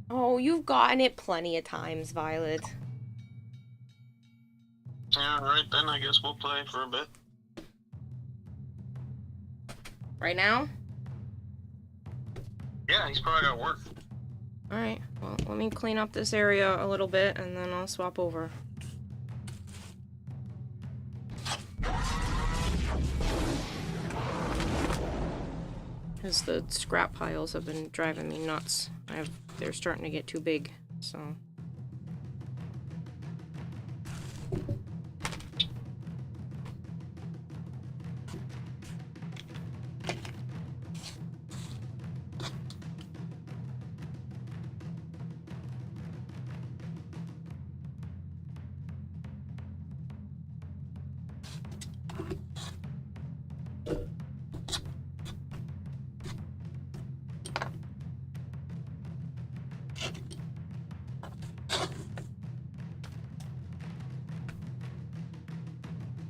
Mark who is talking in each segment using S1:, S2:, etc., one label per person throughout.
S1: Oh, you've gotten it plenty of times, Violet.
S2: Yeah, right then I guess we'll play for a bit.
S1: Right now?
S2: Yeah, he's probably got work.
S1: Alright, well, let me clean up this area a little bit, and then I'll swap over. Because the scrap piles have been driving me nuts. They're starting to get too big, so...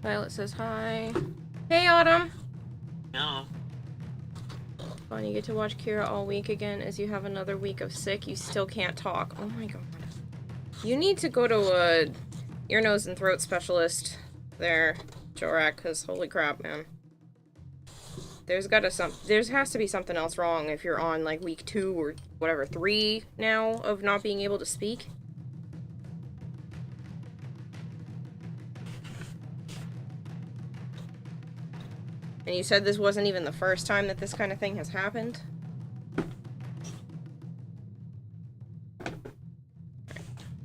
S1: Violet says hi. Hey, Autumn!
S2: Yeah.
S1: Fun, you get to watch Kira all week again as you have another week of sick. You still can't talk. Oh my god. You need to go to a ear, nose, and throat specialist there, Jorak, because holy crap, man. There has to be something else wrong if you're on, like, week 2 or whatever, 3 now of not being able to speak. And you said this wasn't even the first time that this kind of thing has happened?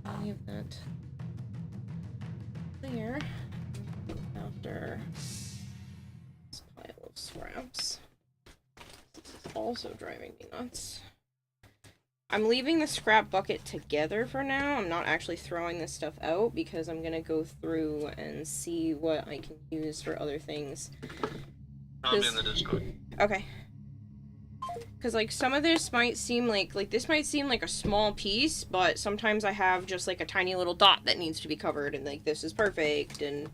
S1: I'll leave that there after this pile of scraps. This is also driving me nuts. I'm leaving the scrap bucket together for now. I'm not actually throwing this stuff out because I'm gonna go through and see what I can use for other things.
S2: I'm in the Discord.
S1: Okay. Because, like, some of this might seem like this might seem like a small piece, but sometimes I have just, like, a tiny little dot that needs to be covered, and, like, this is perfect, and,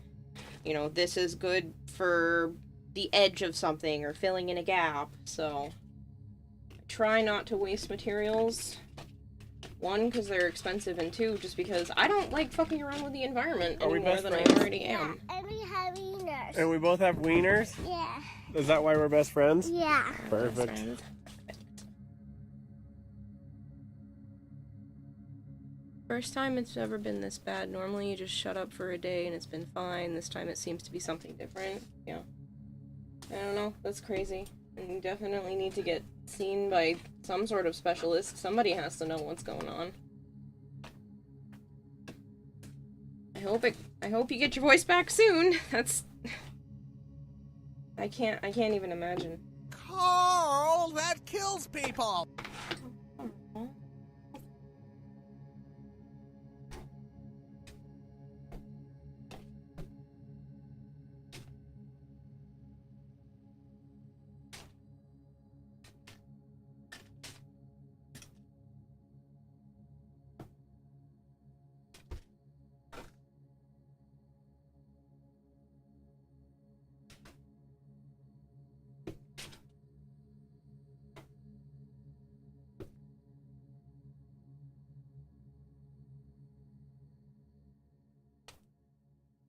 S1: you know, this is good for the edge of something, or filling in a gap, so... I try not to waste materials. 1, because they're expensive, and 2, just because I don't like fucking around with the environment any more than I already am.
S3: Yeah, and we have wieners.
S4: And we both have wieners?
S3: Yeah.
S4: Is that why we're best friends?
S3: Yeah.
S4: Perfect.
S1: First time it's ever been this bad. Normally you just shut up for a day and it's been fine. This time it seems to be something different. Yeah. I don't know. That's crazy. And you definitely need to get seen by some sort of specialist. Somebody has to know what's going on. I hope you get your voice back soon. That's... I can't even imagine.
S5: Carl, that kills people!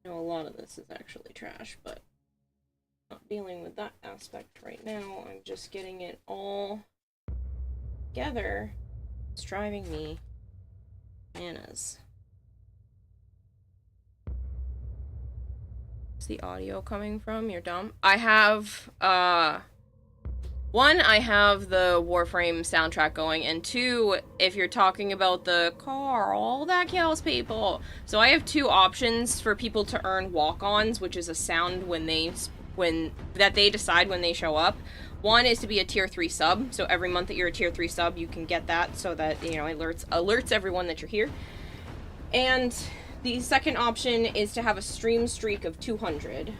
S1: I know a lot of this is actually trash, but I'm not dealing with that aspect right now. I'm just getting it all together. It's driving me bananas. Where's the audio coming from? You're dumb. I have, 1, I have the Warframe soundtrack going, and 2, if you're talking about the Carl that kills people. So I have 2 options for people to earn walk-ons, which is a sound that they decide when they show up. 1 is to be a tier 3 sub, so every month that you're a tier 3 sub, you can get that so that, you know, alerts everyone that you're here. And the second option is to have a stream streak of 200.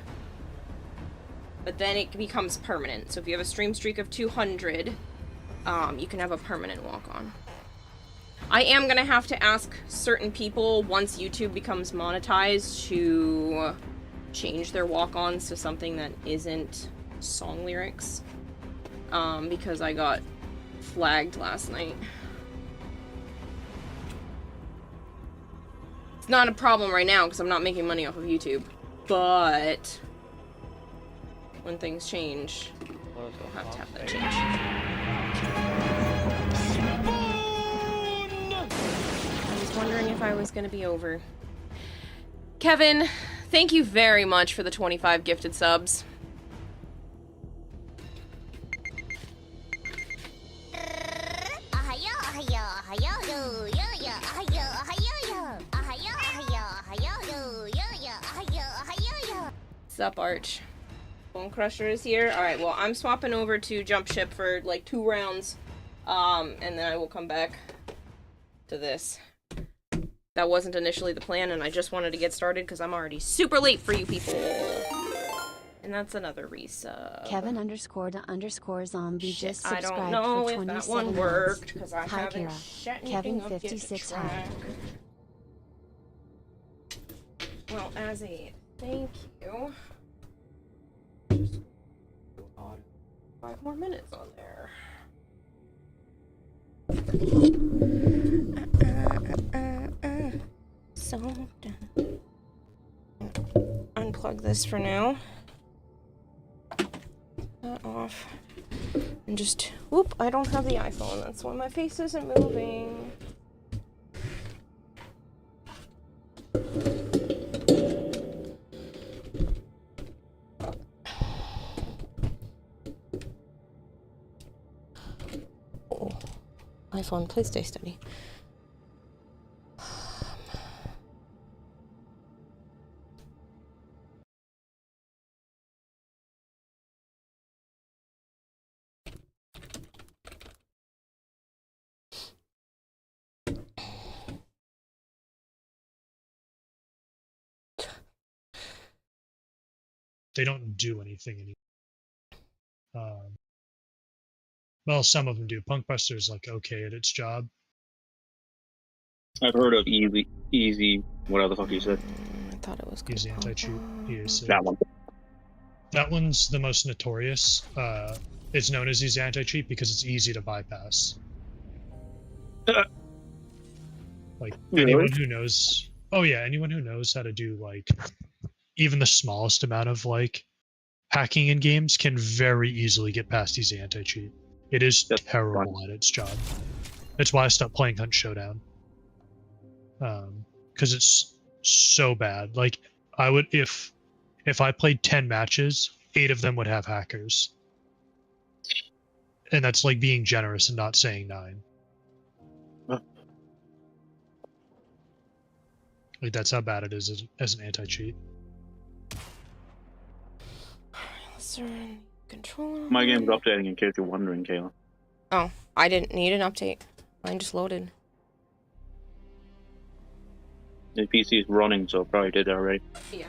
S1: But then it becomes permanent. So if you have a stream streak of 200, you can have a permanent walk-on. I am gonna have to ask certain people, once YouTube becomes monetized, to change their walk-ons to something that isn't song lyrics. Because I got flagged last night It's not a problem right now because I'm not making money off of YouTube. But when things change, we'll have to have that change. I was wondering if I was going to be over. Kevin, thank you very much for the 25 gifted subs. Sup, Arch? Bone Crusher is here. Alright, well, I'm swapping over to Jump Ship for like 2 rounds. And then I will come back to this. That wasn't initially the plan, and I just wanted to get started because I'm already super late for you people. And that's another resub.
S3: Kevin__zombie just
S1: I
S3: subscribed
S1: don't know
S3: for
S1: if
S3: 27
S1: that one
S3: months.
S1: worked because I
S3: Hi,
S1: haven't
S3: Kira.
S1: shut anything
S3: Kevin
S1: up yet to
S3: 56
S1: track.
S3: hi.
S1: Well, as a thank you, just add 5 more minutes on there. So done. Unplug this for now. That off. And just, whoop, I don't have the iPhone. That's why my face isn't moving. Oh, iPhone, please stay steady.
S6: They don't do anything anymore. Well, some of them do. Punkbuster's like okay at its job.
S7: I've heard of easy, whatever the fuck you said.
S1: I thought it was
S6: Easy anti-cheat. EAC.
S7: That one.
S6: That one's the most notorious. It's known as easy anti-cheat because it's easy to bypass. Like
S7: Really?
S6: anyone who knows. Oh yeah, anyone who knows how to do like even the smallest amount of like hacking in games can very easily get past easy anti-cheat. It is
S7: That's
S6: terrible
S7: fun.
S6: at its job. That's why I stopped playing Hunt Showdown. Because it's so bad. Like I would if I played 10 matches, 8 of them would have hackers. And that's like being generous and not saying 9.
S7: Huh.
S6: Like that's how bad it is as an anti-cheat.
S1: Let's turn controller.
S7: My game's updating in case you're wondering, Kayla.
S1: Oh, I didn't need an update. Mine just loaded.
S7: The PC is running, so it probably did that already.
S1: Yeah.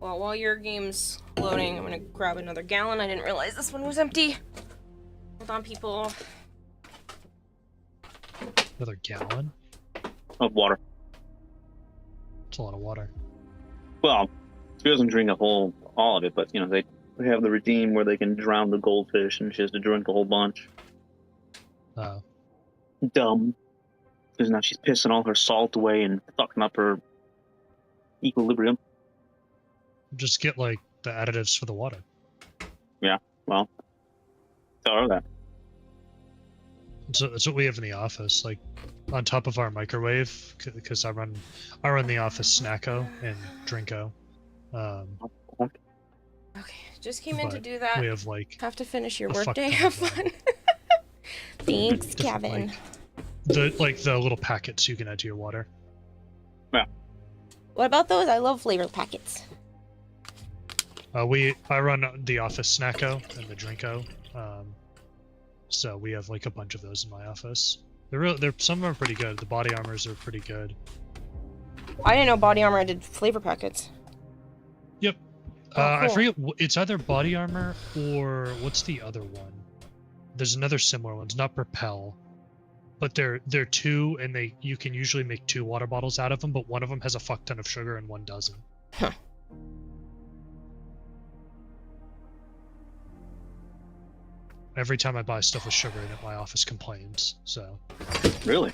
S1: Well, while your game's loading, I'm gonna grab another gallon. I didn't realize this one was empty. Hold on, people.
S6: Another gallon?
S7: Of water.
S6: It's a lot of water.
S7: Well, she doesn't drink all of it, but you know they have the redeem where they can drown the goldfish, and she has to drink a whole bunch. Dumb. Because now she's pissing all her salt away and fucking up her equilibrium.
S6: Just get like the additives for the water.
S7: Yeah, well, tell her that.
S6: So that's what we have in the office. Like on top of our microwave, because I run the office Snacko and Drinko.
S1: Okay, just came in to
S6: But
S1: do that.
S6: we have like
S1: Have to finish your
S6: a fuck
S1: workday.
S6: ton
S1: Have
S6: of,
S1: fun. Thanks,
S6: different,
S1: Kevin.
S6: like the little packets you can add to your water.
S1: What about those? I love flavor packets.
S6: I run the office Snacko and the Drinko. So we have like a bunch of those in my office. They're some of them are pretty good. The body armors are pretty good.
S1: I didn't know Body Armor did flavor packets.
S6: Yep.
S1: Oh,
S6: I
S1: cool.
S6: forget. It's either body armor or what's the other one? There's another similar one. It's not Propel, but they're 2, and you can usually make 2 water bottles out of them. But one of them has a fuck ton of sugar and one doesn't.
S1: Huh.
S6: Every time I buy stuff with sugar in it, my office complains. So.
S7: Really?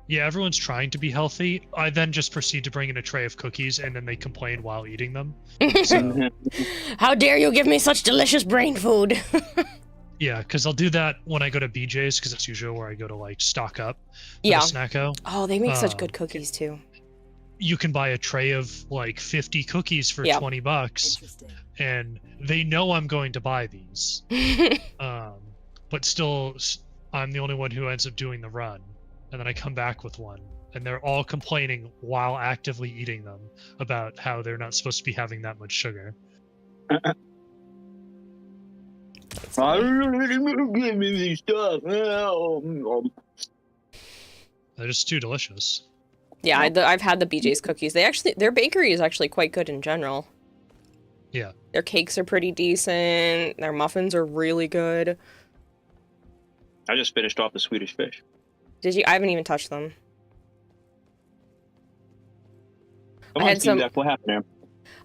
S6: Yeah, everyone's trying to be healthy. I then just proceed to bring in a tray of cookies, and then they complain while eating them. So,
S1: How dare you give me such delicious brain food?
S6: yeah, because I'll do that when I go to BJ's, because it's usually where I go to, like, stock up for
S1: Yeah.
S6: the Snacko.
S1: Oh, they make such good cookies, too.
S6: You can buy a tray of, like, 50 cookies for $20,
S5: Interesting.
S6: and they know I'm going to buy these. But still, I'm the only one who ends up doing the run. And then I come back with one, and they're all complaining while actively eating them about how they're not supposed to be having that much sugar.
S7: Give me these stuff.
S6: They're just too delicious.
S1: Yeah, I've had the BJ's cookies. Their bakery is actually quite good in general.
S6: Yeah.
S1: Their cakes are pretty decent. Their muffins are really good.
S7: I just finished off the Swedish fish.
S1: Did you? I haven't even touched them.
S7: Come
S1: I
S7: on,
S1: had
S7: Steam
S1: some-
S7: Deck, what happened there?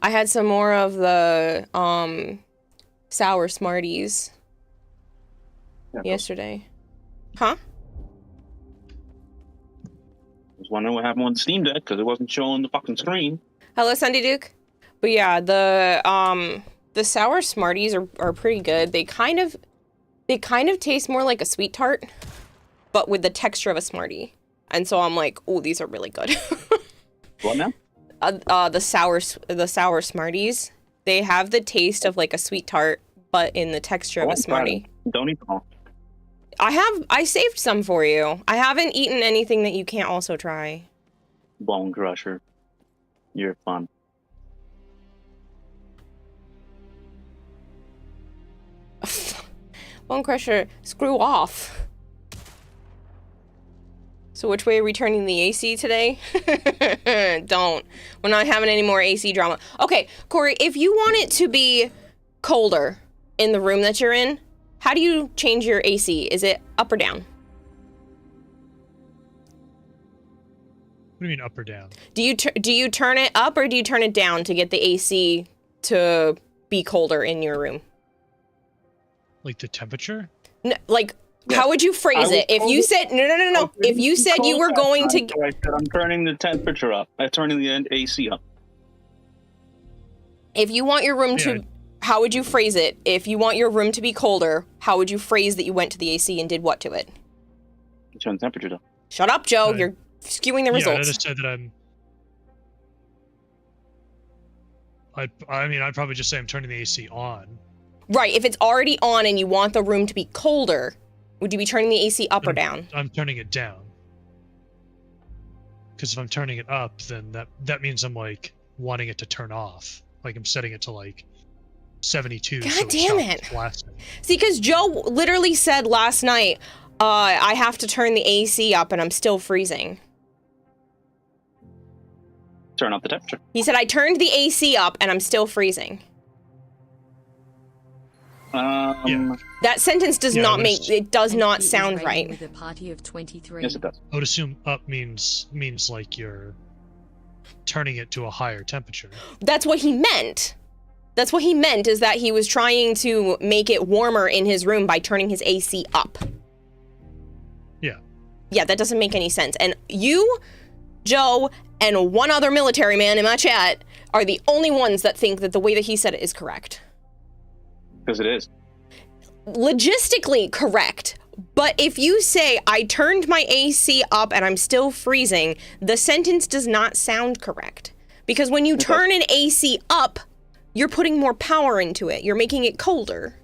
S1: I had some more of the sour Smarties
S7: Yeah,
S1: yesterday. Huh?
S7: I was wondering what happened with the Steam Deck because it wasn't showing the fucking screen.
S1: Hello, Sunday Duke. But yeah, the sour Smarties are pretty good. They kind of taste more like a sweet tart, but with the texture of a Smartie. And so I'm like, oh, these are really good.
S7: What now?
S1: The sour Smarties. They have the taste of like a sweet tart, but in the texture of a Smartie.
S7: Don't eat them all.
S1: I saved some for you. I haven't eaten anything that you can't also try.
S7: Bone Crusher. You're fun.
S1: Bone Crusher, screw off. So which way are we turning the AC today? Don't. We're not having any more AC drama. Okay, Corey, if you want it to be colder in the room that you're in, how do you change your AC? Is it up or down?
S6: What do you mean up or down?
S1: Do you turn it up or do you turn it down to get the AC to be colder in your room?
S6: Like the temperature?
S1: No, like, how would you phrase it? If you said no. If you said you were going to,
S7: I said I'm turning the temperature up. I'm turning the AC up.
S1: if you want your room
S6: Yeah.
S1: to, how would you phrase it? If you want your room to be colder, how would you phrase that you went to the AC and did what to it?
S7: Turn the temperature down.
S1: Shut up, Joe.
S6: Right.
S1: You're skewing the
S6: Yeah, I
S1: results.
S6: just said that I'd probably just say I'm turning the AC on.
S1: Right. If it's already on and you want the room to be colder, would you be turning the AC up or down?
S6: I'm turning it down. Because if I'm turning it up, then that means I'm like wanting it to turn off. Like I'm setting it to like 72.
S1: God
S6: so
S1: damn
S6: stops
S1: it.
S6: blasting.
S1: See, because Joe literally said last night, I have to turn the AC up and I'm still freezing.
S7: Turn up the temperature.
S1: He said, I turned the AC up and I'm still freezing.
S6: Yeah.
S1: That sentence does
S6: Yeah,
S1: not
S6: it
S1: make,
S6: was-
S1: it does
S3: And
S1: not
S3: he is
S1: sound
S3: reigning
S1: right.
S3: With a party of 23.
S7: Yes, it does.
S6: I would assume up means like you're turning it to a higher temperature.
S1: That's what he meant. That's what he meant, is that he was trying to make it warmer in his room by turning his AC up.
S6: Yeah.
S1: Yeah, that doesn't make any sense. And you, Joe, and one other military man in my chat are the only ones that think that the way that he said it is correct.
S7: Because it is.
S1: Logistically correct. But if you say, I turned my AC up and I'm still freezing, the sentence does not sound correct. Because when you turn an AC up, you're putting more power into it. You're making it colder.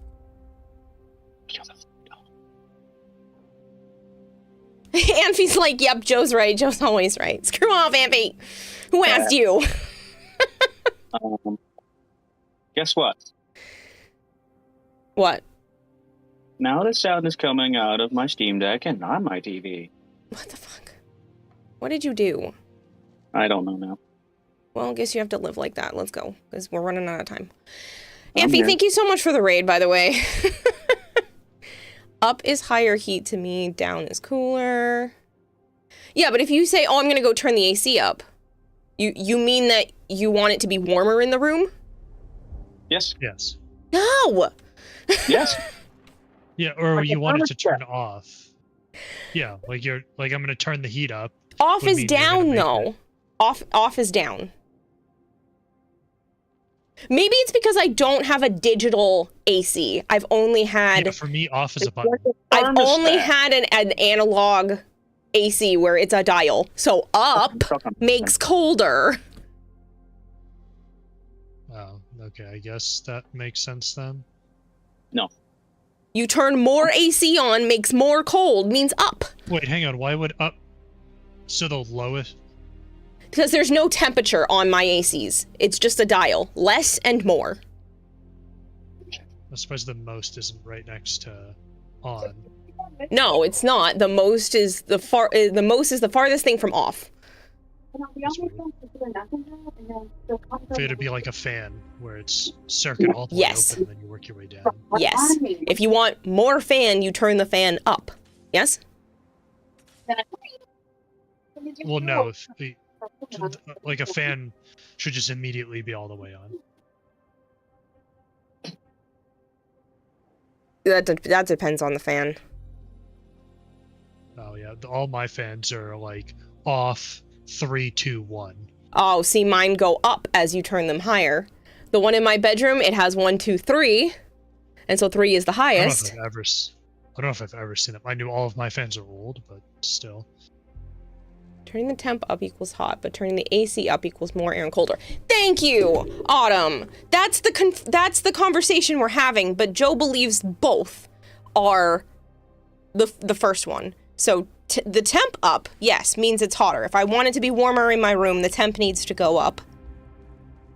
S1: Amphy's like, yep, Joe's right. Joe's always right. Screw off, Amphy. Who asked you?
S7: Guess what?
S1: What?
S7: Now the sound is coming out of my Steam Deck and not my TV.
S1: What the fuck? What did you do?
S7: I don't know now.
S1: Well, I guess you have to live like that. Let's go, because we're running out of time.
S7: I'm
S1: Amphy,
S7: here.
S1: thank you so much for the raid, by the way. Up is higher heat to me, down is cooler. Yeah, but if you say, oh, I'm going to go turn the AC up, you mean that you want it to be warmer in the room?
S7: Yes.
S6: Yes.
S1: No!
S7: Yes.
S6: Yeah, or
S7: Like
S6: you
S7: a
S6: want it to
S7: thermostat.
S6: turn off. Yeah, like I'm gonna turn the heat up.
S1: Off
S6: would
S1: is
S6: mean you're gonna
S1: down
S6: make
S1: though. Off is down. Maybe it's because I don't have a digital AC. I've only had
S6: Yeah, for me, off is a
S7: It's
S6: button.
S7: like a
S1: I've only
S7: thermostat.
S1: had an analog AC where it's a dial. So up makes colder.
S6: Oh, okay. I guess that makes sense then.
S1: You turn more AC on, makes more cold, means up.
S6: Wait, hang on. Why would up? So the lowest.
S1: Because there's no temperature on my ACs. It's just a dial. Less and more.
S6: I suppose the most isn't right next to on.
S1: No, it's not. The most is the farthest thing from off.
S6: That's weird. For it to be like a fan, where it's circuit all the way
S1: Yes.
S6: open, and then you work your way down.
S1: Yes. If you want more fan, you turn the fan up. Yes?
S6: Well, no. Like a fan should just immediately be all the way on.
S1: That depends on the fan.
S6: Oh yeah, all my fans are like off 3, 2, 1.
S1: Oh, see, mine go up as you turn them higher. The one in my bedroom, it has 1, 2, 3. And so 3 is the highest.
S6: I don't know if I've ever seen it. I knew all of my fans are old, but still.
S1: Turning the temp up equals hot, but turning the AC up equals more air and colder. Thank you, Autumn. That's the conversation we're having, but Joe believes both are the first one. So the temp up, yes, means it's hotter. If I want it to be warmer in my room, the temp needs to go up.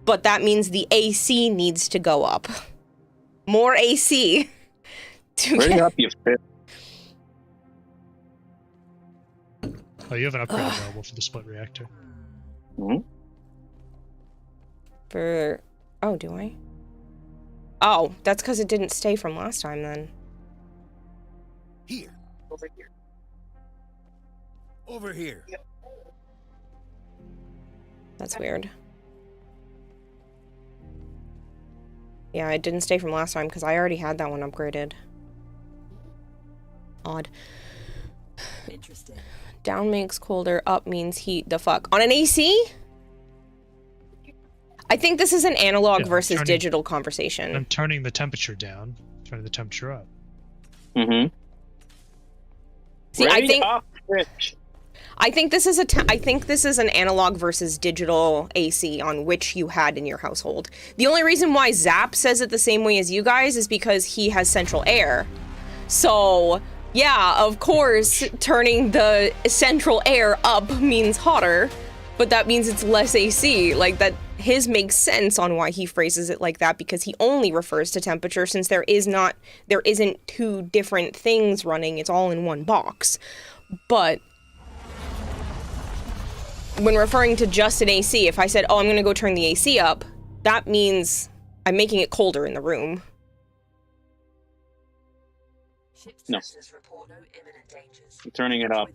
S1: But that means the AC needs to go up. More AC.
S7: Ready up, you fit.
S6: Oh, you have an upgrade available for the split reactor.
S7: Mhm.
S1: Oh, do I? Oh, that's because it didn't stay from last time then.
S5: Here. Over here. Over here.
S1: That's weird. Yeah, it didn't stay from last time because I already had that one upgraded. Odd.
S3: Interesting.
S1: Down makes colder, up means heat. The fuck? On an AC? I think this is an analog versus digital conversation.
S6: I'm turning the temperature down, turning the temperature up.
S7: Mm-hmm.
S1: See,
S7: Ready up, Rich.
S1: I think this is an analog versus digital AC on which you had in your household. The only reason why Zap says it the same way as you guys is because he has central air. So, yeah, of course, turning the central air up means hotter, but that means it's less AC. Like, that his makes sense on why he phrases it like that, because he only refers to temperature since there isn't two different things running, it's all in one box. But when referring to just an AC, if I said, oh, I'm gonna go turn the AC up, that means I'm making it colder in the room.
S7: No. You're turning it up.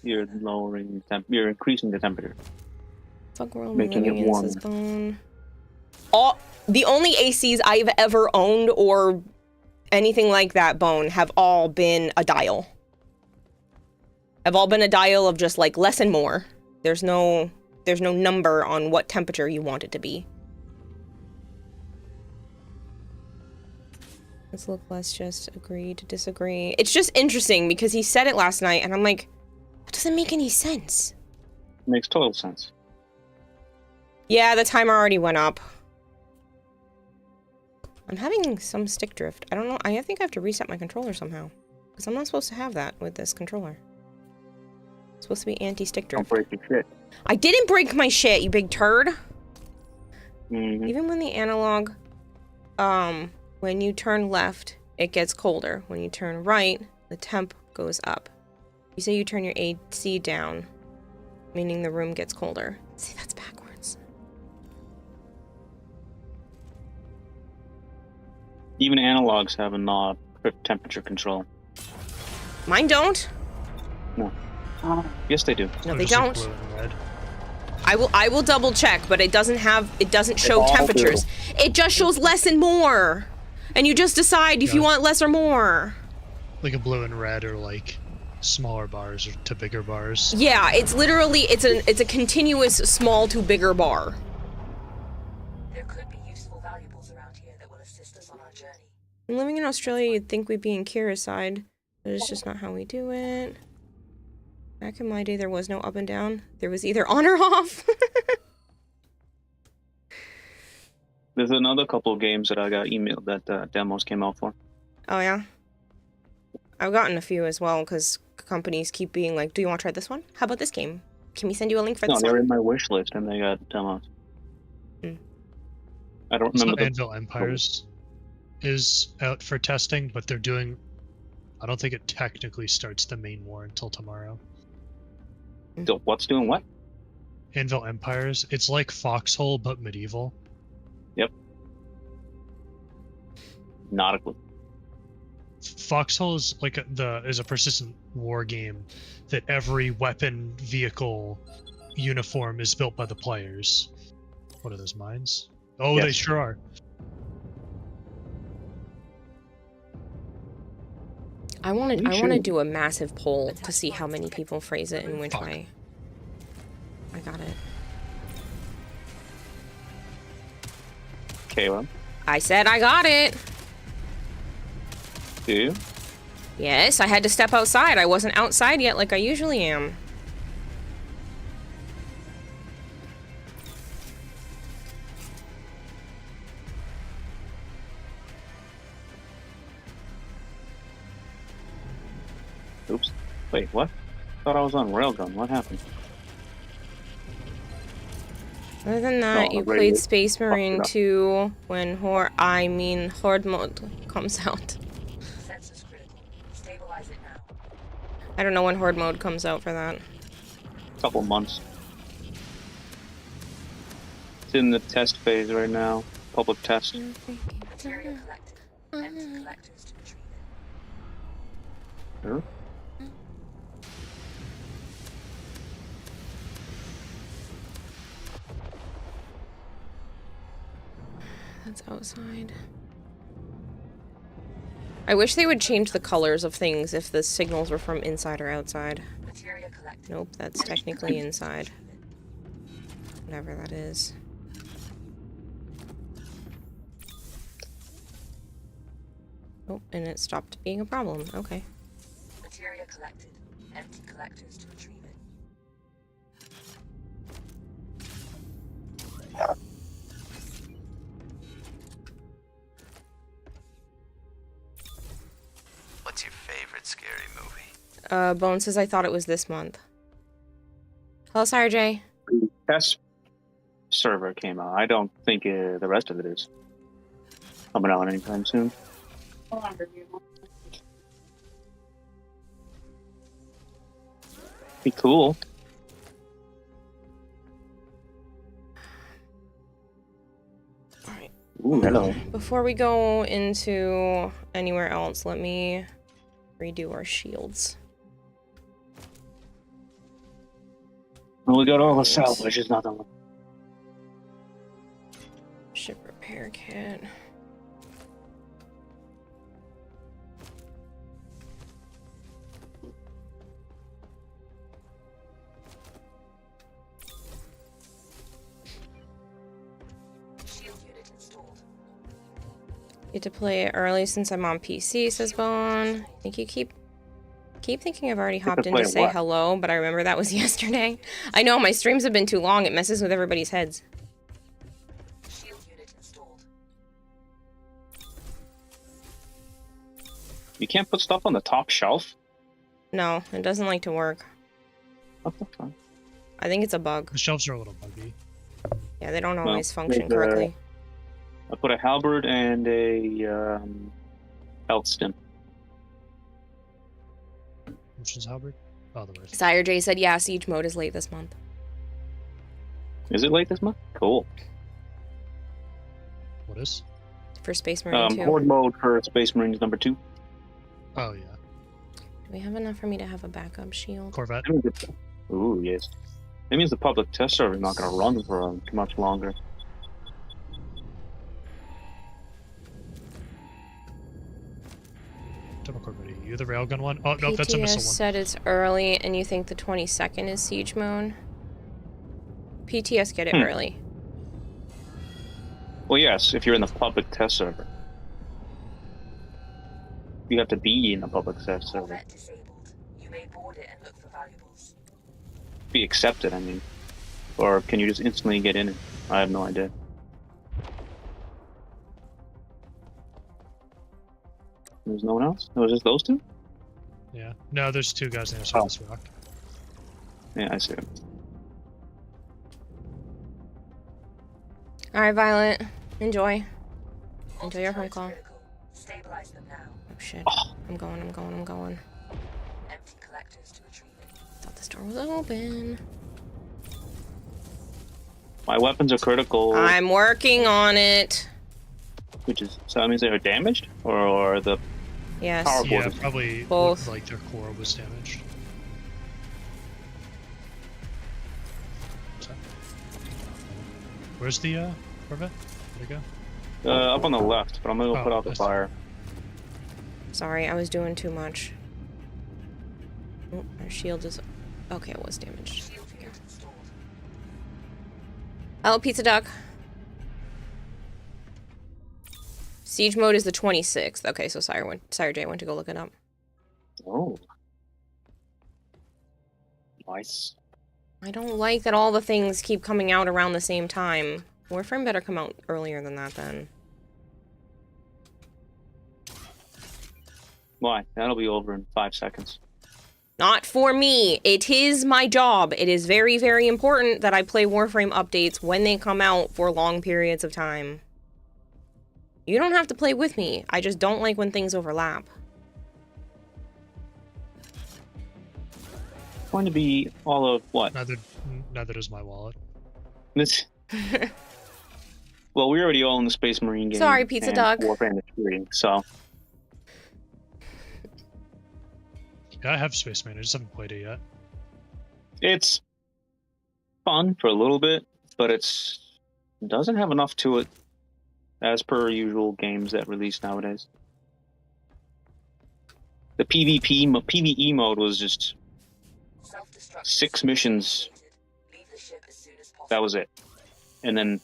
S7: You're lowering you're increasing the temperature.
S1: Fuck world,
S7: Making
S1: living
S7: it
S1: in
S7: warm.
S1: Subathon. The only ACs I've ever owned or anything like that, Bone, have all been a dial. Have all been a dial of just like less and more. There's no number on what temperature you want it to be. Let's just agree to disagree. It's just interesting because he said it last night and I'm like, that doesn't make any sense.
S7: Makes total sense.
S1: Yeah, the timer already went up. I'm having some stick drift. I don't know. I think I have to reset my controller somehow. Because I'm not supposed to have that with this controller. It's supposed to be anti-stick
S7: Don't
S1: drift.
S7: break your shit.
S1: I didn't break my shit, you big turd.
S7: Mm-hmm.
S1: Even when the analog, when you turn left, it gets colder. When you turn right, the temp goes up. You say you turn your AC down, meaning the room gets colder. See, that's backwards.
S7: Even analogs have a knob for temperature control.
S1: Mine don't.
S7: No. Yes, they do.
S1: No, they
S6: Just like
S1: don't.
S6: blue and red.
S1: I will double check, but it doesn't show
S7: all
S1: temperatures. It just shows less and more. And you just decide if you want less or more.
S6: Like a blue and red, or like smaller bars to bigger bars.
S1: Yeah, it's literally, it's a continuous small to bigger bar.
S3: There could be useful valuables around here that will assist us on our journey.
S1: Living in Australia, you'd think we'd be in Kira's side, but it's just not how we do it. Back in my day, there was no up and down. There was either on or off.
S7: There's another couple of games that I got emailed that demos came out for.
S1: Oh, yeah? I've gotten a few as well, because companies keep being like, do you want to try this one? How about this game? Can we send you a link for
S7: No,
S1: this
S7: they're
S1: one?
S7: in my wish list and they got demos. I don't remember the...
S6: Anvil Empires is out for testing, but they're doing... I don't think it technically starts the main war until tomorrow.
S7: What's doing what?
S6: Anvil Empires. It's like Foxhole, but medieval.
S7: Yep. Not a clue.
S6: Foxhole is like is a persistent war game that every weapon, vehicle, uniform is built by the players. What are those mines? Oh,
S7: Yes.
S6: they sure are.
S1: I want to do a massive poll to see how many people phrase it in which
S6: Fuck.
S1: way. I got it.
S7: Caleb,
S1: I said I got it.
S7: do you?
S1: Yes, I had to step outside. I wasn't outside yet like I usually am.
S7: Oops. Wait, what? Thought I was on Railgun. What happened?
S1: Other than that,
S7: No,
S1: you
S7: radio.
S1: played Space Marine
S7: Fuck
S1: 2 when Horde mode comes out.
S3: Sensors critical. Stabilize it now.
S1: I don't know when Horde mode comes out for that.
S7: Couple months. It's in the test phase right now. Public test.
S3: Material collected. Empty collectors to retrieve it.
S7: Sure.
S1: That's outside. I wish they would change the colors of things if the signals were from inside or outside.
S3: Material collected.
S1: Nope, that's technically inside. Whatever that is. Oh, and it stopped being a problem. Okay.
S3: Material collected. Empty collectors to retrieve it.
S5: What's your favorite scary movie?
S1: Bone says I thought it was this month. Hello, Sarjay.
S7: Test server came out. I don't think the rest of it is coming out anytime soon. Be cool.
S1: Alright.
S7: Ooh, hello.
S1: Before we go into anywhere else, let me redo our shields.
S7: Well, we got all the salvage. It's not the one.
S1: Ship repair kit.
S3: Shield unit installed.
S1: Get to play it early since I'm on PC, says Bone. I think you keep thinking I've already hopped in
S7: play
S1: to say
S7: what?
S1: hello, but I remember that was yesterday. I know, my streams have been too long. It messes with everybody's heads.
S3: Shield unit installed.
S7: You can't put stuff on the top shelf?
S1: No, it doesn't like to work.
S7: What the fuck?
S1: I think it's a bug.
S6: The shelves are a little buggy.
S1: Yeah, they don't
S7: Well,
S1: always function
S7: maybe,
S1: correctly.
S7: I put a halberd and a health stim.
S6: Which is Halberd? Oh, the rest.
S1: Sire J said, yeah, Siege mode is late this month.
S7: Is it late this month? Cool.
S6: What is?
S1: For Space Marine 2.
S7: Horde mode for Space Marines number 2.
S6: Oh, yeah.
S1: Do we have enough for me to have a backup shield?
S6: Corvette.
S7: Ooh, yes. That means the public test server is not going to run for much longer.
S6: railgun one. Oh no, that's a
S1: PTS
S6: missile one.
S1: said it's early, and you think the 22nd is siege mode? PTS get it early.
S7: Well, yes, if you're in the public test server. You have to be in a public test server.
S3: Corvette disabled. You may board it and look for valuables.
S7: Be accepted, I mean. Or can you just instantly get in it? I have no idea. There's no one else? No, it was just those two?
S6: Yeah. No, there's two guys in this rock.
S7: Yeah, I see it.
S1: Alright, Violet. Enjoy. Enjoy your phone call.
S3: Critical. Stabilize them now.
S1: Oh shit. I'm going.
S3: Empty collectors to retrieve it.
S1: Thought this door was open.
S7: My weapons are critical,
S1: I'm working on it.
S7: which is... So that means they are damaged? Or the...
S1: Yes.
S7: Power
S6: Yeah,
S7: board.
S6: probably
S1: Both.
S6: like their core was damaged. Where's the Corvette? Where'd it go?
S7: up on the left, but I'm gonna go put out the
S6: I see.
S7: fire.
S1: Sorry, I was doing too much. Oh, our shield is... Okay, it was damaged.
S3: Shield unit installed.
S1: Hello, Pizza Duck. Siege mode is the 26th. Okay, so Sire J went to go look it up.
S7: Oh. Nice.
S1: I don't like that all the things keep coming out around the same time. Warframe better come out earlier than that, then.
S7: Why? That'll be over in 5 seconds.
S1: Not for me. It is my job. It is very, very important that I play Warframe updates when they come out for long periods of time. You don't have to play with me. I just don't like when things overlap.
S7: It's going to be all of what?
S6: Neither does my wallet.
S7: This. Well, we already own the Space Marine game.
S1: Sorry, Pizza
S7: and
S1: Duck.
S7: Warframe 3, so
S6: Yeah, I have Space Marine. I just haven't played it yet.
S7: it's fun for a little bit, but it doesn't have enough to it as per usual games that release nowadays. The PvE mode was just
S3: Self-destruct
S7: 6 missions.
S3: Leave the ship as soon as possible.
S7: That was it. And then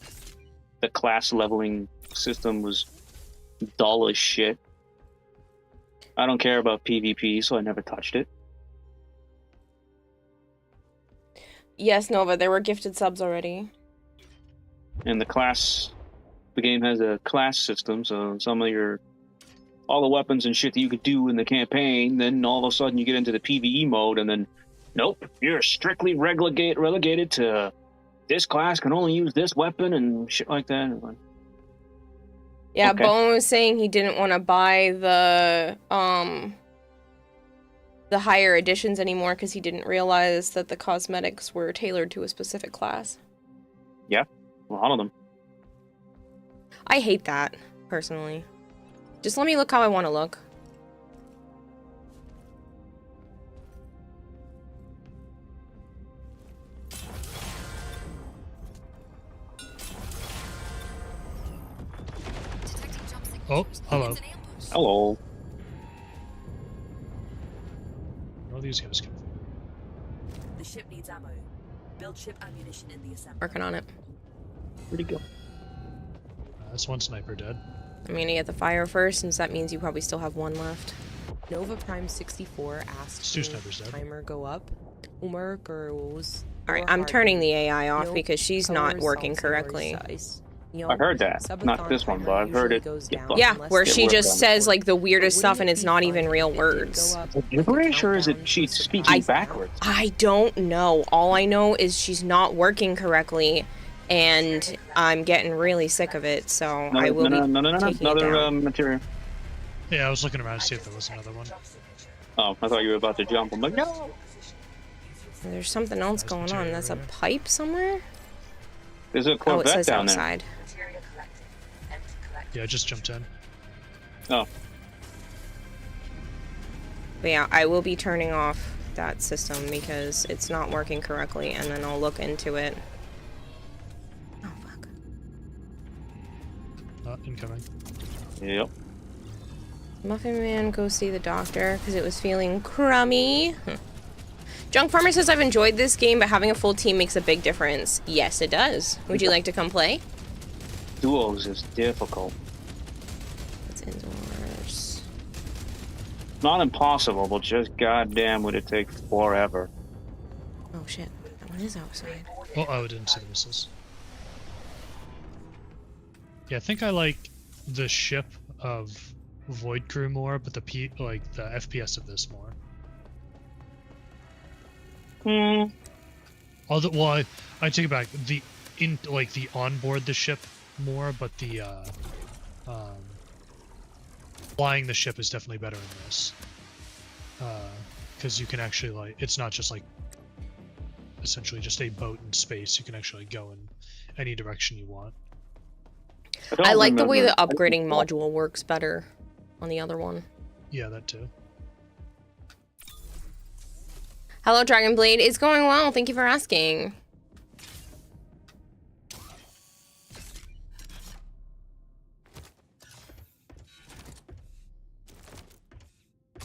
S7: the class leveling system was dull as shit. I don't care about PvP, so I never touched it.
S1: Yes, Nova, there were gifted subs already.
S7: And the game has a class system, so all the weapons and shit that you could do in the campaign, then all of a sudden you get into the PvE mode, and then, nope, you're strictly relegated to this class can only use this weapon and shit like that.
S1: Yeah,
S7: Okay.
S1: Bone was saying he didn't want to buy the higher editions anymore because he didn't realize that the cosmetics were tailored to a specific class.
S7: Yeah, a lot of them.
S1: I hate that, personally. Just let me look how I want to look.
S6: Oh, hello.
S7: Hello.
S6: Where are these guys coming from?
S3: The ship needs ammo. Build ship ammunition in the assembly.
S1: Working on it.
S7: Where'd he go?
S6: That's one sniper dead.
S1: I'm gonna get the fire first, since that means you probably still have one left. Nova Prime 64 asked
S6: Two
S1: if
S6: snipers dead.
S1: timer go up. Umar girls. Alright, I'm turning the AI off because she's not working correctly.
S7: I heard that. Not this one, but I've heard it.
S1: Yeah, where
S7: Get
S1: she
S7: work
S1: just
S7: done.
S1: says like the weirdest stuff and it's not even real words.
S7: I'm pretty sure is that she's speaking backwards.
S1: I don't know. All I know is she's not working correctly and I'm getting really sick of it, so I will be taking it
S7: Another
S1: down.
S7: material.
S6: Yeah, I was looking around to see if there was another one.
S7: Oh, I thought you were about to jump. I'm like, no.
S1: There's something else
S6: Nice
S1: going on.
S6: material
S1: That's a
S6: right here.
S1: pipe somewhere?
S7: There's a
S1: Oh, it
S7: Corvette
S1: says
S7: down there.
S1: outside.
S3: Material collected. Empty collected.
S6: Yeah, I just jumped in.
S7: Oh,
S1: But yeah, I will be turning off that system because it's not working correctly, and then I'll look into it. Oh, fuck.
S6: Incoming.
S7: yep.
S1: Muffin Man, go see the doctor because it was feeling crummy. Junk Farmer says, I've enjoyed this game, but having a full team makes a big difference. Yes, it does. Would you like to come play?
S7: Duos is difficult.
S1: It's indoors.
S7: Not impossible, but just goddamn would it take forever.
S1: Oh shit, that one is outside.
S6: Oh, I didn't see the missiles. Yeah, I think I like the ship of Void Crew more, but the FPS of this more. Although, well, I take it back. The onboard the ship more, but the flying the ship is definitely better in this. Because you can actually it's not just essentially just a boat in space. You can actually go in any direction you want.
S1: I like the way the upgrading module works better on the other one.
S6: Yeah, that too.
S1: Hello, Dragonblade. It's going well. Thank you for asking.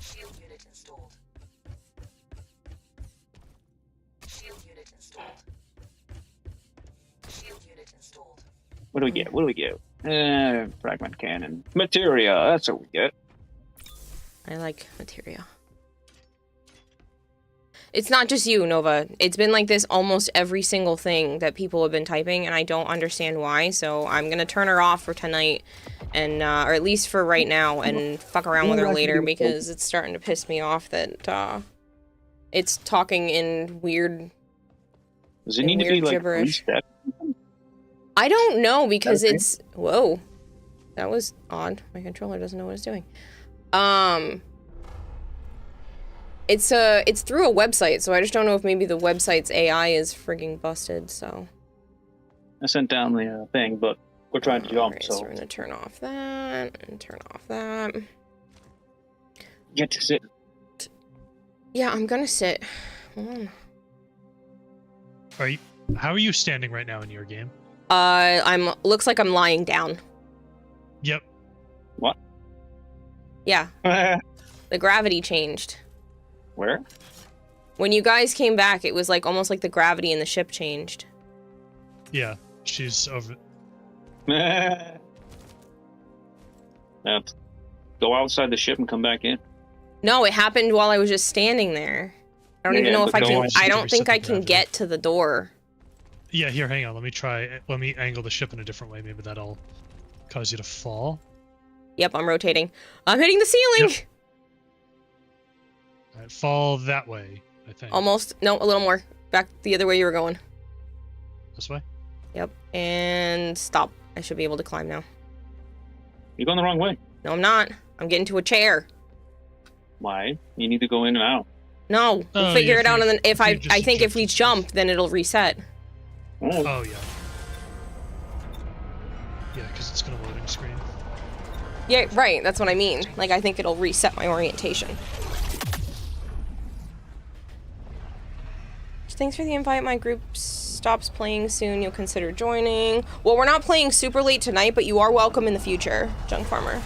S3: Shield unit installed. Shield unit installed. Shield unit installed.
S7: What do we get? What do we get? Fragment cannon. Materia, that's what we get.
S1: I like materia. It's not just you, Nova. It's been like this almost every single thing that people have been typing, and I don't understand why, so I'm gonna turn her off for tonight, and, or at least for right now, and fuck around with her later, because it's starting to piss me off that, it's talking in weird...
S7: Does it need to be,
S1: gibberish.
S7: reset?
S1: I don't know, because it's... Whoa. That was odd. My controller doesn't know what it's doing. It's through a website, so I just don't know if maybe the website's AI is frigging busted, so...
S7: I sent down the thing, but we're trying to jump,
S1: Alright,
S7: so...
S1: we're gonna turn off that, and turn off that.
S7: Get to sit.
S1: Yeah, I'm gonna sit. Hold on.
S6: How are you standing right now in your game?
S1: Looks like I'm lying down.
S6: Yep.
S7: What?
S1: Yeah. The gravity changed.
S7: Where?
S1: When you guys came back, it was like almost like the gravity in the ship changed.
S6: Yeah, she's over.
S7: Now, go outside the ship and come back in.
S1: No, it happened while I was just standing there. I don't even know if I can. I don't think I can get to the door.
S6: Yeah, here, hang on. Let me angle the ship in a different way. Maybe that'll cause you to fall.
S1: Yep, I'm rotating. I'm hitting the ceiling!
S6: Yep. Alright, fall that way, I think.
S1: Almost. No, a little more. Back the other way you were going.
S6: This way?
S1: Yep. And stop. I should be able to climb now.
S7: You're going the wrong way.
S1: No, I'm not. I'm getting to a chair.
S7: Why? You need to go in and out.
S1: No, we'll figure it out, and then I think if we jump, then it'll reset.
S6: Oh, yeah. Yeah, because it's got a loading screen.
S1: Yeah, right, that's what I mean. Like, I think it'll reset my orientation. Thanks for the invite. My group stops playing soon. You'll consider joining. Well, we're not playing super late tonight, but you are welcome in the future, Junk Farmer.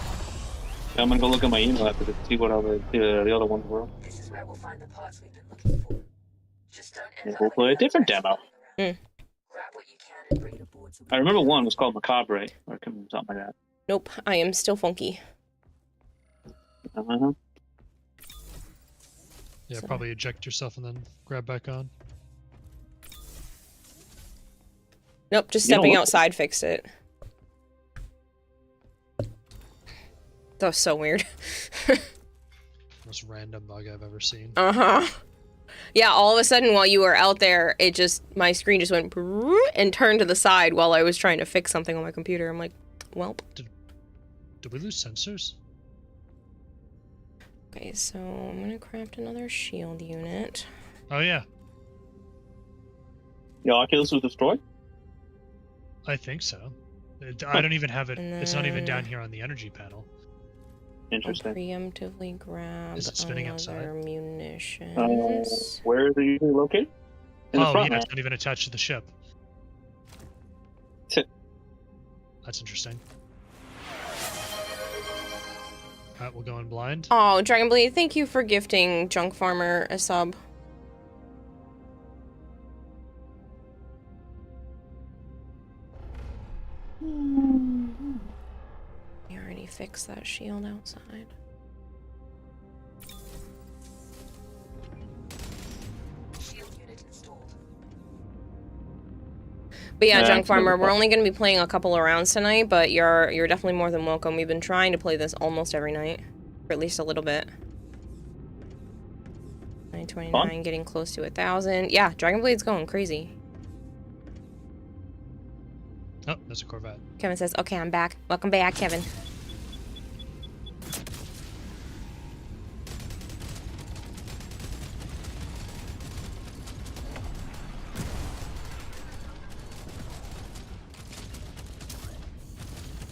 S7: I'm gonna go look at my email after to see what the other ones were.
S3: This is where we'll find the parts we've been looking for. Just don't end
S7: We'll
S3: up
S7: play a different demo.
S3: Grab what you can and bring it aboard so we
S7: I remember one was called Macabre, or something like that.
S1: Nope, I am still funky.
S7: Uh-huh.
S6: Yeah, probably eject yourself and then grab back on.
S1: Nope, just stepping outside fixed it. That was so weird.
S6: Most random bug I've ever seen.
S1: Uh-huh. Yeah, all of a sudden while you were out there, my screen just went and turned to the side while I was trying to fix something on my computer. I'm like, welp.
S6: Did we lose sensors?
S1: Okay, so I'm gonna craft another shield unit.
S6: Oh, yeah.
S7: The Oculus was destroyed?
S6: I think so. I don't even have it. It's not even down here on the energy panel.
S7: Interesting.
S1: I'll preemptively grab
S6: Is it spinning
S1: another
S6: outside?
S1: munitions.
S7: Where is it usually located? In the
S6: Oh,
S7: front,
S6: yeah,
S7: huh?
S6: it's not even attached to the ship. That's interesting. Alright, we'll go in blind.
S1: Oh, Dragonblade, thank you for gifting Junk Farmer a sub. You already fixed that shield outside.
S3: Shield unit installed.
S1: But yeah,
S7: Yeah,
S1: Junk
S7: it's
S1: Farmer,
S7: really
S1: we're
S7: fun.
S1: only going to be playing a couple of rounds tonight, but you're definitely more than welcome. We've been trying to play this almost every night, or at least a little bit. 929, getting close to 1,000. Yeah, Dragonblade's going crazy.
S6: Oh, there's a Corvette.
S1: Kevin says, okay, I'm back. Welcome back, Kevin.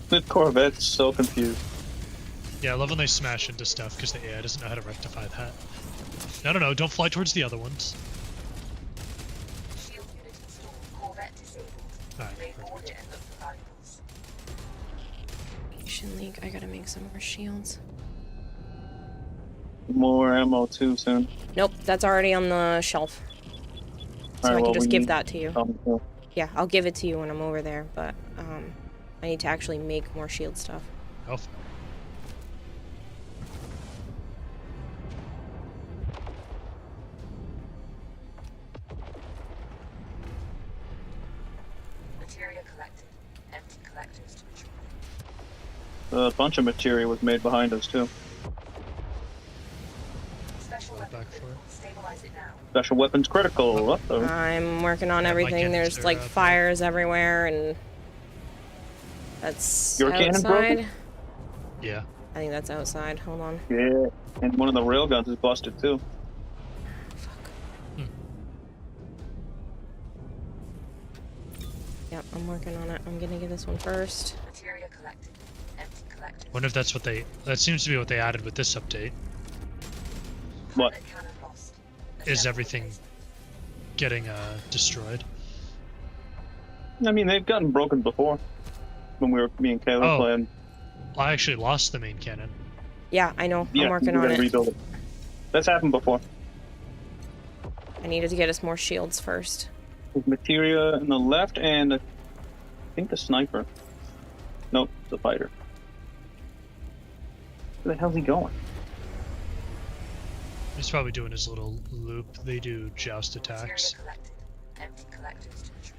S7: The Corvette's so confused.
S6: Yeah, I love when they smash into stuff because the AI doesn't know how to rectify that. No, don't fly towards the other ones.
S3: Shield unit installed. Corvette disabled.
S6: Alright,
S3: May board
S6: perfect.
S3: it and look for valuables.
S1: Shin League, I gotta make some more shields.
S7: More ammo too soon.
S1: Nope, that's already on the shelf. So I can just give that to you.
S7: Yeah.
S1: Yeah, I'll give it to you when I'm over there, but I need to actually make more shield stuff.
S6: Oh,
S3: Materia collected. Empty collectors to retrieve.
S7: A bunch of materia was made behind us too.
S3: Special
S6: Go
S3: weapon
S6: back for it.
S3: Stabilize it now.
S7: Special weapons critical. What the?
S1: I'm working on
S6: Yeah, my
S1: everything.
S6: cannons
S1: There's
S6: are
S1: like
S6: out there.
S1: fires everywhere, and that's
S7: Your cannon
S1: outside.
S7: broken?
S6: yeah.
S1: I think that's outside. Hold on.
S7: Yeah. And one of the railguns is busted too.
S1: Yep, I'm working on it. I'm gonna get this one first.
S3: Materia collected. Empty collectors.
S6: Wonder if that's what they. That seems to be what they added with this update.
S7: What?
S3: Pilot cannon lost.
S6: Is
S3: Attempt
S6: everything
S3: replacement.
S6: getting destroyed?
S7: I mean, they've gotten broken before. When we were me and Caleb
S6: Oh.
S7: playing.
S6: I actually lost the main cannon.
S1: Yeah, I know.
S7: Yeah,
S1: I'm working
S7: we
S1: on
S7: gotta
S1: it.
S7: rebuild it. That's happened before.
S1: I needed to get us more shields first.
S7: There's materia on the left and I think the sniper. Nope, the fighter. Where the hell's he going?
S6: He's probably doing his little loop. They do joust
S3: Materia
S6: attacks.
S3: collected. Empty collectors to retrieve.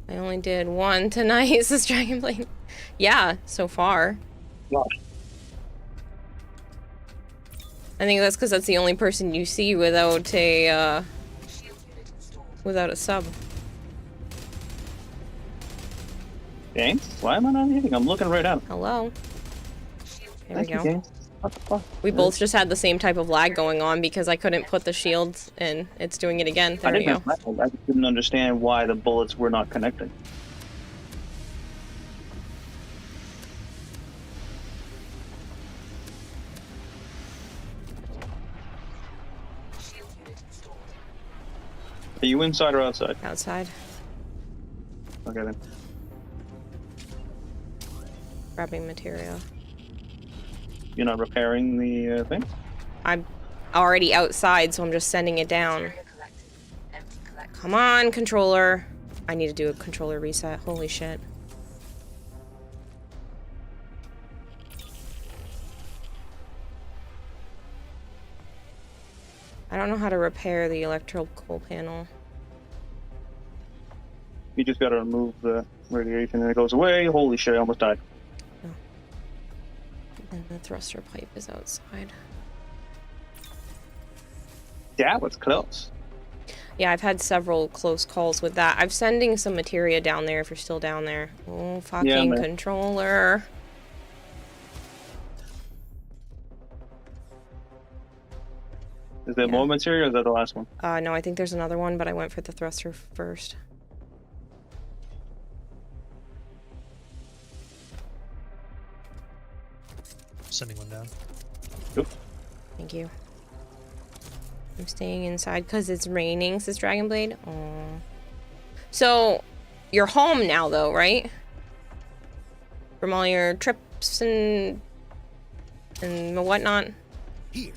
S1: I only did one tonight, says Dragonblade. Yeah, so far.
S7: Wow.
S1: I think that's because that's the only person you see without a
S3: Shield unit installed.
S1: without a sub.
S7: James? Why am I not hitting? I'm looking right at him.
S1: Hello.
S3: Shield
S1: There we
S7: Thank you,
S1: go.
S7: James. What the fuck?
S1: We both just had the same type of lag going on because I couldn't put the shields in. It's doing it again. There
S7: I
S1: we
S7: didn't,
S1: go.
S7: I just didn't understand why the bullets were not connecting.
S3: Shield unit installed.
S7: Are you inside or outside?
S1: Outside.
S7: Okay then.
S1: Grabbing material.
S7: You're not repairing the thing?
S1: I'm already outside, so I'm just sending it down.
S3: Materia collected. Empty collectors.
S1: Come on, controller. I need to do a controller reset. Holy shit. I don't know how to repair the electrical panel.
S7: You just gotta remove the radiation and it goes away. Holy shit, I almost died.
S1: And the thruster pipe is outside.
S7: That was close.
S1: Yeah, I've had several close calls with that. I'm sending some materia down there if you're still down there. Oh, fucking
S7: man.
S1: controller.
S7: Is there
S1: Yeah.
S7: more material or is that the last one?
S1: No, I think there's another one, but I went for the thruster first.
S6: Sending one down.
S1: Thank you. I'm staying inside because it's raining, says Dragonblade. Aww. So, you're home now, though, right? From all your trips and and whatnot.
S8: Here.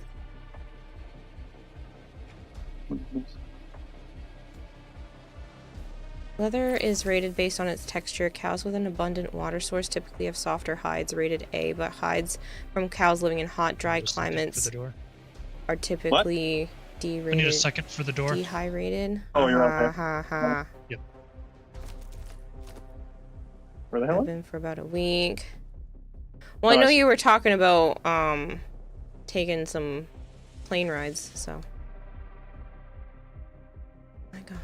S1: Leather is rated based on its texture. Cows with an abundant water source typically have softer hides, rated A, but hides from cows living in hot, dry climates are typically D-rated.
S6: I need a second for the door.
S1: D-high rated.
S7: Oh, you're okay.
S6: Yep.
S7: Where the hell?
S1: I've been for about a week. Well, I know you were talking about taking some plane rides, so. My God.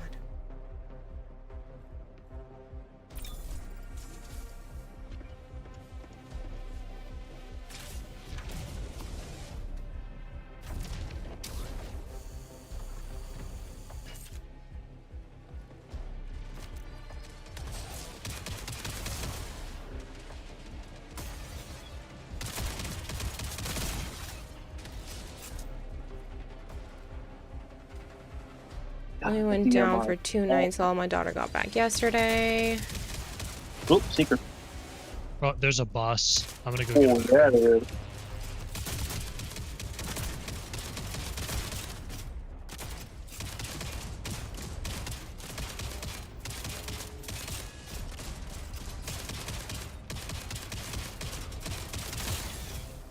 S1: I went down for 2 nights while my daughter got back yesterday.
S7: Oh, secret.
S6: Oh, there's a boss. I'm gonna go
S7: Oh,
S6: get him.
S7: yeah, there is.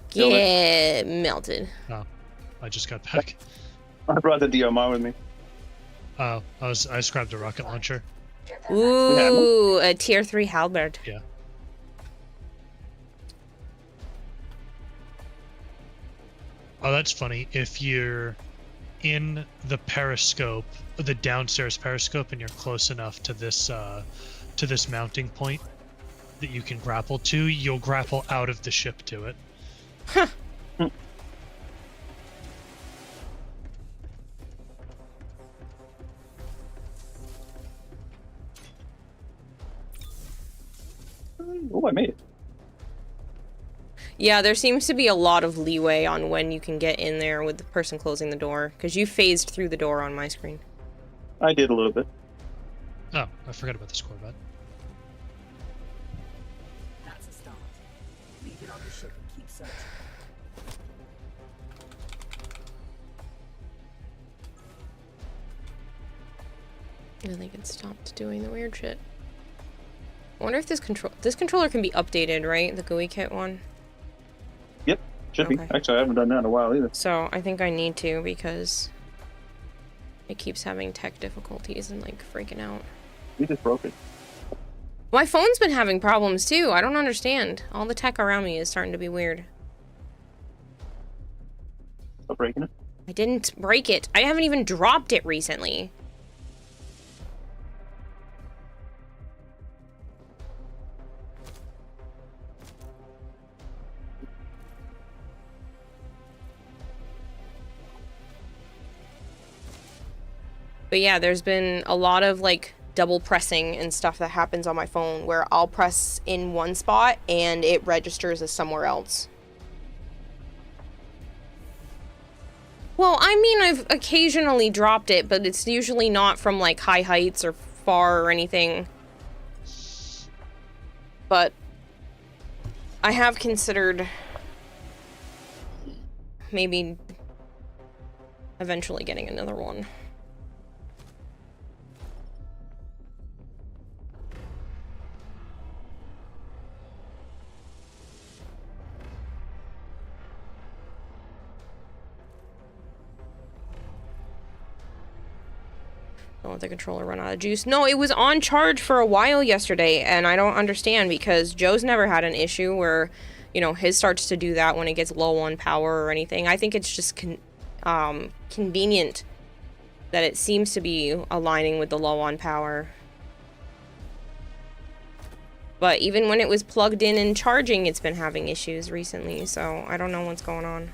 S1: Get melted.
S6: Oh, I just got back.
S7: I brought the DMR with me.
S6: Oh, I just grabbed a rocket launcher.
S1: Ooh, a tier 3 halberd.
S6: Yeah. Oh, that's funny. If you're in the periscope, the downstairs periscope, and you're close enough to this mounting point that you can grapple to, you'll grapple out of the ship to it.
S1: Huh.
S7: Oh, I made it.
S1: Yeah, there seems to be a lot of leeway on when you can get in there with the person closing the door, because you phased through the door on my screen.
S7: I did a little bit.
S6: Oh, I forgot about this Corvette.
S3: That's a start. Leave it on the ship and keep searching.
S1: And then they can stop doing the weird shit. I wonder if this controller can be updated, right? The GUI kit one?
S7: Yep, should be.
S1: Okay.
S7: Actually, I haven't done that in a while either.
S1: So I think I need to, because it keeps having tech difficulties and like freaking out.
S7: We just broke it.
S1: My phone's been having problems too. I don't understand. All the tech around me is starting to be weird.
S7: Stop breaking it.
S1: I didn't break it. I haven't even dropped it recently. But yeah, there's been a lot of like double pressing and stuff that happens on my phone where I'll press in one spot and it registers as somewhere else. Well, I mean, I've occasionally dropped it, but it's usually not from like high heights or far or anything. But I have considered maybe eventually getting another one. Don't let the controller run out of juice. No, it was on charge for a while yesterday, and I don't understand because Joe's never had an issue where, you know, his starts to do that when it gets low on power or anything. I think it's just convenient that it seems to be aligning with the low on power. But even when it was plugged in and charging, it's been having issues recently, so I don't know what's going on.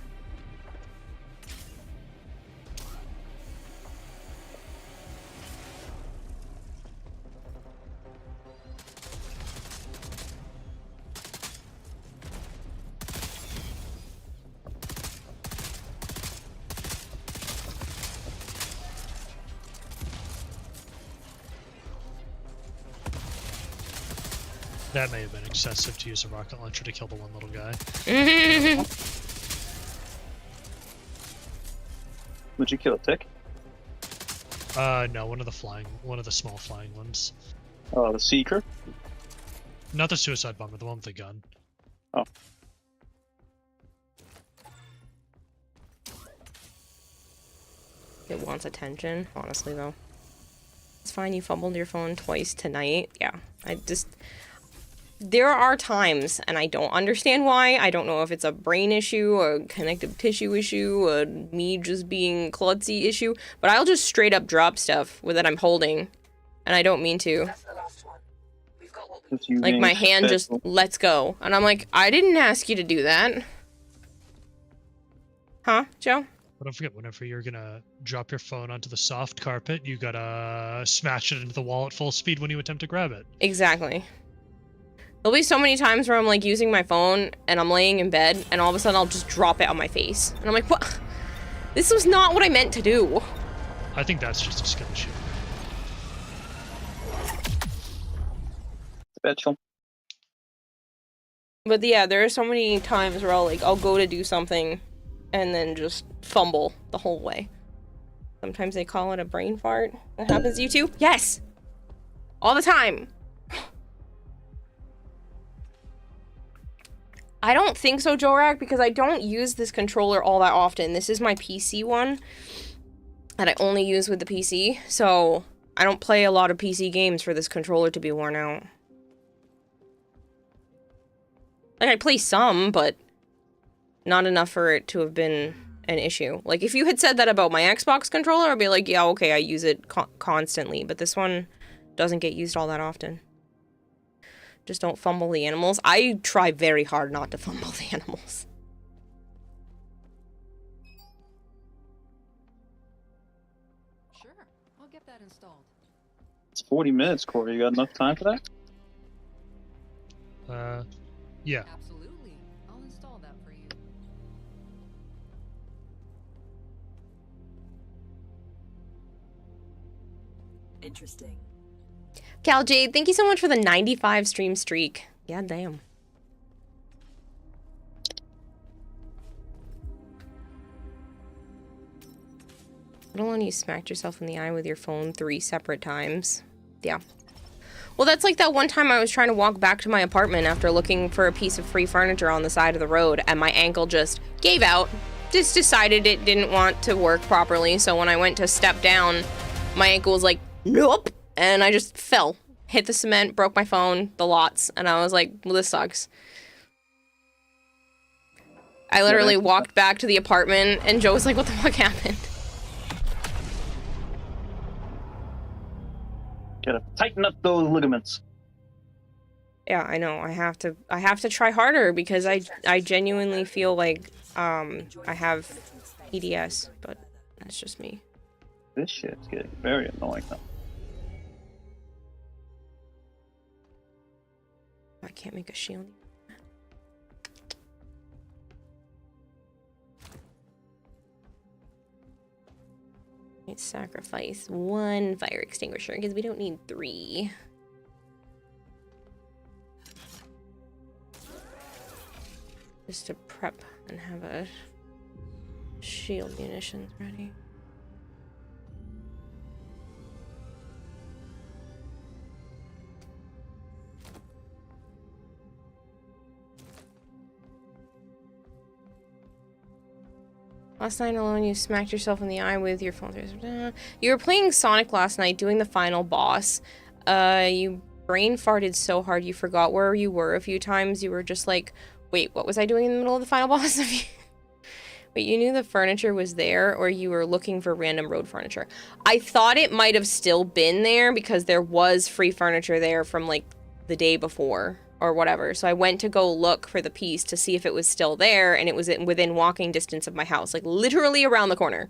S6: That may have been excessive to use a rocket launcher to kill the one little guy.
S7: Would you kill a tick?
S6: No, one of the small flying ones.
S7: Oh, the seeker.
S6: Not the suicide bomber, the one with the gun.
S7: Oh.
S1: It wants attention, honestly, though. It's fine, you fumbled your phone twice tonight. Yeah, there are times, and I don't understand why. I don't know if it's a brain issue, a connective tissue issue, a me just being klutzy issue, but I'll just straight up drop stuff that I'm holding, and I don't mean to.
S3: That's the last one. We've got what
S7: It's you
S1: Like,
S7: being
S1: my hand just
S7: special.
S1: lets go, and I'm like, I didn't ask you to do that. Huh, Joe?
S6: But don't forget, whenever you're gonna drop your phone onto the soft carpet, you gotta smash it into the wall at full speed when you attempt to grab it.
S1: Exactly. There'll be so many times where I'm like using my phone and I'm laying in bed and all of a sudden I'll just drop it on my face. And I'm like, what? This was not what I meant to do.
S6: I think that's just a skill issue.
S7: Special.
S1: But yeah, there are so many times where I'll go to do something and then just fumble the whole way. Sometimes they call it a brain fart. That happens to you too? Yes! All the time. I don't think so, Jorak, because I don't use this controller all that often. This is my PC one that I only use with the PC, so I don't play a lot of PC games for this controller to be worn out. Like, I play some, but not enough for it to have been an issue. Like, if you had said that about my Xbox controller, I'd be like, yeah, okay, I use it constantly, but this one doesn't get used all that often. Just don't fumble the animals. I try very hard not to fumble the animals.
S8: Sure, I'll get that installed.
S7: It's 40 minutes, Corey. You got enough time for that?
S6: Yeah.
S8: Absolutely. I'll install that for you.
S3: interesting.
S1: Cal Jade, thank you so much for the 95 stream streak. Yeah, damn. Let alone you smacked yourself in the eye with your phone 3 separate times. Yeah. Well, that's like that one time I was trying to walk back to my apartment after looking for a piece of free furniture on the side of the road, and my ankle just gave out. Just decided it didn't want to work properly, so when I went to step down, my ankle was like, nope! And I just fell. Hit the cement, broke my phone, the lots, and I was like, well, this sucks. I literally walked back to the apartment, and Joe was like, what the fuck happened?
S7: Gotta tighten up those ligaments.
S1: Yeah, I know. I have to try harder because I genuinely feel like I have EDS, but that's just me.
S7: This shit's getting very annoying though.
S1: I can't make a shield. Let's sacrifice 1 fire extinguisher because we don't need 3. Just to prep and have a shield munitions ready. Last night alone, you smacked yourself in the eye with your phone. You were playing Sonic last night, doing the final boss. You brain farted so hard you forgot where you were a few times. You were just like, wait, what was I doing in the middle of the final boss? Wait, you knew the furniture was there, or you were looking for random road furniture? I thought it might have still been there because there was free furniture there from, like, the day before. Or whatever. So I went to go look for the piece to see if it was still there, and it was within walking distance of my house, like literally around the corner.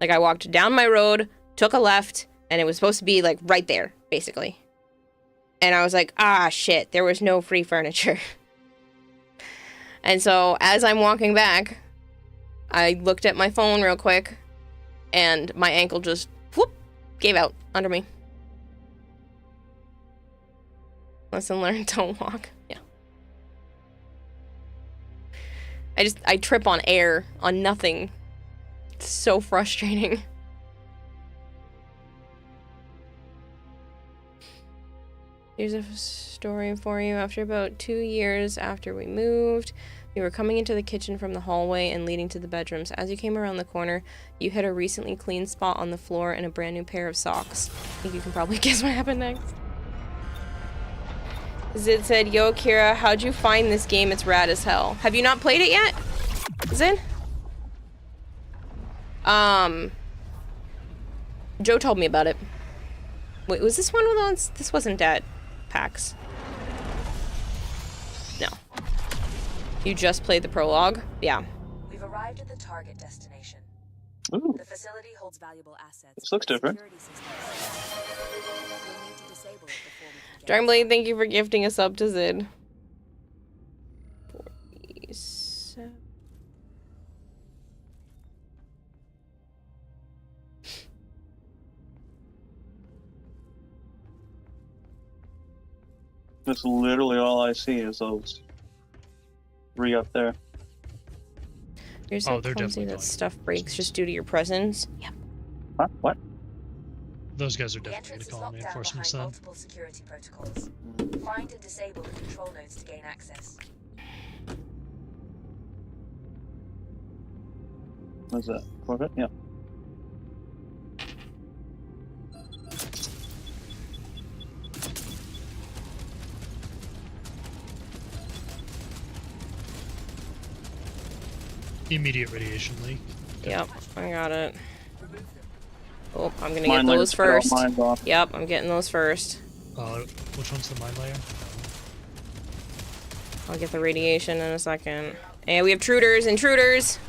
S1: Like I walked down my road, took a left, and it was supposed to be like right there, basically. And I was like, ah, shit, there was no free furniture. And so as I'm walking back, I looked at my phone real quick, and my ankle just, whoop, gave out under me. Lesson learned, don't walk. Yeah. I trip on air, on nothing. It's so frustrating. Here's a story for you. After about 2 years after we moved, we were coming into the kitchen from the hallway and leading to the bedrooms. As you came around the corner, you hit a recently cleaned spot on the floor and a brand new pair of socks. I think you can probably guess what happened next. Zid said, "Yo, Kira, how'd you find this game? It's rad as hell." Have you not played it yet, Zid? Joe told me about it. Wait, was this one with all... This wasn't Dad packs. No. You just played the prologue? Yeah.
S3: We've arrived at the target destination.
S7: Ooh,
S3: The facility holds valuable assets.
S7: this looks different.
S3: Security systems. You'll need to disable it before we can get
S1: Dragonblade, thank you for gifting a sub to Zid. 47.
S7: That's literally all I see is those 3 up there.
S1: You're so
S6: they're
S1: clumsy
S6: definitely
S1: that
S6: going.
S1: stuff breaks just due to your presence. Yep.
S7: Huh? What?
S6: Those guys are
S3: The
S6: definitely
S3: entrance is
S6: gonna call
S3: locked
S6: me
S3: down
S6: enforcement
S3: behind
S6: son.
S3: multiple security protocols. Find and disable the control nodes to gain access.
S7: What's that? Corvette? Yeah.
S6: Immediate radiation leak.
S1: Yep, I got it. Oh, I'm gonna
S7: Mine
S1: get
S7: layers
S1: those
S7: cut all
S1: first.
S7: mine off.
S1: Yep, I'm getting those first.
S6: Which one's the mine layer?
S1: I'll get the radiation in a second. And we have intruders, intruders!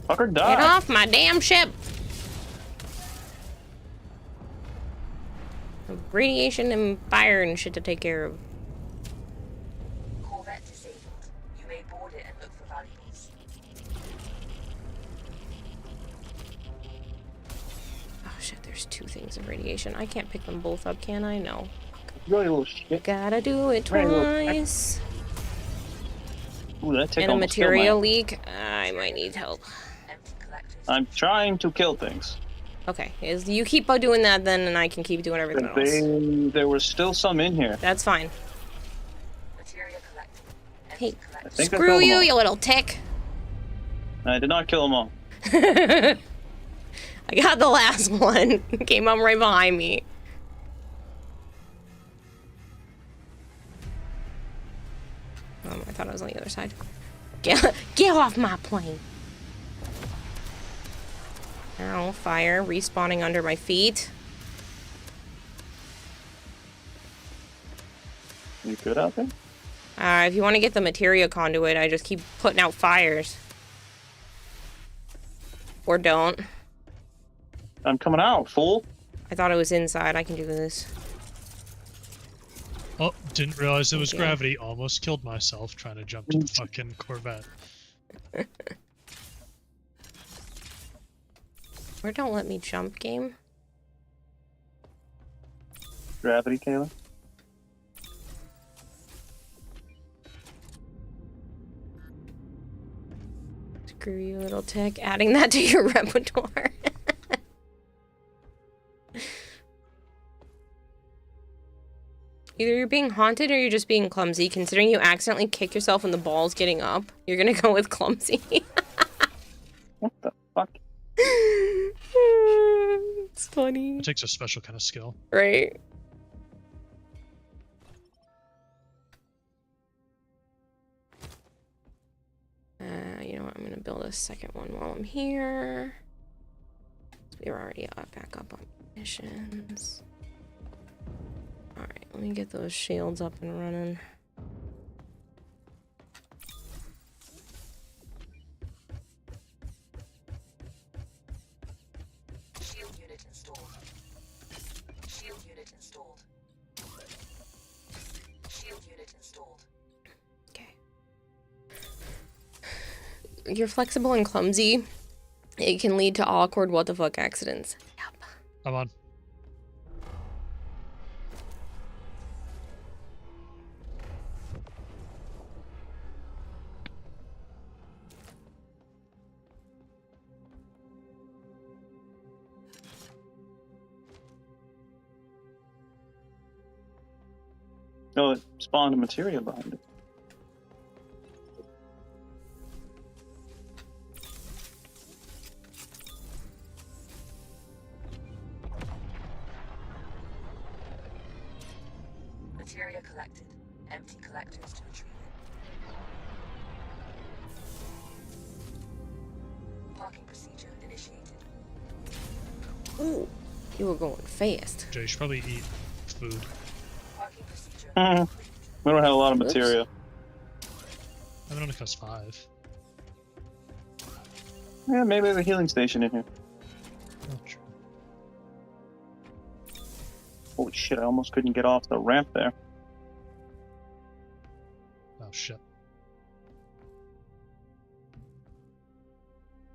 S7: Fucker
S1: Get
S7: die.
S1: off my damn ship! Radiation and fire and shit to take care of.
S3: Corvette disabled. You may board it and look for valuables.
S1: Oh shit, there's 2 things of radiation. I can't pick them both up, can I? No.
S7: Really little shit.
S1: Gotta do it
S7: Right, little
S1: twice.
S7: Ooh, that tick
S1: And a
S7: almost killed
S1: material
S7: mine.
S1: leak. I might need help.
S3: Empty collectors.
S7: I'm trying to kill things.
S1: Okay, you keep doing that then, and I can keep doing everything else.
S7: There was still some in here.
S1: That's fine.
S3: Material collected.
S1: Hey,
S3: Empty collectors.
S7: think I
S1: screw
S7: killed them
S1: you,
S7: all.
S1: you little tick!
S7: I did not kill them all.
S1: I got the last one. Came up right behind me. I thought I was on the other side. Get off my plane! Ow, fire respawning under my feet.
S7: You good out there?
S1: If you want to get the materia conduit, I just keep putting out fires. Or don't.
S7: I'm coming out, fool.
S1: I thought it was inside. I can do this.
S6: Oh, didn't realize it was
S1: Okay.
S6: gravity. Almost killed myself trying to jump to the fucking Corvette.
S1: Or don't let me jump, game.
S7: Gravity, Kayla.
S1: Screw you, little tick. Adding that to your repertoire. Either you're being haunted or you're just being clumsy. Considering you accidentally kick yourself in the balls getting up, you're gonna go with clumsy.
S7: What the fuck?
S1: It's funny.
S6: It takes a special kind of skill.
S1: Right? You know what? I'm gonna build a second one while I'm here. We're already back up on missions. Alright, let me get those shields up and running.
S3: Shield unit installed. Shield unit installed. Shield unit installed.
S1: Okay. You're flexible and clumsy. It can lead to awkward what the fuck accidents. Yep.
S6: I'm on.
S7: No, it spawned a materia behind it.
S3: Materia collected. Empty collectors to retrieve it. Parking procedure initiated.
S1: Ooh, you were going fast.
S6: Jay, you should probably eat food.
S3: Parking procedure.
S7: We don't have a lot of
S1: Oops.
S7: materia.
S6: I mean, it only costs 5.
S7: Yeah, maybe there's a healing station in here.
S6: Oh, true.
S7: Holy shit, I almost couldn't get off the ramp there.
S6: Oh, shit.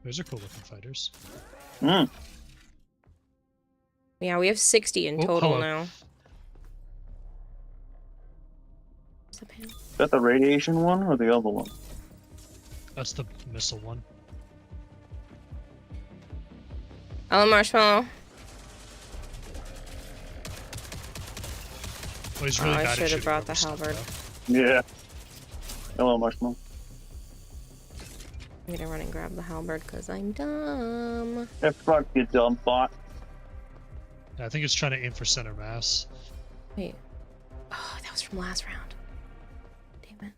S6: Those are cool looking fighters.
S7: Mm.
S1: Yeah, we have 60 in
S6: Oh,
S1: total
S6: hello.
S1: now. What's up, Pam?
S7: Is that the radiation one or the other one?
S6: That's the missile one.
S1: Hello, Marshmallow.
S6: Oh, he's really
S1: I
S6: bad at
S1: should have
S6: shooting
S1: brought
S6: rubber
S1: the
S6: stuff,
S1: halberd.
S6: though.
S7: Yeah. Hello, Marshmallow.
S1: I'm gonna run and grab the halberd because I'm dumb.
S7: Yeah, fuck you, dumb bot.
S6: Yeah, I think it's trying to aim for center mass.
S1: Wait. Oh, that was from last round. Damn it.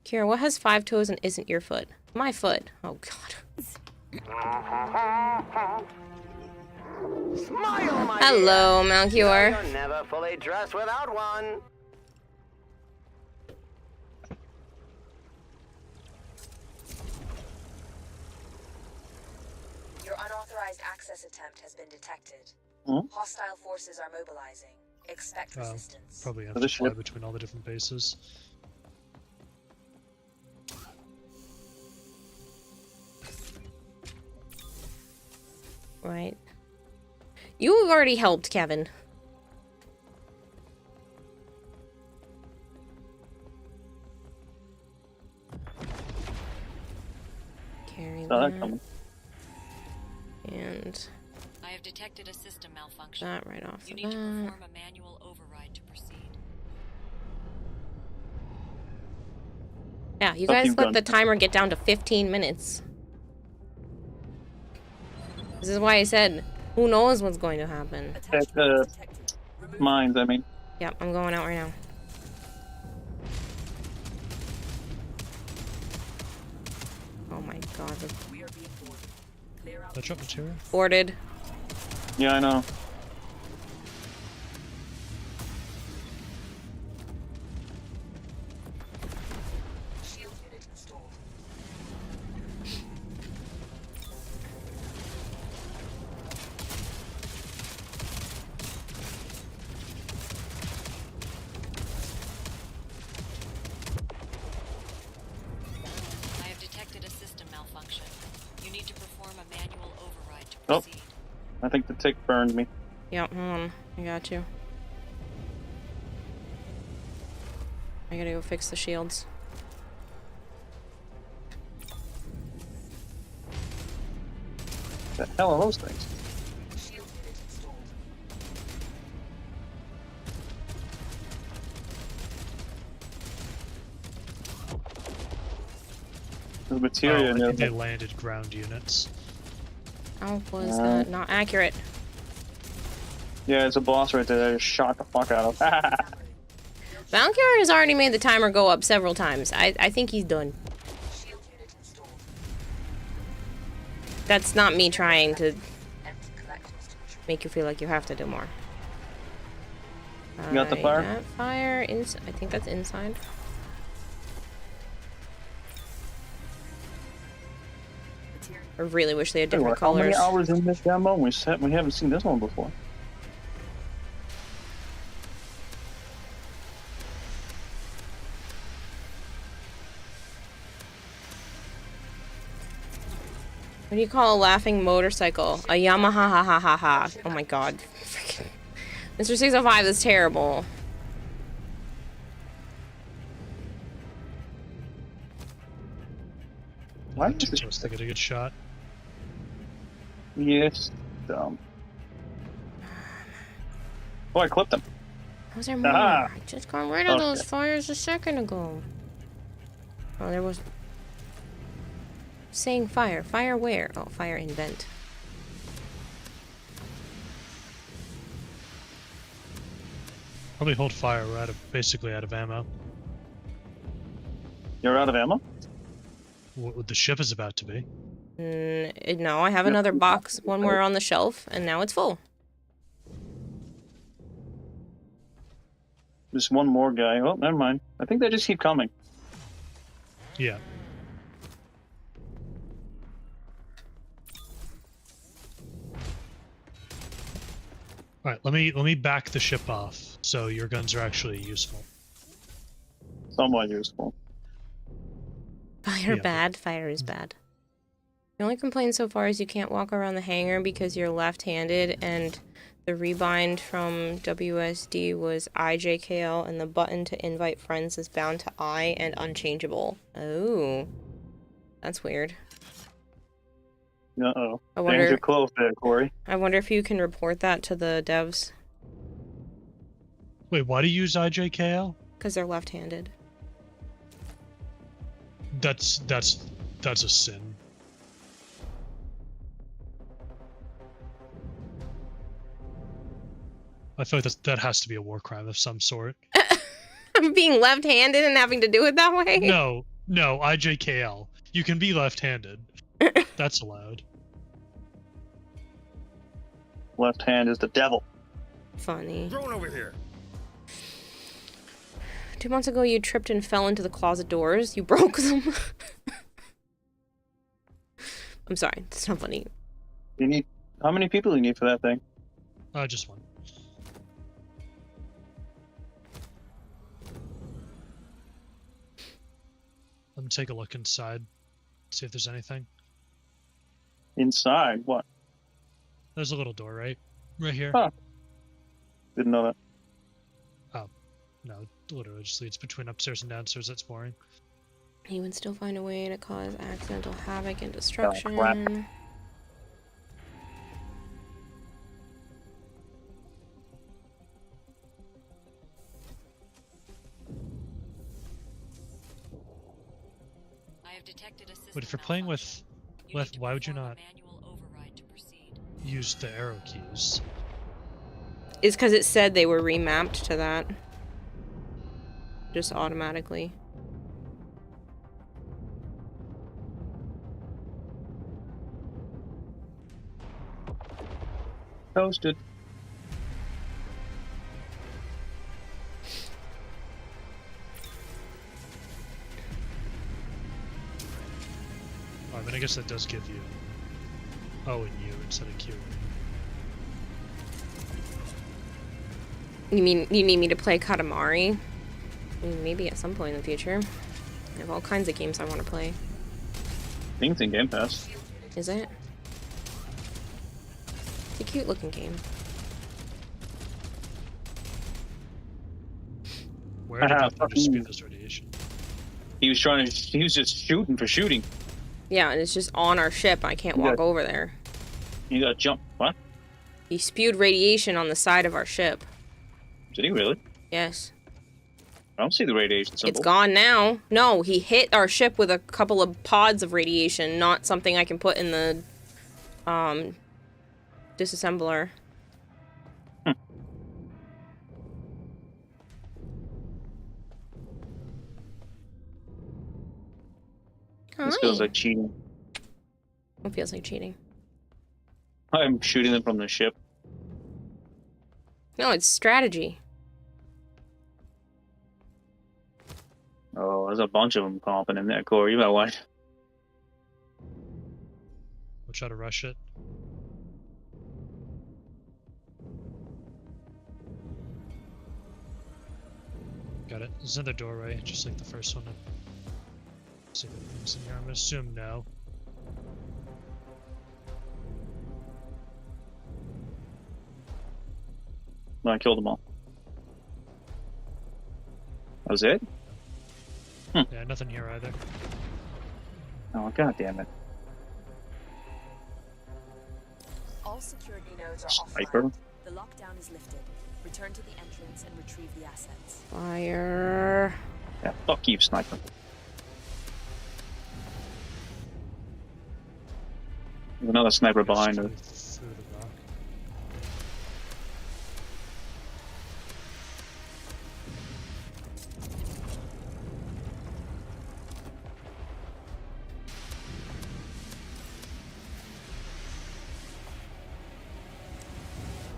S1: Kira, what has 5 toes and isn't your foot? My foot. Oh, God.
S9: Smile, my
S1: Hello,
S9: dear.
S1: Malchior.
S9: You're never fully dressed without one.
S3: Your unauthorized access attempt has been detected.
S7: Hmm?
S3: Hostile forces are mobilizing. Expect
S6: Well,
S3: resistance.
S6: probably have
S7: So
S6: to
S7: this
S6: fly
S7: ship-
S6: between all the different bases.
S1: Right. You have already helped, Kevin. Carry
S7: Saw that
S1: that.
S7: coming.
S1: And
S8: I have detected a system malfunction.
S1: that right off
S8: You
S1: the
S8: need to
S1: bat.
S8: perform a manual override to proceed.
S1: Yeah, you
S7: Stuff
S1: guys
S7: you've
S1: let
S7: done.
S1: the timer get down to 15 minutes. This is why I said, who knows what's going to happen.
S3: Attachment
S7: Uh,
S3: detected. Remove
S7: Mines, I mean.
S1: Yep, I'm going out right now. Oh my god, the
S3: We are being boarded. Clear out.
S6: Did I drop materia?
S1: boarded.
S7: Yeah, I know.
S3: Shield unit installed.
S8: I have detected a system malfunction. You need to perform a manual override to
S7: Oh.
S8: proceed.
S7: I think the tick burned me.
S1: Yep, hold on. I got you. I gotta go fix the shields.
S7: The hell are those things?
S3: Shield unit installed.
S7: There's materia
S6: Oh,
S7: in
S6: I think they
S7: there.
S6: landed ground units.
S1: How was that not accurate?
S7: Yeah, it's a boss right there. I just shot the fuck out of.
S1: Valkyrie has already made the timer go up several times. I think he's done.
S3: Shield unit installed.
S1: That's not me trying to
S3: Empty collectors to retrieve.
S1: make you feel like you have to do more.
S7: You got the fire?
S1: That fire, I think that's inside.
S3: Materia.
S1: I really wish they had
S7: Hey,
S1: different
S7: how many
S1: colors.
S7: hours in this demo? We haven't seen this one before.
S1: What do you call a laughing motorcycle? A Yamaha ha ha ha ha. Oh my god. Freaking Mr. 605 is terrible.
S7: Why
S6: Too
S7: did
S6: close to get a good shot.
S7: Yes. Dumb. Oh, I clipped him.
S1: Was there more?
S7: Ah.
S1: I just got rid of those
S7: Okay.
S1: fires a second ago. Oh, there was... Saying fire. Fire where? Oh, fire in vent.
S6: Probably hold fire. We're basically out of ammo.
S7: You're out of ammo?
S6: What the ship is about to be.
S1: No, I have another box. One more on the shelf, and now it's full.
S7: Just one more guy. Oh, never mind. I think they just keep coming.
S6: Yeah. All right, let me back the ship off so your guns are actually useful.
S7: Somewhat useful.
S1: Fire
S6: Yeah.
S1: bad. Fire is bad. The only complaint so far is you can't walk around the hangar because you're left-handed, and the rebind from WSD was IJKL, and the button to invite friends is bound to I and unchangeable. Oh. That's weird.
S7: Uh-oh.
S1: I wonder-
S7: Danger close there, Corey.
S1: I wonder if you can report that to the devs,
S6: Wait, why do you use IJKL?
S1: because they're left-handed.
S6: That's a sin. I feel like that has to be a war crime of some sort.
S1: Being left-handed and having to do it that way?
S6: No, IJKL. You can be left-handed. That's allowed.
S7: Left hand is the devil.
S1: Funny.
S9: Drone over here.
S1: 2 months ago, you tripped and fell into the closet doors. You broke them. I'm sorry. It's not funny.
S7: You need... How many people do you need for that thing?
S6: Just one. Let me take a look inside. See if there's anything.
S7: Inside? What?
S6: There's a little door, right? Right here.
S7: Huh. Didn't know that.
S6: No, literally just leads between upstairs and downstairs. That's boring.
S1: He would still find a way to cause accidental havoc and destruction.
S7: crap.
S8: I have detected a system
S6: But if you're playing with
S8: malfunction. You
S6: left,
S8: need to
S6: why would you
S8: perform a
S6: not
S8: manual override to proceed.
S6: use the arrow keys?
S1: It's because it said they were remapped to that. Just automatically.
S7: Toasted.
S6: Oh, I mean, I guess that does give you O and U instead of Q.
S1: You mean you need me to play Katamari? I mean, maybe at some point in the future. I have all kinds of games I want to play.
S7: I think it's in Game Pass.
S1: Is it? It's a cute looking game.
S6: Where did that
S7: fuck
S6: just
S7: you.
S6: spew this radiation?
S7: He was trying to... He was just shooting for shooting.
S1: Yeah, and it's just on our ship. I can't
S7: Yeah.
S1: walk over there.
S7: You gotta jump. What?
S1: He spewed radiation on the side of our ship.
S7: Did he really?
S1: Yes.
S7: I don't see the radiation symbol.
S1: It's gone now. No, he hit our ship with a couple of pods of radiation, not something I can put in the disassembler.
S7: This feels like cheating.
S1: It feels like cheating.
S7: I'm shooting them from the ship.
S1: No, it's strategy.
S7: Oh, there's a bunch of them comping in there, Corey. You got what?
S6: We'll try to rush it. Got it. There's another doorway, just like the first one. See if anything's in here. I'm gonna assume no.
S7: No, I killed them all. That was it?
S6: Yeah, nothing here either.
S7: Oh, god damn it.
S3: security nodes are
S7: Sniper.
S3: offline. The lockdown is lifted. Return to the entrance and retrieve the assets.
S1: Fire.
S7: Yeah, fuck you, sniper. There's another sniper behind her.
S6: Through the rock.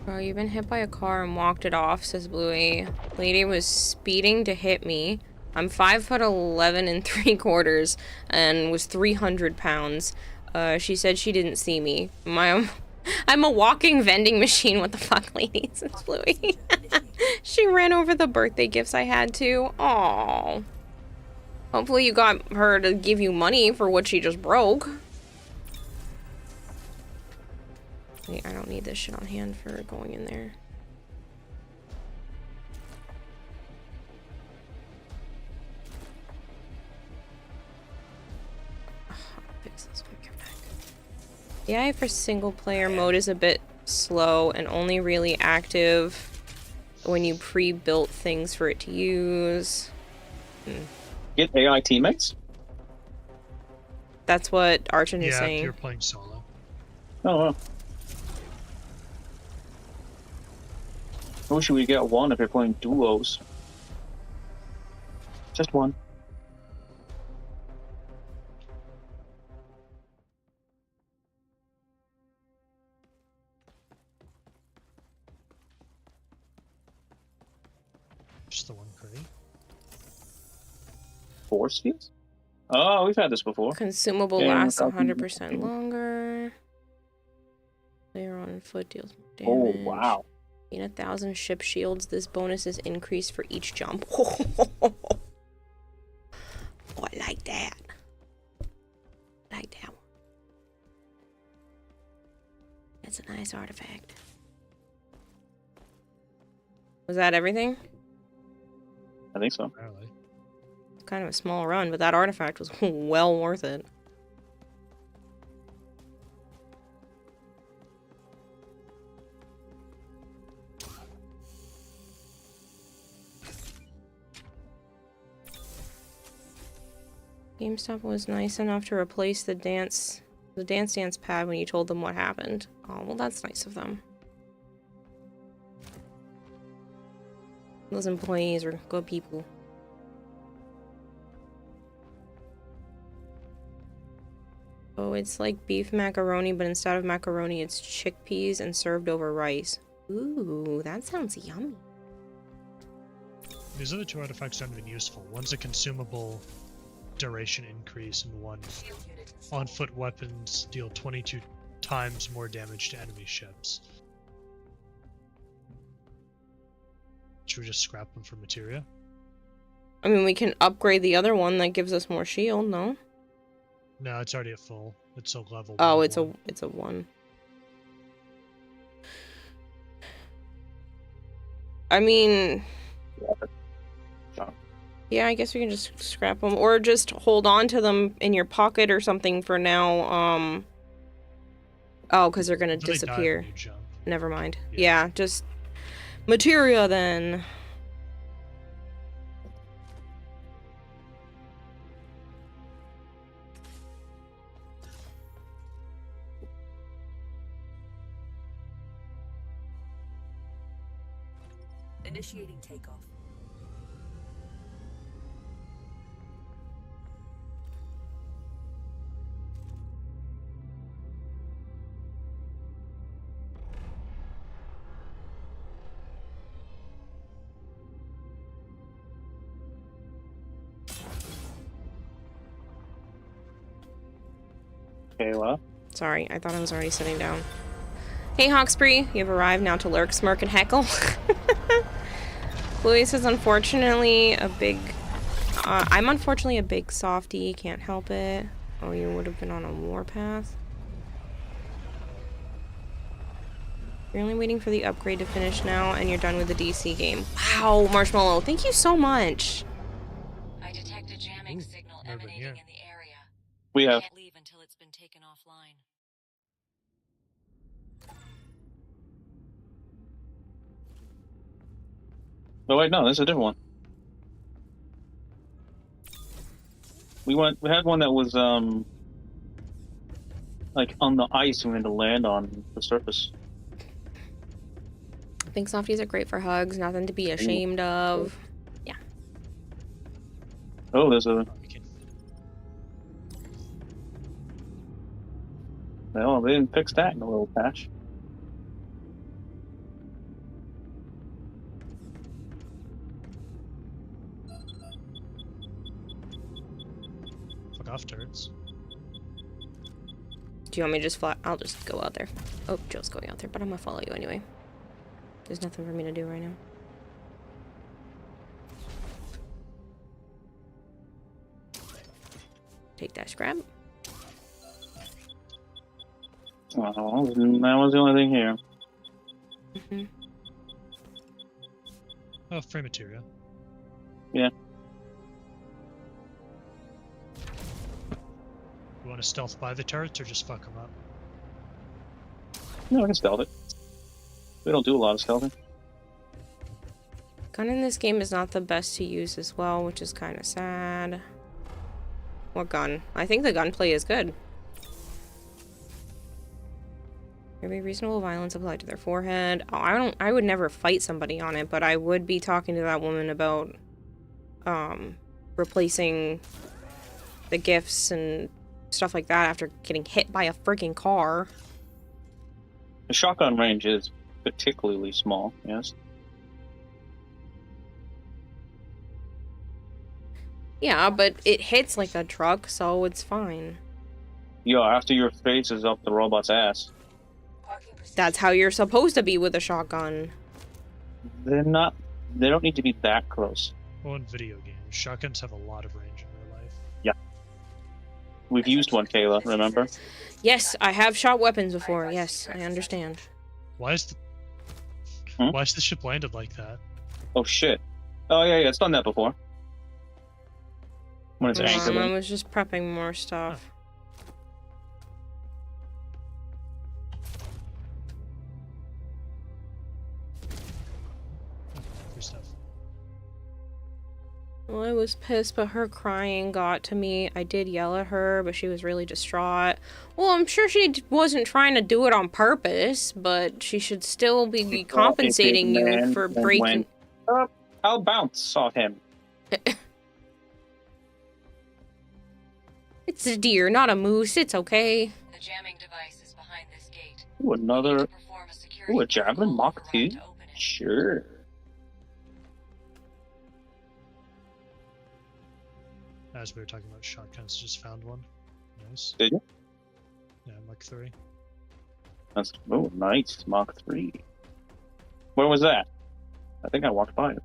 S1: Bro, you've been hit by a car and walked it off, says Bluey. Lady was speeding to hit me. I'm 5'11" and 3/4 and was 300 pounds. She said she didn't see me. I'm a walking vending machine. What the fuck, lady? Says Bluey. She ran over the birthday gifts I had too. Aww. Hopefully you got her to give you money for what she just broke. Wait, I don't need this shit on hand for going in there. Fix this when we get back. The AI for single player mode is a bit slow and only really active when you pre-built things for it to use.
S7: Get AI teammates?
S1: That's what Archon is
S6: Yeah, if
S1: saying.
S6: you're playing solo.
S7: Oh, well. I wish we get one if you're playing duos. Just one.
S6: Just the one curry.
S7: Force fields? Oh, we've had this before.
S1: Consumable
S7: Yeah,
S1: lasts
S7: without
S1: 100% longer. Player on foot deals more damage.
S7: Oh, wow.
S1: In 1,000 ship shields, this bonus is increased for each jump. Oh, I like that. Like that one. That's a nice artifact. Was that everything?
S7: I think so.
S6: Apparently.
S1: Kind of a small run, but that artifact was well worth it. GameStop was nice enough to replace the Dance Dance pad when you told them what happened. Oh, well, that's nice of them. Those employees are good people. Oh, it's like beef macaroni, but instead of macaroni, it's chickpeas and served over rice. Ooh, that sounds yummy.
S6: These other two artifacts aren't even useful. One's a consumable duration increase, and one on foot weapons deal 22 times more damage to enemy ships. Should we just scrap them for materia?
S1: I mean, we can upgrade the other one that gives us more shield, no?
S6: No, it's already at full. It's a level.
S1: Oh,
S6: 1.
S1: it's a 1. I mean, yeah, I guess we can just scrap them or just hold on to them in your pocket or something for now. Oh, because they're gonna
S6: They die
S1: disappear.
S6: when you jump.
S1: Never mind.
S6: Yeah.
S1: Yeah, just materia then.
S3: Initiating takeoff.
S7: Okay, well.
S1: Sorry, I thought I was already sitting down. Hey Hawkspree, you've arrived now to lurk, smirk, and heckle. Louis is unfortunately a big... I'm unfortunately a big softie, can't help it. Oh, you would have been on a warpath. You're only waiting for the upgrade to finish now, and you're done with the DC game. Wow, Marshmallow, thank you so much.
S8: I detect a jamming signal
S6: over
S8: emanating
S6: here.
S8: in the area.
S7: We have.
S8: Can't leave until it's been taken offline.
S7: Oh wait, no, this is a different one. We had one that was like on the ice and we had to land on the surface.
S1: I think softies are great for hugs, nothing to be ashamed of. Yeah.
S7: Oh, there's a. Well, they didn't fix that in a little patch.
S6: Fuck off, turrets.
S1: Do you want me to just fly? I'll just go out there. Oh, Joe's going out there, but I'm gonna follow you anyway. There's nothing for me to do right now. Take that scrap.
S7: Well, that was the only thing here.
S1: Mm-hmm.
S6: Oh, frame material.
S7: Yeah.
S6: You want to stealth by the turrets or just fuck them up?
S7: No, I can stealth it. We don't do a lot of stealthing.
S1: Gun in this game is not the best to use as well, which is kind of sad. What gun? I think the gunplay is good. There be reasonable violence applied to their forehead. Oh, I would never fight somebody on it, but I would be talking to that woman about replacing the gifts and stuff like that after getting hit by a freaking car.
S7: The shotgun range is particularly small, yes.
S1: Yeah, but it hits like a truck, so it's fine.
S7: Yeah, after your face is up the robot's ass.
S1: That's how you're supposed to be with a shotgun.
S7: They're not. They don't need to be that close.
S6: Well, in video games, shotguns have a lot of range in real life.
S7: Yeah. We've used one, Kayla, remember?
S1: Yes, I have shot weapons before. Yes, I understand.
S6: Why is the ship landed like that?
S7: Oh shit. Oh yeah, it's done that before. When it's anchored
S1: I
S7: in.
S1: was just prepping more stuff.
S6: Free stuff.
S1: Well, I was pissed, but her crying got to me. I did yell at her, but she was really distraught. Well, I'm sure she wasn't trying to do it on purpose, but she should still be compensating you for breaking...
S7: I'll bounce off him.
S1: It's a deer, not a moose. It's okay.
S8: The jamming device is behind this gate.
S7: Ooh, another...
S8: Perform a security
S7: Ooh, a javelin Mach 2?
S8: to open it.
S7: Sure.
S6: As we were talking about shotguns, just found one. Nice.
S7: Did you?
S6: Yeah, Mach 3.
S7: That's nice. Mach 3. Where was that? I think I walked by it.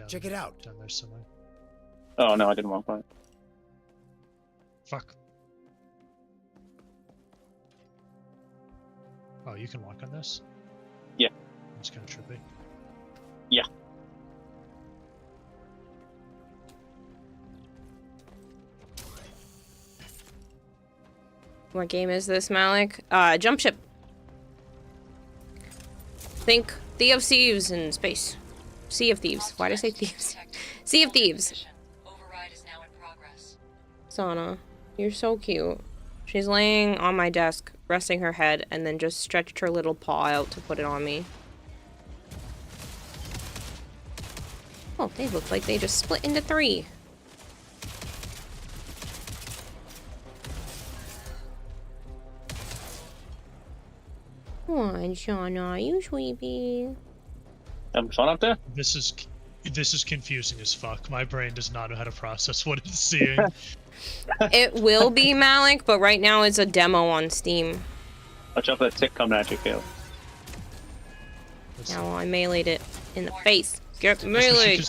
S10: Check it out.
S6: Down there somewhere.
S7: Oh no, I didn't walk by it.
S6: Fuck. Oh, you can walk on this?
S7: Yeah.
S6: That's kind of trippy.
S7: Yeah.
S1: What game is this, Malik? Jump ship. Think Sea of Thieves in space. Sea of Thieves. Why did I say thieves? Sea of Thieves.
S8: Override is now in progress.
S1: Sana, you're so cute. She's laying on my desk, resting her head, and then just stretched her little paw out to put it on me. Oh, they look like they just split into 3. Come on, Shauna, you sweetie.
S7: Having fun up there?
S6: This is confusing as fuck. My brain does not know how to process what it's seeing.
S1: It will be, Malik, but right now it's a demo on Steam.
S7: Watch out for that tick coming at you, Caleb.
S1: Yeah, well, I meleeed it in the face. Get meleeed!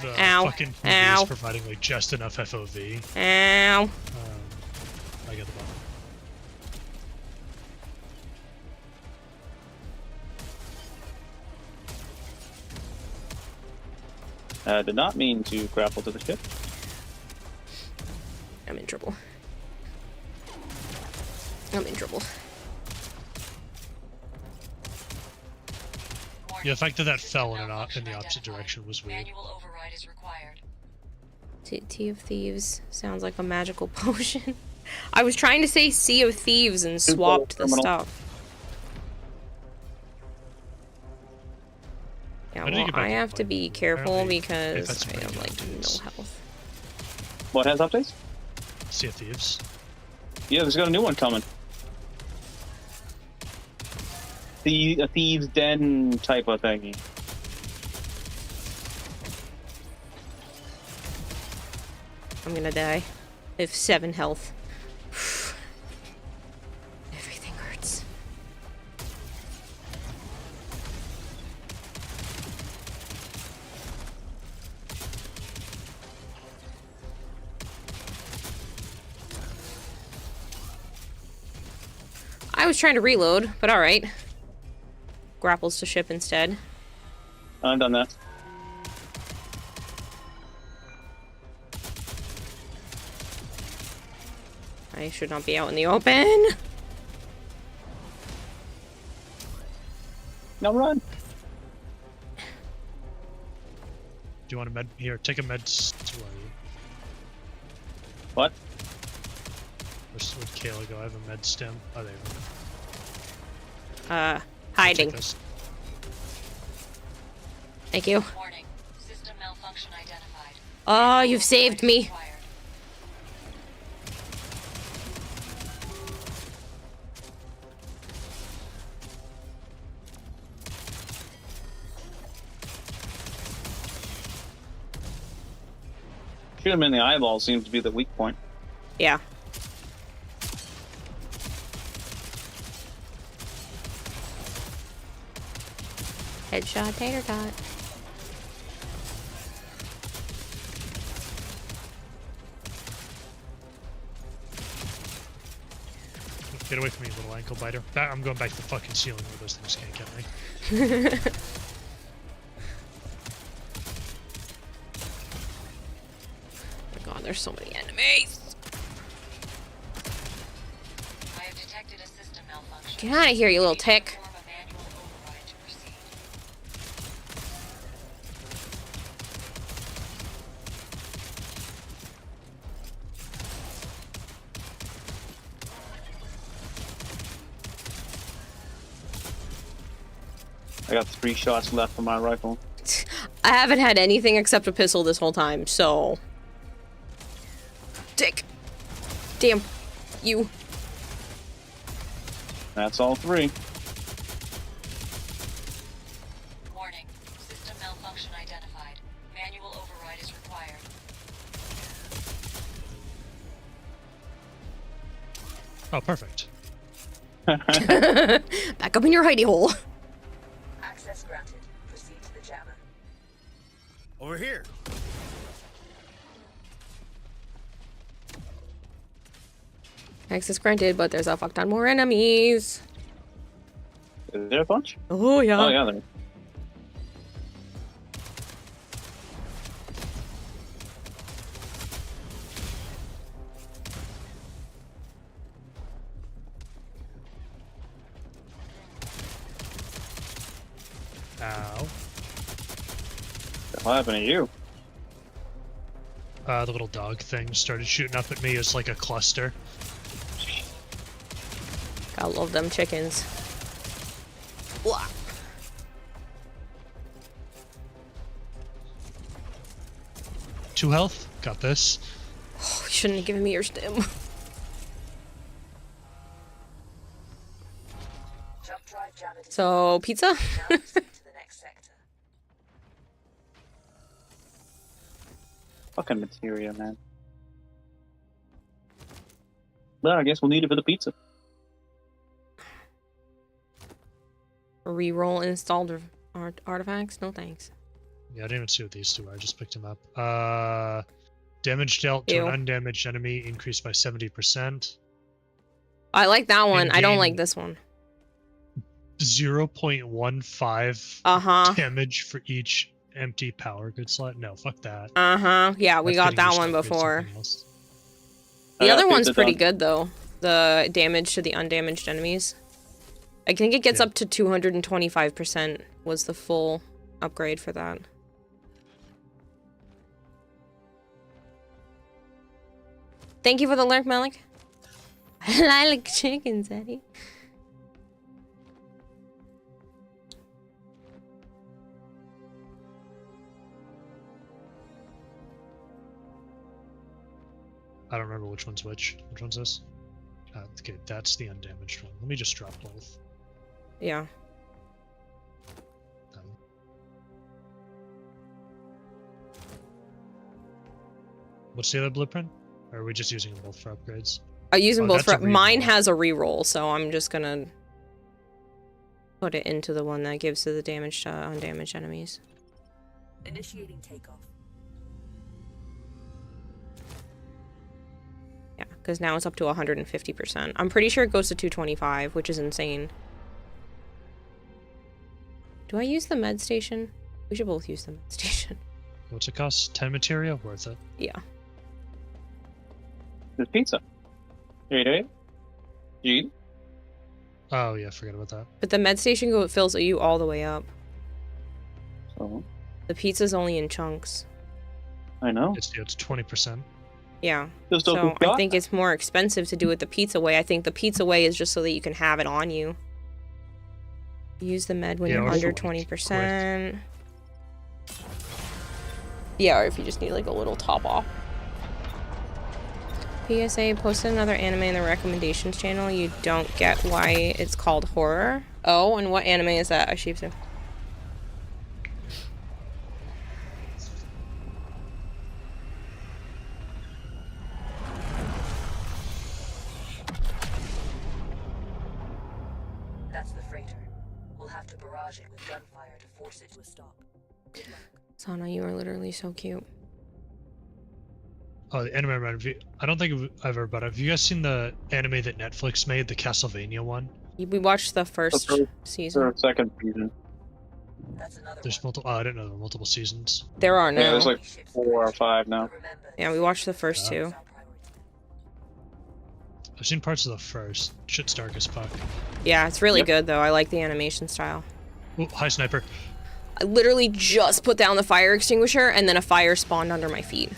S6: The
S1: Ow.
S6: fucking movie
S1: Ow.
S6: is providing like just enough FOV.
S1: Ow.
S6: I got the ball.
S7: Did not mean to grapple to the ship.
S1: I'm in trouble. I'm in trouble.
S6: Yeah, the fact that that fell in the opposite direction was weird.
S8: Manual override is required.
S1: Tea of Thieves sounds like a magical potion. I was trying to say Sea of Thieves and swapped the stuff. Yeah, well, I have to be careful because I have, like, no health.
S7: What has updates?
S6: Sea of Thieves.
S7: Yeah, there's got a new one coming. A Thieves' Den type of thingy.
S1: I'm gonna die. I have 7 health. Everything hurts. I was trying to reload, but alright. Grapples to ship instead.
S7: I've done that.
S1: I should not be out in the open.
S7: Now run.
S6: Do you want a med? Here, take a med.
S7: What?
S6: Where'd Kayla go? I have a med stem. Oh, there you go.
S1: Hiding. Thank you.
S8: Warning. System malfunction identified.
S1: Oh, you've saved me.
S7: Shoot him in the eyeball seems to be the weak point.
S1: Yeah. Headshot, tater tot.
S6: Get away from me, little ankle biter. I'm going back to the fucking ceiling where those things can't get me.
S1: Oh my god, there's so many enemies.
S8: I have detected a system malfunction.
S1: Get out of here, you little tick.
S8: Perform a manual override to proceed.
S7: I got 3 shots left for my rifle.
S1: I haven't had anything except a pistol this whole time, so... Dick. Damn. You.
S7: That's all 3.
S8: Warning. System malfunction identified. Manual override is required.
S6: Oh, perfect.
S1: Back up in your hidey hole.
S3: Access granted. Proceed to the jammer.
S10: Over here.
S1: Access granted, but there's a fuck ton more enemies.
S7: Is there a bunch?
S1: Oh, yeah.
S7: Oh, yeah, there.
S6: Ow.
S7: What happened to you?
S6: The little dog thing started shooting up at me as like a cluster.
S1: I love them chickens. Blah.
S6: 2 health. Got this.
S1: Oh, you shouldn't have given me your stim.
S3: Jump drive jammer
S1: So, pizza?
S3: now proceed to the next sector.
S7: Fucking materia, man. Well, I guess we'll need it for the pizza.
S1: Reroll installed artifacts? No thanks.
S6: Yeah, I didn't even see what these 2 are. I just picked them up. Damage dealt to
S1: Ew.
S6: an undamaged enemy increased by 70%.
S1: I like that one. I don't
S6: In-game-
S1: like this one.
S6: 0.15 damage for each empty power good slot. No, fuck that.
S1: Uh-huh. Yeah, we
S6: That's
S1: got that
S6: getting
S1: one
S6: used to upgrade
S1: before.
S6: something else.
S1: The other one's
S7: pizza
S1: pretty
S7: done.
S1: good, though. The damage to the undamaged enemies. I think it gets
S6: Yeah.
S1: up to 225% was the full upgrade for that. Thank you for the lurk, Malik. I like chickens, Eddie.
S6: I don't remember which one's which. Which one's this? Okay, that's the undamaged one. Let me just drop both.
S1: Yeah.
S6: What's the other blueprint? Or are we just using them both for upgrades?
S1: I use them both
S6: that's
S1: for.
S6: a
S1: Mine
S6: reroll.
S1: has a reroll, so I'm just gonna put it into the one that gives to the damaged, undamaged enemies.
S3: Initiating takeoff.
S1: Yeah, because now it's up to 150%. I'm pretty sure it goes to 225, which is insane. Do I use the med station? We should both use the med station.
S6: What's it cost? 10 material? Worth it.
S1: Yeah.
S7: There's pizza. Here you do. You eat?
S6: Oh, yeah, forget about that.
S1: But the med station fills you all the way up.
S7: So,
S1: The pizza's only in chunks.
S7: I know.
S6: It's 20%.
S1: Yeah.
S7: Just
S1: So
S7: open
S1: I
S7: shop.
S1: think it's more expensive to do it the pizza way. I think the pizza way is just so that you can have it on you. Use the med when
S6: Yeah,
S1: you're
S6: or
S1: under
S6: for, like,
S1: 20%. Yeah, or if you just need like a little top off. PSA posted another anime in the recommendations channel. You don't get why it's called horror. Oh, and what anime is that? I sheep.
S3: That's the freighter. We'll have to barrage it with gunfire to force it to a stop. Good luck.
S1: Sana, you are literally so cute.
S6: Oh, the anime review. I don't think I've ever, but have you guys seen the anime that Netflix made, the Castlevania one?
S1: We watched the first season.
S7: Or second season.
S3: That's another
S6: There's
S3: one.
S6: multiple. Oh, I didn't know there were multiple seasons.
S1: There are
S7: Yeah,
S1: now.
S7: there's like 4 or 5 now.
S1: Yeah, we watched the first two.
S6: I've seen parts of the first. Shit's dark as fuck.
S1: Yeah, it's really
S7: Yep.
S1: good though. I like the animation style.
S6: Oh, hi, sniper.
S1: I literally just put down the fire extinguisher and then a fire spawned under my feet.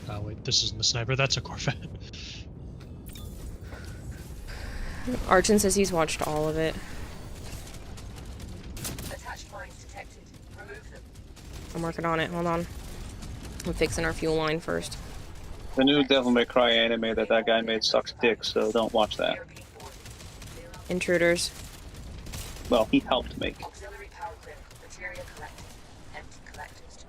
S6: Oh wait, this isn't the sniper. That's a Corvette.
S1: Archon says he's watched all of it.
S3: Attached mines detected. Remove them.
S1: I'm working on it. Hold on. I'm fixing our fuel line first.
S7: The new Devil May Cry anime that guy made sucks dick, so don't watch that.
S3: Air being boarded.
S1: Intruders.
S7: Well, he helped make.
S3: Auxiliary power grid. Materia collected. Empty collectors to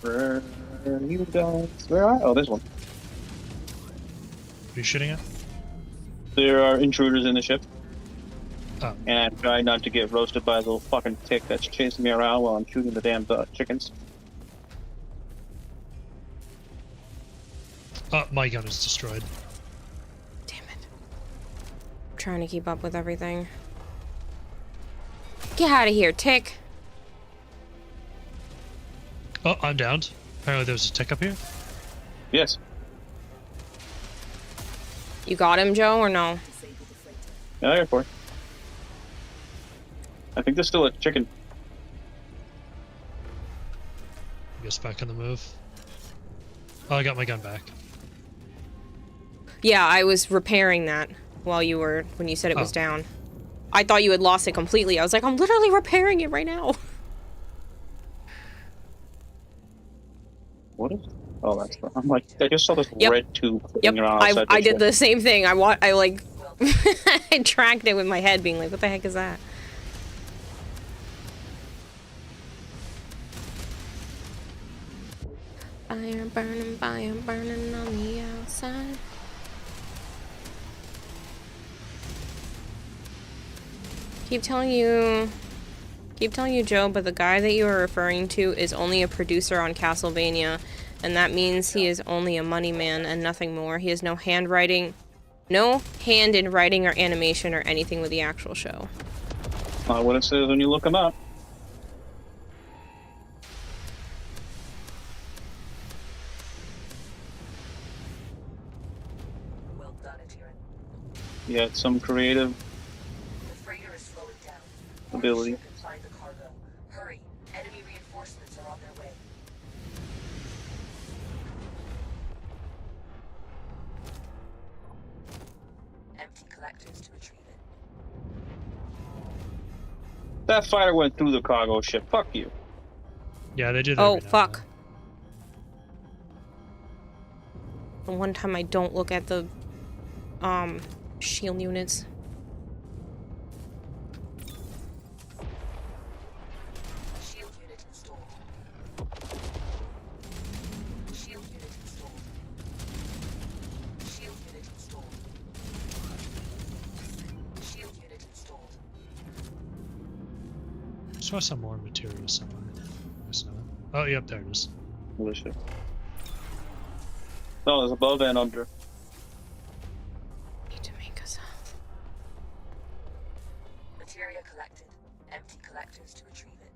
S3: retrieve.
S7: Where you guys? Where are? Oh, this one.
S6: Are you shooting at?
S7: There are intruders in the ship,
S6: Oh,
S7: and I try not to get roasted by the little fucking tick that's chasing me around while I'm shooting the damn chickens.
S6: my gun is destroyed.
S1: Damn it. I'm trying to keep up with everything. Get out of here, tick.
S6: Oh, I'm downed. Apparently there was a tick up here.
S7: Yes.
S1: You got him, Joe, or no?
S7: Yeah, airport. I think there's still a chicken.
S6: I guess back on the move. Oh, I got my gun back.
S1: Yeah, I was repairing that while you were, when you said it was
S6: Oh.
S1: down. I thought you had lost it completely. I was like, I'm literally repairing it right now.
S7: What is? Oh, that's. I'm like, I just saw this
S1: Yep.
S7: red tube
S1: Yep,
S7: floating around outside
S1: I
S7: the
S1: did
S7: ship.
S1: the same thing. I like, I tracked it with my head being like, what the heck is that? Fire burning on the outside. Keep telling you, Joe, but the guy that you are referring to is only a producer on Castlevania, and that means he is only a money man and nothing more. He has no hand in writing or animation or anything with the actual show.
S7: Not what it says when you look them up.
S3: Well done, Atiran.
S7: You had some creative
S3: The freighter is slowing down.
S7: ability.
S3: Ship and find the collectors to retrieve it.
S7: That fighter went through the cargo ship. Fuck you.
S6: Yeah, they do that.
S1: Oh,
S6: every now and
S1: fuck.
S6: then.
S1: The one time I don't look at the, shield units.
S3: Shield unit installed. Shield unit installed. Shield unit installed. Shield unit installed.
S6: Saw some more material somewhere. Guess not. Oh, yep, there it is.
S7: Militia. No, there's above and under.
S1: Need to make us health.
S3: Materia collected. Empty collectors to retrieve it.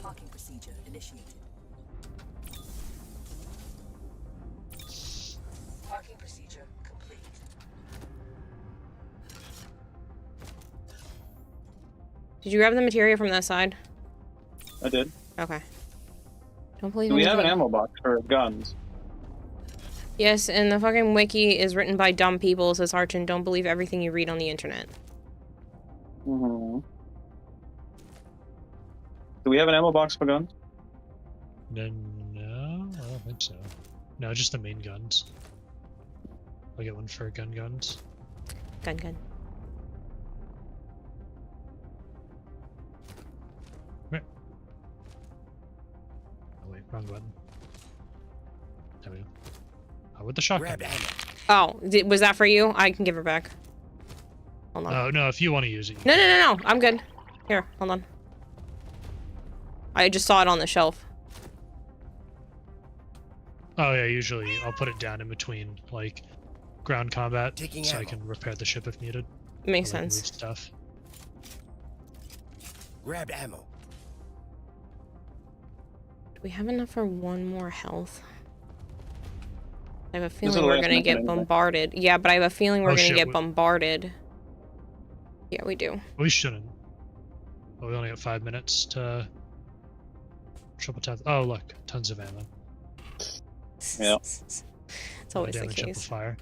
S3: Parking procedure initiated. Parking procedure complete.
S1: Did you grab the materia from that side?
S7: I did.
S1: Okay. Don't believe
S7: Do we have an
S1: anything.
S7: ammo box for guns?
S1: Yes, and the fucking wiki is written by dumb people, says Archon. Don't believe everything you read on the internet.
S7: Mm-hmm. Do we have an ammo box for guns?
S6: No, I don't think so. No, just the main guns. I'll get one for guns.
S1: Gun, gun.
S6: Oh wait, wrong button. There we go. Oh, with the shotgun.
S10: Grab ammo.
S1: Oh, was that for you? I can give her back. Hold on.
S6: Oh no, if you want to use it.
S1: No. I'm good. Here, hold on. I just saw it on the shelf.
S6: Oh yeah, usually I'll put it down in between like ground combat
S10: Taking
S6: so I
S10: ammo.
S6: can repair the ship if needed.
S1: Makes
S6: Or, like, move
S1: sense.
S6: stuff.
S10: Grab ammo.
S1: Do we have enough for one more health? I have a
S7: This is
S1: feeling
S7: the
S1: we're
S7: last
S1: gonna
S7: mission
S1: get
S7: anyway.
S1: bombarded. Yeah, but I have a feeling we're
S6: Oh,
S1: gonna
S6: shit,
S1: get
S6: we-
S1: bombarded. Yeah, we do.
S6: We shouldn't. But we only got 5 minutes to triple tap. Oh look, tons of ammo.
S7: Yeah.
S1: It's always the
S6: Damage
S1: case.
S6: amplifier.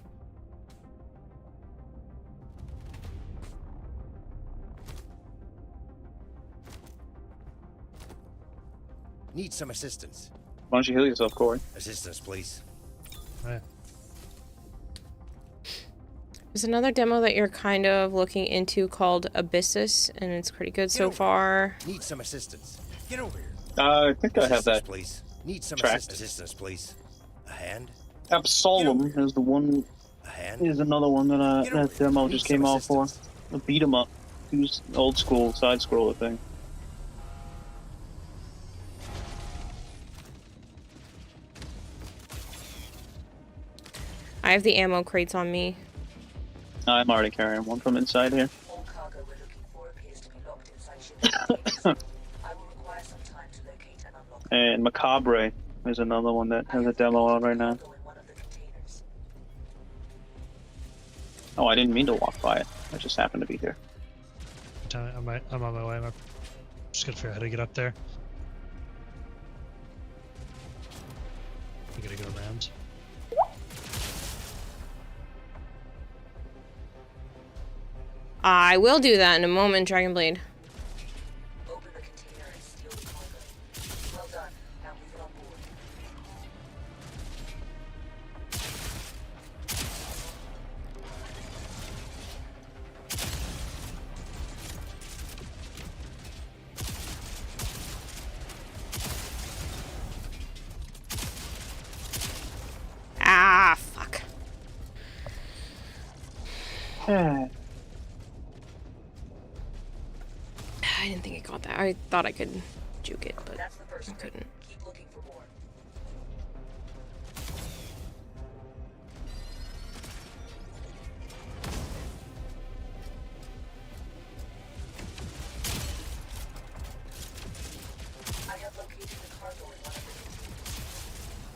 S10: Need some assistance.
S7: Why don't you heal yourself, Corey?
S10: Assistance, please.
S1: There's another demo that you're kind of looking into called Abyssus, and it's pretty good so far.
S10: Need some assistance. Get over here.
S7: I think I have
S10: Assistance,
S7: that.
S10: please. Need some
S7: tracked.
S10: assistance, please. A hand.
S7: Absolum is the one.
S10: A hand.
S7: Is another one that
S10: Get over
S7: that
S10: here.
S7: demo
S10: Need
S7: just
S10: some
S7: came out for.
S10: assistance.
S7: A beat 'em up. Use old school side scroller thing.
S1: I have the ammo crates on me.
S7: I'm already carrying one from inside here.
S3: All cargo we're looking for appears to be locked inside ship containers. I will require some time to locate and unlock them.
S7: And Macabre is another one that has a demo on right now.
S3: Cargo in one of the containers.
S7: Oh, I didn't mean to walk by it. I just happened to be here.
S6: I'm on my way. I'm just gonna figure out how to get up there. I'm gonna go around.
S1: I will do that in a moment, Dragonblade.
S3: Open the container and steal the cargo. Well done. Now move it on board.
S1: Ah, fuck. I didn't think I got that. I thought I could juke it, but
S3: That's the first
S1: I
S3: crate.
S1: couldn't.
S3: Keep looking for more. I have located the cargo in one of the containers.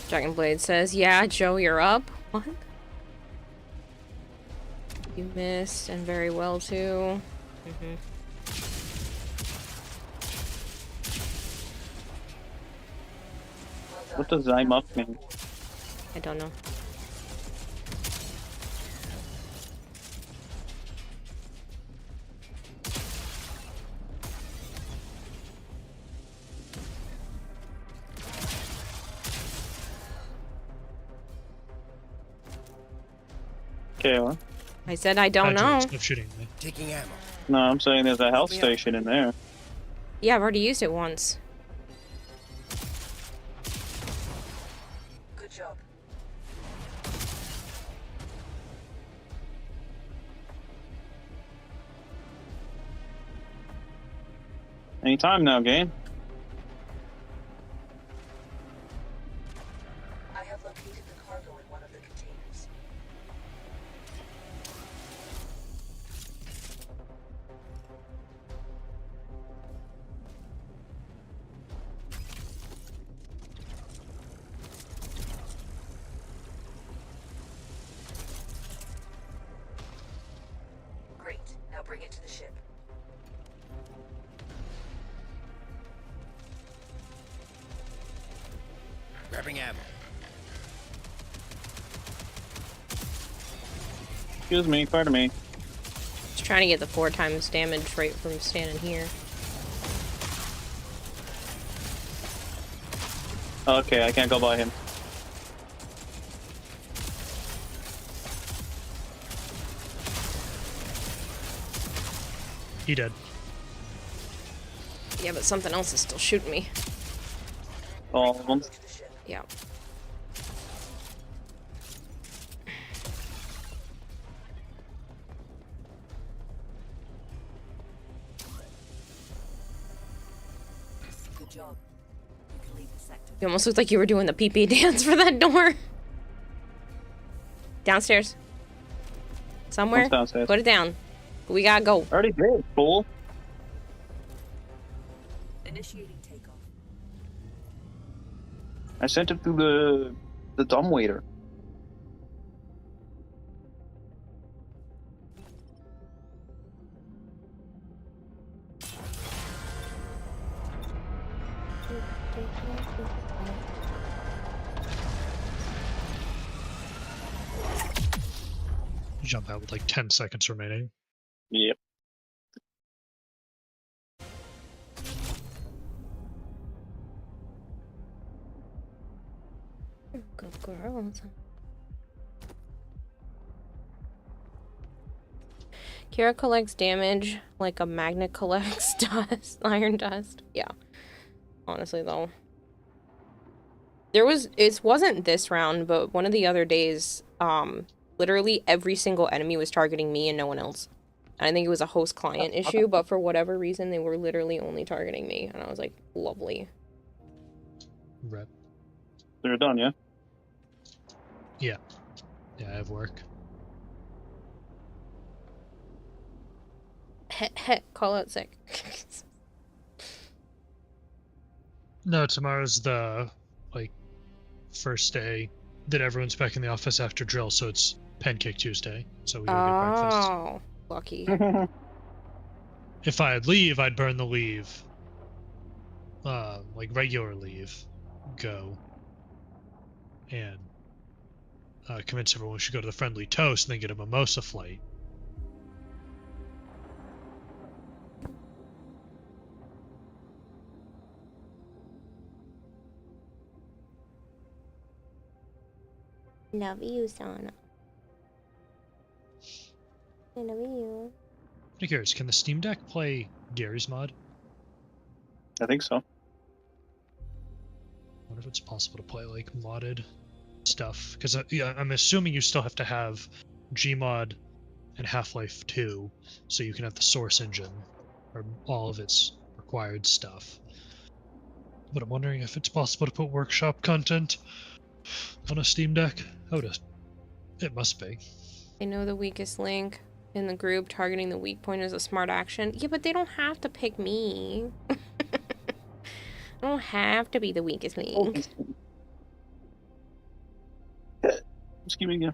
S1: Dragonblade says, yeah, Joe, you're up. What? You missed, and very well, too. Mm-hmm.
S7: What does I'm up mean?
S1: I don't know.
S7: Okay, well.
S1: I said I don't know.
S6: Stop shooting me.
S10: Taking ammo.
S7: No, I'm saying there's a health station in there.
S1: Yeah, I've already used it once.
S3: Good job.
S7: Anytime now, game.
S3: I have located the cargo in one of the containers. Great. Now bring it to the ship.
S10: Grabbing ammo.
S7: Excuse me, pardon me.
S1: Just trying to get the 4 times damage right from standing here.
S7: Okay, I can't go by him.
S6: He dead.
S1: Yeah, but something else is still shooting me.
S7: All of them.
S3: To the ship.
S1: Yeah.
S3: Good job. You can leave the sector.
S1: You almost looked like you were doing the pee-pee dance for that door. Downstairs. Somewhere.
S7: What's downstairs?
S1: Put it down. We gotta go.
S7: Already did, fool.
S3: Initiating takeoff.
S7: I sent it through the dumbwaiter.
S6: Jump out with like 10 seconds remaining.
S7: Yep.
S1: Good girls. Kira collects damage like a magnet collects dust, iron dust. Yeah. Honestly, though. It wasn't this round, but one of the other days, literally every single enemy was targeting me and no one else. And I think it was a host-client issue, but for whatever reason, they were literally only targeting me. And I was like, lovely.
S6: Rep.
S7: They're done, yeah?
S6: Yeah. Yeah, I have work.
S1: Call out sick.
S6: No, tomorrow's the, like, first day that everyone's back in the office after drill, so it's Pancake Tuesday. So we gotta get breakfast.
S1: Oh, lucky.
S6: If I'd leave, I'd burn the leave. Like regular leave. Go. And convince everyone we should go to the Friendly Toast and then get a mimosa flight.
S1: Love you, Sana. I love you.
S6: I'm curious, can the Steam Deck play Gary's mod?
S7: I think so.
S6: I wonder if it's possible to play like modded stuff. Because yeah, I'm assuming you still have to have Gmod and Half-Life 2, so you can have the source engine or all of its required stuff. But I'm wondering if it's possible to put workshop content on a Steam Deck. It must be.
S1: I know the weakest link in the group. Targeting the weak point is a smart action. Yeah, but they don't have to pick me. I don't have to be the weakest link.
S7: Excuse me again.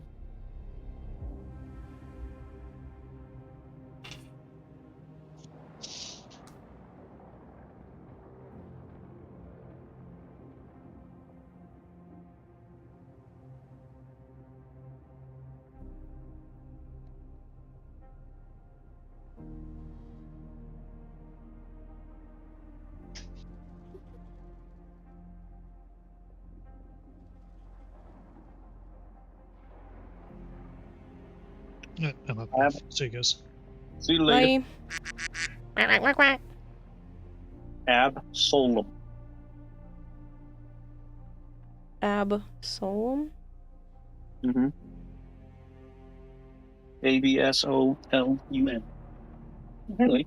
S6: I'm up. So you guys.
S7: See you later.
S1: Bye.
S7: Absolum.
S1: Absolum?
S7: Mm-hmm. ABSOLUM. Really?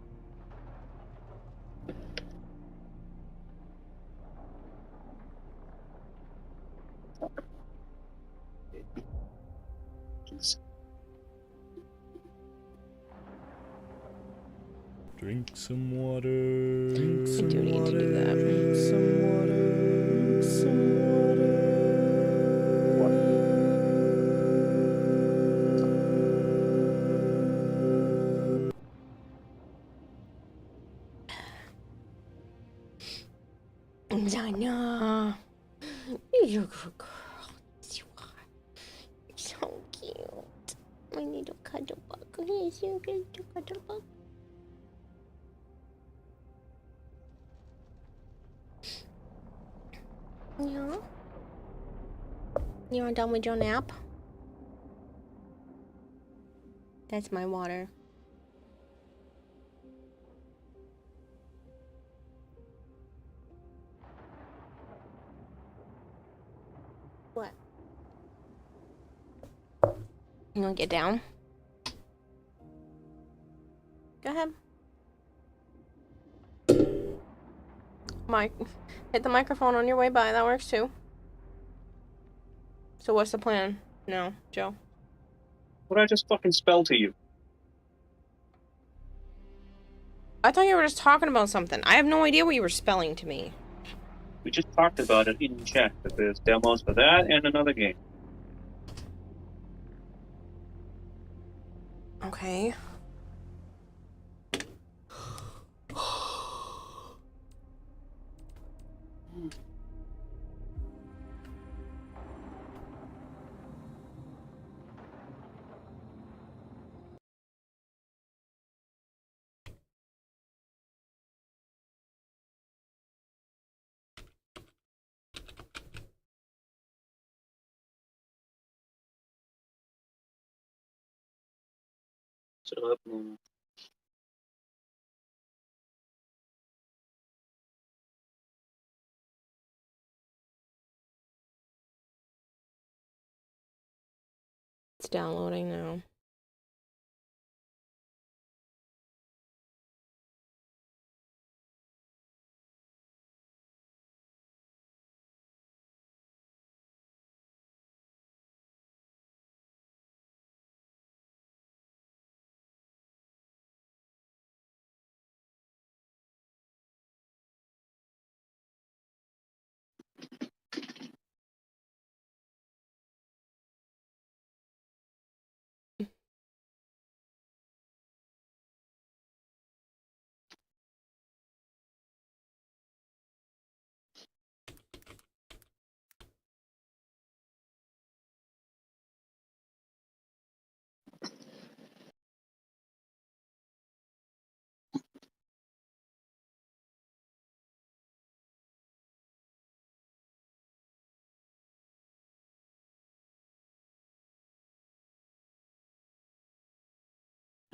S11: Drink some water. Drink
S1: I do need to do that.
S11: Drink some water. Drink some water.
S1: Danya, you're a good girl. You are. You're so cute. My little cuddle bug. Yes, you're a good little cuddle bug. Yeah. You are done with your nap? That's my water. What? You wanna get down? Go ahead. Mike, hit the microphone on your way by. That works too. So what's the plan now, Joe?
S7: What did I just fucking spell to you?
S1: I thought you were just talking about something. I have no idea what you were spelling to me.
S7: We just talked about it in chat. That there's demos for that and another game.
S1: Okay.
S7: Shut up, Mama.
S1: It's downloading now.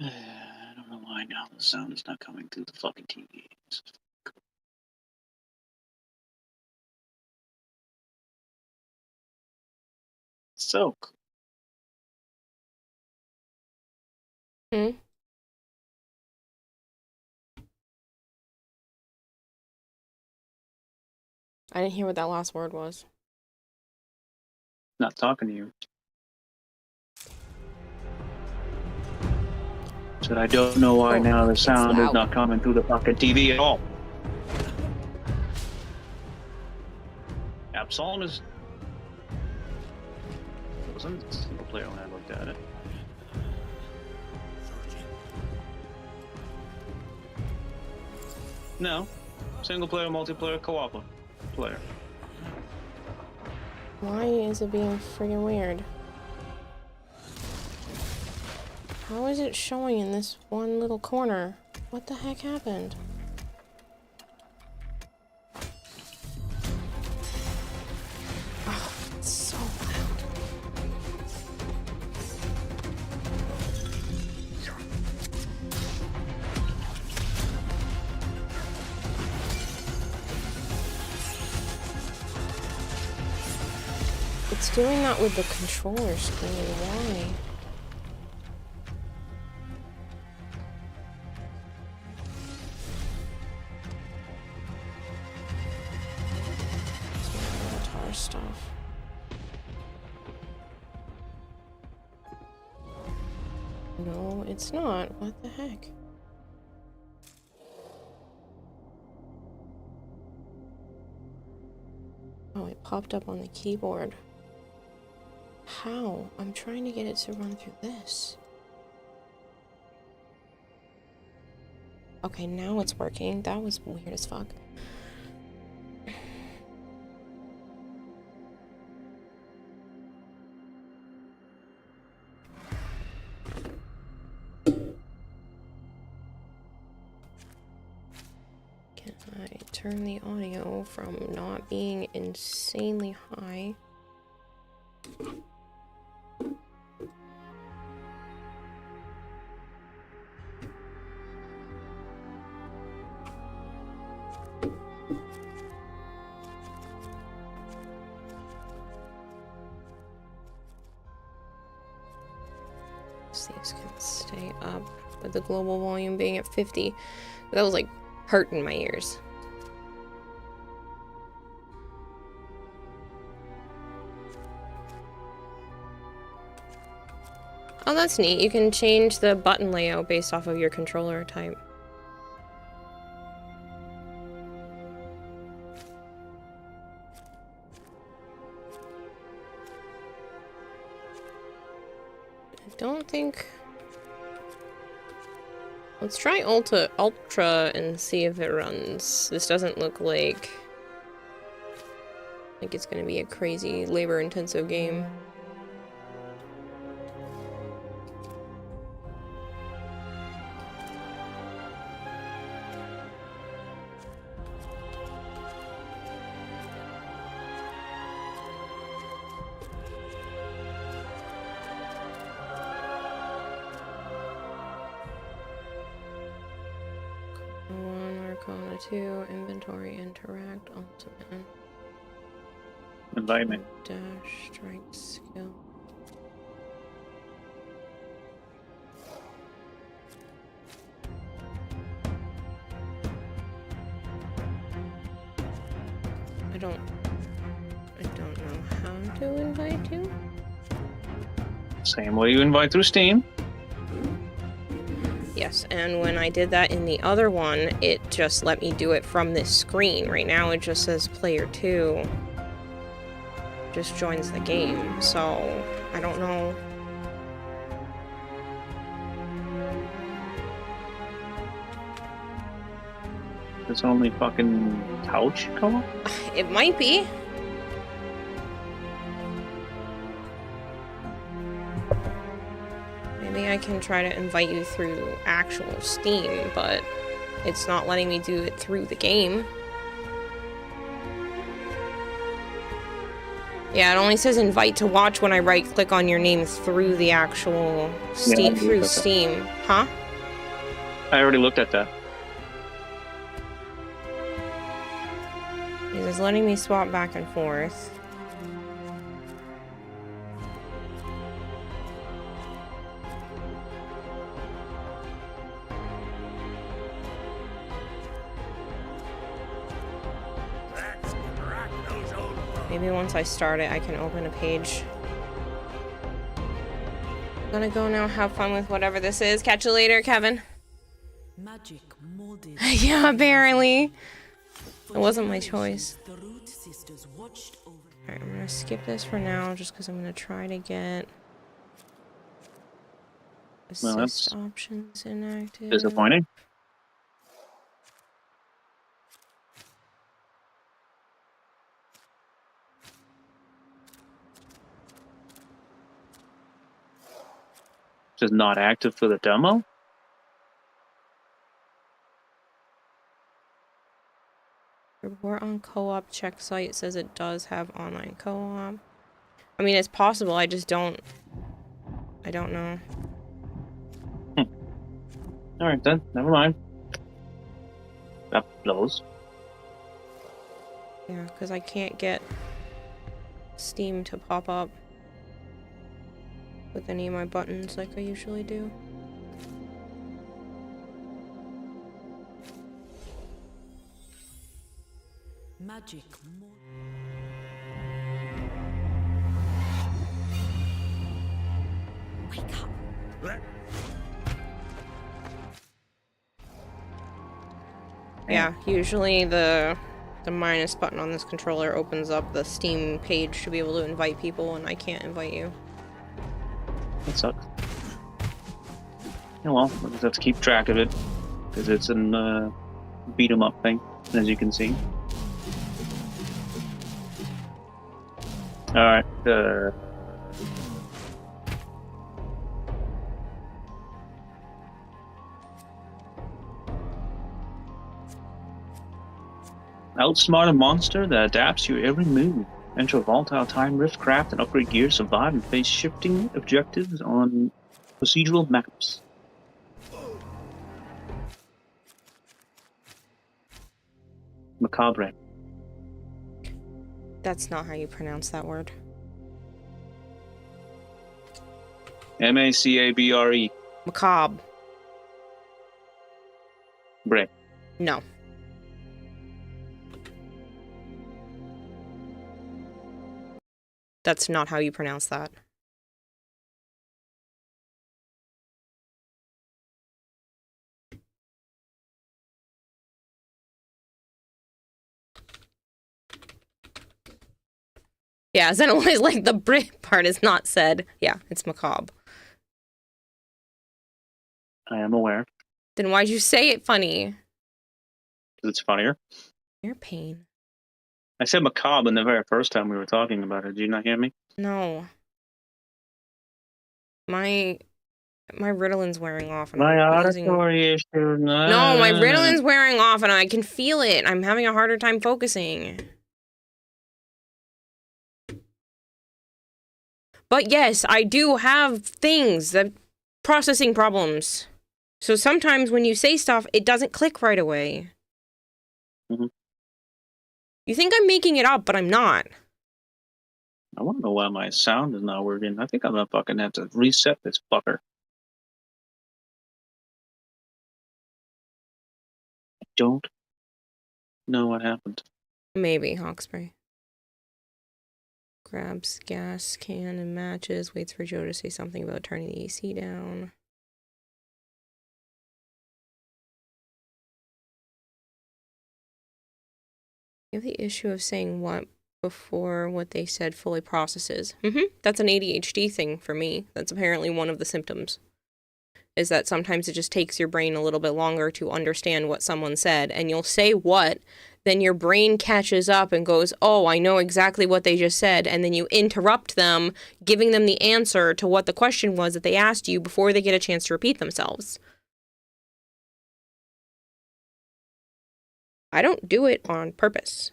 S7: I don't know why now the sound is not coming through the fucking TV. So cool.
S1: Hmm? I didn't hear what that last word was.
S7: Not talking to you. Said I don't know why now the sound is not coming through the fucking TV at all. Absolum is wasn't single player when I looked at it. No. Single player, multiplayer, co-op player.
S1: Why is it being friggin' weird? How is it showing in this one little corner? What the heck happened? Oh, it's so loud. It's doing that with the controller screen. Why? Stuff. No, it's not. What the heck? Oh, it popped up on the keyboard. How? I'm trying to get it to run through this. Okay, now it's working. That was weird as fuck. Turn the audio from not being insanely high. These can stay up with the global volume being at 50. That was like hurting my ears. Oh, that's neat. You can change the button layout based off of your controller type. I don't think... Let's try Ultra and see if it runs. This doesn't look like it's gonna be a crazy labor-intensive game. To inventory, interact, ultimate.
S7: Invite me.
S1: Dash, strike, skill. I don't know how to invite you.
S7: Same way you invite through Steam.
S1: Yes, and when I did that in the other one, it just let me do it from this screen. Right now it just says player 2 just joins the game, so I don't know.
S7: It's only fucking couch co-op?
S1: It might be. Maybe I can try to invite you through actual Steam, but it's not letting me do it through the game. Yeah, it only says invite to watch when I right-click on your name through the actual Steam, through Steam. Huh?
S7: I already looked at that.
S1: It's letting me swap back and forth. Maybe once I start it, I can open a page. I'm gonna go now, have fun with whatever this is. Catch you later, Kevin.
S3: Magic molded.
S1: Yeah, apparently. It wasn't my choice.
S3: The root sisters watched over
S1: Alright, I'm gonna skip this for now just because I'm gonna try to get assist options inactive.
S7: Disappointing. Just not active for the demo?
S1: Report on co-op check site says it does have online co-op. I mean, it's possible, I just don't... I don't know.
S7: Alright then, never mind. That blows.
S1: Yeah, because I can't get Steam to pop up with any of my buttons like I usually do.
S3: Magic. Wake up.
S1: Yeah, usually the minus button on this controller opens up the Steam page to be able to invite people, and I can't invite you.
S7: That sucks. Yeah, well, we'll just have to keep track of it, because it's an beat 'em up thing, as you can see. Alright, outsmart a monster that adapts to your every move. Enter a volatile time rift, craft and upgrade gear, survive and face shifting objectives on procedural maps. Macabre.
S1: That's not how you pronounce that word.
S7: Macabre.
S1: Macabre.
S7: Bre.
S1: No. That's not how you pronounce that. Yeah, Xenoblade, like, the Brit part is not said. Yeah, it's macabre.
S7: I am aware.
S1: Then why'd you say it funny?
S7: Because it's funnier.
S1: You're a pain.
S7: I said macabre the very first time we were talking about it. Did you not hear me?
S1: No. My Ritalin's wearing off. And
S7: My
S1: I'm losing...
S7: auditory issue.
S1: No, my Ritalin's wearing off and I can feel it. I'm having a harder time focusing. But yes, I do have things, that processing problems. So sometimes when you say stuff, it doesn't click right away.
S7: Mm-hmm.
S1: You think I'm making it up, but I'm not.
S7: I want to know why my sound is not working. I think I'm gonna fucking have to reset this fucker. I don't know what happened.
S1: Maybe, Hawkspray. Grabs gas can and matches, waits for Joe to say something about turning the AC down. You have the issue of saying what before what they said fully processes. That's an ADHD thing for me. That's apparently one of the symptoms. Is that sometimes it just takes your brain a little bit longer to understand what someone said, and you'll say what, then your brain catches up and goes, oh, I know exactly what they just said, and then you interrupt them, giving them the answer to what the question was that they asked you before they get a chance to repeat themselves. I don't do it on purpose.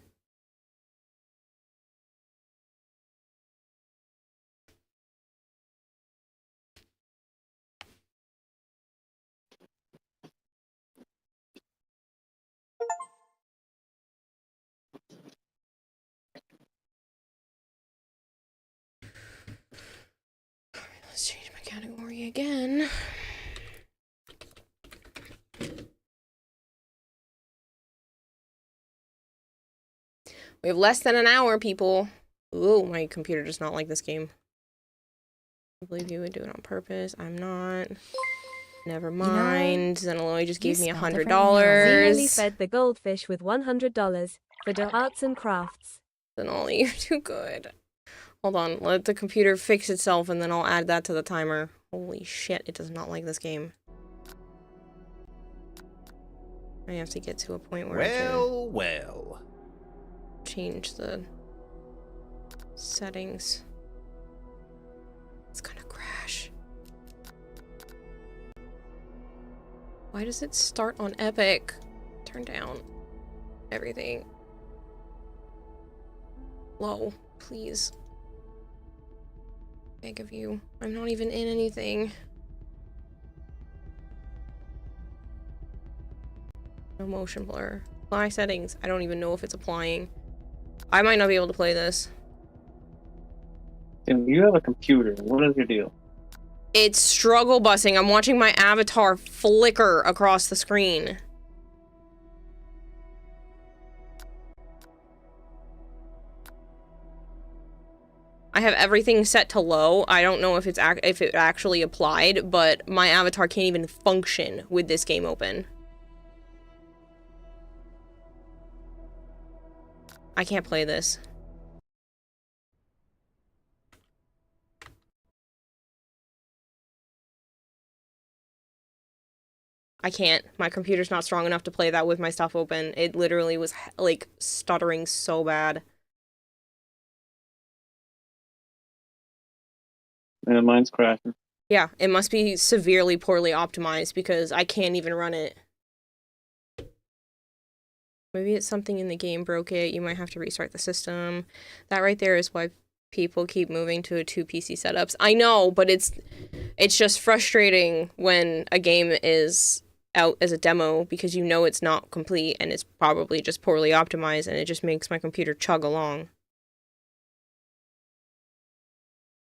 S1: Let's change my category again. We have less than an hour, people. Ooh, my computer does not like this game. I believe you would do it on purpose. I'm not. Never mind. Zenaloi just gave me $100.
S12: Really fed the goldfish with $100 for the arts and crafts.
S1: Then Ollie, you're too good. Hold on, let the computer fix itself and then I'll add that to the timer. Holy shit, it does not like this game. I have to get to a point where I can
S10: Well.
S1: change the settings. It's gonna crash. Why does it start on Epic? Turn down everything. Low, please. Beg of you. I'm not even in anything. No motion blur. Apply settings. I don't even know if it's applying. I might not be able to play this.
S7: Tim, you have a computer. What is your deal?
S1: It's struggle busing. I'm watching my avatar flicker across the screen. I have everything set to low. I don't know if it actually applied, but my avatar can't even function with this game open. I can't play this. I can't. My computer's not strong enough to play that with my stuff open. It literally was, like, stuttering so bad.
S7: And mine's crashing.
S1: Yeah, it must be severely poorly optimized because I can't even run it. Maybe it's something in the game broke it. You might have to restart the system. That right there is why people keep moving to 2 PC setups. I know, but it's just frustrating when a game is out as a demo because you know it's not complete and it's probably just poorly optimized and it just makes my computer chug along.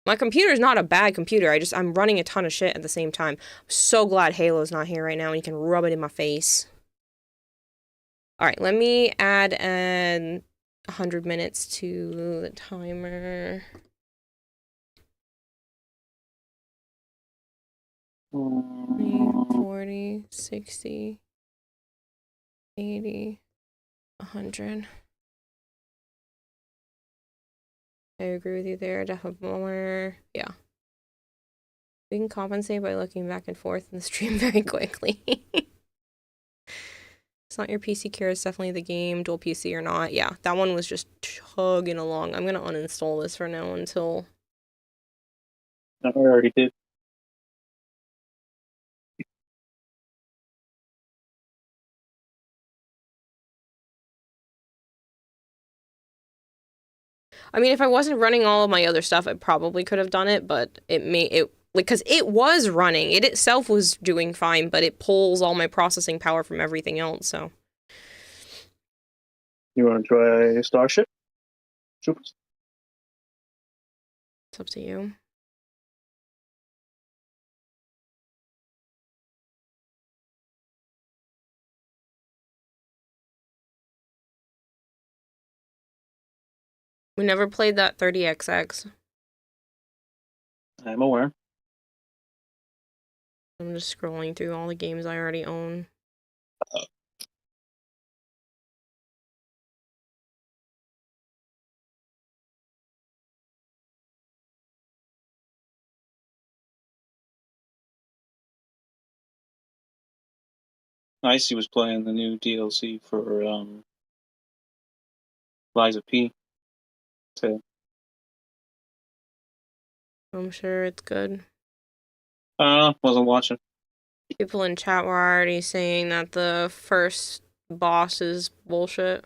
S1: My computer's not a bad computer. I'm running a ton of shit at the same time. I'm so glad Halo's not here right now and you can rub it in my face. Alright, let me add 100 minutes to the timer. 40, 60, 80, 100. I agree with you there, definitely more. Yeah. We can compensate by looking back and forth in the stream very quickly. It's not your PC care, it's definitely the game, dual PC or not. Yeah, that one was just chugging along. I'm gonna uninstall this for now until...
S7: No, I already did.
S1: I mean, if I wasn't running all of my other stuff, I probably could have done it, but because it was running. It itself was doing fine, but it pulls all my processing power from everything else, so.
S7: You want to try Starship Troopers?
S1: It's up to you. We never played that 30XX.
S7: I'm aware.
S1: I'm just scrolling through all the games I already own.
S7: Icy was playing the new DLC for Liza P. So,
S1: I'm sure it's good.
S7: wasn't watching.
S1: People in chat were already saying that the first boss is bullshit.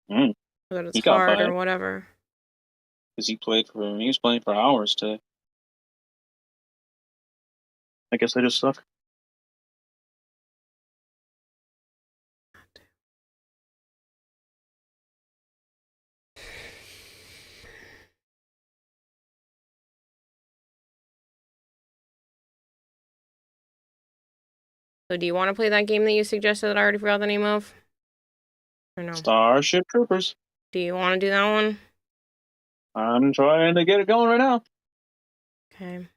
S1: Or that it's
S7: He got
S1: hard
S7: by
S1: or whatever.
S7: because he was playing for hours today. I guess I just suck.
S1: So do you want to play that game that you suggested that I already forgot the name of? Or no?
S7: Starship Troopers.
S1: Do you want to do that one?
S7: I'm trying to get it going right now.
S1: Okay.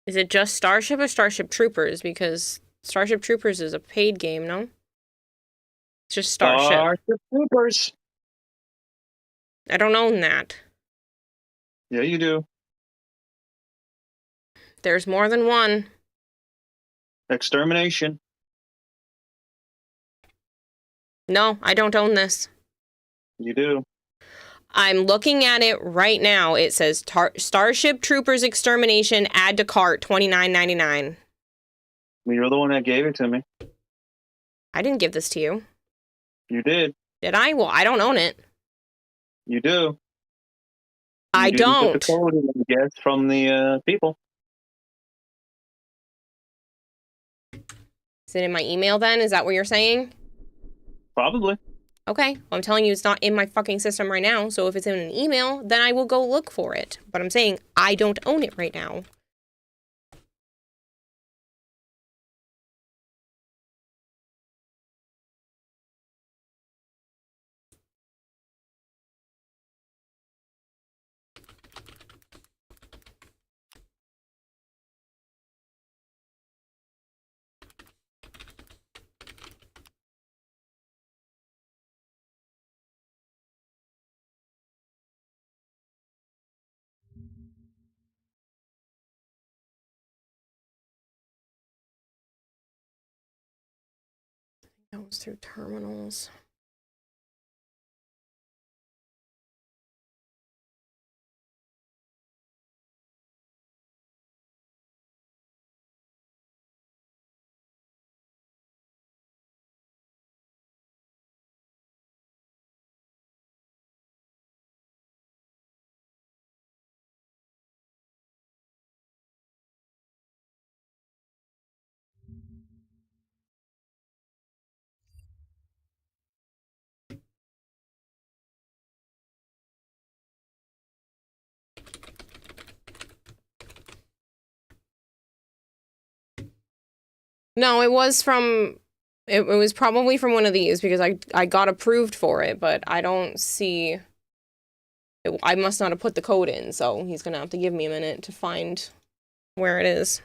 S1: Is it just Starship or Starship Troopers? Because Starship Troopers is a paid game, no? It's just Starship.
S7: Starship Troopers.
S1: I don't own that.
S7: Yeah, you do.
S1: There's more than one.
S7: Extermination.
S1: No, I don't own this.
S7: You do.
S1: I'm looking at it right now. It says Starship Troopers Extermination, add to cart, $29.99.
S7: You're the one that gave it to me.
S1: I didn't give this to you.
S7: You did.
S1: Did I? Well, I don't own it.
S7: You do.
S1: I
S7: You didn't
S1: don't.
S7: Put the code in, I guess, from the people.
S1: Is it in my email then? Is that what you're saying?
S7: Probably.
S1: Okay. Well, I'm telling you it's not in my fucking system right now. So if it's in an email, then I will go look for it. But I'm saying I don't own it right now. That was through terminals. No, it was from, it was probably from one of these because I got approved for it, but I don't see, I must not have put the code in, so he's gonna have to give me a minute to find where it is.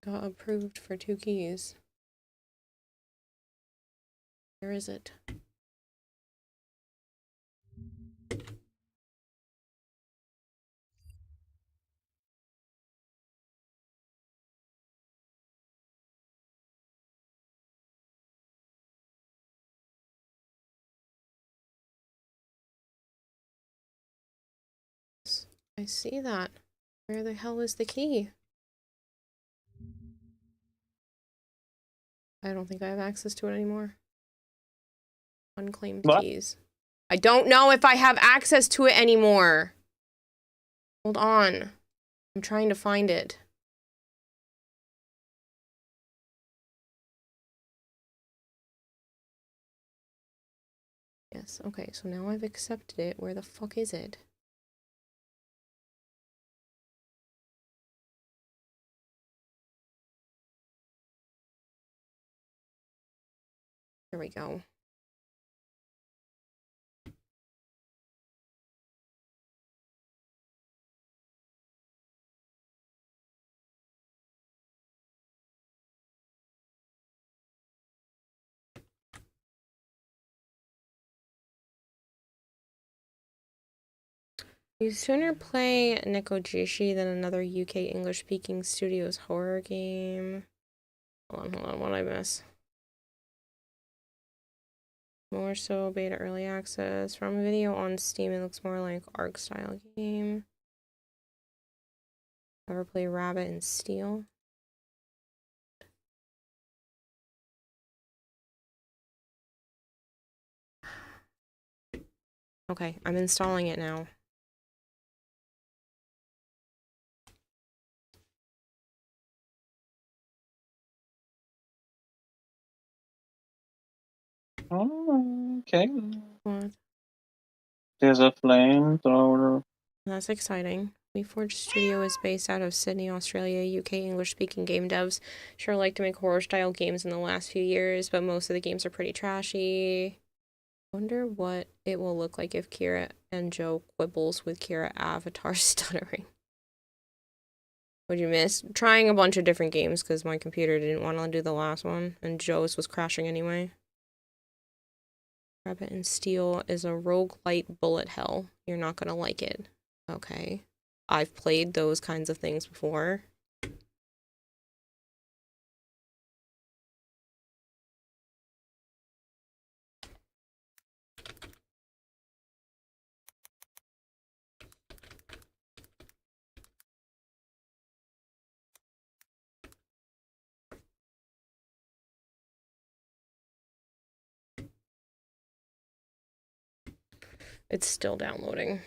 S1: Got approved for 2 keys. Where is it? I see that. Where the hell is the key? I don't think I have access to it anymore. Unclaimed
S7: What?
S1: keys. I don't know if I have access to it anymore. Hold on. I'm trying to find it. Yes, okay, so now I've accepted it. Where the fuck is it? There we go. You sooner play Nikojishi than another UK English-speaking studio's horror game. Hold on, what did I miss? More so, beta early access. From a video on Steam, it looks more like ARC style game. Ever play Rabbit and Steel? Okay, I'm installing it now.
S7: Oh, okay.
S1: What?
S7: There's a flamethrower.
S1: That's exciting. WeForge Studio is based out of Sydney, Australia. UK English-speaking game devs sure like to make horror-style games in the last few years, but most of the games are pretty trashy. Wonder what it will look like if Kira and Joe quibbles with Kira avatar stuttering. What'd you miss? Trying a bunch of different games because my computer didn't want to do the last one, and Joe's was crashing anyway. Rabbit and Steel is a roguelite bullet hell. You're not gonna like it. Okay. I've played those kinds of things before. It's still downloading.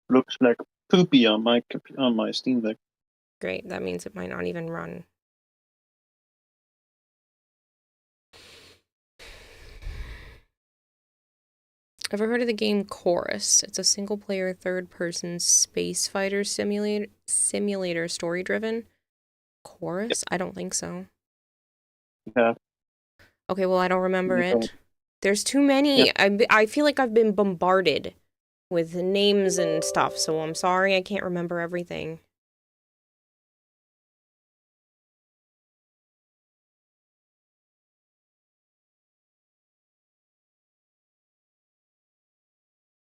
S7: Looks like poopy on my Steam Deck.
S1: Great, that means it might not even run. Ever heard of the game Chorus? It's a single-player, third-person space fighter simulator story-driven. Chorus? I don't think so.
S7: Yeah.
S1: Okay, well, I don't remember it. There's too many. Yeah. I feel like I've been bombarded with names and stuff, so I'm sorry I can't remember everything.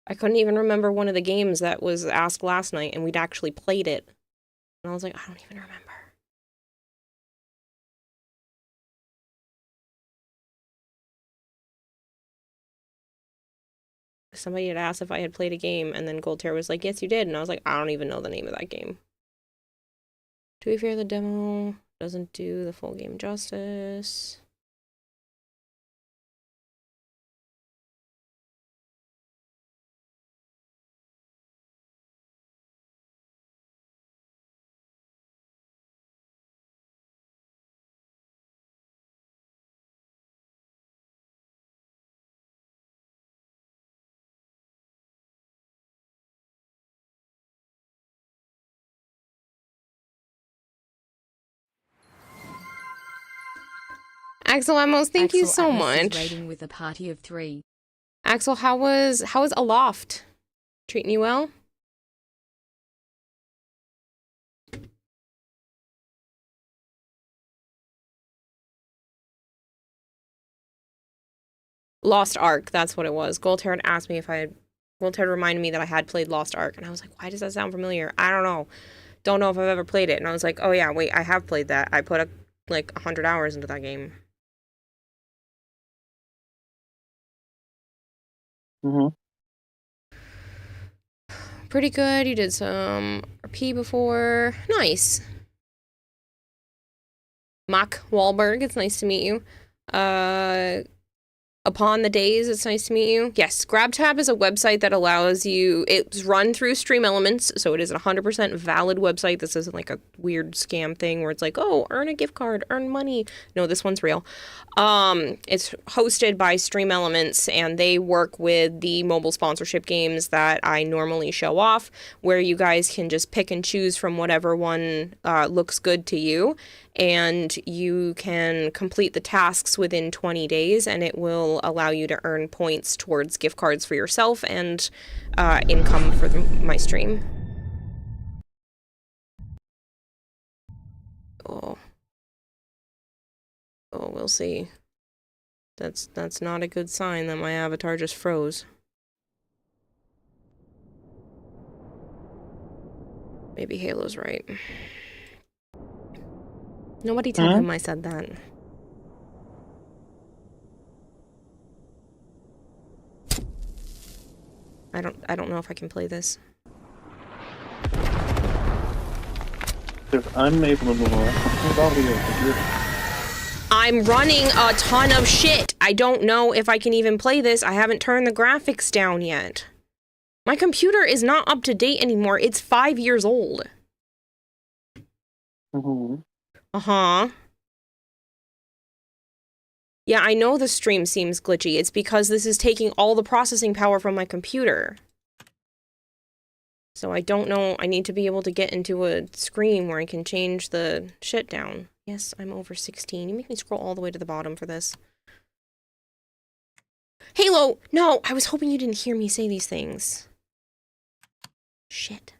S1: I couldn't even remember one of the games that was asked last night, and we'd actually played it. And I was like, I don't even remember. Somebody had asked if I had played a game, and then Goldtear was like, yes, you did. And I was like, I don't even know the name of that game. To be fair, the demo doesn't do the full game justice. Axel Amos, thank you so much.
S8: Rating with a party of 3.
S1: Axel, how was Aloft? Treating you well? Lost Ark, that's what it was. Goldtear had asked me if I had... Goldtear reminded me that I had played Lost Ark, and I was like, why does that sound familiar? I don't know. Don't know if I've ever played it. And I was like, oh yeah, wait, I have played that. I put like 100 hours into that game. Pretty good. You did some RP before. Nice. Mock Wahlberg, it's nice to meet you. Upon the Days, it's nice to meet you. Yes, GrabTab is a website that allows you, it's run through Stream Elements, so it is a 100% valid website. This isn't like a weird scam thing where it's like, oh, earn a gift card, earn money. No, this one's real. It's hosted by Stream Elements, and they work with the mobile sponsorship games that I normally show off, where you guys can just pick and choose from whatever one looks good to you. And you can complete the tasks within 20 days, and it will allow you to earn points towards gift cards for yourself and income for my stream. Oh, we'll see. That's not a good sign that my avatar just froze. Maybe Halo's right. Nobody tell him I said that. I don't know if I can play this.
S7: I'm able to move on.
S1: I'm running a ton of shit. I don't know if I can even play this. I haven't turned the graphics down yet. My computer is not up to date anymore. It's 5 years old. Uh-huh. Yeah, I know the stream seems glitchy. It's because this is taking all the processing power from my computer. So I don't know. I need to be able to get into a screen where I can change the shit down. Yes, I'm over 16. You make me scroll all the way to the bottom for this. Halo! No! I was hoping you didn't hear me say these things. Shit.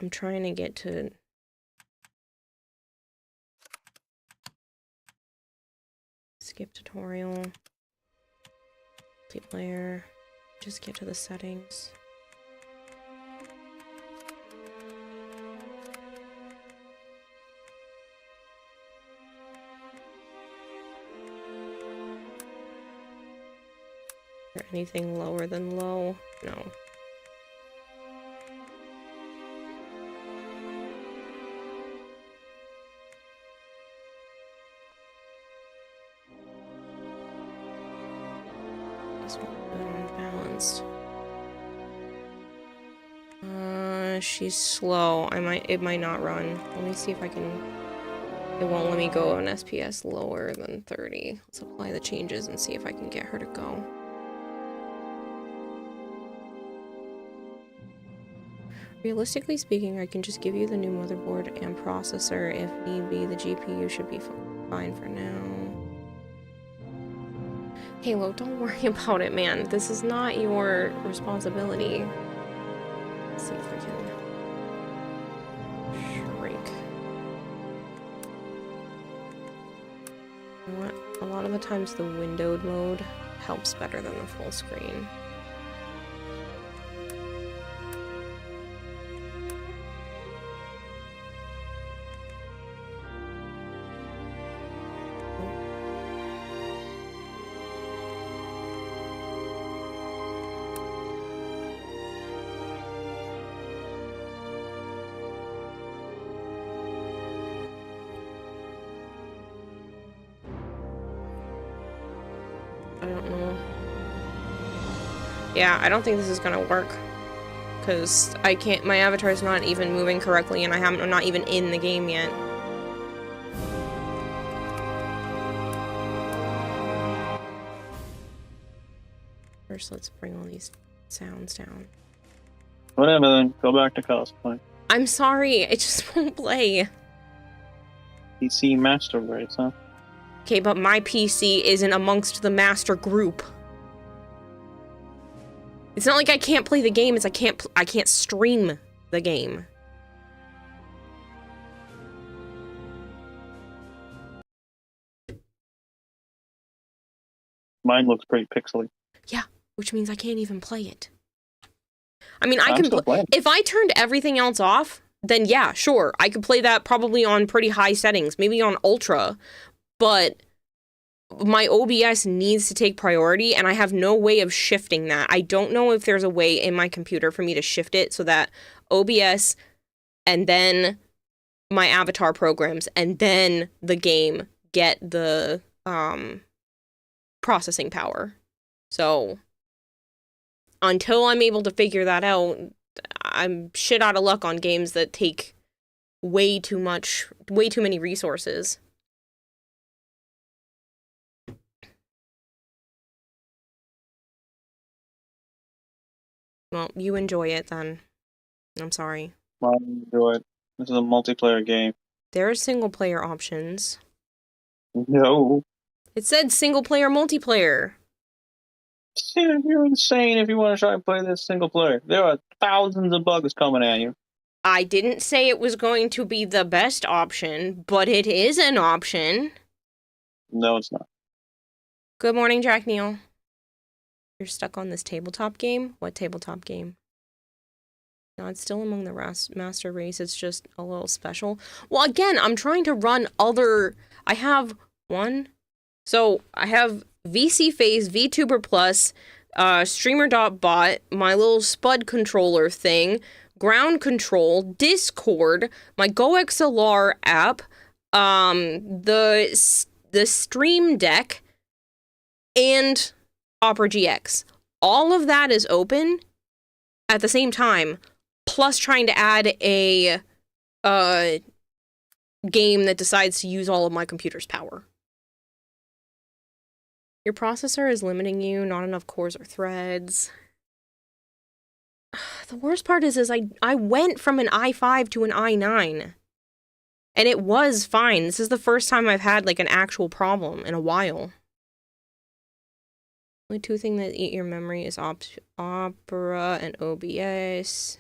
S1: I'm trying to get to... Skip tutorial. Multiplayer. Just get to the settings. Is there anything lower than low? No. Unbalanced. She's slow. It might not run. Let me see if I can... It won't let me go an SPS lower than 30. Let's apply the changes and see if I can get her to go. Realistically speaking, I can just give you the new motherboard and processor. If need be, the GPU should be fine for now. Halo, don't worry about it, man. This is not your responsibility. Let's see if I can shrink. You know what? A lot of the times the windowed mode helps better than the full screen. I don't know. Yeah, I don't think this is gonna work. Because I can't, my avatar is not even moving correctly and I'm not even in the game yet. First, let's bring all these sounds down.
S7: Whatever then, go back to cosplay.
S1: I'm sorry, it just won't play.
S7: PC Master Race, huh?
S1: Okay, but my PC isn't amongst the master group. It's not like I can't play the game, it's I can't stream the game.
S7: Mine looks pretty pixely.
S1: Yeah, which means I can't even play it. I mean, I
S7: I'm
S1: can
S7: still
S1: play.
S7: playing.
S1: If I turned everything else off, then yeah, sure, I could play that probably on pretty high settings, maybe on ultra, but my OBS needs to take priority, and I have no way of shifting that. I don't know if there's a way in my computer for me to shift it so that OBS and then my avatar programs and then the game get the processing power. So until I'm able to figure that out, I'm shit out of luck on games that take way too many resources. Well, you enjoy it then. I'm sorry.
S7: I enjoy it. This is a multiplayer game.
S1: There are single player options.
S7: No.
S1: It said single player, multiplayer.
S7: You're insane if you want to try and play this single player. There are thousands of bugs coming at you.
S1: I didn't say it was going to be the best option, but it is an option.
S7: No, it's not.
S1: Good morning, Jack Neal. You're stuck on this tabletop game? What tabletop game? No, it's still among the master race. It's just a little special. Well, again, I'm trying to run other... I have one... So, I have VC Phase, VTuber Plus, Streamer.bot, my little Spud controller thing, Ground Control, Discord, my GoXLR app, the Stream Deck, and Opera GX. all of that is open at the same time, plus trying to add a game that decides to use all of my computer's power. Your processor is limiting you, not enough cores or threads. The worst part is I went from an i5 to an i9. And it was fine. This is the first time I've had, like, an actual problem in a while. Only two things that eat your memory is Opera and OBS.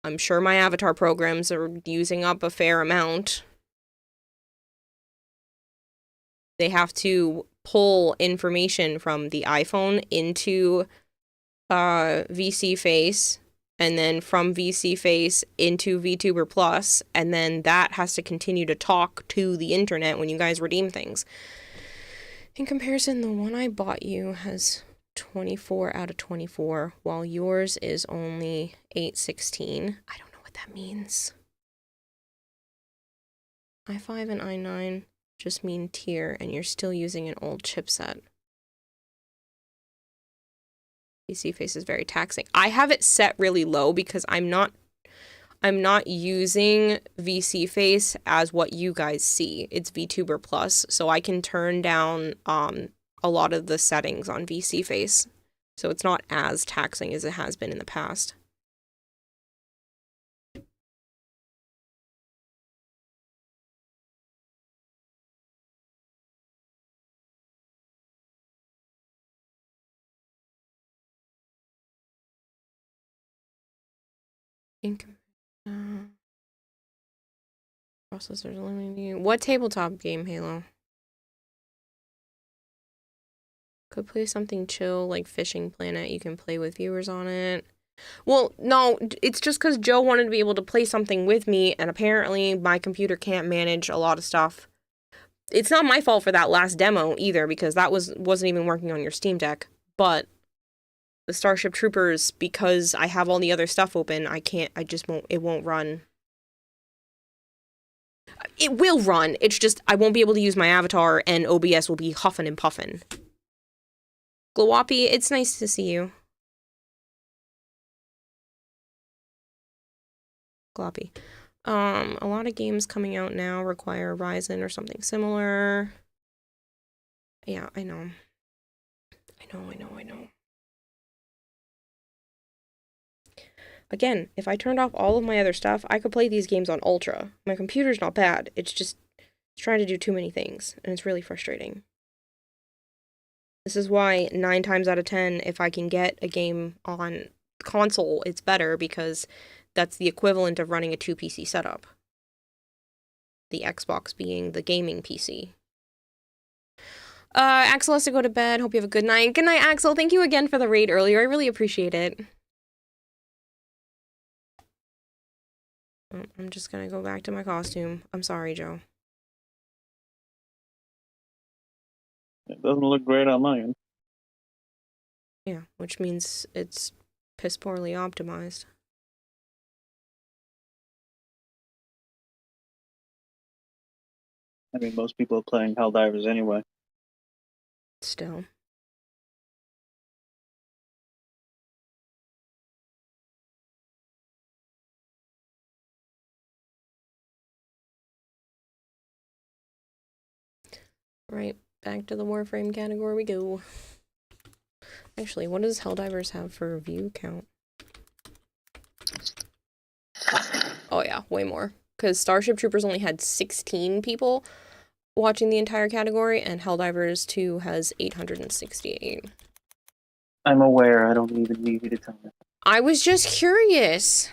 S1: I'm sure my avatar programs are using up a fair amount. They have to pull information from the iPhone into VC Face, and then from VC Face into VTuber Plus, and then that has to continue to talk to the internet when you guys redeem things. In comparison, the one I bought you has 24 out of 24, while yours is only 816. I don't know what that means. i5 and i9 just mean tier, and you're still using an old chipset. VC Face is very taxing. I have it set really low because I'm not using VC Face as what you guys see. It's VTuber Plus, so I can turn down a lot of the settings on VC Face. So it's not as taxing as it has been in the past. Processors limiting you. What tabletop game, Halo? Could play something chill like Fishing Planet. You can play with viewers on it. Well, no, it's just because Joe wanted to be able to play something with me, and apparently my computer can't manage a lot of stuff. It's not my fault for that last demo either, because that wasn't even working on your Steam Deck. But the Starship Troopers, because I have all the other stuff open, it won't run. It will run, it's just I won't be able to use my avatar, and OBS will be huffing and puffing. Glowapi, it's nice to see you. Gloppy. A lot of games coming out now require Ryzen or something similar. Yeah, I know. I know. Again, if I turned off all of my other stuff, I could play these games on Ultra. My computer's not bad. It's just trying to do too many things, and it's really frustrating. This is why 9 times out of 10, if I can get a game on console, it's better, because that's the equivalent of running a 2-PC setup. The Xbox being the gaming PC. Axel has to go to bed. Hope you have a good night. Good night, Axel. Thank you again for the raid earlier. I really appreciate it. I'm just gonna go back to my costume. I'm sorry, Joe.
S7: It doesn't look great on mine.
S1: Yeah, which means it's piss poorly optimized.
S7: I mean, most people are playing Helldivers anyway.
S1: Still. Right, back to the Warframe category we go. Actually, what does Helldivers have for view count? Oh yeah, way more. Because Starship Troopers only had 16 people watching the entire category, and Helldivers 2 has 868.
S7: I'm aware. I don't even need you to tell me.
S1: I was just curious.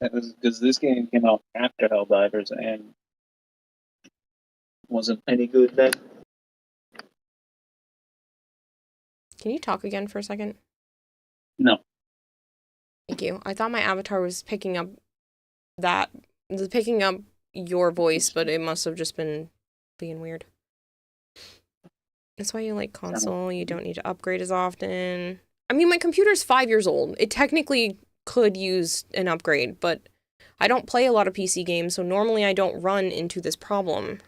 S7: Because this game came out after Helldivers and wasn't any good then.
S1: Can you talk again for a second?
S7: No.
S1: Thank you. I thought my avatar was picking up your voice, but it must have just been being weird. That's why you like console. You don't need to upgrade as often. I mean, my computer's 5 years old. It technically could use an upgrade, but I don't play a lot of PC games, so normally I don't run into this problem.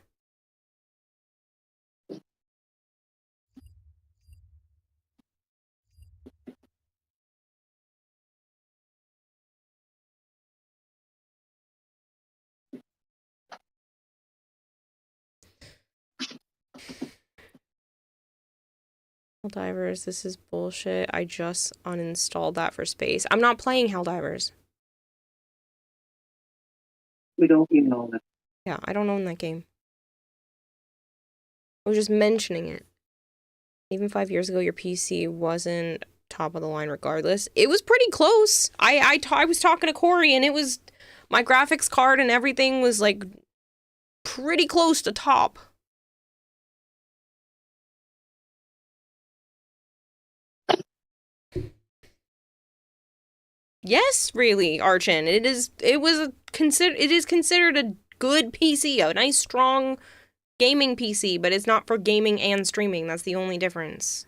S1: Helldivers, this is bullshit. I just uninstalled that for space. I'm not playing Helldivers.
S7: We don't even know that.
S1: Yeah, I don't own that game. I was just mentioning it. Even 5 years ago, your PC wasn't top of the line regardless. It was pretty close. I was talking to Corey, and it was... My graphics card and everything was, like, pretty close to top. Yes, really, Archin. It is considered a good PC, a nice strong gaming PC, but it's not for gaming and streaming. That's the only difference.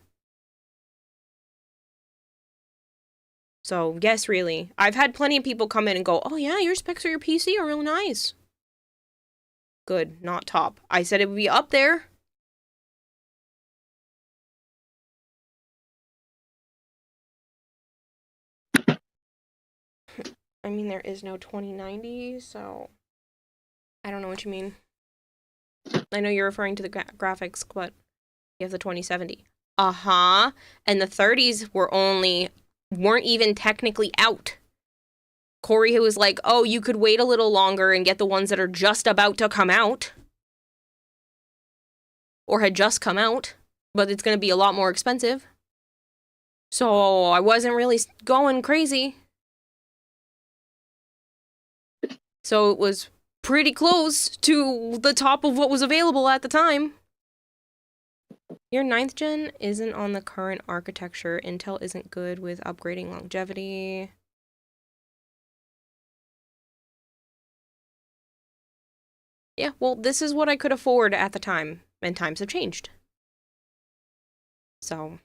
S1: So, yes, really. I've had plenty of people come in and go, "Oh yeah, your specs for your PC are real nice." Good, not top. I said it would be up there. I mean, there is no 2090, so I don't know what you mean. I know you're referring to the graphics, but you have the 2070. Uh-huh. And the 30s weren't even technically out. Corey, who was like, oh, you could wait a little longer and get the ones that are just about to come out. Or had just come out, but it's going to be a lot more expensive. So I wasn't really going crazy. So it was pretty close to the top of what was available at the time. Your 9th gen isn't on the current architecture. Intel isn't good with upgrading longevity. Yeah, well, this is what I could afford at the time, and times have changed. So...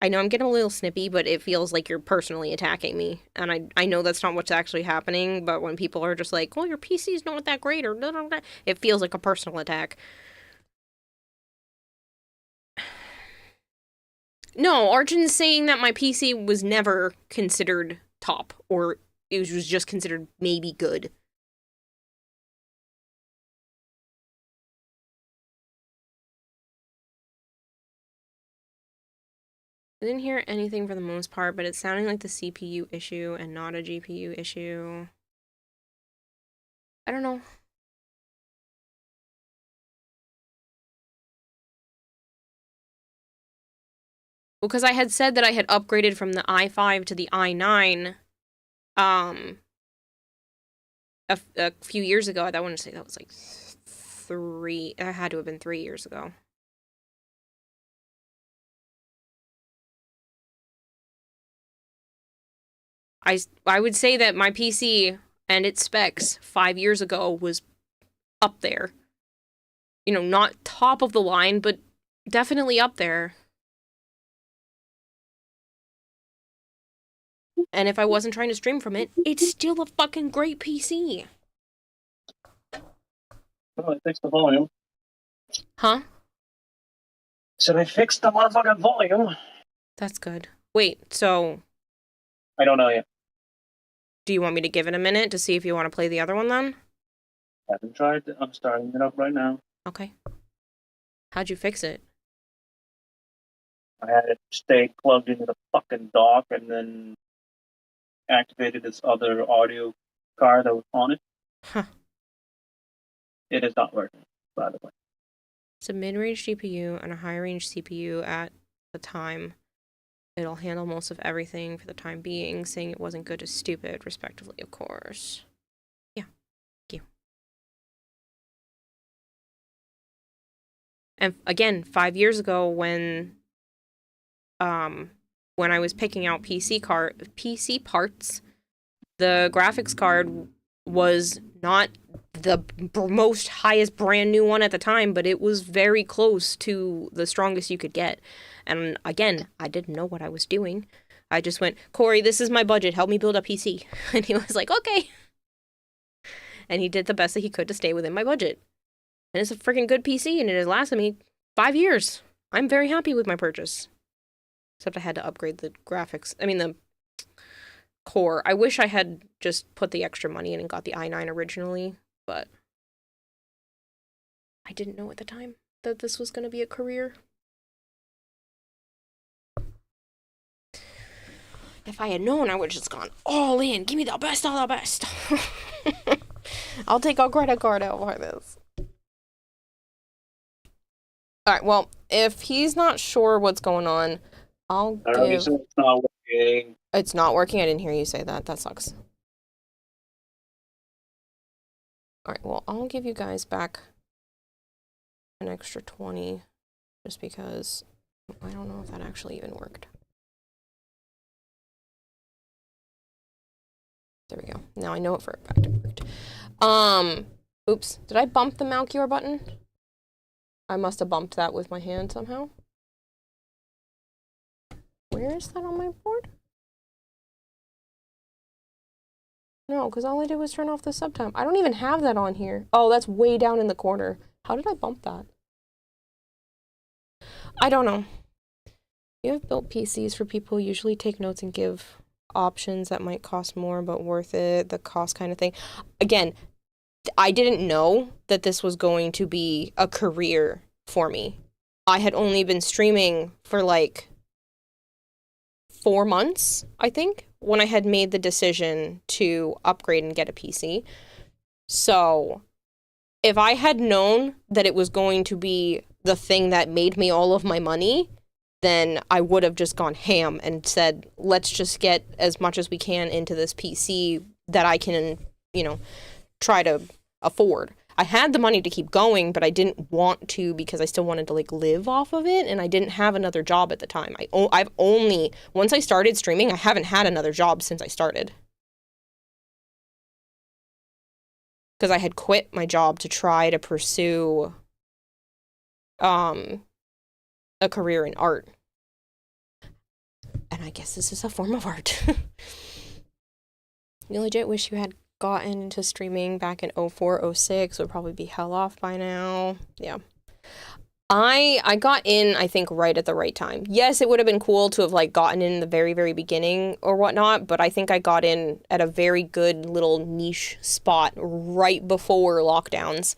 S1: I know I'm getting a little snippy, but it feels like you're personally attacking me. And I know that's not what's actually happening, but when people are just like, oh, your PC's not that great, or blah, blah, blah, it feels like a personal attack. No, Arjun's saying that my PC was never considered top, or it was just considered maybe good. I didn't hear anything for the most part, but it's sounding like the CPU issue and not a GPU issue. I don't know. Because I had said that I had upgraded from the i5 to the i9, a few years ago. I want to say that was like it had to have been 3 years ago. I would say that my PC and its specs 5 years ago was up there. You know, not top of the line, but definitely up there. And if I wasn't trying to stream from it, it's still a fucking great PC.
S7: Well, I fixed the volume.
S1: Huh?
S7: So I fixed the motherfucking volume.
S1: That's good. Wait, so...
S7: I don't know yet.
S1: Do you want me to give it a minute to see if you want to play the other one then?
S7: I haven't tried it. I'm starting it up right now.
S1: Okay. How'd you fix it?
S7: I had it stay plugged into the fucking dock and then activated this other audio card that was on it.
S1: Huh.
S7: It is not working, by the way.
S1: It's a mid-range GPU and a high-range CPU at the time. It'll handle most of everything for the time being, saying it wasn't good to stupid, respectively, of course. Yeah. Thank you. And again, 5 years ago when I was picking out PC parts, the graphics card was not the most highest brand new one at the time, but it was very close to the strongest you could get. And again, I didn't know what I was doing. I just went, Corey, this is my budget. Help me build a PC. And he was like, okay. And he did the best that he could to stay within my budget. And it's a freaking good PC, and it has lasted me 5 years. I'm very happy with my purchase. Except I had to upgrade the graphics. I mean, the core. I wish I had just put the extra money in and got the i9 originally, but I didn't know at the time. that this was going to be a career. If I had known, I would have just gone all in. Give me the best of the best. I'll take a credit card out for this. Alright, well, if he's not sure what's going on, I'll give...
S7: It's not working.
S1: It's not working? I didn't hear you say that. That sucks. Alright, well, I'll give you guys back an extra 20, just because I don't know if that actually even worked. There we go. Now I know it for a fact it worked. Oops. Did I bump the Malkior button? I must have bumped that with my hand somehow. Where is that on my board? No, because all I did was turn off the subtime. I don't even have that on here. Oh, that's way down in the corner. How did I bump that? I don't know. You have built PCs for people who usually take notes and give options that might cost more but worth it, the cost kind of thing. Again, I didn't know that this was going to be a career for me. I had only been streaming for like 4 months, I think, when I had made the decision to upgrade and get a PC. So if I had known that it was going to be the thing that made me all of my money, then I would have just gone ham and said, let's just get as much as we can into this PC that I can, you know, try to afford. I had the money to keep going, but I didn't want to because I still wanted to, like, live off of it, and I didn't have another job at the time. I've only, once I started streaming, I haven't had another job since I started. Because I had quit my job to try to pursue a career in art. And I guess this is a form of art. You legit wish you had gotten into streaming back in 04, 06. Would probably be hell off by now. Yeah. I got in, I think, right at the right time. Yes, it would have been cool to have, like, gotten in the very, very beginning or whatnot, but I think I got in at a very good little niche spot right before lockdowns.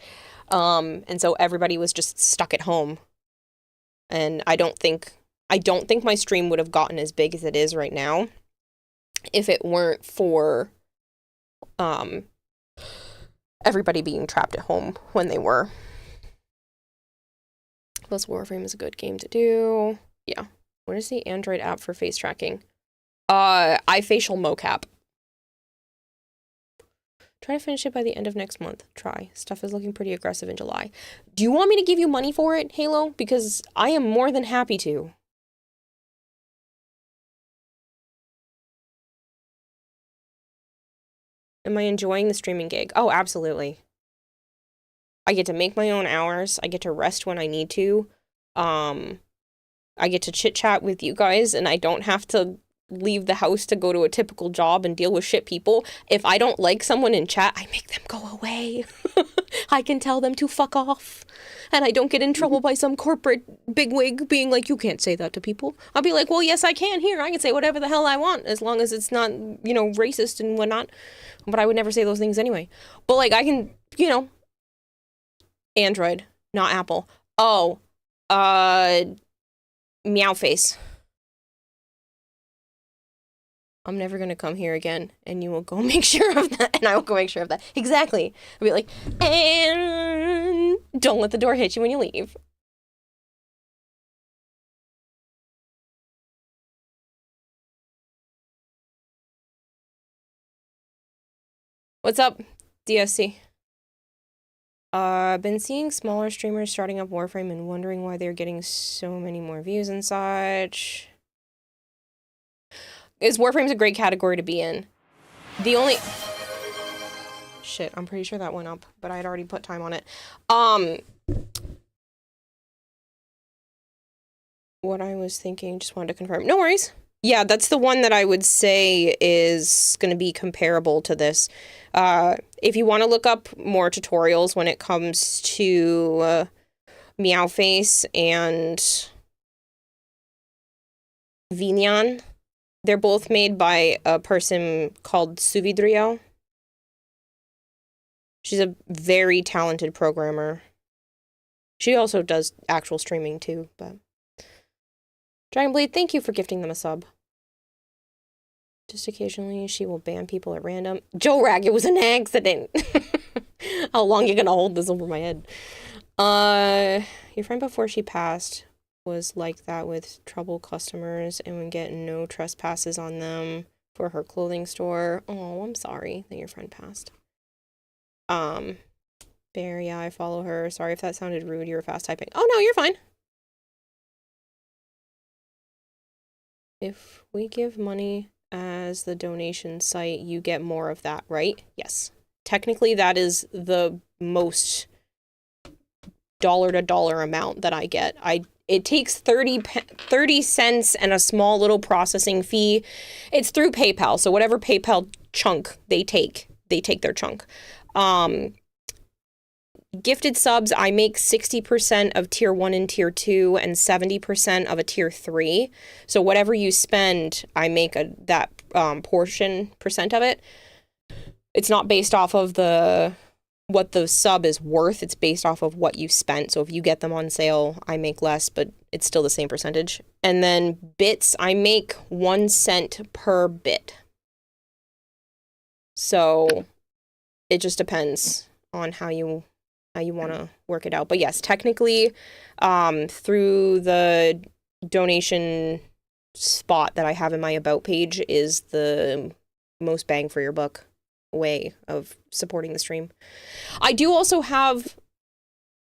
S1: And so everybody was just stuck at home. And I don't think my stream would have gotten as big as it is right now if it weren't for everybody being trapped at home when they were. Plus, Warframe is a good game to do. Yeah. What is the Android app for face tracking? iFacial mocap. Try to finish it by the end of next month. Try. Stuff is looking pretty aggressive in July. Do you want me to give you money for it, Halo? Because I am more than happy to. Am I enjoying the streaming gig? Oh, absolutely. I get to make my own hours. I get to rest when I need to. I get to chit-chat with you guys, and I don't have to leave the house to go to a typical job and deal with shit people. If I don't like someone in chat, I make them go away. I can tell them to fuck off. And I don't get in trouble by some corporate bigwig being like, you can't say that to people. I'll be like, well, yes, I can. Here, I can say whatever the hell I want, as long as it's not, you know, racist and whatnot. But I would never say those things anyway. But, like, I can, you know, Android, not Apple. Oh, meow face. I'm never gonna come here again, and you will go make sure of that, and I will go make sure of that. Exactly. I'll be like, and don't let the door hit you when you leave. What's up, DSC? Been seeing smaller streamers starting up Warframe and wondering why they're getting so many more views and such. Warframe's a great category to be in. The only... Shit, I'm pretty sure that went up, but I had already put time on it. What I was thinking, just wanted to confirm. No worries. Yeah, that's the one that I would say is going to be comparable to this. If you want to look up more tutorials when it comes to Meowface and Vinyan, they're both made by a person called Suvidrio. She's a very talented programmer. She also does actual streaming too, but... Dragonblade, thank you for gifting them a sub. Just occasionally, she will ban people at random. Joe Rag, it was an accident! How long you gonna hold this over my head? Your friend before she passed was like that with trouble customers and would get no trespasses on them for her clothing store. Oh, I'm sorry that your friend passed. Bear, yeah, I follow her. Sorry if that sounded rude. You were fast typing. Oh, no, you're fine. If we give money as the donation site, you get more of that, right? Yes. Technically, that is the most dollar-to-dollar amount that I get. It takes 30 cents and a small little processing fee. It's through PayPal, so whatever PayPal chunk they take their chunk. Gifted subs, I make 60% of tier 1 and tier 2 and 70% of a tier 3. So whatever you spend, I make that percent of it. It's not based off of what the sub is worth. It's based off of what you spent. So if you get them on sale, I make less, but it's still the same percentage. And then bits, I make 1 cent per bit. So it just depends on how you want to work it out. But yes, technically, through the donation spot that I have in my About page is the most bang for your buck way of supporting the stream. I do also have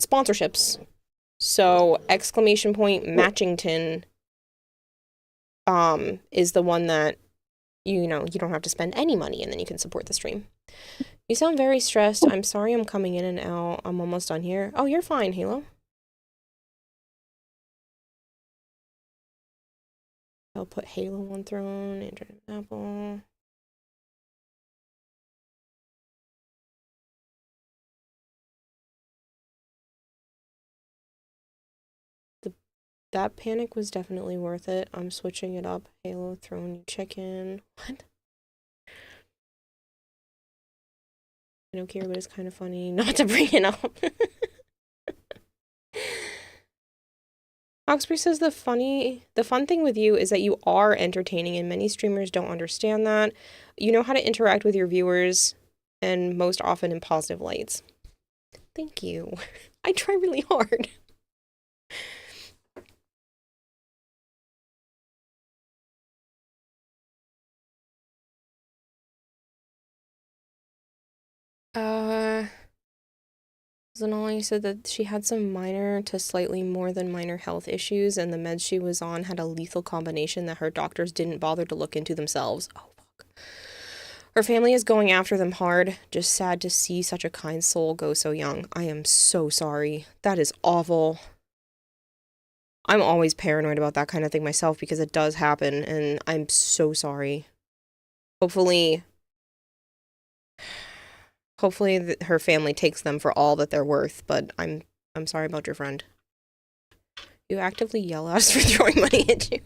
S1: sponsorships. So !Matchington is the one that, you don't have to spend any money and then you can support the stream. You sound very stressed. I'm sorry I'm coming in and out. I'm almost done here. Oh, you're fine, Halo. I'll put Halo on throne, Android Apple. That panic was definitely worth it. I'm switching it up. Halo, throne, chicken. What? I don't care, but it's kind of funny not to bring it up. Oxbury says the fun thing with you is that you are entertaining and many streamers don't understand that. You know how to interact with your viewers and most often in positive lights. Thank you. I try really hard. Zanoli said that she had some minor to slightly more than minor health issues, and the meds she was on had a lethal combination that her doctors didn't bother to look into themselves. Oh, fuck. Her family is going after them hard. Just sad to see such a kind soul go so young. I am so sorry. That is awful. I'm always paranoid about that kind of thing myself because it does happen, and I'm so sorry. Hopefully her family takes them for all that they're worth, but I'm sorry about your friend. You actively yell at us for throwing money at you.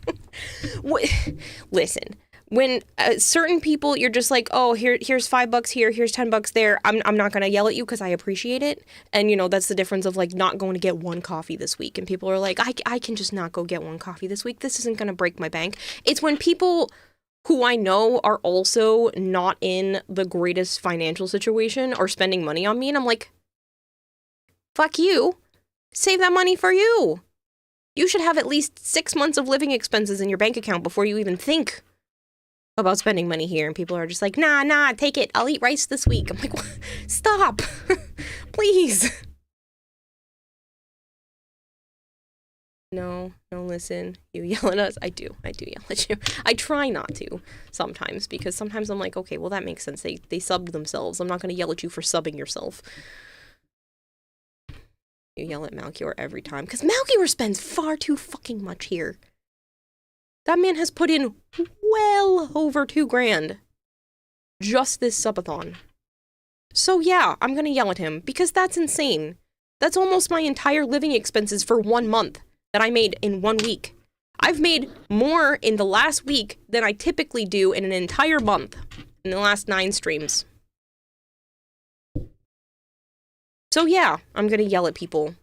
S1: Listen, when certain people, you're just like, oh, here's $5 here, here's $10 there. I'm not gonna yell at you because I appreciate it. And that's the difference of like not going to get one coffee this week. And people are like, I can just not go get one coffee this week. This isn't gonna break my bank. It's when people who I know are also not in the greatest financial situation are spending money on me, and I'm like, fuck you. Save that money for you. You should have at least 6 months of living expenses in your bank account before you even think about spending money here. And people are just like, nah, take it. I'll eat rice this week. I'm like, stop. Please. No, listen. You yell at us. I do yell at you. I try not to sometimes, because sometimes I'm like, okay, well, that makes sense. They subbed themselves. I'm not going to yell at you for subbing yourself. You yell at Malkior every time, because Malkior spends far too fucking much here. That man has put in well over $2,000 just this subathon. So yeah, I'm going to yell at him, because that's insane. That's almost my entire living expenses for 1 month. That I made in 1 week. I've made more in the last week than I typically do in an entire month in the last 9 streams. So yeah, I'm gonna yell at people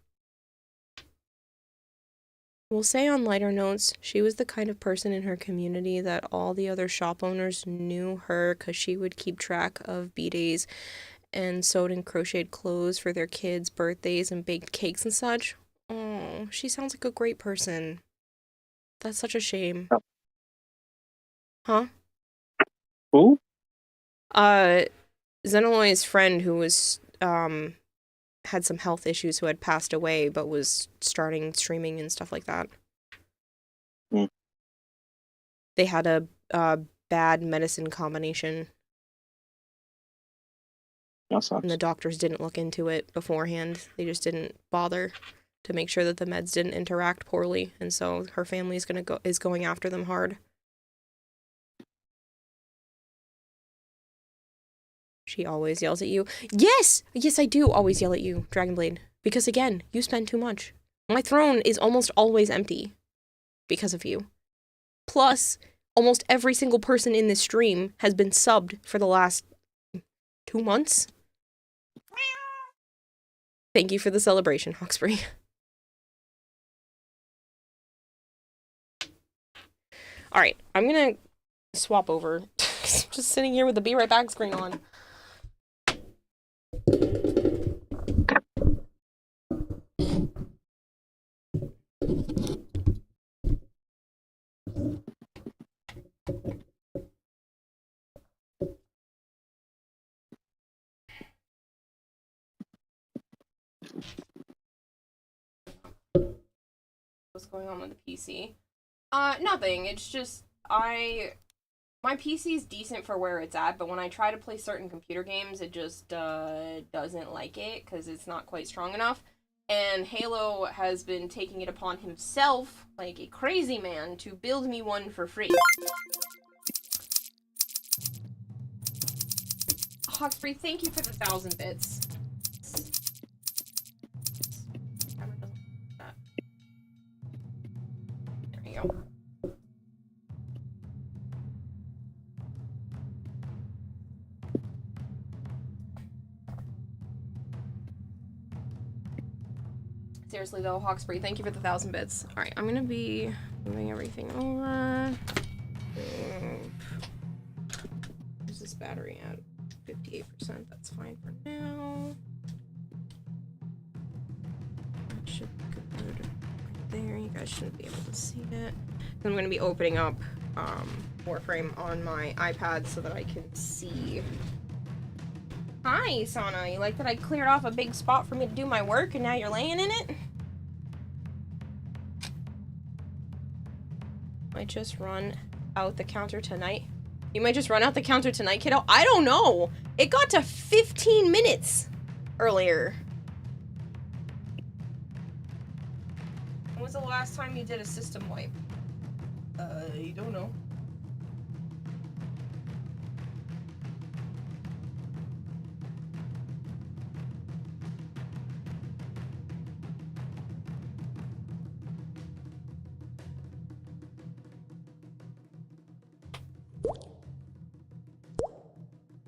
S1: We'll say on lighter notes, she was the kind of person in her community that all the other shop owners knew her because she would keep track of B-days and sewed and crocheted clothes for their kids' birthdays and baked cakes and such. Oh, she sounds like a great person. That's such a shame. Huh?
S7: Who?
S1: Xenoloy's friend who was, had some health issues, who had passed away but was starting streaming and stuff like that.
S7: Mm.
S1: They had a bad medicine combination.
S7: That sucks.
S1: And the doctors didn't look into it beforehand. They just didn't bother to make sure that the meds didn't interact poorly, and so her family is going after them hard. She always yells at you. Yes! Yes, I do always yell at you, Dragonblade. Because again, you spend too much. My throne is almost always empty. Because of you. Plus, almost every single person in this stream has been subbed for the last 2 months. Thank you for the celebration, Hawksbury. Alright, I'm gonna swap over. I'm just sitting here with the Be Right Back screen on. What's going on with the PC? Nothing. It's just, my PC is decent for where it's at, but when I try to play certain computer games, it just, doesn't like it, because it's not quite strong enough. And Halo has been taking it upon himself, like a crazy man, to build me one for free. Hawksbury, thank you for the 1,000 bits. There you go. Seriously though, Hawksbury, thank you for the 1,000 bits. Alright, I'm gonna be moving everything over. Where's this battery at? 58%, that's fine for now. That should be good right there. You guys shouldn't be able to see it. I'm gonna be opening up Warframe on my iPad so that I can see. Hi, Sana. You like that I cleared off a big spot for me to do my work and now you're laying in it? Might just run out the counter tonight. You might just run out the counter tonight, kiddo? I don't know! It got to 15 minutes earlier. When was the last time you did a system wipe? I don't know.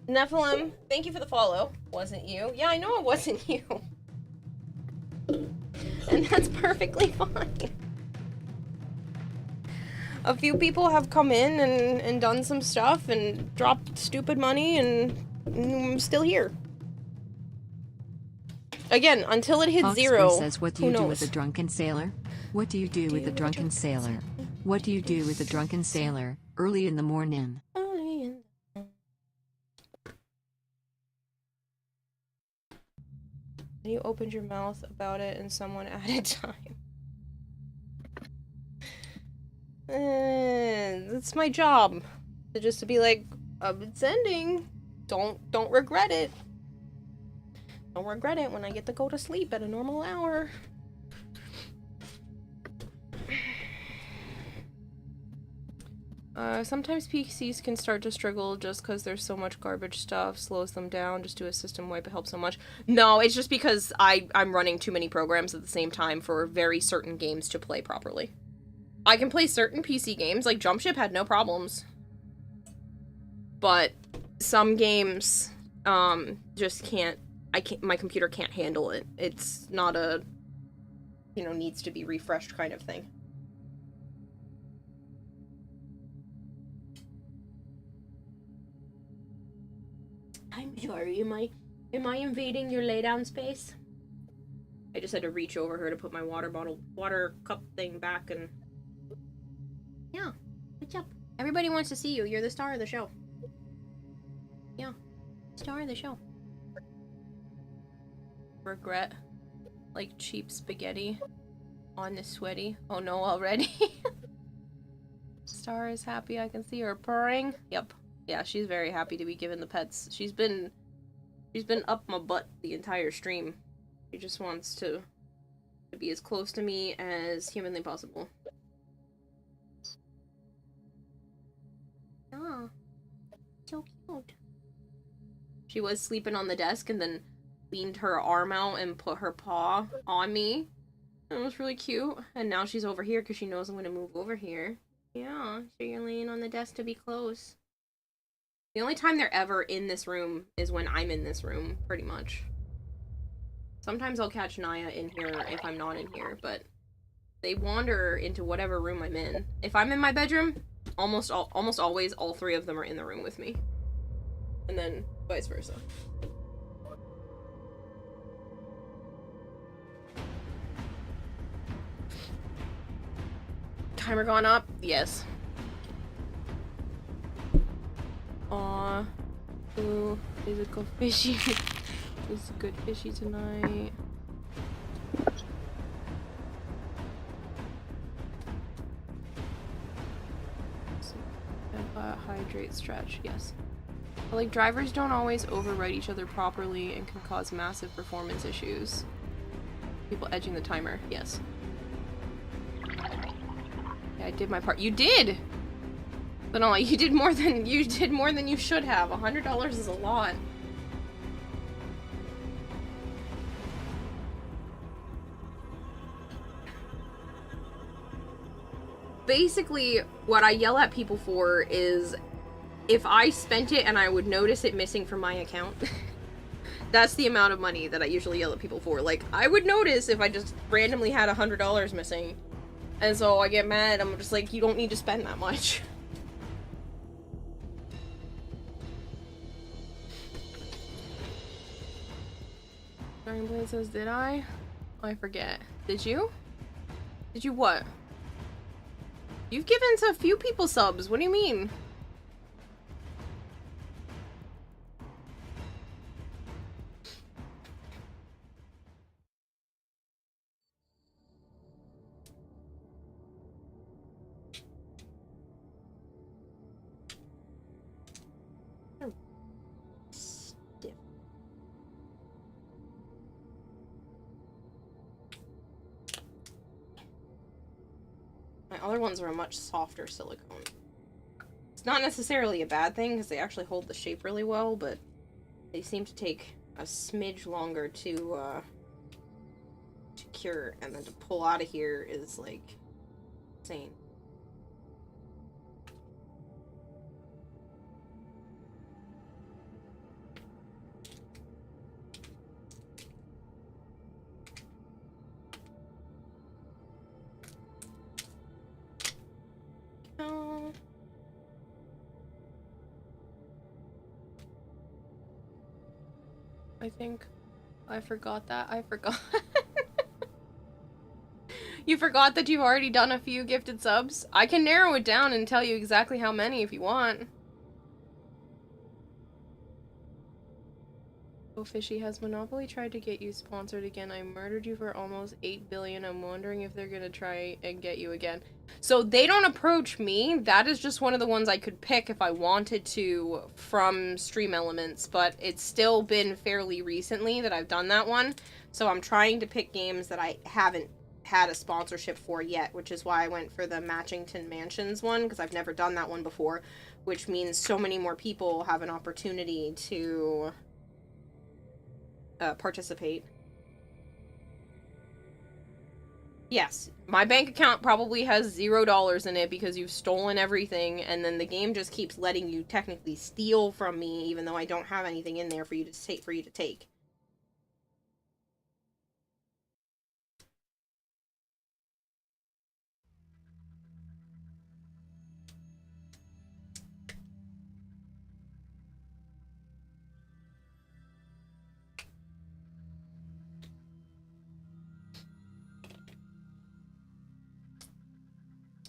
S1: Nephilim, thank you for the follow. Wasn't you? Yeah, I know it wasn't you. And that's perfectly fine. A few people have come in and done some stuff and dropped stupid money, and I'm still here. Again, until it hits
S12: Hawksbury
S1: zero,
S12: says, what do you do with a drunken sailor? What do you do with a drunken sailor? What do you do with a drunken sailor, early in the morning?
S1: You opened your mouth about it and someone added time. That's my job. Just to be like, it's ending. Don't regret it. Don't regret it when I get to go to sleep at a normal hour. Sometimes PCs can start to struggle just because there's so much garbage stuff, slows them down. Just do a system wipe, it helps so much. No, it's just because I'm running too many programs at the same time for very certain games to play properly. I can play certain PC games, like Jumpship had no problems. But some games, just can't, my computer can't handle it. It's not a, needs to be refreshed kind of thing. I'm sorry, am I invading your lay down space? I just had to reach over her to put my water cup thing back and... Yeah, what's up? Everybody wants to see you. You're the star of the show. Yeah, star of the show. Regret. Like cheap spaghetti. On the sweaty. Oh no, already? Star is happy. I can see her purring. Yep. Yeah, she's very happy to be given the pets. She's been up my butt the entire stream. She just wants to be as close to me as humanly possible. Oh, so cute. She was sleeping on the desk and then leaned her arm out and put her paw on me. It was really cute. And now she's over here because she knows I'm going to move over here. Yeah, so you're laying on the desk to be close. The only time they're ever in this room is when I'm in this room, pretty much. Sometimes I'll catch Naya in here if I'm not in here, but they wander into whatever room I'm in. If I'm in my bedroom, almost always all three of them are in the room with me. And then vice versa. Timer gone up? Yes. Aw. Ooh, is it go fishy? It's a good fishy tonight. Hydrate, stretch, yes. But, like, drivers don't always overwrite each other properly and can cause massive performance issues. People edging the timer, yes. Yeah, I did my part. You did! But no, you did more than you should have. $100 is a lot. Basically, what I yell at people for is if I spent it and I would notice it missing from my account. That's the amount of money that I usually yell at people for. Like, I would notice if I just randomly had $100 missing. And so I get mad. I'm just like, you don't need to spend that much. Dragon Blade says, did I? I forget. Did you? Did you what? You've given a few people subs. What do you mean? Stiff. My other ones are a much softer silicone. It's not necessarily a bad thing because they actually hold the shape really well, but they seem to take a smidge longer to cure, and then to pull out of here is like insane. Oh. I think I forgot that. I forgot. You forgot that you've already done a few gifted subs? I can narrow it down and tell you exactly how many if you want. Oh, Fishy, has Monopoly tried to get you sponsored again? I murdered you for almost 8 billion. I'm wondering if they're gonna try and get you again. So they don't approach me. That is just one of the ones I could pick if I wanted to from Stream Elements, but it's still been fairly recently that I've done that one. So I'm trying to pick games that I haven't had a sponsorship for yet, which is why I went for the Matchington Mansions one, because I've never done that one before, which means so many more people have an opportunity to participate. Yes, my bank account probably has $0 in it because you've stolen everything, and then the game just keeps letting you technically steal from me, even though I don't have anything in there for you to take.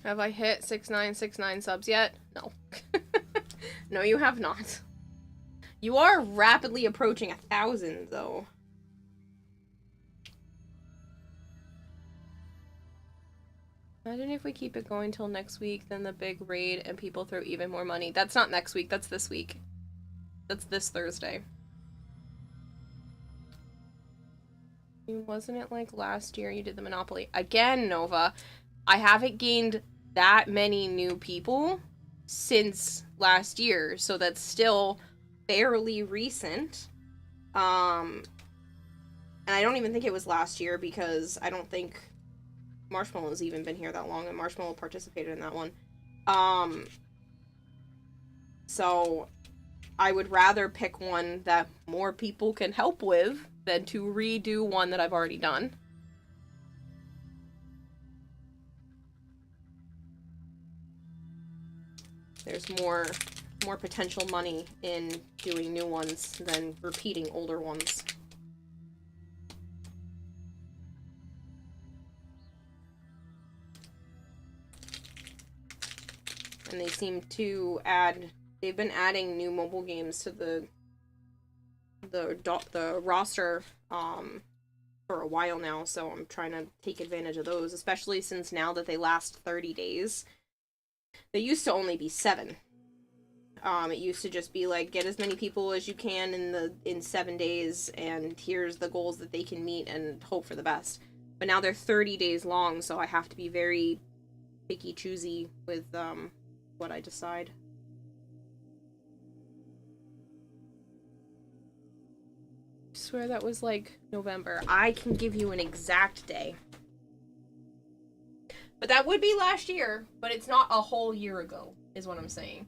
S1: Have I hit 6969 subs yet? No. No, you have not. You are rapidly approaching 1,000, though. Imagine if we keep it going till next week, then the big raid and people throw even more money. That's not next week, that's this week. That's this Thursday. Wasn't it like last year you did the Monopoly? Again, Nova, I haven't gained that many new people since last year, so that's still fairly recent. And I don't even think it was last year because I don't think Marshmallow's even been here that long, and Marshmallow participated in that one. So I would rather pick one that more people can help with than to redo one that I've already done. There's more potential money in doing new ones than repeating older ones. And they seem to they've been adding new mobile games to the roster for a while now, so I'm trying to take advantage of those, especially since now that they last 30 days. They used to only be 7. It used to just be like, get as many people as you can in 7 days, and here's the goals that they can meet and hope for the best. But now they're 30 days long, so I have to be very picky choosy with what I decide. I swear that was like November. I can give you an exact day. But that would be last year, but it's not a whole year ago, is what I'm saying.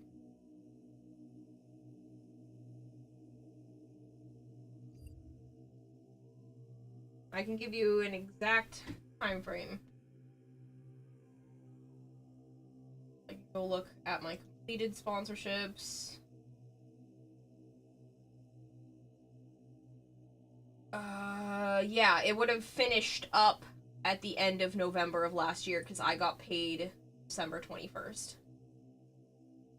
S1: I can give you an exact time frame. I can go look at my completed sponsorships. Yeah, it would have finished up at the end of November of last year because I got paid December 21st.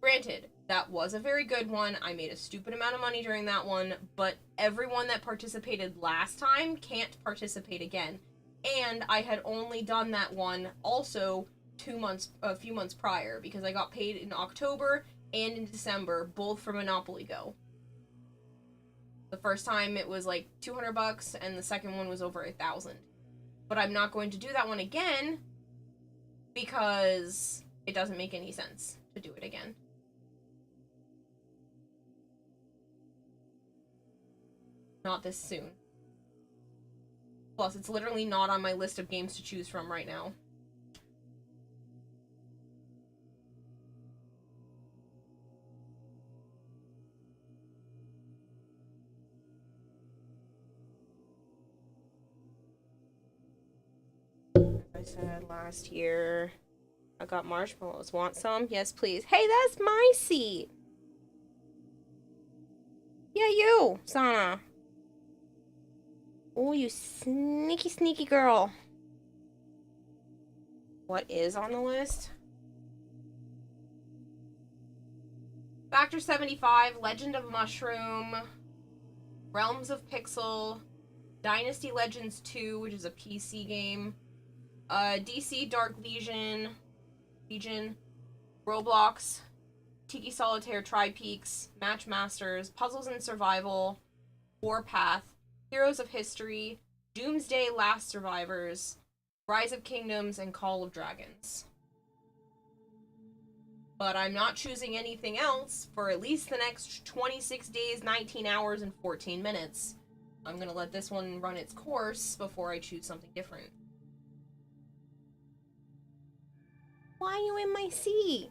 S1: Granted, that was a very good one. I made a stupid amount of money during that one, but everyone that participated last time can't participate again. And I had only done that one also a few months prior, because I got paid in October and in December, both for Monopoly Go. The first time it was like $200, and the second one was over 1,000. But I'm not going to do that one again because it doesn't make any sense to do it again. Not this soon. Plus, it's literally not on my list of games to choose from right now. I said last year, I got marshmallows. Want some? Yes, please. Hey, that's my seat. Yeah, you, Sana. Oh, you sneaky, sneaky girl. What is on the list? Factor 75, Legend of Mushroom, Realms of Pixel, Dynasty Legends 2, which is a PC game, DC Dark Legion, Roblox, Tiki Solitaire Tri-Peaks, Match Masters, Puzzles and Survival, Warpath, Heroes of History, Doomsday Last Survivors, Rise of Kingdoms, and Call of Dragons. But I'm not choosing anything else for at least the next 26 days, 19 hours, and 14 minutes. I'm gonna let this one run its course before I choose something different. Why are you in my seat?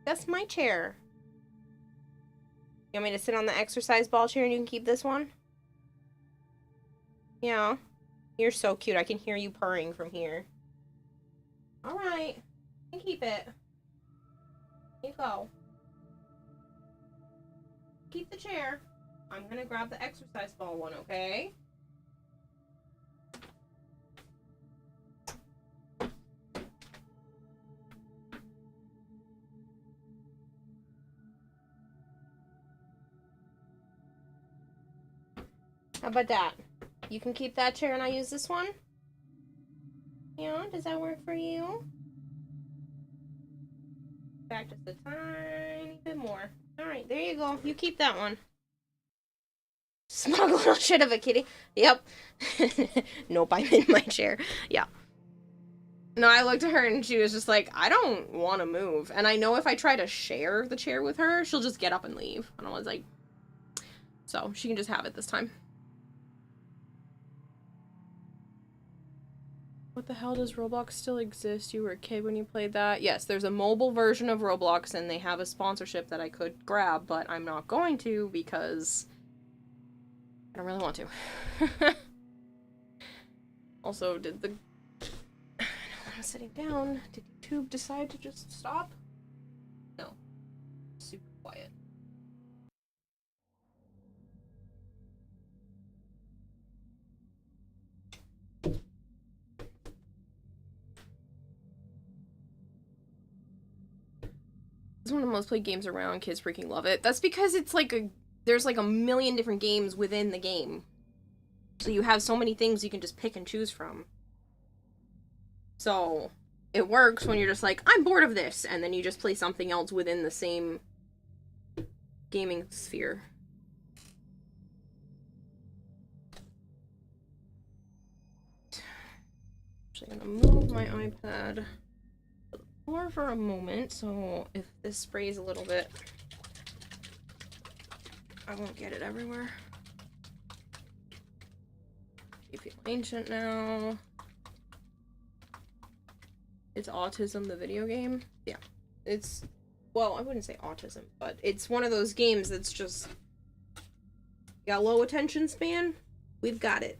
S1: That's my chair. You want me to sit on the exercise ball chair and you can keep this one? Yeah. You're so cute. I can hear you purring from here. Alright. You can keep it. Here you go. Keep the chair. I'm gonna grab the exercise ball one, okay? How about that? You can keep that chair and I use this one? Yeah, does that work for you? Back just a tiny bit more. Alright, there you go. You keep that one. Smug little shit of a kitty. Yep. Nope, I'm in my chair. Yeah. No, I looked at her and she was just like, I don't want to move. And I know if I try to share the chair with her, she'll just get up and leave. And I was like, so she can just have it this time. What the hell, does Roblox still exist? You were a kid when you played that? Yes, there's a mobile version of Roblox and they have a sponsorship that I could grab, but I'm not going to because I don't really want to. Also, did the... I was sitting down. Did YouTube decide to just stop? No. Super quiet. It's one of the most played games around. Kids freaking love it. That's because it's like there's like a million different games within the game. So you have so many things you can just pick and choose from. So it works when you're just like, I'm bored of this, and then you just play something else within the same gaming sphere. Actually, I'm gonna move my iPad to the floor for a moment, so if this sprays a little bit, I won't get it everywhere. You feel ancient now. It's Autism, the video game. Yeah. It's, well, I wouldn't say autism, but it's one of those games that's just, you got low attention span? We've got it.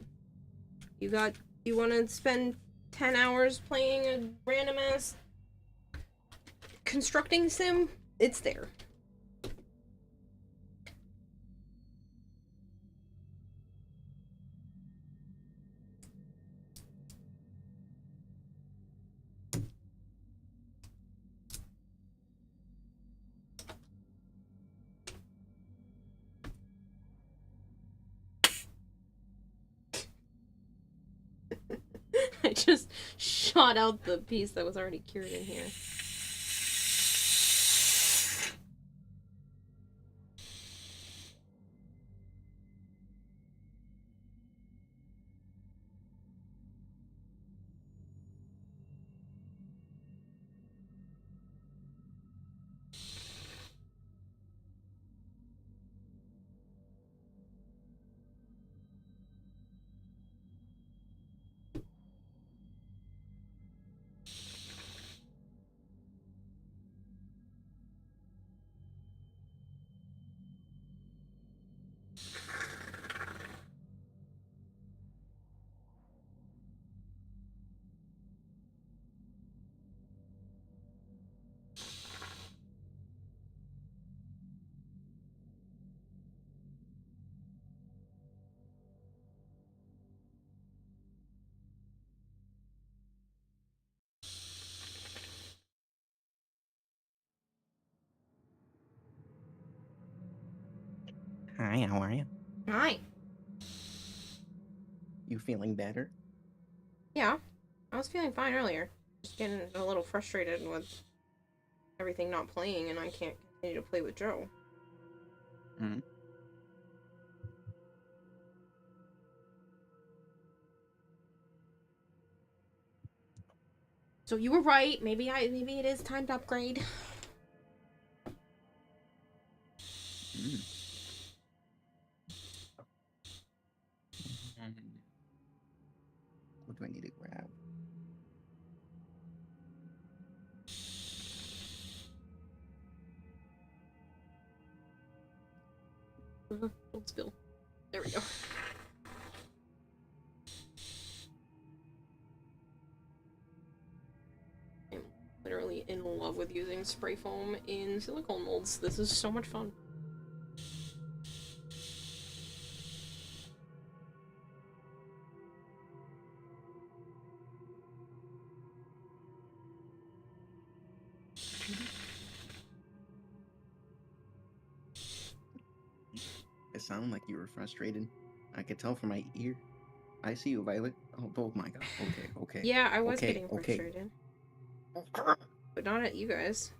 S1: You want to spend 10 hours playing a random ass constructing sim? It's there. I just shot out the piece that was already cured in here.
S13: Hi, how are you?
S1: Hi.
S13: You feeling better?
S1: Yeah. I was feeling fine earlier. Just getting a little frustrated with everything not playing and I can't continue to play with Joe.
S13: Mm-hmm.
S1: So you were right. Maybe it is time to upgrade.
S13: Mm. What do I need to grab?
S1: Don't spill. There we go. I'm literally in love with using spray foam in silicone molds. This is so much fun.
S13: It sounded like you were frustrated. I could tell from my ear. I see you, Violet. Oh my god. Okay.
S1: Yeah, I was
S13: Okay,
S1: getting
S13: okay.
S1: frustrated. But not at you guys.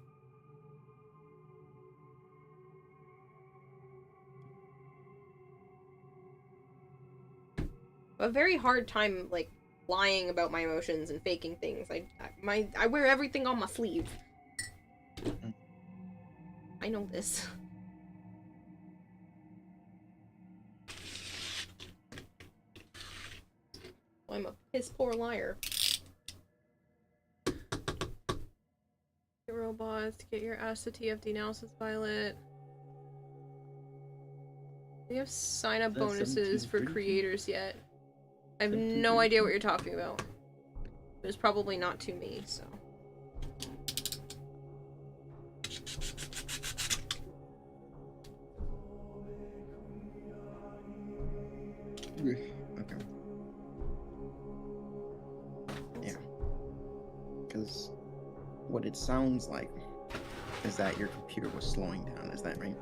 S1: A very hard time, like, lying about my emotions and faking things. I wear everything on my sleeve. I know this. I'm a piss poor liar. Robots, get your ass to TFD now, says Violet. We have sign-up bonuses for creators yet. I have no idea what you're talking about. It was probably not to me, so.
S13: Okay. Yeah. Because what it sounds like is that your computer was slowing down. Is that right?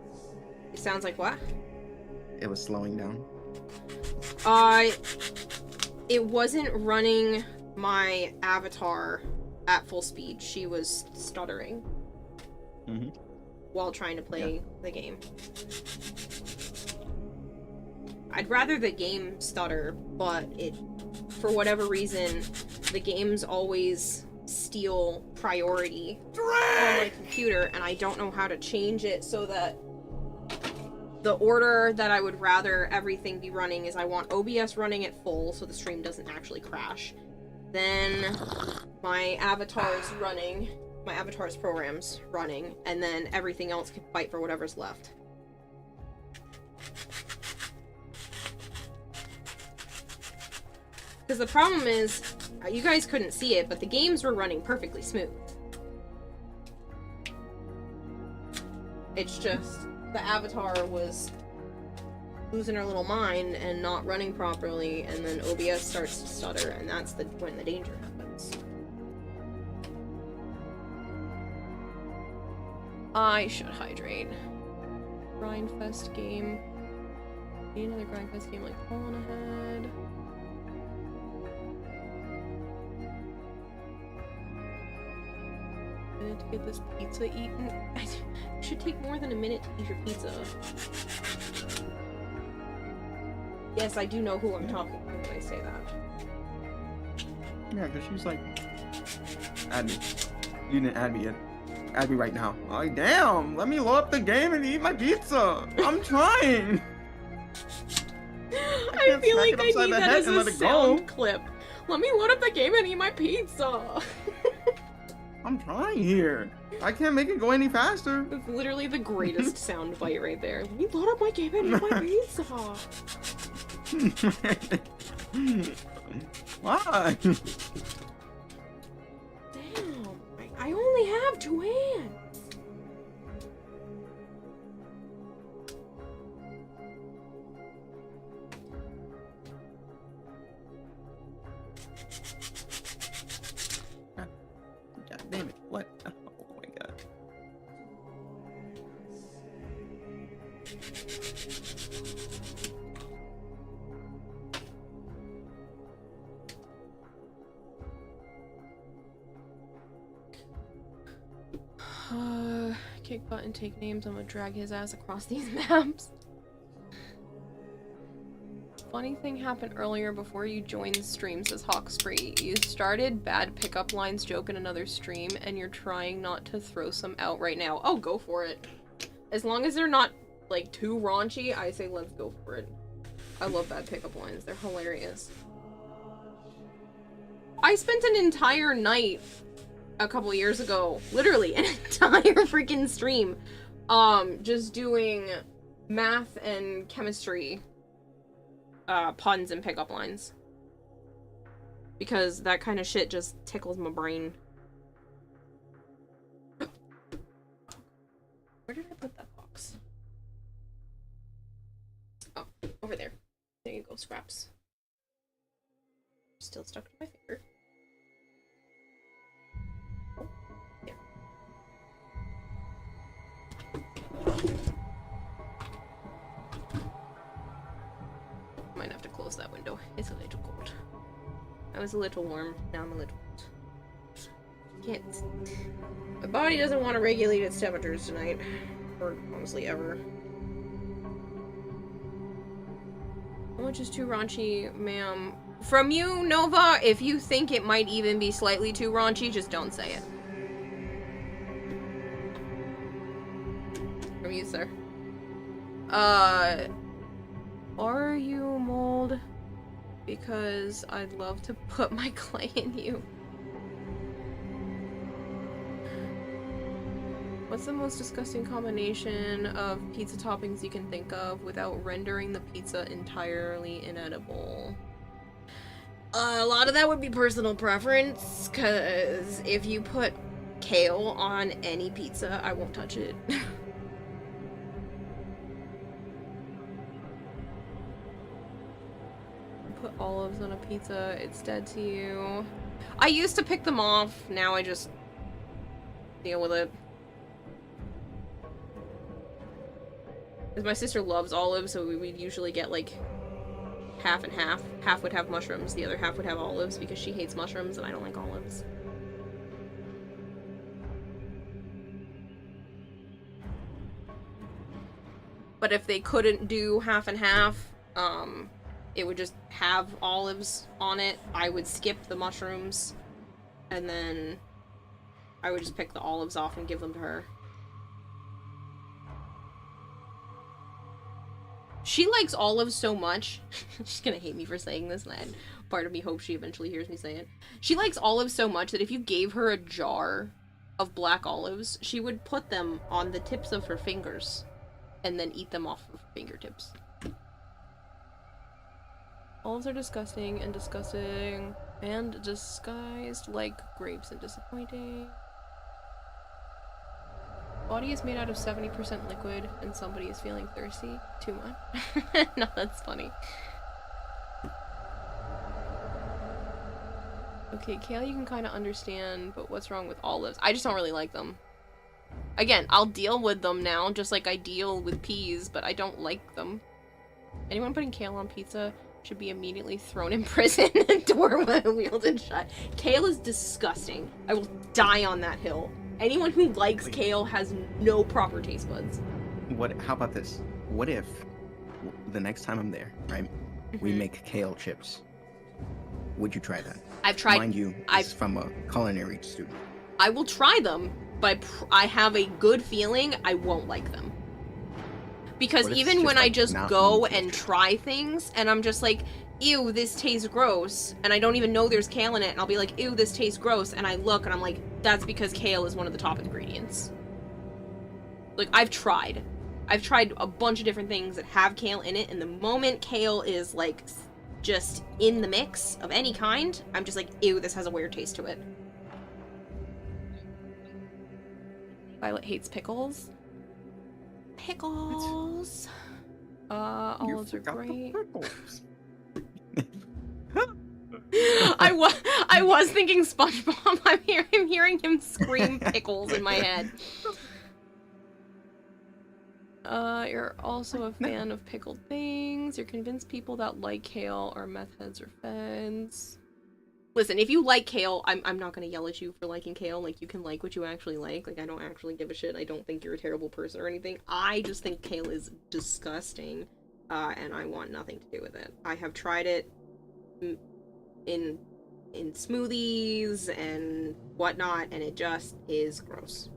S1: It sounds like what?
S13: It was slowing down.
S1: It wasn't running my avatar at full speed. She was stuttering while trying to play the game. I'd rather the game stutter, but for whatever reason, the games always steal priority on my computer, and I don't know how to change it so that the order that I would rather everything be running is I want OBS running at full so the stream doesn't actually crash. Then my avatar's running, my avatar's programs running, and then everything else can fight for whatever's left. Because the problem is, you guys couldn't see it, but the games were running perfectly smooth. It's just the avatar was losing her little mind and not running properly, and then OBS starts to stutter, and that's when the danger happens. I should hydrate. Grindfest game. Need another Grindfest game like pulling ahead. To get this pizza eaten. It should take more than a minute to eat your pizza. Yes, I do know who I'm talking to when I say that.
S13: Yeah, because she's like, add me. You didn't add me yet. Add me right now. Like, damn, let me load up the game and eat my pizza. I'm trying.
S1: I feel like I need that as a sound clip. Let me load up the game and eat my pizza.
S13: I'm trying here. I can't make it go any faster.
S1: That's literally the greatest sound bite right there. Let me load up my game and eat my pizza.
S13: Why?
S1: Damn, I only have 2 hands.
S13: God damn it, what? Oh my god.
S1: Kick button, take names. I'm gonna drag his ass across these maps. Funny thing happened earlier before you joined the stream, says Hawksfree. You started bad pickup lines joke in another stream, and you're trying not to throw some out right now. Oh, go for it. As long as they're not, like, too raunchy, I say let's go for it. I love bad pickup lines. They're hilarious. I spent an entire night a couple years ago, literally an entire freaking stream, just doing math and chemistry puns and pickup lines. Because that kind of shit just tickles my brain. Where did I put that box? Oh, over there. There you go, scraps. Still stuck to my finger. There. My I was a little warm. Now I'm a little cold. Can't. My body doesn't want to regulate its temperatures tonight. Or honestly, ever. How much is too raunchy, ma'am? From you, Nova, if you think it might even be slightly too raunchy, just don't say it. From you, sir. Are you mold? Because I'd love to put my clay in you. What's the most disgusting combination of pizza toppings you can think of without rendering the pizza entirely inedible? A lot of that would be personal preference, because if you put kale on any pizza, I won't touch it. Put olives on a pizza, it's dead to you. I used to pick them off, now I just deal with it. Because my sister loves olives, so we'd usually get like half and half. Half would have mushrooms, the other half would have olives because she hates mushrooms and I don't like olives. But if they couldn't do half and half, it would just have olives on it. I would skip the mushrooms, and then I would just pick the olives off and give them to her. She likes olives so much. She's gonna hate me for saying this, and part of me hopes she eventually hears me say it. She likes olives so much that if you gave her a jar of black olives, she would put them on the tips of her fingers and then eat them off of her fingertips. Olives are disgusting and disgusting and disguised like grapes and disappointing. Body is made out of 70% liquid and somebody is feeling thirsty. Too much. No, that's funny. Okay, kale you can kind of understand, but what's wrong with olives? I just don't really like them. Again, I'll deal with them now, just like I deal with peas, but I don't like them. Anyone putting kale on pizza should be immediately thrown in prison and door wielded shut. Kale is disgusting. I will die on that hill. Anyone who likes kale has no proper taste buds.
S13: How about this? What if the next time I'm there, right, we make kale chips? Would you try that?
S1: I've tried.
S13: Mind you, it's from a culinary student.
S1: I will try them, but I have a good feeling I won't like them. Because even when I just go and try things, and I'm just like, ew, this tastes gross, and I don't even know there's kale in it, and I'll be like, ew, this tastes gross, and I look, and I'm like, that's because kale is one of the top ingredients. Like, I've tried a bunch of different things that have kale in it, and the moment kale is, like, just in the mix of any kind, I'm just like, ew, this has a weird taste to it. Violet hates pickles. Pickles. Olives are great. I was thinking SpongeBob. I'm hearing him scream pickles in my head. You're also a fan of pickled things. You're convinced people that like kale are meth heads or feds. Listen, if you like kale, I'm not gonna yell at you for liking kale. Like, you can like what you actually like. Like, I don't actually give a shit. I don't think you're a terrible person or anything. I just think kale is disgusting, and I want nothing to do with it. I have tried it in smoothies and whatnot, and it just is gross.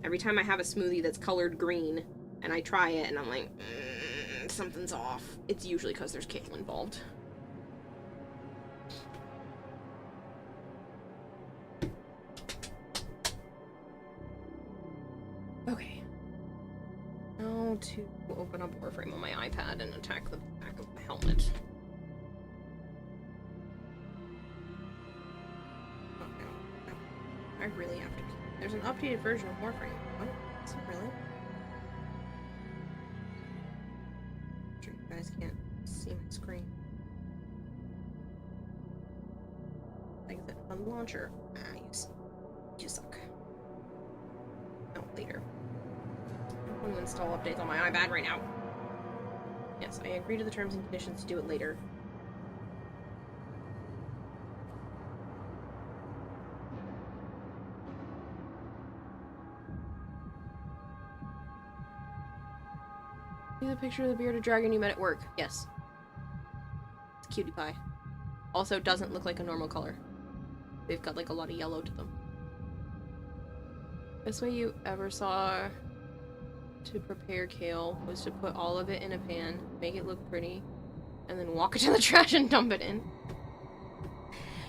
S1: Every time I have a smoothie that's colored green, and I try it, and I'm like, something's off. It's usually because there's kale involved. Okay. Now to open up Warframe on my iPad and attack the back of the helmet. Oh, no. I really have to. There's an updated version of Warframe. Oh, is it really? I'm sure you guys can't see my screen. Like the on the launcher. You suck. No, later. I'm gonna install updates on my iPad right now. Yes, I agree to the terms and conditions to do it later. See the picture of the bearded dragon you met at work? Yes. It's a cutie pie. Also doesn't look like a normal color. They've got like a lot of yellow to them. Best way you ever saw to prepare kale was to put all of it in a pan, make it look pretty, and then walk it to the trash and dump it in.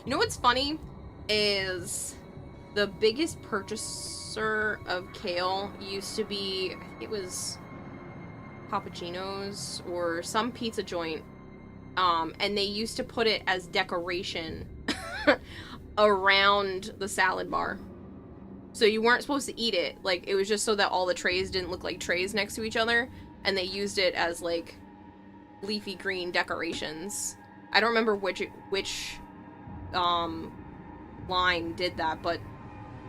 S1: You know what's funny is the biggest purchaser of kale used to be, I think it was Papagino's or some pizza joint, and they used to put it as decoration around the salad bar. So you weren't supposed to eat it. Like, it was just so that all the trays didn't look like trays next to each other, and they used it as, like, leafy green decorations. I don't remember which line did that, but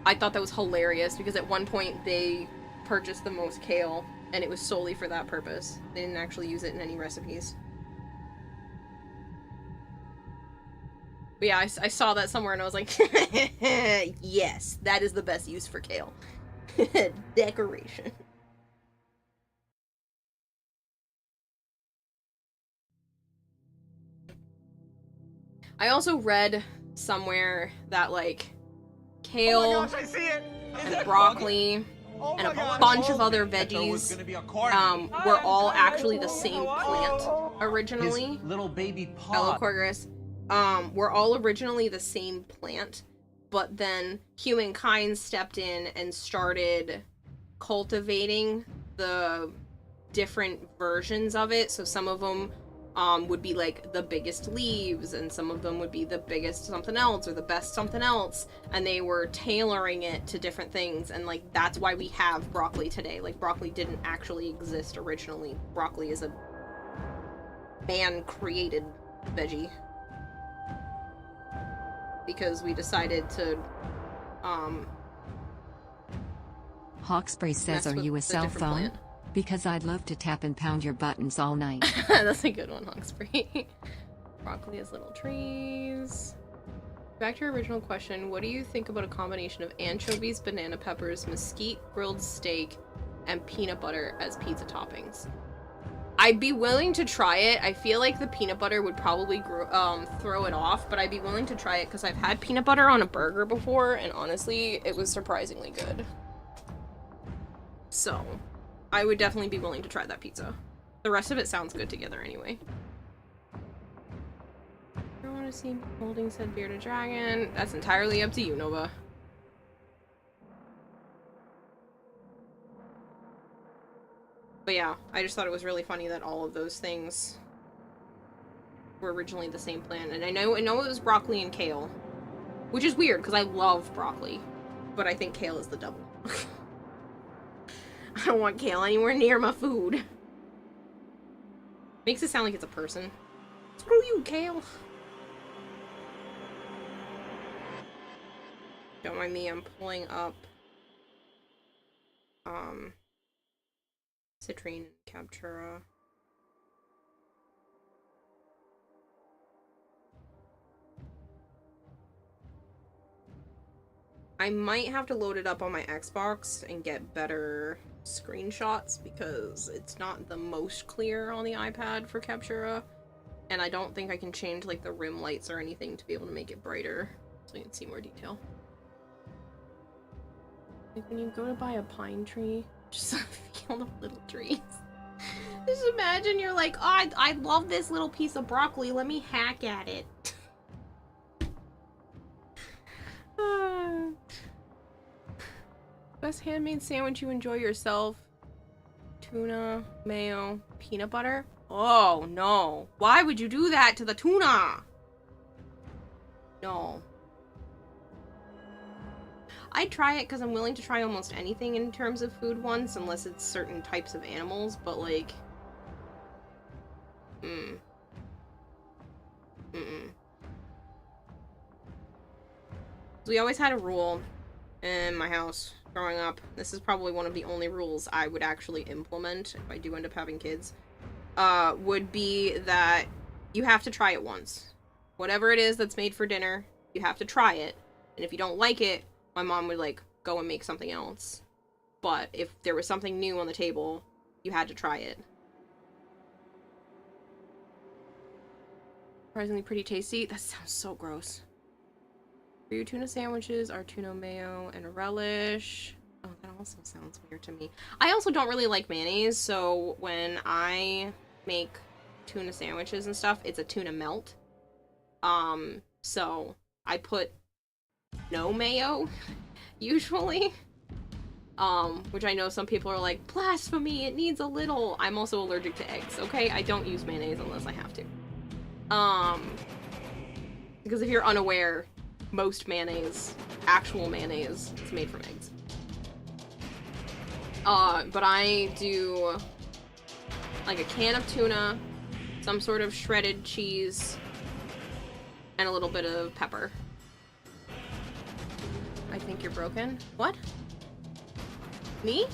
S1: I thought that was hilarious, because at one point they purchased the most kale, and it was solely for that purpose. They didn't actually use it in any recipes. But yeah, I saw that somewhere and I was like, yes, that is the best use for kale. Decoration. I also read somewhere that, like, kale,
S9: Oh my gosh, I see it!
S1: and broccoli, and a bunch of other veggies were all actually the same plant originally.
S9: His little baby
S1: Hello,
S9: pod.
S1: Corgris. Were all originally the same plant, but then humankind stepped in and started cultivating the different versions of it. So some of them would be like the biggest leaves, and some of them would be the biggest something else or the best something else, and they were tailoring it to different things. And like, that's why we have broccoli today. Like, broccoli didn't actually exist originally. Broccoli is a man-created veggie, because we decided to
S12: Hawkspray says, are you a cell phone?
S1: plant.
S12: Because I'd love to tap and pound your buttons all night.
S1: That's a good one, Hawkspray. Broccoli has little trees. Back to your original question, what do you think about a combination of anchovies, banana peppers, mesquite, grilled steak, and peanut butter as pizza toppings? I'd be willing to try it. I feel like the peanut butter would probably throw it off, but I'd be willing to try it because I've had peanut butter on a burger before, and honestly, it was surprisingly good. So, I would definitely be willing to try that pizza. The rest of it sounds good together anyway. I want to see holding said bearded dragon. That's entirely up to you, Nova. But yeah, I just thought it was really funny that all of those things were originally the same plant. And I know it was broccoli and kale, which is weird because I love broccoli, but I think kale is the double. I don't want kale anywhere near my food. Makes it sound like it's a person. Screw you, kale. Don't mind me, I'm pulling up Citrine and Captura. I might have to load it up on my Xbox and get better screenshots because it's not the most clear on the iPad for Captura, and I don't think I can change like the rim lights or anything to be able to make it brighter so you can see more detail. Like when you go to buy a pine tree, just a field of little trees. Just imagine you're like, oh, I love this little piece of broccoli, let me hack at it. Best handmade sandwich you enjoy yourself? Tuna, mayo, peanut butter? Oh, no. Why would you do that to the tuna? No. I'd try it because I'm willing to try almost anything in terms of food once, unless it's certain types of animals, but like... So we always had a rule in my house growing up. This is probably one of the only rules I would actually implement if I do end up having kids. Would be that you have to try it once. Whatever it is that's made for dinner, you have to try it. And if you don't like it, my mom would like go and make something else. But if there was something new on the table, you had to try it. Surprisingly pretty tasty. That sounds so gross. For your tuna sandwiches are tuna mayo and relish. Oh, that also sounds weird to me. I also don't really like mayonnaise, so when I make tuna sandwiches and stuff, it's a tuna melt. So I put no mayo, usually. Which I know some people are like, blasphemy, it needs a little. I'm also allergic to eggs, okay? I don't use mayonnaise unless I have to. Because if you're unaware, most mayonnaise, actual mayonnaise, is made from eggs. But I do like a can of tuna, some sort of shredded cheese, and a little bit of pepper. I think you're broken. What? Me?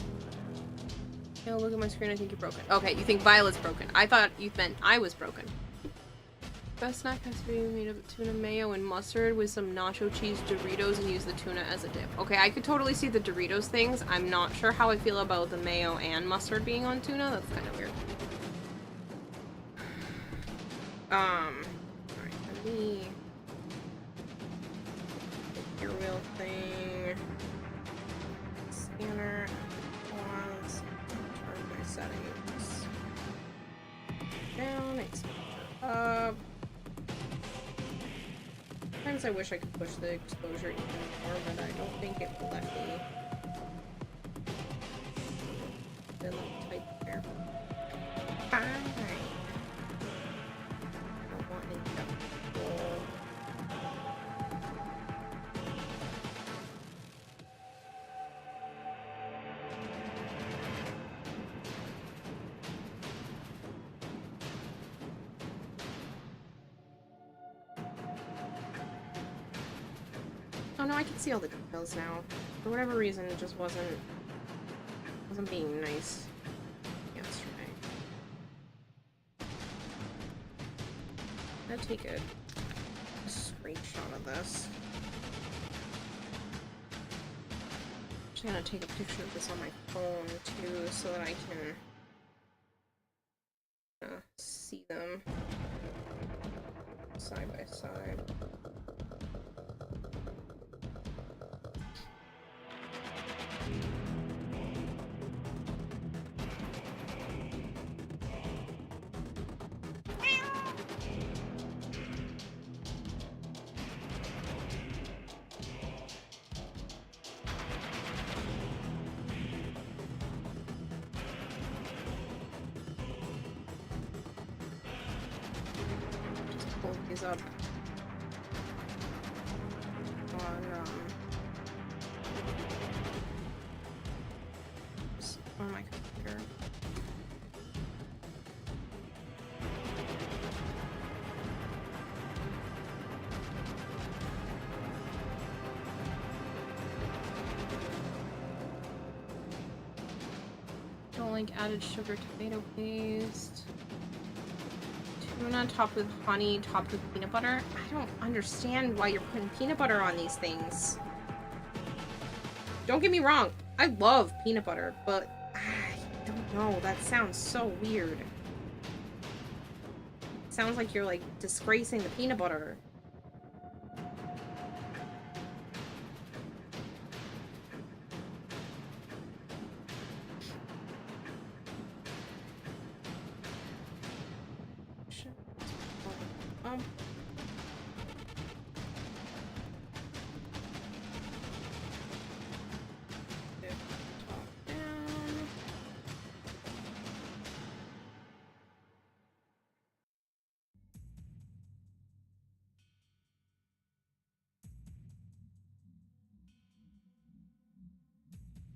S1: No, look at my screen, I think you're broken. Okay, you think Violet's broken. I thought you meant I was broken. Best snack has to be made of tuna mayo and mustard with some nacho cheese Doritos and use the tuna as a dip. Okay, I could totally see the Doritos things. I'm not sure how I feel about the mayo and mustard being on tuna. That's kind of weird. Alright, let me get your real thing. Scanner. Pause. Turn my settings down. Exposure up. Sometimes I wish I could push the exposure even more, but I don't think it will let me. Then let me type there. Alright. Don't want any double. Oh no, I can see all the details now. For whatever reason, it just wasn't being nice yesterday. I'm gonna take a screenshot of this. I'm just gonna take a picture of this on my phone too, so that I can see them side by side. Up on my computer. Don't like added sugar tomato paste. Tuna topped with honey, topped with peanut butter. I don't understand why you're putting peanut butter on these things. Don't get me wrong, I love peanut butter, but I don't know, that sounds so weird. It sounds like you're like disgracing the peanut butter.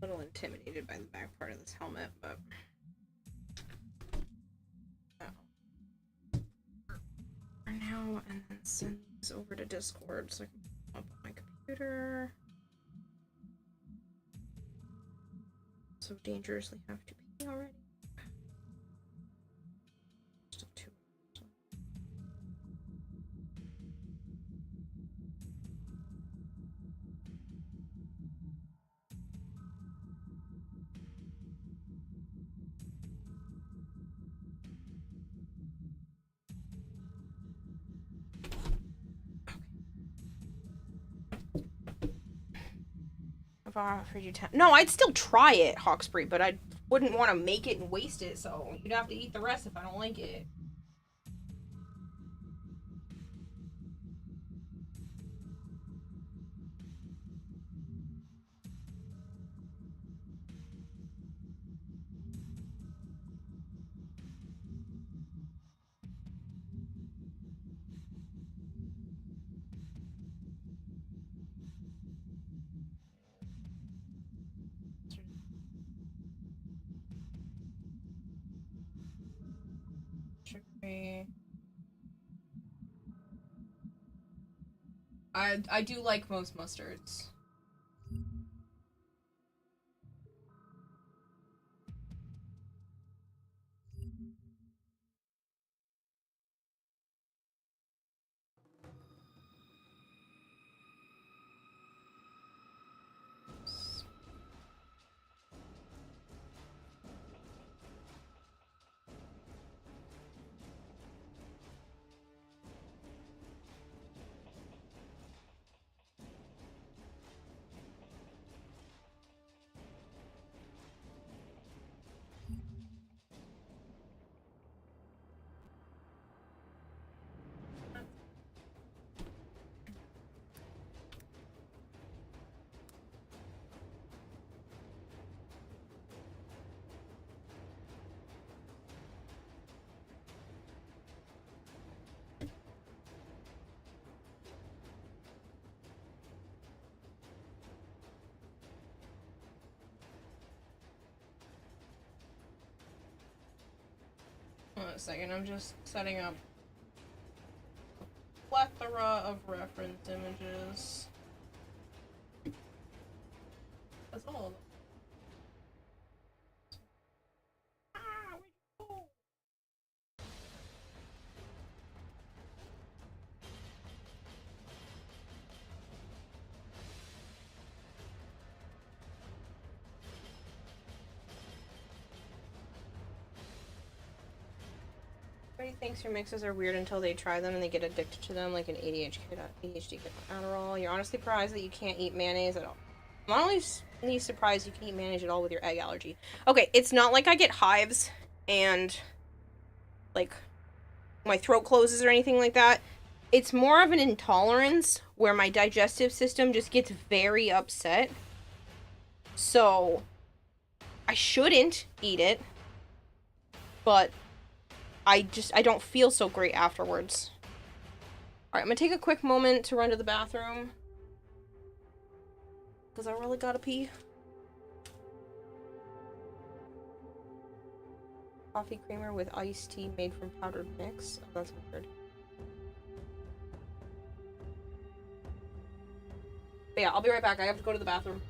S1: A little intimidated by the back part of this helmet, but for now, and then send this over to Discord so I can put them up on my computer. So dangerously have to pee already. Still 2. If I offered you 10. No, I'd still try it, Hawksbury, but I wouldn't want to make it and waste it, so you'd have to eat the rest if I don't like it. I do like most mustards. Hold on a second, I'm just setting up a plethora of reference images. That's all of them. Everybody thinks your mixes are weird until they try them and they get addicted to them, like an ADHD kid on Adderall. You're honestly surprised that you can't eat mayonnaise at all. I'm not only surprised you can eat mayonnaise at all with your egg allergy. Okay, it's not like I get hives and, like, my throat closes or anything like that. It's more of an intolerance where my digestive system just gets very upset. So, I shouldn't eat it, but I don't feel so great afterwards. Alright, I'm gonna take a quick moment to run to the bathroom. Because I really gotta pee. Coffee creamer with iced tea made from powdered mix. Oh, that's weird. But yeah, I'll be right back. I have to go to the bathroom.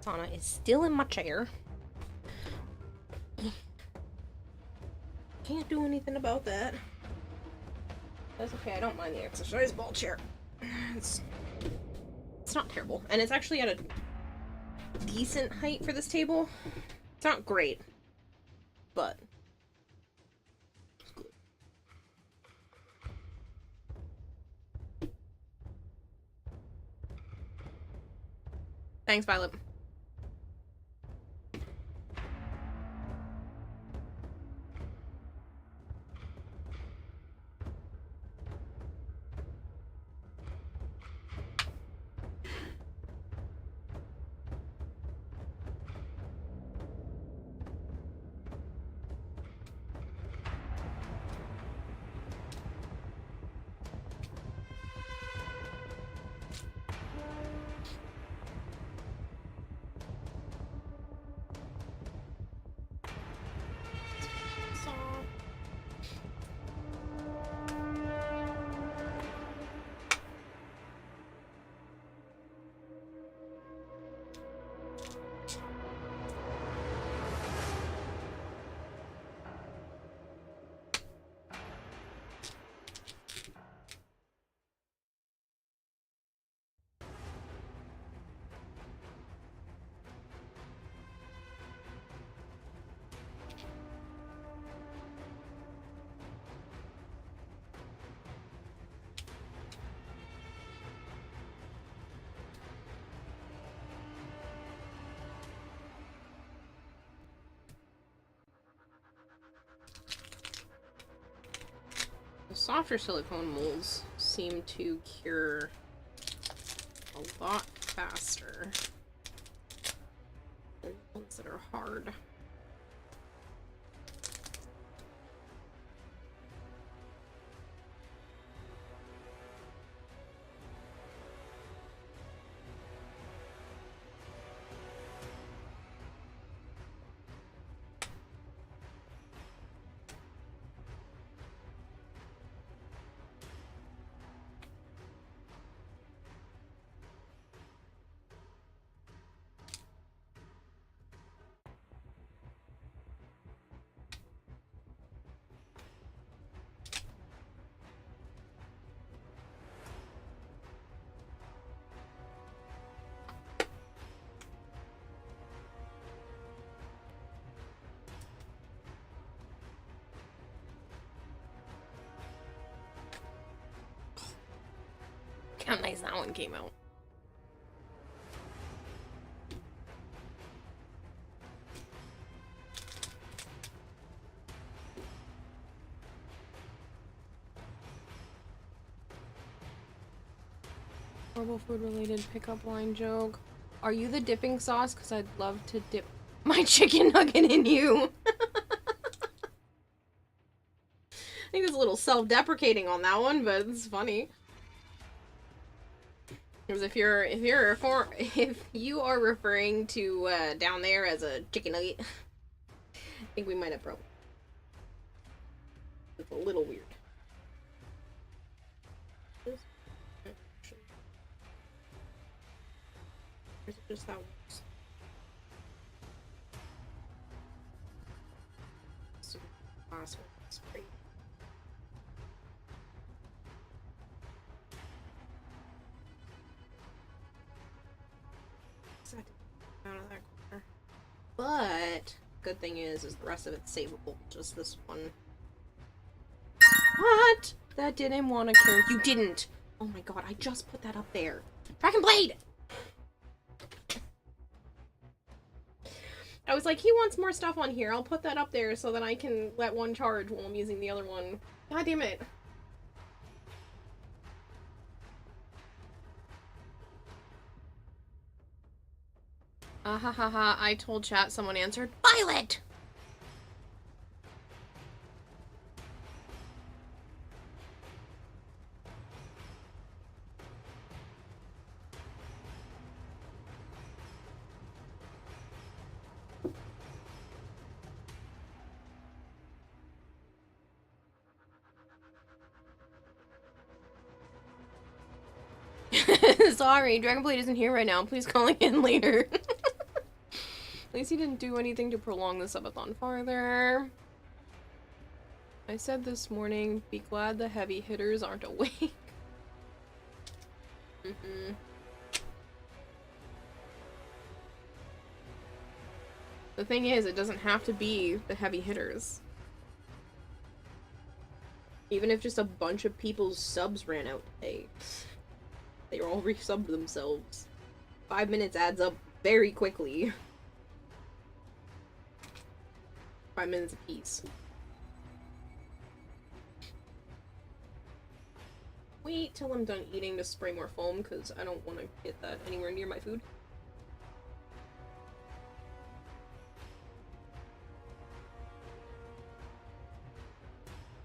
S1: Sana is still in my chair. Can't do anything about that. That's okay, I don't mind the exercise ball chair. It's not terrible. And it's actually at a decent height for this table. It's not great, but it's good. Thanks, Violet. Softer silicone molds seem to cure a lot faster than ones that are hard. How nice that one came out. Horrible food related pickup line joke. Are you the dipping sauce? Because I'd love to dip my chicken nugget in you. I think it's a little self-deprecating on that one, but it's funny. Because if you are referring to down there as a chicken nugget, I think we might have problems. It's a little weird. Or is it just that works? So, last one is great. Out of that corner. But good thing is the rest of it's savable. Just this one. What? That didn't want to care. You didn't. Oh my god! I just put that up there. Dragon Blade. I was like, he wants more stuff on here. I'll put that up there so that I can let one charge while I'm using the other one. God damn it. Ha ha ha, I told chat, someone answered, Violet! Sorry, Dragonblade isn't here right now. Please call again later. least he didn't do anything to prolong the subathon farther. I said this morning, be glad the heavy hitters aren't awake. The thing is, it doesn't have to be the heavy hitters. Even if just a bunch of people's subs ran out today, they all resubbed themselves. 5 minutes adds up very quickly. 5 minutes apiece. Wait till I'm done eating to spray more foam, because I don't want to get that anywhere near my food.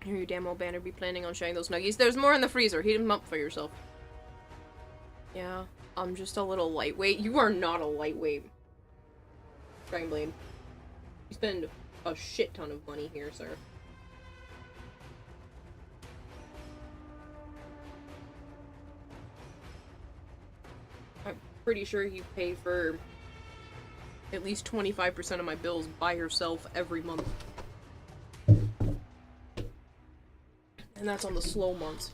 S1: Here you damn old Banner be planning on sharing those nuggies. There's more in the freezer. Heat them up for yourself. Yeah, I'm just a little lightweight. You are not a lightweight. Dragonblade. You spend a shit ton of money here, sir. I'm pretty sure you pay for at least 25% of my bills by yourself every month. And that's on the slow months.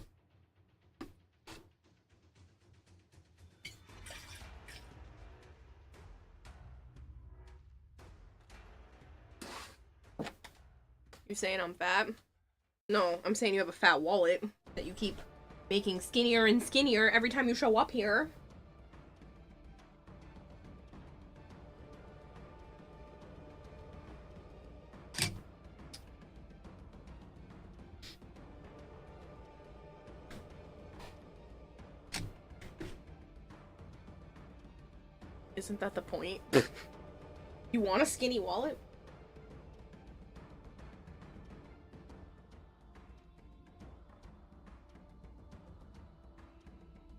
S1: You're saying I'm fat? No, I'm saying you have a fat wallet that you keep making skinnier and skinnier every time you show up here. Isn't that the point? You want a skinny wallet?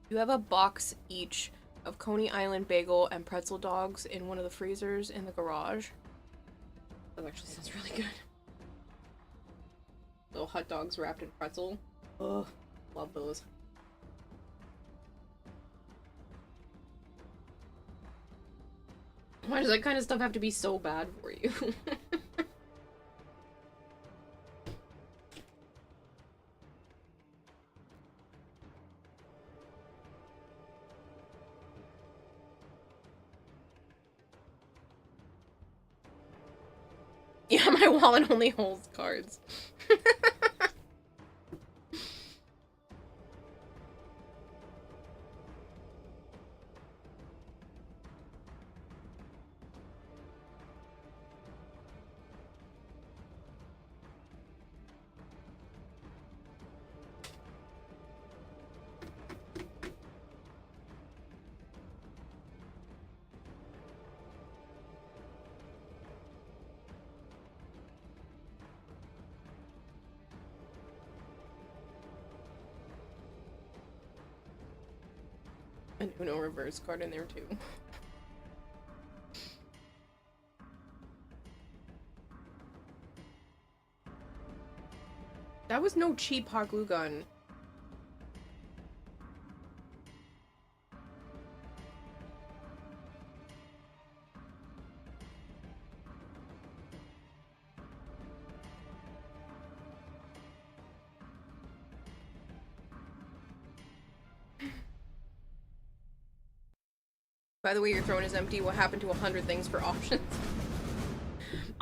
S1: You have a box each of Coney Island bagel and pretzel dogs in one of the freezers in the garage. That actually sounds really good. Little hot dogs wrapped in pretzel. Ugh, love those. Why does that kind of stuff have to be so bad for you? Yeah, my wallet only holds cards. An Uno reverse card in there too. That was no cheap hot glue gun. By the way, your throne is empty. What happened to 100 things for options?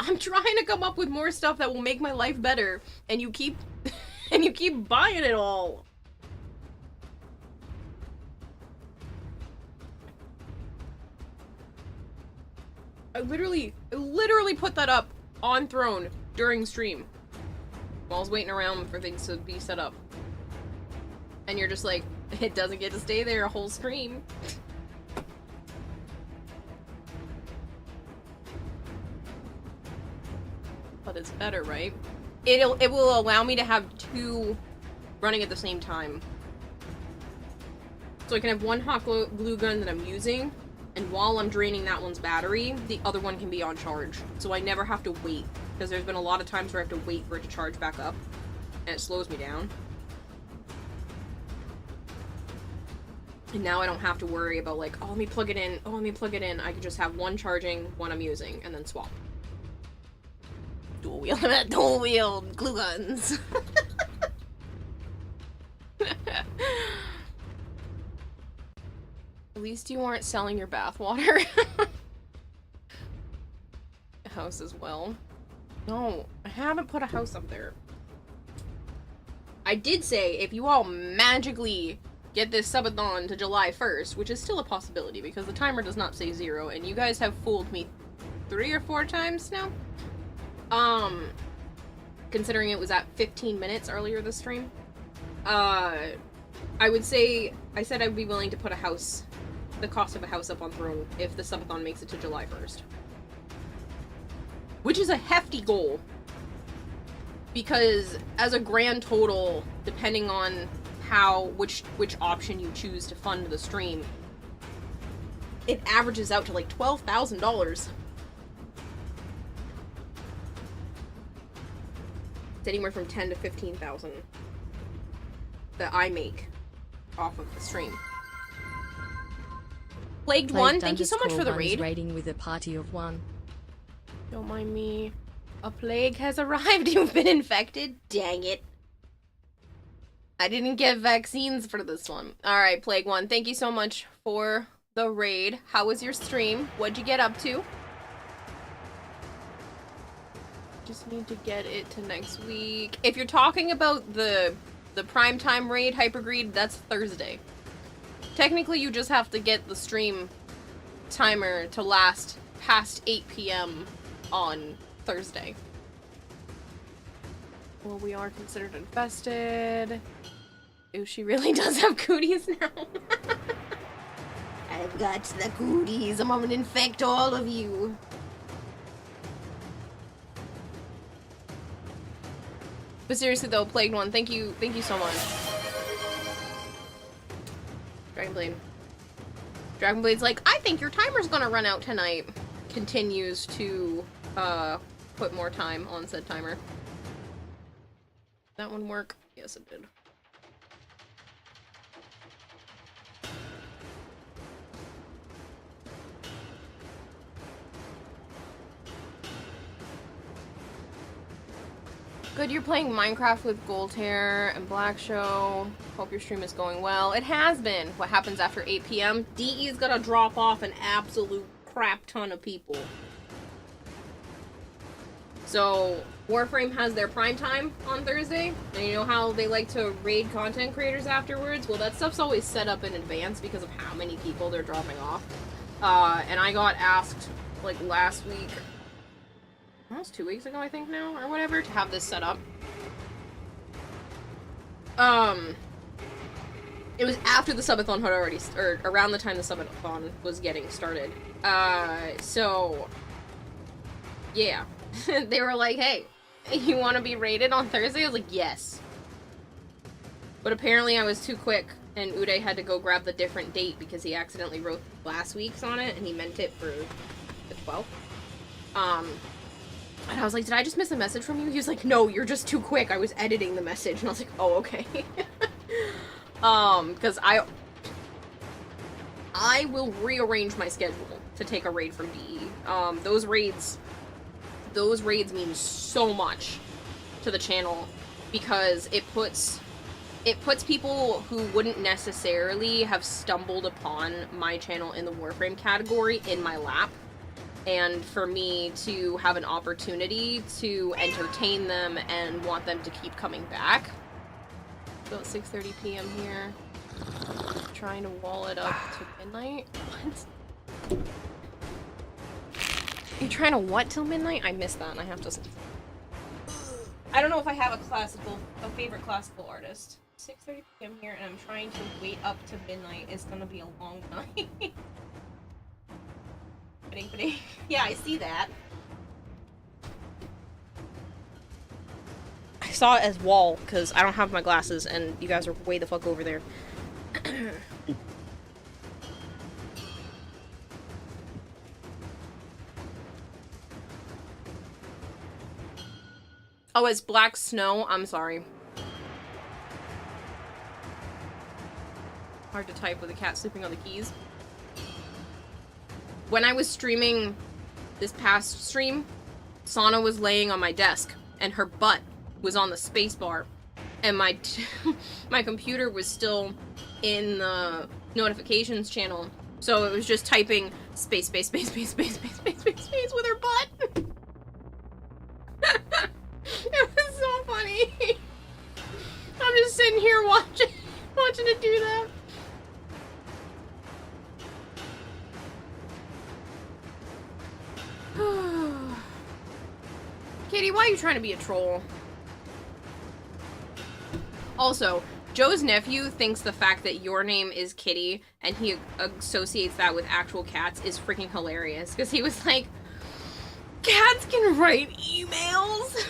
S1: I'm trying to come up with more stuff that will make my life better, and you keep and you keep buying it all. I literally put that up on throne during stream while I was waiting around for things to be set up. And you're just like, it doesn't get to stay there a whole stream. But it's better, right? It will allow me to have two running at the same time. So I can have one hot glue gun that I'm using, and while I'm draining that one's battery, the other one can be on charge. So I never have to wait, because there's been a lot of times where I have to wait for it to charge back up, and it slows me down. And now I don't have to worry about like, oh, let me plug it in, oh, let me plug it in. I can just have one charging, one I'm using, and then swap. Dual wheel glue guns. At least you aren't selling your bathwater. House as well. No, I haven't put a house up there. I did say if you all magically get this subathon to July 1st, which is still a possibility because the timer does not say 0, and you guys have fooled me 3 or 4 times now. Considering it was at 15 minutes earlier this stream. I would say, I said I'd be willing to put a house, the cost of a house up on Throne if the subathon makes it to July 1st. Which is a hefty goal. Because as a grand total, depending on which option you choose to fund the stream, it averages out to like $12,000. It's anywhere from 10 to 15,000 that I make off of the stream. Plagued One, thank you so much for the raid.
S14: Raiding with a party of 1.
S1: Don't mind me. A plague has arrived. You've been infected. Dang it. I didn't get vaccines for this one. Alright, Plague One, thank you so much for the raid. How was your stream? What'd you get up to? Just need to get it to next week. If you're talking about the primetime raid, Hypergreed, that's Thursday. Technically, you just have to get the stream timer to last past 8 p.m. on Thursday. Well, we are considered infested. Ooh, she really does have cooties now. I've got the cooties. I'm gonna infect all of you. But seriously though, Plagued One, thank you so much. Dragonblade. Dragonblade's like, I think your timer's gonna run out tonight. Continues to put more time on said timer. That one work? Yes, it did. Good, you're playing Minecraft with Gold Hair and Black Show. Hope your stream is going well. It has been. What happens after 8 p.m.? DE is gonna drop off an absolute crap ton of people. So, Warframe has their prime time on Thursday, and you know how they like to raid content creators afterwards? Well, that stuff's always set up in advance because of how many people they're dropping off. And I got asked, like, last week, almost 2 weeks ago, I think now, or whatever, to have this set up. It was after the subathon had already, or around the time the subathon was getting started. So, yeah. They were like, hey, you want to be raided on Thursday? I was like, yes. But apparently I was too quick, and Uday had to go grab the different date because he accidentally wrote last week's on it, and he meant it for the 12th. And I was like, did I just miss a message from you? He was like, no, you're just too quick. I was editing the message. And I was like, oh, okay. Because I will rearrange my schedule to take a raid from DE. Those raids mean so much to the channel because it puts people who wouldn't necessarily have stumbled upon my channel in the Warframe category in my lap. And for me to have an opportunity to entertain them and want them to keep coming back. About 6:30 p.m. here. Trying to wall it up to midnight. What? You're trying to what till midnight? I missed that and I have to... I don't know if I have a favorite classical artist. 6:30 p.m. here and I'm trying to wait up to midnight. It's gonna be a long night. Yeah, I see that. I saw it as wall, because I don't have my glasses, and you guys are way the fuck over there. Oh, it's black snow? I'm sorry. hard to type with a cat sleeping on the keys. When I was streaming this past stream, Sana was laying on my desk, and her butt was on the space bar, and my my computer was still in the notifications channel, so it was just typing space, space, space, space, space, space, space, space, space with her butt. It was so funny. I'm just sitting here watching it do that. Katie, why are you trying to be a troll? Also, Joe's nephew thinks the fact that your name is Kitty and he associates that with actual cats is freaking hilarious. Because he was like, cats can write emails?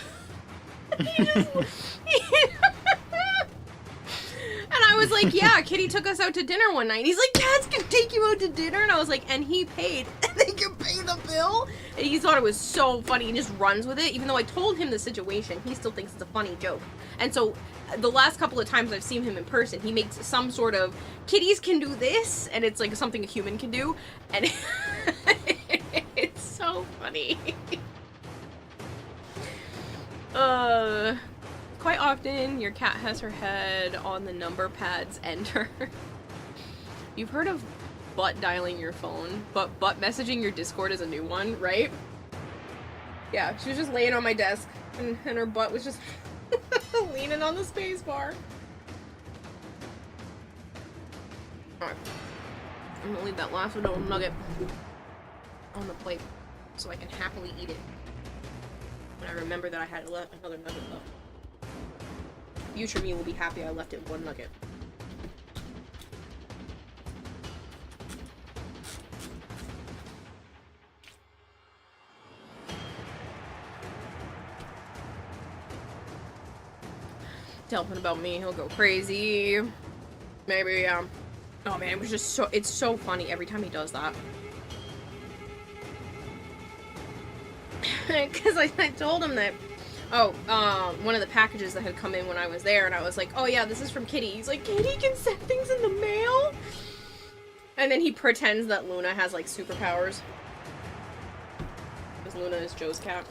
S1: And I was like, yeah, Kitty took us out to dinner one night. He's like, cats can take you out to dinner? And I was like, and he paid. And they can pay the bill? And he thought it was so funny and just runs with it. Even though I told him the situation, he still thinks it's a funny joke. And so the last couple of times I've seen him in person, he makes some sort of, kitties can do this, and it's like something a human can do. And it's so funny. Quite often, your cat has her head on the number pads enter. You've heard of butt dialing your phone, but butt messaging your Discord is a new one, right? Yeah, she was just laying on my desk, and her butt was just leaning on the space bar. Alright. I'm gonna leave that last little nugget on the plate so I can happily eat it when I remember that I had another nugget left. Future me will be happy I left it one nugget. Tell him about me, he'll go crazy. Maybe, oh man, it was just so, it's so funny every time he does that. Because I told him that, one of the packages that had come in when I was there, and I was like, oh yeah, this is from Kitty. He's like, Kitty can send things in the mail? And then he pretends that Luna has, like, superpowers. Because Luna is Joe's cat.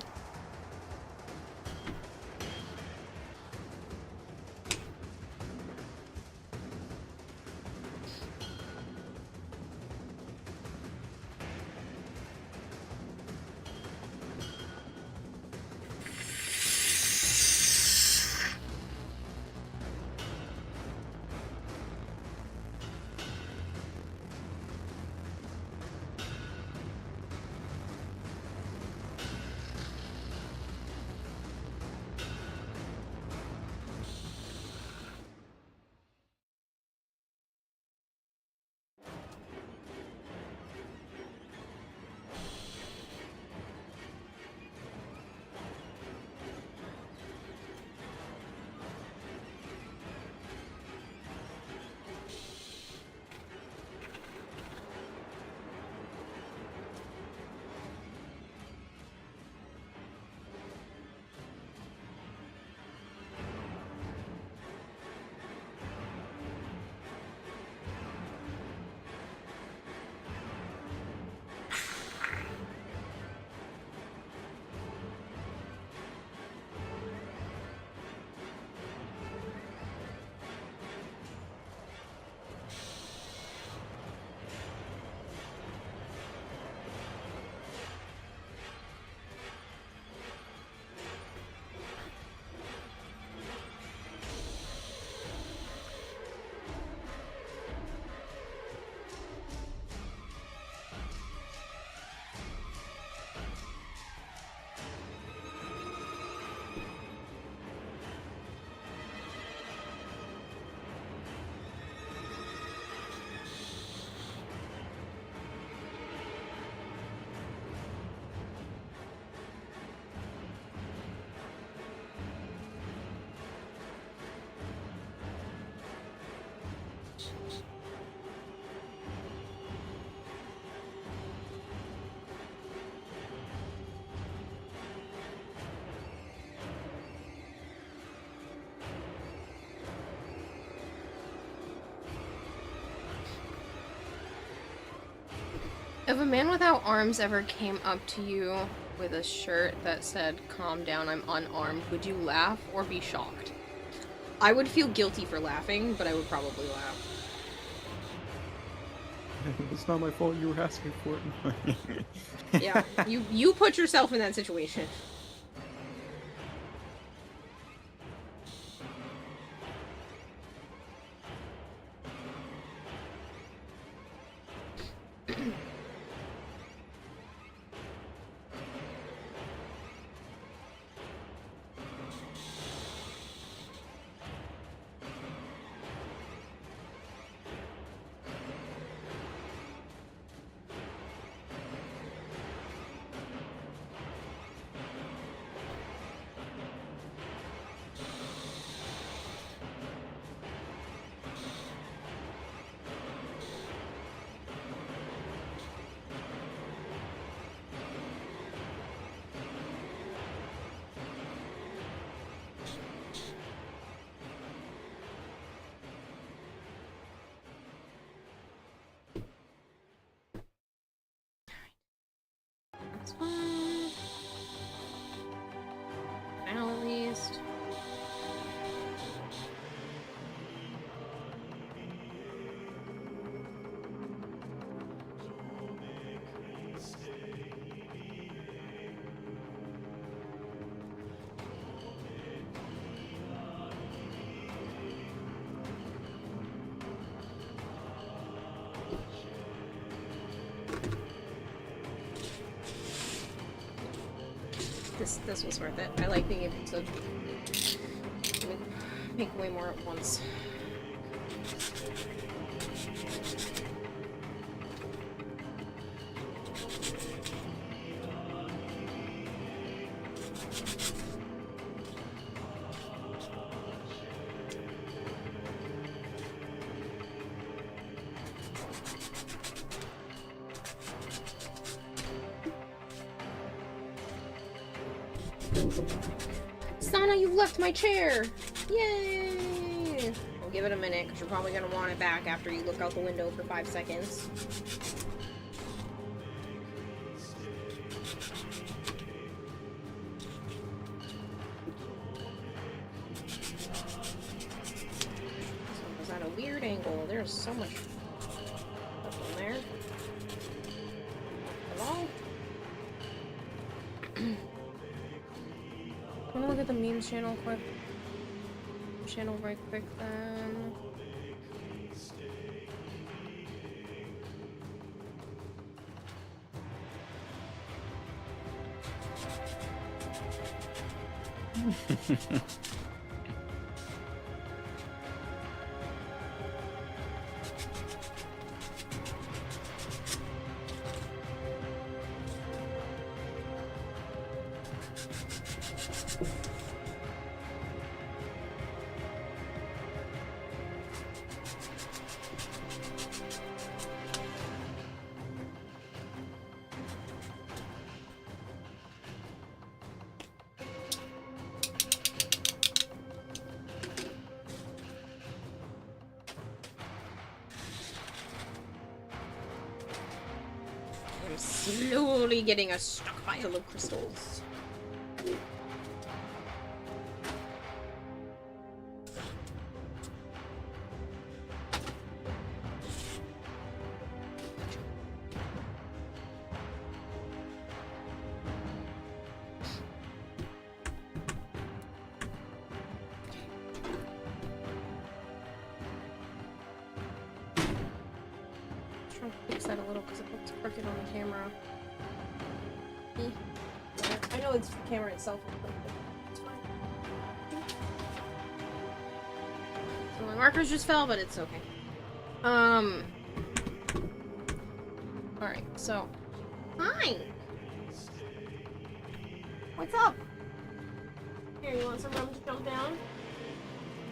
S1: If a man without arms ever came up to you with a shirt that said, "Calm down, I'm unarmed," would you laugh or be shocked? I would feel guilty for laughing, but I would probably laugh.
S13: It's not my fault you were asking for it.
S1: Yeah, you put yourself in that situation. That's fine. Now at least. This was worth it. I like being able to make way more at once. Sana, you left my chair! Yay! I'll give it a minute, because you're probably going to want it back after you look out the window for 5 seconds. This was at a weird angle. There's so much stuff in there. Hello? I'm gonna look at the memes channel quick. Channel right quick then. I'm slowly getting a stockpile of crystals. Trying to fix that a little because it looks crooked on the camera. I know it's the camera itself, but it's fine. So my markers just fell, but it's okay. Alright, so. Hi! What's up? Here, you want some room to jump down?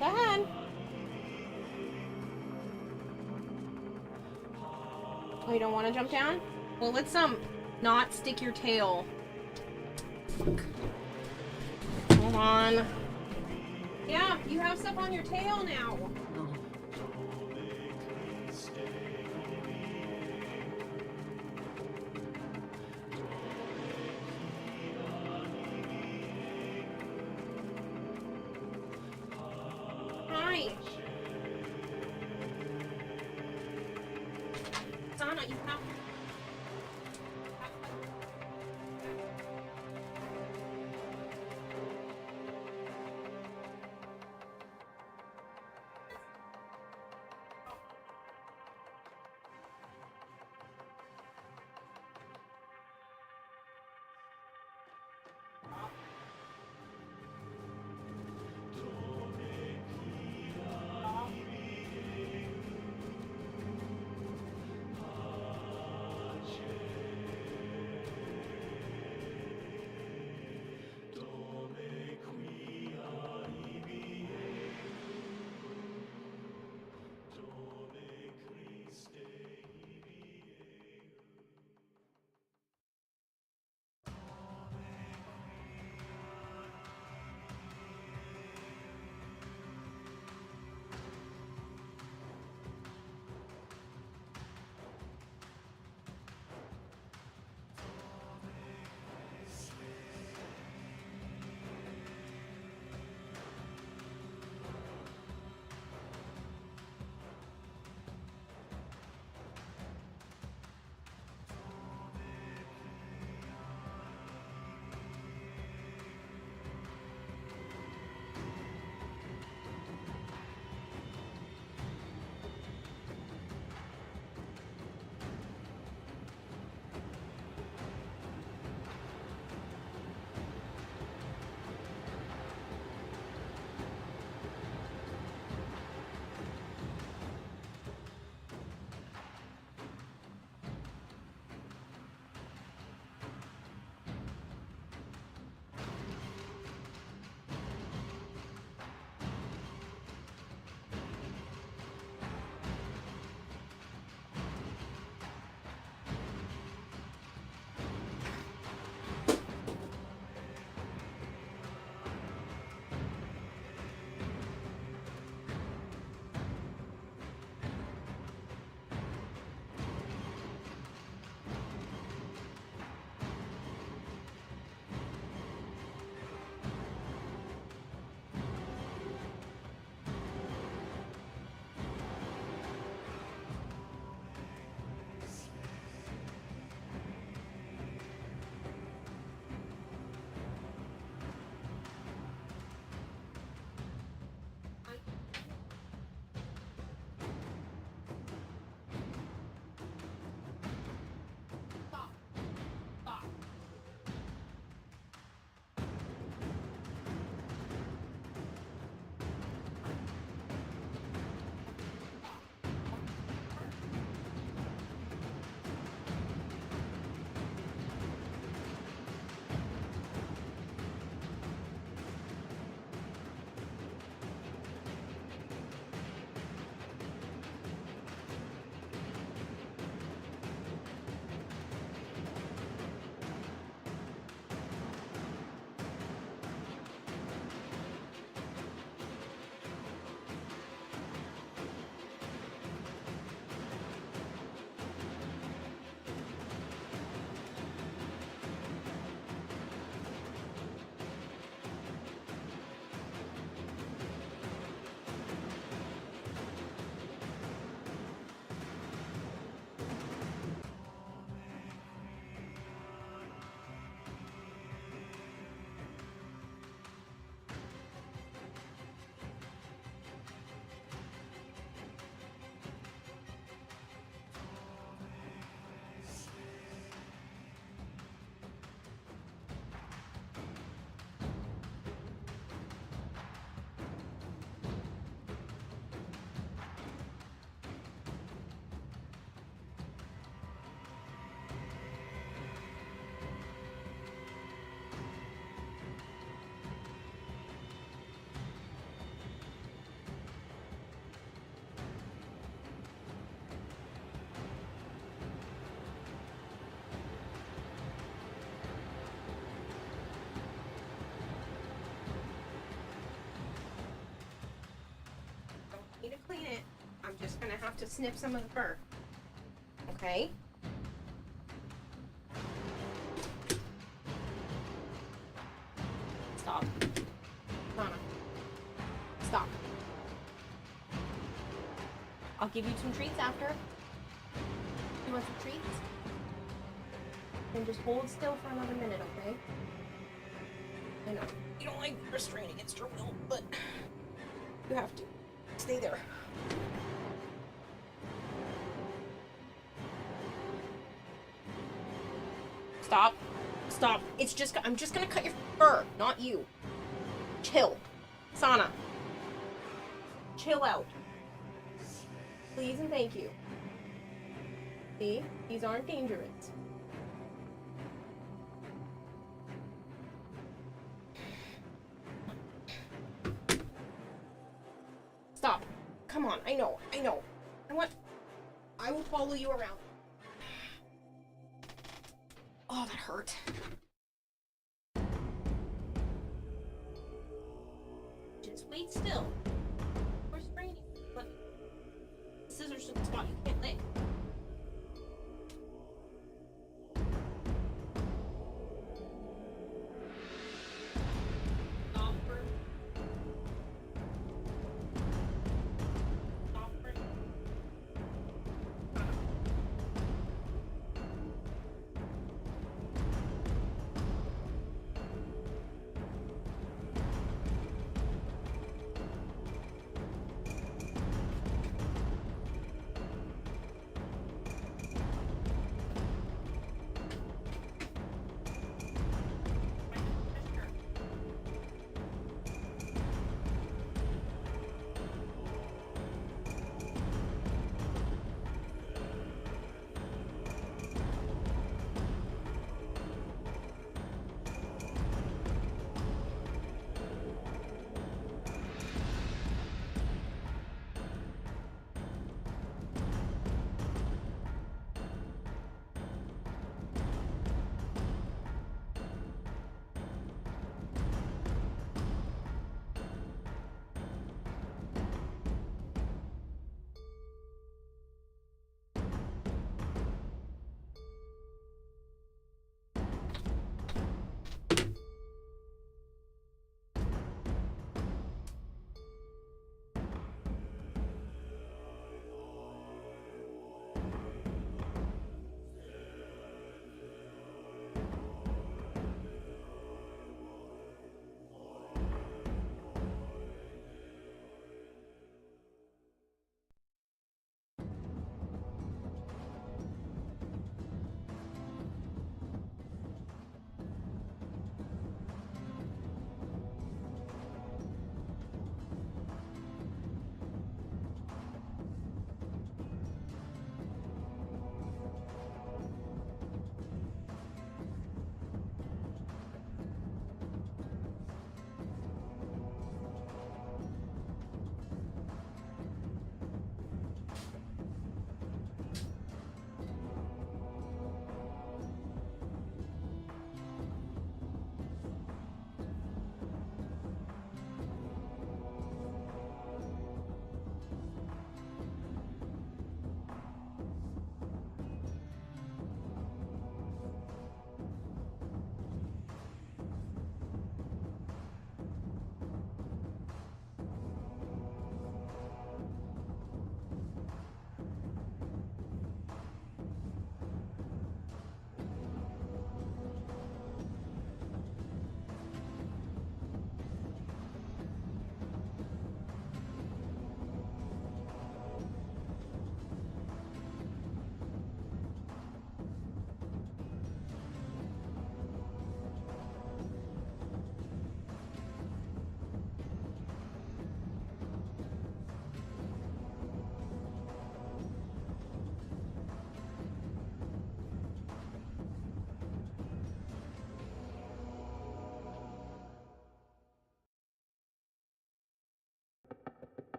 S1: Go ahead. Oh, you don't want to jump down? Well, let's, not stick your tail. Hold on. Yeah, you have stuff on your tail now. Why? Sana, you have. Need to clean it. I'm just gonna have to snip some of the fur. Okay? Stop. Donna. Stop. I'll give you some treats after. You want some treats? And just hold still for another minute, okay? I know. You don't like restraining against your will, but you have to. Stay there. Stop. Stop. It's just, I'm just gonna cut your fur, not you. Chill. Sana. Chill out. Please and thank you. See? These aren't dangerous. Stop. Come on, I know. I know. I will follow you around. Oh, that hurt. Just wait still. We're straining, but the scissors in the spot you can't lay. Stop for... Stop for...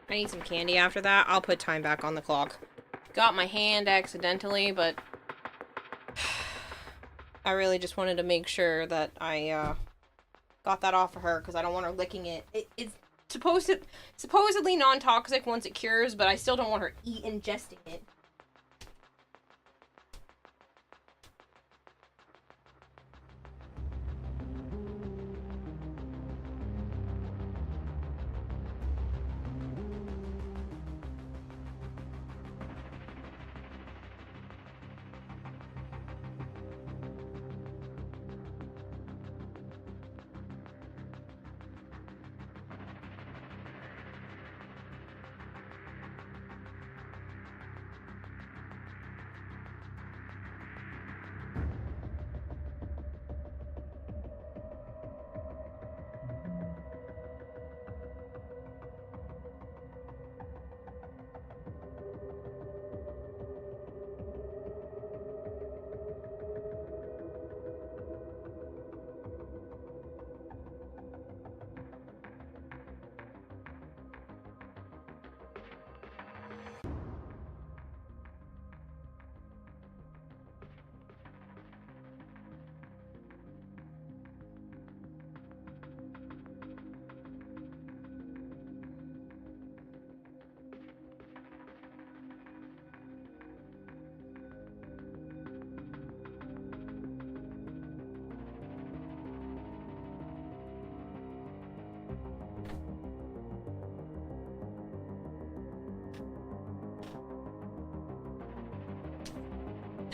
S1: I need some candy after that. I'll put time back on the clock. Got my hand accidentally, but I really just wanted to make sure that I got that off of her because I don't want her licking it. It's supposedly non-toxic once it cures, but I still don't want her ingesting it.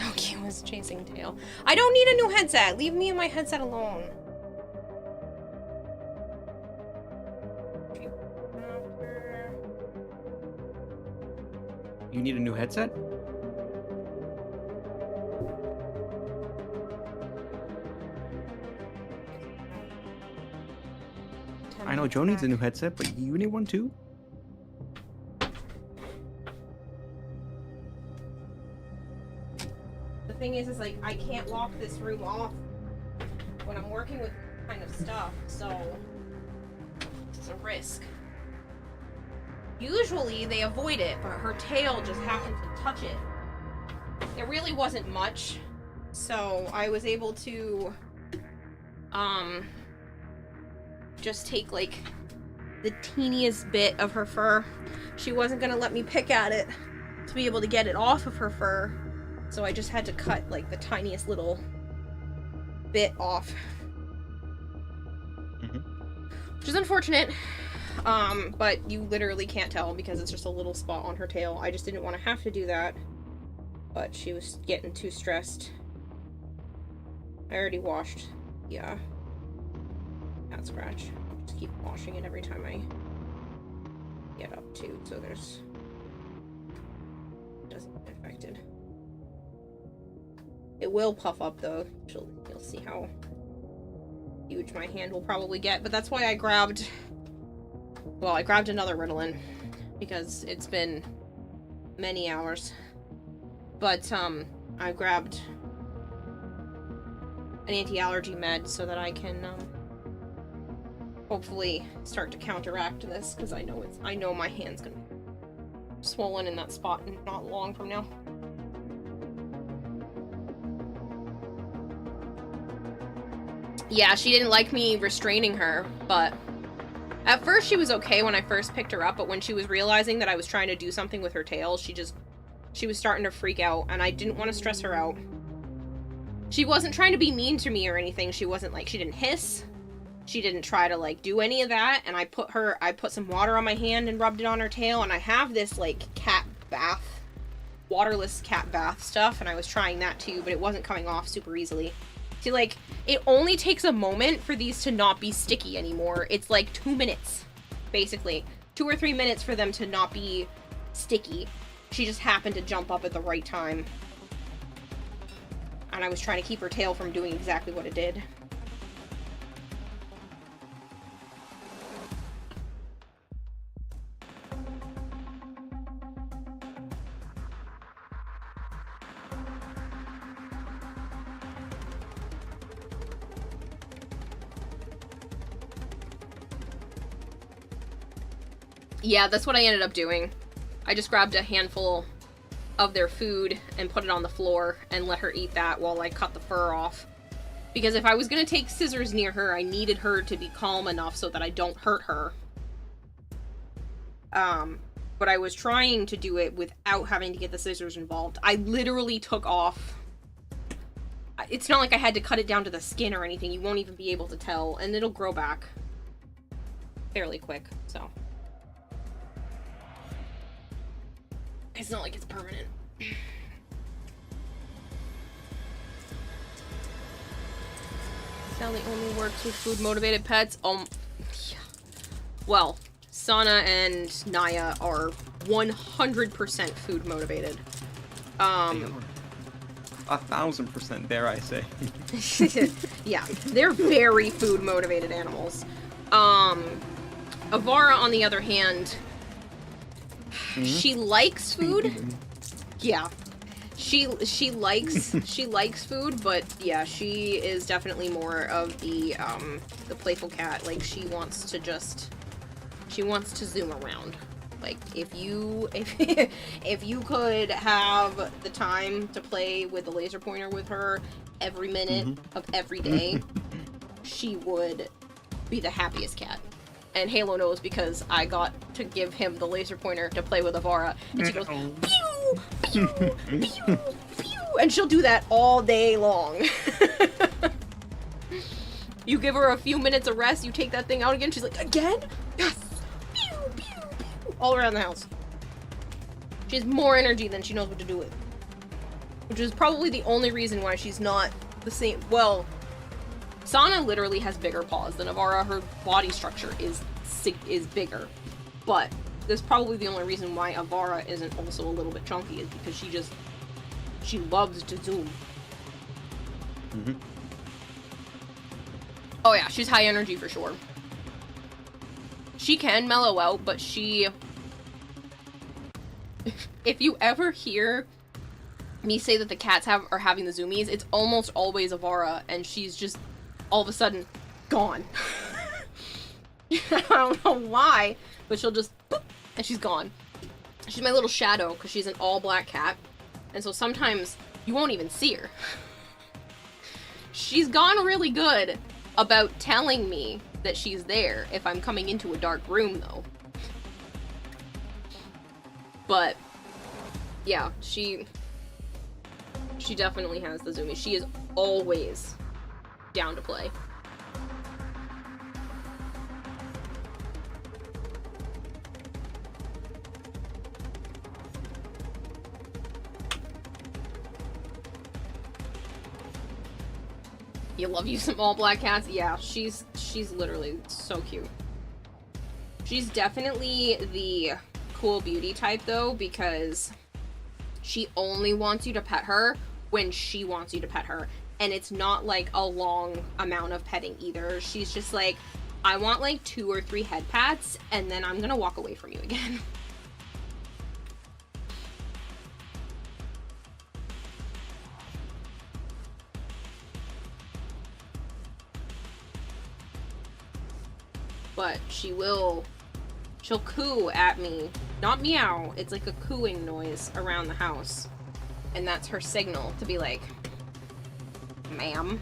S1: Okay, was chasing tail. I don't need a new headset. Leave me and my headset alone.
S13: You need a new headset? I know Joe needs a new headset, but you need one too?
S1: The thing is like, I can't lock this room off when I'm working with kind of stuff, so it's a risk. Usually they avoid it, but her tail just happened to touch it. It really wasn't much, so I was able to, just take, like, the teeniest bit of her fur. She wasn't gonna let me pick at it to be able to get it off of her fur, so I just had to cut, like, the tiniest little bit off. Which is unfortunate, but you literally can't tell because it's just a little spot on her tail. I just didn't want to have to do that, but she was getting too stressed. I already washed, yeah. Cat scratch. Just keep washing it every time I get up too, so there's doesn't get infected. It will puff up though. You'll see how huge my hand will probably get, but that's why I grabbed another Ritalin because it's been many hours. But I grabbed an anti-allergy med so that I can hopefully start to counteract this, because I know my hand's gonna be swollen in that spot not long from now. Yeah, she didn't like me restraining her, but at first she was okay when I first picked her up, but when she was realizing that I was trying to do something with her tail, she was starting to freak out, and I didn't want to stress her out. She wasn't trying to be mean to me or anything. She didn't hiss. She didn't try to, like, do any of that, and I put some water on my hand and rubbed it on her tail, and I have this, like, cat bath, waterless cat bath stuff, and I was trying that too, but it wasn't coming off super easily. See, like, it only takes a moment for these to not be sticky anymore. It's like 2 minutes, basically. 2 or 3 minutes for them to not be sticky. She just happened to jump up at the right time. And I was trying to keep her tail from doing exactly what it did. Yeah, that's what I ended up doing. I just grabbed a handful of their food and put it on the floor and let her eat that while I cut the fur off. Because if I was going to take scissors near her, I needed her to be calm enough so that I don't hurt her. But I was trying to do it without having to get the scissors involved. I literally took off. It's not like I had to cut it down to the skin or anything. You won't even be able to tell, and it'll grow back fairly quick, so. It's not like it's permanent. Sally only works with food-motivated pets. Yeah. Well, Sana and Naya are 100% food-motivated.
S13: 1,000%, dare I say.
S1: Yeah, they're very food-motivated animals. Avara, on the other hand, she likes food. Yeah. She likes food, but yeah, she is definitely more of the playful cat. Like, she wants to zoom around. Like, if you could have the time to play with the laser pointer with her every minute of every day, she would be the happiest cat. And Halo knows because I got to give him the laser pointer to play with Avara, and she goes, pew, pew, pew, pew, and she'll do that all day long. You give her a few minutes of rest, you take that thing out again, she's like, again? Yes! Pew, pew, pew. All around the house. She has more energy than she knows what to do with. Which is probably the only reason why she's not the same. Well, Sana literally has bigger paws than Avara. Her body structure is bigger. But that's probably the only reason why Avara isn't also a little bit chunky, is because she loves to zoom.
S13: Mm-hmm.
S1: Oh yeah, she's high energy for sure. She can mellow out, but if you ever hear me say that the cats are having the zoomies, it's almost always Avara, and she's just all of a sudden gone. I don't know why, but she'll just boop, and she's gone. She's my little shadow because she's an all black cat, and so sometimes you won't even see her. She's gone really good about telling me that she's there if I'm coming into a dark room, though. But yeah, she definitely has the zoomies. She is always down to play. You love you some all black cats? Yeah, she's literally so cute. She's definitely the cool beauty type though, because she only wants you to pet her when she wants you to pet her. And it's not like a long amount of petting either. She's just like, I want like 2 or 3 head pats and then I'm gonna walk away from you again. But she'll coo at me. Not meow, it's like a cooing noise around the house. And that's her signal to be like, ma'am,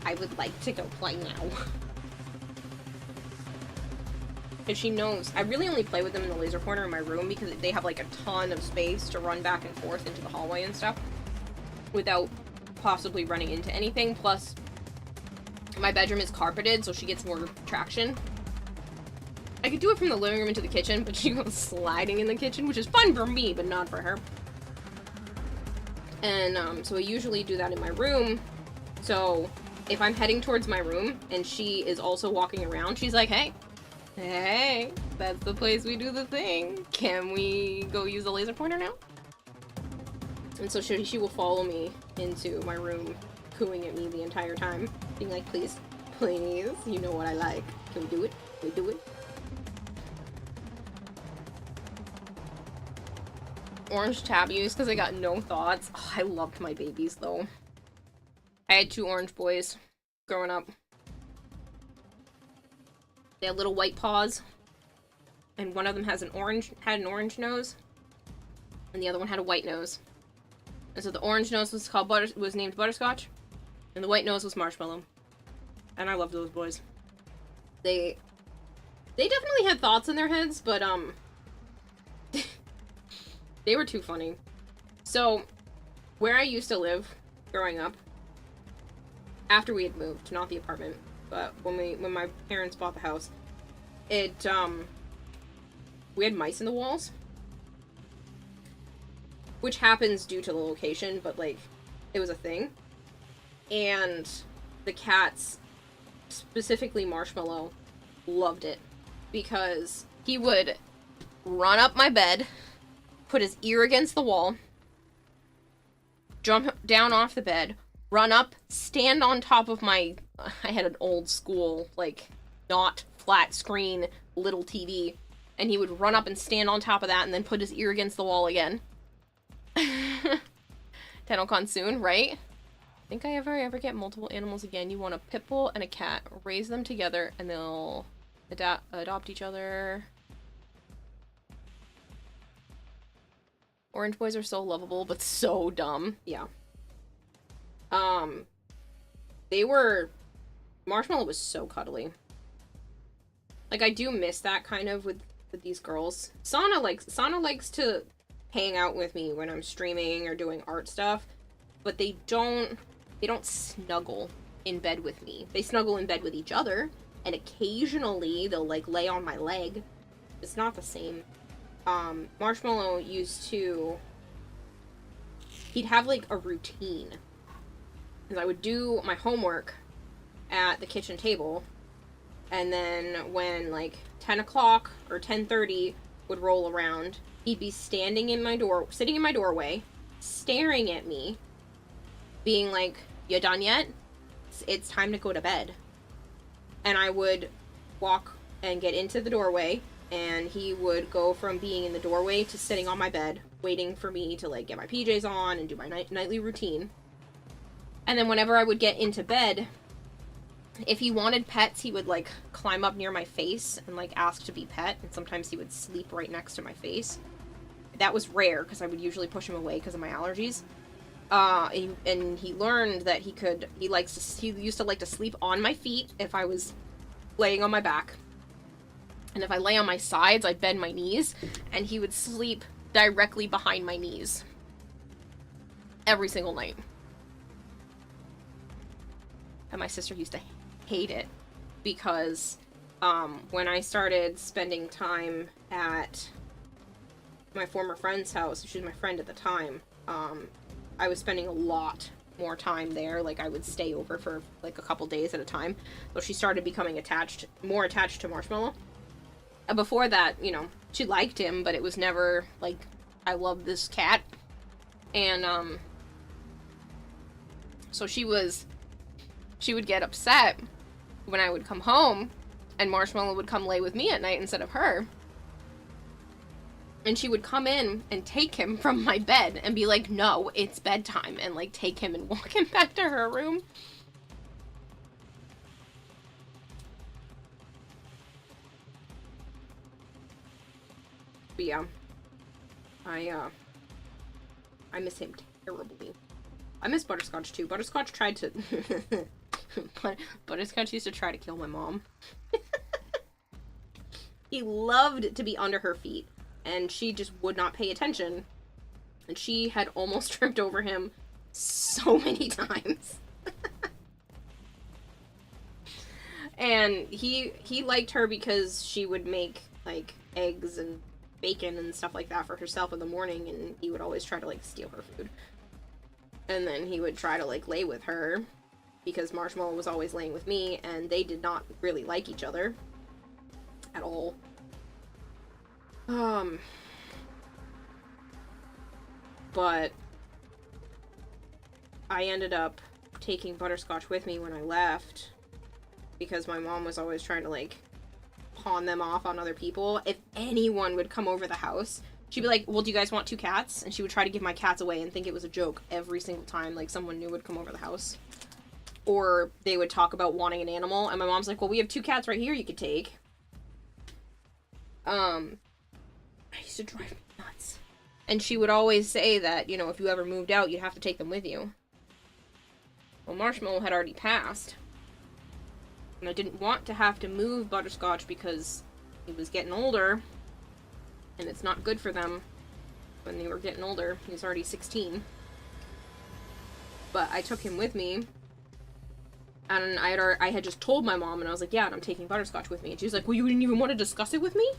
S1: I would like to go play now. And she knows. I really only play with them in the laser corner in my room because they have like a ton of space to run back and forth into the hallway and stuff without possibly running into anything. Plus, my bedroom is carpeted, so she gets more traction. I could do it from the living room into the kitchen, but she goes sliding in the kitchen, which is fun for me, but not for her. And, so I usually do that in my room. So, if I'm heading towards my room, and she is also walking around, she's like, hey, that's the place we do the thing. Can we go use the laser pointer now? And so she will follow me into my room, cooing at me the entire time, being like, please, please, you know what I like. Can we do it? Can we do it? Orange tabbies because I got no thoughts. Oh, I loved my babies though. I had 2 orange boys growing up. They had little white paws, and one of them had an orange nose, and the other one had a white nose. And so the orange nose was named Butterscotch, and the white nose was Marshmallow. And I loved those boys. They definitely had thoughts in their heads, but they were too funny. So, where I used to live growing up, after we had moved, not the apartment, but when my parents bought the house, we had mice in the walls. Which happens due to the location, but like, it was a thing. And the cats, specifically Marshmallow, loved it. Because he would run up my bed, put his ear against the wall, jump down off the bed, run up, stand on top of I had an old school, like, not flat screen, little TV, and he would run up and stand on top of that and then put his ear against the wall again. Tennokan soon, right? Think I ever get multiple animals again? You want a pit bull and a cat. Raise them together and they'll adopt each other. Orange boys are so lovable, but so dumb. Yeah. Marshmallow was so cuddly. Like, I do miss that kind of with these girls. Sana likes to hang out with me when I'm streaming or doing art stuff, but they don't snuggle in bed with me. They snuggle in bed with each other, and occasionally they'll, like, lay on my leg. It's not the same. Marshmallow used to... He'd have, like, a routine. Because I would do my homework at the kitchen table, and then when, like, 10 o'clock or 10:30 would roll around, he'd be sitting in my doorway, staring at me, being like, "You done yet? It's time to go to bed." And I would walk and get into the doorway, and he would go from being in the doorway to sitting on my bed, waiting for me to, like, get my PJs on and do my nightly routine. And then whenever I would get into bed, if he wanted pets, he would, like, climb up near my face and, like, ask to be pet, and sometimes he would sleep right next to my face. That was rare, because I would usually push him away because of my allergies. And he learned that he used to like to sleep on my feet if I was laying on my back. And if I lay on my sides, I'd bend my knees, and he would sleep directly behind my knees. Every single night. And my sister used to hate it, because when I started spending time at my former friend's house, she was my friend at the time, I was spending a lot more time there. Like, I would stay over for, like, a couple days at a time. So she started becoming more attached to Marshmallow. And before that, you know, she liked him, but it was never, like, I love this cat. And, so she would get upset when I would come home, and Marshmallow would come lay with me at night instead of her. And she would come in and take him from my bed and be like, "No, it's bedtime," and, like, take him and walk him back to her room. But yeah, I miss him terribly. I miss Butterscotch too. Butterscotch tried to Butterscotch used to try to kill my mom. He loved to be under her feet, and she just would not pay attention. And she had almost tripped over him so many times. And he liked her because she would make, like, eggs and bacon and stuff like that for herself in the morning, and he would always try to, like, steal her food. And then he would try to, like, lay with her, because Marshmallow was always laying with me, and they did not really like each other at all. But I ended up taking Butterscotch with me when I left, because my mom was always trying to, like, pawn them off on other people. If anyone would come over the house, she'd be like, "Well, do you guys want 2 cats?" And she would try to give my cats away and think it was a joke every single time, like, someone new would come over the house. Or they would talk about wanting an animal, and my mom's like, "Well, we have 2 cats right here you could take." I used to drive me nuts. And she would always say that, you know, if you ever moved out, you'd have to take them with you. Well, Marshmallow had already passed. And I didn't want to have to move Butterscotch because he was getting older. And it's not good for them when they were getting older. He was already 16. But I took him with me. And I had just told my mom, and I was like, "Yeah, and I'm taking Butterscotch with me." And she was like, "Well, you didn't even want to discuss it with me?"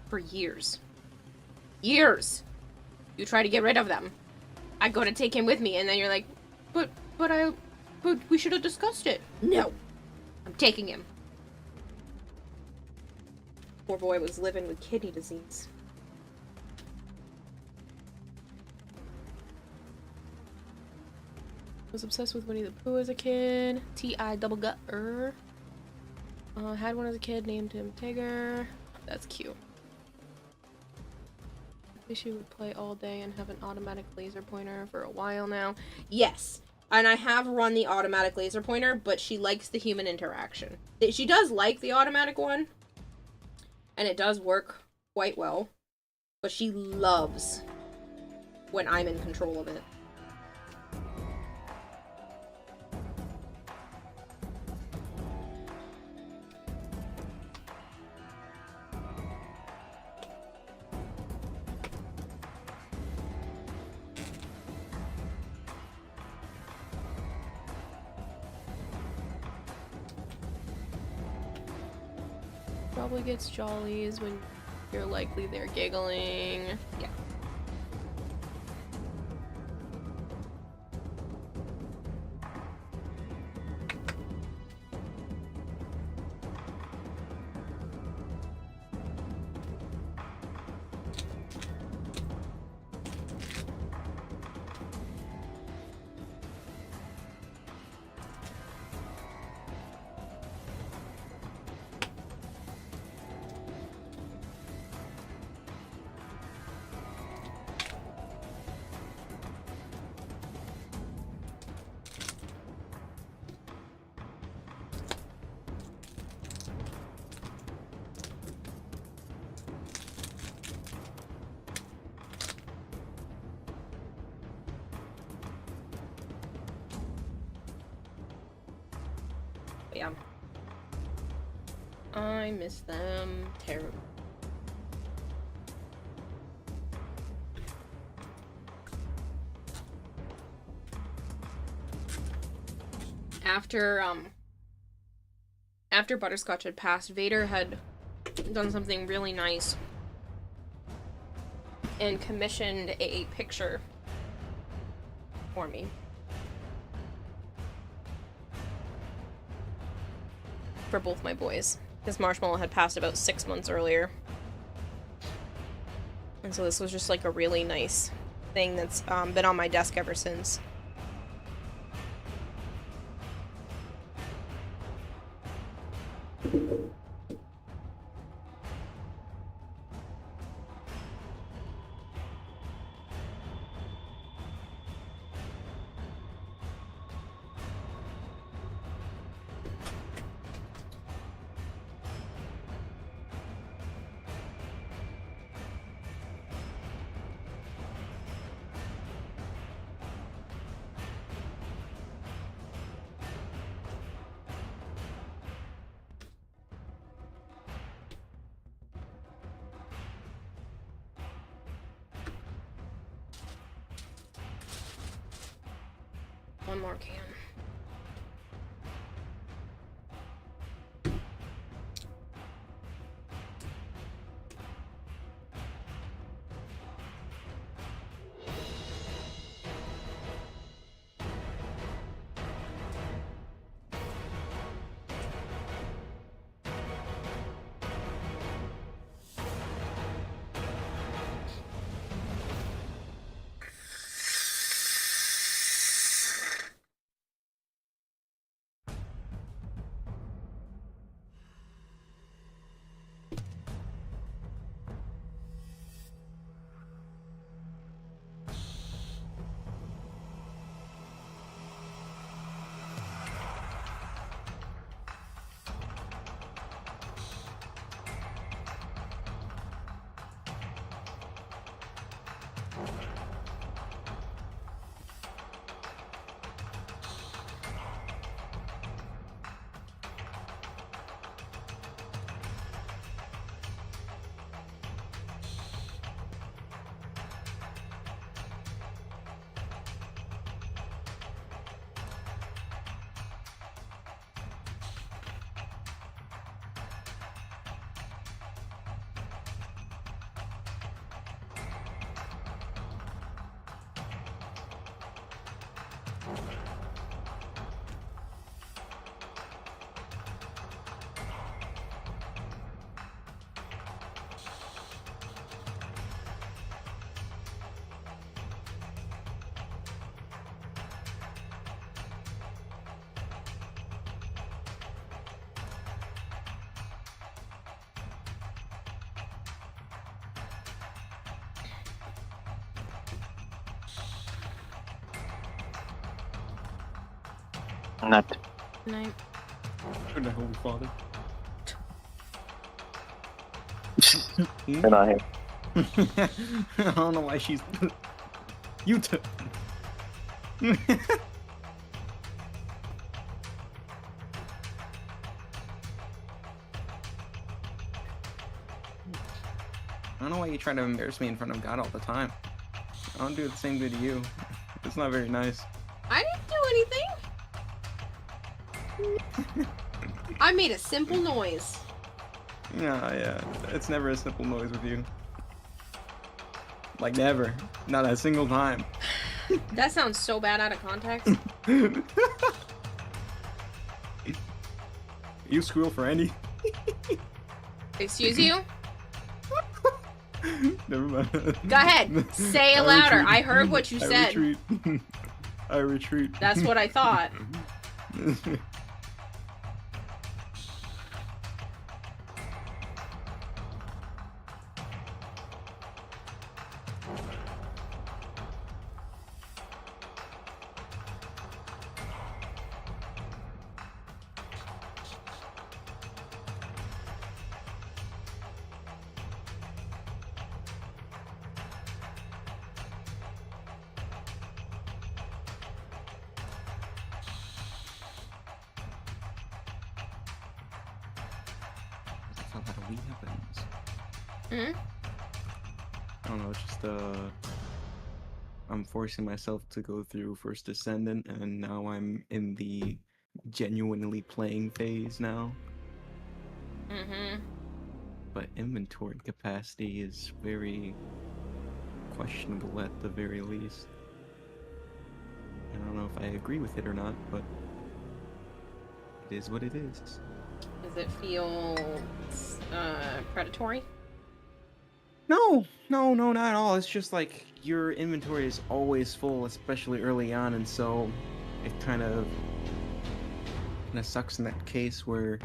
S1: For years. Years! You try to get rid of them. I go to take him with me, and then you're like, but we should have discussed it." No! I'm taking him. Poor boy was living with kidney disease. Was obsessed with Winnie the Pooh as a kid. T.I. double gut-er. Had one as a kid, named him Tigger. That's cute. I wish you would play all day and have an automatic laser pointer for a while now. Yes, and I have run the automatic laser pointer, but she likes the human interaction. She does like the automatic one, and it does work quite well, but she loves when I'm in control of it. probably gets jollies when you're likely there giggling. Yeah. Yeah. I miss them terribly. After Butterscotch had passed, Vader had done something really nice and commissioned a picture for me. For both my boys, because Marshmallow had passed about 6 months earlier. And so this was just like a really nice thing that's been on my desk ever since. One more can.
S7: Not.
S1: Night.
S13: Good night, Holy Father.
S7: And I.
S13: I don't know why she's. You too. I don't know why you try to embarrass me in front of God all the time. I don't do the same good to you. It's not very nice.
S1: I didn't do anything. I made a simple noise.
S13: Yeah. It's never a simple noise with you. Like never. Not a single time.
S1: That sounds so bad out of context.
S13: You squeal for Andy.
S1: Excuse you?
S13: Never mind.
S1: Go ahead. Say it louder. I heard what you said.
S13: Retreat. I retreat.
S1: That's what I thought.
S13: That's a lot of weed happens.
S1: Hmm?
S13: I don't know, it's just I'm forcing myself to go through first Descendant, and now I'm in the genuinely playing phase now.
S1: Mm-hmm.
S13: But inventory capacity is very questionable at the very least. I don't know if I agree with it or not, but it is what it is.
S1: Does it feel predatory?
S13: No, not at all. It's just like your inventory is always full, especially early on, and so it kind of sucks in that case where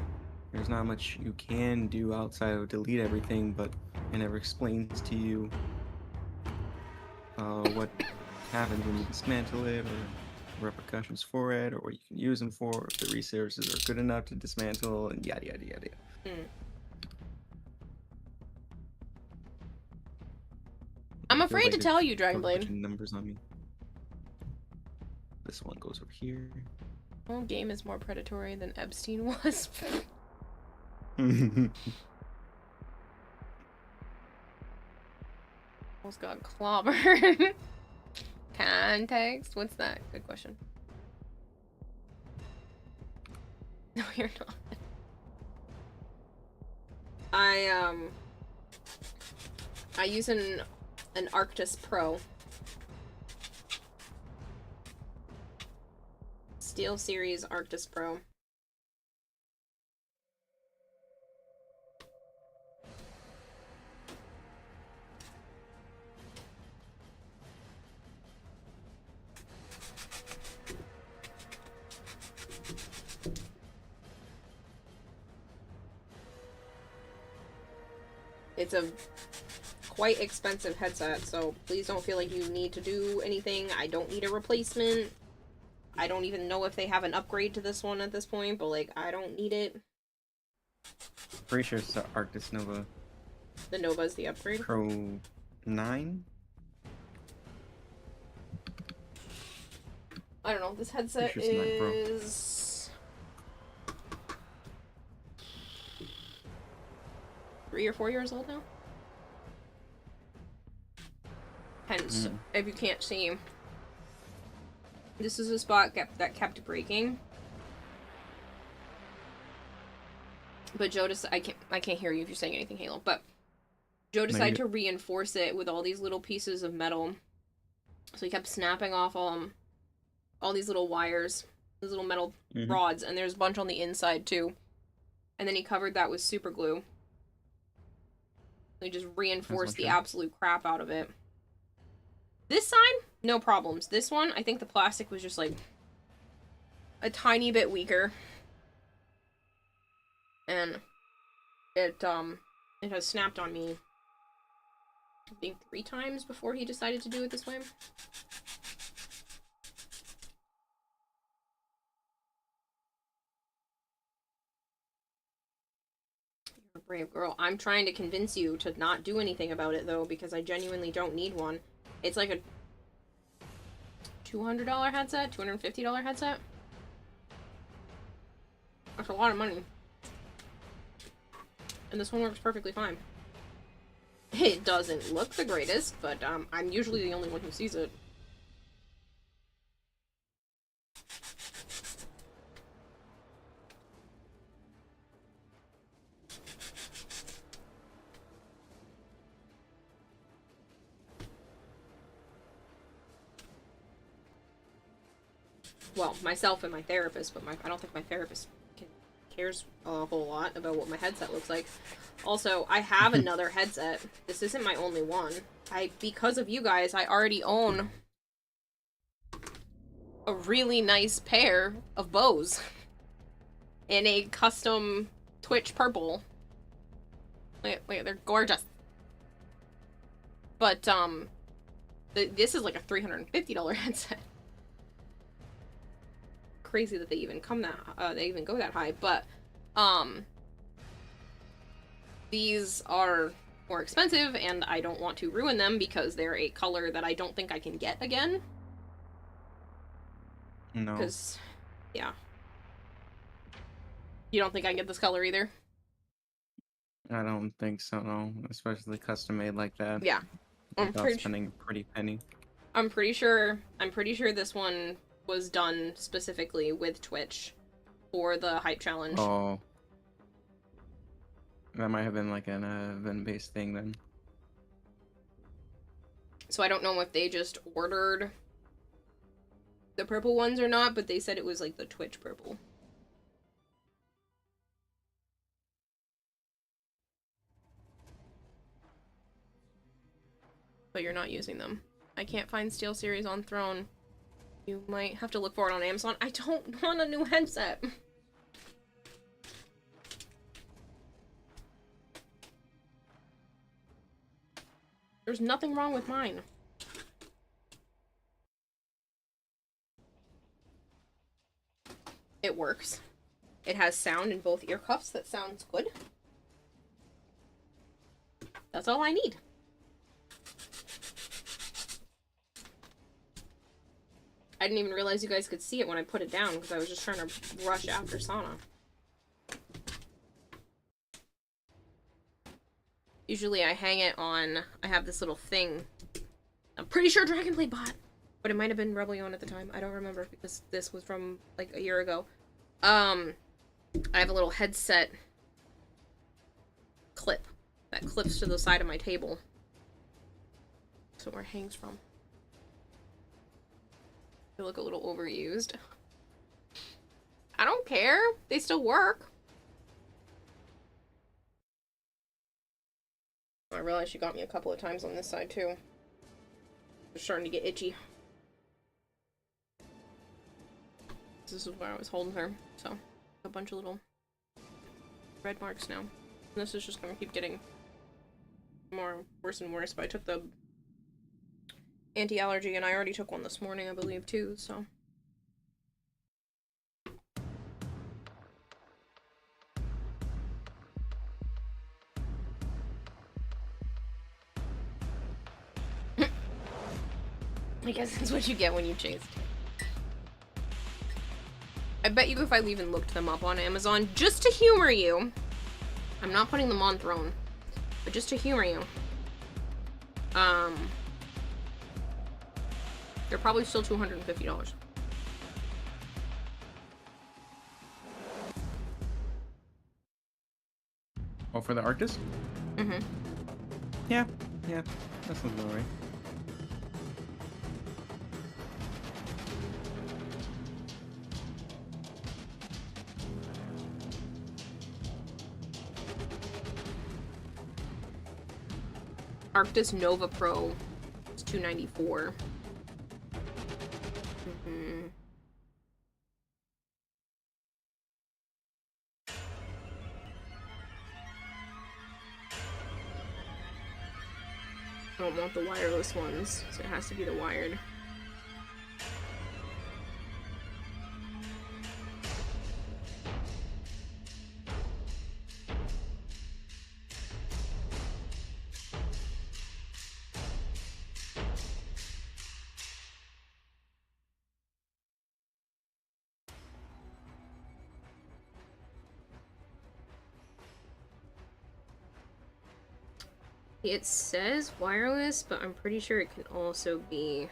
S13: there's not much you can do outside of delete everything, but it never explains to you what happens when you dismantle it, or repercussions for it, or what you can use them for, or if the resources are good enough to dismantle, and yada yada yada.
S1: Hmm. I'm afraid to tell you, Dragonblade.
S13: Numbers on me. This one goes over here.
S1: Well, game is more predatory than Epstein was. Almost got clobbered. Context? What's that? Good question. No, you're not. I use an Arctis Pro. Steel Series Arctis Pro. It's a quite expensive headset, so please don't feel like you need to do anything. I don't need a replacement. I don't even know if they have an upgrade to this one at this point, but like, I don't need it.
S13: Pretty sure it's the Arctis Nova.
S1: The Nova's the upgrade?
S13: Pro 9?
S1: I don't know, this headset
S13: Pretty sure it's 9 Pro.
S1: is 3 or 4 years old now? Hence, if you can't see, this is a spot that kept breaking. But Joe I can't hear you if you're saying anything, Halo, but Joe decided to reinforce it with all these little pieces of metal. So he kept snapping off all these little wires, these little metal rods, and there's a bunch on the inside too. And then he covered that with super glue. He just reinforced the absolute crap out of it. This side, no problems. This one, I think the plastic was just like a tiny bit weaker. And it has snapped on me, I think 3 times before he decided to do it this way. You're a brave girl. I'm trying to convince you to not do anything about it, though, because I genuinely don't need one. It's like a $200 headset, $250 headset. That's a lot of money. And this one works perfectly fine. It doesn't look the greatest, but I'm usually the only one who sees it. well, myself and my therapist, but I don't think my therapist cares a whole lot about what my headset looks like. Also, I have another headset. This isn't my only one. Because of you guys, I already own a really nice pair of bows in a custom Twitch purple. Wait, they're gorgeous. But, this is like a $350 headset. Crazy that they even they even go that high, but, these are more expensive, and I don't want to ruin them because they're a color that I don't think I can get again.
S13: No.
S1: Because, yeah. You don't think I can get this color either?
S13: I don't think so, no. Especially custom made like that.
S1: Yeah.
S13: Without spending a pretty penny.
S1: I'm pretty sure this one was done specifically with Twitch for the hype challenge.
S13: Oh. That might have been like an event-based thing then.
S1: So I don't know if they just ordered the purple ones or not, but they said it was like the Twitch purple. But you're not using them. I can't find Steel Series on Throne. You might have to look for it on Amazon. I don't want a new headset. There's nothing wrong with mine. It works. It has sound in both ear cuffs that sounds good. That's all I need. I didn't even realize you guys could see it when I put it down because I was just trying to rush after sauna. Usually I hang it on, I have this little thing. I'm pretty sure Dragonblade bought, but it might have been Rebellion at the time. I don't remember because this was from like a year ago. I have a little headset clip that clips to the side of my table. That's where it hangs from. They look a little overused. I don't care. They still work. I realized she got me a couple of times on this side too. They're starting to get itchy. This is where I was holding her, so a bunch of little red marks now. And this is just gonna keep getting worse and worse, but I took the anti-allergy and I already took one this morning, I believe, too, so. I guess that's what you get when you chase. I bet you if I even looked them up on Amazon, just to humor you, I'm not putting them on Throne, but just to humor you, they're probably still $250.
S13: Oh, for the Arctis?
S1: Mm-hmm.
S13: Yeah, that sounds about right.
S1: Arctis Nova Pro is $294. Mm-hmm. I don't want the wireless ones, so it has to be the wired. It says wireless, but I'm pretty sure it can also be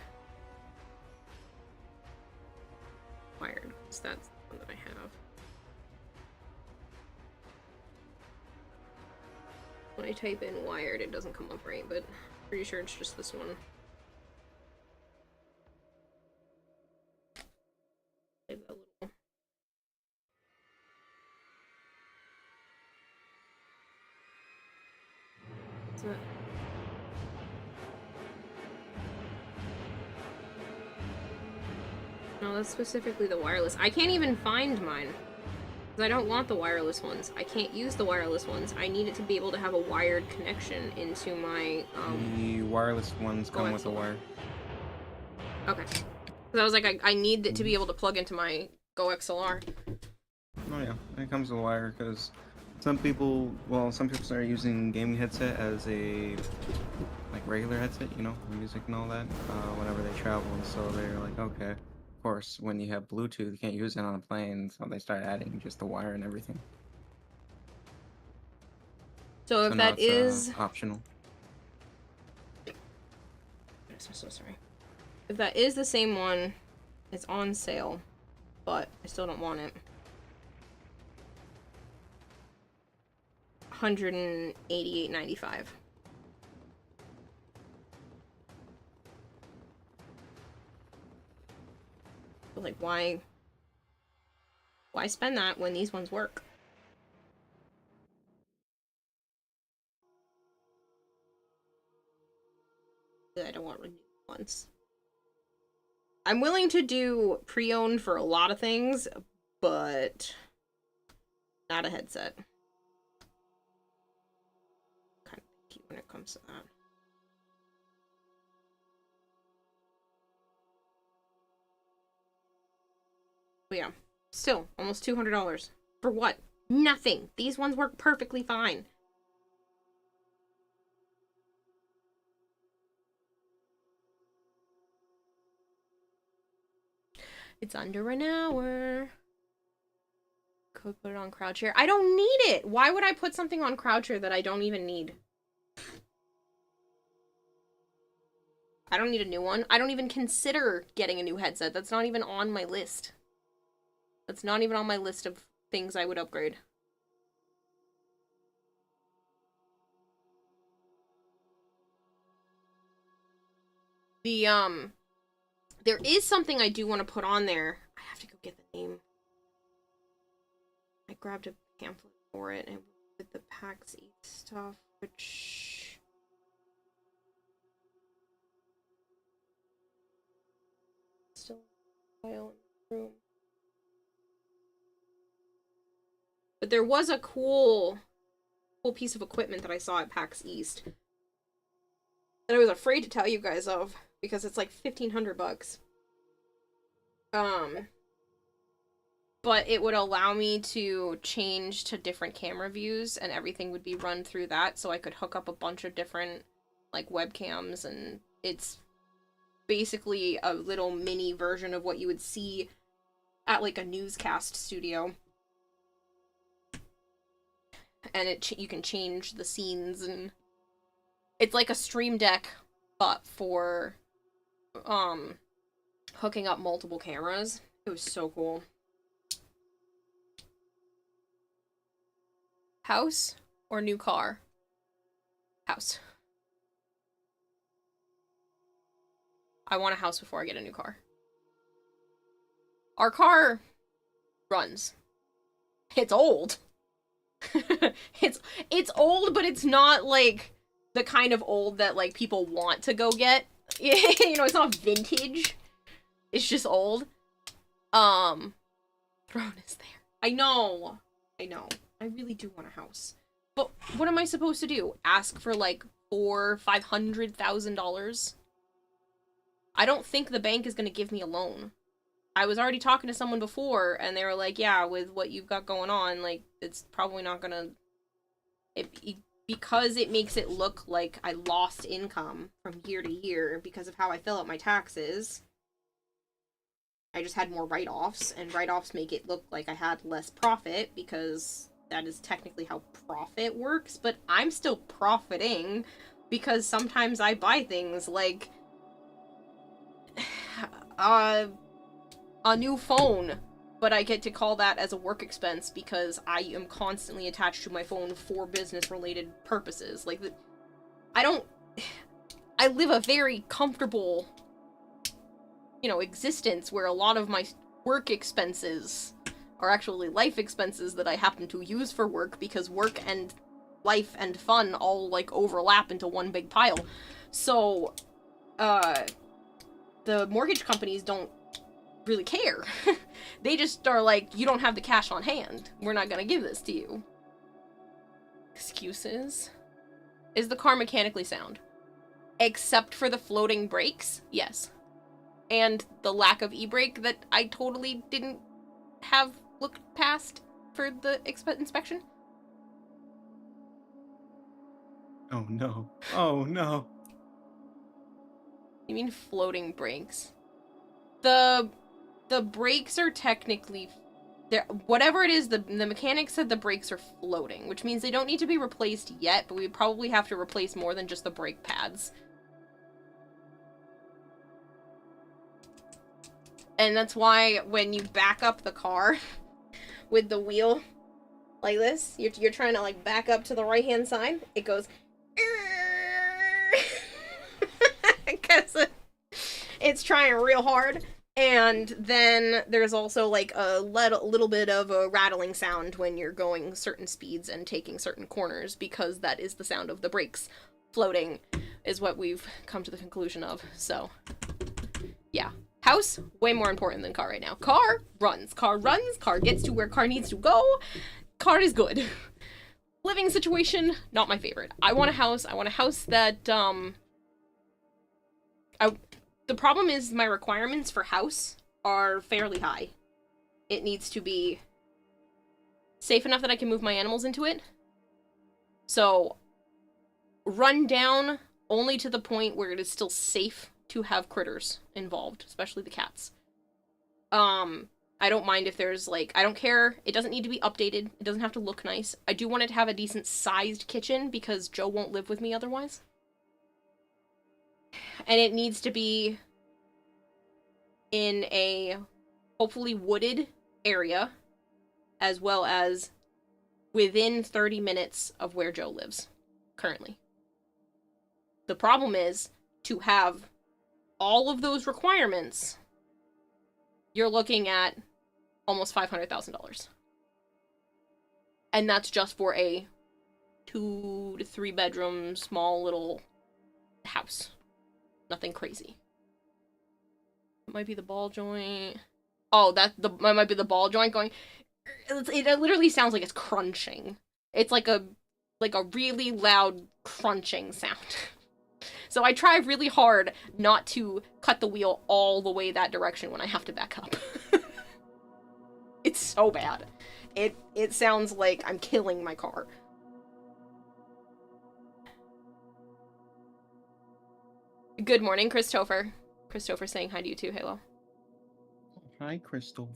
S1: wired, because that's the one that I have. When I type in wired, it doesn't come up right, but I'm pretty sure it's just this one. No, that's specifically the wireless. I can't even find mine. Because I don't want the wireless ones. I can't use the wireless ones. I need it to be able to have a wired connection into my,
S13: The wireless ones come with a wire.
S1: Okay. Because I was like, I need it to be able to plug into my Go XLR.
S13: Oh yeah, it comes with a wire because some people start using gaming headset as a like regular headset, you know, music and all that, whenever they travel, and so they're like, okay, of course, when you have Bluetooth, you can't use it on a plane, so they start adding just the wire and everything.
S1: So if
S13: now
S1: that
S13: it's,
S1: is
S13: optional.
S1: I'm so sorry. If that is the same one, it's on sale, but I still don't want it. $188.95. But like, why spend that when these ones work? I don't want renewed ones. I'm willing to do pre-owned for a lot of things, but not a headset. Kind of picky when it comes to that. But yeah, still almost $200 for what? Nothing. These ones work perfectly fine. It's under an hour. Could put it on Crowdshare. I don't need it. Why would I put something on Crowdshare that I don't even need? I don't need a new one. I don't even consider getting a new headset. That's not even on my list. That's not even on my list of things I would upgrade. The, there is something I do want to put on there. I have to go get the name. I grabbed a pamphlet for it, and with the PAX East stuff, which... still a file in the room. But there was a cool piece of equipment that I saw at PAX East that I was afraid to tell you guys of because it's like $1,500. But it would allow me to change to different camera views and everything would be run through that, so I could hook up a bunch of different like webcams, and it's basically a little mini version of what you would see at like a newscast studio. And you can change the scenes, and it's like a Stream Deck, but for hooking up multiple cameras. It was so cool. House or new car? House. I want a house before I get a new car. Our car runs. It's old. It's old, but it's not like the kind of old that like people want to go get. You know, it's not vintage. It's just old. Throne is there. I know. I really do want a house. But what am I supposed to do? Ask for like $500,000? I don't think the bank is gonna give me a loan. I was already talking to someone before, and they were like, yeah, with what you've got going on, like, it's probably not gonna... because it makes it look like I lost income from year to year because of how I fill out my taxes. I just had more write-offs, and write-offs make it look like I had less profit because that is technically how profit works, but I'm still profiting because sometimes I buy things like... a new phone, but I get to call that as a work expense because I am constantly attached to my phone for business-related purposes. Like, I live a very comfortable, you know, existence where a lot of my work expenses are actually life expenses that I happen to use for work because work and life and fun all, like, overlap into one big pile. So, the mortgage companies don't really care. They just are like, you don't have the cash on hand. We're not gonna give this to you. Excuses? Is the car mechanically sound? Except for the floating brakes? Yes. And the lack of e-brake that I totally didn't have looked past for the inspection?
S13: Oh no. Oh no.
S1: You mean floating brakes? The brakes are technically... whatever it is, the mechanic said the brakes are floating, which means they don't need to be replaced yet, but we would probably have to replace more than just the brake pads. And that's why when you back up the car with the wheel like this, you're trying to like back up to the right-hand side, it goes... because it's trying real hard. And then there's also like a little bit of a rattling sound when you're going certain speeds and taking certain corners, because that is the sound of the brakes floating, is what we've come to the conclusion of. So, yeah. House, way more important than car right now. Car runs, car gets to where car needs to go. Car is good. Living situation, not my favorite. I want a house that, the problem is my requirements for house are fairly high. It needs to be safe enough that I can move my animals into it. So, run down only to the point where it is still safe to have critters involved, especially the cats. I don't mind if there's, like, I don't care. It doesn't need to be updated. It doesn't have to look nice. I do want it to have a decent-sized kitchen, because Joe won't live with me otherwise. And it needs to be in a hopefully wooded area, as well as within 30 minutes of where Joe lives currently. The problem is, to have all of those requirements, you're looking at almost $500,000. And that's just for a 2 to 3 bedroom, small little house. Nothing crazy. It might be the ball joint. Oh, that might be the ball joint going. It literally sounds like it's crunching. It's like a really loud crunching sound. So I try really hard not to cut the wheel all the way that direction when I have to back up. It's so bad. It sounds like I'm killing my car. Good morning, Christopher. Christopher saying hi to you too, Halo.
S13: Hi, Christopher.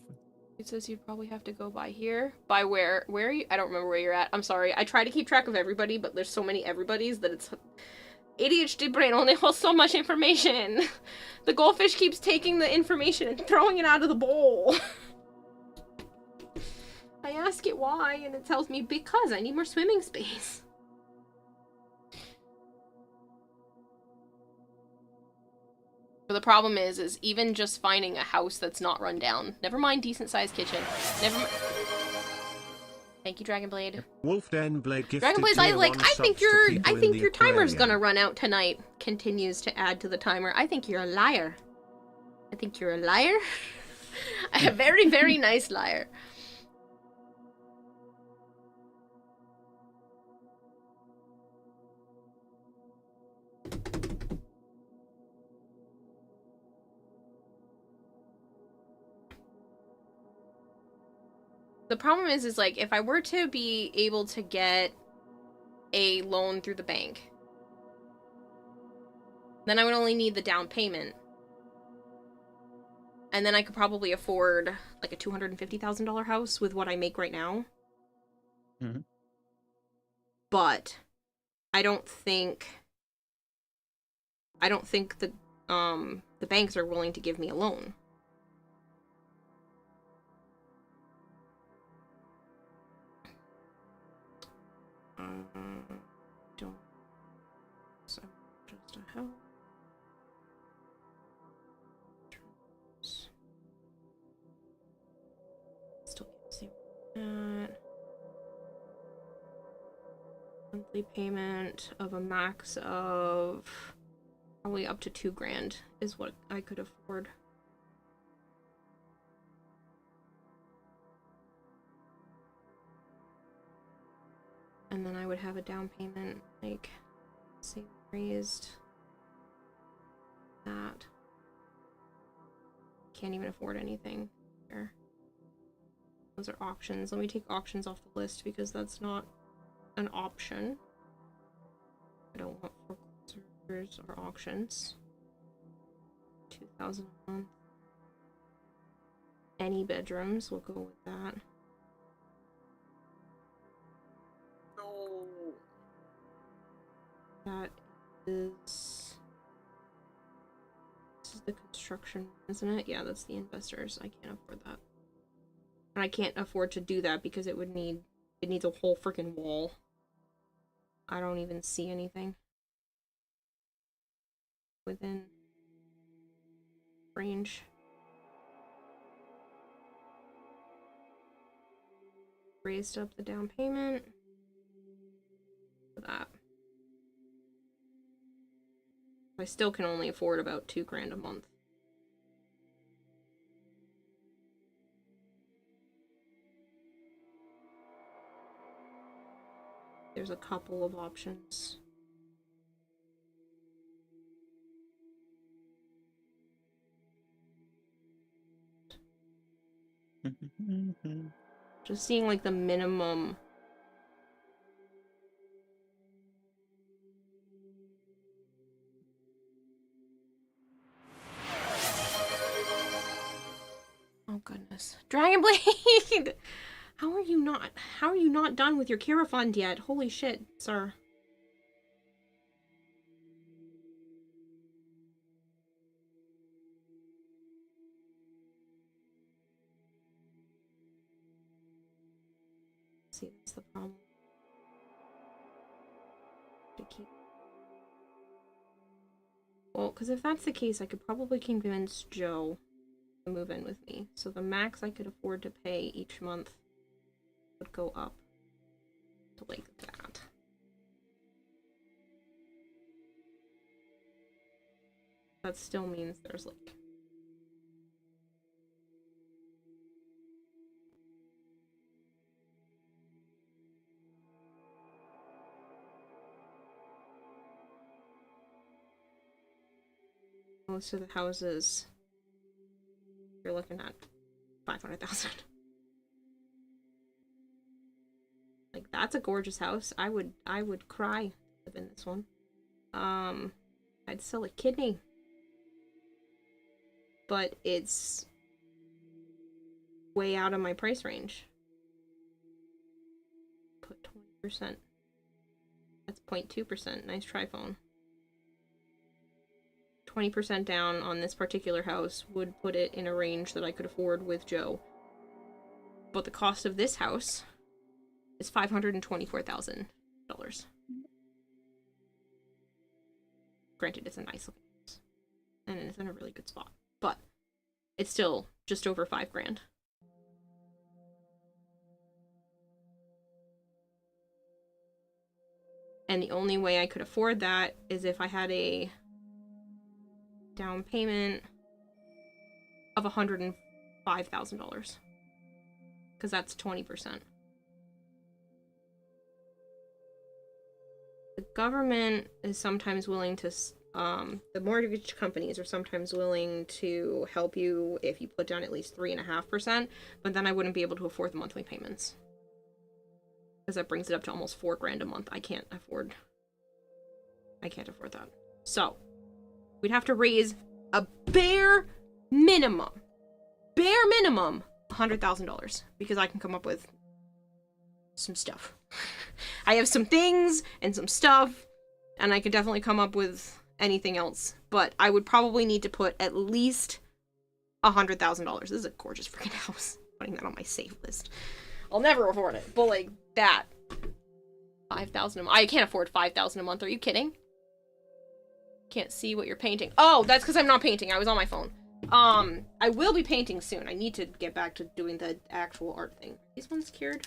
S1: It says you'd probably have to go by here. By where? Where are you? I don't remember where you're at. I'm sorry. I try to keep track of everybody, but there's so many everybody's that it's... ADHD brain only holds so much information. The goldfish keeps taking the information and throwing it out of the bowl. I ask it why, and it tells me because I need more swimming space. But the problem is even just finding a house that's not run down. Never mind decent-sized kitchen. Thank you, Dragonblade.
S14: Wolfdenblade gifted
S1: Dragonblade, I think your timer's gonna run out tonight. Continues to add to the timer. I think you're a liar. I think you're a liar. A very, very nice liar. The problem is like, if I were to be able to get a loan through the bank, then I would only need the down payment. And then I could probably afford, like, a $250,000 house with what I make right now.
S13: Mm-hmm.
S1: But I don't think the banks are willing to give me a loan. Don't. So, just a house. Still can't see that. Monthly payment of a max of probably up to $2,000 is what I could afford. And then I would have a down payment, like, say, raised that. Can't even afford anything here. Those are auctions. Let me take auctions off the list because that's not an option. I don't want foreclosures or auctions. 2,000 a month. Any bedrooms, we'll go with that. So that is this is the construction, isn't it? Yeah, that's the investors. I can't afford that. And I can't afford to do that because it needs a whole freaking wall. I don't even see anything within range. Raised up the down payment for that. I still can only afford about $2,000 a month. There's a couple of options. Just seeing like the minimum. Oh goodness. Dragon Blade! How are you not done with your Kira fund yet? Holy shit, sir. See, that's the problem. To keep. Well, because if that's the case, I could probably convince Joe to move in with me. So the max I could afford to pay each month would go up to like that. That still means there's like most of the houses you're looking at 500,000. Like that's a gorgeous house. I would cry to live in this one. I'd sell a kidney. But it's way out of my price range. Put 20%. That's 0.2%. Nice try, phone. 20% down on this particular house would put it in a range that I could afford with Joe. But the cost of this house is $524,000. Granted, it's a nice looking house. And it's in a really good spot. But it's still just over $5,000. And the only way I could afford that is if I had a down payment of $105,000. Because that's 20%. The government is sometimes willing to, the mortgage companies are sometimes willing to help you if you put down at least 3.5%, but then I wouldn't be able to afford the monthly payments. Because that brings it up to almost $4,000 a month. I can't afford that. So, we'd have to raise a bare minimum, $100,000, because I can come up with some stuff. I have some things and some stuff, and I could definitely come up with anything else, but I would probably need to put at least $100,000. This is a gorgeous freaking house. Putting that on my safe list. I'll never afford it, but like that. $5,000 a month. I can't afford $5,000 a month. Are you kidding? Can't see what you're painting. Oh, that's because I'm not painting. I was on my phone. I will be painting soon. I need to get back to doing the actual art thing. These ones cured?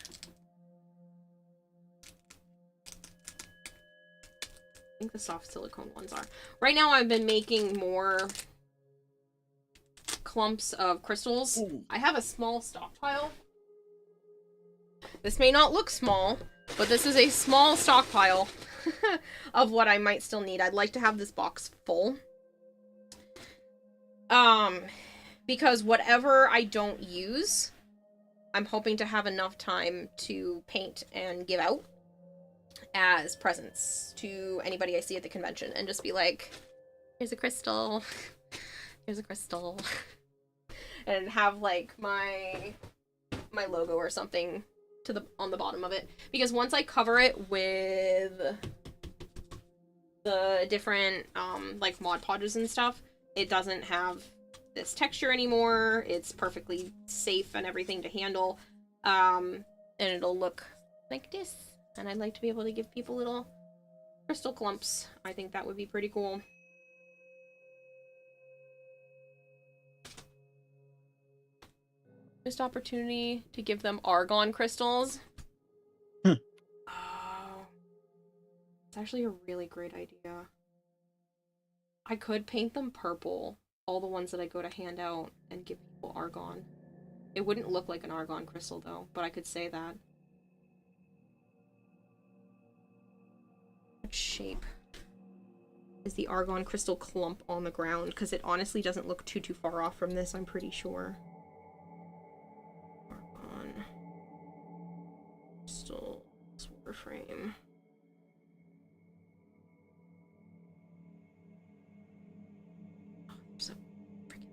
S1: I think the soft silicone ones are. Right now I've been making more clumps of crystals. Ooh. I have a small stockpile. This may not look small, But this is a small stockpile of what I might still need. I'd like to have this box full. Because whatever I don't use, I'm hoping to have enough time to paint and give out as presents to anybody I see at the convention, and just be like, here's a crystal, here's a crystal, and have like my logo or something on the bottom of it. Because once I cover it with the different like Mod Podges and stuff, it doesn't have this texture anymore. It's perfectly safe and everything to handle, and it'll look like this. And I'd like to be able to give people little crystal clumps. I think that would be pretty cool. Missed opportunity to give them argon crystals. Oh, it's actually a really great idea. I could paint them purple, all the ones that I go to hand out, and give people argon. It wouldn't look like an argon crystal though, but I could say that. What shape is the argon crystal clump on the ground? Because it honestly doesn't look too far off from this, I'm pretty sure. Argon crystal Warframe. There's a freaking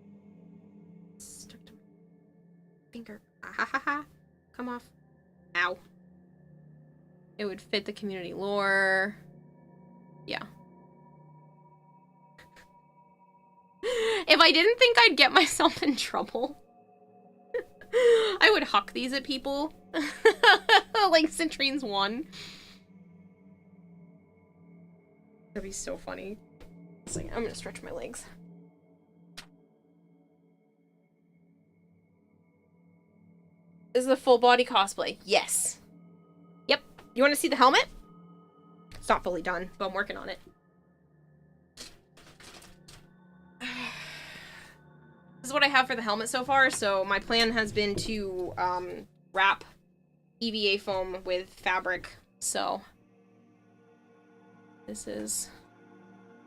S1: stuck to my finger. Ah ha ha ha! Come off. Ow. It would fit the community lore. Yeah. If I didn't think I'd get myself in trouble, I would huck these at people. Like Citrine's one. That'd be so funny. It's like, I'm gonna stretch my legs. This is a full body cosplay. Yes. Yep. You want to see the helmet? It's not fully done, but I'm working on it. This is what I have for the helmet so far. So my plan has been to wrap EVA foam with fabric. So this is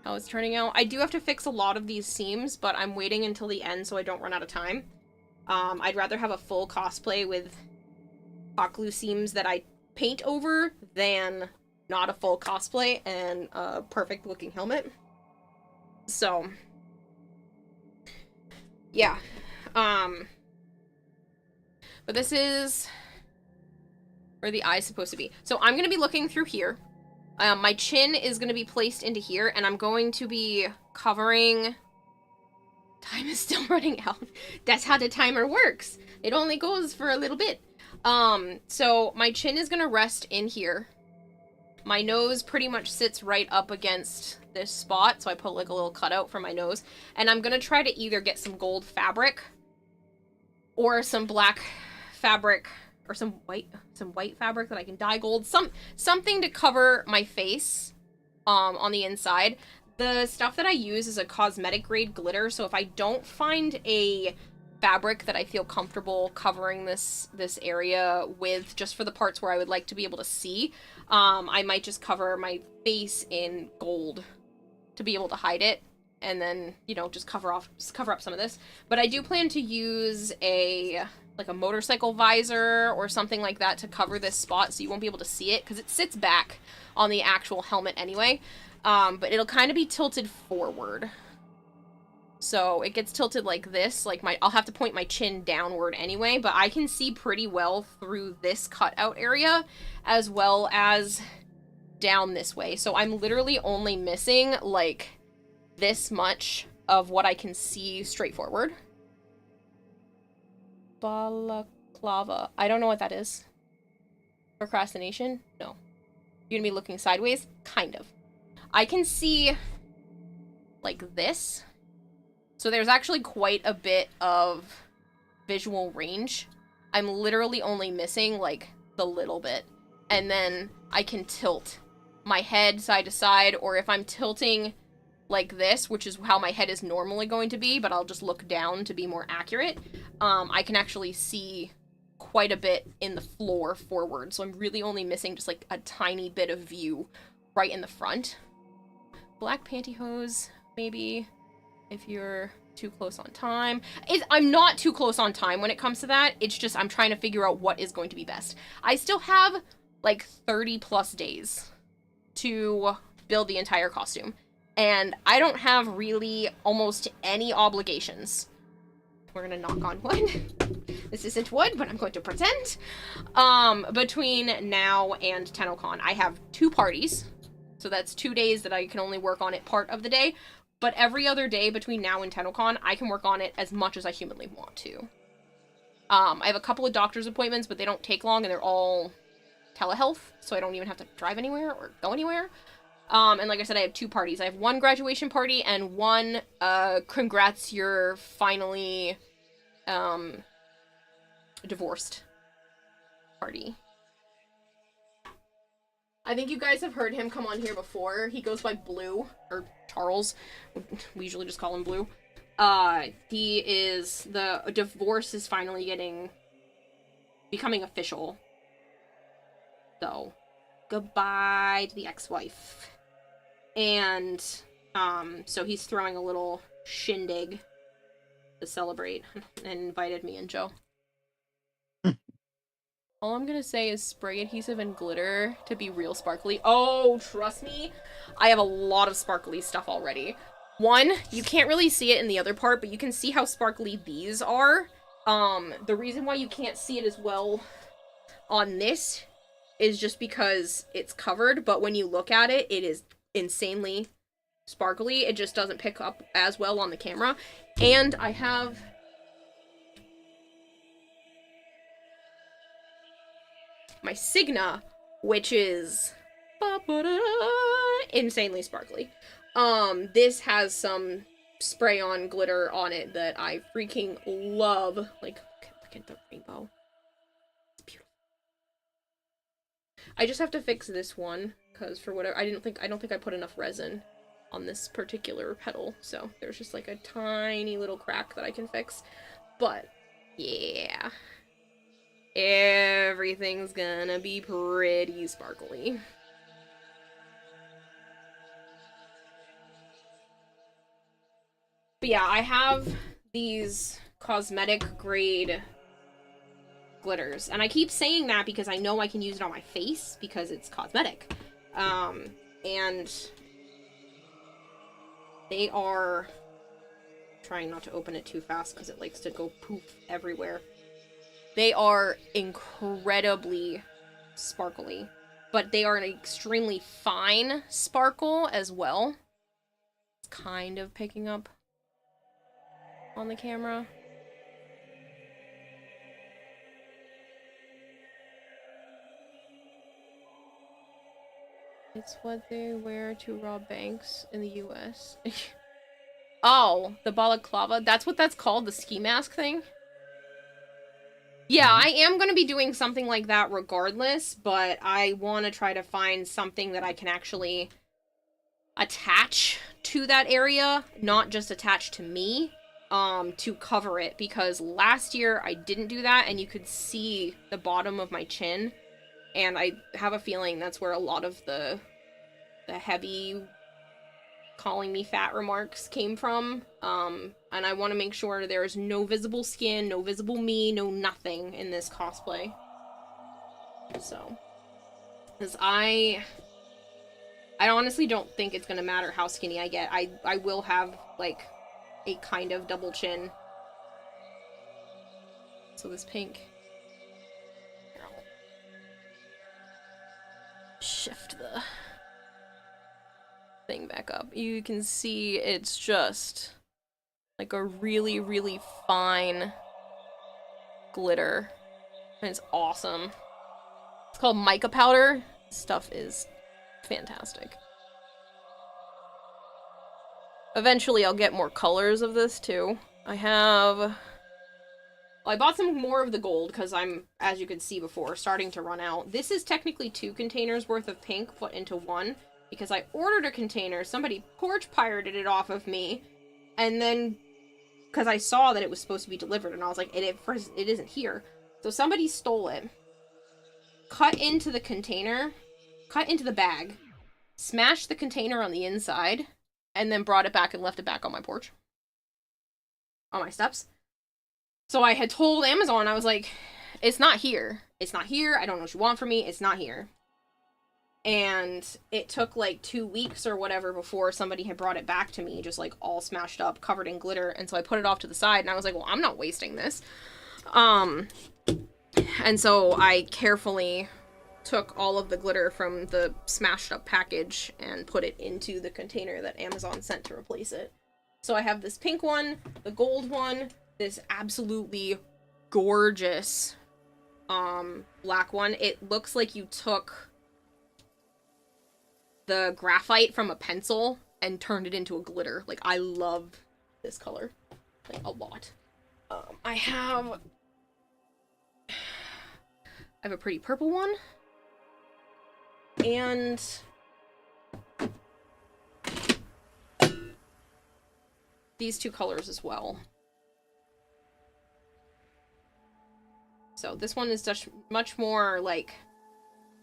S1: how it's turning out. I do have to fix a lot of these seams, but I'm waiting until the end so I don't run out of time. I'd rather have a full cosplay with hot glue seams that I paint over than not a full cosplay and a perfect looking helmet. So yeah. But this is where the eye's supposed to be. So I'm gonna be looking through here. My chin is gonna be placed into here, and I'm going to be covering... Time is still running out. That's how the timer works. It only goes for a little bit. So my chin is gonna rest in here. My nose pretty much sits right up against this spot, so I put like a little cutout for my nose. And I'm gonna try to either get some gold fabric or some black fabric or some white fabric that I can dye gold. Something to cover my face on the inside. The stuff that I use is a cosmetic grade glitter, so if I don't find a fabric that I feel comfortable covering this area with, just for the parts where I would like to be able to see, I might just cover my face in gold to be able to hide it, and then, you know, just cover up some of this. But I do plan to use like a motorcycle visor or something like that to cover this spot so you won't be able to see it, because it sits back on the actual helmet anyway. But it'll kind of be tilted forward. So it gets tilted like this, like I'll have to point my chin downward anyway, but I can see pretty well through this cutout area as well as down this way. So I'm literally only missing like this much of what I can see straight forward. Balaclava. I don't know what that is. Procrastination? No. You're gonna be looking sideways? Kind of. I can see like this. So there's actually quite a bit of visual range. I'm literally only missing like the little bit. And then I can tilt my head side to side, or if I'm tilting like this, which is how my head is normally going to be, but I'll just look down to be more accurate, I can actually see quite a bit in the floor forward, so I'm really only missing just like a tiny bit of view right in the front. Black pantyhose, maybe, if you're too close on time. I'm not too close on time when it comes to that. It's just I'm trying to figure out what is going to be best. I still have like 30 plus days to build the entire costume, and I don't have really almost any obligations. We're gonna knock on wood. This isn't wood, but I'm going to pretend. Between now and TennoCon, I have 2 parties. So that's 2 days that I can only work on it part of the day. But every other day between now and TennoCon, I can work on it as much as I humanly want to. I have a couple of doctor's appointments, but they don't take long, and they're all telehealth, so I don't even have to drive anywhere or go anywhere. And like I said, I have 2 parties. I have 1 graduation party and 1, congrats, you're finally, divorced party. I think you guys have heard him come on here before. He goes by Blue, or Charles. We usually just call him Blue. The divorce is finally becoming official. So, goodbye to the ex-wife. And, so he's throwing a little shindig to celebrate, and invited me and Joe. All I'm gonna say is spray adhesive and glitter to be real sparkly. Oh, trust me, I have a lot of sparkly stuff already. One, you can't really see it in the other part, but you can see how sparkly these are. The reason why you can't see it as well on this is just because it's covered, but when you look at it, it is insanely sparkly. It just doesn't pick up as well on the camera. And I have my Signa, which is insanely sparkly. This has some spray-on glitter on it that I freaking love. Like, look at the rainbow. It's beautiful. I just have to fix this one, because for whatever, I don't think I put enough resin on this particular petal, so there's just like a tiny little crack that I can fix. But, yeah. Everything's gonna be pretty sparkly. But yeah, I have these cosmetic grade glitters, and I keep saying that because I know I can use it on my face because it's cosmetic. And they are, trying not to open it too fast because it likes to go poof everywhere. They are incredibly sparkly, but they are an extremely fine sparkle as well. It's kind of picking up on the camera. It's what they wear to rob banks in the US. Oh, the balaclava? That's what that's called, the ski mask thing? Yeah, I am going to be doing something like that regardless, but I want to try to find something that I can actually attach to that area, not just attach to me, to cover it, because last year I didn't do that, and you could see the bottom of my chin, and I have a feeling that's where a lot of the heavy calling me fat remarks came from, and I want to make sure there's no visible skin, no visible me, no nothing in this cosplay. So, because I honestly don't think it's gonna matter how skinny I get. I will have, like, a kind of double chin. So this pink. Here, I'll shift the thing back up. You can see it's just like a really, really fine glitter. And it's awesome. It's called mica powder. This stuff is fantastic. Eventually I'll get more colors of this too. I bought some more of the gold because I'm, as you could see before, starting to run out. This is technically 2 containers worth of pink put into 1 because I ordered a container, somebody porch pirated it off of me, and then because I saw that it was supposed to be delivered and I was like, it isn't here. So So somebody stole it, cut into the container, cut into the bag, smashed the container on the inside, and then brought it back and left it back on my porch. On my steps. So I had told Amazon, I was like, it's not here. It's not here. I don't know what you want from me. It's not here. And it took like 2 weeks or whatever before somebody had brought it back to me, just like all smashed up, covered in glitter. And so I put it off to the side and I was like, well, I'm not wasting this. And so I carefully took all of the glitter from the smashed up package and put it into the container that Amazon sent to replace it. So I have this pink one, the gold one, this absolutely gorgeous black one. It looks like you took the graphite from a pencil and turned it into a glitter. Like, I love this color, like, a lot. I have a pretty purple one, and these two colors as well. So this one is just much more like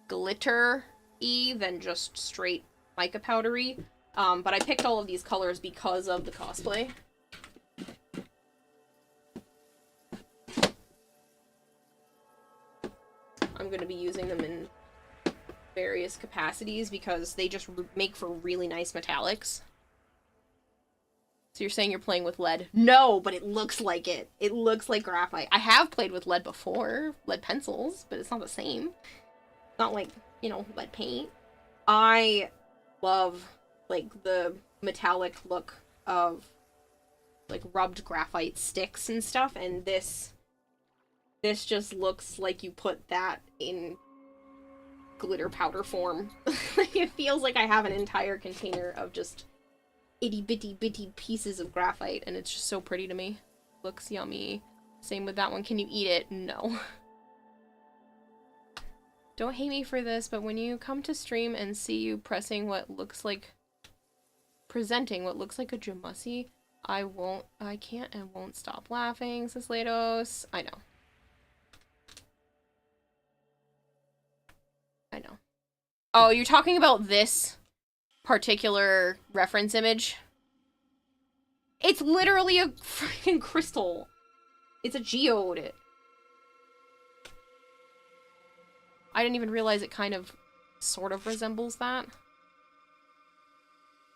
S1: glitter-y than just straight mica powdery. But I picked all of these colors because of the cosplay. I'm going to be using them in various capacities because they just make for really nice metallics. So you're saying you're playing with lead? No, but it looks like it. It looks like graphite. I have played with lead before, lead pencils, but it's not the same. It's not like, you know, lead paint. I love, like, the metallic look of, like, rubbed graphite sticks and stuff, and this just looks like you put that in glitter powder form. It feels like I have an entire container of just itty bitty pieces of graphite, and it's just so pretty to me. Looks yummy. Same with that one. Can you eat it? No. Don't hate me for this, but when you come to stream and see you presenting what looks like a jamussi, I can't and won't stop laughing, says Lados. I know. Oh, you're talking about this particular reference image? It's literally a freaking crystal. It's a geode. I didn't even realize it kind of sort of resembles that.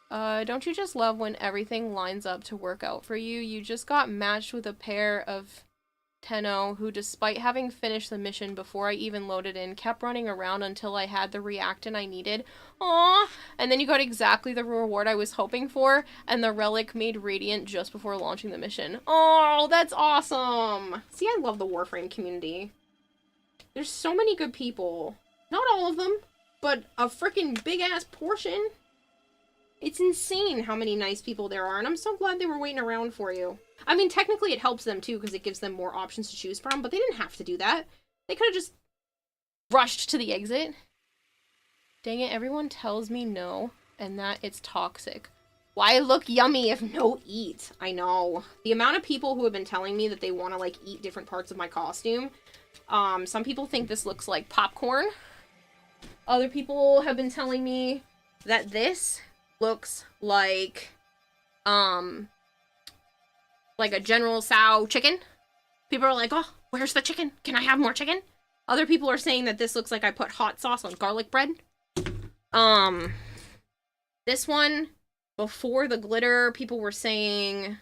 S1: Don't you just love when everything lines up to work out for you? You just got matched with a pair of Tenno who, despite having finished the mission before I even loaded in, kept running around until I had the reactant I needed. Aww! And then you got exactly the reward I was hoping for, and the relic made radiant just before launching the mission. Oh, that's awesome! See, I love the Warframe community. There's so many good people. Not all of them, but a freaking big-ass portion. It's insane how many nice people there are, and I'm so glad they were waiting around for you. I mean, technically it helps them too, because it gives them more options to choose from, but they didn't have to do that. They could have just rushed to the exit. Dang it, everyone tells me no, and that it's toxic. Why look yummy if no eat? I know. The amount of people who have been telling me that they want to, like, eat different parts of my costume. Some people think this looks like popcorn. Other people have been telling me that this looks like a General Tso chicken. People are like, oh, where's the chicken? Can I have more chicken? Other people are saying that this looks like I put hot sauce on garlic bread. This one, before the glitter, people were saying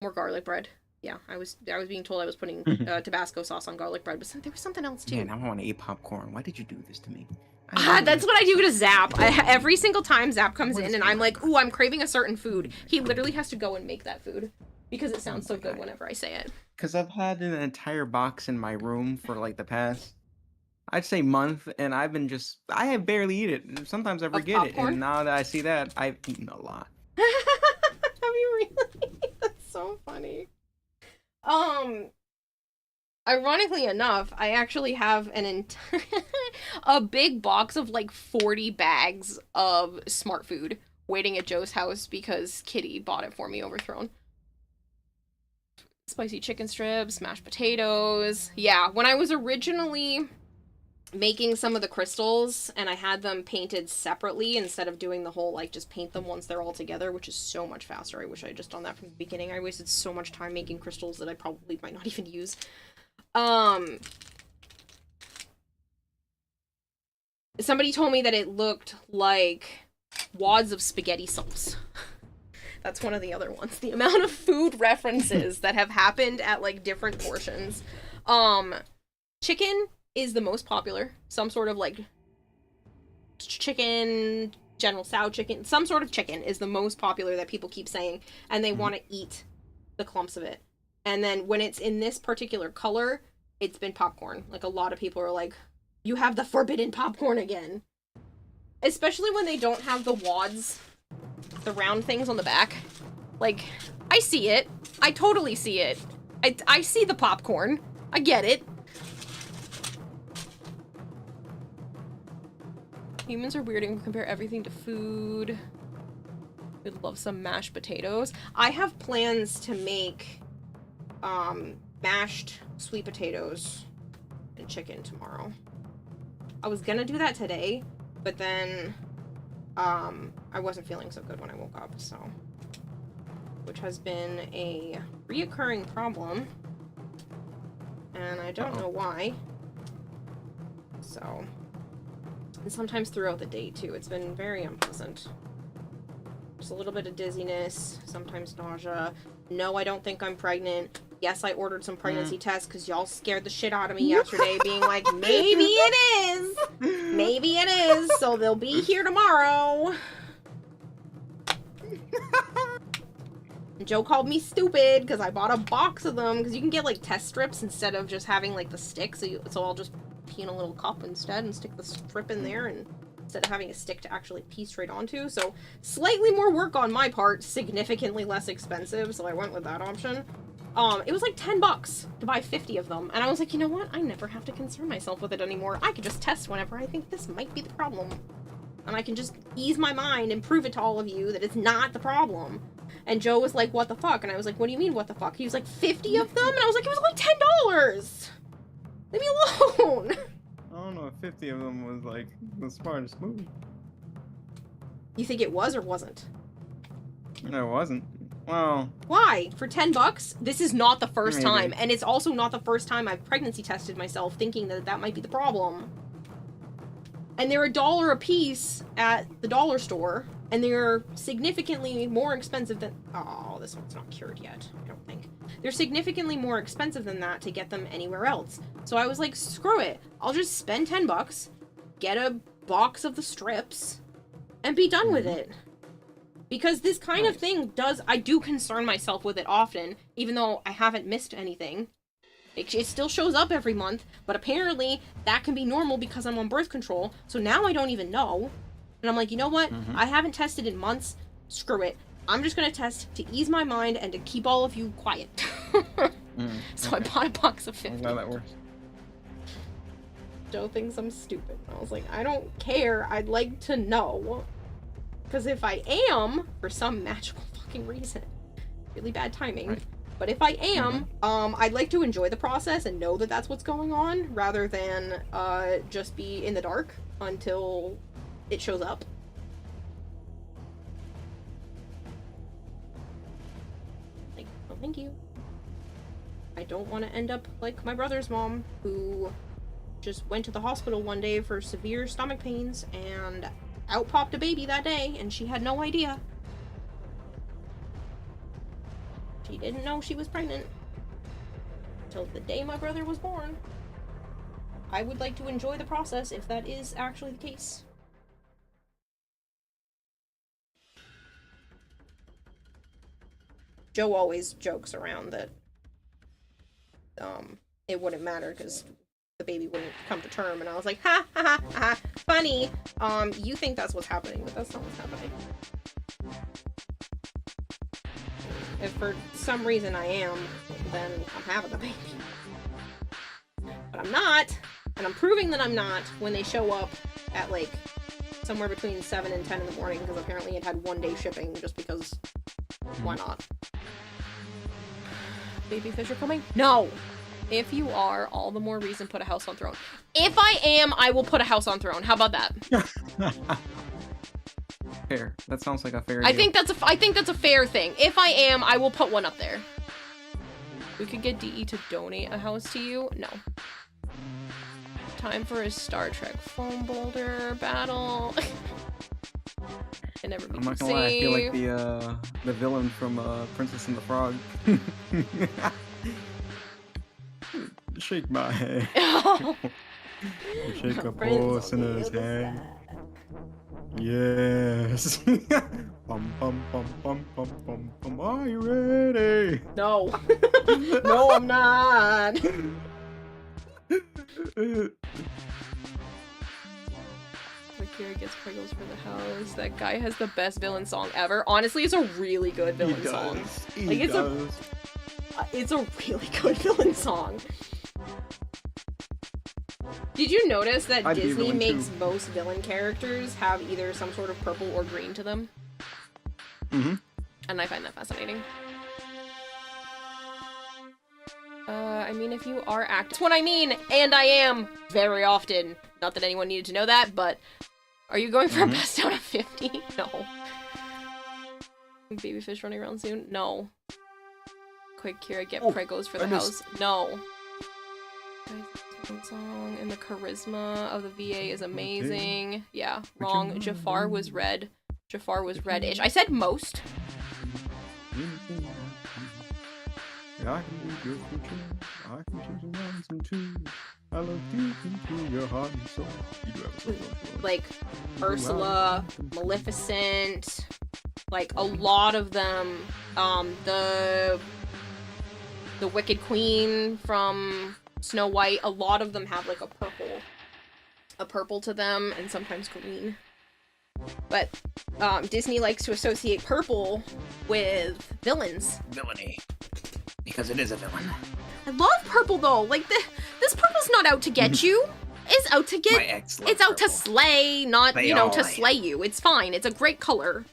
S1: more garlic bread. Yeah, I was being told I was putting Tabasco sauce on garlic bread, but there was something else too.
S13: Man, I want to eat popcorn. Why did you do this to me?
S1: That's what I do to Zap. Every single time Zap comes in and I'm like, ooh, I'm craving a certain food, he literally has to go and make that food because it sounds so good whenever I say it.
S13: Because I've had an entire box in my room for like the past, I'd say, month, and I have barely eat it. Sometimes I forget it, and now that I see that, I've eaten a lot.
S1: Have you really? That's so funny. Ironically enough, I actually have a big box of like 40 bags of smart food waiting at Joe's house because Kitty bought it for me over Throne. spicy chicken strips, mashed potatoes. Yeah, when I was originally making some of the crystals and I had them painted separately instead of doing the whole, like, just paint them once they're all together, which is so much faster. I wish I had just done that from the beginning. I wasted so much time making crystals that I probably might not even use. Somebody told me that it looked like wads of spaghetti sauce. That's one of the other ones. The amount of food references that have happened at, like, different portions. Chicken is the most popular. Some sort of, like, chicken, General Tso chicken, some sort of chicken is the most popular that people keep saying, and they want to eat the clumps of it. And then when it's in this particular color, it's been popcorn. Like, a lot of people are like, you have the forbidden popcorn again. Especially when they don't have the wads, the round things on the back. Like, I see it. I totally see it. I see the popcorn. I get it. Humans are weird and compare everything to food. We'd love some mashed potatoes. I have plans to make mashed sweet potatoes and chicken tomorrow. I was gonna do that today, but then I wasn't feeling so good when I woke up, so, which has been a reoccurring problem, and I don't know why. So, and sometimes throughout the day too, it's been very unpleasant. Just a little bit of dizziness, sometimes nausea. No, I don't think I'm pregnant. Yes, I ordered some pregnancy tests because y'all scared the shit out of me yesterday, being like, maybe it is! Maybe it is, so they'll be here tomorrow. And Joe called me stupid because I bought a box of them, because you can get, like, test strips instead of just having, like, the stick, so I'll just pee in a little cup instead and stick the strip in there, and instead of having a stick to actually pee straight onto. So slightly more work on my part, significantly less expensive, so I went with that option. It was like $10 to buy 50 of them, and I was like, you know what? I never have to concern myself with it anymore. I could just test whenever I think this might be the problem. And I can just ease my mind and prove it to all of you that it's not the problem. And Joe was like, what the fuck? And I was like, what do you mean, what the fuck? He was like, 50 of them? And I was like, it was only $10! Leave me alone!
S14: I don't know if 50 of them was, like, the smartest move.
S1: You think it was or wasn't?
S14: No, it wasn't. Well...
S1: Why? For $10? This is not the first
S14: Maybe.
S1: time, and it's also not the first time I've pregnancy tested myself thinking that that might be the problem. And they're $1 a piece at the dollar store, and they're significantly more expensive than... Oh, this one's not cured yet, I don't think. They're significantly more expensive than that to get them anywhere else. So I was like, screw it. I'll just spend $10, get a box of the strips, and be done with it. Because this kind of thing I do concern myself with it often, even though I haven't missed anything. It still shows up every month, but apparently that can be normal because I'm on birth control, so now I don't even know. And I'm like, you know what? I haven't tested in months. Screw it. I'm just gonna test to ease my mind and to keep all of you quiet. So I bought a box of 50.
S14: I'm glad that works.
S1: Joe thinks I'm stupid. I was like, I don't care. I'd like to know. Because if I am, for some magical fucking reason, really bad timing, but if I am, I'd like to enjoy the process and know that that's what's going on, rather than just be in the dark until it shows up. Like, oh, thank you. I don't want to end up like my brother's mom, who just went to the hospital one day for severe stomach pains, and out popped a baby that day, and she had no idea. She didn't know she was pregnant until the day my brother was born. I would like to enjoy the process if that is actually the case. Joe always jokes around that it wouldn't matter because the baby wouldn't come to term, and I was like, ha ha ha ha, funny. You think that's what's happening, but that's not what's happening. If for some reason I am, then I'm having the baby. But I'm not, and I'm proving that I'm not when they show up at like somewhere between 7 and 10 in the morning, because apparently it had 1 day shipping just because why not? Baby fish are coming? No! If you are, all the more reason put a house on throne. If I am, I will put a house on throne. How about that?
S13: Fair. That sounds like a fair
S1: I
S13: deal.
S1: think that's a fair thing. If I am, I will put one up there. We could get DE to donate a house to you. No. Time for a Star Trek foam boulder battle. Can never be
S13: I'm not gonna lie, I feel like the villain from Princess and the Frog. Shake my head. Shake a pulse in his hand. Yes. Bum bum bum bum bum bum bum. Are you ready?
S1: No. No, I'm not. Akira gets Pringles for the house. That guy has the best villain song ever. Honestly, it's a really good villain song. Like it's a really good villain song. Did you notice that Disney makes most villain characters have either some sort of purple or green to them?
S13: Mm-hmm.
S1: And I find that fascinating. I mean, if you are active... That's what I mean! And I am! Very often. Not that anyone needed to know that, but... Are you going for a best out of 50? No. Babyfish running around soon? No. Quick, Kira, get Pregos for the house. No. Song and the charisma of the VA is amazing. Yeah, wrong. Jafar was red. Jafar was reddish. I said most.
S14: I can be your future. I can change the ones and twos. I look deep into your heart and soul. You do have a soul.
S1: Like Ursula, Maleficent, like a lot of them. The Wicked Queen from Snow White. A lot of them have like a purple to them, and sometimes green. But Disney likes to associate purple with villains.
S15: Villainy. Because it is a villain.
S1: I love purple though. Like this purple's not out to get you. It's out to get. It's out to slay, not to slay you. It's fine. It's a great color.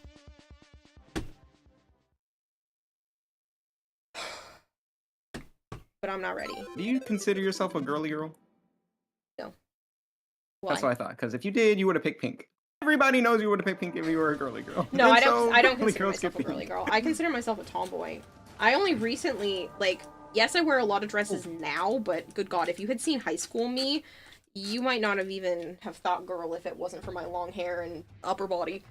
S1: But I'm not ready.
S13: Do you consider yourself a girly girl?
S1: No. Why?
S13: That's what I thought. Because if you did, you would have picked pink. Everybody knows you would have picked pink if you were a girly girl.
S1: No, I don't consider myself a girly girl. I consider myself a tomboy. I only recently, like, yes, I wear a lot of dresses now, but good God, if you had seen high school me, you might not have even have thought girl if it wasn't for my long hair and upper body.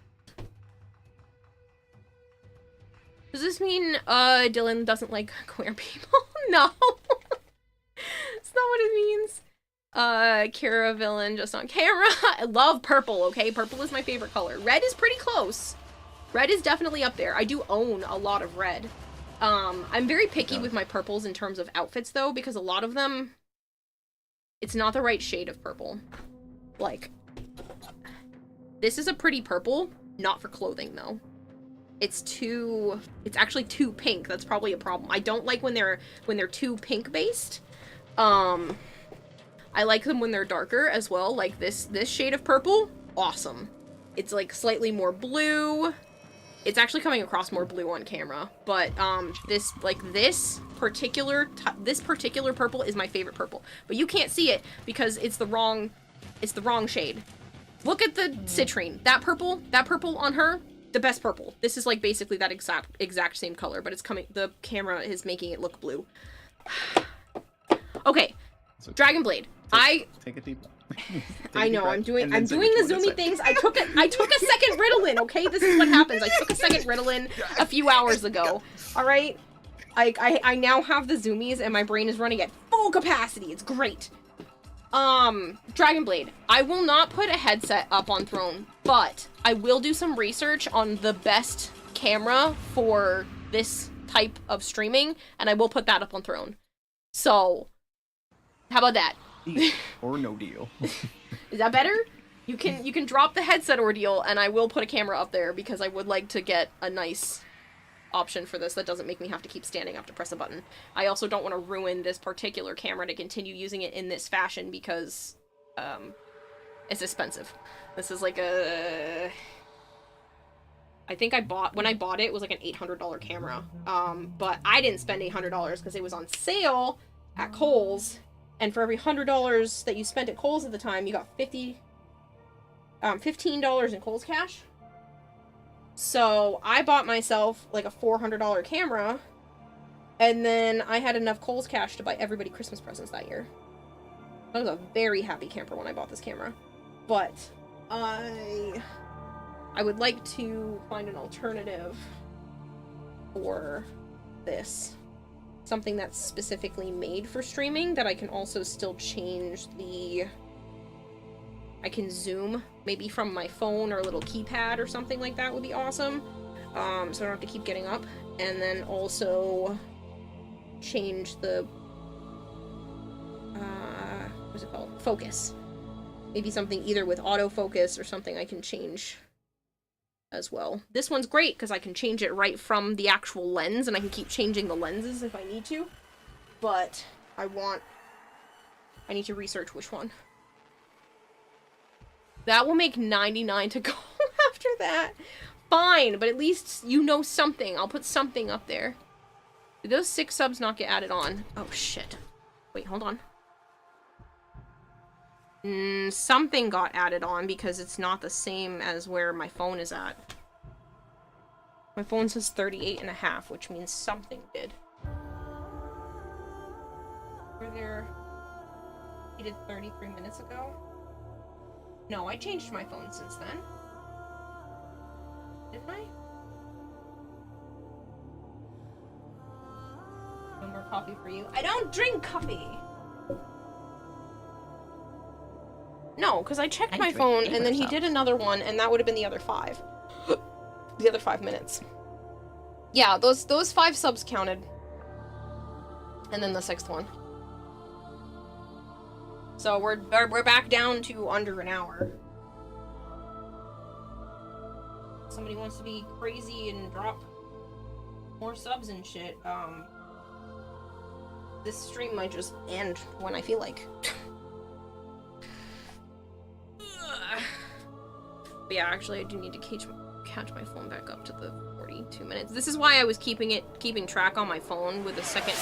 S1: Does this mean, Dylan doesn't like queer people? No. That's not what it means. Kira villain just on camera. I love purple, okay? Purple is my favorite color. Red is pretty close. Red is definitely up there. I do own a lot of red. I'm very picky with my purples in terms of outfits, though, because a lot of them, it's not the right shade of purple. Like, this is a pretty purple, not for clothing, though. It's actually too pink. That's probably a problem. I don't like when they're too pink-based. I like them when they're darker as well, like this shade of purple, awesome. It's, like, slightly more blue. It's actually coming across more blue on camera, but this particular purple is my favorite purple. But you can't see it because it's the wrong shade. Look at the citrine. That purple on her, the best purple. This is like basically that exact same color, but the camera is making it look blue. Okay. Dragon Blade.
S13: Take a deep breath.
S1: I know, I'm doing the zoomy things. I took a second Ritalin, okay? This is what happens. I took a second Ritalin a few hours ago. Alright? I now have the zoomies and my brain is running at full capacity. It's great. Dragon Blade. I will not put a headset up on throne, but I will do some research on the best camera for this type of streaming, and I will put that up on throne. So, how about that?
S13: Or no deal.
S1: Is that better? You can drop the headset ordeal, and I will put a camera up there because I would like to get a nice option for this that doesn't make me have to keep standing up to press a button. I also don't want to ruin this particular camera to continue using it in this fashion because it's expensive. This is like a I think when I bought it, it was like an $800 camera. But I didn't spend $800 because it was on sale at Kohl's. And for every $100 that you spent at Kohl's at the time, you got $15 in Kohl's cash. So I bought myself like a $400 camera. And then I had enough Kohl's cash to buy everybody Christmas presents that year. I was a very happy camper when I bought this camera. But I would like to find an alternative for this. Something that's specifically made for streaming that I can also still change the... I can zoom, maybe from my phone or a little keypad or something like that would be awesome. So I don't have to keep getting up. And then also change the... what's it called? Focus. Maybe something either with autofocus or something I can change as well. This one's great because I can change it right from the actual lens, and I can keep changing the lenses if I need to. But I need to research which one. That will make 99 to go after that. Fine, but at least you know something. I'll put something up there. Did those 6 subs not get added on? Oh, shit. Wait, hold on. Something got added on because it's not the same as where my phone is at. My phone says 38.5, which means something did. Were there... He did 33 minutes ago? No, I changed my phone since then. Didn't I? No more coffee for you. I don't drink coffee! No, because I checked my phone, and then he did another one, and that would have been the other 5. The other 5 minutes. Yeah, those 5 subs counted. And then the 6th one. So we're back down to under an hour. Somebody wants to be crazy and drop more subs and shit. This stream might just end when I feel like. But yeah, actually, I do need to catch my phone back up to the 42 minutes. This is why I was keeping track on my phone with a second.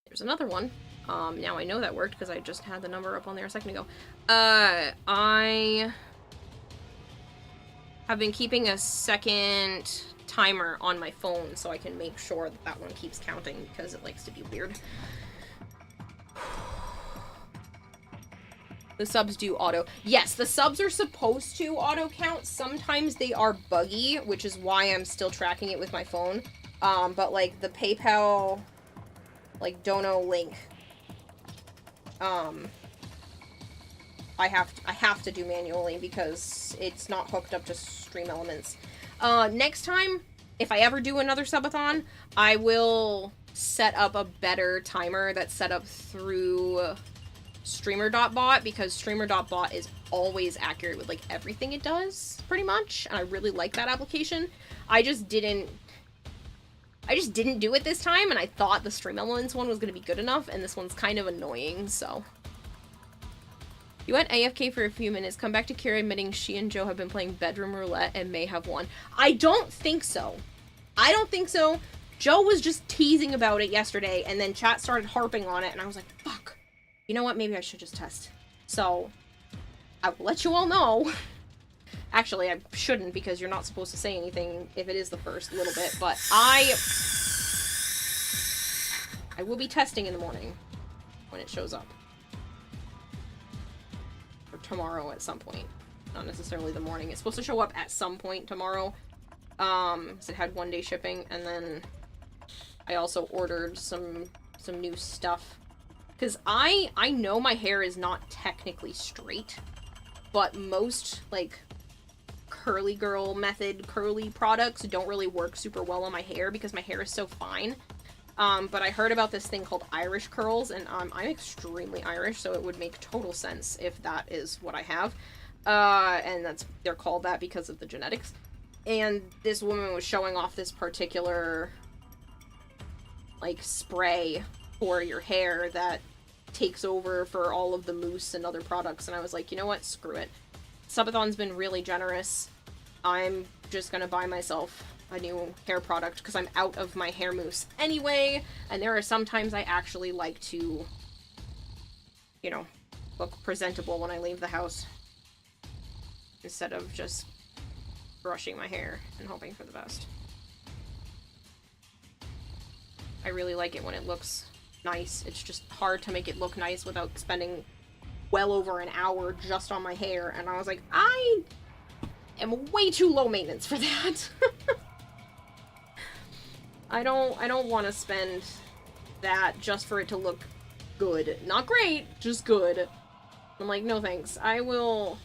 S1: There's another one. Now I know that worked because I just had the number up on there a second ago. I have been keeping a second timer on my phone so I can make sure that that one keeps counting because it likes to be weird. The subs do auto. Yes, the subs are supposed to auto count. Sometimes they are buggy, which is why I'm still tracking it with my phone. But like the PayPal, like Dono link, I have to do manually because it's not hooked up to Stream Elements. Next time, if I ever do another subathon, I will set up a better timer that's set up through Streamer.bot, because Streamer.bot is always accurate with like everything it does, pretty much, and I really like that application. I just didn't do it this time, and I thought the Stream Elements one was going to be good enough, and this one's kind of annoying, so. You went AFK for a few minutes, come back to Kira admitting she and Joe have been playing bedroom roulette and may have won. I don't think so. I don't think so. Joe was just teasing about it yesterday, and then chat started harping on it, and I was like, fuck. You know what? Maybe I should just test. So, I will let you all know. Actually, I shouldn't, because you're not supposed to say anything if it is the first little bit, but I will be testing in the morning when it shows up. Or tomorrow at some point. Not necessarily the morning. It's supposed to show up at some point tomorrow. So it had 1-day shipping, and then I also ordered some new stuff. Because I know my hair is not technically straight, but most, like, curly girl method curly products don't really work super well on my hair because my hair is so fine. But I heard about this thing called Irish curls, and I'm extremely Irish, so it would make total sense if that is what I have. And they're called that because of the genetics. And this woman was showing off this particular, like, spray for your hair that takes over for all of the mousse and other products, and I was like, you know what, screw it. Subathon's been really generous. I'm just gonna buy myself a new hair product because I'm out of my hair mousse anyway, and there are sometimes I actually like to, you know, look presentable when I leave the house instead of just brushing my hair and hoping for the best. I really like it when it looks nice. It's just hard to make it look nice without spending well over an hour just on my hair, and I was like, I am way too low maintenance for that. I don't want to spend that just for it to look good. Not great, just good. I'm like, no thanks. I will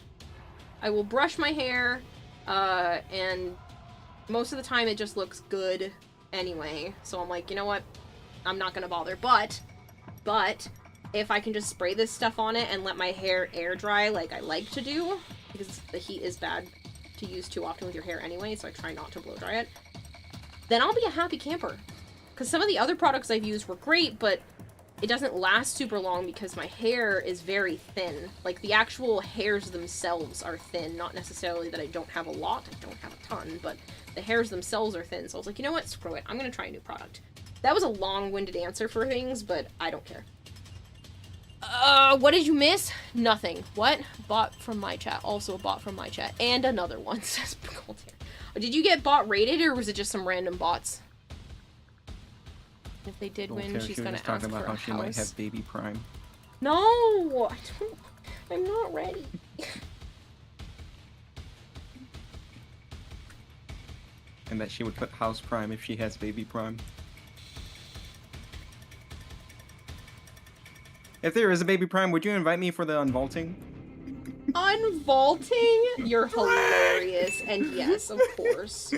S1: brush my hair, and most of the time it just looks good anyway. So I'm like, you know what? I'm not gonna bother. But if I can just spray this stuff on it and let my hair air dry like I like to do, because the heat is bad to use too often with your hair anyway, so I try not to blow dry it, then I'll be a happy camper. Because some of the other products I've used were great, but it doesn't last super long because my hair is very thin. Like, the actual hairs themselves are thin, not necessarily that I don't have a lot, I don't have a ton, but the hairs themselves are thin, so I was like, you know what, screw it, I'm gonna try a new product. That was a long-winded answer for things, but I don't care. What did you miss? Nothing. What? Bot from my chat. Also a bot from my chat. And another one, says Gold here. Did you get bot rated, or was it just some random bots? If they did win, she's gonna ask
S13: talking
S1: for
S13: about
S1: a
S13: how
S1: house.
S13: she might have baby prime.
S1: No! I don't... I'm not ready.
S13: And that she would put house prime if she has baby prime. If there is a baby prime, would you invite me for the unvaulting?
S1: Unvaulting? You're hilarious. And yes, of course.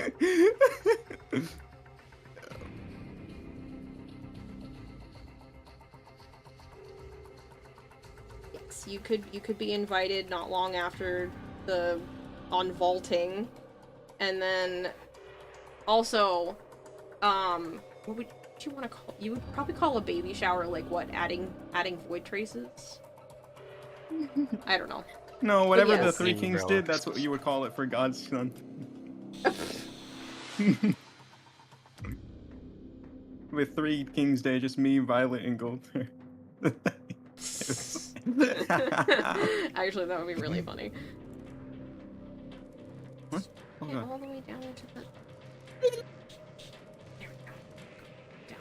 S1: Yes, you could be invited not long after the unvaulting. And then also, what would you want to call? You would probably call a baby shower like what? Adding void traces? I don't know.
S13: No, whatever
S1: yes.
S13: the Three Kings did, that's what you would call it for God's son. With Three Kings Day, just me, Violet, and Goldter.
S1: Actually, that would be really funny.
S13: What? Oh,
S1: Okay,
S13: God.
S1: all the way down to the... There we go. Down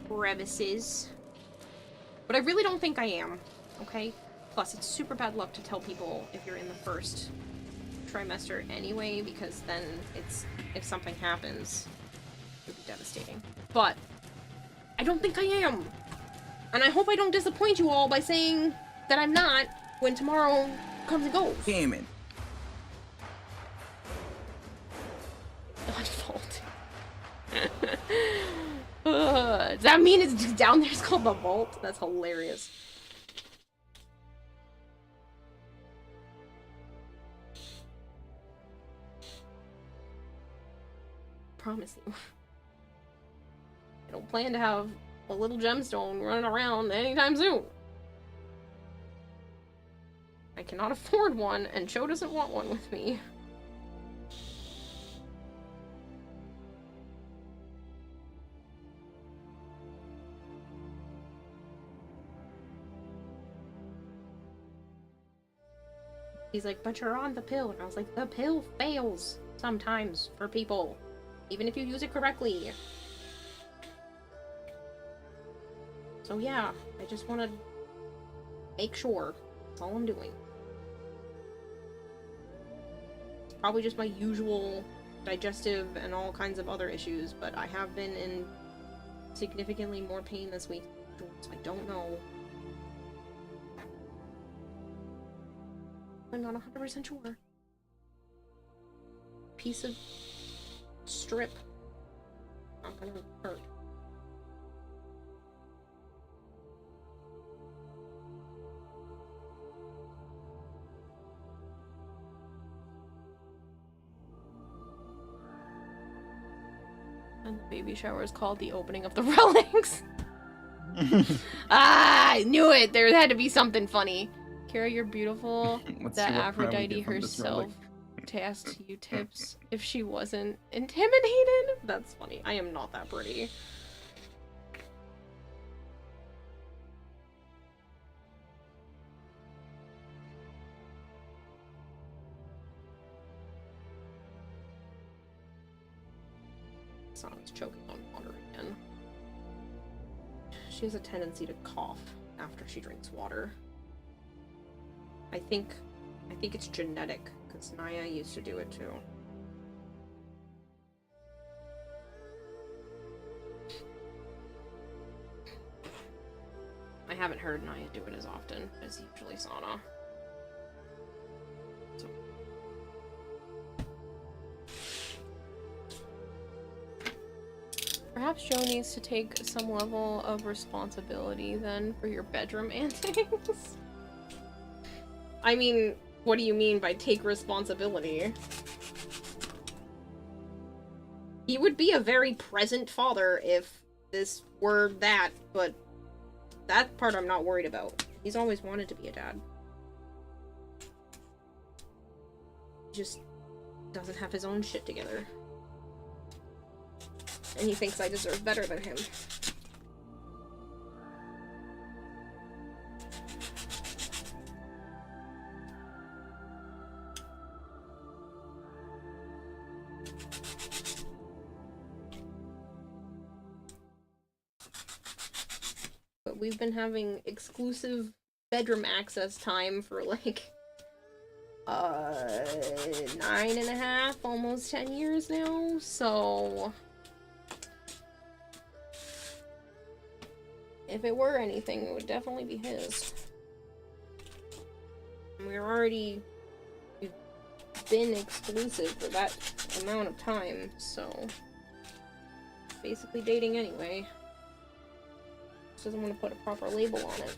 S1: to crevices. But I really don't think I am, okay? Plus, it's super bad luck to tell people if you're in the first trimester anyway, because then if something happens, it would be devastating. But I don't think I am. And I hope I don't disappoint you all by saying that I'm not when tomorrow comes and goes.
S13: Damn it.
S1: Does that mean it's just down there? It's called the vault? That's hilarious. Promise you. I don't plan to have a little gemstone running around anytime soon. I cannot afford one, and Cho doesn't want one with me. He's like, but you're on the pill. And I was like, the pill fails sometimes for people, even if you use it correctly. So yeah, I just want to make sure. That's all I'm doing. It's probably just my usual digestive and all kinds of other issues, but I have been in significantly more pain this week, so I don't know. I'm not 100% sure. Piece of strip. Not gonna hurt. And the baby shower is called the opening of the relics. Ah, I knew it! There had to be something funny. Kira, you're beautiful.
S14: Let's
S1: That
S14: see what crime we
S1: Aphrodite
S14: get from this relic.
S1: herself tasked you tips if she wasn't intimidated. That's funny. I am not that pretty. Sana's choking on water again. She has a tendency to cough after she drinks water. I think it's genetic, because Naya used to do it too. I haven't heard Naya do it as often as usually Sana. So. Perhaps Joe needs to take some level of responsibility then for your bedroom antics. I mean, what do you mean by take responsibility? He would be a very present father if this were that, but that part I'm not worried about. He's always wanted to be a dad. He just doesn't have his own shit together. And he thinks I deserve better than him. But we've been having exclusive bedroom access time for like 9.5, almost 10 years now, so if it were anything, it would definitely be his. We've been exclusive for that amount of time, so basically dating anyway. Just doesn't want to put a proper label on it.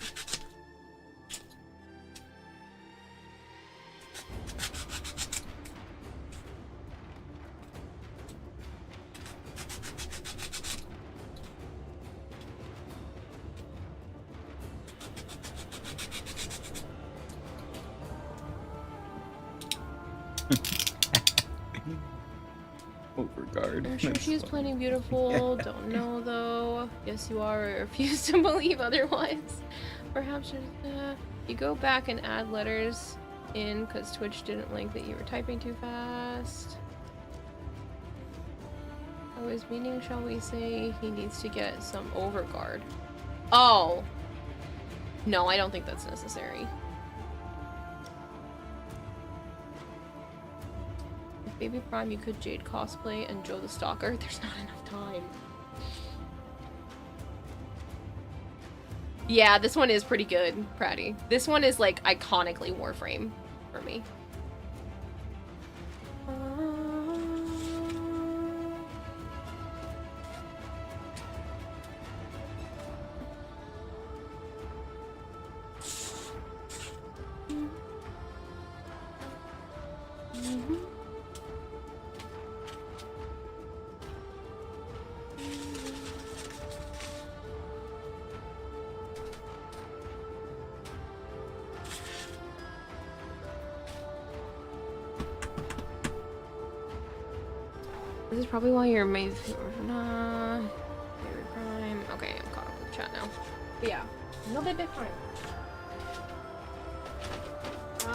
S14: Overguard.
S1: I'm sure
S14: That's
S1: she's
S14: funny.
S1: plenty beautiful. Don't know though. Yes, you are. I refuse to believe otherwise. Perhaps you go back and add letters in because Twitch didn't like that you were typing too fast. I was meaning, shall we say, he needs to get some overguard. Oh. No, I don't think that's necessary. Baby Prime, you could Jade cosplay and Joe the Stalker. There's not enough time. Yeah, this one is pretty good, Pratty. This one is like iconically Warframe for me. This is probably why you're my nah. Baby Prime. Okay, I'm caught up with the chat now. But yeah, no Baby Prime.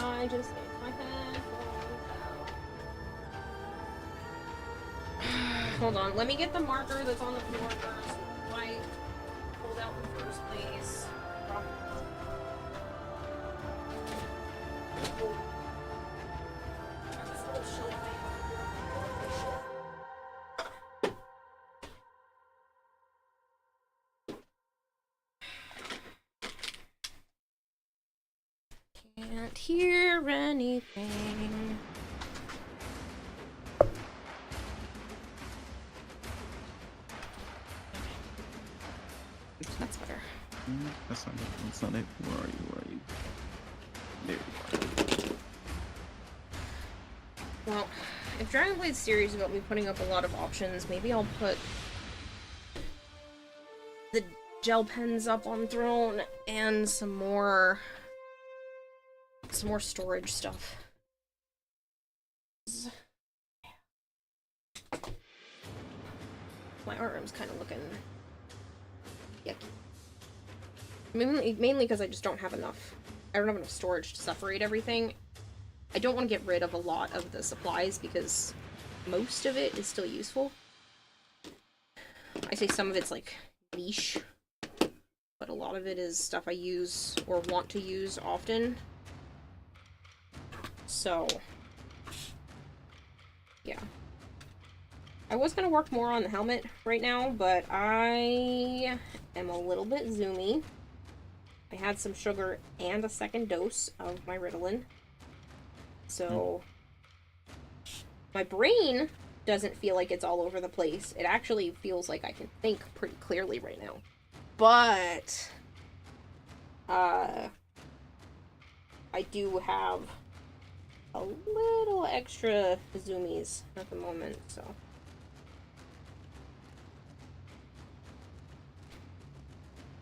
S1: I just ate my head. Hold on, let me get the marker that's on the floor first. I pulled out the first place. Can't hear anything. That's better.
S14: That's not it. That's not it. Where are you? Where are you? There you are.
S1: Well, if Dragon Blade's serious about me putting up a lot of options, maybe I'll put the gel pens up on throne and some more storage stuff. My arm's kind of looking yucky. Mainly because I just don't have enough. I don't have enough storage to separate everything. I don't want to get rid of a lot of the supplies because most of it is still useful. I say some of it's like niche, but a lot of it is stuff I use or want to use often. So, yeah. I was going to work more on the helmet right now, but I am a little bit zoomy. I had some sugar and a second dose of my Ritalin. So, my brain doesn't feel like it's all over the place. It actually feels like I can think pretty clearly right now. But, I do have a little extra zoomies at the moment, so.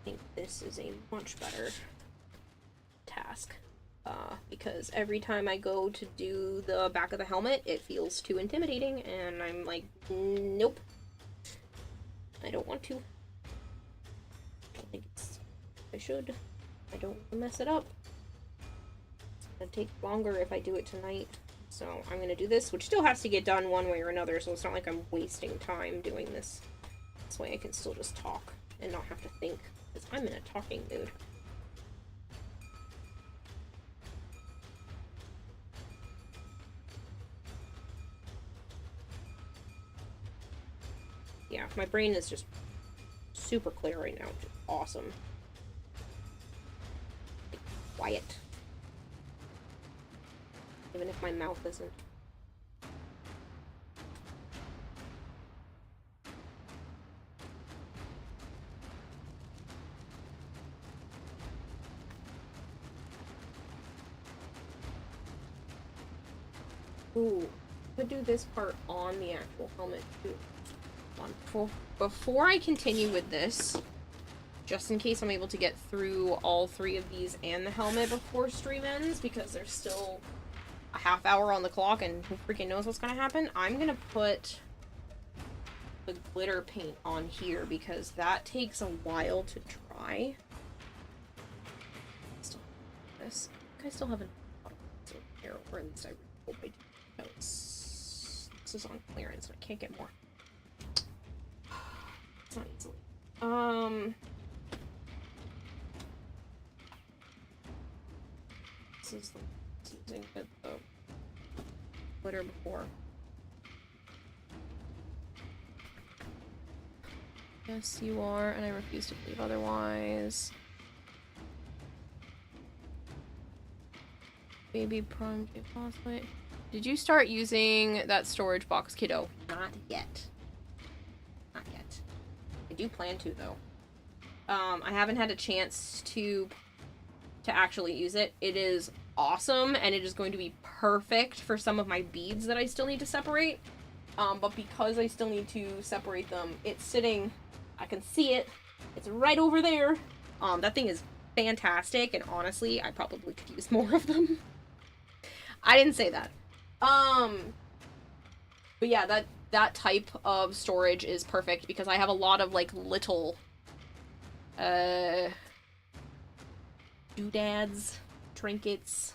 S1: I think this is a much better task. Because every time I go to do the back of the helmet, it feels too intimidating, and I'm like, nope. I don't want to. I don't think I should. I don't want to mess it up. It's gonna take longer if I do it tonight. So I'm gonna do this, which still has to get done one way or another, so it's not like I'm wasting time doing this. This way I can still just talk and not have to think, because I'm in a talking mood. Yeah, my brain is just super clear right now, which is awesome. Like, quiet. Even if my mouth isn't. Ooh, I could do this part on the actual helmet too. Before I continue with this, just in case I'm able to get through all three of these and the helmet before stream ends, because there's still a half hour on the clock and who freaking knows what's gonna happen, I'm gonna put the glitter paint on here because that takes a while to dry. Still this. I still haven't here, or at least I hope I do. This is on clearance, and I can't get more. It's not easily. This is using the glitter before. Yes, you are, and I refuse to believe otherwise. Baby prime phosphate. Did you start using that storage box, kiddo? Not yet. Not yet. I do plan to, though. I haven't had a chance to actually use it. It is awesome, and it is going to be perfect for some of my beads that I still need to separate. But because I still need to separate them, it's sitting, I can see it, it's right over there. That thing is fantastic, and honestly, I probably could use more of them. I didn't say that. But yeah, that type of storage is perfect because I have a lot of, like, little, doodads, trinkets.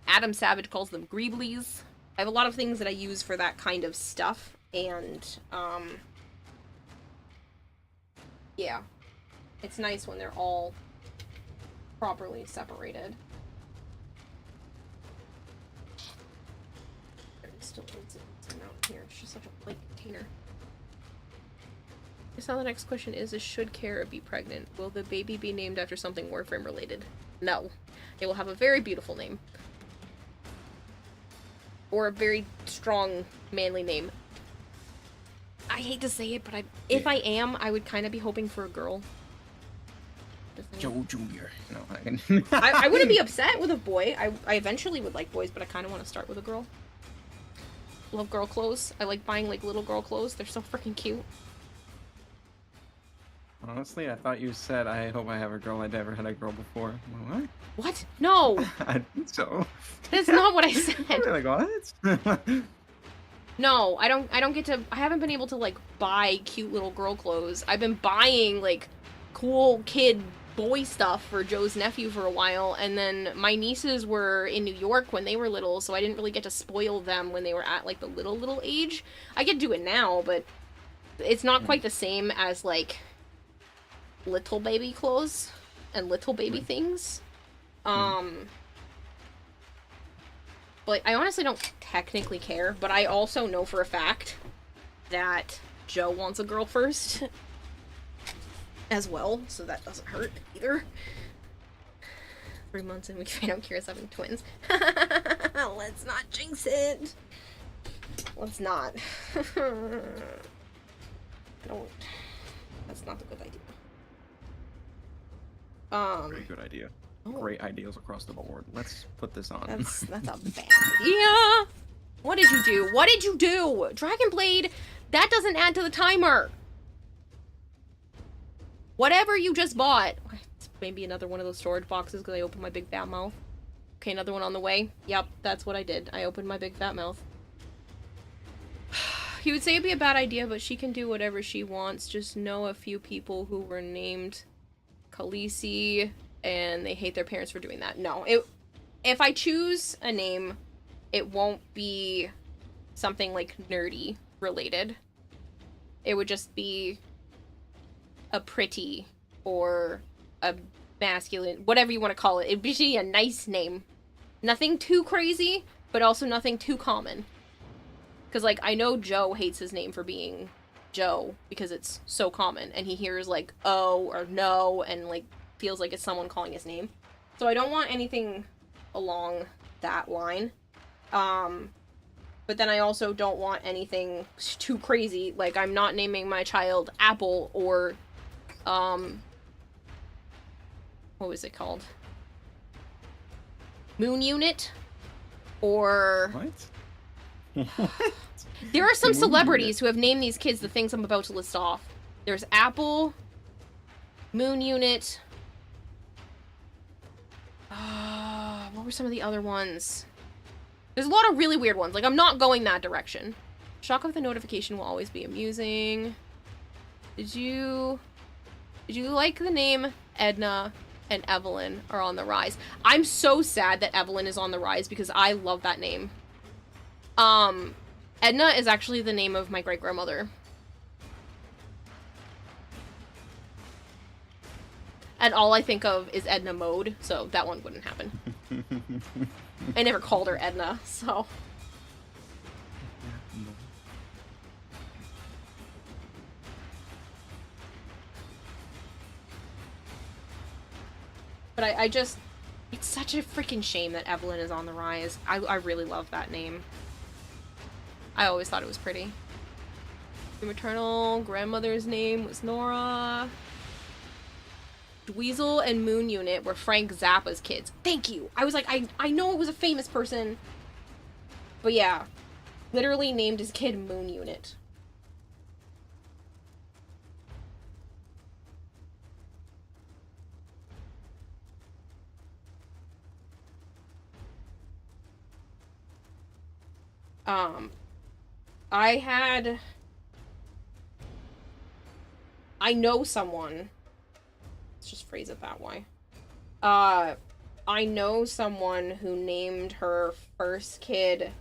S1: Adam Savage calls them greeblies. I have a lot of things that I use for that kind of stuff, and, yeah. It's nice when they're all properly separated. Still needs it out here. It's just such a blank container. I guess now the next question is should Kara be pregnant? Will the baby be named after something Warframe related? No. It will have a very beautiful name. Or a very strong, manly name. I hate to say it, but if I am, I would kind of be hoping for a girl.
S15: Joe Jr. No,
S1: I wouldn't be upset with a boy. I eventually would like boys, but I kind of want to start with a girl. Love girl clothes. I like buying, like, little girl clothes. They're so freaking cute.
S14: Honestly, I thought you said, I hope I have a girl. I never had a girl before. What?
S1: What? No!
S14: I think so.
S1: That's not what I said.
S14: Like, what?
S1: No, I don't get to, I haven't been able to, like, buy cute little girl clothes. I've been buying, like, cool kid boy stuff for Joe's nephew for a while, and then my nieces were in New York when they were little, so I didn't really get to spoil them when they were at, like, the little age. I could do it now, but it's not quite the same as, like, little baby clothes and little baby things. But I honestly don't technically care, but I also know for a fact that Joe wants a girl first as well, so that doesn't hurt either. 3 months and we find out Kira's having twins. Let's not jinx it. Let's not. Don't. That's not a good idea.
S14: Very good idea. Great ideas across the board. Let's put this on.
S1: That's a bad idea. What did you do? What did you do? Dragon Blade, that doesn't add to the timer. Whatever you just bought. It's maybe another one of those storage boxes because I opened my big fat mouth. Okay, another one on the way. Yep, that's what I did. I opened my big fat mouth. He would say it'd be a bad idea, but she can do whatever she wants. Just know a few people who were named Khaleesi, and they hate their parents for doing that. No, if I choose a name, it won't be something, like, nerdy related. It would just be a pretty or a masculine, whatever you want to call it. It'd be a nice name. Nothing too crazy, but also nothing too common. Because, like, I know Joe hates his name for being Joe because it's so common, and he hears, like, oh or no, and, like, feels like it's someone calling his name. So I don't want anything along that line. But then I also don't want anything too crazy. Like, I'm not naming my child Apple or, what was it called? Moon Unit? Or...
S14: What?
S1: There are some celebrities who have named these kids the things I'm about to list off. There's Apple, Moon Unit. What were some of the other ones? There's a lot of really weird ones. Like, I'm not going that direction. Shock of the notification will always be amusing. Did you like the name Edna and Evelyn are on the rise? I'm so sad that Evelyn is on the rise because I love that name. Edna is actually the name of my great-grandmother. And all I think of is Edna Mode, so that one wouldn't happen. I never called her Edna, so... But I just... It's such a freaking shame that Evelyn is on the rise. I really love that name. I always thought it was pretty. Your maternal grandmother's name was Nora. Dweezil and Moon Unit were Frank Zappa's kids. Thank you! I was like, I know it was a famous person. But yeah. Literally named his kid Moon Unit. I know someone. Let's just phrase it that way. I know someone who named her first kid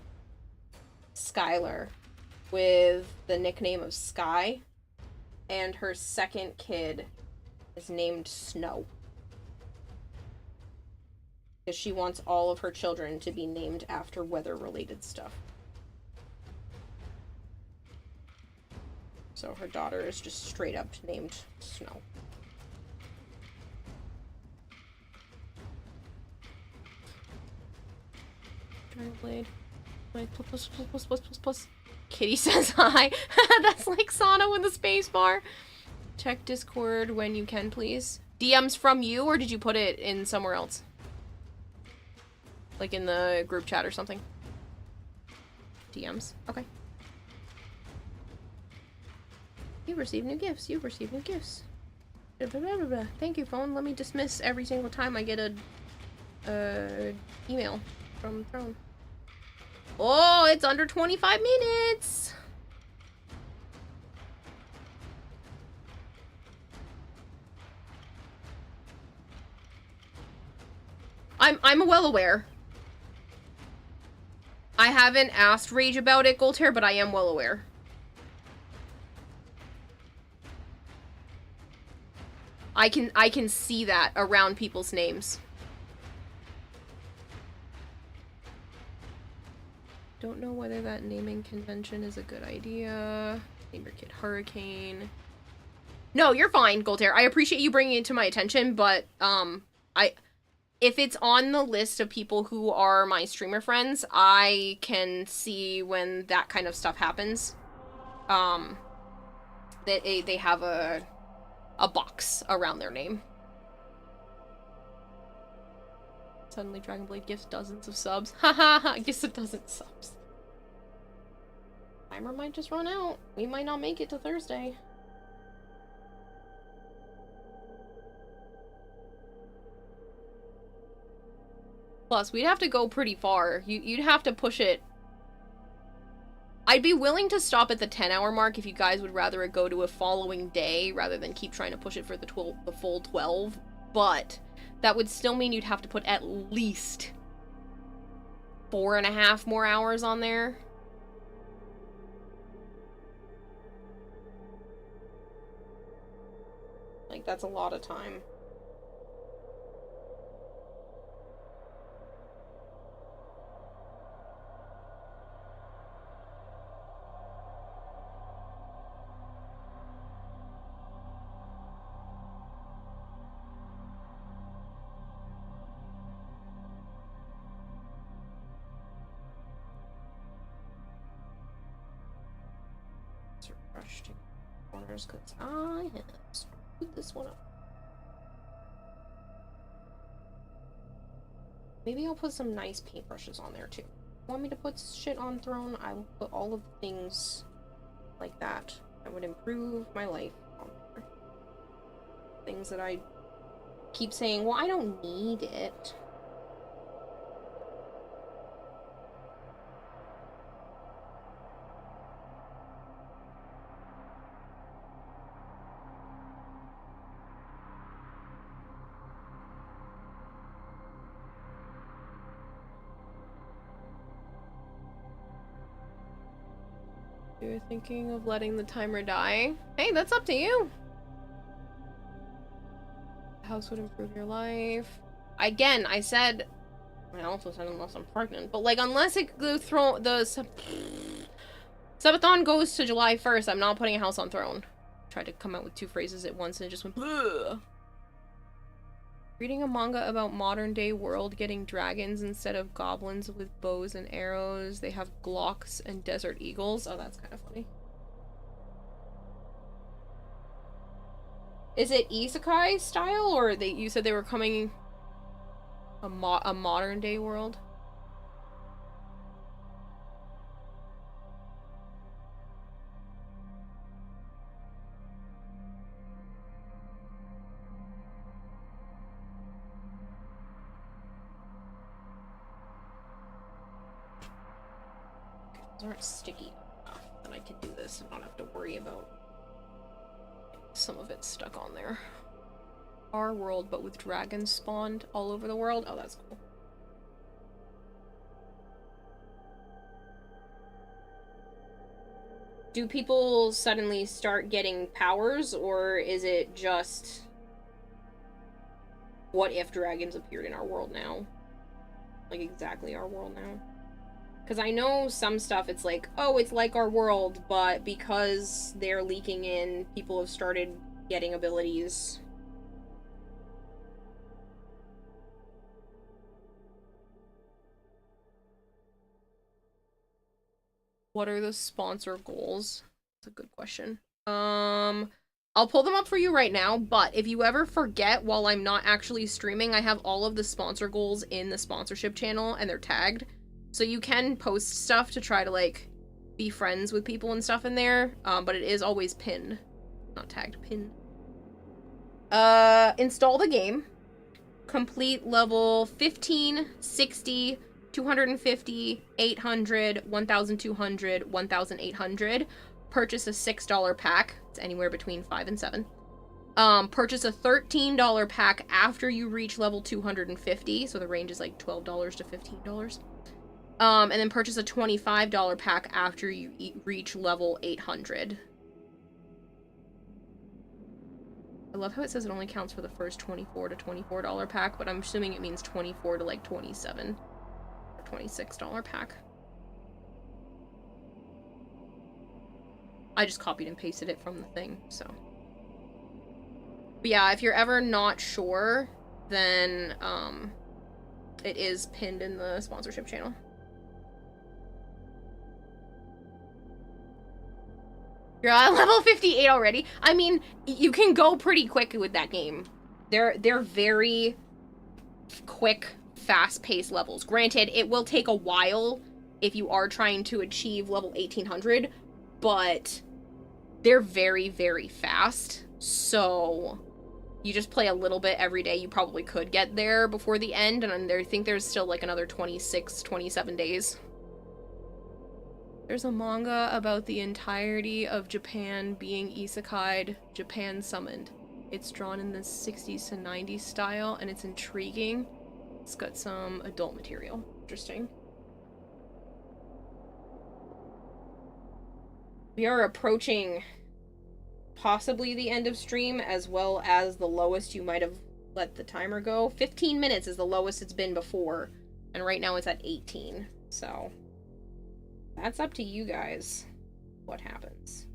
S1: Skylar with the nickname of Sky, and her second kid is named Snow. Because she wants all of her children to be named after weather-related stuff. So her daughter is just straight up named Snow. Dragon Blade. Plus. Kitty says hi. That's like Sano in the space bar. Check Discord when you can, please. DMs from you, or did you put it in somewhere else? Like in the group chat or something? DMs. Okay. You've received new gifts. You've received new gifts. Thank you, phone. Let me dismiss every single time I get a email from Throne. Oh, it's under 25 minutes. I'm well aware. I haven't asked Rage about it, Goldhair, but I am well aware. I can see that around people's names. Don't know whether that naming convention is a good idea. Name your kid Hurricane. No, you're fine, Goldhair. I appreciate you bringing it to my attention, but if it's on the list of people who are my streamer friends, I can see when that kind of stuff happens. That they have a box around their name. Suddenly Dragonblade gifts dozens of subs. Haha, gifts a dozen subs. Timer might just run out. We might not make it to Thursday. Plus, we'd have to go pretty far. You'd have to push it. I'd be willing to stop at the 10-hour mark if you guys would rather it go to a following day rather than keep trying to push it for the full 12. But that would still mean you'd have to put at least 4.5 more hours on there. Like, that's a lot of time. Rush to corners because I have screwed this one up. Maybe I'll put some nice paintbrushes on there too. Want me to put shit on Throne? I will put all of the things like that. That would improve my life on there. Things that I keep saying, well, I don't need it. You're thinking of letting the timer die? Hey, that's up to you. The house would improve your life. Again, I said, I also said unless I'm pregnant, but like unless it the Subathon goes to July 1st, I'm not putting a house on Throne. Tried to come out with two phrases at once and it just went bleh. Reading a manga about modern day world getting dragons instead of goblins with bows and arrows. They have Glocks and desert eagles. Oh, that's kind of funny. Is it isekai style or you said they were coming a modern day world? Aren't sticky enough that I can do this and not have to worry about some of it stuck on there. Our world, but with dragons spawned all over the world. Oh, that's cool. Do people suddenly start getting powers, or is it just what if dragons appeared in our world now? Like exactly our world now? Because I know some stuff, it's like, oh, it's like our world, but because they're leaking in, people have started getting abilities. What are the sponsor goals? That's a good question. I'll pull them up for you right now, but if you ever forget while I'm not actually streaming, I have all of the sponsor goals in the sponsorship channel, and they're tagged. So you can post stuff to try to, like, be friends with people and stuff in there, but it is always pinned. Not tagged, pinned. Install the game. Complete level 15, 60, 250, 800, 1200, 1800. Purchase a $6 pack. It's anywhere between 5 and 7. Purchase a $13 pack after you reach level 250. So the range is like $12 to $15. And then purchase a $25 pack after you reach level 800. I love how it says it only counts for the first $24 to $24 pack, but I'm assuming it means 24 to like 27 or $26 pack. I just copied and pasted it from the thing, so. But yeah, if you're ever not sure, then it is pinned in the sponsorship channel. You're at level 58 already. I mean, you can go pretty quick with that game. They're very quick, fast-paced levels. Granted, it will take a while if you are trying to achieve level 1800, but they're very, very fast. So you just play a little bit every day. You probably could get there before the end, and I think there's still like another 26, 27 days. There's a manga about the entirety of Japan being isekai'd, Japan summoned. It's drawn in the 60s to 90s style, and it's intriguing. It's got some adult material. Interesting. We are approaching possibly the end of stream, as well as the lowest you might have let the timer go. 15 minutes is the lowest it's been before, and right now it's at 18, so that's up to you guys what happens.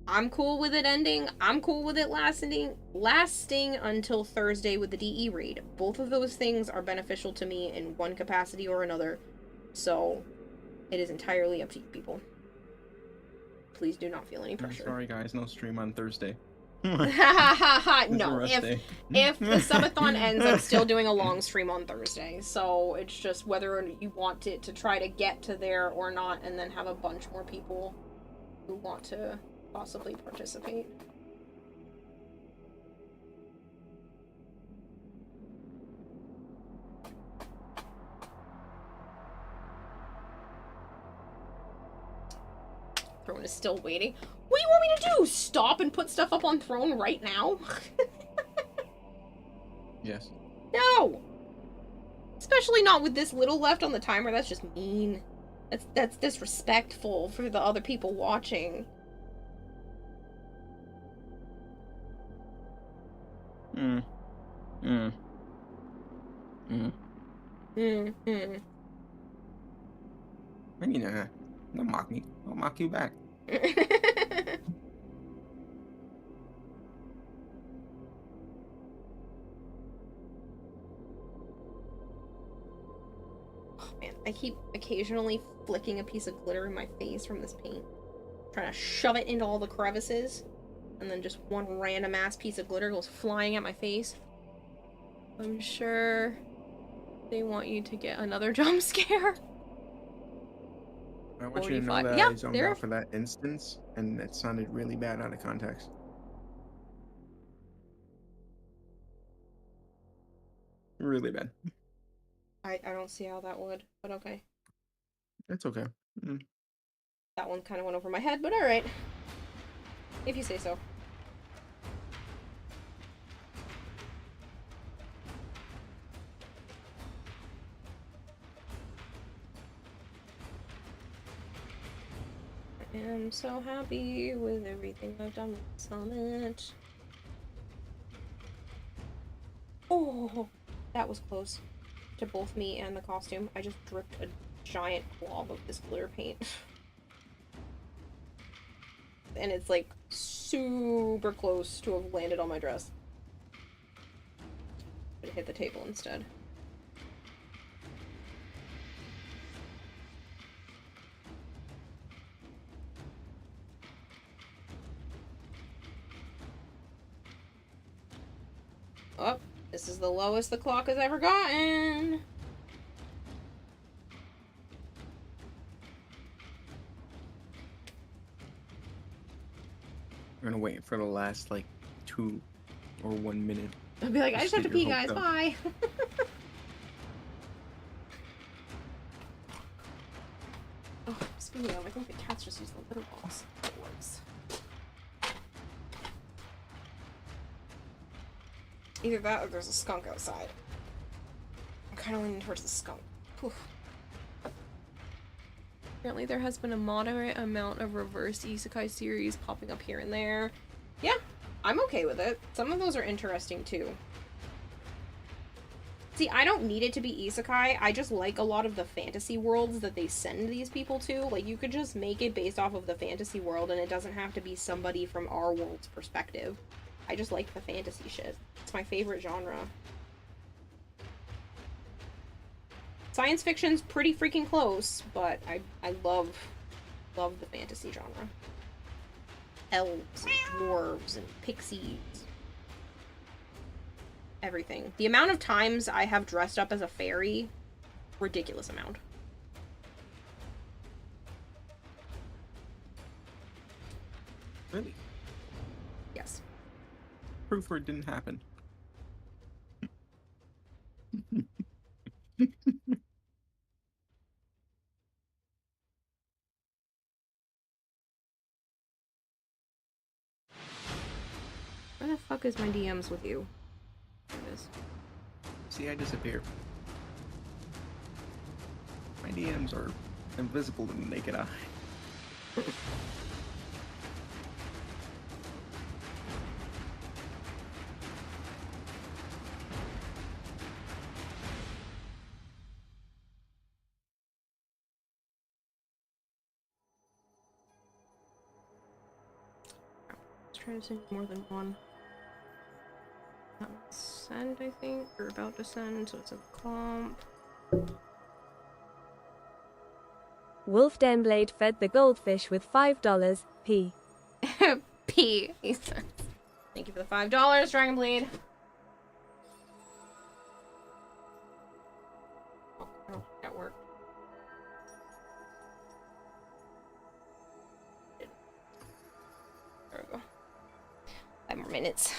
S1: I'm cool with it ending. I'm cool with it lasting until Thursday with the DE raid. Both of those things are beneficial to me in one capacity or another, so it is entirely up to you people. Please do not feel any pressure.
S14: Sorry guys, no stream on Thursday.
S1: No, if the subathon ends, I'm still doing a long stream on Thursday, so it's just whether you want it to try to get to there or not, and then have a bunch more people who want to possibly participate. Throne is still waiting. What do you want me to do? Stop and put stuff up on Throne right now?
S14: Yes.
S1: No! Especially not with this little left on the timer. That's just mean. That's disrespectful for the other people watching.
S14: Mm. I mean, don't mock me. I'll mock you back.
S1: Oh man, I keep occasionally flicking a piece of glitter in my face from this paint. Trying to shove it into all the crevices. And then just one random ass piece of glitter goes flying at my face. I'm sure they want you to get another jump scare.
S14: I want you to know that I zoned out for that instance, and it sounded really bad out of context. Really bad.
S1: I don't see how that would, but okay.
S14: It's okay.
S1: That one kind of went over my head, but alright. If you say so. I am so happy with everything I've done with Summit. Oh, that was close to both me and the costume. I just dripped a giant blob of this glitter paint. And it's like super close to have landed on my dress. But it hit the table instead. Oh, this is the lowest the clock has ever gotten.
S14: We're gonna wait for the last, like,
S13: 2 or 1 minute.
S1: I'd be like, I just have to
S13: get your
S1: pee, guys.
S13: hopes up.
S1: Bye. Oh, speaking of, I think the cats just used the litter box. It works. Either that or there's a skunk outside. I'm kind of leaning towards the skunk. Whew. Apparently there has been a moderate amount of reverse isekai series popping up here and there. Yeah, I'm okay with it. Some of those are interesting too. See, I don't need it to be isekai. I just like a lot of the fantasy worlds that they send these people to. Like, you could just make it based off of the fantasy world, and it doesn't have to be somebody from our world's perspective. I just like the fantasy shit. It's my favorite genre. Science fiction's pretty freaking close, but I love the fantasy genre. Elves and dwarves and pixies. Everything. The amount of times I have dressed up as a fairy, ridiculous amount.
S13: Really?
S1: Yes.
S13: Proof where it didn't happen.
S1: Where the fuck is my DMs with you? There it is.
S13: See, I disappear. My DMs are invisible to the naked eye.
S1: Let's try to send more than one. That one's send, I think, or about to send, so it's a comp.
S16: Wolf Denblade fed the goldfish with $5 P.
S1: P, he says. Thank you for the $5, Dragonblade. Oh, that worked. There we go. 5 more minutes.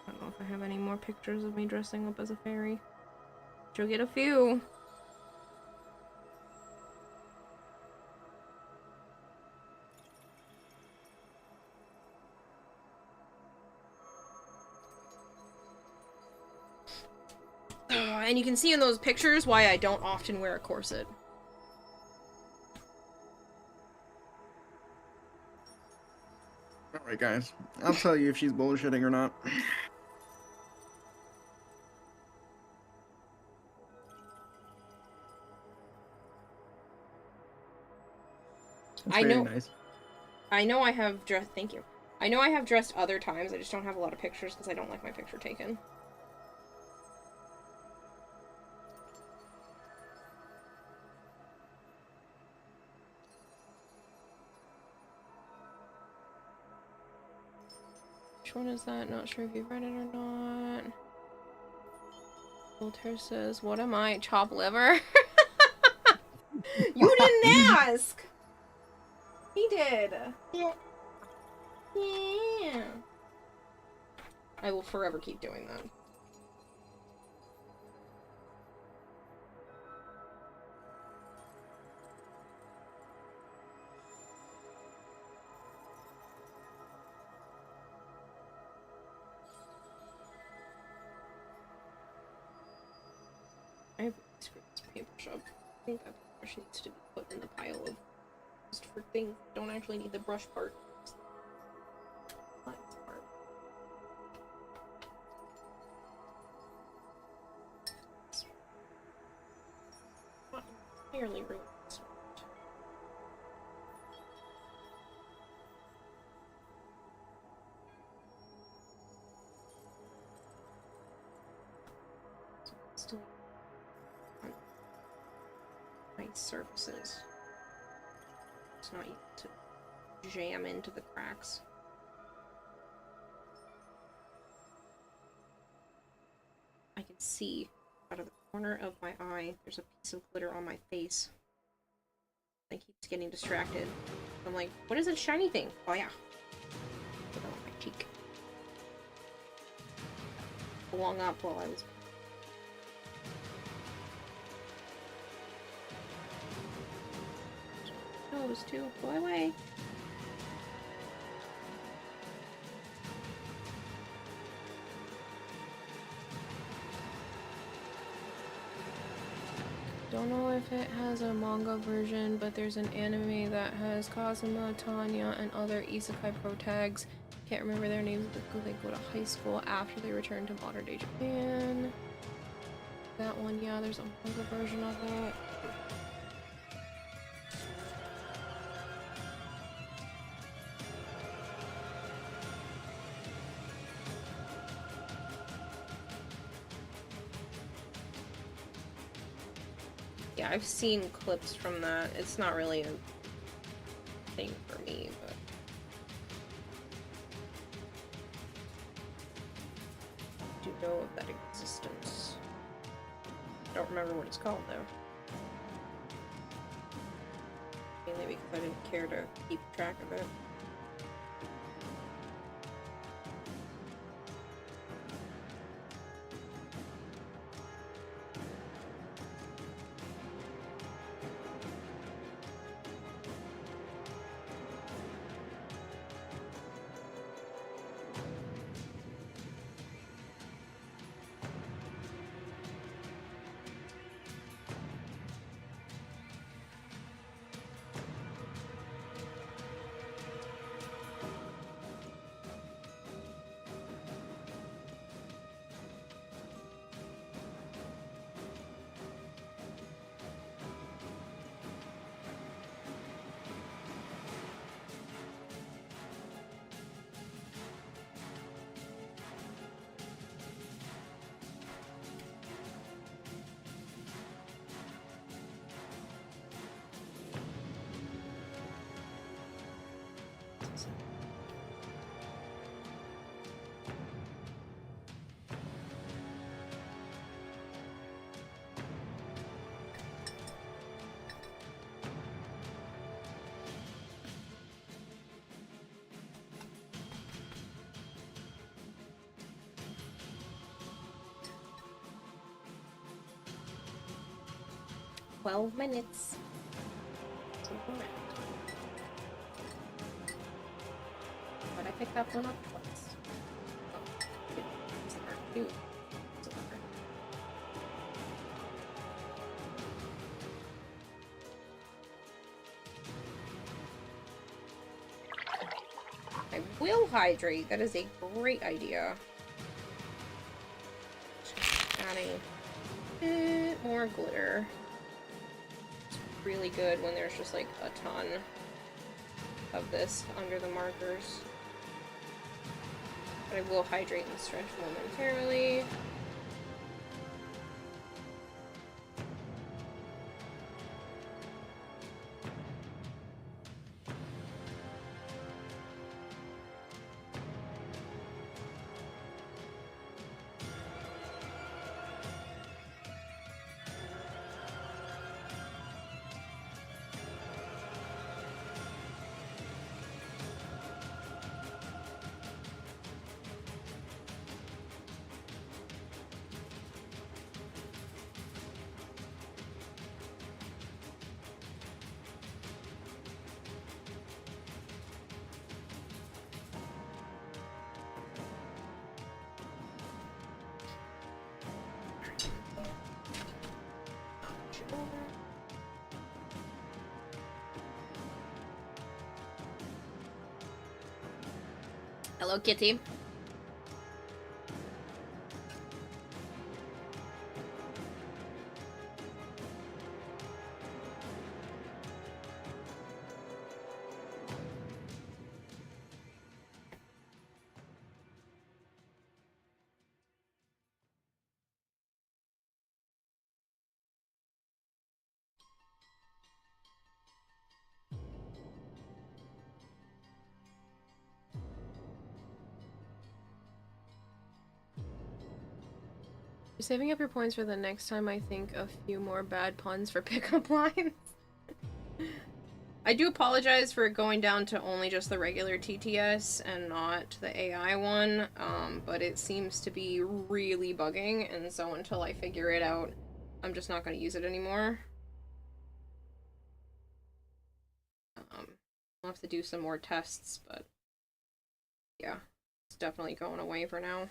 S1: I don't know if I have any more pictures of me dressing up as a fairy. You'll get a few. And you can see in those pictures why I don't often wear a corset.
S14: Alright, guys. I'll tell you if she's bullshitting or not.
S1: I know.
S14: Nice.
S1: I know I have dressed. Thank you. I know I have dressed other times. I just don't have a lot of pictures because I don't like my picture taken. Which one is that? Not sure if you've read it or not. Voltaire says, "What am I? Chop liver?" You didn't ask! He did. Yeah. Yeah. I will forever keep doing that. I have this paper shop. I think that brush needs to be put in the pile of just for things that don't actually need the brush part. Lines part. It's not entirely ruined. Still on nice surfaces. It's not easy to jam into the cracks. see out of the corner of my eye. There's a piece of glitter on my face. I keep getting distracted. I'm like, what is that shiny thing? Oh yeah. Put it on my cheek. Belong up while I was... Nose too. Go away. Don't know if it has a manga version, but there's an anime that has Kazuma, Tanya, and other isekai pro tags. Can't remember their names, but they go to high school after they return to modern day Japan. That one, yeah, there's a manga version of it. Yeah, I've seen clips from that. It's not really a thing for me, but... I do know of that existence. I don't remember what it's called, though. Mainly because I didn't care to keep track of it. "12 minutes. But I picked that one up twice. Oh, two. I will hydrate. That is a great idea. Just adding a bit more glitter. It's really good when there's just like a ton of this under the markers. But I will hydrate and stretch momentarily. Hello, kitty. You're saving up your points for the next time I think a few more bad puns for pickup lines. I do apologize for going down to only just the regular TTS and not the AI one, but it seems to be really bugging, and so until I figure it out, I'm just not going to use it anymore. I'll have to do some more tests, but yeah, it's definitely going away for now.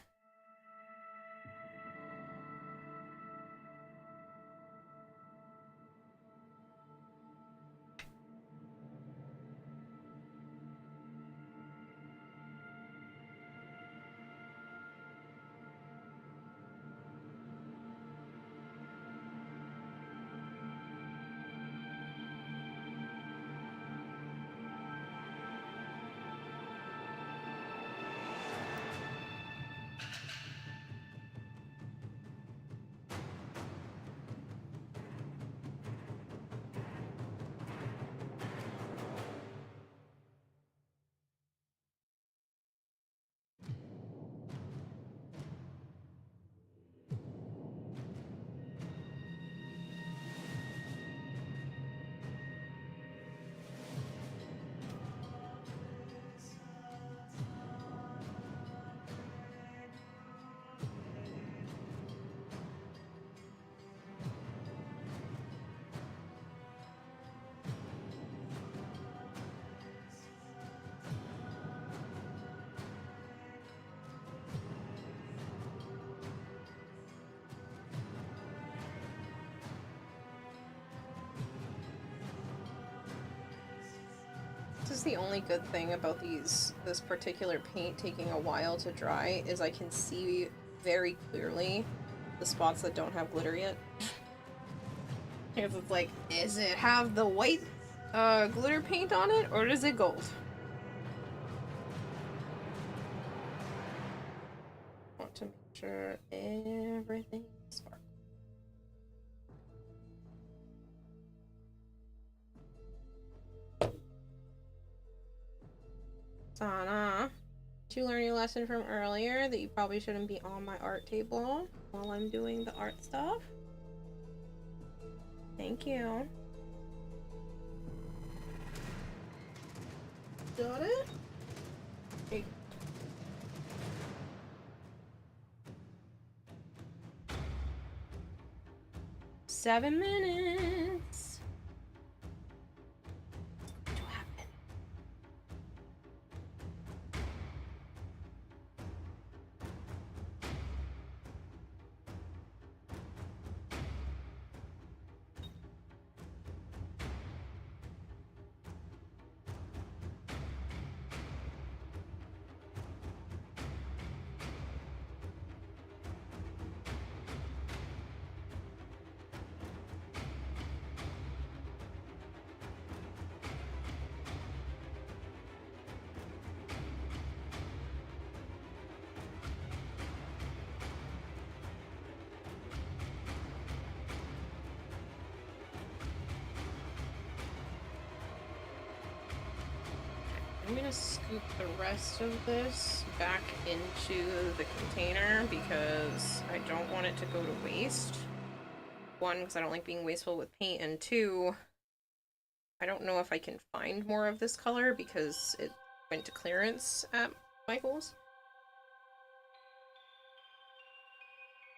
S1: This is the only good thing about this particular paint taking a while to dry, is I can see very clearly the spots that don't have glitter yet. Because it's like, does it have the white glitter paint on it, or is it gold? I want to make sure everything is sparkling. Sana, did you learn your lesson from earlier that you probably shouldn't be on my art table while I'm doing the art stuff? Thank you. Got it? Okay. Seven minutes. I'm gonna scoop the rest of this back into the container because I don't want it to go to waste. One, because I don't like being wasteful with paint, and two, I don't know if I can find more of this color because it went to clearance at Michael's.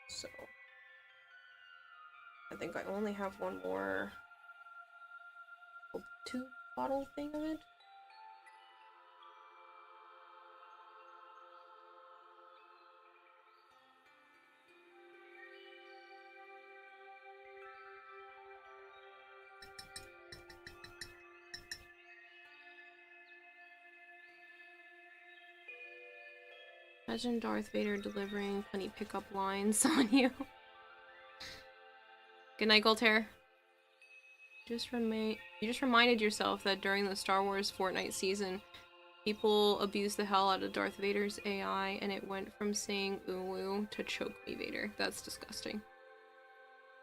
S1: So, I think I only have one more 2-bottle thing of it. Imagine Darth Vader delivering funny pickup lines on you. Good night, Goldhair. You just reminded yourself that during the Star Wars Fortnite season, people abused the hell out of Darth Vader's AI, and it went from saying ooh to choke me Vader. That's disgusting.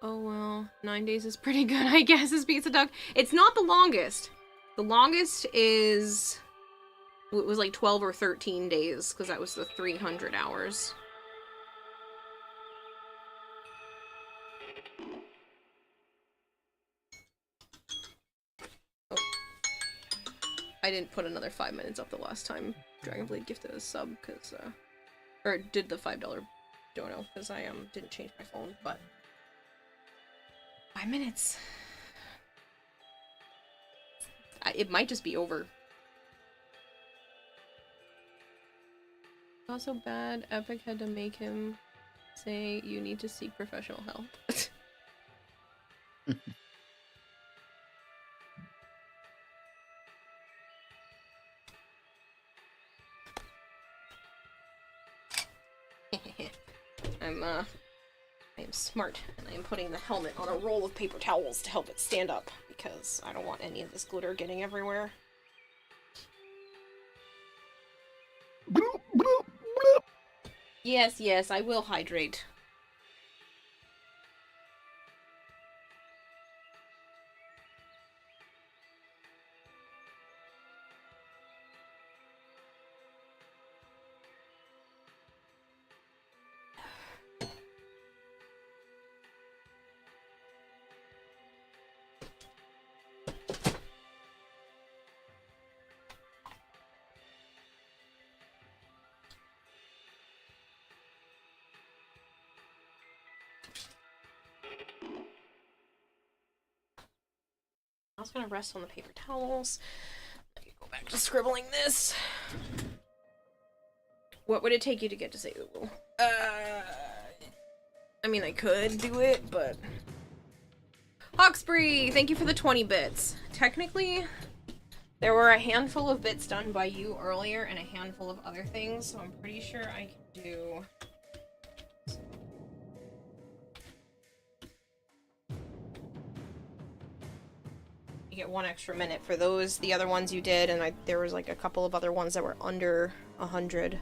S1: Oh well, 9 days is pretty good, I guess, as Pizza Duck. It's not the longest. The longest is... it was like 12 or 13 days, because that was the 300 hours. Oh. I didn't put another 5 minutes up the last time Dragonblade gifted a sub, because, or did the $5 dono, because I, didn't change my phone, but 5 minutes. It might just be over. Also bad, Epic had to make him say you need to seek professional help. I am smart, and I am putting the helmet on a roll of paper towels to help it stand up, because I don't want any of this glitter getting everywhere. Yes, yes, I will hydrate. I was gonna rest on the paper towels. I could go back to scribbling this. What would it take you to get to say Google? I mean, I could do it, but... Hawksbury, thank you for the 20 bits. Technically, there were a handful of bits done by you earlier and a handful of other things, so I'm pretty sure I can do... You get 1 extra minute for those, the other ones you did, and there was like a couple of other ones that were under 100.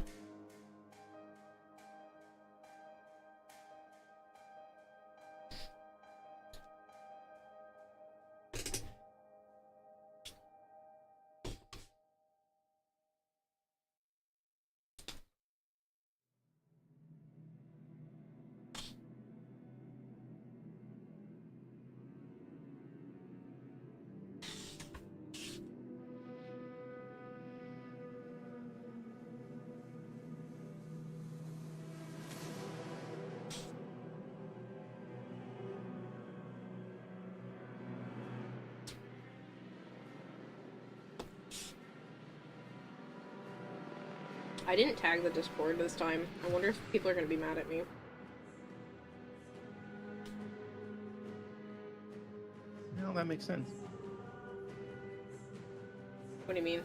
S1: I didn't tag the Discord this time. I wonder if people are gonna be mad at me.
S14: No, that makes sense.
S1: What do you mean?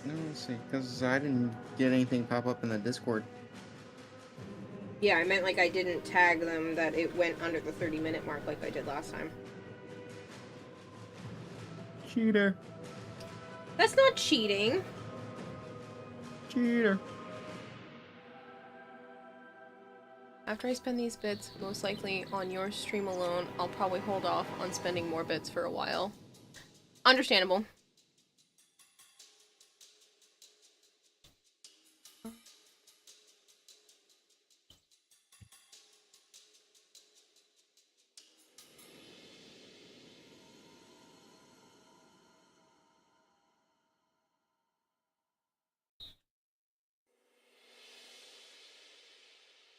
S14: No, let's see, because I didn't get anything pop up in the Discord.
S1: Yeah, I meant like I didn't tag them that it went under the 30-minute mark like I did last time.
S14: Cheater.
S1: That's not cheating.
S14: Cheater.
S1: After I spend these bits, most likely on your stream alone, I'll probably hold off on spending more bits for a while. Understandable.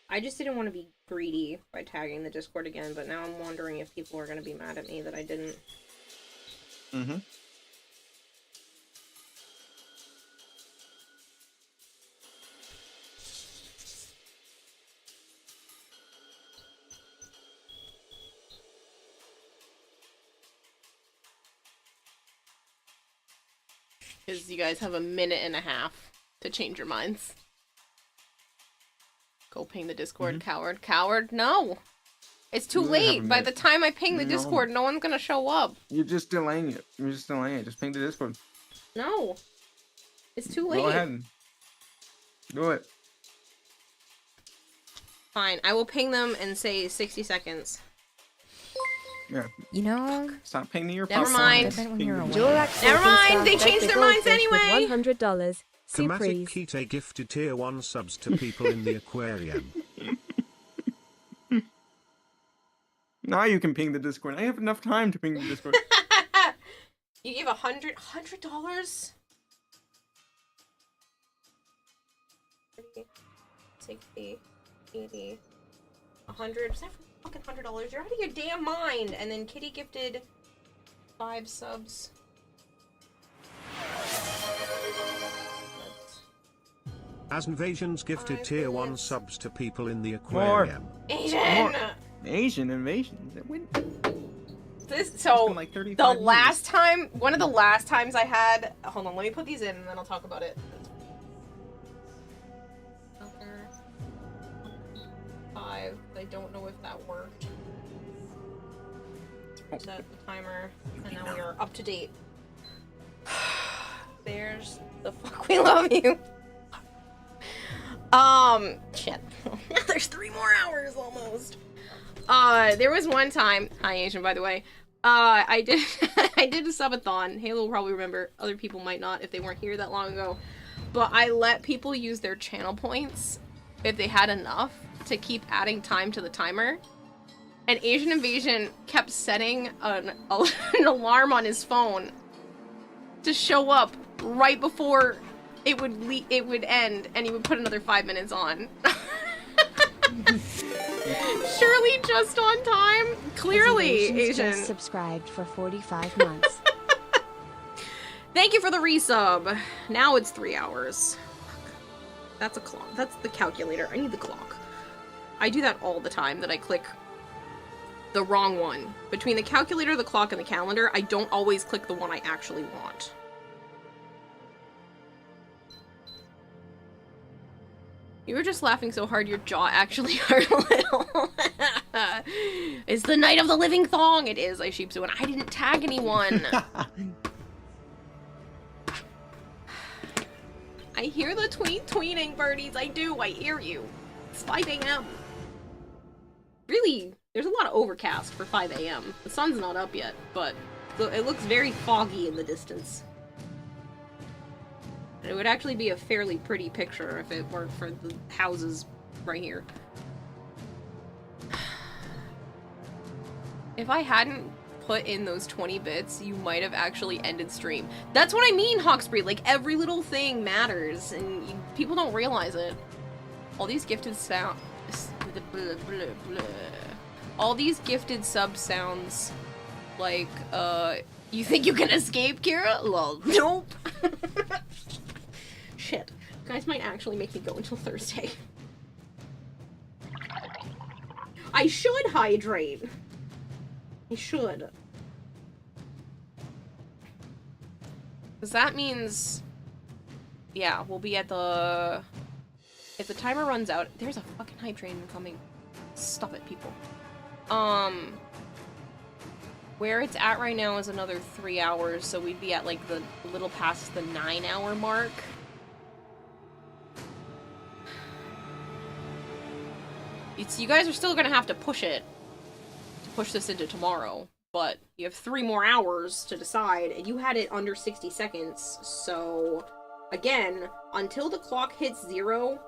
S1: I just didn't want to be greedy by tagging the Discord again, but now I'm wondering if people are going to be mad at me that I didn't.
S14: Mm-hmm.
S1: Because you guys have a minute and a half to change your minds. Go ping the Discord, coward. Coward, no! It's too late! By the time I ping the Discord, no one's gonna show up.
S14: You're just delaying it. You're just delaying it. Just ping the Discord.
S1: No! It's too late.
S14: Go ahead. Do it.
S1: Fine, I will ping them and say 60 seconds.
S14: Yeah.
S12: You know...
S14: Stop pinging your
S1: Never mind.
S12: Never
S1: mind! They changed their minds anyway!
S16: $100.
S17: Thematic
S16: Surprise.
S17: Kite gifted tier 1 subs to people in the aquarium.
S14: Now you can ping the Discord. I have enough time to ping the Discord.
S1: You give $100? 60, 80, 100. Is that for fucking $100? You're out of your damn mind. And then Kitty gifted 5 subs.
S17: As Invasions gifted tier 1 subs to people in the aquarium.
S1: Asian!
S14: Asian invasion.
S1: So,
S14: like
S1: the last time, one of the last times I had, hold on, let me put these in and then I'll talk about it. 5, I don't know if that worked. Set the timer, and now we are up to date. There's the fuck, we love you. Shit. There's 3 more hours almost. There was one time, hi Asian by the way, I did I did a subathon. Halo will probably remember, other people might not if they weren't here that long ago. But I let people use their channel points if they had enough to keep adding time to the timer. And Asian Invasion kept setting an alarm on his phone to show up right before it would end, and he would put another 5 minutes on. Surely just on time. Clearly, Asian.
S18: Just subscribed for 45 months.
S1: Thank you for the resub. Now it's 3 hours. That's a clock. That's the calculator. I need the clock. I do that all the time, that I click the wrong one. Between the calculator, the clock, and the calendar, I don't always click the one I actually want. You were just laughing so hard your jaw actually hurt a little. It's the night of the living thong. It is, I sheep and I didn't tag anyone. I hear the tweeting, birdies. I do. I hear you. It's 5 a.m. Really, there's a lot of overcast for 5 a.m. The sun's not up yet, but it looks very foggy in the distance. And it would actually be a fairly pretty picture if it weren't for the houses right here. If I hadn't put in those 20 bits, you might have actually ended stream. That's what I mean, Hawkspree. Like, every little thing matters, and people don't realize it. All these gifted sound... All these gifted sub sounds like, you think you can escape, Kira? Lol. Nope. Shit. You guys might actually make me go until Thursday. I should hydrate. I should. Because that means... Yeah, we'll be at the... If the timer runs out... There's a fucking hype train coming. Stop it, people. Where it's at right now is another 3 hours, so we'd be at, like, the little past the 9-hour mark. You guys are still gonna have to push it. To push this into tomorrow. But you have 3 more hours to decide, and you had it under 60 seconds, so... Again, until the clock hits 0,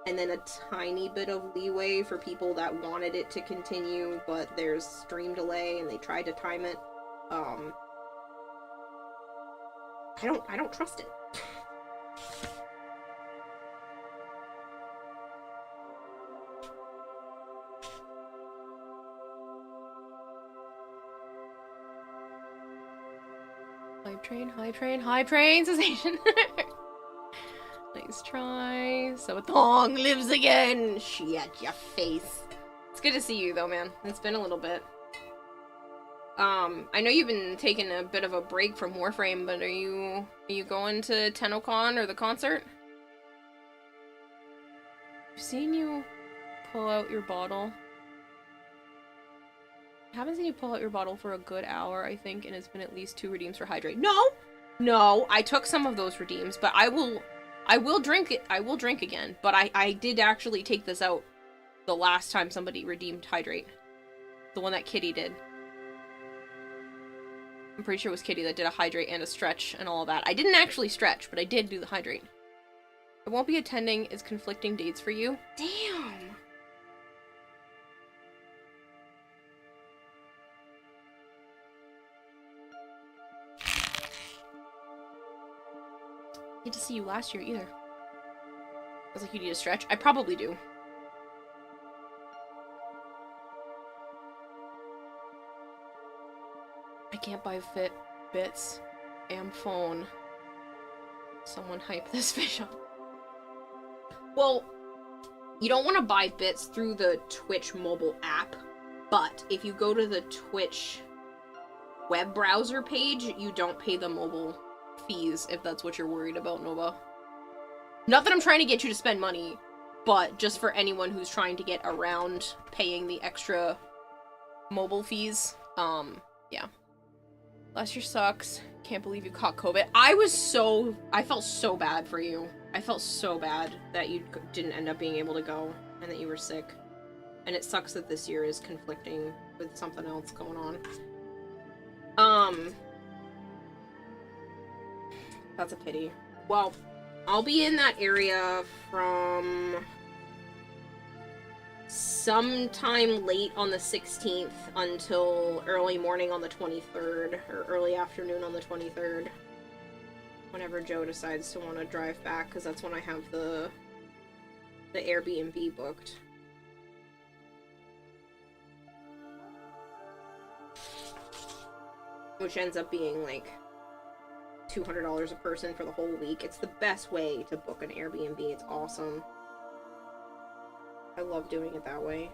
S1: and then a tiny bit of leeway for people that wanted it to continue, but there's stream delay and they tried to time it. I don't trust it. Hype train, sensation. Nice try. Subathon lives again. Shit, your face. It's good to see you though, man. It's been a little bit. I know you've been taking a bit of a break from Warframe, but are you going to TennoCon or the concert? I've seen you pull out your bottle. I haven't seen you pull out your bottle for a good hour, I think, and it's been at least 2 redeems for Hydrate. No, I took some of those redeems, but I will drink it. I will drink again, but I did actually take this out the last time somebody redeemed Hydrate. The one that Kitty did. I'm pretty sure it was Kitty that did a Hydrate and a stretch and all of that. I didn't actually stretch, but I did do the Hydrate. I won't be attending. Is conflicting dates for you? Damn! Get to see you last year either. I was like, you need a stretch? I probably do. I can't buy Fitbits. Am phone. Someone hype this fish up. Well, you don't want to buy bits through the Twitch mobile app, but if you go to the Twitch web browser page, you don't pay the mobile fees, if that's what you're worried about, Nova. Not that I'm trying to get you to spend money, but just for anyone who's trying to get around paying the extra mobile fees. Yeah. Last year sucks. Can't believe you caught COVID. I felt so bad for you. I felt so bad that you didn't end up being able to go and that you were sick. And it sucks that this year is conflicting with something else going on. That's a pity. Well, I'll be in that area from sometime late on the 16th until early morning on the 23rd, or early afternoon on the 23rd. Whenever Joe decides to want to drive back, because that's when I have the Airbnb booked. Which ends up being like $200 a person for the whole week. It's the best way to book an Airbnb. It's awesome. I love doing it that way.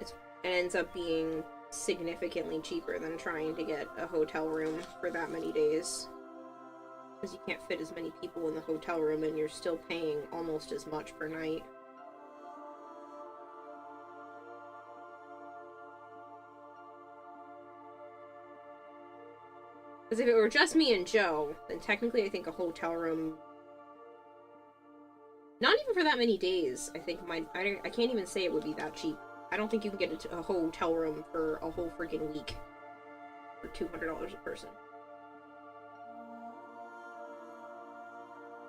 S1: It ends up being significantly cheaper than trying to get a hotel room for that many days. Because you can't fit as many people in the hotel room and you're still paying almost as much per night. Because if it were just me and Joe, then technically I think a hotel room... Not even for that many days, I think I can't even say it would be that cheap. I don't think you can get a hotel room for a whole freaking week for $200 a person.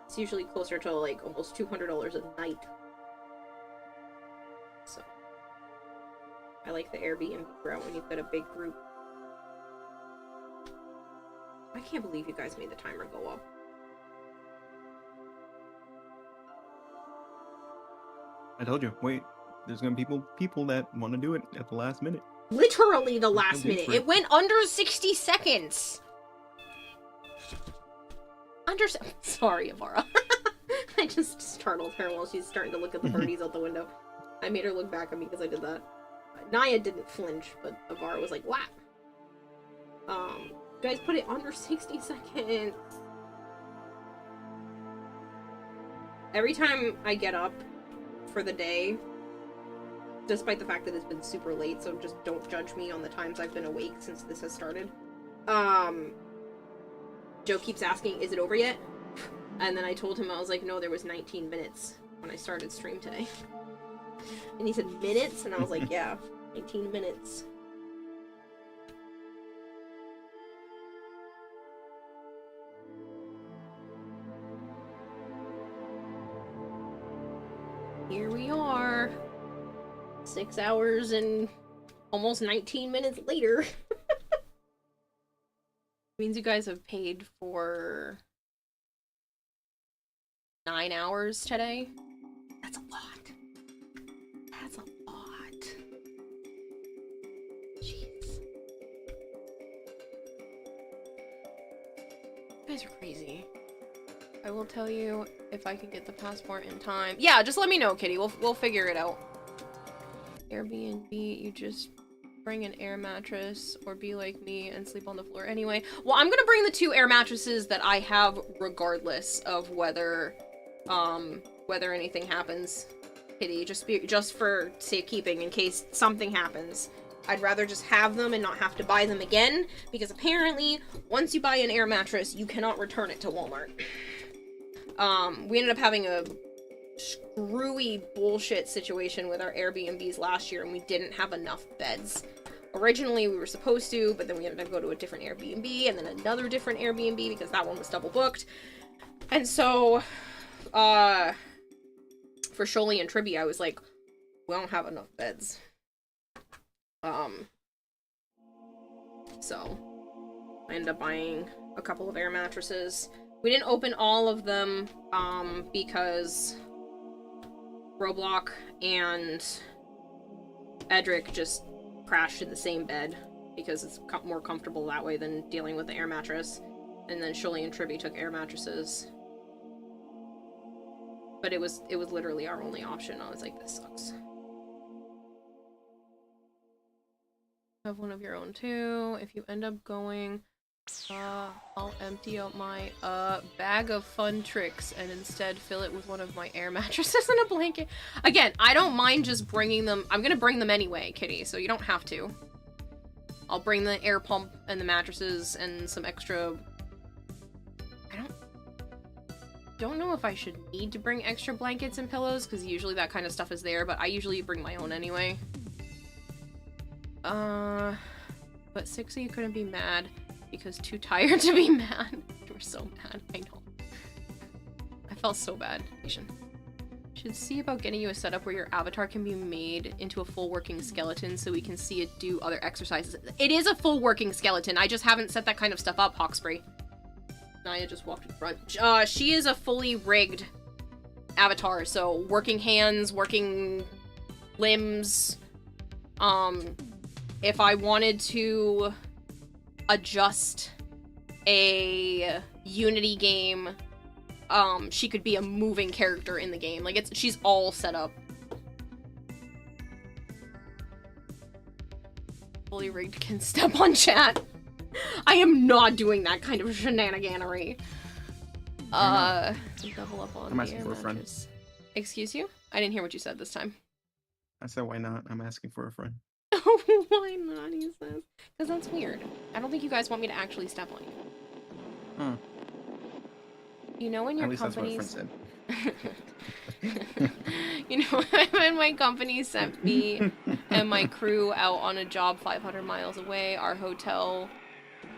S1: It's usually closer to like almost $200 a night. So I like the Airbnb route when you've got a big group. I can't believe you guys made the timer go up.
S13: I told you, wait, there's gonna be people that want to do it at the last minute.
S1: Literally the last minute. It went under 60 seconds. Sorry, Avara. I just startled her while she's starting to look at the birdies out the window. I made her look back at me because I did that. Naya didn't flinch, but Avara was like, "Wow." You guys put it under 60 seconds. Every time I get up for the day, despite the fact that it's been super late, so just don't judge me on the times I've been awake since this has started. Joe keeps asking, is it over yet? And then I told him, I was like, no, there was 19 minutes when I started stream today. And he said, minutes? And I was like, yeah, 19 minutes. Here we are. 6 hours and almost 19 minutes later. Means you guys have paid for 9 hours today. That's a lot. That's a lot. Jeez. You guys are crazy. I will tell you if I can get the passport in time. Yeah, just let me know, Kitty. We'll figure it out. Airbnb, you just bring an air mattress or be like me and sleep on the floor anyway. Well, I'm gonna bring the 2 air mattresses that I have regardless of whether anything happens, Kitty. Just for safekeeping in case something happens. I'd rather just have them and not have to buy them again, because apparently once you buy an air mattress, you cannot return it to Walmart. We ended up having a screwy bullshit situation with our Airbnbs last year, and we didn't have enough beds. Originally we were supposed to, but then we ended up going to a different Airbnb and then another different Airbnb because that one was double booked. And so, for Sholly and Tribby, I was like, we don't have enough beds. So, I ended up buying a couple of air mattresses. We didn't open all of them, because Roblox and Edric just crashed in the same bed, because it's more comfortable that way than dealing with the air mattress. And then Sholly and Tribby took air mattresses. But it was literally our only option. I was like, this sucks. Have one of your own too. If you end up going, I'll empty out my bag of fun tricks and instead fill it with one of my air mattresses and a blanket. Again, I don't mind just bringing them. I'm gonna bring them anyway, Kitty, so you don't have to. I'll bring the air pump and the mattresses and some extra. I don't know if I should need to bring extra blankets and pillows, because usually that kind of stuff is there, but I usually bring my own anyway. But 6 of you couldn't be mad because too tired to be mad. You were so mad, I know. I felt so bad, Asian. Should see about getting you a setup where your avatar can be made into a full working skeleton so we can see it do other exercises. It is a full working skeleton, I just haven't set that kind of stuff up, Hawksbury. Naya just walked in front. She is a fully rigged avatar, so working hands, working limbs. If I wanted to adjust a Unity game, she could be a moving character in the game. Like, she's all set up. Fully rigged can step on chat. I am not doing that kind of shenaniganery. Double up on
S14: I'm asking for a friend.
S1: Excuse you? I didn't hear what you said this time.
S14: I said, why not? I'm asking for a friend.
S1: Why not, he says? Because that's weird. I don't think you guys want me to actually step on you.
S14: Huh.
S1: You know when your
S14: At least
S1: company's...
S14: that's what a friend said.
S1: You know when my company sent me and my crew out on a job 500 miles away, our hotel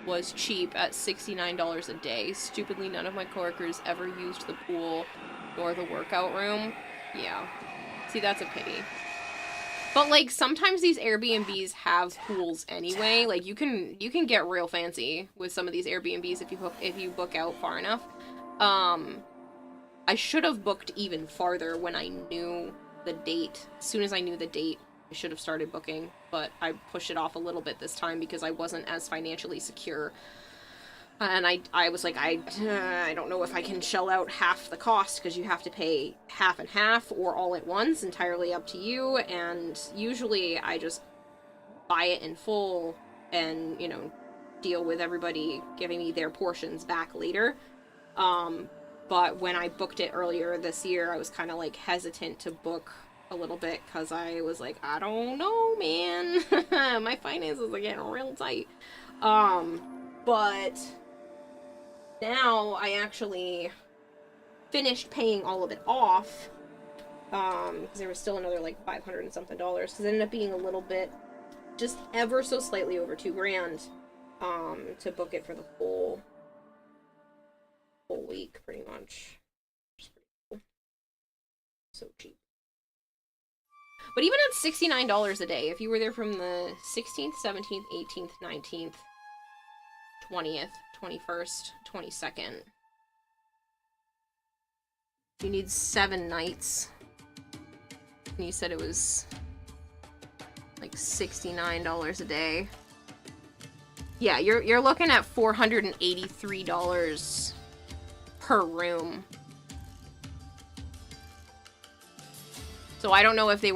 S1: was cheap at $69 a day. Stupidly, none of my coworkers ever used the pool or the workout room. Yeah. See, that's a pity. But, like, sometimes these Airbnbs have pools anyway. Like, you can get real fancy with some of these Airbnbs if you book out far enough. I should have booked even farther when I knew the date. As soon as I knew the date, I should have started booking. But I pushed it off a little bit this time because I wasn't as financially secure. And I was like, I don't know if I can shell out half the cost, because you have to pay half and half or all at once, entirely up to you. And usually I just buy it in full and, you know, deal with everybody giving me their portions back later. But when I booked it earlier this year, I was kind of like hesitant to book a little bit because I was like, I don't know, man. My finances are getting real tight. But now I actually finished paying all of it off, because there was still another like $500 and something, because it ended up being a little bit, just ever so slightly over $2,000, to book it for the whole week, pretty much. Which is pretty cool. So cheap. But even at $69 a day, if you were there from the 16th, 17th, 18th, 19th, 20th, 21st, 22nd. You need 7 nights. And you said it was like $69 a day. Yeah, you're looking at $483 per room. So I don't know if they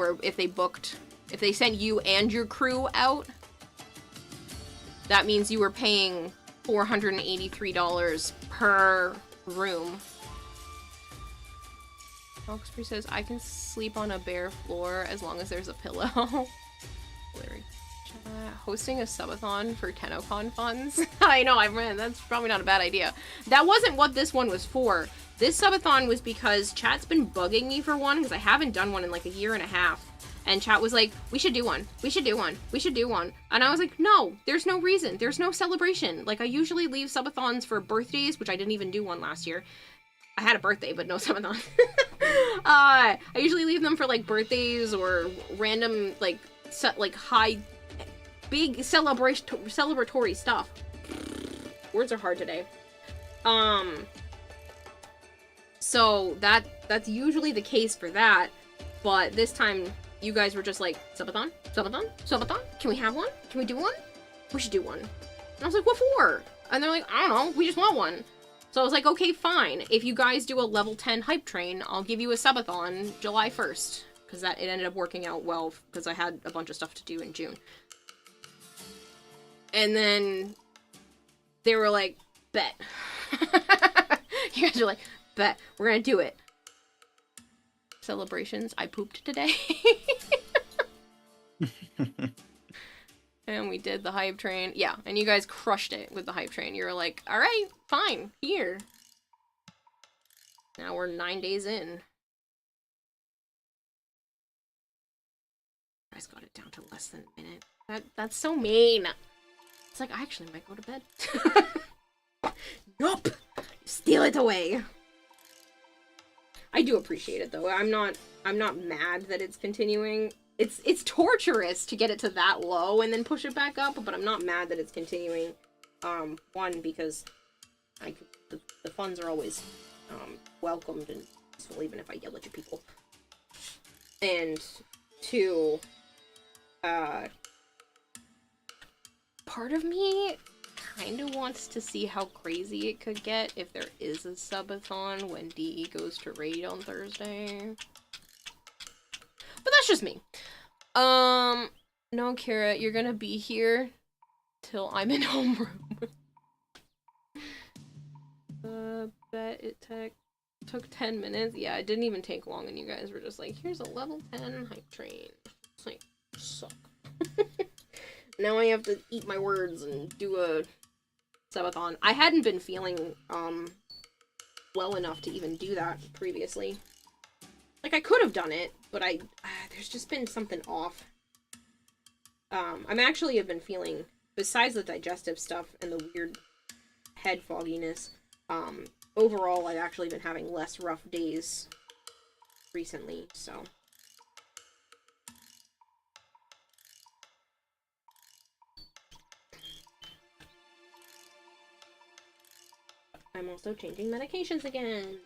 S1: sent you and your crew out. That means you were paying $483 per room. Oxford says, I can sleep on a bare floor as long as there's a pillow. Larry. Hosting a subathon for TennoCon funds? I know, that's probably not a bad idea. That wasn't what this one was for. This subathon was because chat's been bugging me for one, because I haven't done one in like a year and a half. And chat was like, we should do one. We should do one. We should do one. And I was like, no, there's no reason. There's no celebration. Like, I usually leave subathons for birthdays, which I didn't even do one last year. I had a birthday, but no Subathon. I usually leave them for, like, birthdays or random, like, big celebratory stuff. Words are hard today. So that's usually the case for that, but this time you guys were just like, Subathon? Subathon? Subathon? Can we have one? Can we do one? We should do one. And I was like, what for? And they're like, I don't know, we just want one. So I was like, okay, fine. If you guys do a level 10 hype train, I'll give you a Subathon July 1st. Because it ended up working out well, because I had a bunch of stuff to do in June. And then they were like, bet. You guys are like, bet. We're gonna do it. Celebrations. I pooped today. And we did the hype train. Yeah, and you guys crushed it with the hype train. You were like, alright, fine, here. Now we're 9 days in. You guys got it down to less than a minute. That's so mean. It's like, I actually might go to bed. Nope! Steal it away. I do appreciate it though. I'm not mad that it's continuing. It's torturous to get it to that low and then push it back up, but I'm not mad that it's continuing. One, because the funds are always welcomed and useful, even if I yell at you people. And two, part of me kind of wants to see how crazy it could get if there is a subathon when DE goes to raid on Thursday. But that's just me. No, Kira, you're gonna be here till I'm in homeroom. Bet it took 10 minutes. Yeah, it didn't even take long, and you guys were just like, here's a level 10 hype train. It's like, suck. Now I have to eat my words and do a subathon. I hadn't been feeling, well enough to even do that previously. Like, I could have done it, but there's just been something off. I'm actually have been feeling, besides the digestive stuff and the weird head fogginess, overall I've actually been having less rough days recently, so. I'm also changing medications again.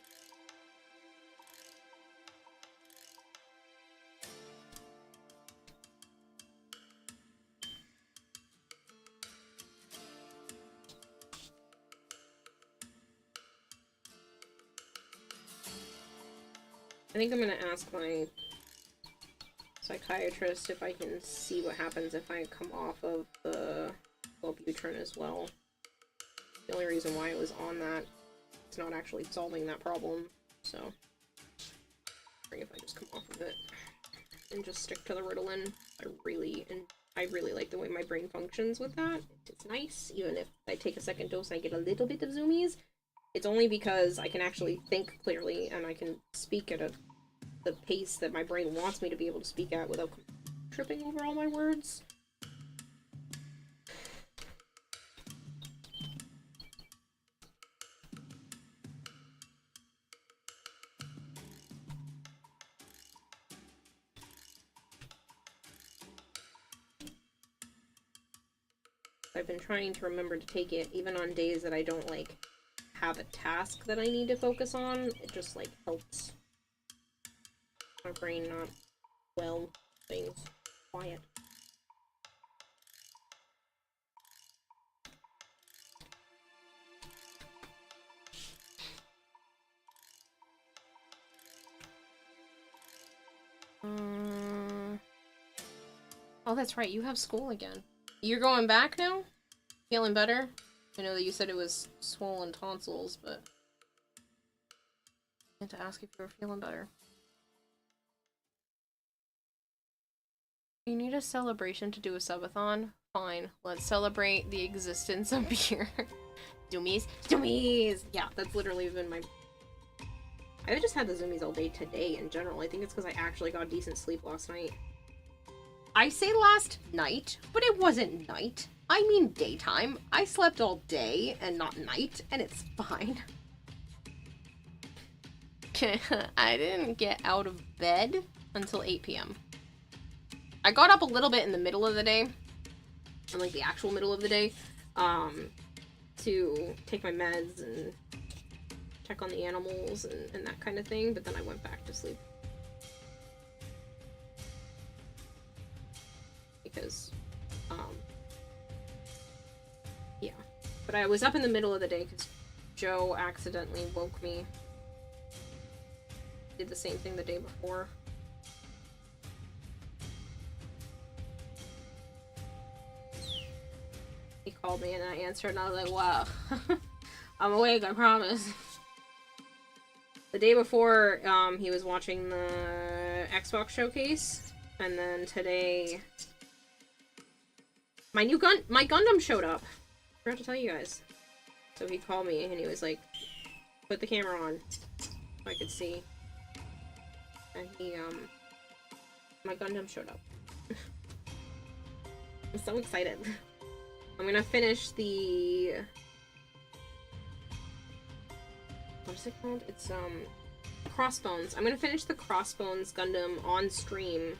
S1: I think I'm gonna ask my psychiatrist if I can see what happens if I come off of the Wellbutrin as well. The only reason why it was on that, it's not actually solving that problem, so if I just come off of it and just stick to the Ritalin. I really like the way my brain functions with that. It's nice, even if I take a second dose and I get a little bit of zoomies. It's only because I can actually think clearly and I can speak at the pace that my brain wants me to be able to speak at without tripping over all my words. I've been trying to remember to take it even on days that I don't, like, have a task that I need to focus on. It just, like, helps my brain not well things quiet. Oh, that's right, you have school again. You're going back now? Feeling better? I know that you said it was swollen tonsils, but I had to ask if you were feeling better. You need a celebration to do a subathon? Fine, let's celebrate the existence of beer. Zoomies? Zoomies! Yeah, that's literally been my... I've just had the zoomies all day today in general. I think it's because I actually got decent sleep last night. I say last night, but it wasn't night. I mean daytime. I slept all day and not night, and it's fine. I didn't get out of bed until 8 p.m. I got up a little bit in the middle of the day, in like the actual middle of the day, to take my meds and check on the animals and that kind of thing, but then I went back to sleep. Because, yeah. But I was up in the middle of the day because Joe accidentally woke me. Did the same thing the day before. He called me and I answered and I was like, wow. I'm awake, I promise. The day before, he was watching the Xbox showcase, and then today, my Gundam showed up. I forgot to tell you guys. So he called me and he was like, put the camera on so I could see. And he, my Gundam showed up. I'm so excited. I'm gonna finish the... What is it called? It's, Crossbones. I'm gonna finish the Crossbones Gundam on stream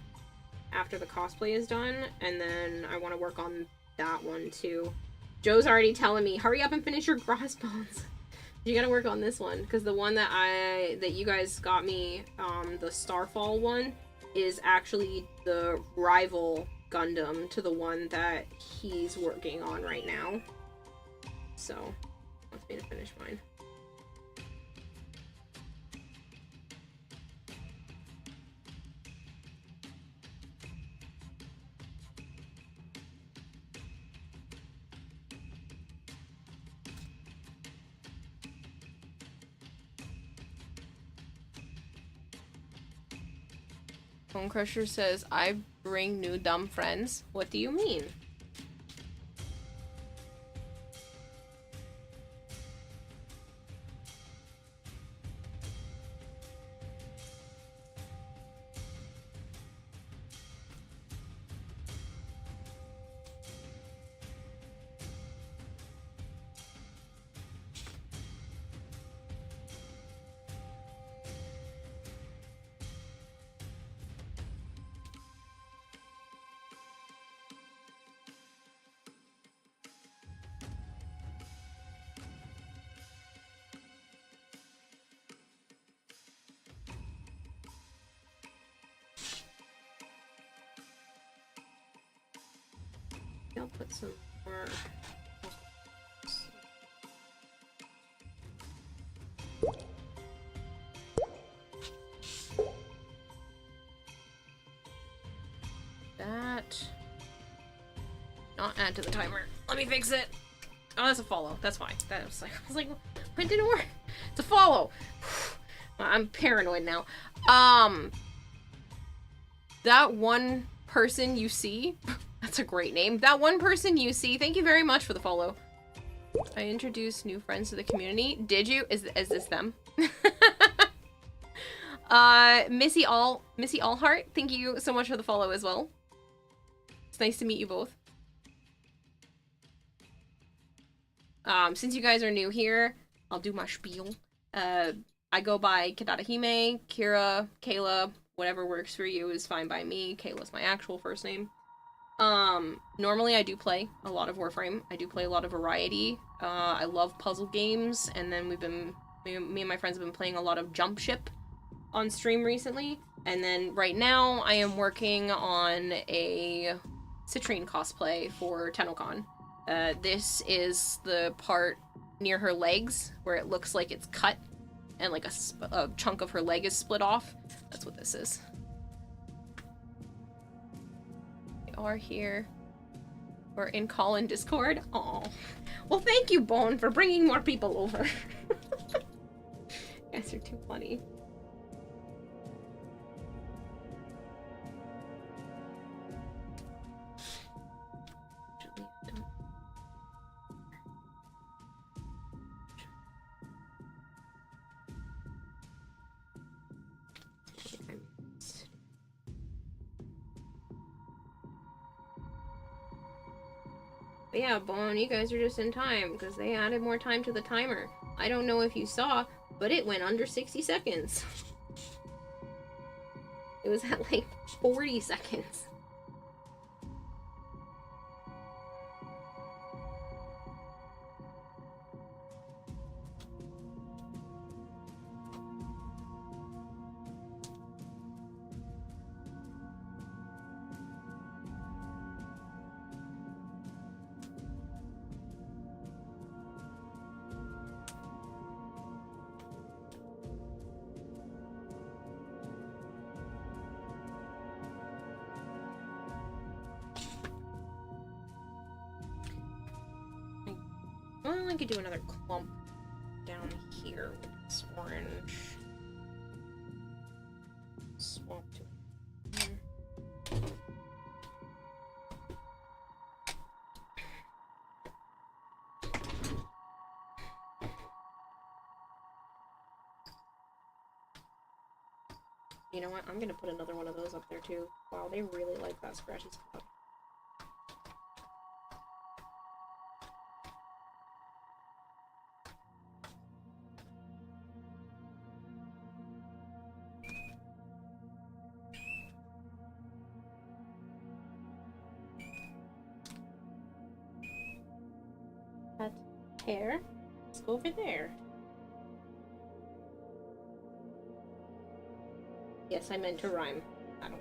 S1: after the cosplay is done, and then I want to work on that one, too. Joe's already telling me, hurry up and finish your Crossbones. You gotta work on this one, because the one that you guys got me, the Starfall one, is actually the rival Gundam to the one that he's working on right now. So, he wants me to finish mine. Bone Crusher says, I bring new dumb friends. What do you mean? I'll put some more. That. Not add to the timer. Let me fix it. Oh, that's a follow. That's fine. That was like, I was like, it didn't work. It's a follow. I'm paranoid now. That one person you see. That's a great name. That one person you see. Thank you very much for the follow. I introduced new friends to the community. Did you? Is this them? Missy Allheart. Thank you so much for the follow as well. It's nice to meet you both. Since you guys are new here, I'll do my spiel. I go by Kirarahime, Kira, Kayla, whatever works for you is fine by me. Kayla's my actual first name. Normally I do play a lot of Warframe. I do play a lot of variety. I love puzzle games, and then me and my friends have been playing a lot of Jump Ship on stream recently. And then right now I am working on a Citrine cosplay for TennoCon. This is the part near her legs where it looks like it's cut and like a chunk of her leg is split off. That's what this is. Are here. We're in call in Discord. Oh, well, thank you, Bone, for bringing more people over. You guys are too funny. But yeah, Bone, you guys are just in time, because they added more time to the timer. I don't know if you saw, but it went under 60 seconds. It was at like 40 seconds. Well, I could do another clump down here with this orange. Swap to here. You know what? I'm gonna put another one of those up there too. Wow, they really like that scratchy spot. That hair, let's go over there. Yes, I meant to rhyme. I don't.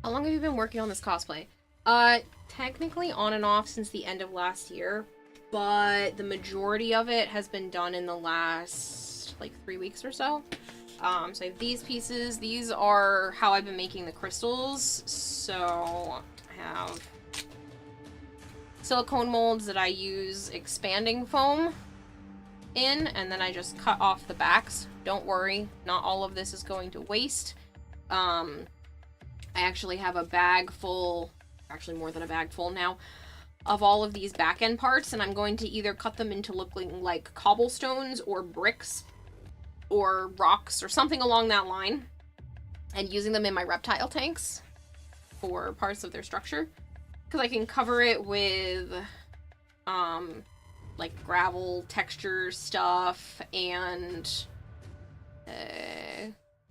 S1: How long have you been working on this cosplay? Technically on and off since the end of last year, but the majority of it has been done in the last, like, 3 weeks or so. So I have these pieces. These are how I've been making the crystals. So I have silicone molds that I use expanding foam in, and then I just cut off the backs. Don't worry, not all of this is going to waste. I actually have a bag full, actually more than a bag full now, of all of these back end parts, and I'm going to either cut them into looking like cobblestones or bricks or rocks or something along that line, and using them in my reptile tanks for parts of their structure, because I can cover it with like gravel texture stuff and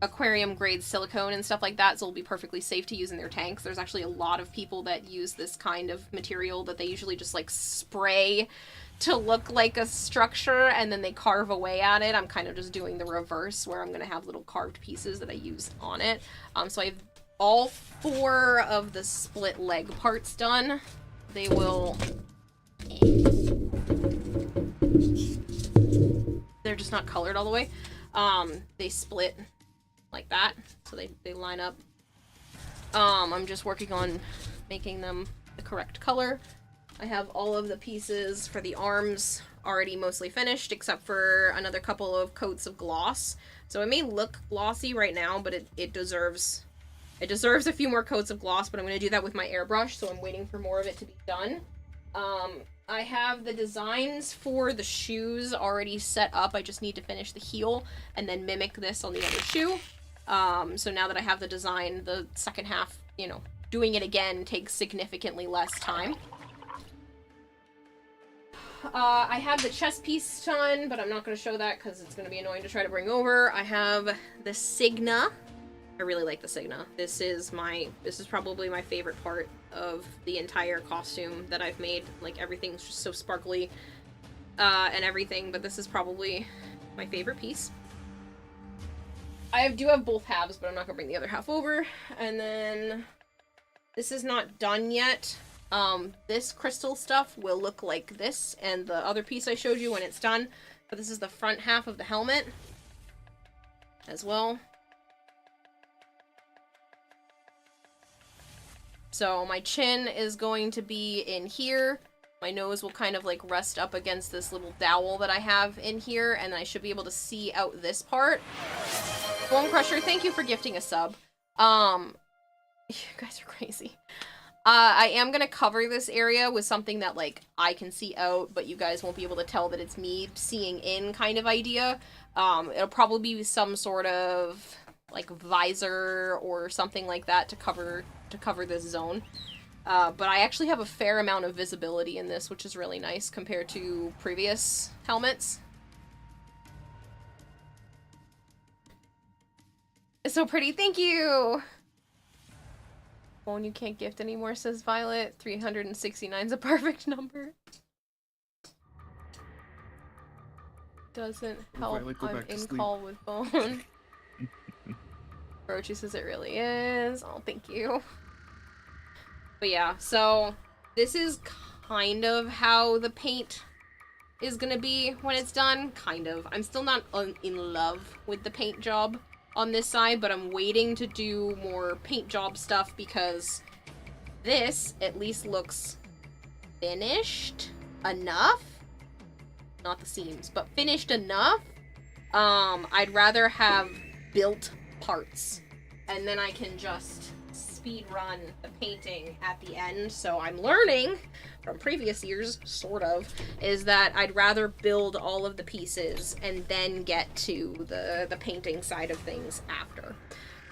S1: aquarium grade silicone and stuff like that, so it'll be perfectly safe to use in their tanks. There's actually a lot of people that use this kind of material that they usually just like spray to look like a structure and then they carve away at it. I'm kind of just doing the reverse, where I'm going to have little carved pieces that I use on it. So I have all 4 of the split leg parts done. They will... They're just not colored all the way. They split like that, so they line up. I'm just working on making them the correct color. I have all of the pieces for the arms already mostly finished, except for another couple of coats of gloss. So it may look glossy right now, but it deserves a few more coats of gloss, but I'm going to do that with my airbrush, so I'm waiting for more of it to be done. I have the designs for the shoes already set up. I just need to finish the heel and then mimic this on the other shoe. So now that I have the design, the second half, you know, doing it again takes significantly less time. I have the chest piece done, but I'm not going to show that because it's going to be annoying to try to bring over. I have the Signa. I really like the Signa. This is probably my favorite part of the entire costume that I've made. Like, everything's just so sparkly and everything, but this is probably my favorite piece. I do have both halves, but I'm not going to bring the other half over. And then this is not done yet. This crystal stuff will look like this, and the other piece I showed you when it's done. But this is the front half of the helmet as well. So my chin is going to be in here. My nose will kind of like rest up against this little dowel that I have in here, and I should be able to see out this part. Bone Crusher, thank you for gifting a sub. You guys are crazy. I am gonna cover this area with something that like I can see out, but you guys won't be able to tell that it's me seeing in kind of idea. It'll probably be some sort of like visor or something like that to cover this zone. But I actually have a fair amount of visibility in this, which is really nice compared to previous helmets. It's so pretty, thank you! Phone you can't gift anymore, says Violet. 369 is a perfect number. Doesn't help, I'm in call with Bone. Rochi says it really is. Oh, thank you. But yeah, so this is kind of how the paint is gonna be when it's done. Kind of. I'm still not in love with the paint job on this side, but I'm waiting to do more paint job stuff because this at least looks finished enough. Not the seams, but finished enough. I'd rather have built parts, and then I can just speed run the painting at the end. So I'm learning from previous years, sort of, is that I'd rather build all of the pieces and then get to the painting side of things after.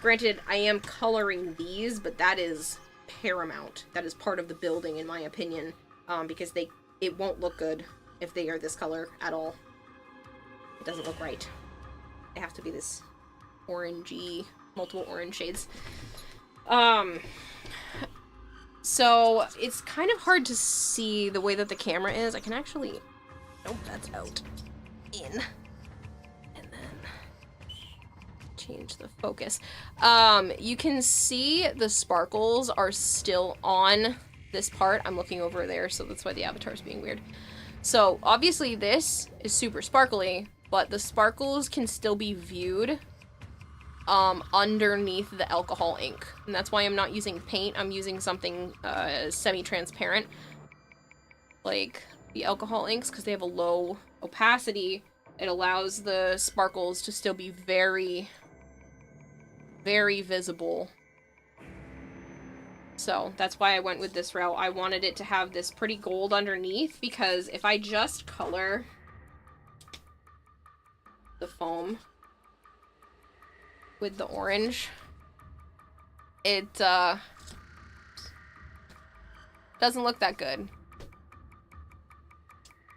S1: Granted, I am coloring these, but that is paramount. That is part of the building, in my opinion, because it won't look good if they are this color at all. It doesn't look right. They have to be this orangey, multiple orange shades. So it's kind of hard to see the way that the camera is. I can actually, nope, that's out, in, and then change the focus. You can see the sparkles are still on this part. I'm looking over there, so that's why the avatar is being weird. So obviously this is super sparkly, but the sparkles can still be viewed underneath the alcohol ink. And that's why I'm not using paint. I'm using something semi-transparent, like the alcohol inks, because they have a low opacity. It allows the sparkles to still be very, very visible. So that's why I went with this route. I wanted it to have this pretty gold underneath, because if I just color the foam with the orange, it doesn't look that good.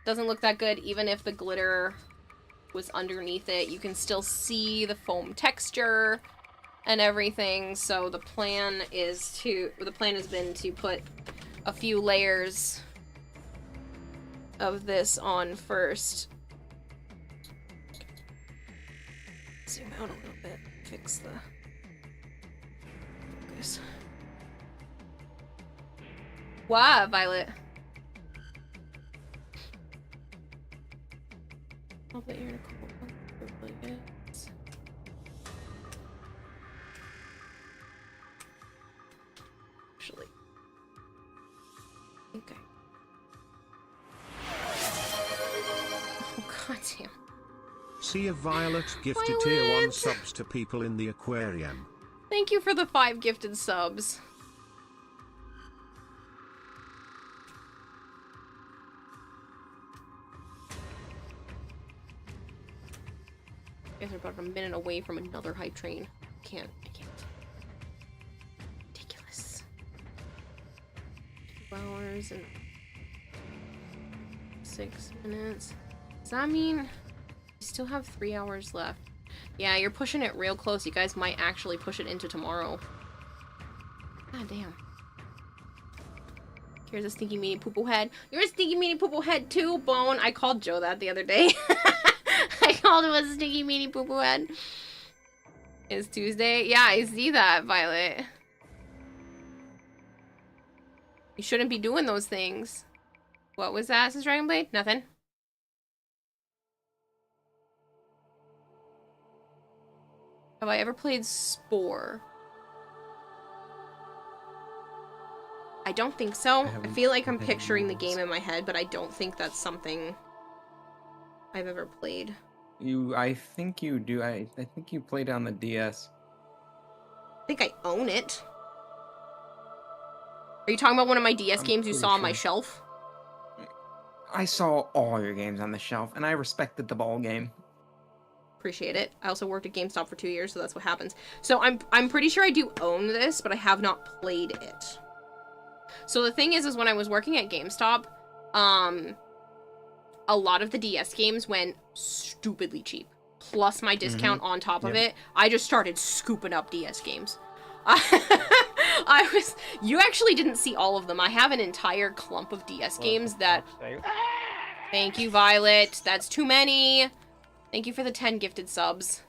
S1: Doesn't look that good even if the glitter was underneath it. You can still see the foam texture and everything. So the plan has been to put a few layers of this on first. Zoom out a little bit. Fix the focus. Wow, Violet. I'll bet you're in a couple of blankets. Actually. Okay. Oh, goddamn.
S17: See if Violet gifted tier 1 subs to people in the aquarium.
S1: Thank you for the 5 gifted subs. You guys are about a minute away from another hype train. I can't. Ridiculous. 2 hours and 6 minutes. Does that mean you still have 3 hours left? Yeah, you're pushing it real close. You guys might actually push it into tomorrow. God damn. Here's a stinky meaty poo-poo head. You're a stinky meaty poo-poo head too, Bone. I called Joe that the other day. I called him a stinky meaty poo-poo head. It's Tuesday. Yeah, I see that, Violet. You shouldn't be doing those things. What was that, Sis Dragonblade? Nothing. Have I ever played Spore? I don't think so. I feel like I'm picturing the game in my head, but I don't think that's something I've ever played.
S13: I think you do. I think you played on the DS.
S1: I think I own it. Are you talking about one of my DS games you saw on my shelf?
S13: I saw all your games on the shelf, and I respected the ball game.
S1: Appreciate it. I also worked at GameStop for 2 years, so that's what happens. So I'm pretty sure I do own this, but I have not played it. So the thing is when I was working at GameStop, a lot of the DS games went stupidly cheap. Plus my discount on top of it, I just started scooping up DS games. You actually didn't see all of them. I have an entire clump of DS games that... Thank you, Violet. That's too many. Thank you for the 10 gifted subs.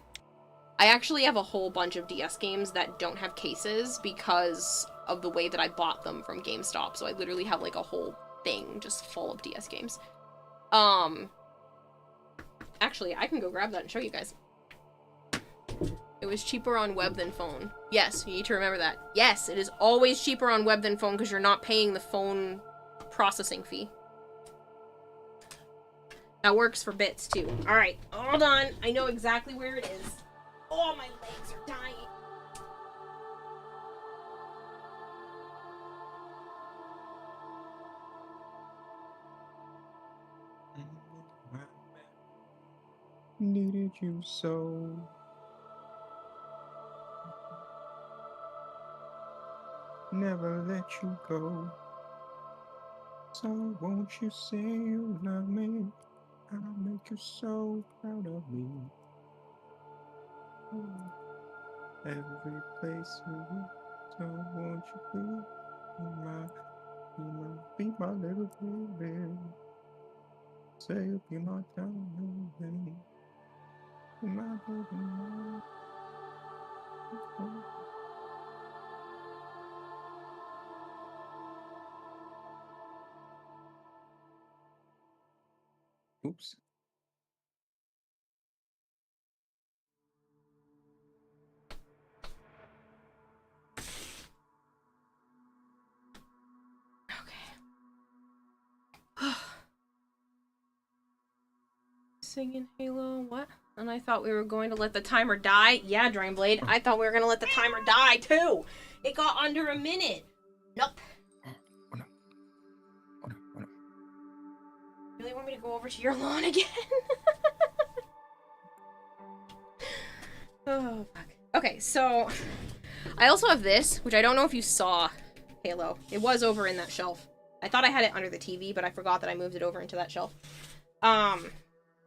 S1: I actually have a whole bunch of DS games that don't have cases because of the way that I bought them from GameStop. So I literally have like a whole thing just full of DS games. Actually, I can go grab that and show you guys. It was cheaper on web than phone. Yes, you need to remember that. Yes, it is always cheaper on web than phone because you're not paying the phone processing fee. That works for bits too. Alright, hold on. I know exactly where it is. Oh, my legs are dying.
S14: Needed you so. Never let you go. So won't you say you love me? I'll make you so proud of me. Every place you go, so won't you be my little baby? Say you'll be my darling, my baby. Oops.
S1: Singing Halo, what? And I thought we were going to let the timer die. Yeah, Dragonblade, I thought we were going to let the timer die, too. It got under a minute. Nope. Really want me to go over to your lawn again? Oh, fuck. Okay, so I also have this, which I don't know if you saw, Halo. It was over in that shelf. I thought I had it under the TV, but I forgot that I moved it over into that shelf.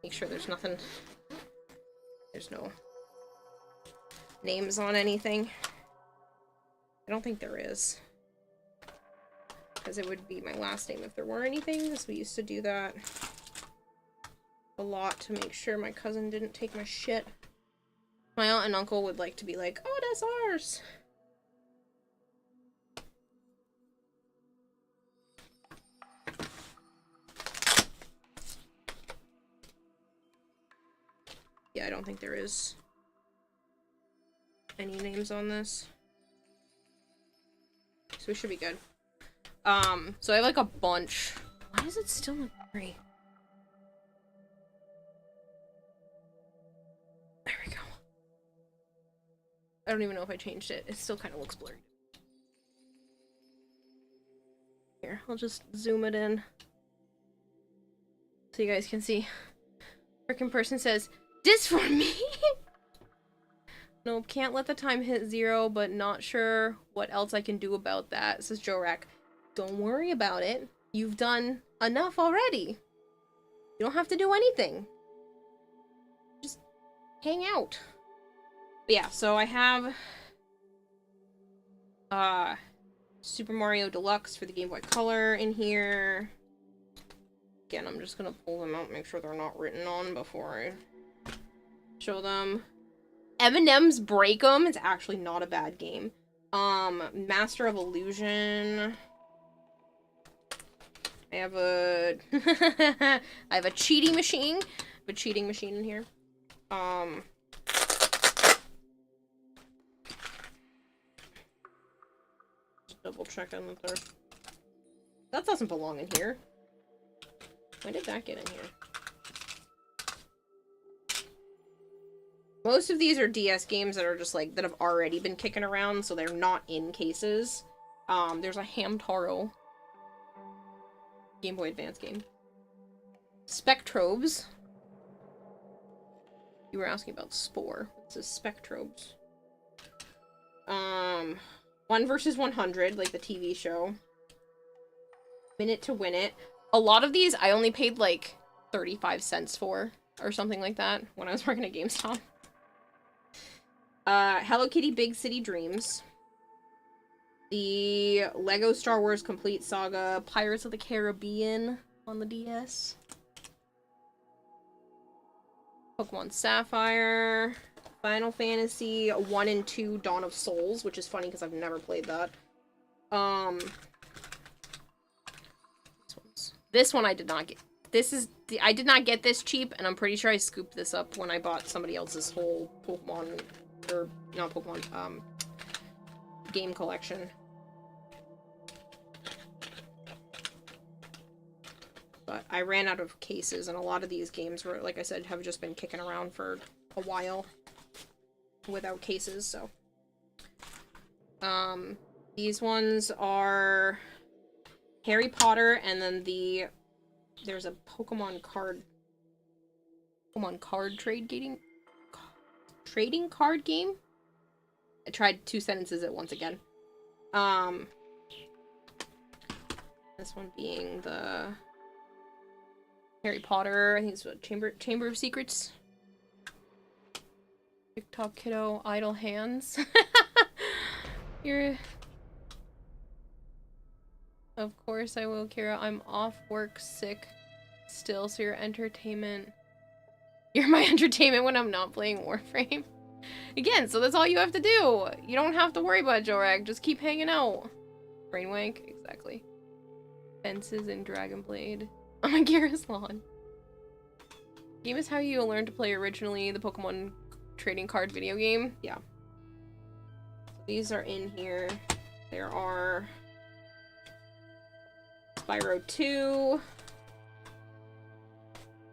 S1: Make sure there's nothing... There's no names on anything. I don't think there is. Because it would be my last name if there were anything, because we used to do that a lot to make sure my cousin didn't take my shit. My aunt and uncle would like to be like, oh, that's ours. Yeah, I don't think there is any names on this. So we should be good. So I have like a bunch. Why is it still not free? There we go. I don't even know if I changed it. It still kind of looks blurry. Here, I'll just zoom it in so you guys can see. Frickin' person says, This for me? Nope, can't let the time hit 0, but not sure what else I can do about that, says Jorak. Don't worry about it. You've done enough already. You don't have to do anything. Just hang out. But yeah, so I have Super Mario Deluxe for the Game Boy Color in here. Again, I'm just gonna pull them out, make sure they're not written on before I show them. Eminem's Break 'em is actually not a bad game. Master of Illusion. I have a I have a cheating machine. A cheating machine in here. Just double check on that. That doesn't belong in here. When did that get in here? Most of these are DS games that are just like, that have already been kicking around, so they're not in cases. There's a Hamtaro Game Boy Advance game. Spectrobes. You were asking about Spore. This is Spectrobes. 1 vs 100, like the TV show. Minute to Win It. A lot of these I only paid like 35 cents for, or something like that, when I was working at GameStop. Hello Kitty Big City Dreams. The Lego Star Wars Complete Saga, Pirates of the Caribbean on the DS. Pokemon Sapphire. Final Fantasy 1 and 2 Dawn of Souls, which is funny because I've never played that. This one I did not get. I did not get this cheap, and I'm pretty sure I scooped this up when I bought somebody else's whole Pokemon, or not Pokemon, game collection. But I ran out of cases, and a lot of these games were, like I said, have just been kicking around for a while without cases, so. These ones are Harry Potter, and then there's a Pokemon card trading card game. I tried 2 sentences at once again. This one being the Harry Potter, I think it's what, Chamber of Secrets. TikTok kiddo, idle hands. You're... Of course I will, Kira. I'm off work sick still, so your entertainment... You're my entertainment when I'm not playing Warframe. Again, so that's all you have to do. You don't have to worry about Jorag. Just keep hanging out. Brainwank, exactly. Fences and Dragonblade. Oh my Kira's lawn. Game is how you learned to play originally the Pokemon trading card video game. Yeah. So these are in here. There are Spyro 2,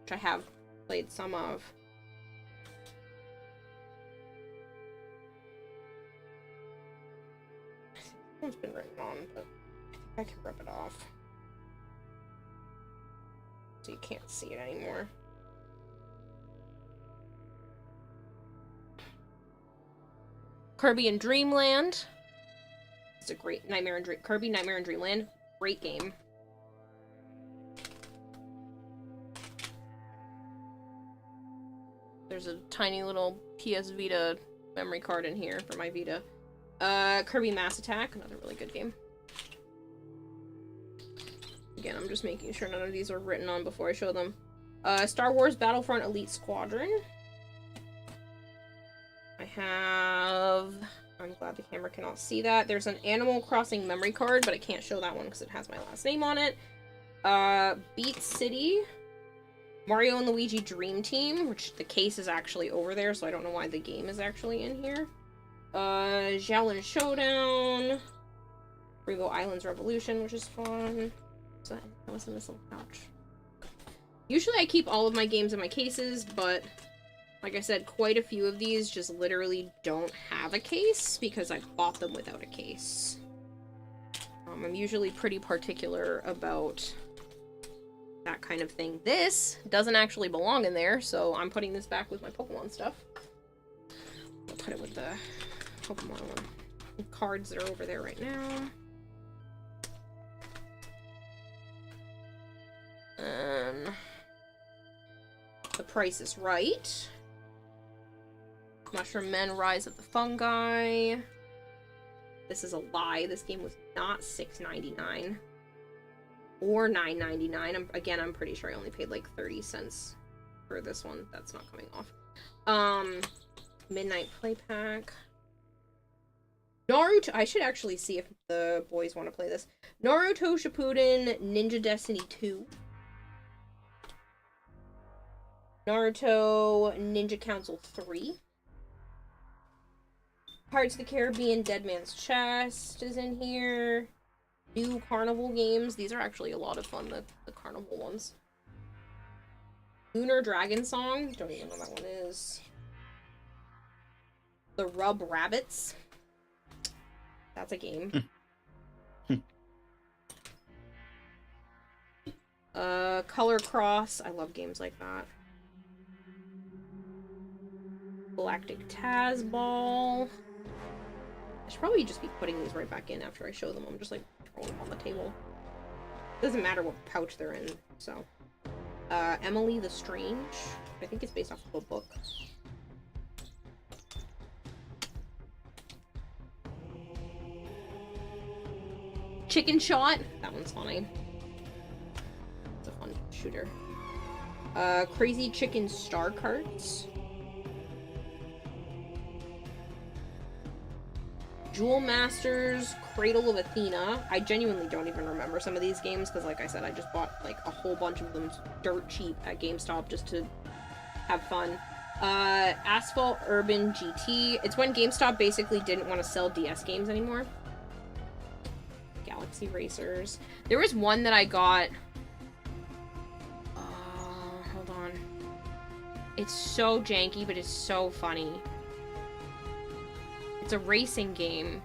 S1: which I have played some of. This one's been written on, but I think I can rip it off. So you can't see it anymore. Kirby and Dreamland. It's a great Kirby Nightmare and Dreamland. Great game. There's a tiny little PS Vita memory card in here for my Vita. Kirby Mass Attack, another really good game. Again, I'm just making sure none of these are written on before I show them. Star Wars Battlefront Elite Squadron. I have... I'm glad the camera cannot see that. There's an Animal Crossing memory card, but I can't show that one because it has my last name on it. Beat City. Mario and Luigi Dream Team, which the case is actually over there, so I don't know why the game is actually in here. Xiaolin Showdown. Rainbow Islands Revolution, which is fun. So that was in this little pouch. Usually I keep all of my games in my cases, but like I said, quite a few of these just literally don't have a case because I bought them without a case. I'm usually pretty particular about that kind of thing. This doesn't actually belong in there, so I'm putting this back with my Pokemon stuff. I'll put it with the Pokemon cards that are over there right now. The Price is Right. Mushroom Men, Rise of the Fungi. This is a lie. This game was not $6.99 or $9.99. Again, I'm pretty sure I only paid like 30 cents for this one. That's not coming off. Midnight Play Pack. Naruto. I should actually see if the boys want to play this. Naruto Shippuden Ninja Destiny 2. Naruto Ninja Council 3. Pirates of the Caribbean Dead Man's Chest is in here. New Carnival games. These are actually a lot of fun, the Carnival ones. Lunar Dragon Song. Don't even know what that one is. The Rub Rabbits. That's a game. Color Cross. I love games like that. Galactic Tazball. I should probably just be putting these right back in after I show them. I'm just like throwing them on the table. Doesn't matter what pouch they're in, so. Emily the Strange. I think it's based off of a book. Chicken Shot. That one's funny. It's a fun shooter. Crazy Chicken Star Carts. Jewel Masters, Cradle of Athena. I genuinely don't even remember some of these games because, like I said, I just bought like a whole bunch of them dirt cheap at GameStop just to have fun. Asphalt Urban GT. It's when GameStop basically didn't want to sell DS games anymore. Galaxy Racers. There was one that I got. Hold on. It's so janky, but it's so funny. It's a racing game.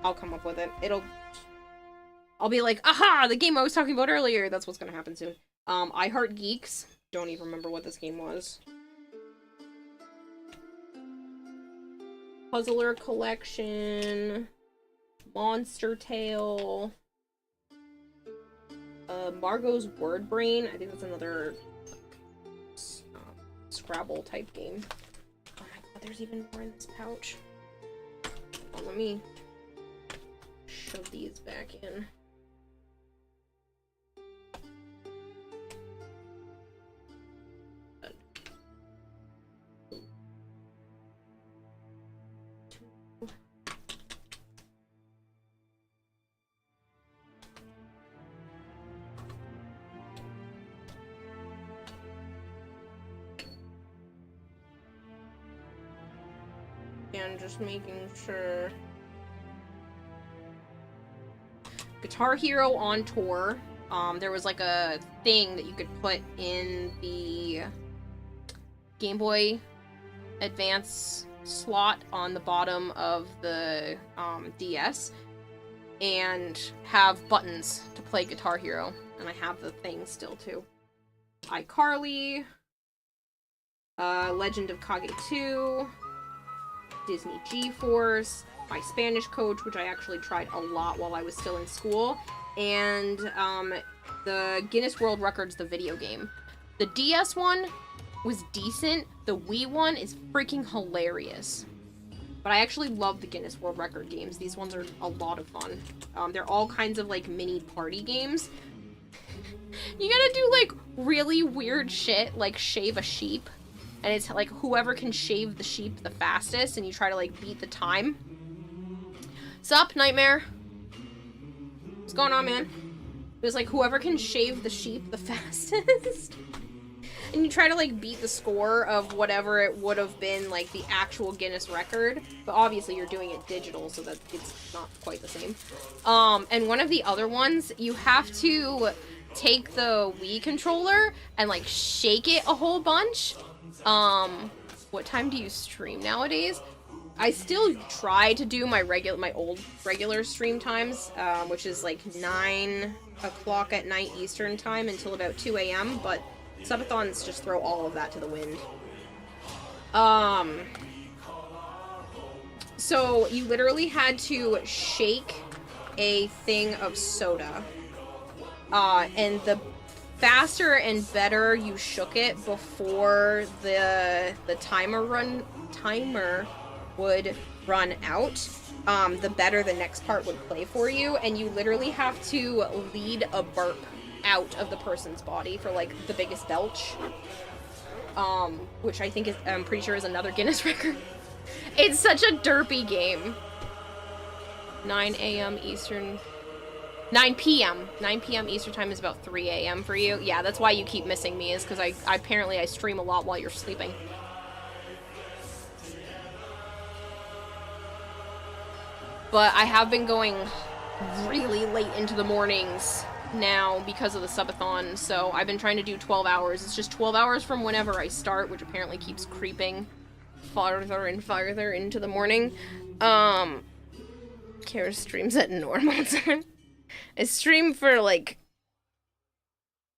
S1: I'll come up with it. I'll be like, aha! The game I was talking about earlier! That's what's gonna happen soon. I Heart Geeks. Don't even remember what this game was. Puzzler Collection. Monster Tale. Margot's Word Brain. I think that's another Scrabble type game. Oh my god, there's even more in this pouch. Well, let me shove these back in. And just making sure. Guitar Hero on tour. There was like a thing that you could put in the Game Boy Advance slot on the bottom of the DS and have buttons to play Guitar Hero. And I have the thing still too. iCarly. Legend of Kage 2. Disney G-Force, my Spanish coach, which I actually tried a lot while I was still in school, and the Guinness World Records, the video game. The DS one was decent. The Wii one is freaking hilarious. But I actually love the Guinness World Record games. These ones are a lot of fun. They're all kinds of like mini party games. You gotta do like really weird shit, like shave a sheep. And it's like whoever can shave the sheep the fastest, and you try to like beat the time. Sup, Nightmare? What's going on, man? It was like whoever can shave the sheep the fastest. And you try to like beat the score of whatever it would have been like the actual Guinness record. But obviously you're doing it digital, so that it's not quite the same. And one of the other ones, you have to take the Wii controller and like shake it a whole bunch. What time do you stream nowadays? I still try to do my old regular stream times, which is like 9 o'clock at night Eastern time until about 2 a.m., but subathons just throw all of that to the wind. So you literally had to shake a thing of soda, and the faster and better you shook it before the timer would run out, the better the next part would play for you, and you literally have to lead a burp out of the person's body for, like, the biggest belch, which I think is, I'm pretty sure is another Guinness record. It's such a derpy game. 9 a.m. Eastern... 9 p.m. 9 p.m. Eastern time is about 3 a.m. for you. Yeah, that's why you keep missing me, is because I apparently I stream a lot while you're sleeping. But I have been going really late into the mornings now because of the subathon, so I've been trying to do 12 hours. It's just 12 hours from whenever I start, which apparently keeps creeping farther and farther into the morning. Kara streams at normal time. I stream for, like,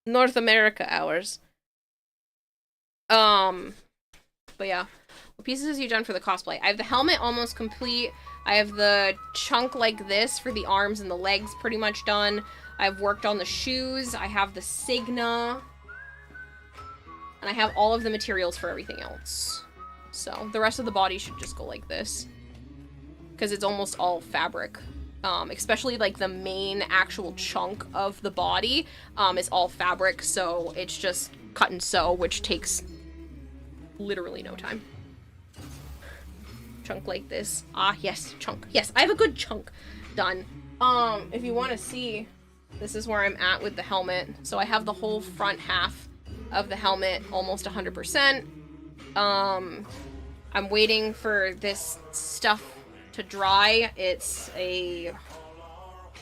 S1: North America hours. But yeah. What pieces have you done for the cosplay? I have the helmet almost complete. I have the chunk like this for the arms and the legs pretty much done. I've worked on the shoes. I have the Signa. And I have all of the materials for everything else. So, the rest of the body should just go like this. Because it's almost all fabric. Especially, like, the main actual chunk of the body is all fabric. So, it's just cut and sew, which takes literally no time. Chunk like this. Ah, yes, chunk. Yes, I have a good chunk done. If you want to see, this is where I'm at with the helmet. So I have the whole front half of the helmet almost 100%. I'm waiting for this stuff to dry. It's a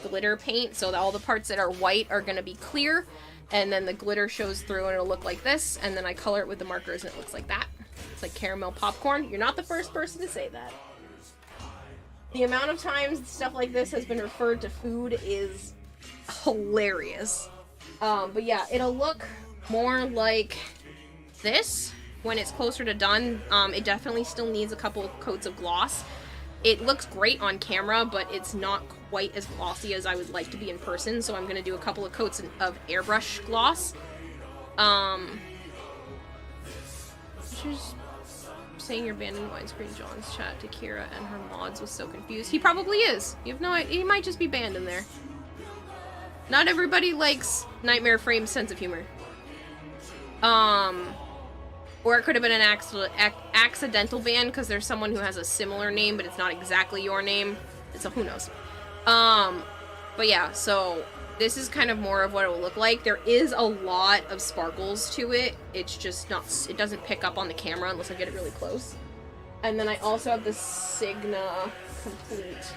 S1: glitter paint, so that all the parts that are white are going to be clear, and then the glitter shows through and it'll look like this, and then I color it with the markers and it looks like that. It's like caramel popcorn. You're not the first person to say that. The amount of times stuff like this has been referred to food is hilarious. But yeah, it'll look more like this when it's closer to done. It definitely still needs a couple coats of gloss. It looks great on camera, but it's not quite as glossy as I would like to be in person, so I'm going to do a couple of coats of airbrush gloss. She's saying you're banning widescreen John's chat to Kira and her mods was so confused. He probably is. You have no idea. He might just be banned in there. Not everybody likes Nightmare Frame's sense of humor. Or it could have been an accidental ban because there's someone who has a similar name, but it's not exactly your name. So who knows? But yeah, so this is kind of more of what it will look like. There is a lot of sparkles to it. It's just not, it doesn't pick up on the camera unless I get it really close. And then I also have the Signa complete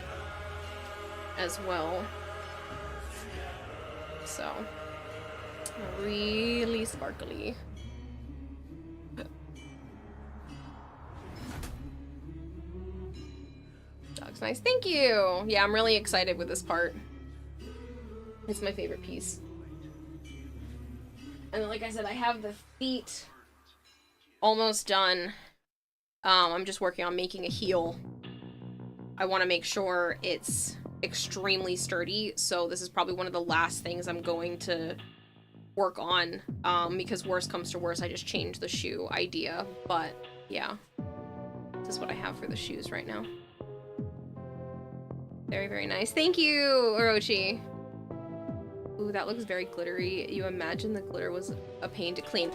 S1: as well. So, really sparkly. Dog's nice. Thank you! Yeah, I'm really excited with this part. It's my favorite piece. And then, like I said, I have the feet almost done. I'm just working on making a heel. I want to make sure it's extremely sturdy, so this is probably one of the last things I'm going to work on, because worst comes to worst, I just change the shoe idea. But, yeah. This is what I have for the shoes right now. Very, very nice. Thank you, Orochi! Ooh, that looks very glittery. You imagine the glitter was a pain to clean.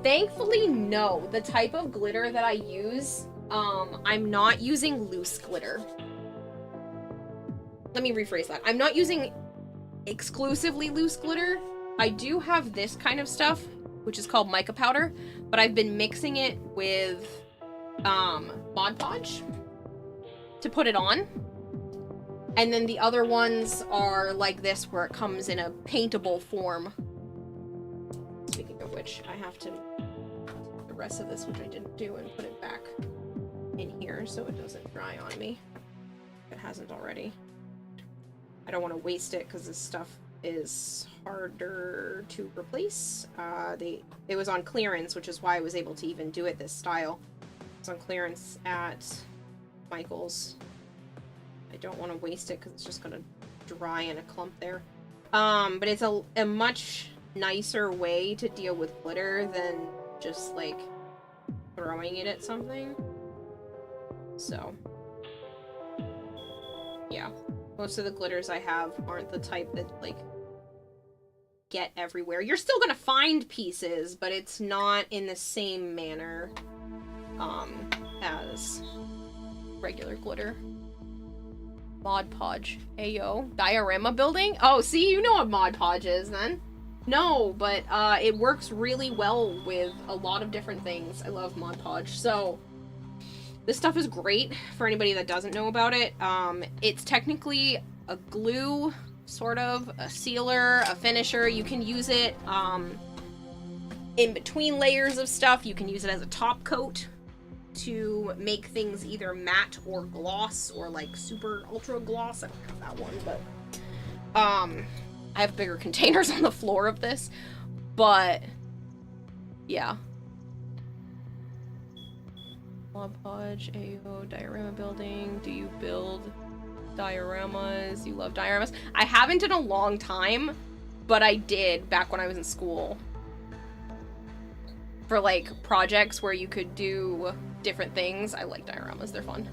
S1: Thankfully, no. The type of glitter that I use, I'm not using loose glitter. Let me rephrase that. I'm not using exclusively loose glitter. I do have this kind of stuff, which is called mica powder, but I've been mixing it with Mod Podge to put it on. And then the other ones are like this, where it comes in a paintable form. Speaking of which, I have to take the rest of this, which I didn't do, and put it back in here so it doesn't dry on me. If it hasn't already. I don't want to waste it because this stuff is harder to replace. It was on clearance, which is why I was able to even do it this style. It's on clearance at Michael's. I don't want to waste it because it's just gonna dry in a clump there. But it's a much nicer way to deal with glitter than just like throwing it at something. So yeah, most of the glitters I have aren't the type that like get everywhere. You're still gonna find pieces, but it's not in the same manner as regular glitter. Mod Podge. Ayo. Diorama building? Oh, see, you know what Mod Podge is, then. No, but it works really well with a lot of different things. I love Mod Podge. So, this stuff is great for anybody that doesn't know about it. It's technically a glue, sort of, a sealer, a finisher. You can use it in between layers of stuff. You can use it as a top coat to make things either matte or gloss or like super ultra gloss. I don't have that one, but I have bigger containers on the floor of this, but yeah. Mod Podge, AO, diorama building. Do you build dioramas? You love dioramas? I haven't in a long time, but I did back when I was in school. For like projects where you could do different things. I like dioramas, they're fun.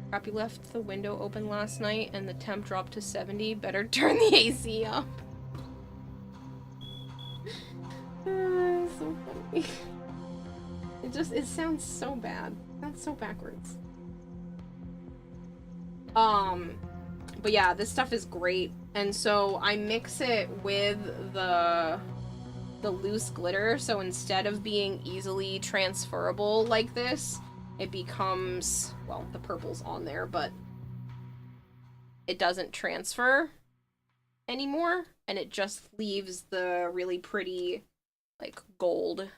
S1: Crap, you left the window open last night and the temp dropped to 70. Better turn the AC up. So funny. It sounds so bad. It sounds so backwards. But yeah, this stuff is great. And so I mix it with the loose glitter, so instead of being easily transferable like this, it becomes, well, the purple's on there, but it doesn't transfer anymore, and it just leaves the really pretty, like, gold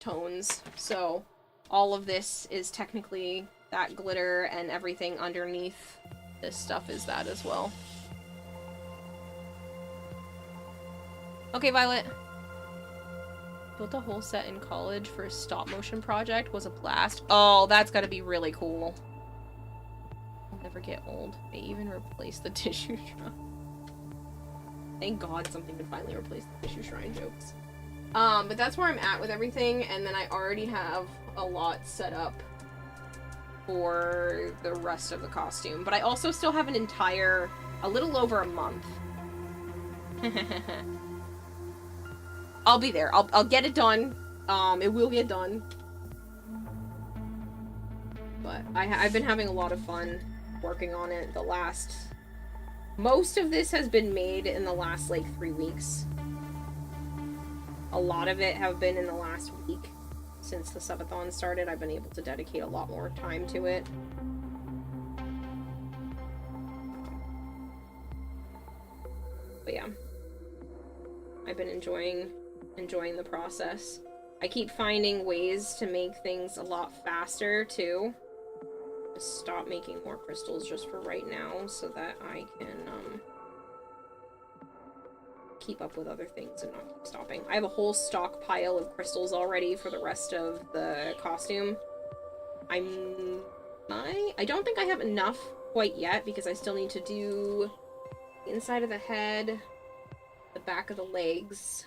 S1: tones. So all of this is technically that glitter, and everything underneath this stuff is that as well. Okay, Violet. Built a whole set in college for a stop-motion project. Was a blast. Oh, that's gotta be really cool. I'll never get old. They even replaced the tissue shrine. Thank God something could finally replace the tissue shrine jokes. But that's where I'm at with everything, and then I already have a lot set up for the rest of the costume. But I also still have a little over a month. I'll be there. I'll get it done. It will get done. But I've been having a lot of fun working on it most of this has been made in the last, like, 3 weeks. A lot of it have been in the last week. Since the Subathon started, I've been able to dedicate a lot more time to it. But yeah. I've been enjoying the process. I keep finding ways to make things a lot faster too. Just stop making more crystals just for right now so that I can keep up with other things and not keep stopping. I have a whole stockpile of crystals already for the rest of the costume. I don't think I have enough quite yet because I still need to do the inside of the head, the back of the legs,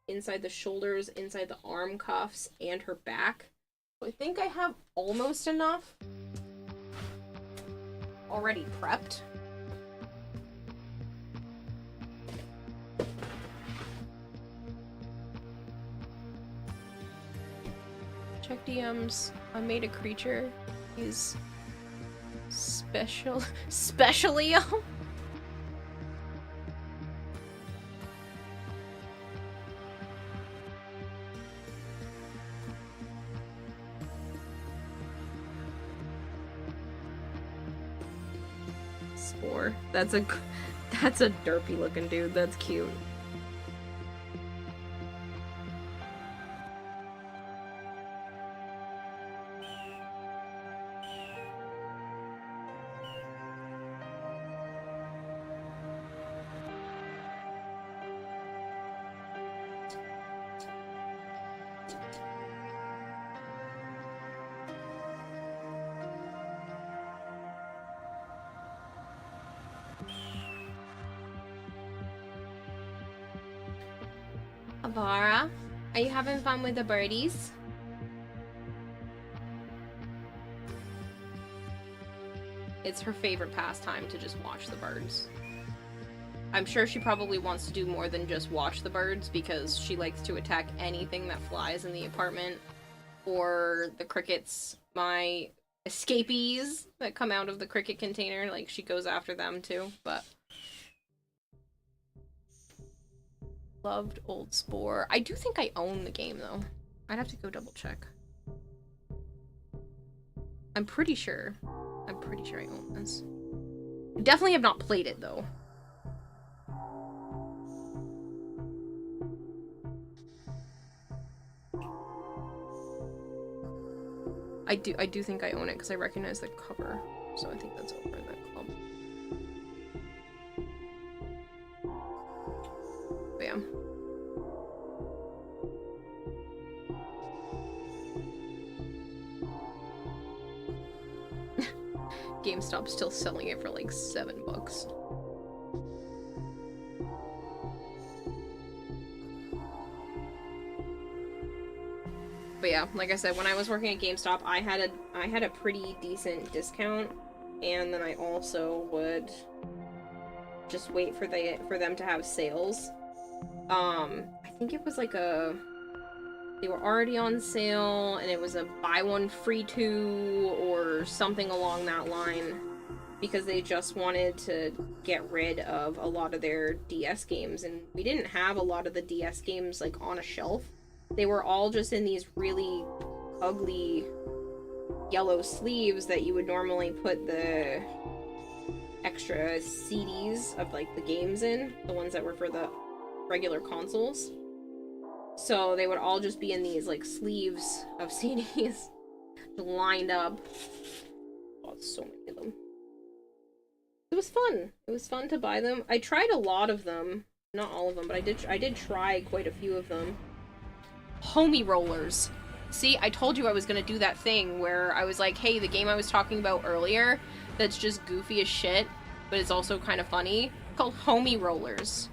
S1: inside the shoulders, inside the arm cuffs, and her back. So I think I have almost enough already prepped. Check DMs. I made a creature. He's specially Spore. That's a derpy looking dude. That's cute. Avara, are you having fun with the birdies? It's her favorite pastime to just watch the birds. I'm sure she probably wants to do more than just watch the birds because she likes to attack anything that flies in the apartment or the crickets, my escapees that come out of the cricket container. Like, she goes after them too, but... Loved Old Spore. I do think I own the game, though. I'd have to go double check. I'm pretty sure I own this. I definitely have not played it, though. I do think I own it because I recognize the cover, so I think that's over in that club. But yeah. GameStop's still selling it for like $7. But yeah, like I said, when I was working at GameStop, I had a pretty decent discount, and then I also would just wait for them to have sales. I think it was like they were already on sale, and it was a buy one free two or something along that line, because they just wanted to get rid of a lot of their DS games, and we didn't have a lot of the DS games like on a shelf. They were all just in these really ugly yellow sleeves that you would normally put the extra CDs of like the games in, the ones that were for the regular consoles. So they would all just be in these like sleeves of CDs lined up. Oh, so many of them. It was fun. It was fun to buy them. I tried a lot of them, not all of them, but I did try quite a few of them. Homie rollers. See, I told you I was gonna do that thing where I was like, hey, the game I was talking about earlier that's just goofy as shit, but it's also kind of funny, called Homie Rollers.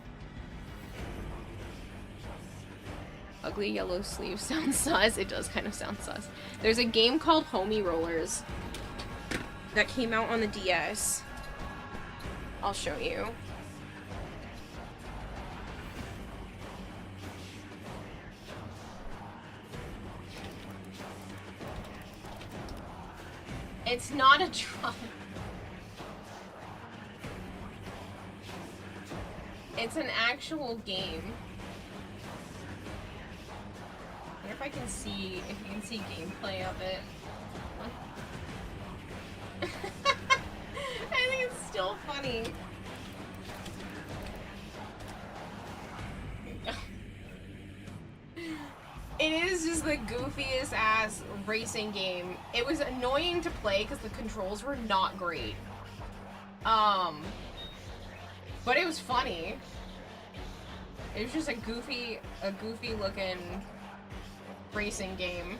S1: Ugly yellow sleeve sounds sus. It does kind of sound sus. There's a game called Homie Rollers that came out on the DS. I'll show you. It's not a drum. It's an actual game. I wonder if I can see, if you can see gameplay of it. I think it's still funny. It is just the goofiest ass racing game. It was annoying to play because the controls were not great. But it was funny. It was just a goofy looking racing game.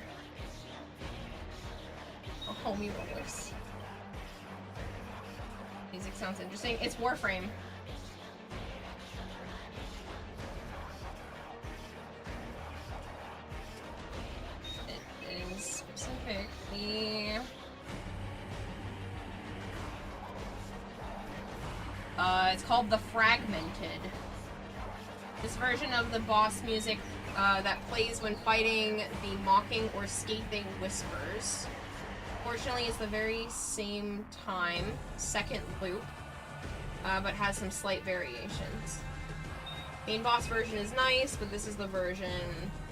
S1: Oh, Homie Rollers. Music sounds interesting. It's Warframe. Specifically, it's called The Fragmented. This version of the boss music that plays when fighting the mocking or scathing whispers. Fortunately, it's the very same time, second loop, but has some slight variations. Main boss version is nice, but this is the version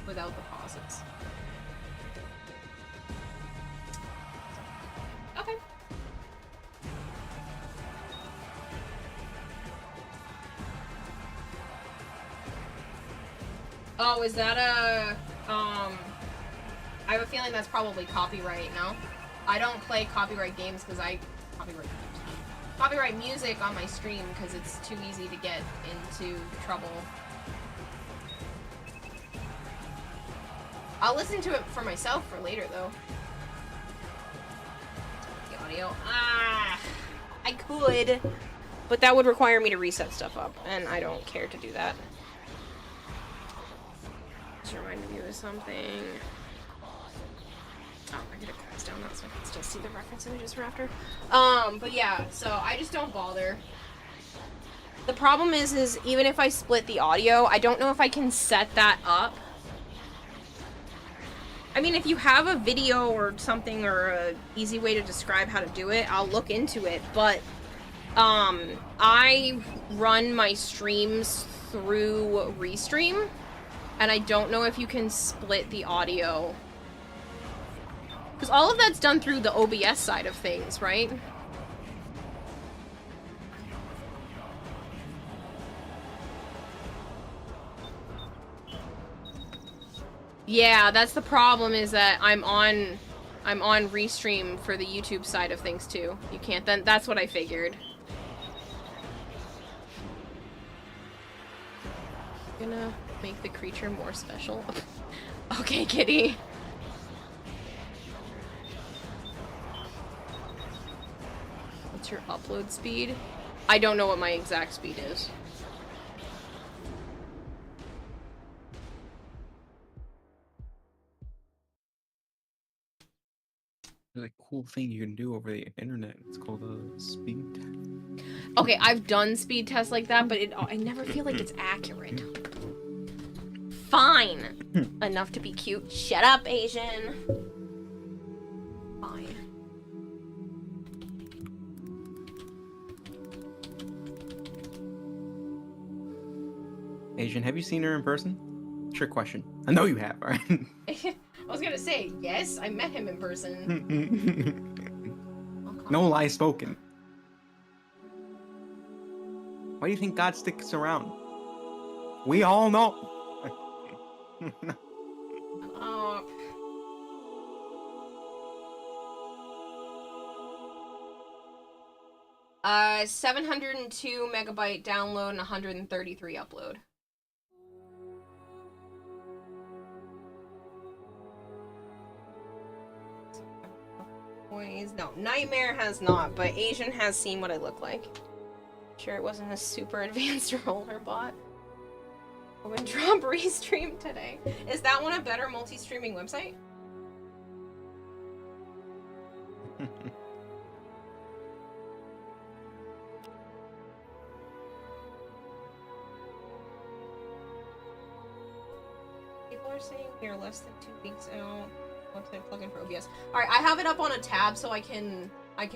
S1: without the pauses. Okay. Oh, is that a, I have a feeling that's probably copyright, no? I don't play copyright games because copyright music on my stream because it's too easy to get into trouble. I'll listen to it for myself for later, though. The audio. I could, but that would require me to reset stuff up, and I don't care to do that. Just reminded me of something. Oh, I gotta close down that so I can still see the reference images for after. But yeah, so I just don't bother. The problem is even if I split the audio, I don't know if I can set that up. I mean, if you have a video or something or a easy way to describe how to do it, I'll look into it, but I run my streams through Restream, and I don't know if you can split the audio. Because all of that's done through the OBS side of things, right? Yeah, that's the problem, is that I'm on Restream for the YouTube side of things too. You can't then, that's what I figured. Gonna make the creature more special. Okay, kitty. What's your upload speed? I don't know what my exact speed is.
S13: There's a cool thing you can do over the internet. It's called a speed test.
S1: Okay, I've done speed tests like that, but I never feel like it's accurate. Fine. Enough to be cute. Shut up, Asian. Fine.
S13: Asian, have you seen her in person? Trick question. I know you have, alright?
S1: I was gonna say, yes, I met him in person.
S13: No lie spoken. Why do you think God sticks around? We all know.
S1: Oh. 702 megabyte download and 133 upload. No, Nightmare has not, but Asian has seen what I look like. Sure, it wasn't a super advanced roller bot. I'm gonna drop Restream today. Is that one a better multi-streaming website? People are saying we are less than 2 weeks out. Website plugin for OBS. Alright, I have it up on a tab so I can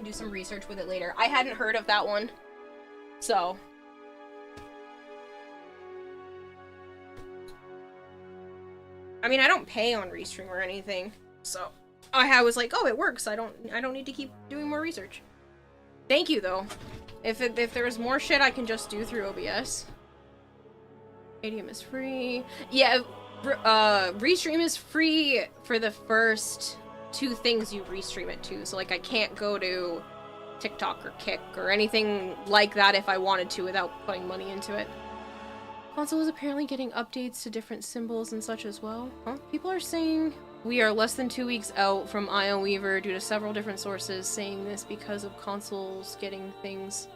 S1: do some research with it later. I hadn't heard of that one. So. I mean, I don't pay on Restream or anything. So I was like, oh, it works. I don't need to keep doing more research. Thank you though. If there was more shit I can just do through OBS. ADM is free. Yeah, Restream is free for the first 2 things you restream it to. So like I can't go to TikTok or Kick or anything like that if I wanted to without putting money into it. Console is apparently getting updates to different symbols and such as well. Huh? People are saying we are less than 2 weeks out from IO Weaver due to several different sources saying this because of consoles getting things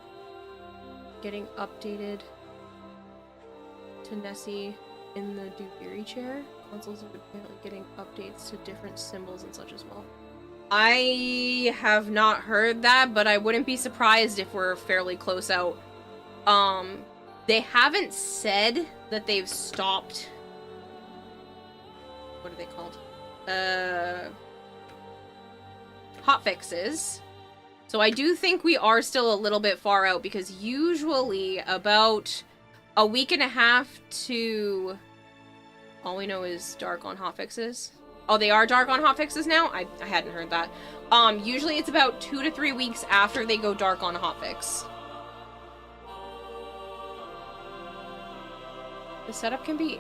S1: getting updated to Nessie in the Dubiri chair. Consoles are apparently getting updates to different symbols and such as well. I have not heard that, but I wouldn't be surprised if we're fairly close out. They haven't said that they've stopped... What are they called? Hotfixes. So I do think we are still a little bit far out, because usually about a week and a half to... All we know is dark on hotfixes. Oh, they are dark on hotfixes now? I hadn't heard that. Usually it's about 2 to 3 weeks after they go dark on a hotfix. The setup can be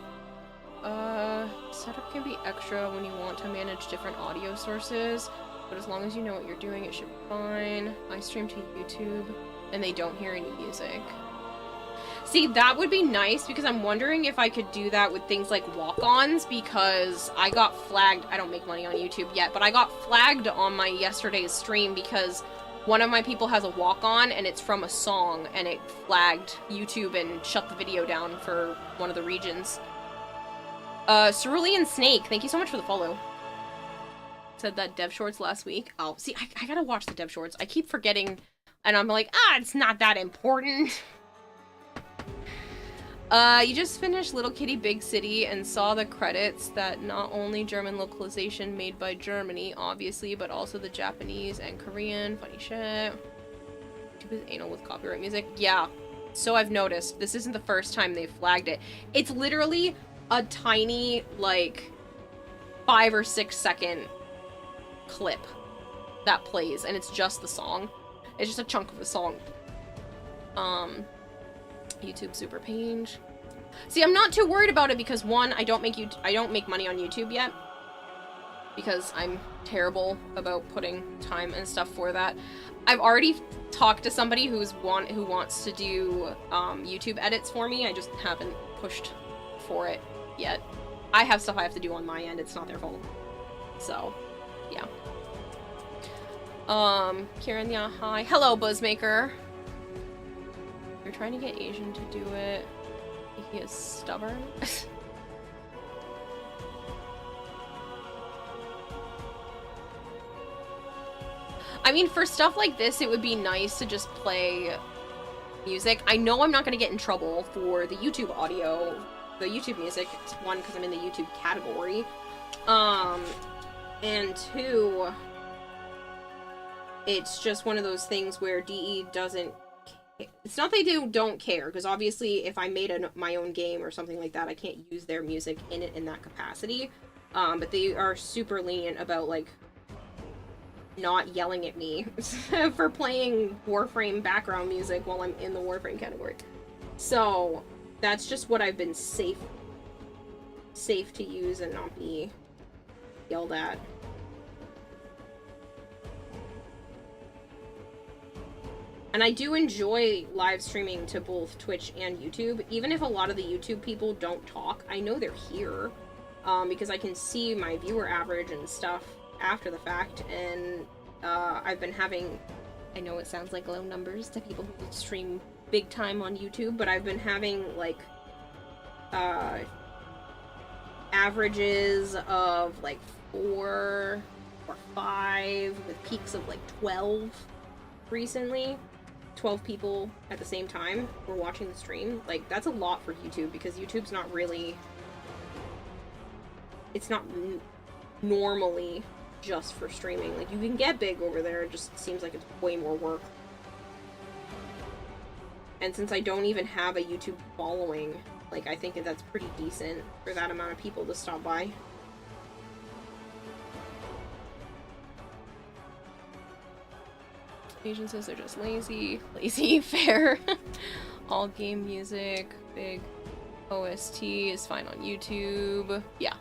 S1: extra when you want to manage different audio sources, but as long as you know what you're doing, it should be fine. I stream to YouTube, and they don't hear any music. See, that would be nice, because I'm wondering if I could do that with things like walk-ons, because I got flagged. I don't make money on YouTube yet, but I got flagged on my yesterday's stream because one of my people has a walk-on, and it's from a song, and it flagged YouTube and shut the video down for one of the regions. Cerulean Snake, thank you so much for the follow. Said that dev shorts last week. Oh, see, I gotta watch the dev shorts. I keep forgetting, and I'm like, it's not that important. You just finished Little Kitty Big City and saw the credits that not only German localization made by Germany, obviously, but also the Japanese and Korean. Funny shit. YouTube is anal with copyright music. Yeah, so I've noticed. This isn't the first time they've flagged it. It's literally a tiny, like, 5 or 6 second clip that plays, and it's just the song. It's just a chunk of the song. YouTube super page. See, I'm not too worried about it because one, I don't make money on YouTube yet because I'm terrible about putting time and stuff for that. I've already talked to somebody who wants to do YouTube edits for me. I just haven't pushed for it yet. I have stuff I have to do on my end. It's not their fault. So, yeah. Kieran, yeah, hi. Hello, Buzzmaker. You're trying to get Asian to do it. He is stubborn. I mean, for stuff like this, it would be nice to just play music. I know I'm not going to get in trouble for the YouTube audio, the YouTube music. It's one, because I'm in the YouTube category. And two, it's just one of those things where DE doesn't. It's not they don't care, because obviously if I made my own game or something like that, I can't use their music in that capacity. But they are super lenient about, like, not yelling at me for playing Warframe background music while I'm in the Warframe category. So that's just what I've been safe to use and not be yelled at. And I do enjoy live streaming to both Twitch and YouTube. Even if a lot of the YouTube people don't talk, I know they're here. Because I can see my viewer average and stuff after the fact. And I've been having... I know it sounds like low numbers to people who stream big time on YouTube, but I've been having, like, averages of, like, 4 or 5, with peaks of, like, 12 recently. 12 people at the same time were watching the stream. Like, that's a lot for YouTube, because YouTube's not really... It's not normally just for streaming. Like, you can get big over there, it just seems like it's way more work. And since I don't even have a YouTube following, like, I think that's pretty decent for that amount of people to stop by. Asian says they're just lazy. Lazy, fair. All game music, big OST is fine on YouTube. Yeah.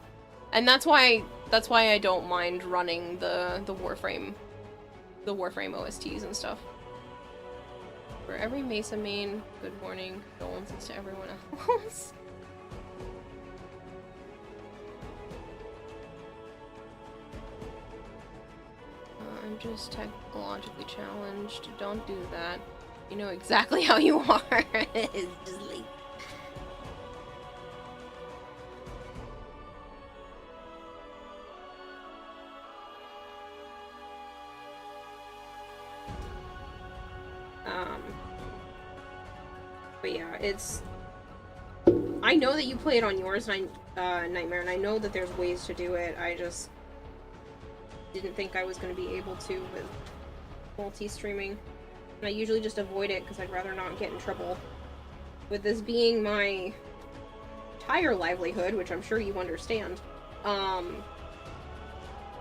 S1: And that's why I don't mind running the Warframe OSTs and stuff. For every Mesa main, good morning, condolences to everyone else. I'm just technologically challenged. Don't do that. You know exactly how you are. It's just like... But yeah, it's... I know that you play it on yours, Nightmare, and I know that there's ways to do it. I just didn't think I was going to be able to with multi-streaming. And I usually just avoid it because I'd rather not get in trouble. With this being my entire livelihood, which I'm sure you understand, I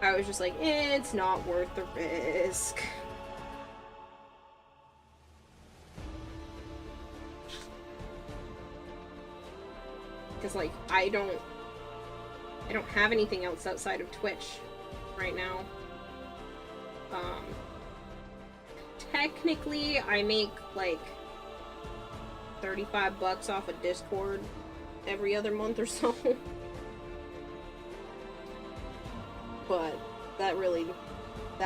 S1: was just like, it's not worth the risk. Because, like, I don't have anything else outside of Twitch right now. Technically, I make, like, $35 off of Discord every other month or so. But that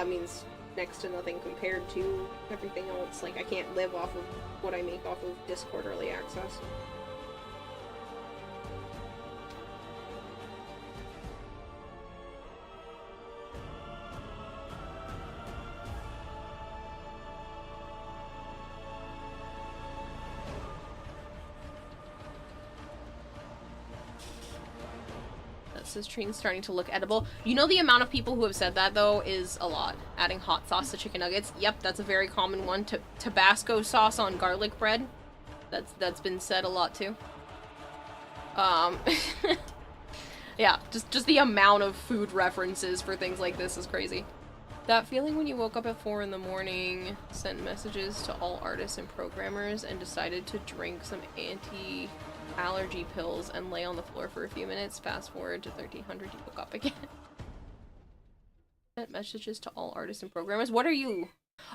S1: means next to nothing compared to everything else. Like, I can't live off of what I make off of Discord early access. This train's starting to look edible. You know, the amount of people who have said that, though, is a lot. Adding hot sauce to chicken nuggets. Yep, that's a very common one. Tabasco sauce on garlic bread. That's been said a lot, too. Yeah, just the amount of food references for things like this is crazy. That feeling when you woke up at 4 in the morning, sent messages to all artists and programmers, and decided to drink some anti-allergy pills and lay on the floor for a few minutes. Fast forward to 1300, you woke up again. Sent messages to all artists and programmers. What are you?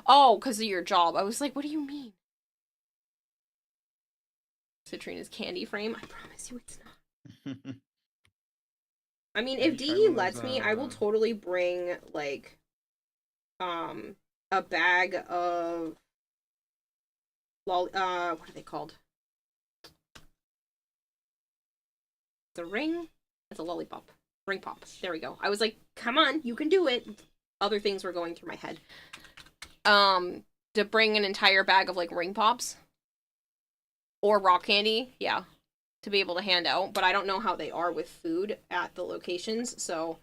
S1: Oh, because of your job. I was like, what do you mean? Citrina's candy frame. I promise you it's not. I mean, if DE lets me, I will totally bring, like, a bag of what are they called? The ring? It's a lollipop. Ring pop. There we go. I was like, come on, you can do it. Other things were going through my head. To bring an entire bag of, like, ring pops. Or rock candy. Yeah. To be able to hand out. But I don't know how they are with food at the locations. So,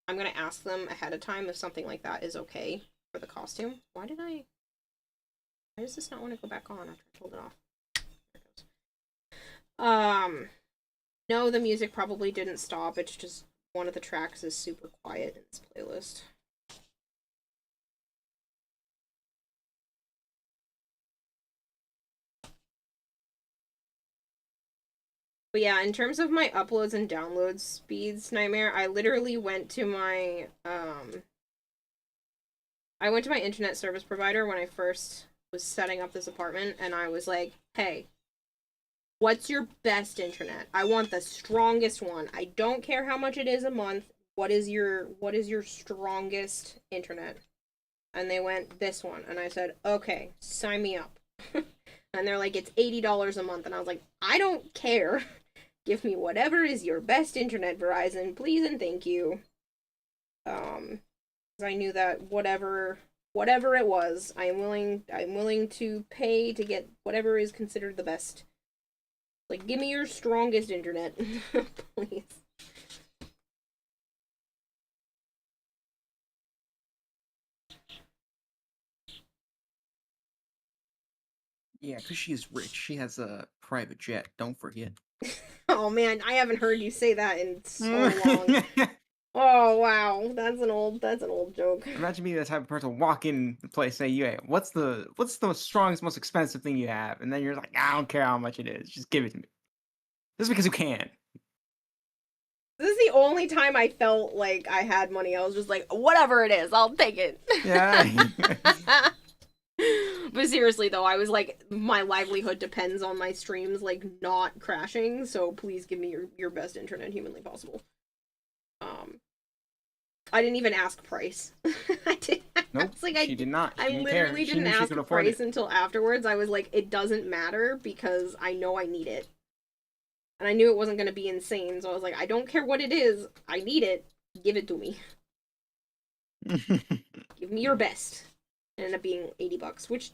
S1: I'm gonna ask them ahead of time if something like that is okay for the costume. Why does this not want to go back on after I pulled it off? There it goes. No, the music probably didn't stop. It's just one of the tracks is super quiet in this playlist. But yeah, in terms of my uploads and downloads speeds, Nightmare, I literally went to my, internet service provider when I first was setting up this apartment, and I was like, hey, what's your best internet? I want the strongest one. I don't care how much it is a month. What is your strongest internet? And they went, this one. And I said, okay, sign me up. And they're like, it's $80 a month. And I was like, I don't care. Give me whatever is your best internet, Verizon, please and thank you. Because I knew that whatever it was, I'm willing to pay to get whatever is considered the best. Like, give me your strongest internet, please.
S15: Yeah, because she is rich. She has a private jet. Don't forget.
S1: Oh man, I haven't heard you say that in so long. Oh wow, that's an old joke.
S15: Imagine being the type of person to walk in the place, say, "Hey, what's the strongest, most expensive thing you have?" And then you're like, "I don't care how much it is, just give it to me." Just because you can.
S1: This is the only time I felt like I had money. I was just like, whatever it is, I'll take it.
S15: Yeah.
S1: But seriously though, I was like, my livelihood depends on my streams like not crashing, so please give me your best internet humanly possible. I didn't even ask price. I did.
S15: Nope, she did not.
S1: I literally didn't ask price until afterwards. I was like, it doesn't matter because I know I need it. And I knew it wasn't going to be insane, so I was like, I don't care what it is. I need it. Give it to me. Give me your best. It ended up being $80, which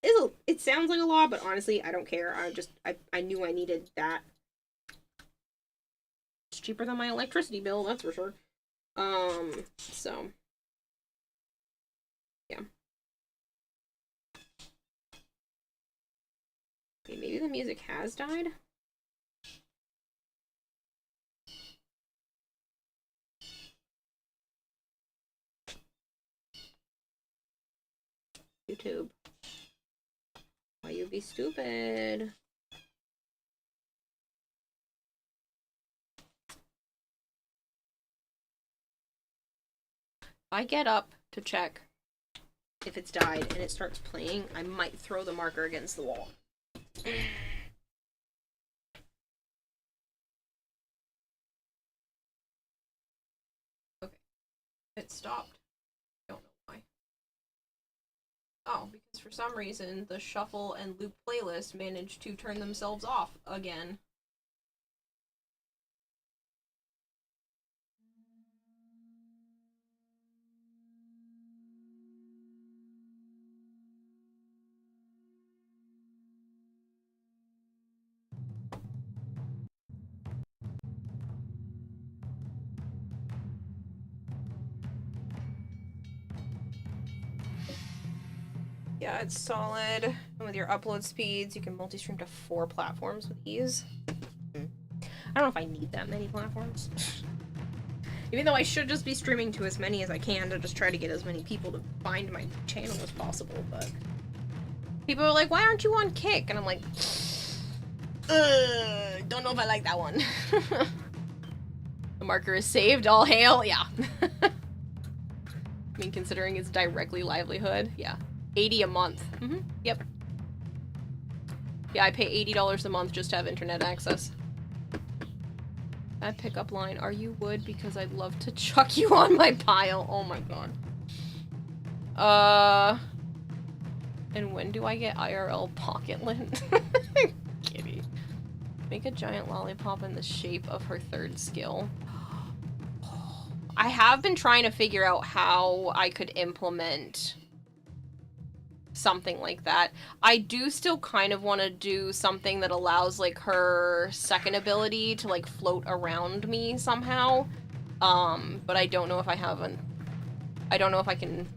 S1: is it sounds like a lot, but honestly, I don't care. I knew I needed that. It's cheaper than my electricity bill, that's for sure. So yeah. Okay, maybe the music has died. YouTube. Why you be stupid? I get up to check if it's died and it starts playing, I might throw the marker against the wall. Okay. It stopped. Don't know why. Oh, because for some reason the shuffle and loop playlist managed to turn themselves off again. Yeah, it's solid. And with your upload speeds, you can multi-stream to 4 platforms with ease. I don't know if I need that many platforms. Even though I should just be streaming to as many as I can to just try to get as many people to find my channel as possible, but... People are like, why aren't you on Kick? And I'm like, don't know if I like that one. The marker is saved, all hail, yeah. I mean, considering it's directly livelihood, yeah. 80 a month. Yep. Yeah, I pay $80 a month just to have internet access. That pickup line, are you wood? Because I'd love to chuck you on my pile. Oh my god. And when do I get IRL pocket lint? Kitty. Make a giant lollipop in the shape of her third skill. I have been trying to figure out how I could implement something like that. I do still kind of want to do something that allows, like, her second ability to, like, float around me somehow. But I don't know if I have I don't know if I can,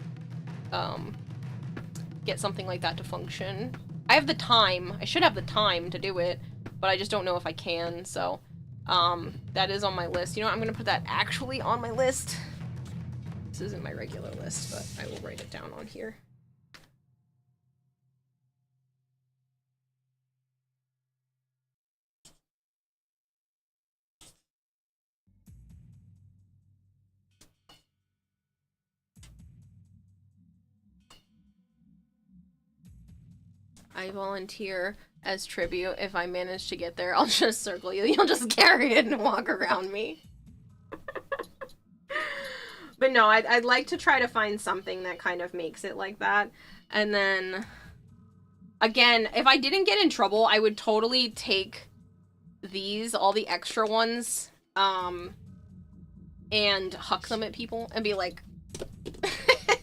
S1: get something like that to function. I have the time. I should have the time to do it, but I just don't know if I can, so, that is on my list. You know what? I'm gonna put that actually on my list. This isn't my regular list, but I will write it down on here. I volunteer as tribute. If I manage to get there, I'll just circle you. You'll just carry it and walk around me. But no, I'd like to try to find something that kind of makes it like that. And then, again, if I didn't get in trouble, I would totally take these, all the extra ones, and huck them at people and be like,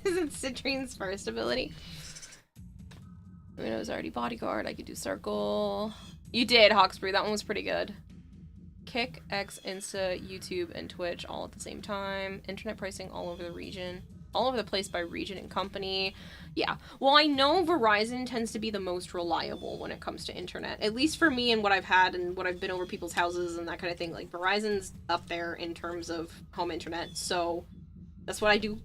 S1: is it Citrine's first ability? I mean, it was already bodyguard. I could do circle. You did, Hawksbury. That one was pretty good. Kick, X, Insta, YouTube, and Twitch all at the same time. Internet pricing all over the region. All over the place by region and company. Yeah. Well, I know Verizon tends to be the most reliable when it comes to internet. At least for me and what I've had and what I've been over people's houses and that kind of thing. Like, Verizon's up there in terms of home internet. So, that's what I do.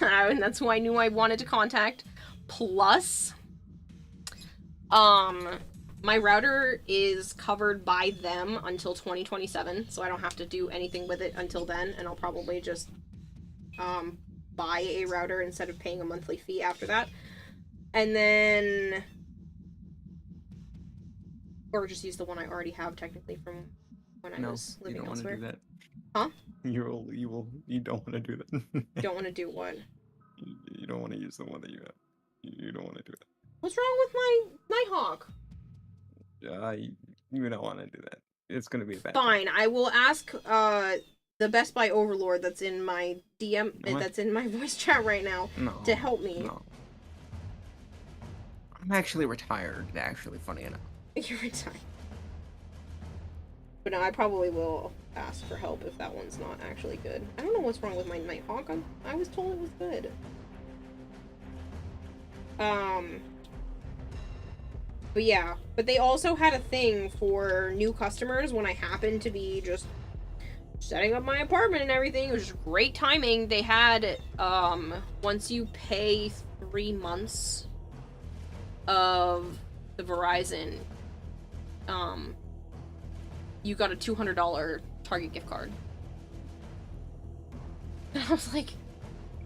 S1: And that's who I knew I wanted to contact. Plus... my router is covered by them until 2027, so I don't have to do anything with it until then, and I'll probably just, buy a router instead of paying a monthly fee after that. And then... Or just use the one I already have, technically, from when I was living elsewhere.
S14: You don't want to do that.
S1: Huh?
S14: You don't want to do that.
S1: Don't want to do what?
S14: You don't want to use the one that you have. You don't want to do that.
S1: What's wrong with my Nighthawk?
S14: You don't want to do that. It's gonna be a bad
S1: Fine, I will ask, the Best Buy Overlord that's in my DM, that's in my voice chat right now, to help me.
S15: No. I'm actually retired, actually, funny enough.
S1: You're retired. But no, I probably will ask for help if that one's not actually good. I don't know what's wrong with my Nighthawk. I was told it was good. But yeah, but they also had a thing for new customers when I happened to be just setting up my apartment and everything. It was just great timing. They had, once you pay 3 months of the Verizon, you got a $200 Target gift card. And I was like,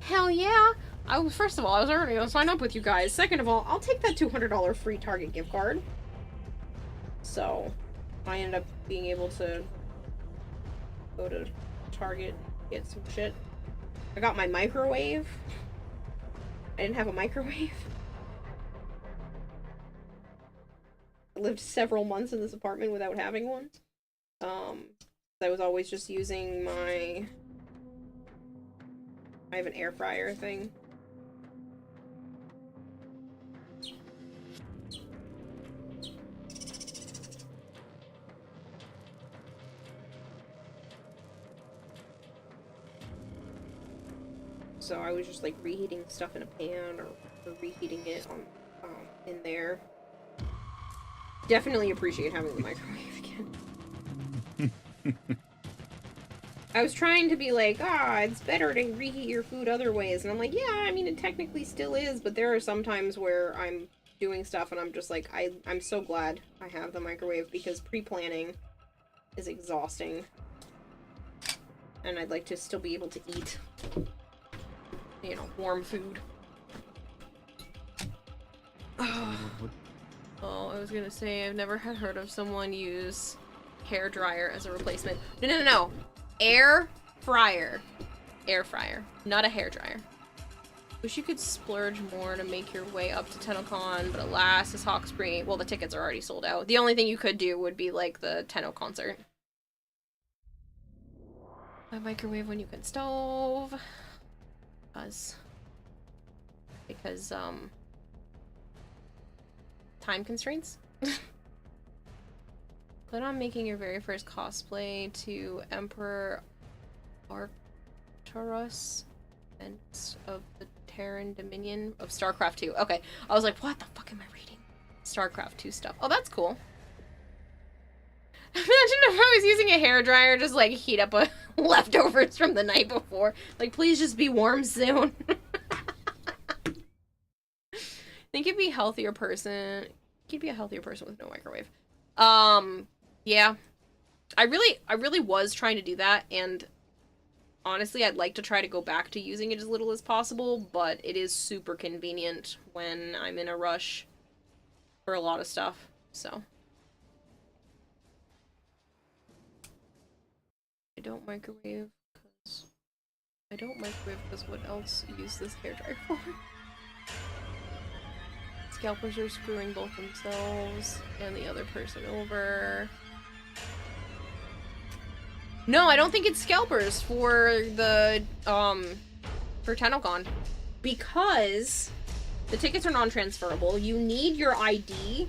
S1: hell yeah! First of all, I was already gonna sign up with you guys. Second of all, I'll take that $200 free Target gift card. So I ended up being able to go to Target, get some shit. I got my microwave. I didn't have a microwave. I lived several months in this apartment without having one. I was always just using my... I have an air fryer thing. So I was just like reheating stuff in a pan or reheating it on in there. Definitely appreciate having the microwave again. I was trying to be like, it's better to reheat your food other ways, and I'm like, yeah, I mean it technically still is, but there are some times where I'm doing stuff and I'm just like, I'm so glad I have the microwave because pre-planning is exhausting. And I'd like to still be able to eat, you know, warm food. Oh, I was gonna say, I've never had heard of someone use hair dryer as a replacement. No. Air fryer. Air fryer, not a hair dryer. Wish you could splurge more to make your way up to TennoCon, but alas, this Hawkesbury, well, the tickets are already sold out. The only thing you could do would be like the Tenno concert. A microwave when you can stove. Because time constraints. Plan on making your very first cosplay to Emperor Arcturus and of the Terran Dominion of StarCraft 2. Okay, I was like, what the fuck am I reading? StarCraft 2 stuff. Oh, that's cool. Imagine if I was using a hairdryer, just like heat up leftovers from the night before. Like, please just be warm soon. I think you'd be a healthier person. You'd be a healthier person with no microwave. Yeah. I really was trying to do that, and honestly, I'd like to try to go back to using it as little as possible, but it is super convenient when I'm in a rush for a lot of stuff, so. I don't microwave because what else use this hairdryer for? Scalpers are screwing both themselves and the other person over. No, I don't think it's scalpers for the, for TennoCon. Because the tickets are non-transferable. You need your ID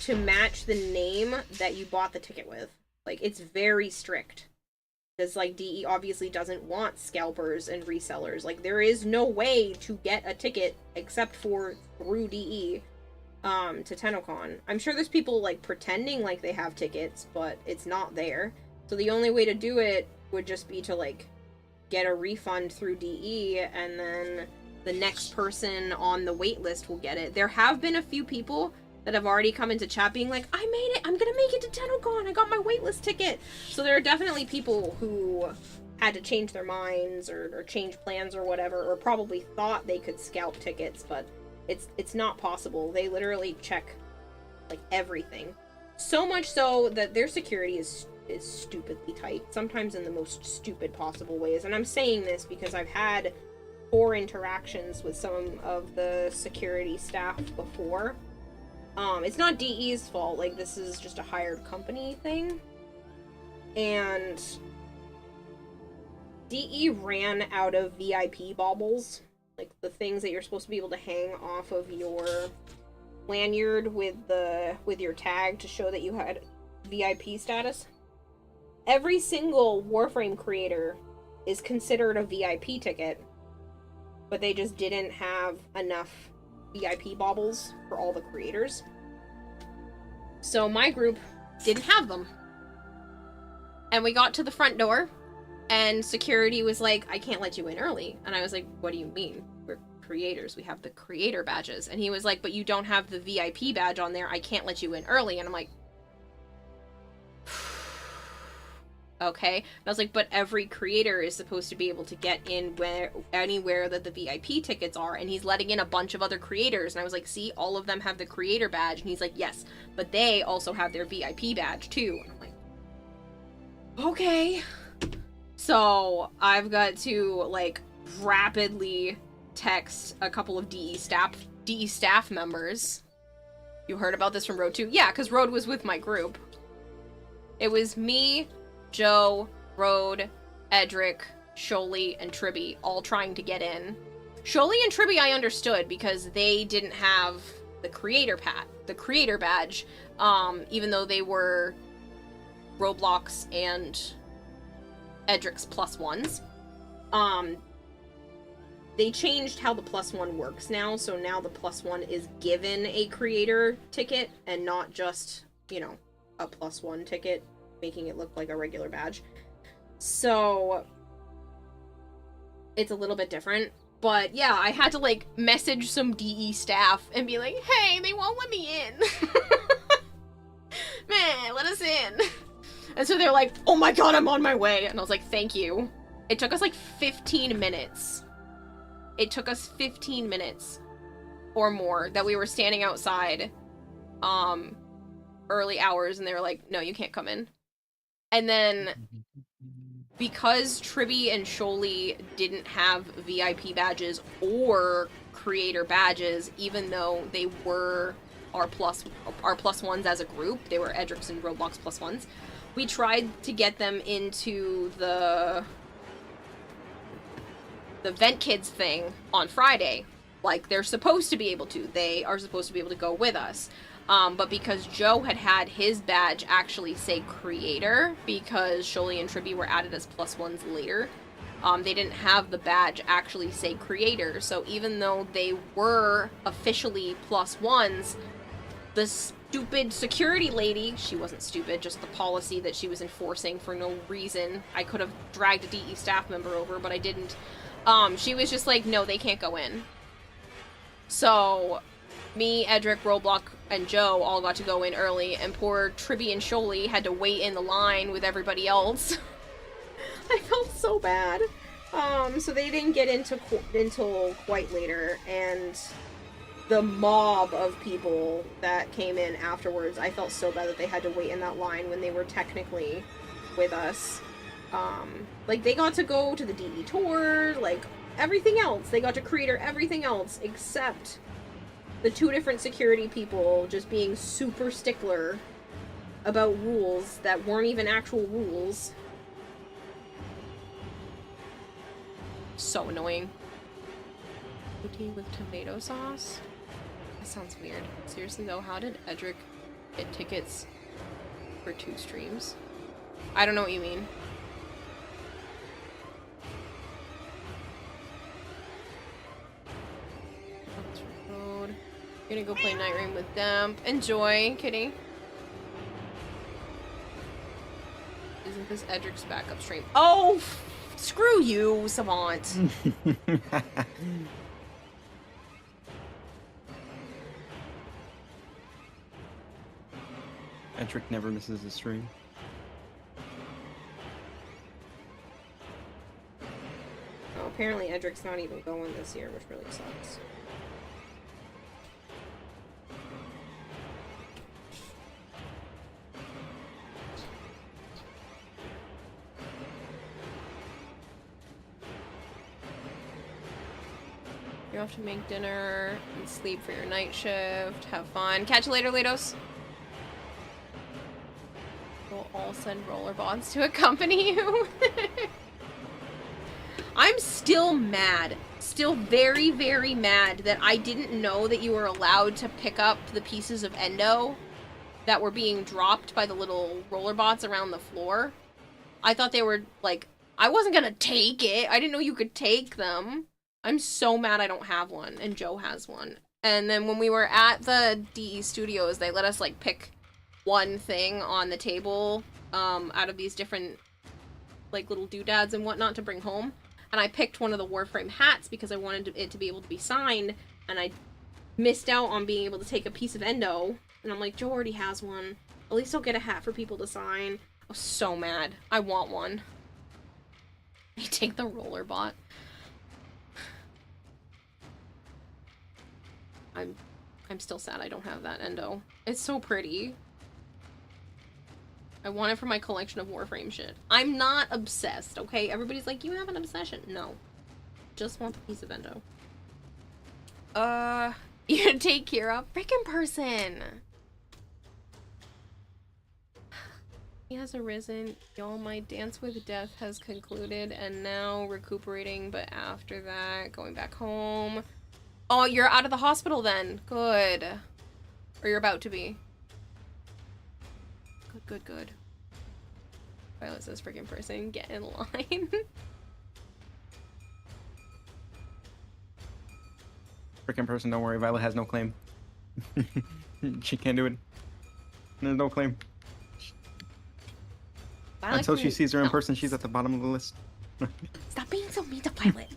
S1: to match the name that you bought the ticket with. Like, it's very strict. Because, like, DE obviously doesn't want scalpers and resellers. Like, there is no way to get a ticket except for through DE to TennoCon. I'm sure there's people, like, pretending like they have tickets, but it's not there. So the only way to do it would just be to, like, get a refund through DE, and then the next person on the wait list will get it. There have been a few people that have already come into chat being like, I made it! I'm gonna make it to TennoCon! I got my waitlist ticket! So there are definitely people who had to change their minds or change plans or whatever, or probably thought they could scalp tickets, but it's not possible. They literally check, like, everything. So much so that their security is stupidly tight, sometimes in the most stupid possible ways. And I'm saying this because I've had 4 interactions with some of the security staff before. It's not DE's fault, like, this is just a hired company thing. And DE ran out of VIP baubles, like the things that you're supposed to be able to hang off of your lanyard with your tag to show that you had VIP status. Every single Warframe creator is considered a VIP ticket, but they just didn't have enough VIP baubles for all the creators. So my group didn't have them. And we got to the front door, and security was like, I can't let you in early. And I was like, what do you mean? We're creators. We have the creator badges. And he was like, but you don't have the VIP badge on there. I can't let you in early. And I'm like, Okay? And I was like, but every creator is supposed to be able to get in anywhere that the VIP tickets are, and he's letting in a bunch of other creators. And I was like, see, all of them have the creator badge. And he's like, yes, but they also have their VIP badge too. And I'm like, okay. So I've got to, like, rapidly text a couple of DE staff members. You heard about this from Road 2? Yeah, because Road was with my group. It was me, Joe, Road, Edric, Sholey, and Tribby all trying to get in. Sholey and Tribby I understood because they didn't have the creator badge, even though they were Roblox and Edric's +1s. They changed how the +1 works now, so now the +1 is given a creator ticket and not just, you know, a +1 ticket, making it look like a regular badge. So it's a little bit different. But yeah, I had to, like, message some DE staff and be like, hey, they won't let me in. Man, let us in. And so they're like, oh my god, I'm on my way. And I was like, thank you. It took us like 15 minutes. It took us 15 minutes or more that we were standing outside early hours, and they were like, no, you can't come in. And then because Tribby and Sholey didn't have VIP badges or creator badges, even though they were our +1s as a group, they were Edric's and Roblox +1s, we tried to get them into the Vent Kids thing on Friday. Like, they're supposed to be able to. They are supposed to be able to go with us. But because Joe had his badge actually say creator, because Sholey and Tribby were added as +1s later, they didn't have the badge actually say creator. So even though they were officially +1s, the stupid security lady, she wasn't stupid, just the policy that she was enforcing for no reason. I could have dragged a DE staff member over, but I didn't. She was just like, no, they can't go in. So me, Edric, Roblox, and Joe all got to go in early, and poor Tribby and Sholey had to wait in the line with everybody else. I felt so bad. So they didn't get until quite later, and the mob of people that came in afterwards, I felt so bad that they had to wait in that line when they were technically with us. Like, they got to go to the DE tour, like, everything else. They got to creator everything else, except the 2 different security people just being super stickler about rules that weren't even actual rules. So annoying. Poutine with tomato sauce? That sounds weird. Seriously though, how did Edric get tickets for 2 streams? I don't know what you mean. Road. Gonna go play Night Rain with them. Enjoy, kitty. Isn't this Edric's backup stream? Oh, screw you, Savant.
S13: Edric never misses a stream.
S1: Oh, apparently Edric's not even going this year, which really sucks. You're off to make dinner and sleep for your night shift. Have fun. Catch you later, Lados. We'll all send rollerbots to accompany you. I'm still mad. Still very, very mad that I didn't know that you were allowed to pick up the pieces of endo that were being dropped by the little rollerbots around the floor. I thought they were, like, I wasn't gonna take it. I didn't know you could take them. I'm so mad I don't have one, and Joe has one. And then when we were at the DE studios, they let us, like, pick one thing on the table, out of these different, like, little doodads and whatnot to bring home. And I picked one of the Warframe hats because I wanted it to be able to be signed, and I missed out on being able to take a piece of endo. And I'm like, Joe already has one. At least I'll get a hat for people to sign. So mad. I want one. You take the roller bot. I'm still sad I don't have that endo. It's so pretty. I want it for my collection of Warframe shit. I'm not obsessed, okay? Everybody's like, you have an obsession. No. Just want the piece of endo. You take Kira? Frickin' person! He has arisen. Y'all, my dance with death has concluded, and now recuperating, but after that, going back home. Oh, you're out of the hospital then. Good. Or you're about to be. Good. Violet says freaking person, get in line.
S15: Freaking person, don't worry. Violet has no claim. She can't do it. There's no claim. Until she sees her in person, she's at the bottom of the list.
S1: Stop being so mean to Violet.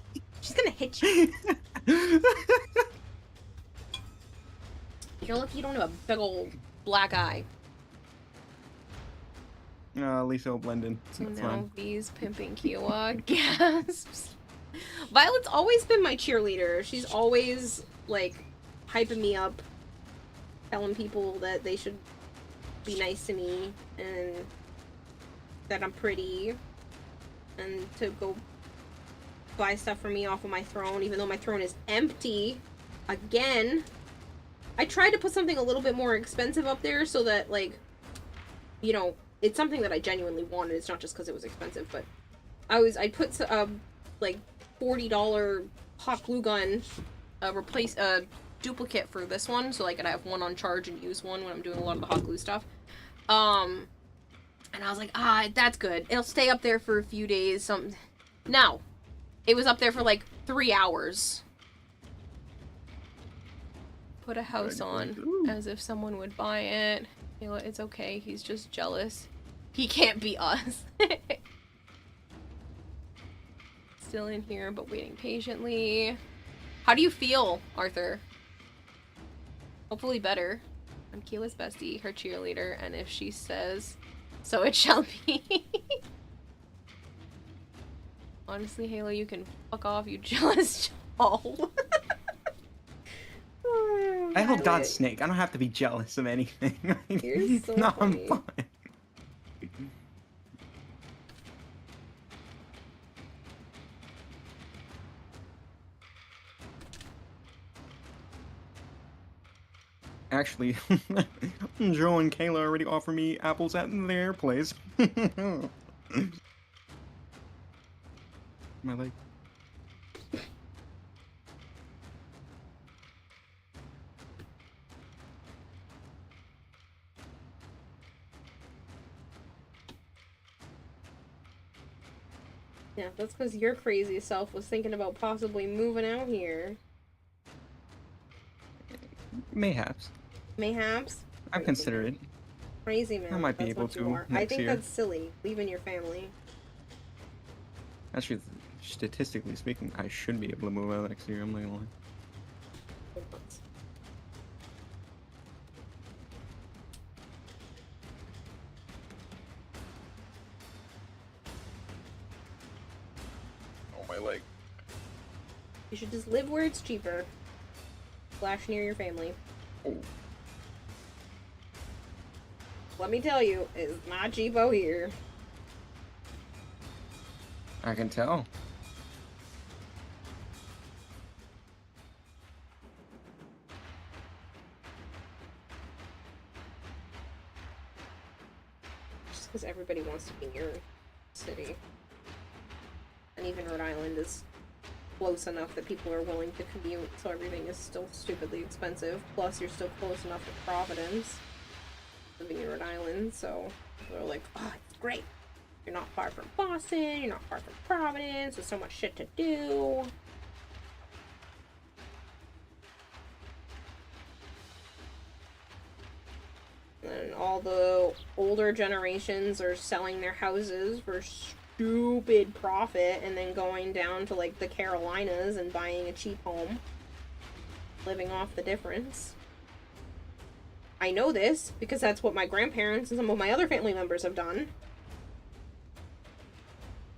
S1: She's gonna hit you. You're lucky you don't have a big old black eye.
S15: At least it'll blend in.
S1: So
S15: That's
S1: now
S15: fine.
S1: V's pimping Kiowa. Gasps. Violet's always been my cheerleader. She's always, like, hyping me up. Telling people that they should be nice to me. And that I'm pretty. And to go buy stuff for me off of my throne, even though my throne is empty. Again. I tried to put something a little bit more expensive up there so that, like, you know, it's something that I genuinely wanted. It's not just because it was expensive, but I put like $40 hot glue gun duplicate for this one, so I could have one on charge and use one when I'm doing a lot of the hot glue stuff. And I was like, that's good. It'll stay up there for a few days. No, it was up there for like 3 hours. Put a house on as if someone would buy it. You know, it's okay. He's just jealous. He can't be us. Still in here, but waiting patiently. How do you feel, Arthur? Hopefully better. I'm Keela's bestie, her cheerleader, and if she says, so it shall be. Honestly, Halo, you can fuck off, you jealous doll.
S15: I hope God's Snake. I don't have to be jealous of anything.
S1: You're so
S15: no,
S1: funny.
S15: I'm fine. Actually, Joe and Kayla already offer me apples at their place. My leg.
S1: Yeah, that's because your crazy self was thinking about possibly moving out here.
S15: Mayhaps.
S1: Mayhaps?
S15: I've considered it.
S1: Crazy man.
S15: I might be
S1: That's
S15: able
S1: what you
S15: to
S1: are. I
S15: next
S1: think
S15: year.
S1: that's silly. Leaving your family.
S15: Actually, statistically speaking, I should be able to move out next year. I'm not gonna lie. Oh, my leg.
S1: You should just live where it's cheaper. Slash near your family.
S15: Oh.
S1: Let me tell you, it's not cheapo here.
S15: I can tell.
S1: Just because everybody wants to be near city. And even Rhode Island is close enough that people are willing to commute, so everything is still stupidly expensive. Plus, you're still close enough to Providence, living in Rhode Island, so they're like, oh, it's great. You're not far from Boston, you're not far from Providence, there's so much shit to do. And all the older generations are selling their houses for stupid profit and then going down to like the Carolinas and buying a cheap home, living off the difference. I know this because that's what my grandparents and some of my other family members have done.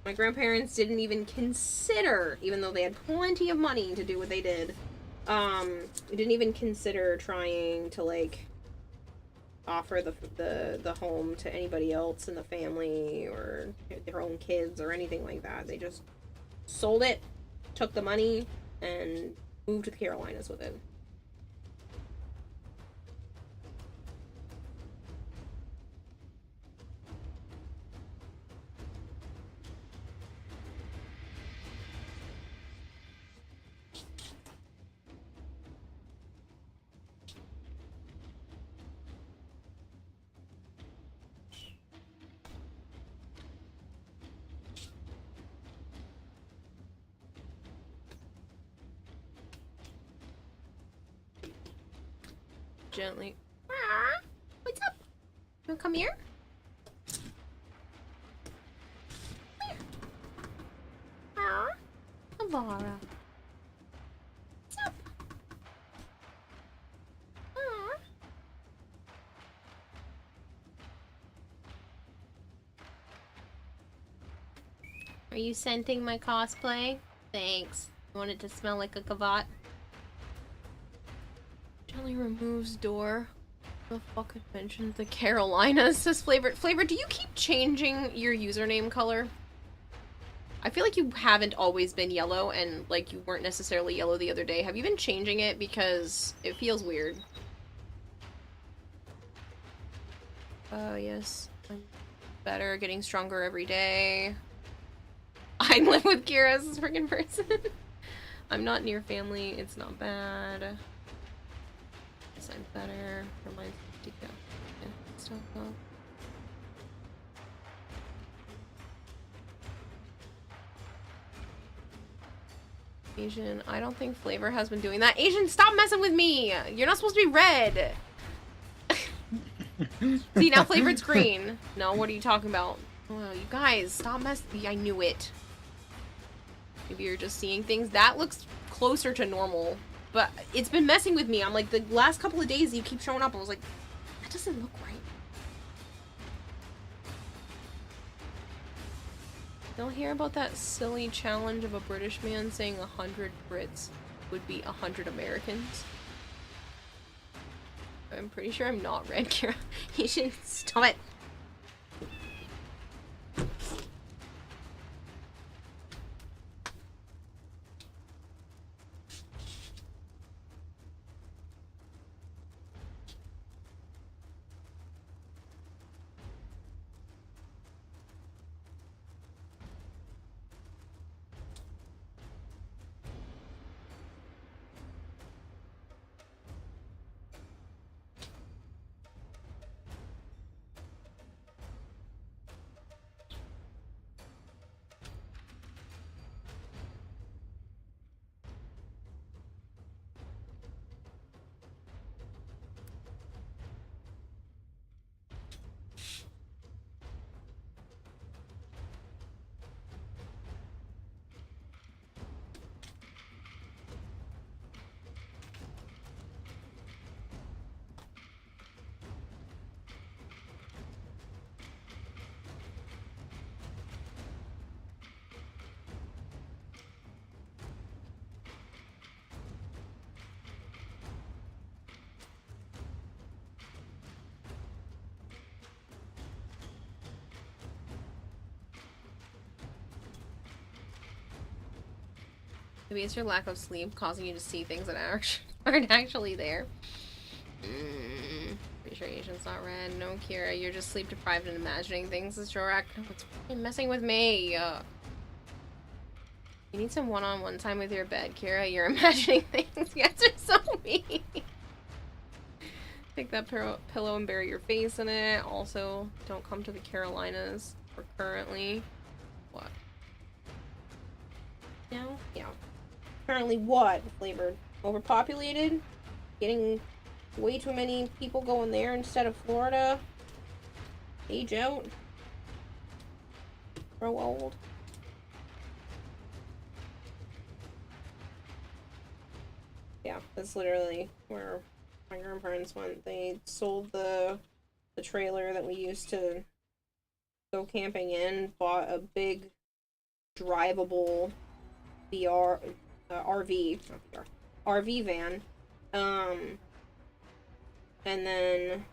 S1: My grandparents didn't even consider, even though they had plenty of money to do what they did, didn't even consider trying to, like, offer the home to anybody else in the family or their own kids or anything like that. They just sold it, took the money, and moved to the Carolinas with it. Gently. What's up? You wanna come here? Avara. What's up? Are you scenting my cosplay? Thanks. I want it to smell like a kavat. Gently removes door. The fuck it mentions the Carolinas, says Flavor. Flavor, do you keep changing your username color? I feel like you haven't always been yellow, and like you weren't necessarily yellow the other day. Have you been changing it? Because it feels weird. Yes. I'm better, getting stronger every day. I live with Kira, this freaking person. I'm not near family, it's not bad. Yes, I'm better. Reminds me to go. Yeah, stuff up. Asian, I don't think Flavor has been doing that. Asian, stop messing with me! You're not supposed to be red! See, now Flavor's green. No, what are you talking about? Oh, you guys, stop messing. I knew it. Maybe you're just seeing things. That looks closer to normal. But it's been messing with me. I'm like, the last couple of days you keep showing up. I was like, that doesn't look right. Don't hear about that silly challenge of a British man saying 100 Brits would be 100 Americans. I'm pretty sure I'm not red, Kira. You should stop it. Maybe it's your lack of sleep causing you to see things that aren't actually there. Pretty sure Asian's not red. No, Kira, you're just sleep deprived and imagining things. Is Jorak? What's messing with me? You need some one-on-one time with your bed, Kira. You're imagining things. You guys are so mean. Take that pillow and bury your face in it. Also, don't come to the Carolinas for currently. What? No? Yeah. Currently what? Flavored? Overpopulated? Getting way too many people going there instead of Florida? Age out? Grow old? Yeah, that's literally where my grandparents went. They sold the trailer that we used to go camping in, bought a big drivable VR, RV, not VR, RV van. And then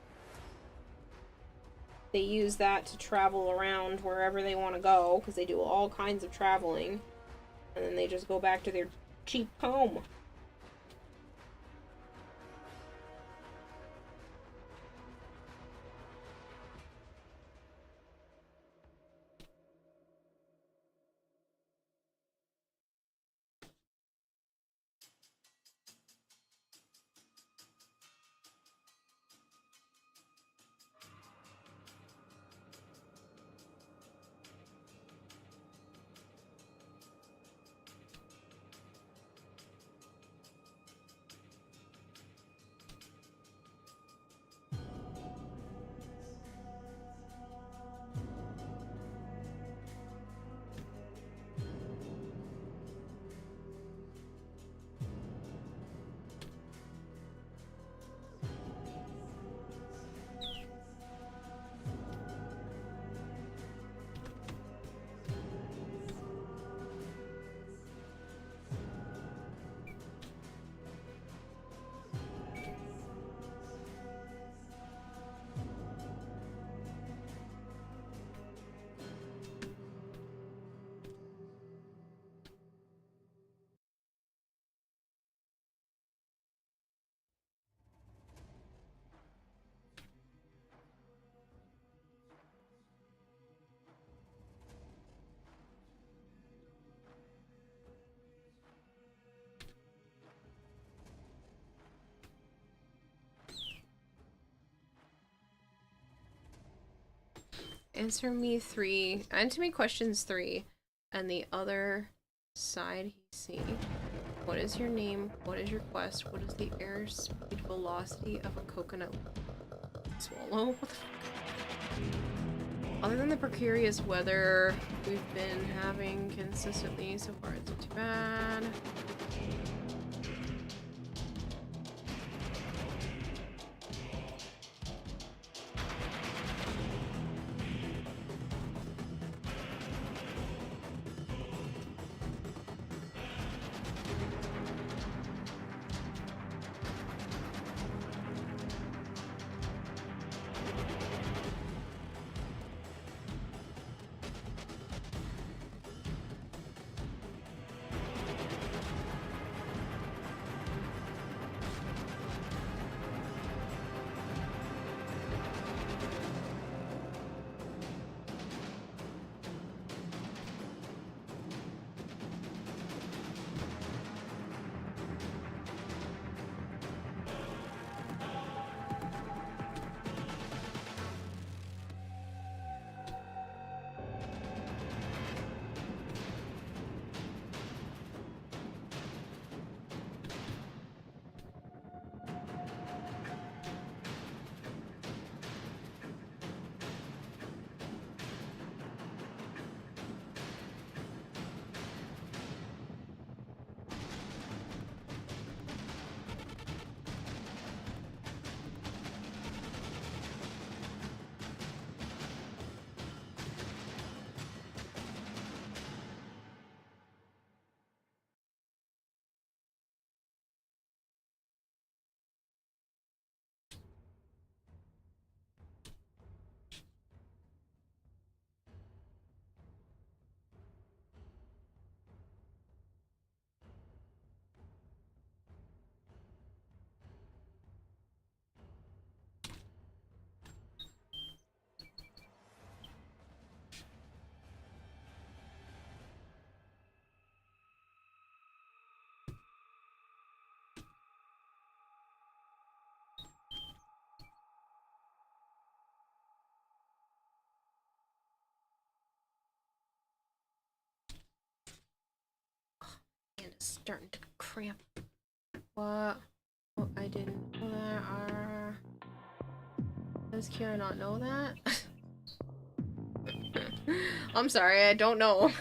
S1: they use that to travel around wherever they want to go, because they do all kinds of traveling. And then they just go back to their cheap home. Answer me questions 3, and the other side see. What is your name? What is your quest? What is the airspeed velocity of a coconut swallow? What the fuck? Other than the precarious weather we've been having consistently so far, it's not too bad. And it's starting to cramp. What? Oh, I didn't know that. Does Kira not know that? I'm sorry, I don't know.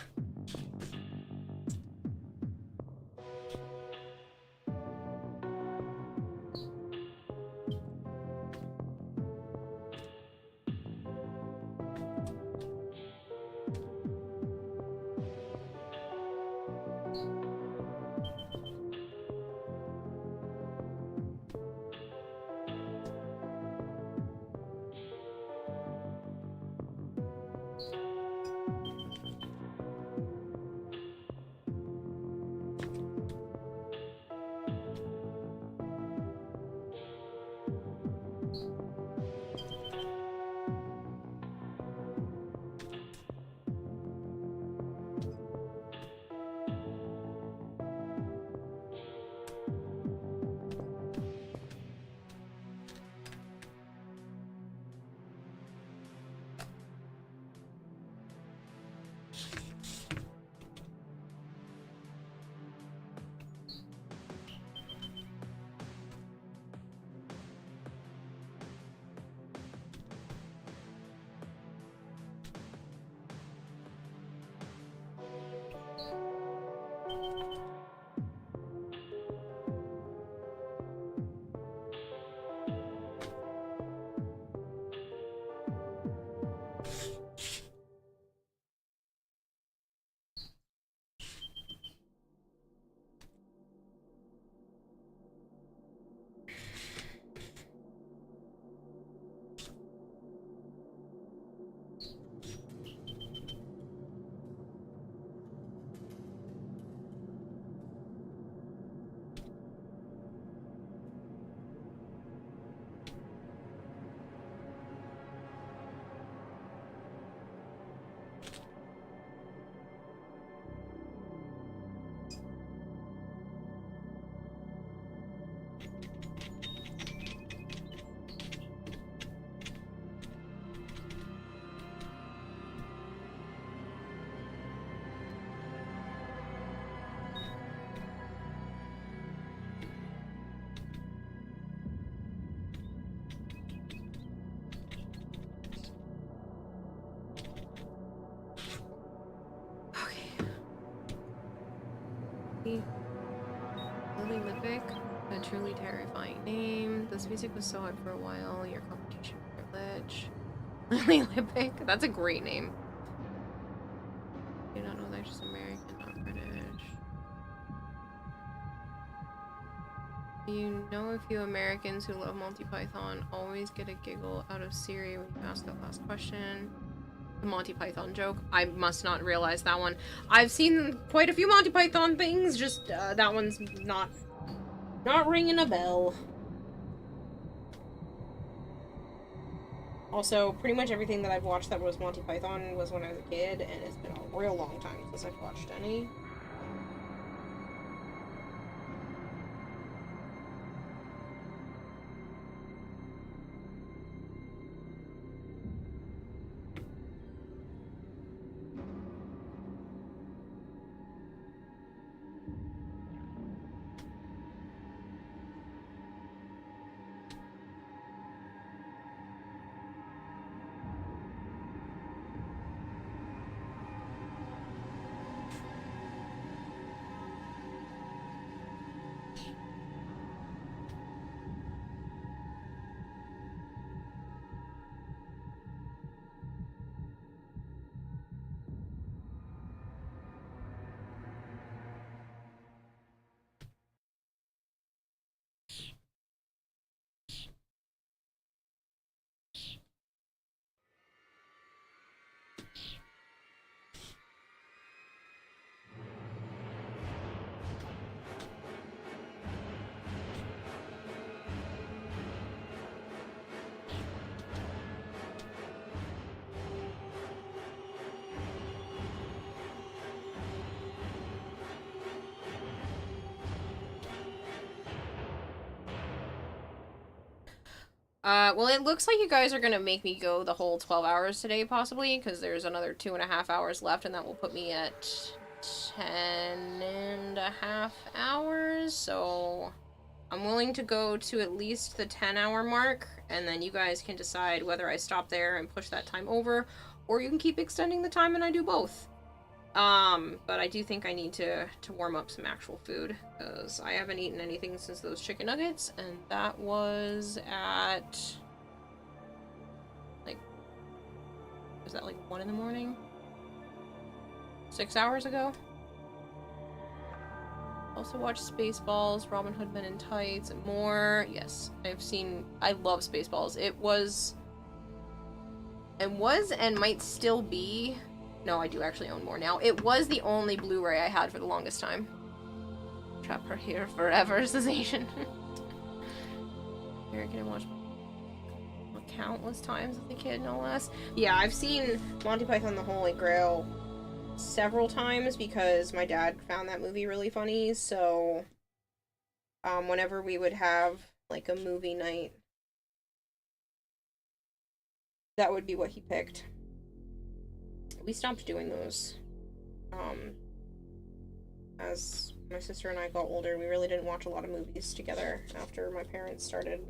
S1: Lily Lippick, a truly terrifying name. This music was so hot for a while. Your competition privilege. Lily Lippick, that's a great name. I do not know they're just American, not British. You know a few Americans who love Monty Python always get a giggle out of Siri when you ask that last question. The Monty Python joke. I must not realize that one. I've seen quite a few Monty Python things, just that one's not ringing a bell. Also, pretty much everything that I've watched that was Monty Python was when I was a kid, and it's been a real long time since I've watched any. Well, it looks like you guys are gonna make me go the whole 12 hours today, possibly, because there's another 2.5 hours left, and that will put me at 10.5 hours, so I'm willing to go to at least the 10-hour mark, and then you guys can decide whether I stop there and push that time over, or you can keep extending the time and I do both. But I do think I need to warm up some actual food, because I haven't eaten anything since those chicken nuggets, and that was at, like, was that like 1 in the morning? 6 hours ago? Also watched Spaceballs, Robin Hood Men in Tights, and more. Yes, I love Spaceballs. It was and might still be. No, I do actually own more now. It was the only Blu-ray I had for the longest time. Trap her here forever, says Asian. American and watched countless times as a kid, no less. Yeah, I've seen Monty Python the Holy Grail several times because my dad found that movie really funny, so whenever we would have like a movie night, that would be what he picked. We stopped doing those as my sister and I got older. We really didn't watch a lot of movies together after my parents started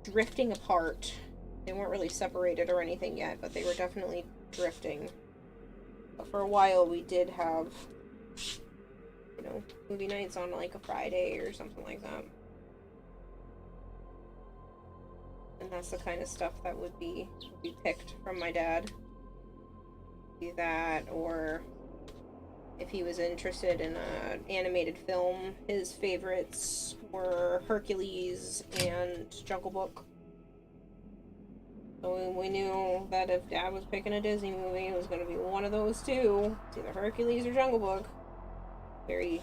S1: drifting apart. They weren't really separated or anything yet, but they were definitely drifting. But for a while we did have, you know, movie nights on like a Friday or something like that. And that's the kind of stuff that would be picked from my dad. Be that, or if he was interested in an animated film, his favorites were Hercules and Jungle Book. So we knew that if Dad was picking a Disney movie, it was going to be one of those two. It's either Hercules or Jungle Book. Very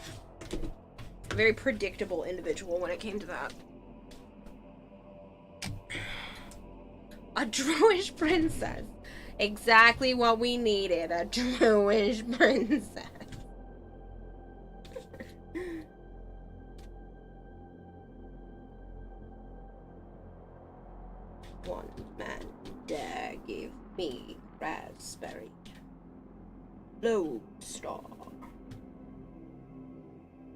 S1: predictable individual when it came to that. A Druish princess. Exactly what we needed, a Druish princess. One man dare give me raspberry. Lodestar.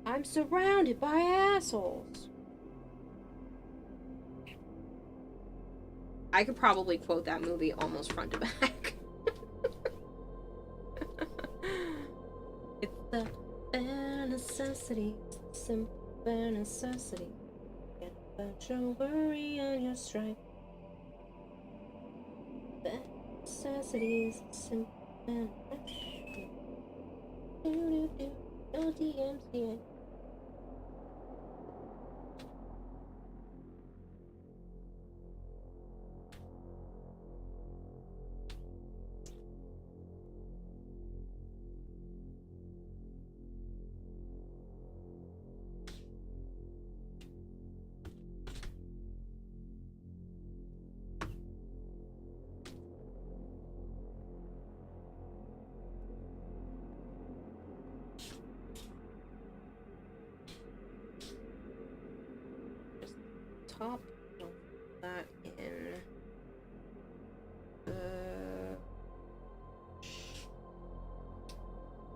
S1: I'm surrounded by assholes. I could probably quote that movie almost front to back. It's the necessity, simple bare necessity. Get about your worry and your strife. Bare necessity is simple and necessary. No DMCA. Top of that in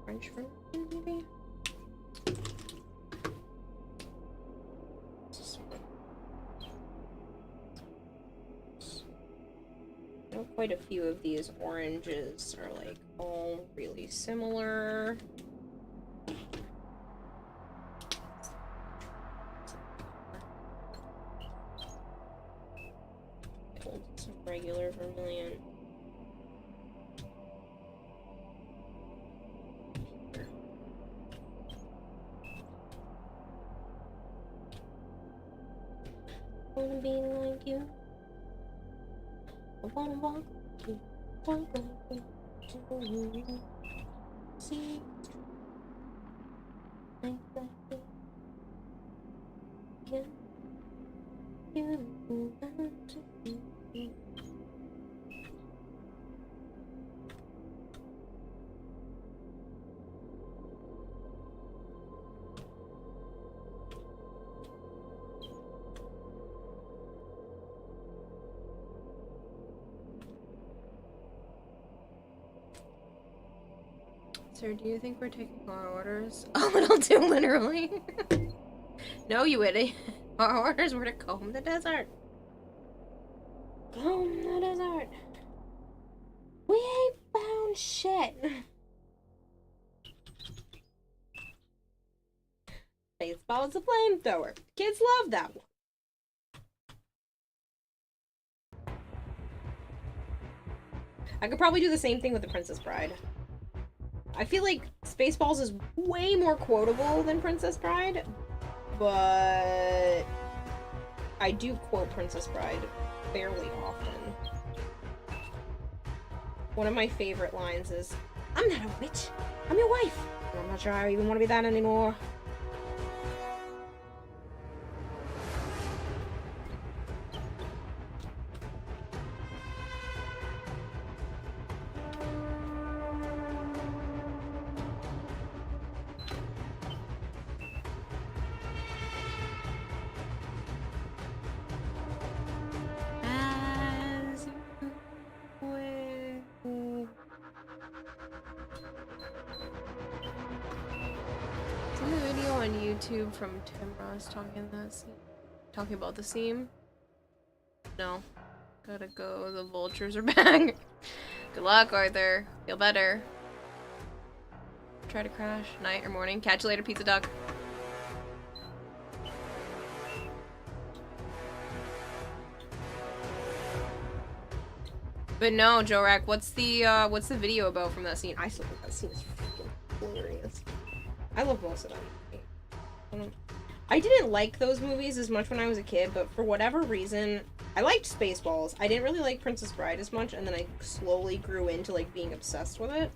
S1: French version, maybe? I know quite a few of these oranges are like all really similar. Some regular vermilion. I wanna be like you. I wanna walk like you. Talk like you. See like you. Can you want to be? Sir, do you think we're taking our orders? Oh, it'll do, literally. No, you idiot. Our orders were to comb the desert. Comb the desert. We ain't found shit. Baseball's a flamethrower. Kids love that one. I could probably do the same thing with The Princess Bride. I feel like Spaceballs is way more quotable than Princess Bride, but I do quote Princess Bride fairly often. One of my favorite lines is, "I'm not a witch, I'm your wife. I'm not sure I even want to be that anymore." YouTube from Tim Ross talking about the seam. No. Gotta go. The vultures are back. Good luck, Arthur. Feel better. Try to crash. Night or morning. Catch you later, Pizza Duck. But no, Jorak, what's the video about from that scene? I still think that scene is freaking hilarious. I love most of them. I didn't like those movies as much when I was a kid, but for whatever reason, I liked Spaceballs. I didn't really like Princess Bride as much, and then I slowly grew into, like, being obsessed with it.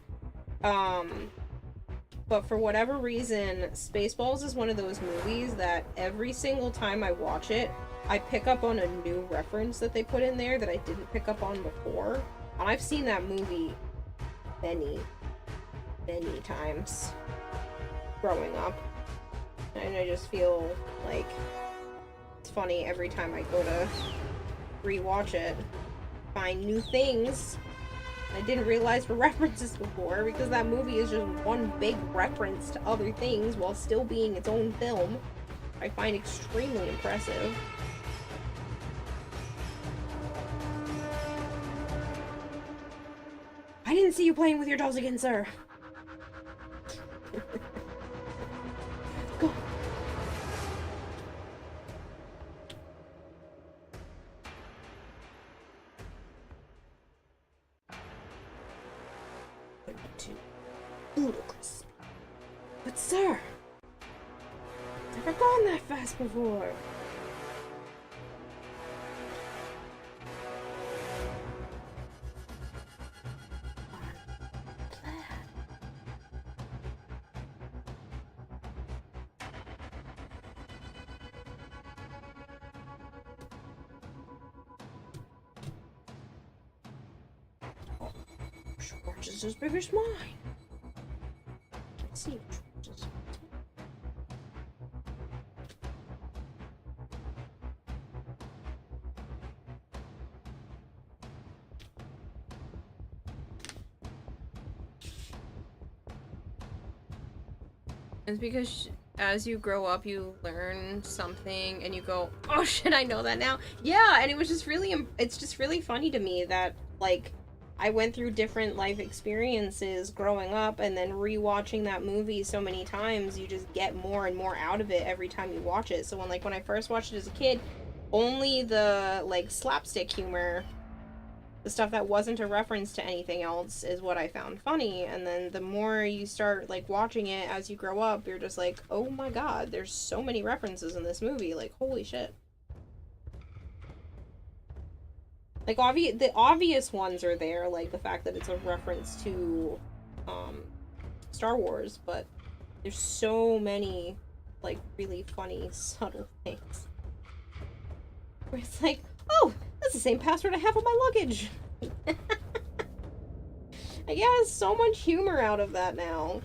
S1: But for whatever reason, Spaceballs is one of those movies that every single time I watch it, I pick up on a new reference that they put in there that I didn't pick up on before. And I've seen that movie many, many times growing up. And I just feel like it's funny every time I go to rewatch it, find new things I didn't realize were references before, because that movie is just one big reference to other things while still being its own film. I find extremely impressive. I didn't see you playing with your dolls again, sir. to ludicrous. But sir, never gone that fast before. Schwartz is as big as mine. Let's see. It's because as you grow up, you learn something and you go, oh shit, I know that now. Yeah, and it was just really, it's just really funny to me that, like, I went through different life experiences growing up, and then rewatching that movie so many times, you just get more and more out of it every time you watch it. So when I first watched it as a kid, only the, like, slapstick humor, the stuff that wasn't a reference to anything else, is what I found funny. And then the more you start, like, watching it as you grow up, you're just like, oh my god, there's so many references in this movie, like, holy shit. Like, the obvious ones are there, like the fact that it's a reference to, Star Wars, but there's so many, like, really funny, subtle things. Where it's like, oh, that's the same password I have on my luggage! I get so much humor out of that now.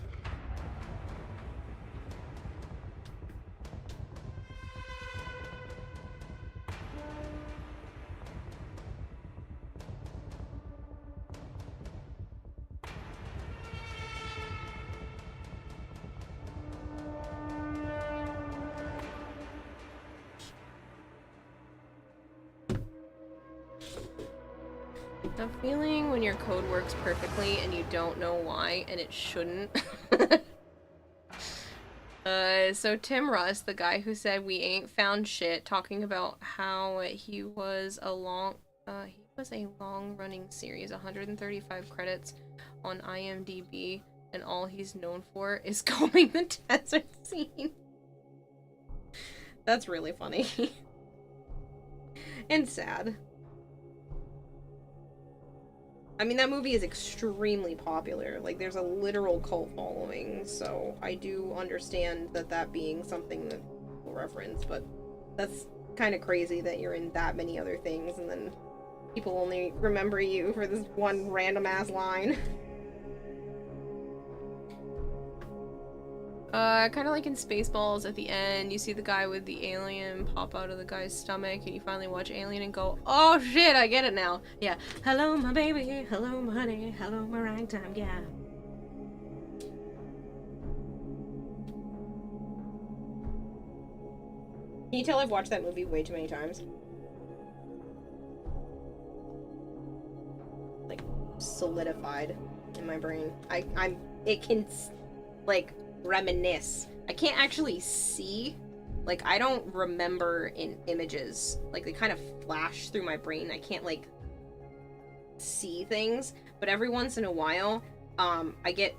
S1: That feeling when your code works perfectly and you don't know why, and it shouldn't. So Tim Russ, the guy who said we ain't found shit, talking about how he was a long-running series, 135 credits on IMDb, and all he's known for is combing the desert scene. That's really funny. And sad. I mean, that movie is extremely popular. Like, there's a literal cult following, so I do understand that being something that people reference, but that's kind of crazy that you're in that many other things, and then people only remember you for this one random-ass line. Kind of like in Spaceballs, at the end, you see the guy with the alien pop out of the guy's stomach, and you finally watch Alien and go, oh shit, I get it now. Yeah. Hello, my baby. Hello, my honey. Hello, my ragtime gal. Can you tell I've watched that movie way too many times? Like, solidified in my brain. It can, like, reminisce. I can't actually see. Like, I don't remember in images. Like, they kind of flash through my brain. I can't, like, see things. But every once in a while, I get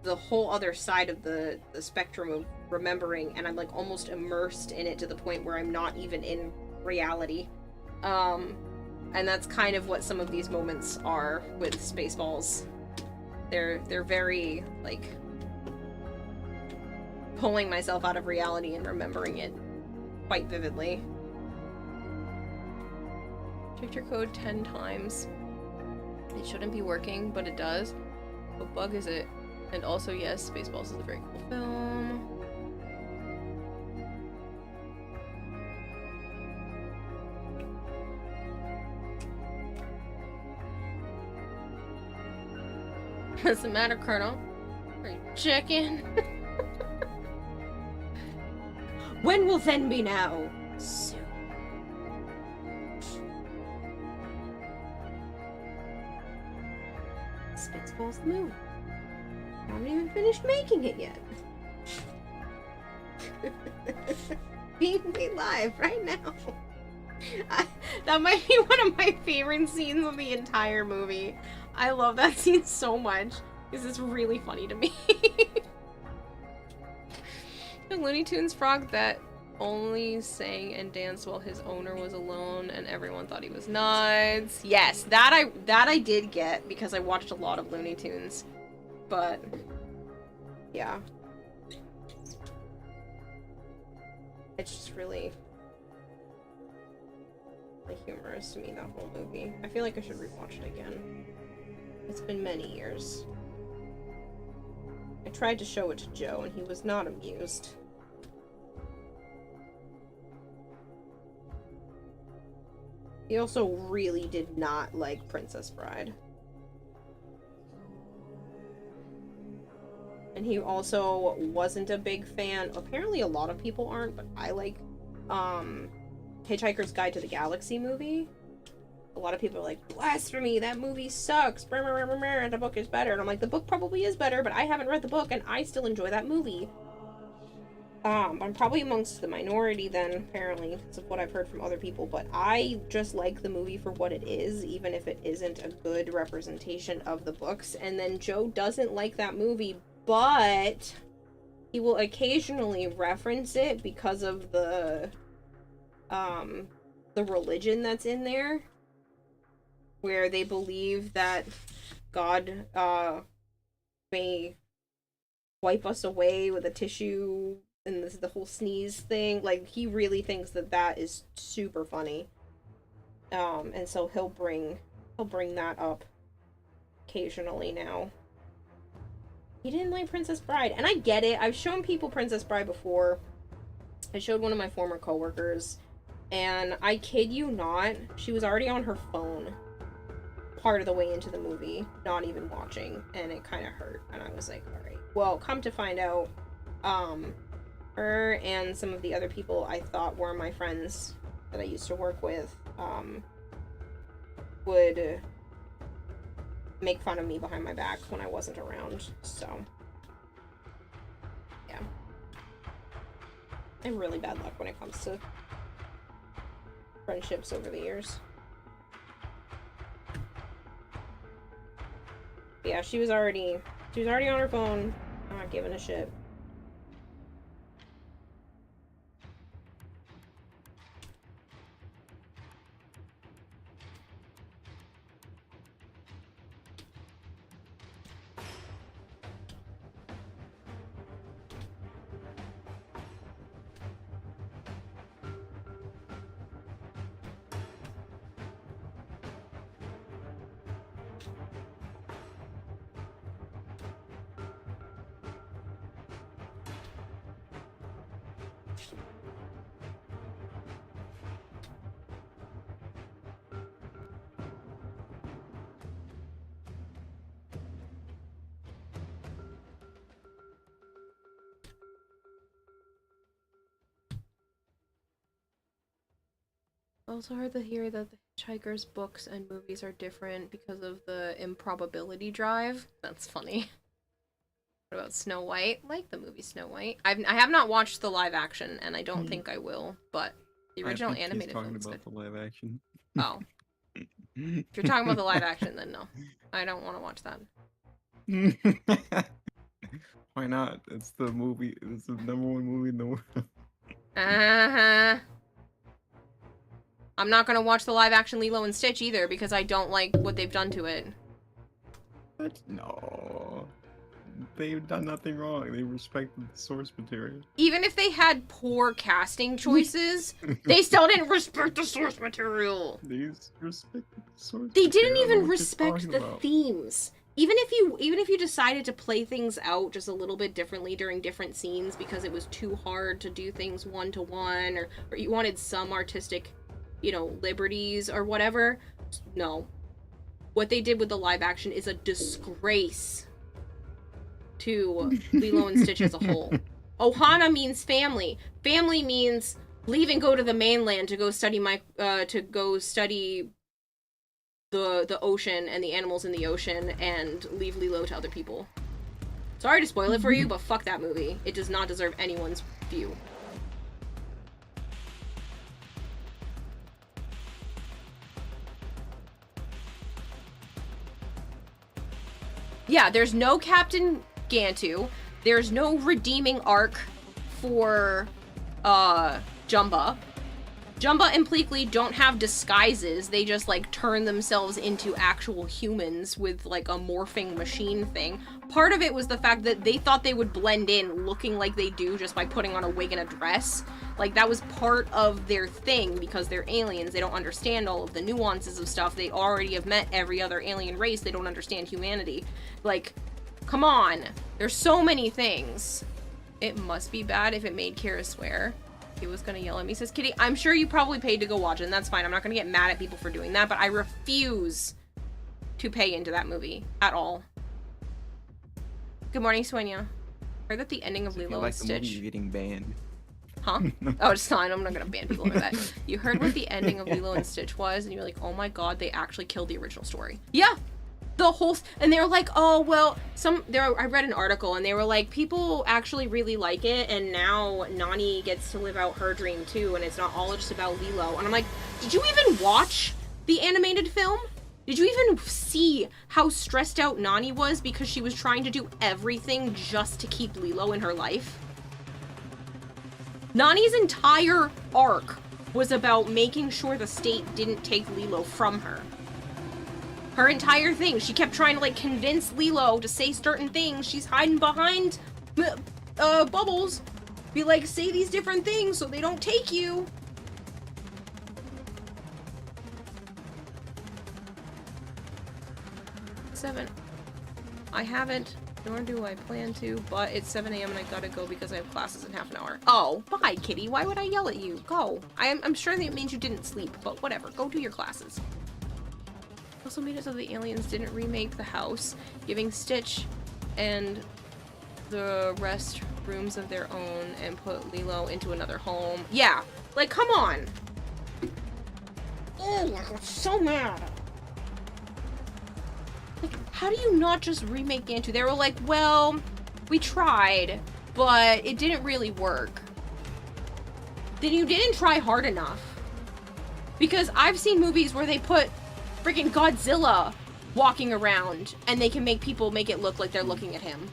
S1: the whole other side of the spectrum of remembering, and I'm, like, almost immersed in it to the point where I'm not even in reality. And that's kind of what some of these moments are with Spaceballs. They're very, like, pulling myself out of reality and remembering it quite vividly. Checked your code 10 times. It shouldn't be working, but it does. What bug is it? And also, yes, Spaceballs is a very cool film. What's the matter, Colonel? Are you checking? When will then be now? Soon. Spaceballs the movie. I haven't even finished making it yet. Being me live right now. That might be one of my favorite scenes of the entire movie. I love that scene so much. This is really funny to me. The Looney Tunes frog that only sang and danced while his owner was alone and everyone thought he was nuts. Yes, that I did get because I watched a lot of Looney Tunes. But yeah. It's just really humorous to me, that whole movie. I feel like I should rewatch it again. It's been many years. I tried to show it to Joe and he was not amused. He also really did not like Princess Bride. And he also wasn't a big fan. Apparently a lot of people aren't, but I like Hitchhiker's Guide to the Galaxy movie. A lot of people are like, blasphemy, that movie sucks. The book is better. And I'm like, the book probably is better, but I haven't read the book and I still enjoy that movie. I'm probably amongst the minority then, apparently, because of what I've heard from other people, but I just like the movie for what it is, even if it isn't a good representation of the books. And then Joe doesn't like that movie, but he will occasionally reference it because of the religion that's in there, where they believe that God may wipe us away with a tissue, and this is the whole sneeze thing. Like, he really thinks that that is super funny. And so he'll bring that up occasionally now. He didn't like Princess Bride, and I get it. I've shown people Princess Bride before. I showed one of my former coworkers, and I kid you not, she was already on her phone part of the way into the movie, not even watching, and it kind of hurt. And I was like, alright. Well, come to find out, her and some of the other people I thought were my friends that I used to work with, would make fun of me behind my back when I wasn't around, so yeah. I have really bad luck when it comes to friendships over the years. Yeah, she was already on her phone, not giving a shit. I also heard the theory that the Hitchhiker's books and movies are different because of the improbability drive. That's funny. What about Snow White? Like the movie Snow White. I have not watched the live action, and I don't think I will, but the original animated film is good.
S13: The live action.
S1: Oh. If you're talking about the live action, then no. I don't want to watch that.
S14: Why not? It's the movie. It's the #1 movie in the world.
S1: Uh-huh. I'm not gonna watch the live action Lilo and Stitch either because I don't like what they've done to it.
S14: No. They've done nothing wrong. They respected the source material.
S1: Even if they had poor casting choices, they still didn't respect the source material.
S14: They respected the source
S1: They didn't
S14: material.
S1: even respect the themes. Even if you decided to play things out just a little bit differently during different scenes because it was too hard to do things one-to-one, or you wanted some artistic, liberties or whatever, no. What they did with the live action is a disgrace to Lilo and Stitch as a whole. Ohana means family. Family means leave and go to the mainland to go study the ocean and the animals in the ocean and leave Lilo to other people. Sorry to spoil it for you, but fuck that movie. It does not deserve anyone's view. Yeah, there's no Captain Gantu. There's no redeeming arc for Jumba. Jumba and Pleakley don't have disguises. They just, like, turn themselves into actual humans with, like, a morphing machine thing. Part of it was the fact that they thought they would blend in looking like they do just by putting on a wig and a dress. Like, that was part of their thing because they're aliens. They don't understand all of the nuances of stuff. They already have met every other alien race. They don't understand humanity. Like, come on. There's so many things. It must be bad if it made Kira swear. He was gonna yell at me, says Kitty. I'm sure you probably paid to go watch it, and that's fine. I'm not gonna get mad at people for doing that, but I refuse to pay into that movie at all. Good morning, Swenya. Heard that the ending of Lilo and Stitch.
S13: You're getting banned.
S1: Huh? Oh, it's fine. I'm not gonna ban people over that. You heard what the ending of Lilo and Stitch was, and you're like, oh my god, they actually killed the original story. Yeah. The whole, and they were like, oh, well, I read an article and they were like, people actually really like it, and now Nani gets to live out her dream too, and it's not all just about Lilo. And I'm like, did you even watch the animated film? Did you even see how stressed out Nani was because she was trying to do everything just to keep Lilo in her life? Nani's entire arc was about making sure the state didn't take Lilo from her. Her entire thing, she kept trying to, like, convince Lilo to say certain things. She's hiding behind bubbles. Be like, say these different things so they don't take you. Seven. I haven't, nor do I plan to, but it's 7 a.m. and I gotta go because I have classes in half an hour. Oh, bye, kitty. Why would I yell at you? Go. I'm sure that it means you didn't sleep, but whatever. Go do your classes. Also made it so the aliens didn't remake the house, giving Stitch and the rest rooms of their own and put Lilo into another home. Yeah, like, come on. Oh, I'm so mad. Like, how do you not just remake Gantu? They were like, well, we tried, but it didn't really work. Then you didn't try hard enough. Because I've seen movies where they put freaking Godzilla walking around and they can make people make it look like they're looking at him.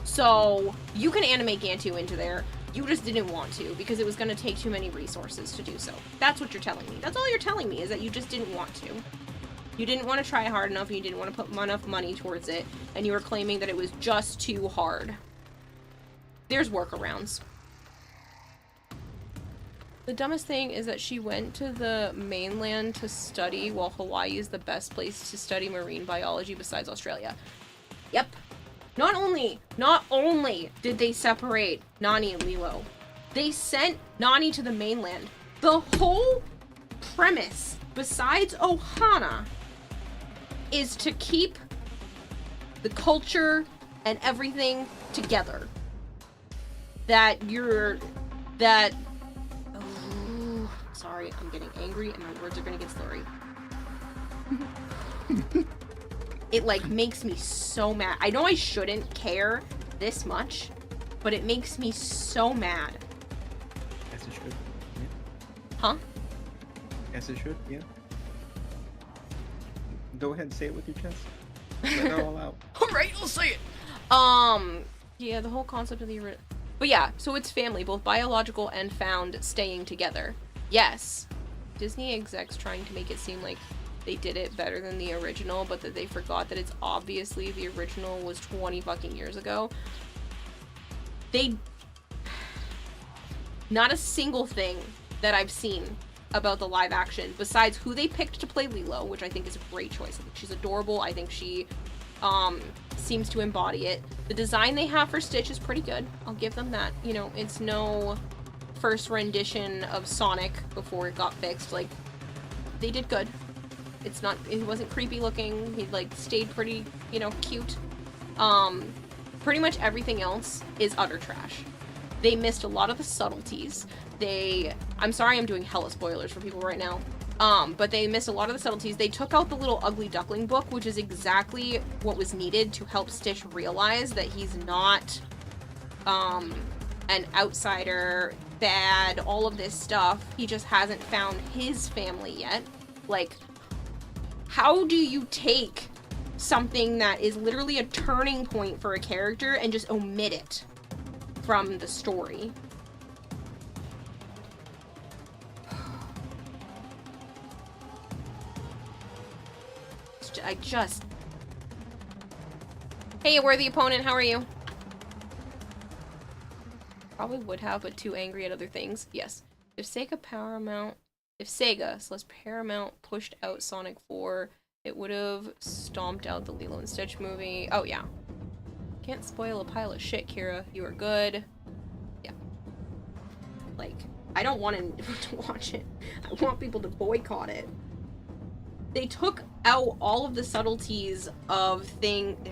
S1: So you can animate Gantu into there. You just didn't want to because it was going to take too many resources to do so. That's what you're telling me. That's all you're telling me, is that you just didn't want to. You didn't want to try hard enough and you didn't want to put enough money towards it, and you were claiming that it was just too hard. There's workarounds. The dumbest thing is that she went to the mainland to study while Hawaii is the best place to study marine biology besides Australia. Yep. Not only did they separate Nani and Lilo, they sent Nani to the mainland. The whole premise, besides Ohana, is to keep the culture and everything together. Sorry, I'm getting angry and my words are gonna get slurry. It, like, makes me so mad. I know I shouldn't care this much, but it makes me so mad.
S13: Yes, it should. Yeah.
S1: Huh?
S13: Yes, it should, yeah. Go ahead and say it with your chest. Let it all out.
S1: Alright, I'll say it! Yeah, the whole concept of the original. But yeah, so it's family, both biological and found, staying together. Yes. Disney execs trying to make it seem like they did it better than the original, but that they forgot that it's obviously the original was 20 fucking years ago. Not a single thing that I've seen about the live action, besides who they picked to play Lilo, which I think is a great choice. I think she's adorable. I think she seems to embody it. The design they have for Stitch is pretty good. I'll give them that. You know, it's no first rendition of Sonic before it got fixed. Like, they did good. It wasn't creepy looking. He, like, stayed pretty, you know, cute. Pretty much everything else is utter trash. They missed a lot of the subtleties. I'm sorry I'm doing hella spoilers for people right now. But they missed a lot of the subtleties. They took out the little ugly duckling book, which is exactly what was needed to help Stitch realize that he's not, an outsider, bad, all of this stuff. He just hasn't found his family yet. Like, how do you take something that is literally a turning point for a character and just omit it from the story. I just... Hey, a worthy opponent, how are you? Probably would have, but too angry at other things. Yes. If Sega Paramount pushed out Sonic 4, it would have stomped out the Lilo and Stitch movie. Oh, yeah. Can't spoil a pile of shit, Kira. You are good. Yeah. Like, I don't want to watch it. I want people to boycott it. They took out all of the subtleties of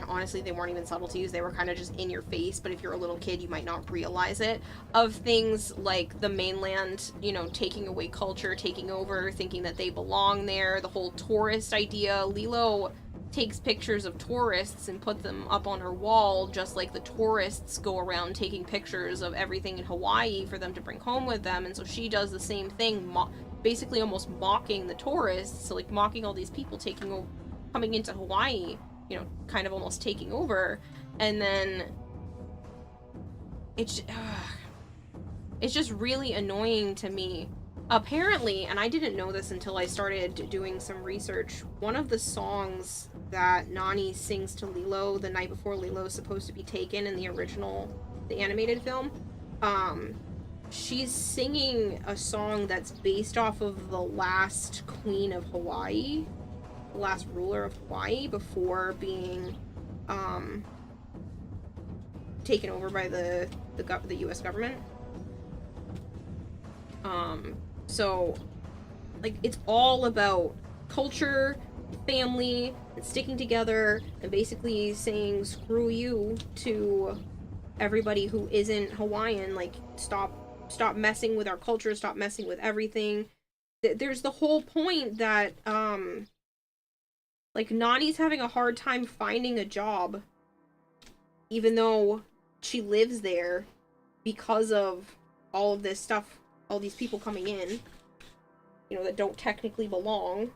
S1: honestly, they weren't even subtleties, they were kind of just in your face, but if you're a little kid, you might not realize it, of things like the mainland, you know, taking away culture, taking over, thinking that they belong there, the whole tourist idea. Lilo takes pictures of tourists and put them up on her wall, just like the tourists go around taking pictures of everything in Hawaii for them to bring home with them, and so she does the same thing, basically almost mocking the tourists, so like mocking all these people coming into Hawaii, you know, kind of almost taking over, and then it's just really annoying to me. Apparently, and I didn't know this until I started doing some research, one of the songs that Nani sings to Lilo the night before Lilo's supposed to be taken in the animated film, she's singing a song that's based off of the last queen of Hawaii, the last ruler of Hawaii before being taken over by the US government. So like it's all about culture, family, and sticking together, and basically saying screw you to everybody who isn't Hawaiian. Like stop messing with our culture, stop messing with everything. There's the whole point that like Nani's having a hard time finding a job even though she lives there because of all of this stuff, all these people coming in, you know, that don't technically belong,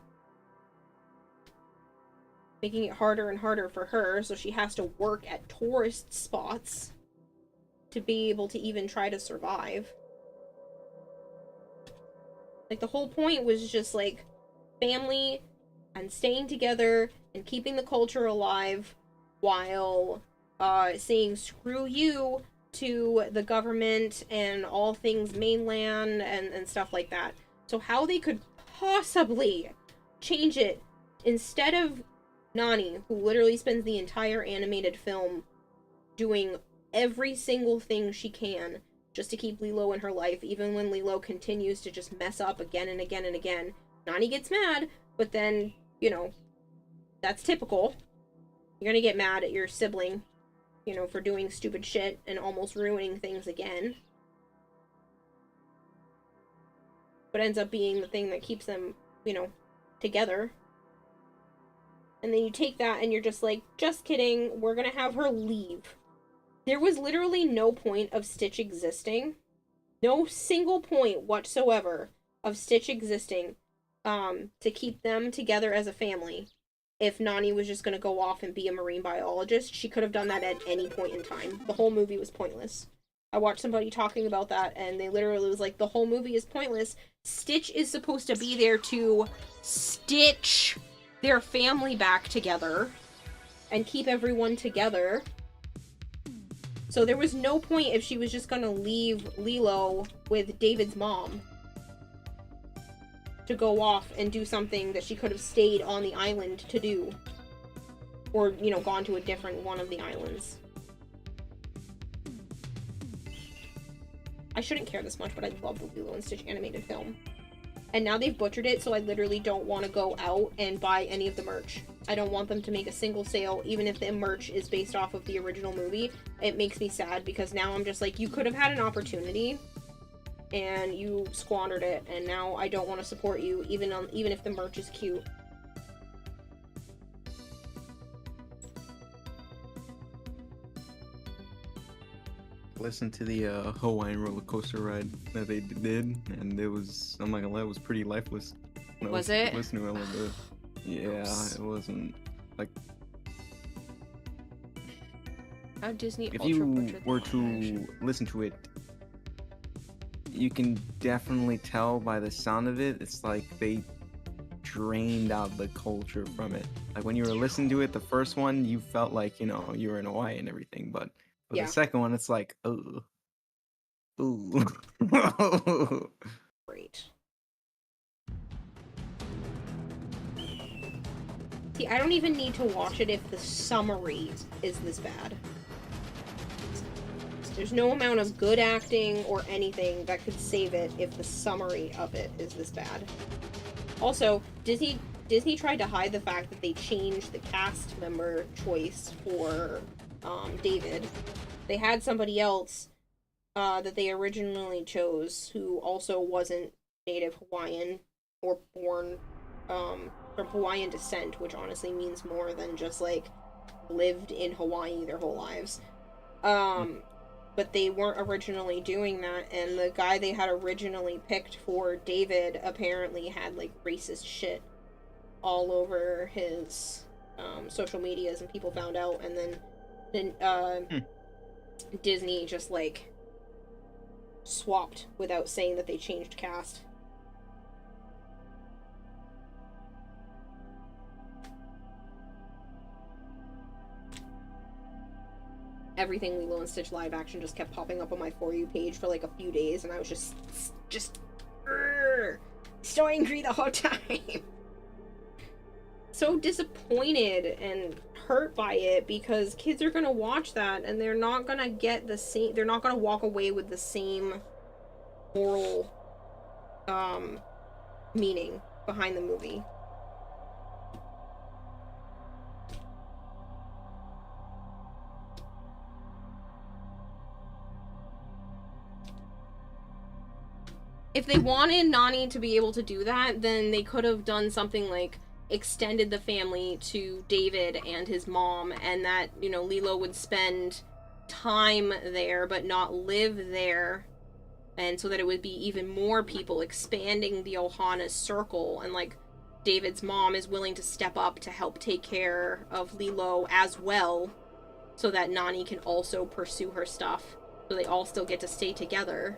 S1: making it harder and harder for her, so she has to work at tourist spots to be able to even try to survive. Like, the whole point was just, like, family and staying together and keeping the culture alive while saying screw you to the government and all things mainland and stuff like that. So how they could possibly change it, instead of Nani, who literally spends the entire animated film doing every single thing she can just to keep Lilo in her life, even when Lilo continues to just mess up again and again and again. Nani gets mad, but then, you know, that's typical. You're gonna get mad at your sibling, you know, for doing stupid shit and almost ruining things again. But ends up being the thing that keeps them, you know, together. And then you take that and you're just like, just kidding, we're gonna have her leave. There was literally no point of Stitch existing. No single point whatsoever of Stitch existing to keep them together as a family. If Nani was just going to go off and be a marine biologist, she could have done that at any point in time. The whole movie was pointless. I watched somebody talking about that, and they literally was like, the whole movie is pointless. Stitch is supposed to be there to stitch their family back together and keep everyone together. So there was no point if she was just going to leave Lilo with David's mom to go off and do something that she could have stayed on the island to do. Or, you know, gone to a different one of the islands. I shouldn't care this much, but I love the Lilo and Stitch animated film. And now they've butchered it, so I literally don't want to go out and buy any of the merch. I don't want them to make a single sale, even if the merch is based off of the original movie. It makes me sad, because now I'm just like, you could have had an opportunity and you squandered it, and now I don't want to support you, even if the merch is cute.
S13: Listen to the Hawaiian roller coaster ride that they did, and it was, I'm not gonna lie, it was pretty lifeless.
S1: Was it?
S13: Listening to it a little bit. Yeah, it wasn't like
S1: How Disney
S15: if
S1: Ultra
S15: you
S1: butchered
S15: were
S1: the
S15: to listen to it, you can definitely tell by the sound of it. It's like they drained out the culture from it. Like when you were listening to it, the first one, you felt like, you know, you were in Hawaii and everything. But for
S1: Yeah.
S15: the second one, it's like, ooh.
S1: Great. See, I don't even need to watch it if the summary is this bad. There's no amount of good acting or anything that could save it if the summary of it is this bad. Also, Disney tried to hide the fact that they changed the cast member choice for David. They had somebody else that they originally chose who also wasn't native Hawaiian or born from Hawaiian descent, which honestly means more than just like lived in Hawaii their whole lives. But they weren't originally doing that, and the guy they had originally picked for David apparently had like racist shit all over his social medias, and people found out, and then Disney just like swapped without saying that they changed cast. Everything Lilo and Stitch live action just kept popping up on my For You page for like a few days, and I was just so angry the whole time. So disappointed and hurt by it, because kids are gonna watch that and they're not gonna get the same, they're not gonna walk away with the same moral meaning behind the movie. If they wanted Nani to be able to do that, then they could have done something like extended the family to David and his mom, and that, you know, Lilo would spend time there but not live there, and so that it would be even more people, expanding the Ohana's circle, and like David's mom is willing to step up to help take care of Lilo as well, so that Nani can also pursue her stuff, so they all still get to stay together.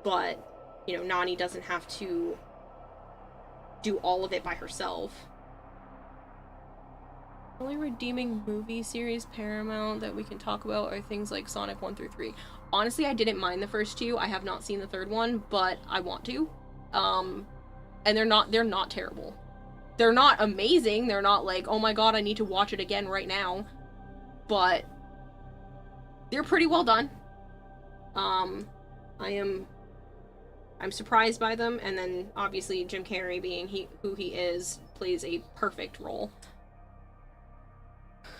S1: But, you know, Nani doesn't have to do all of it by herself. Only redeeming movie series Paramount that we can talk about are things like Sonic 1 through 3. Honestly, I didn't mind the first two. I have not seen the third one, but I want to. And they're not terrible. They're not amazing. They're not like, oh my god, I need to watch it again right now. But they're pretty well done. I'm surprised by them, and then obviously Jim Carrey, being who he is, plays a perfect role.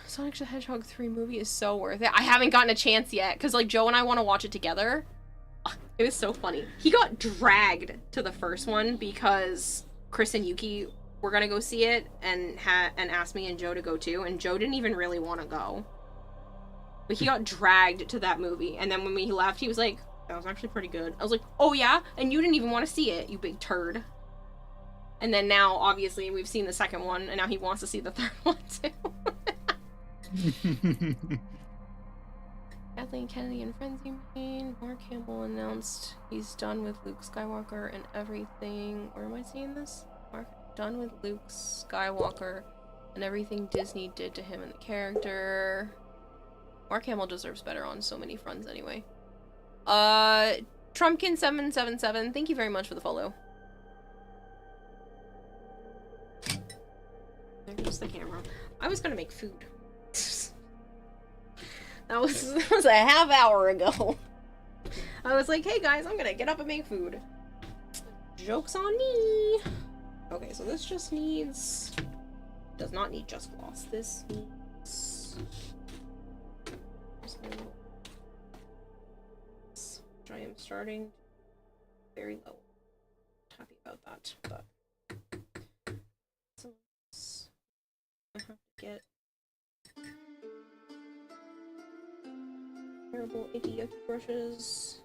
S1: Sonic the Hedgehog 3 movie is so worth it. I haven't gotten a chance yet, because like Joe and I want to watch it together. It was so funny. He got dragged to the first one because Chris and Yuki were gonna go see it, and asked me and Joe to go too, and Joe didn't even really want to go. But he got dragged to that movie, and then when he left, he was like, that was actually pretty good. I was like, oh yeah? And you didn't even want to see it, you big turd. And then now, obviously, we've seen the second one, and now he wants to see the third one, too. Kathleen Kennedy and Friends, you mean? Mark Hamill announced he's done with Luke Skywalker and everything. Where am I seeing this? Mark, done with Luke Skywalker and everything Disney did to him and the character. Mark Hamill deserves better on so many fronts, anyway. Trumpkin777, thank you very much for the follow. There goes the camera. I was gonna make food. that was a half hour ago. I was like, hey guys, I'm gonna get up and make food. Joke's on me. Okay, so this just needs... does not need Just Gloss. This needs... which I am starting very low. Happy about that, but so I have to get terrible icky brushes.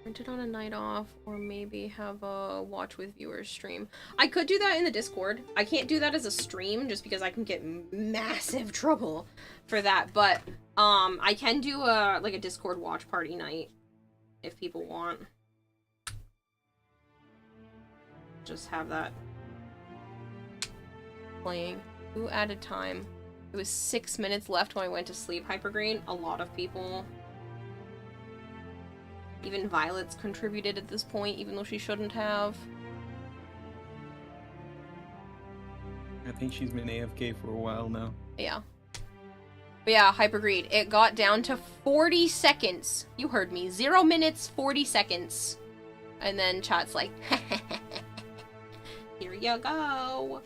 S1: Rent it on a night off, or maybe have a watch with viewers stream. I could do that in the Discord. I can't do that as a stream just because I can get massive trouble for that, but I can do a like a Discord watch party night if people want. Just have that playing. Who added time? It was 6 minutes left when I went to sleep, Hypergreen. A lot of people. Even Violet's contributed at this point, even though she shouldn't have.
S15: I think she's been AFK for a while now.
S1: Yeah. But yeah, Hypergreed. It got down to 40 seconds. You heard me. 0 minutes, 40 seconds. And then chat's like, here you go.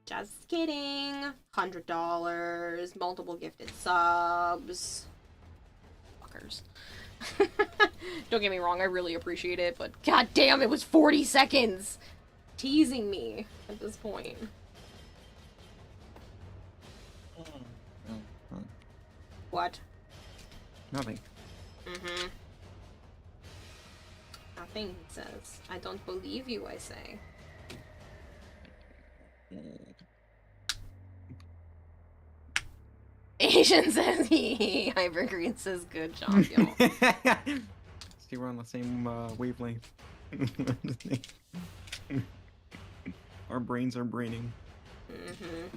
S1: Just kidding. $100. Multiple gifted subs. Fuckers. Don't get me wrong, I really appreciate it, but god damn, it was 40 seconds! Teasing me at this point. What?
S15: Nothing.
S1: Mm-hmm. Nothing, he says. I don't believe you, I say. Asian says he. Hypergreen says good job, y'all.
S15: See, we're on the same wavelength. Our brains are braining.
S1: Mm-hmm.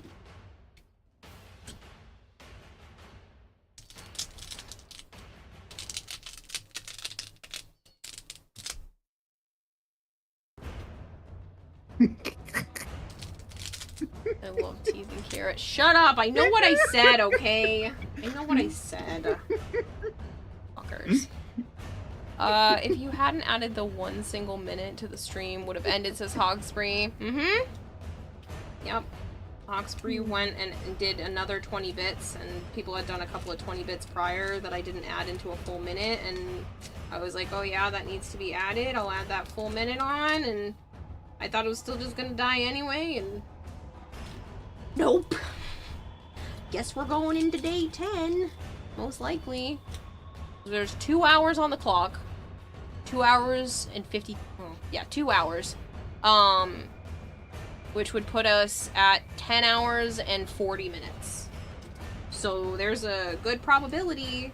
S1: I love teasing Carrot. Shut up! I know what I said, okay? I know what I said. Fuckers. If you hadn't added the 1 single minute to the stream, would have ended, says Hogspree. Mm-hmm. Yep. Hogspree went and did another 20 bits, and people had done a couple of 20 bits prior that I didn't add into a full minute, and I was like, oh yeah, that needs to be added. I'll add that full minute on, and I thought it was still just gonna die anyway, and nope. Guess we're going into day 10. Most likely. There's 2 hours on the clock. 2 hours and 50... Oh, yeah, 2 hours. Which would put us at 10 hours and 40 minutes. So there's a good probability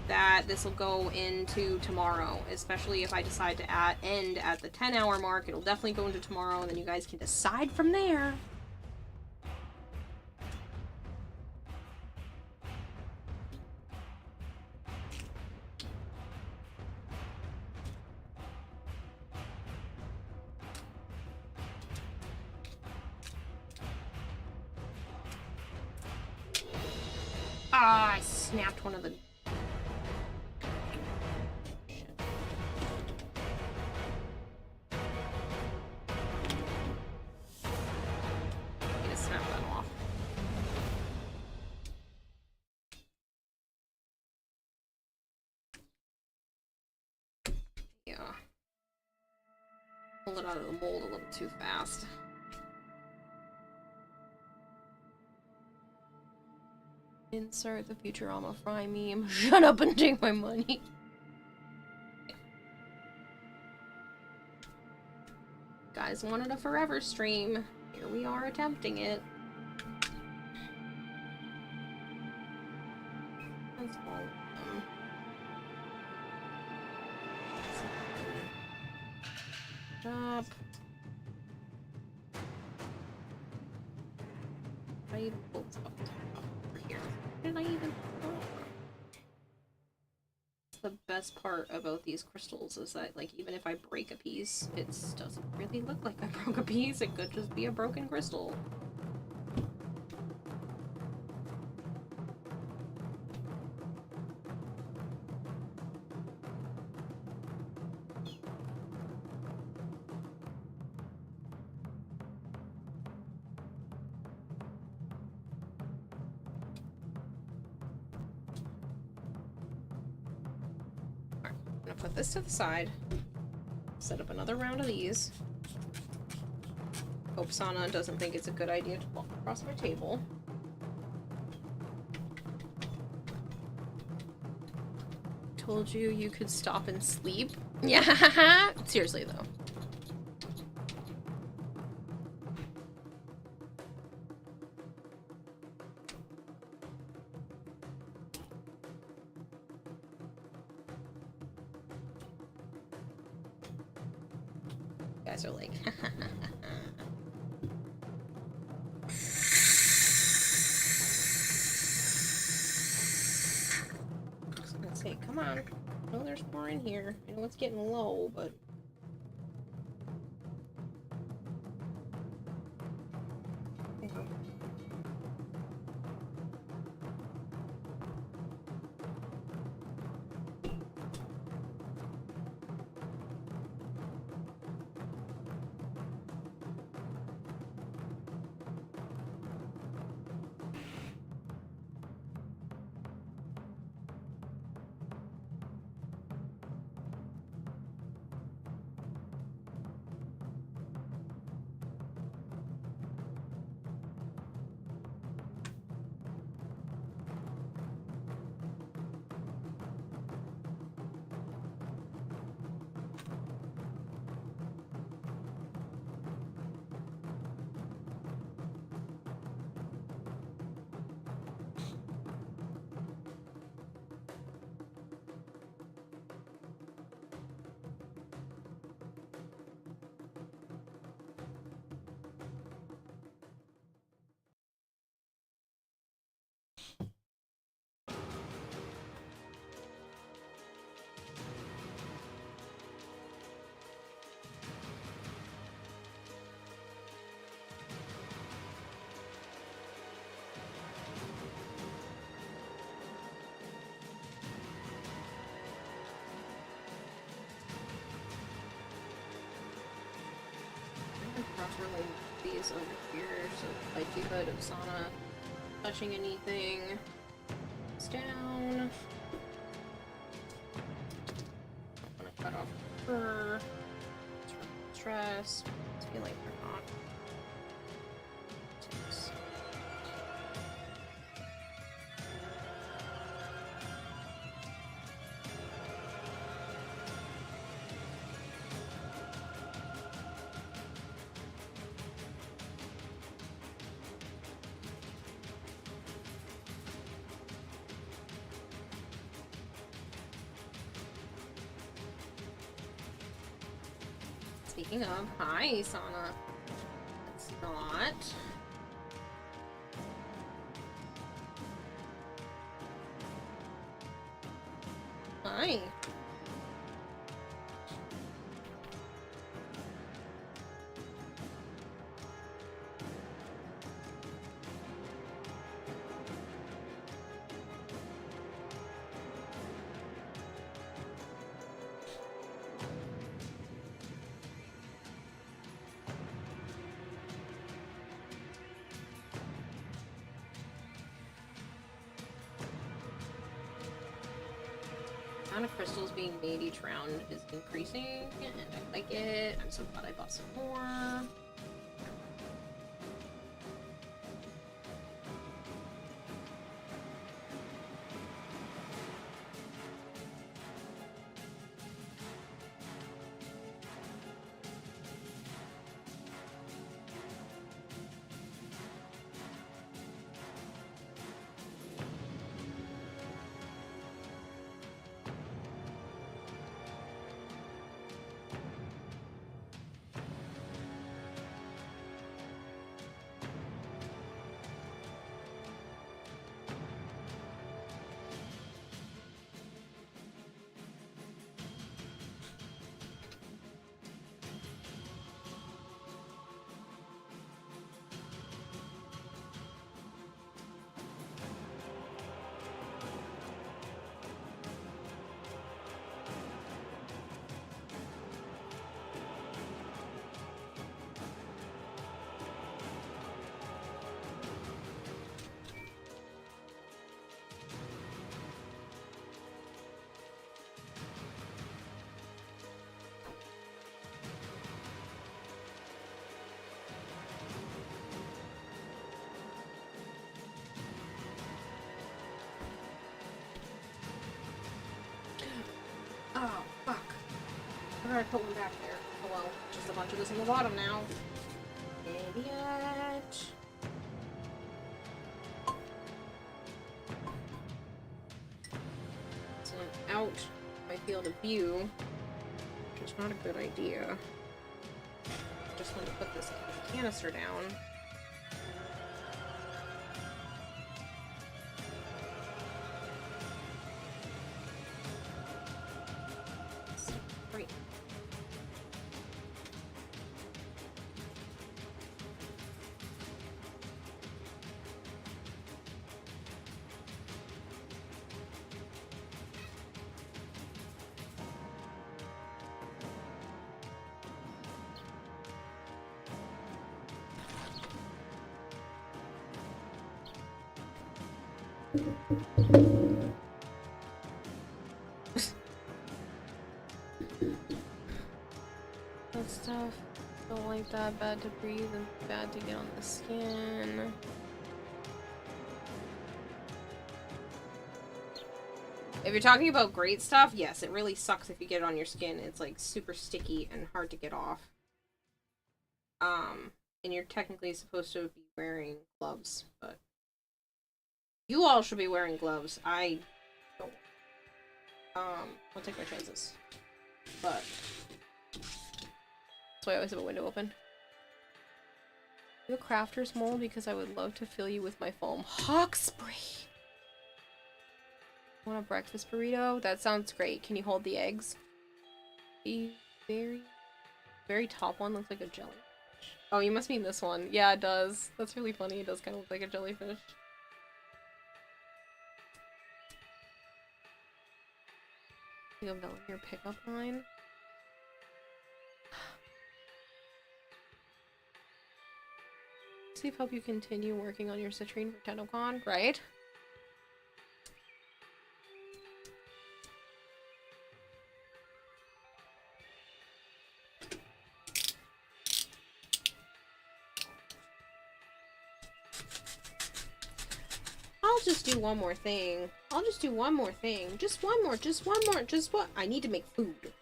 S1: that this will go into tomorrow. Especially if I decide to end at the 10-hour mark. It'll definitely go into tomorrow, and then you guys can decide from there. Ah, I snapped one of the... I need to snap that off. Yeah. Pulled it out of the mold a little too fast. Insert the Futurama Fry meme. Shut up and take my money. Guys wanted a forever stream. Here we are attempting it. That's all of them. Stop. I even pulled stuff over here. Did I even? The best part about these crystals is that, like, even if I break a piece, it doesn't really look like I broke a piece. It could just be a broken crystal. Put this to the side. Set up another round of these. Hope Sana doesn't think it's a good idea to walk across my table. Told you you could stop and sleep. Yeah, seriously though. You guys are like, I was gonna say, come on. I know there's more in here. I know it's getting low, but. Properly these over here, so likelihood of Sana touching anything is down. I'm gonna cut off her. Stress. I feel like they're not. Six. Speaking of, hi, Sana. It's not. Hi. The amount of crystals being made each round is increasing, and I like it. I'm so glad I bought some more. I put one back there. Oh well, just a bunch of this on the bottom now. Idiot. So I'm out my field of view, which is not a good idea. Just want to put this canister down. Great. That stuff. Don't like that. Bad to breathe and bad to get on the skin. If you're talking about great stuff, yes, it really sucks if you get it on your skin. It's like super sticky and hard to get off. And you're technically supposed to be wearing gloves, but you all should be wearing gloves. I don't. I'll take my chances. But that's why I always have a window open. You have a crafter's mold because I would love to fill you with my foam. Hawkspray! Want a breakfast burrito? That sounds great. Can you hold the eggs? The very top one looks like a jellyfish. Oh, you must mean this one. Yeah, it does. That's really funny. It does kind of look like a jellyfish. You have that on your pickup line? See if help you continue working on your citrine for TennoCon, right? I'll just do one more thing. I'll just do one more thing. Just one more. Just one more. Just what? I need to make food.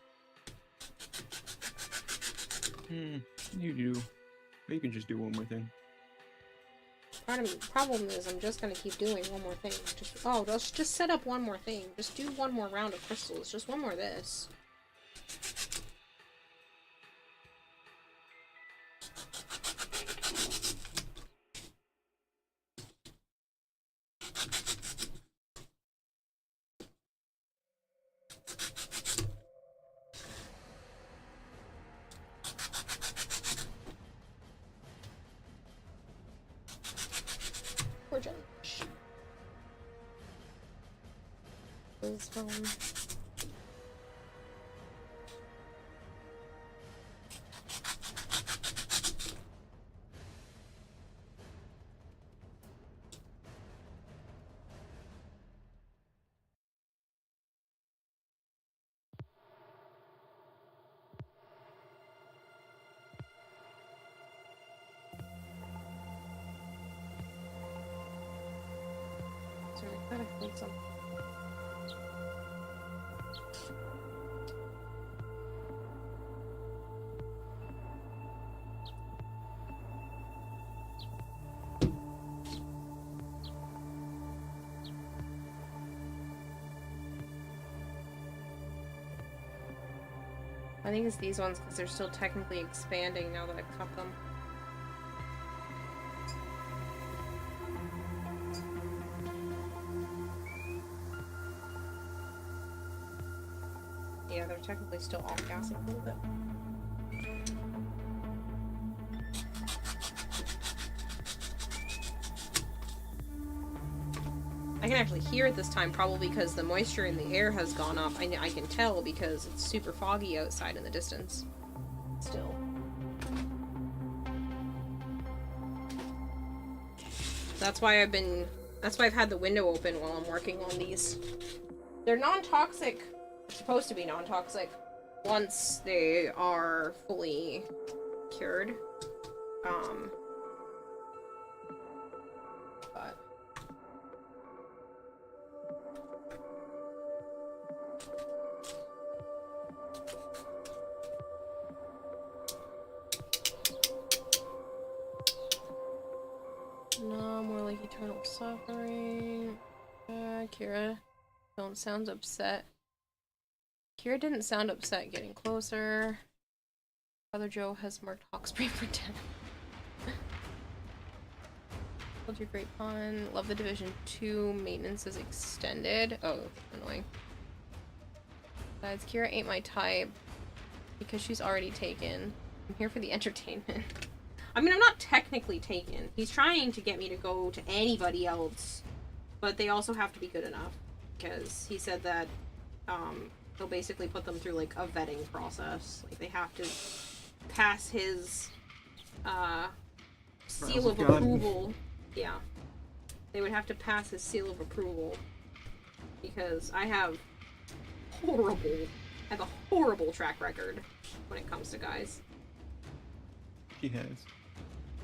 S14: You do. But you can just do one more thing.
S1: Problem is, I'm just gonna keep doing one more thing. Let's just set up one more thing. Just do one more round of crystals. Just one more of this. Poor jellyfish. I gotta think something. I think it's these ones because they're still technically expanding now that I've cut them. Yeah, they're technically still off-gassing a little bit. I can actually hear it this time, probably because the moisture in the air has gone up. I can tell because it's super foggy outside in the distance. Still. That's why I've had the window open while I'm working on these. They're non-toxic. They're supposed to be non-toxic once they are fully cured. But suffering. Kira, don't sound upset. Kira didn't sound upset getting closer. Brother Joe has marked Hawkspray for death. Told you great pun. Love the Division 2 maintenance is extended. Oh, annoying. Besides, Kira ain't my type because she's already taken. I'm here for the entertainment. I mean, I'm not technically taken. He's trying to get me to go to anybody else, but they also have to be good enough because he said that he'll basically put them through like a vetting process. Like they have to pass his seal of approval. Yeah. They would have to pass his seal of approval because I have a horrible track record when it comes to guys.
S14: She has.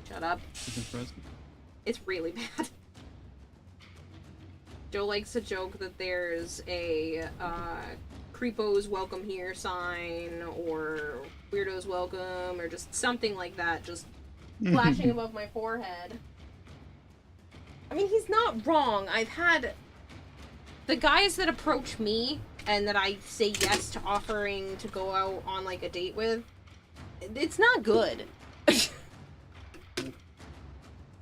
S1: Shut up.
S14: It's impressive.
S1: It's really bad. Joe likes to joke that there's a creepos welcome here sign or weirdos welcome or just something like that just flashing above my forehead. I mean, he's not wrong. I've had the guys that approach me and that I say yes to offering to go out on like a date with, it's not good.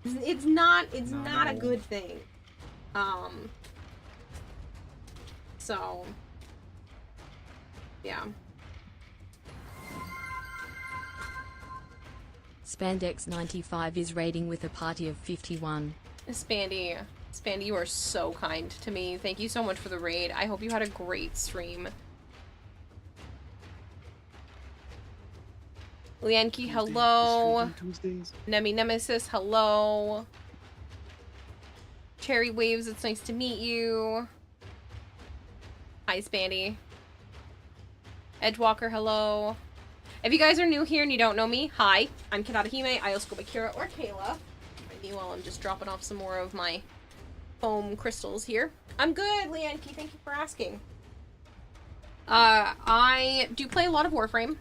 S1: It's not a good thing. So yeah.
S12: Spandex 95 is raiding with a party of 51.
S1: Spandy, you are so kind to me. Thank you so much for the raid. I hope you had a great stream. Lianki, hello. Nemi Nemesis, hello. Cherry Waves, it's nice to meet you. Hi, Spandy. Edgewalker, hello. If you guys are new here and you don't know me, hi. I'm Kirarahime. I also go by Kira or Kayla. Meanwhile, I'm just dropping off some more of my foam crystals here. I'm good, Lianki. Thank you for asking. I do play a lot of Warframe.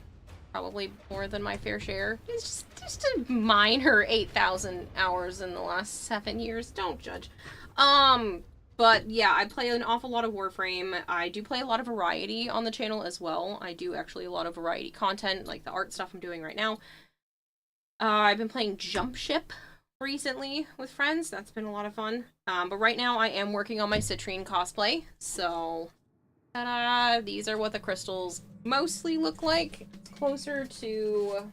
S1: Probably more than my fair share. It's just a minor 8,000 hours in the last 7 years. Don't judge. But yeah, I play an awful lot of Warframe. I do play a lot of variety on the channel as well. I do actually a lot of variety content, like the art stuff I'm doing right now. I've been playing Jump Ship recently with friends. That's been a lot of fun. But right now I am working on my citrine cosplay. So, ta-da! These are what the crystals mostly look like. It's closer to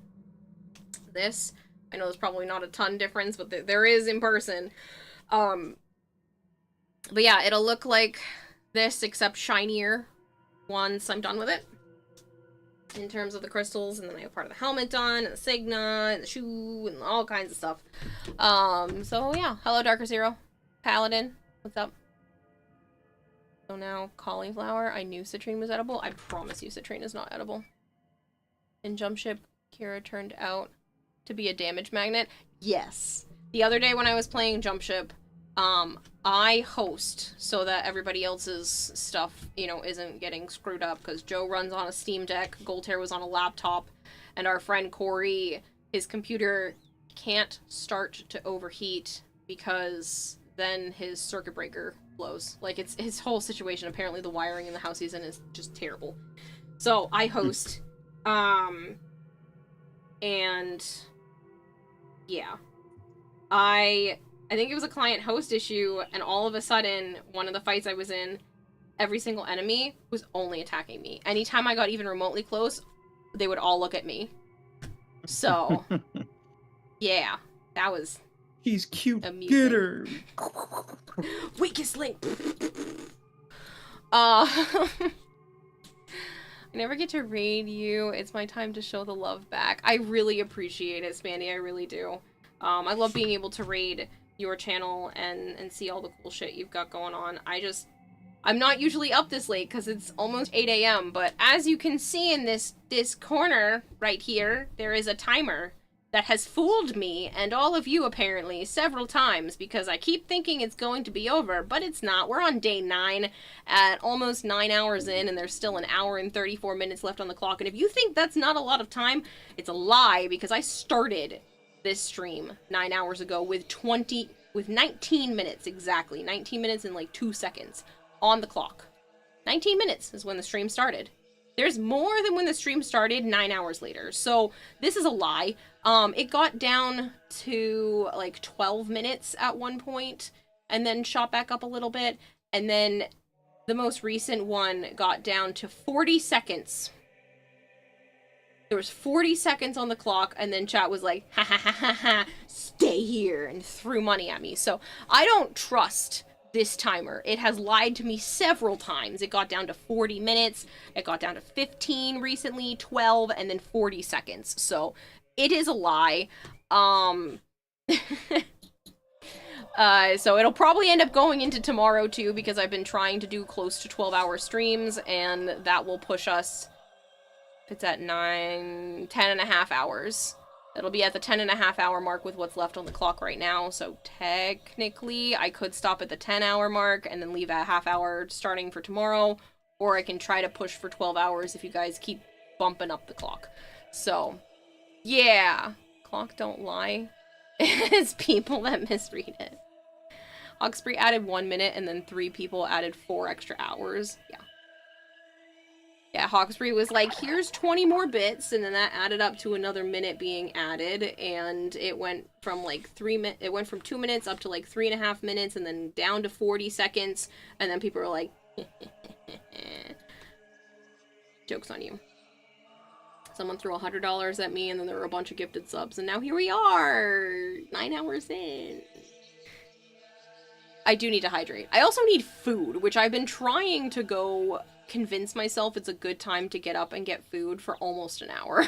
S1: this. I know there's probably not a ton difference, but there is in person. But yeah, it'll look like this, except shinier once I'm done with it. In terms of the crystals, and then I have part of the helmet done, and the Signa, and the shoe, and all kinds of stuff. So yeah. Hello, Darker Zero. Paladin, what's up? So now, cauliflower. I knew citrine was edible. I promise you citrine is not edible. In Jump Ship, Kira turned out to be a damage magnet. Yes. The other day when I was playing Jump Ship, I host so that everybody else's stuff, you know, isn't getting screwed up, because Joe runs on a Steam Deck, Goldhair was on a laptop, and our friend Corey, his computer can't start to overheat because then his circuit breaker blows. Like, it's his whole situation. Apparently the wiring in the house he's in is just terrible. So I host, and yeah, I think it was a client host issue, and all of a sudden, one of the fights I was in, every single enemy was only attacking me. Anytime I got even remotely close, they would all look at me. So, yeah, that was
S14: He's cute.
S1: amusing.
S14: Get her.
S1: Weakest link. I never get to raid you. It's my time to show the love back. I really appreciate it, Spandy. I really do. I love being able to raid your channel and see all the cool shit you've got going on. I'm not usually up this late because it's almost 8 a.m., but as you can see in this corner right here, there is a timer that has fooled me and all of you apparently several times, because I keep thinking it's going to be over, but it's not. We're on day 9 at almost 9 hours in, and there's still an hour and 34 minutes left on the clock, and if you think that's not a lot of time, it's a lie, because I started this stream 9 hours ago with 20 with 19 minutes exactly. 19 minutes and like 2 seconds on the clock. 19 minutes is when the stream started. There's more than when the stream started 9 hours later. So this is a lie. It got down to like 12 minutes at one point and then shot back up a little bit. And then the most recent one got down to 40 seconds. There was 40 seconds on the clock, and then chat was like, ha ha ha ha ha, stay here, and threw money at me. So I don't trust this timer. It has lied to me several times. It got down to 40 minutes, it got down to 15 recently, 12, and then 40 seconds. So it is a lie. So it'll probably end up going into tomorrow too, because I've been trying to do close to 12-hour streams, and that will push us, if it's at 10.5 hours. It'll be at the 10.5 hour mark with what's left on the clock right now, so technically I could stop at the 10-hour mark and then leave a half hour starting for tomorrow, or I can try to push for 12 hours if you guys keep bumping up the clock. So, yeah. Clock don't lie. It's people that misread it. Hawksbury added 1 minute, and then 3 people added 4 extra hours. Yeah. Yeah, Hawksbury was like, here's 20 more bits, and then that added up to another minute being added, and it went from like 2 minutes up to like 3.5 minutes, and then down to 40 seconds, and then people were like, joke's on you. Someone threw $100 at me, and then there were a bunch of gifted subs, and now here we are, 9 hours in. I do need to hydrate. I also need food, which I've been trying to go convince myself it's a good time to get up and get food for almost an hour.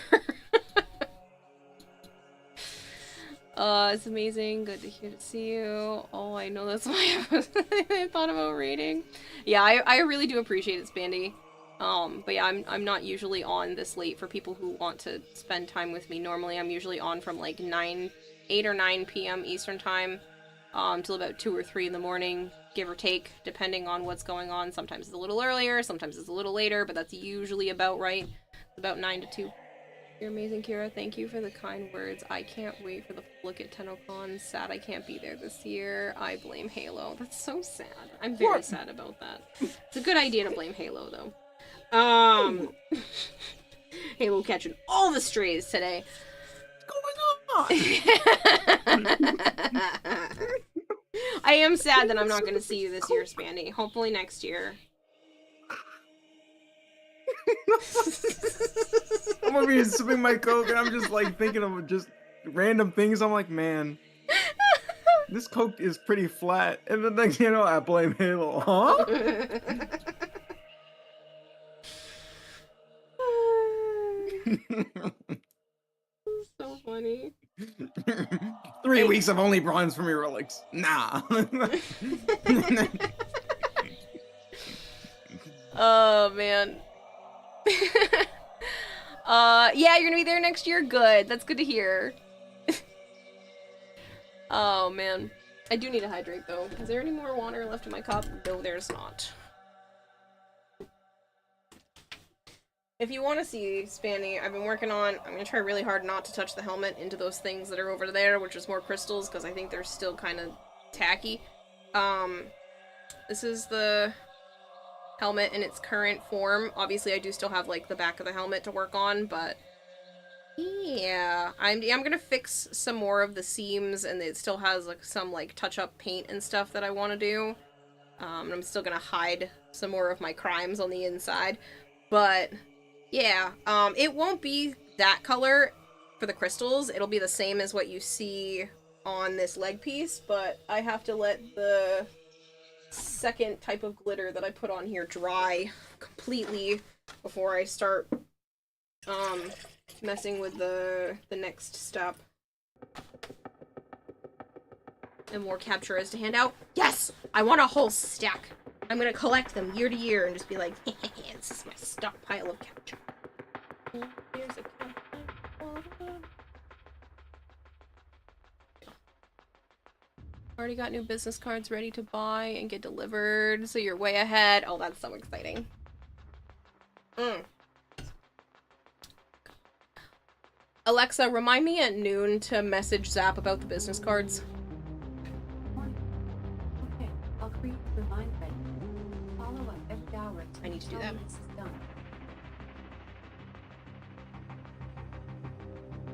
S1: It's amazing. Good to hear to see you. Oh, I know that's why I thought about raiding. Yeah, I really do appreciate it, Spandy. But yeah, I'm not usually on this late for people who want to spend time with me. Normally, I'm usually on from like 8 or 9 p.m. Eastern time, till about 2 or 3 in the morning, give or take, depending on what's going on. Sometimes it's a little earlier, sometimes it's a little later, but that's usually about right. It's about 9 to 2. You're amazing, Kira. Thank you for the kind words. I can't wait for the look at TennoCon. Sad I can't be there this year. I blame Halo. That's so sad. I'm very sad about that. It's a good idea to blame Halo, though. Halo catching all the strays today. I am sad that I'm not going to see you this year, Spandy. Hopefully next year.
S15: I'm gonna be sipping my Coke and I'm just like thinking of just random things. I'm like, man, this Coke is pretty flat. And the next thing you know, I blame Halo. Huh?
S1: So funny.
S15: 3 weeks of only bronze from your relics. Nah.
S1: Oh, man. Yeah, you're gonna be there next year? Good. That's good to hear. Oh, man. I do need to hydrate, though. Is there any more water left in my cup? No, there's not. If you want to see, Spanny, I've been working on... I'm gonna try really hard not to touch the helmet into those things that are over there, which is more crystals, because I think they're still kind of tacky. This is the helmet in its current form. Obviously, I do still have, like, the back of the helmet to work on, but... yeah, I'm gonna fix some more of the seams, and it still has, like, some, like, touch-up paint and stuff that I want to do. And I'm still gonna hide some more of my crimes on the inside, but... yeah, it won't be that color for the crystals. It'll be the same as what you see on this leg piece, but I have to let the second type of glitter that I put on here dry completely before I start messing with the next step. And more captures to hand out. Yes! I want a whole stack. I'm gonna collect them year to year and just be like, this is my stockpile of capture. Here's a already got new business cards ready to buy and get delivered, so you're way ahead. Oh, that's so exciting. Alexa, remind me at noon to message Zap about the business cards. I need to do that.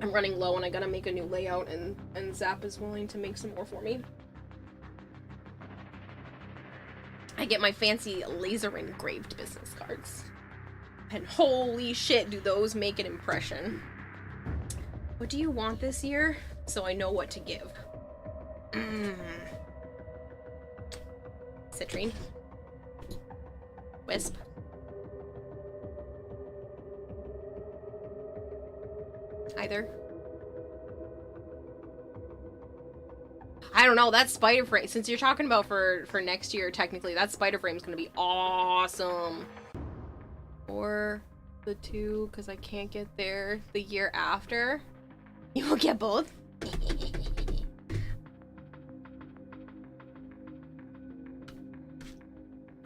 S1: I'm running low and I gotta make a new layout, and Zap is willing to make some more for me. I get my fancy laser engraved business cards. And holy shit, do those make an impression. What do you want this year? So I know what to give. Citrine. Wisp. Either. I don't know, that Spider Frame, since you're talking about for next year, technically, that Spider Frame's gonna be awesome. Or the two, because I can't get there the year after. You will get both?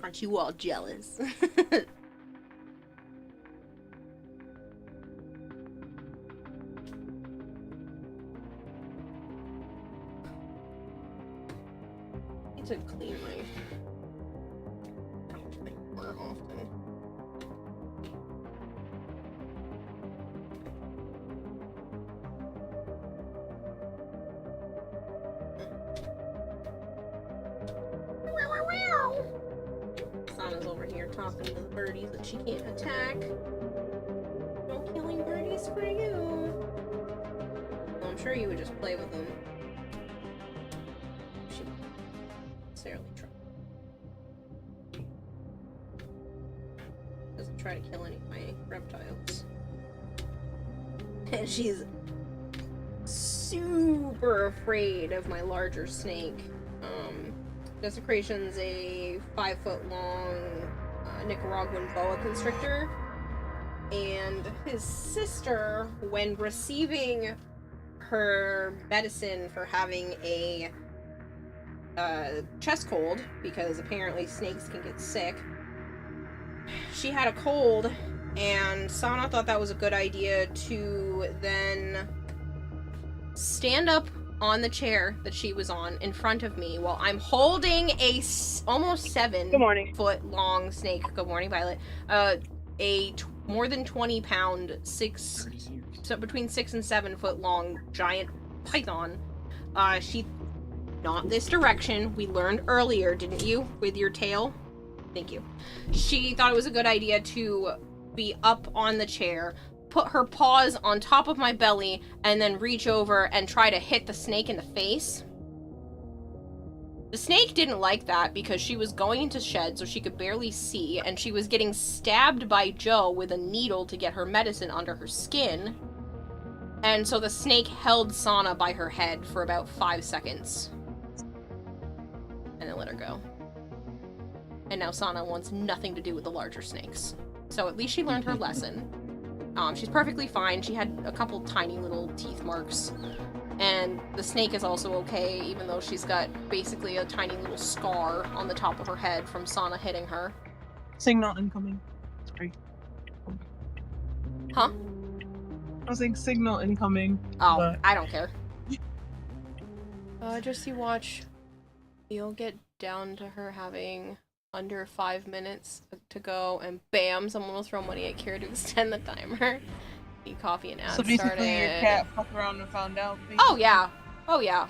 S1: Aren't you all jealous? To clean my more often. Sana's over here talking to the birdies that she can't attack. No killing birdies for you. Well, I'm sure you would just play with them. Doesn't try to kill any of my reptiles. And she's super afraid of my larger snake. Desecration's a 5-foot-long Nicaraguan boa constrictor. And his sister, when receiving her medicine for having a chest cold, because apparently snakes can get sick. She had a cold, and Sana thought that was a good idea to then stand up on the chair that she was on in front of me while I'm holding a almost 7-foot long snake. Good morning, Violet. More than 20-pound, between 6 and 7 foot long giant python. She Not this direction. We learned earlier, didn't you? With your tail? Thank you. She thought it was a good idea to be up on the chair, put her paws on top of my belly, and then reach over and try to hit the snake in the face. The snake didn't like that because she was going into shed so she could barely see, and she was getting stabbed by Joe with a needle to get her medicine under her skin. And so the snake held Sana by her head for about 5 seconds. And then let her go. And now Sana wants nothing to do with the larger snakes. So at least she learned her lesson. She's perfectly fine. She had a couple tiny little teeth marks. And the snake is also okay, even though she's got basically a tiny little scar on the top of her head from Sana hitting her.
S19: Signal incoming. Sorry.
S1: Huh?
S19: I was saying signal incoming.
S1: Oh,
S19: but...
S1: I don't care. Just you watch. You'll get down to her having under 5 minutes to go, and bam, someone will throw money at Kira to extend the timer. Eat coffee and ads
S19: So basically
S1: started.
S19: your cat fucked around and found out. Basically.
S1: Oh yeah. Oh yeah.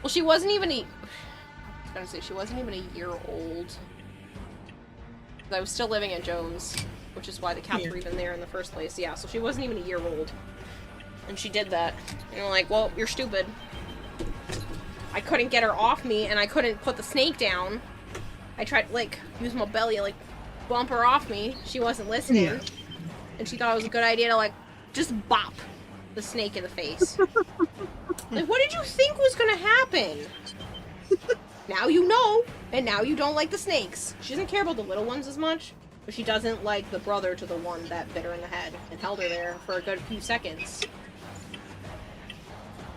S1: Well, she wasn't even I was gonna say, she wasn't even a year old. I was still living at Joe's, which is why the cats were even there in the first place. Yeah, so she wasn't even a year old. And she did that. And you're like, well, you're stupid. I couldn't get her off me, and I couldn't put the snake down. I tried, like, use my belly, like, bump her off me. She wasn't listening. Yeah. And she thought it was a good idea to, like, just bop the snake in the face. Like, what did you think was gonna happen? Now you know, and now you don't like the snakes. She doesn't care about the little ones as much, but she doesn't like the brother to the one that bit her in the head and held her there for a good few seconds.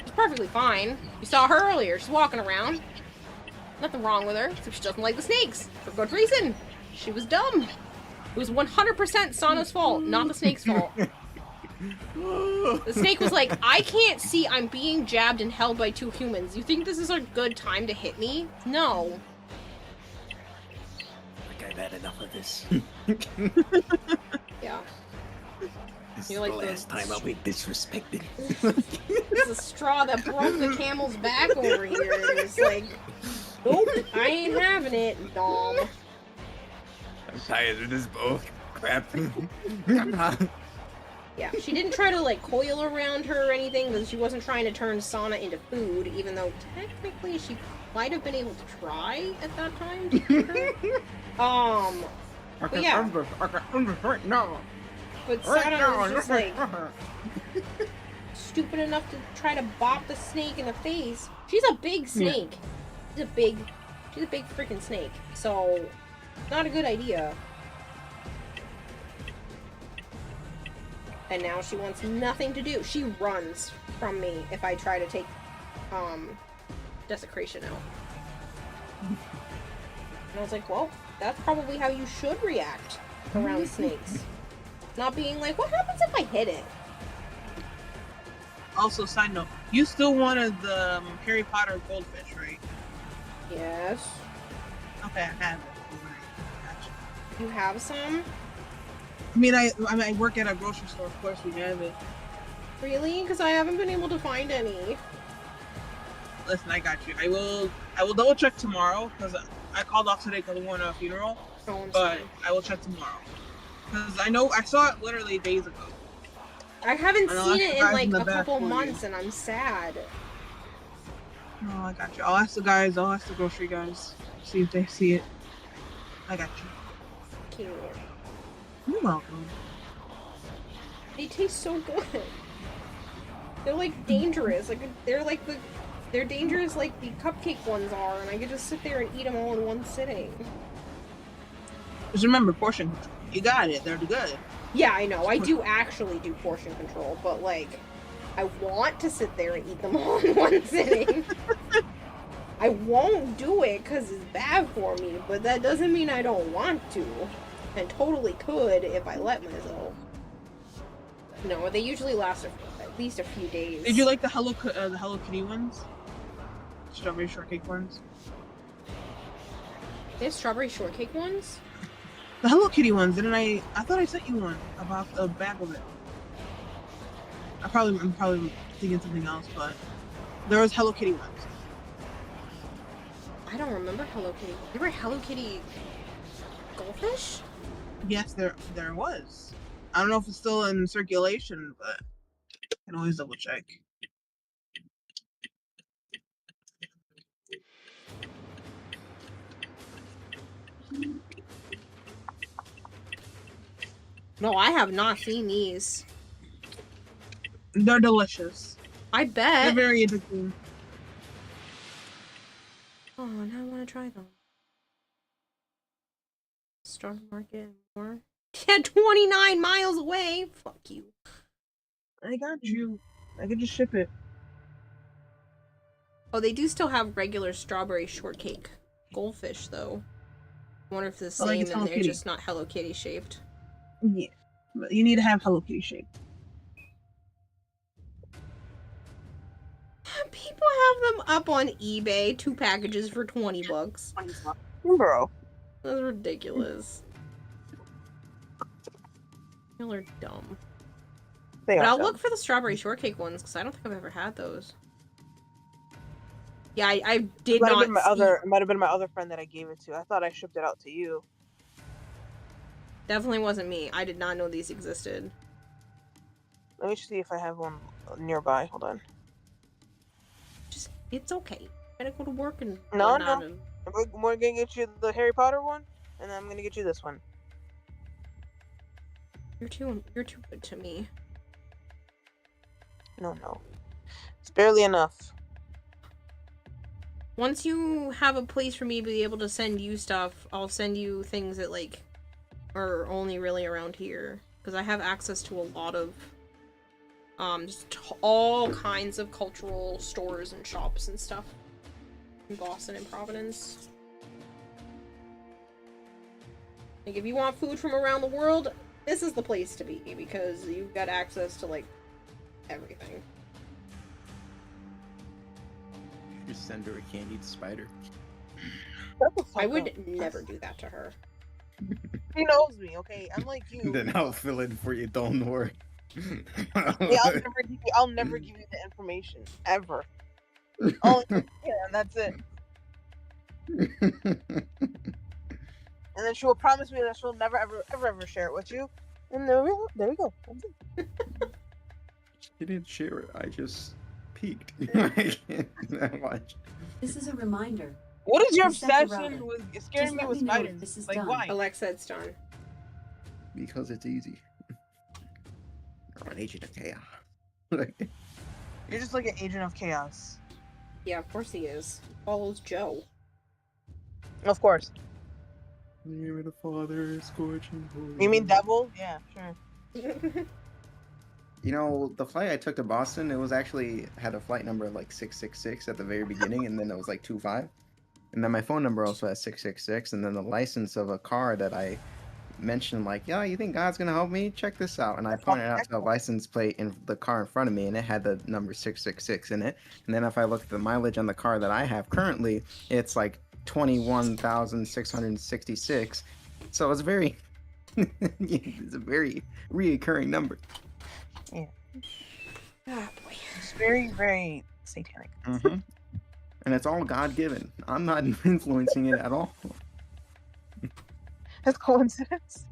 S1: She's perfectly fine. You saw her earlier. She's walking around. Nothing wrong with her, except she doesn't like the snakes. For good reason. She was dumb. It was 100% Sana's fault, not the snake's fault. The snake was like, I can't see, I'm being jabbed and held by 2 humans. You think this is a good time to hit me? No.
S10: Okay,
S15: had enough of this.
S1: Yeah.
S15: This
S1: You're
S15: is
S1: like
S15: the last time I'll be disrespected.
S1: It's the straw that broke the camel's back over here. It's like, nope, I ain't having it, Dom.
S15: I'm tired of this bull crap.
S1: Yeah, she didn't try to like coil around her or anything because she wasn't trying to turn Sana into food, even though technically she might have been able to try at that time to eat her. But yeah.
S15: Right now.
S1: But
S15: Right
S1: Sana
S15: now.
S1: was just like stupid enough to try to bop the snake in the face. She's a big snake. She's a big freaking snake. So, not a good idea. And now she wants nothing to do. She runs from me if I try to take, desecration out. And I was like, well, that's probably how you should react around snakes. Not being like, what happens if I hit it?
S19: Also, side note, you still wanted the Harry Potter goldfish, right?
S1: Yes.
S19: Okay, I have it. Gotcha.
S1: You have some?
S19: I mean, I work at a grocery store. Of course, we have it.
S1: Really? Because I haven't been able to find any.
S19: Listen, I got you. I will double check tomorrow because I called off today because we went to a funeral. But I will check tomorrow because I know I saw it literally days ago.
S1: I haven't seen it in like a couple
S19: for
S1: months,
S19: you.
S1: and I'm sad.
S19: No, I got you. I'll ask the guys. I'll ask the grocery guys. See if they see it. I got you.
S1: Cute.
S19: You're welcome.
S1: They taste so good. They're like dangerous. Like they're dangerous like the cupcake ones are, and I could just sit there and eat them all in one sitting.
S19: Just remember portion control. You got it. They're good.
S1: Yeah, I know. I do actually do portion control, but like, I want to sit there and eat them all in one sitting. I won't do it because it's bad for me, but that doesn't mean I don't want to. And totally could if I let myself. No, they usually last at least a few days.
S19: Did you like the Hello Kitty ones? Strawberry shortcake ones?
S1: They have strawberry shortcake ones?
S19: The Hello Kitty ones, didn't I thought I sent you one about the back of it. I'm probably thinking something else, but there was Hello Kitty ones.
S1: I don't remember Hello Kitty. There were Hello Kitty goldfish?
S19: Yes, there was. I don't know if it's still in circulation, but I can always double check.
S1: No, I have not seen these.
S19: They're delicious.
S1: I bet.
S19: They're very addicting.
S1: Oh, now I want to try them. Star Market more. Yeah, 29 miles away. Fuck you.
S19: I got you. I could just ship it.
S1: Oh, they do still have regular strawberry shortcake goldfish, though. I wonder if it's the same and they're just not Hello Kitty shaped.
S19: Yeah, but you need to have Hello Kitty shape.
S1: People have them up on eBay, 2 packages for 20 bucks.
S19: Bro.
S1: That's ridiculous. Y'all are dumb. But I'll look for the strawberry shortcake ones, because I don't think I've ever had those. Yeah, I did not.
S19: It might have been my other friend that I gave it to. I thought I shipped it out to you.
S1: Definitely wasn't me. I did not know these existed.
S19: Let me see if I have one nearby. Hold on.
S1: It's okay. I gotta go to work and
S19: No.
S1: And...
S19: We're gonna get you the Harry Potter one, and then I'm gonna get you this one.
S1: You're too good to me.
S19: No. It's barely enough.
S1: Once you have a place for me to be able to send you stuff, I'll send you things that, like, are only really around here. Because I have access to a lot of, just all kinds of cultural stores and shops and stuff. In Boston and Providence. Like, if you want food from around the world, this is the place to be. Because you've got access to, like, everything.
S15: Just send her a candied spider.
S1: I would never do that to her.
S19: He knows me, okay? Unlike you.
S14: Then I'll fill in for you. Don't worry.
S19: Yeah, I'll never give you the information ever. Only yeah, and that's it. And then she will promise me that she'll never ever share it with you. And there we go. That's it.
S14: You didn't share it. I just peeked. I can't watch.
S12: This is a reminder.
S19: What is your
S12: This sets
S19: obsession
S12: irrelevant.
S19: with scaring
S12: Just
S19: me
S12: let
S19: with
S12: me know if
S19: spiders?
S12: this is
S19: Like
S12: done.
S19: why?
S1: Alexa, it's done.
S14: Because it's easy. You're an agent of chaos.
S19: You're just like an agent of chaos.
S1: Yeah, of course he is. Follows Joe.
S19: Of course.
S14: Name of the Father, scorching holy.
S19: You mean devil? Yeah, sure.
S14: You know, the flight I took to Boston, it was actually had a flight number like 666 at the very beginning, and then it was like 25. And then my phone number also has 666, and then the license of a car that I mentioned, like, yeah, you think God's gonna help me? Check this out. And I pointed out to the license plate in the car in front of me, and it had the number 666 in it. And then if I look at the mileage on the car that I have currently, it's like 21,666. So it's very, it's a very reoccurring number.
S19: Yeah.
S1: Ah, boy.
S19: It's very, very satanic.
S14: Mm-hmm. And it's all God given. I'm not influencing it at all.
S19: That's coincidence.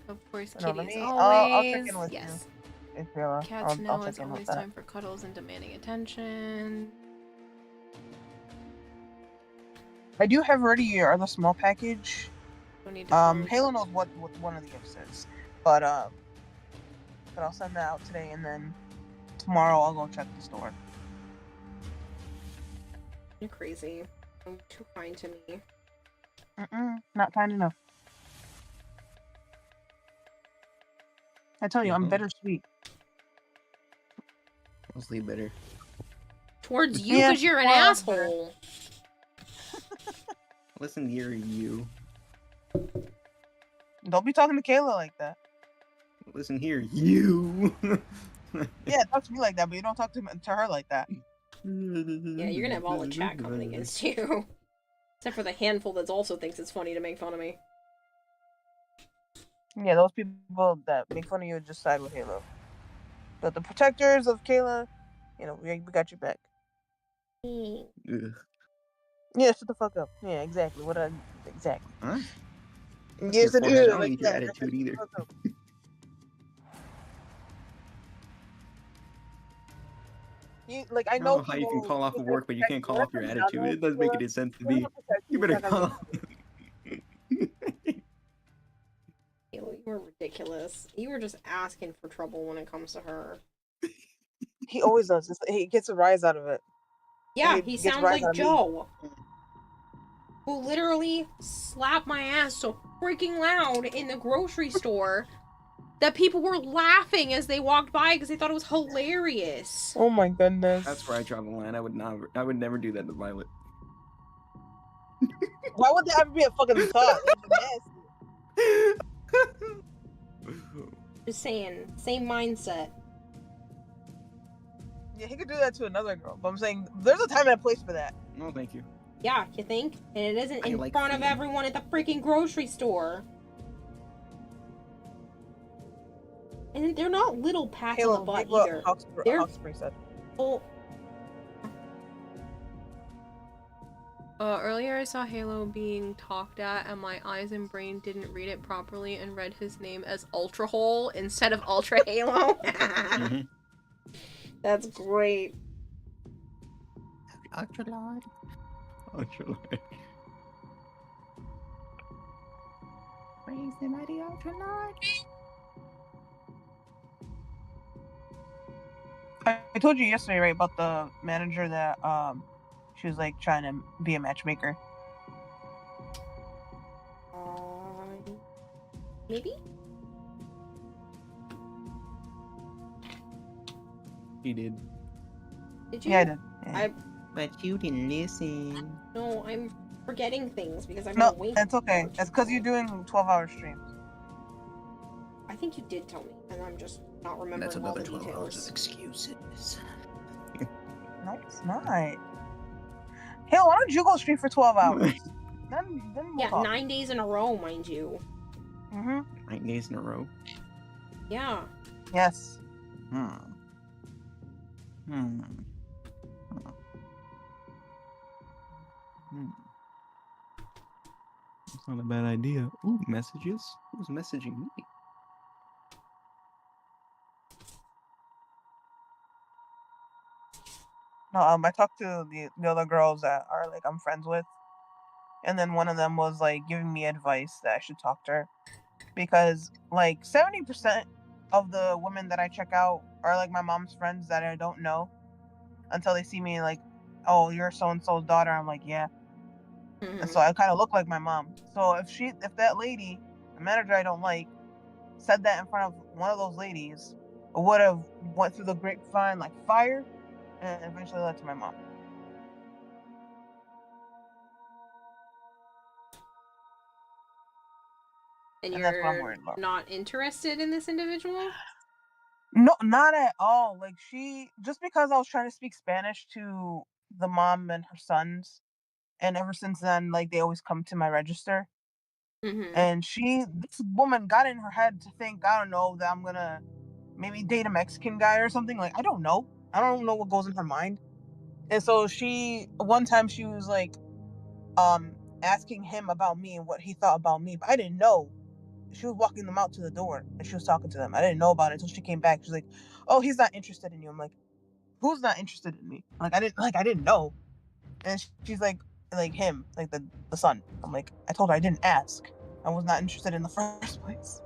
S1: Of course,
S19: No,
S1: kitties
S19: I'll
S1: always.
S19: check in with
S1: Yes.
S19: you. If you're,
S1: Cats know
S19: I'll
S1: it's
S19: check in
S1: always
S19: with that.
S1: time for cuddles and demanding attention.
S19: I do have already your other small package.
S1: Don't need to
S19: Halo knows what one of the gifts is, but I'll send that out today, and then tomorrow I'll go check the store.
S1: You're crazy. You're too kind to me.
S19: Not kind enough. I tell you, I'm bittersweet.
S14: Mostly bitter.
S1: Towards you, because you're an asshole.
S14: Listen here, you.
S19: Don't be talking to Kayla like that.
S14: Listen here, you.
S19: Yeah, talk to me like that, but you don't talk to her like that.
S1: Yeah, you're gonna have all the chat coming against you. Except for the handful that also thinks it's funny to make fun of me.
S19: Yeah, those people that make fun of you just side with Halo. But the protectors of Kayla, you know, we got your back.
S14: Ugh.
S19: Yeah, shut the fuck up. Yeah, exactly. Exactly.
S14: Huh?
S19: Yes, it
S14: I
S19: is.
S14: don't need your attitude either.
S19: I
S14: I
S19: know
S14: don't know how you can call off of work, but you can't call off your attitude. It doesn't make any sense to me. You better call.
S1: You were ridiculous. You were just asking for trouble when it comes to her.
S19: He always does. He gets a rise out of it.
S1: Yeah, he sounds like Joe. Who literally slapped my ass so freaking loud in the grocery store that people were laughing as they walked by because they thought it was hilarious.
S19: Oh my goodness.
S14: That's where I draw the line. I would never do that to Violet.
S19: Why would that ever be a fucking thought?
S1: Just saying, same mindset.
S19: Yeah, he could do that to another girl, but I'm saying there's a time and a place for that.
S14: No, thank you.
S1: Yeah, you think? And it isn't in
S14: like
S1: front of
S14: freedom.
S1: everyone at the freaking grocery store. And they're not little pats on the butt either. They're full. Earlier I saw Halo being talked at and my eyes and brain didn't read it properly and read his name as Ultra Hole instead of Ultra Halo.
S14: Mm-hmm.
S1: That's great.
S14: Ultra Lord. Ultra Lord.
S15: Praise the mighty Ultra Lord.
S19: I told you yesterday, right, about the manager that she was like trying to be a matchmaker.
S1: Maybe?
S14: He did.
S1: Did you?
S19: Yeah, I did. Yeah.
S15: But you didn't listen.
S1: No, I'm forgetting things because I'm
S19: No,
S1: awake.
S19: that's okay. That's because you're doing 12-hour streams.
S1: I think you did tell me, and I'm just not remembering
S14: That's another
S1: all the
S14: 12
S1: details.
S14: hours of excuses.
S19: No, it's not. Hell, why don't you go stream for 12 hours? Then we'll
S1: Yeah,
S19: talk.
S1: 9 days in a row, mind you.
S15: 9 days in a row.
S1: Yeah.
S19: Yes.
S15: Hmm. Hmm. Hmm. That's not a bad idea. Ooh, messages? Who's messaging me?
S19: No, I talked to the other girls that are like I'm friends with, and then one of them was like giving me advice that I should talk to her because like 70% of the women that I check out are like my mom's friends that I don't know until they see me like, oh, you're so and so's daughter. I'm like, yeah. And so I kind of look like my mom. So if that lady, the manager I don't like, said that in front of one of those ladies, it would have went through the grapevine like fire, and eventually led to my mom.
S1: And
S19: And that's what I'm
S1: you're
S19: worried about.
S1: not interested in this individual?
S19: No, not at all. Like just because I was trying to speak Spanish to the mom and her sons, and ever since then, like they always come to my register. And this woman got in her head to think, I don't know, that I'm gonna maybe date a Mexican guy or something. Like, I don't know. I don't know what goes in her mind. And so one time she was like, asking him about me and what he thought about me, but I didn't know. She was walking them out to the door and she was talking to them. I didn't know about it until she came back. She's like, "Oh, he's not interested in you." I'm like, "Who's not interested in me?" Like I didn't know. And she's like him, like the son. I'm like, I told her I didn't ask. I was not interested in the first place.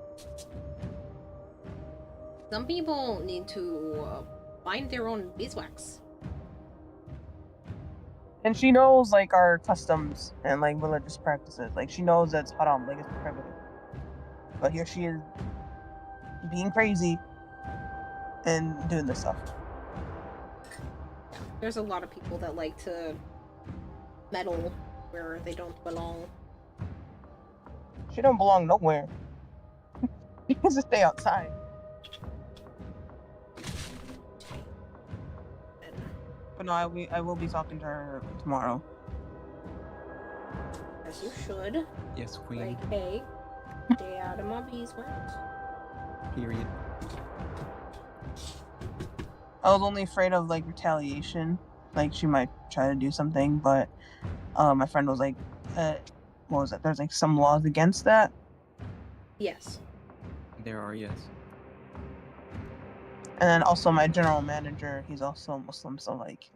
S1: Some people need to find their own beeswax.
S19: And she knows like our customs and like religious practices. Like she knows that's haram, like it's prohibited. But here she is being crazy and doing this stuff.
S1: There's a lot of people that like to meddle where they don't belong.
S19: She don't belong nowhere. She needs to stay outside. But no, I will be talking to her tomorrow.
S1: As you should.
S13: Yes, queen.
S1: Like, hey, stay out of my beeswax.
S13: Period.
S19: I was only afraid of like retaliation. Like she might try to do something, but my friend was like, what was it? There's like some laws against that.
S1: Yes.
S13: There are, yes.
S19: And then also my general manager, he's also Muslim, so like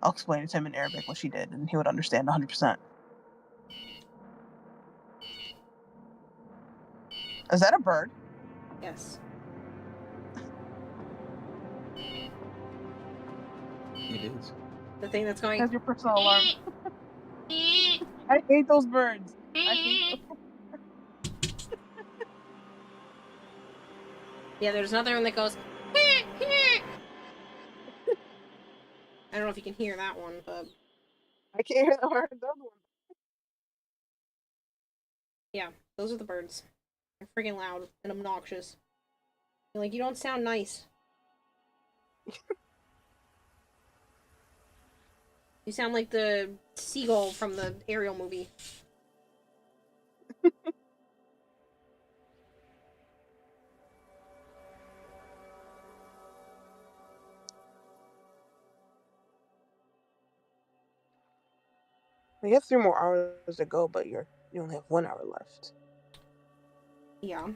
S19: I'll explain to him in Arabic what she did and he would understand 100%. Is that a bird?
S1: Yes.
S13: It is.
S1: The thing that's going.
S19: That's your personal alarm. I hate those birds. I hate those.
S1: Yeah, there's another one that goes. I don't know if you can hear that one, but
S19: I can't hear the other one.
S1: Yeah, those are the birds. They're freaking loud and obnoxious. You're like, you don't sound nice. You sound like the seagull from the Ariel movie.
S19: You have 3 more hours to go, but you only have 1 hour left.
S1: Yeah.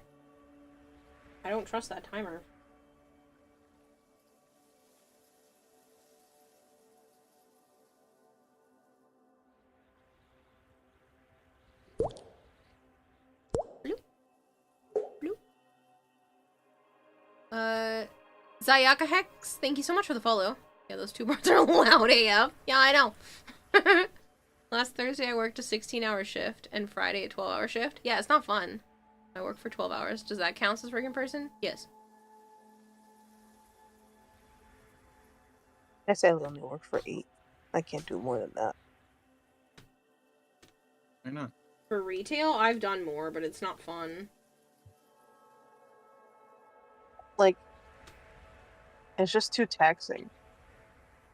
S1: I don't trust that timer. Zayaka Hex, thank you so much for the follow. Yeah, those 2 birds are loud AF. Yeah, I know. Last Thursday I worked a 16-hour shift, and Friday a 12-hour shift. Yeah, it's not fun. I work for 12 hours. Does that count as working person? Yes.
S19: I say I only work for 8. I can't do more than that.
S15: Why not?
S1: For retail, I've done more, but it's not fun.
S19: Like, it's just too taxing.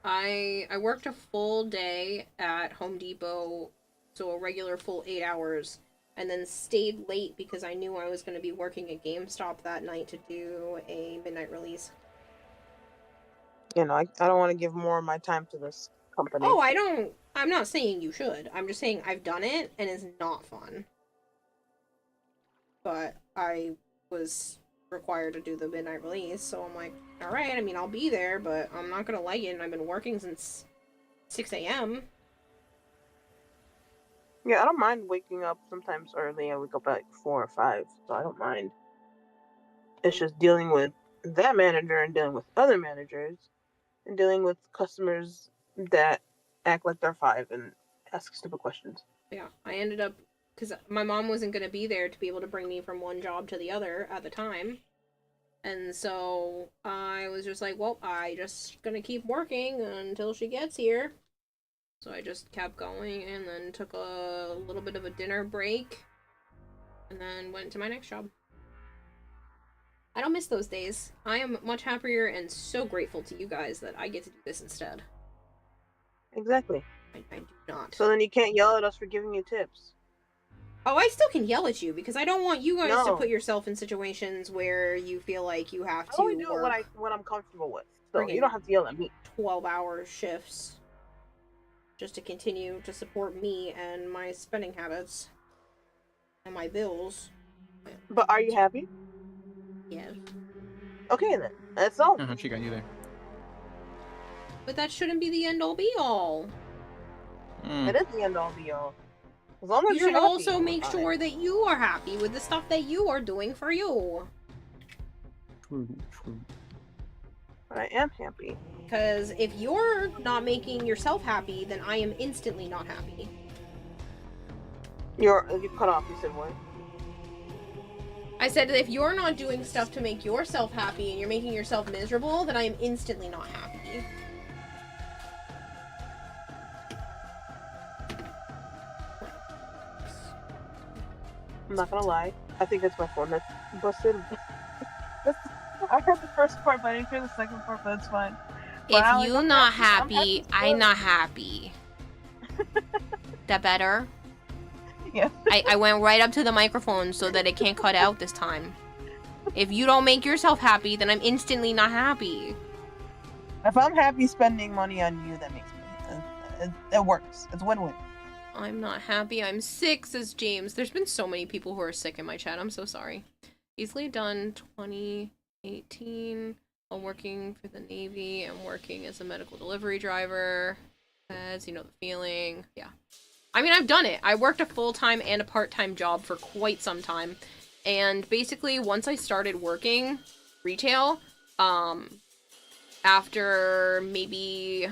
S1: I worked a full day at Home Depot so a regular full 8 hours, and then stayed late because I knew I was going to be working at GameStop that night to do a midnight release.
S19: You know, I don't want to give more of my time to this company.
S1: Oh, I'm not saying you should. I'm just saying I've done it, and it's not fun. But I was required to do the midnight release, so I'm like, alright, I mean, I'll be there, but I'm not gonna like it, and I've been working since 6 a.m.
S19: Yeah, I don't mind waking up sometimes early. I wake up at like 4 or 5, so I don't mind. It's just dealing with that manager and dealing with other managers and dealing with customers that act like they're 5 and ask stupid questions.
S1: Yeah, I ended up, because my mom wasn't going to be there to be able to bring me from one job to the other at the time. And so I was just like, well, I just gonna keep working until she gets here. So I just kept going and then took a little bit of a dinner break and then went to my next job. I don't miss those days. I am much happier and so grateful to you guys that I get to do this instead.
S19: Exactly.
S1: I do not.
S19: So then you can't yell at us for giving you tips.
S1: Oh, I still can yell at you because I don't want you guys to
S19: No.
S1: put yourself in situations where you feel like you have to
S19: I only do
S1: work
S19: what I'm comfortable with. So
S1: friggin'
S19: you don't have to yell at me.
S1: 12-hour shifts just to continue to support me and my spending habits and my bills.
S19: But are you happy?
S1: Yeah.
S19: Okay then. That's all.
S20: She got you there.
S1: But that shouldn't be the end-all be-all.
S19: It is the end all be all. As long as
S1: You
S19: you're
S1: should
S19: happy,
S1: also make
S19: fine.
S1: sure that you are happy with the stuff that you are doing for you.
S20: True.
S19: But I am happy.
S1: Because if you're not making yourself happy, then I am instantly not happy.
S19: You cut off. You said what?
S1: I said that if you're not doing stuff to make yourself happy and you're making yourself miserable, then I am instantly not happy.
S19: I'm not gonna lie. I think it's my phone that's busted. I heard the first part, but I didn't hear the second part, but it's fine. But
S1: If you not happy, I'm not happy. That better?
S19: Yeah.
S1: I went right up to the microphone so that it can't cut out this time. If you don't make yourself happy, then I'm instantly not happy.
S19: If I'm happy spending money on you, that makes me. It works. It's win-win.
S1: I'm not happy. I'm sick, says James. There's been so many people who are sick in my chat. I'm so sorry. Easily done 2018 while working for the Navy and working as a medical delivery driver. As you know the feeling. Yeah. I mean, I've done it. I worked a full-time and a part-time job for quite some time. And basically, once I started working retail, after maybe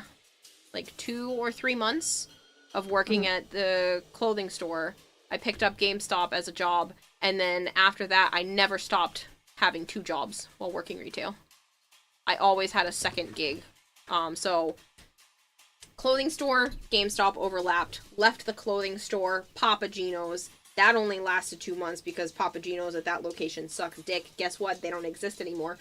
S1: like 2 or 3 months of working at the clothing store, I picked up GameStop as a job, and then after that, I never stopped having 2 jobs while working retail. I always had a second gig. So clothing store, GameStop overlapped, left the clothing store, Papa Gino's. That only lasted 2 months because Papa Gino's at that location sucks dick. Guess what? They don't exist anymore.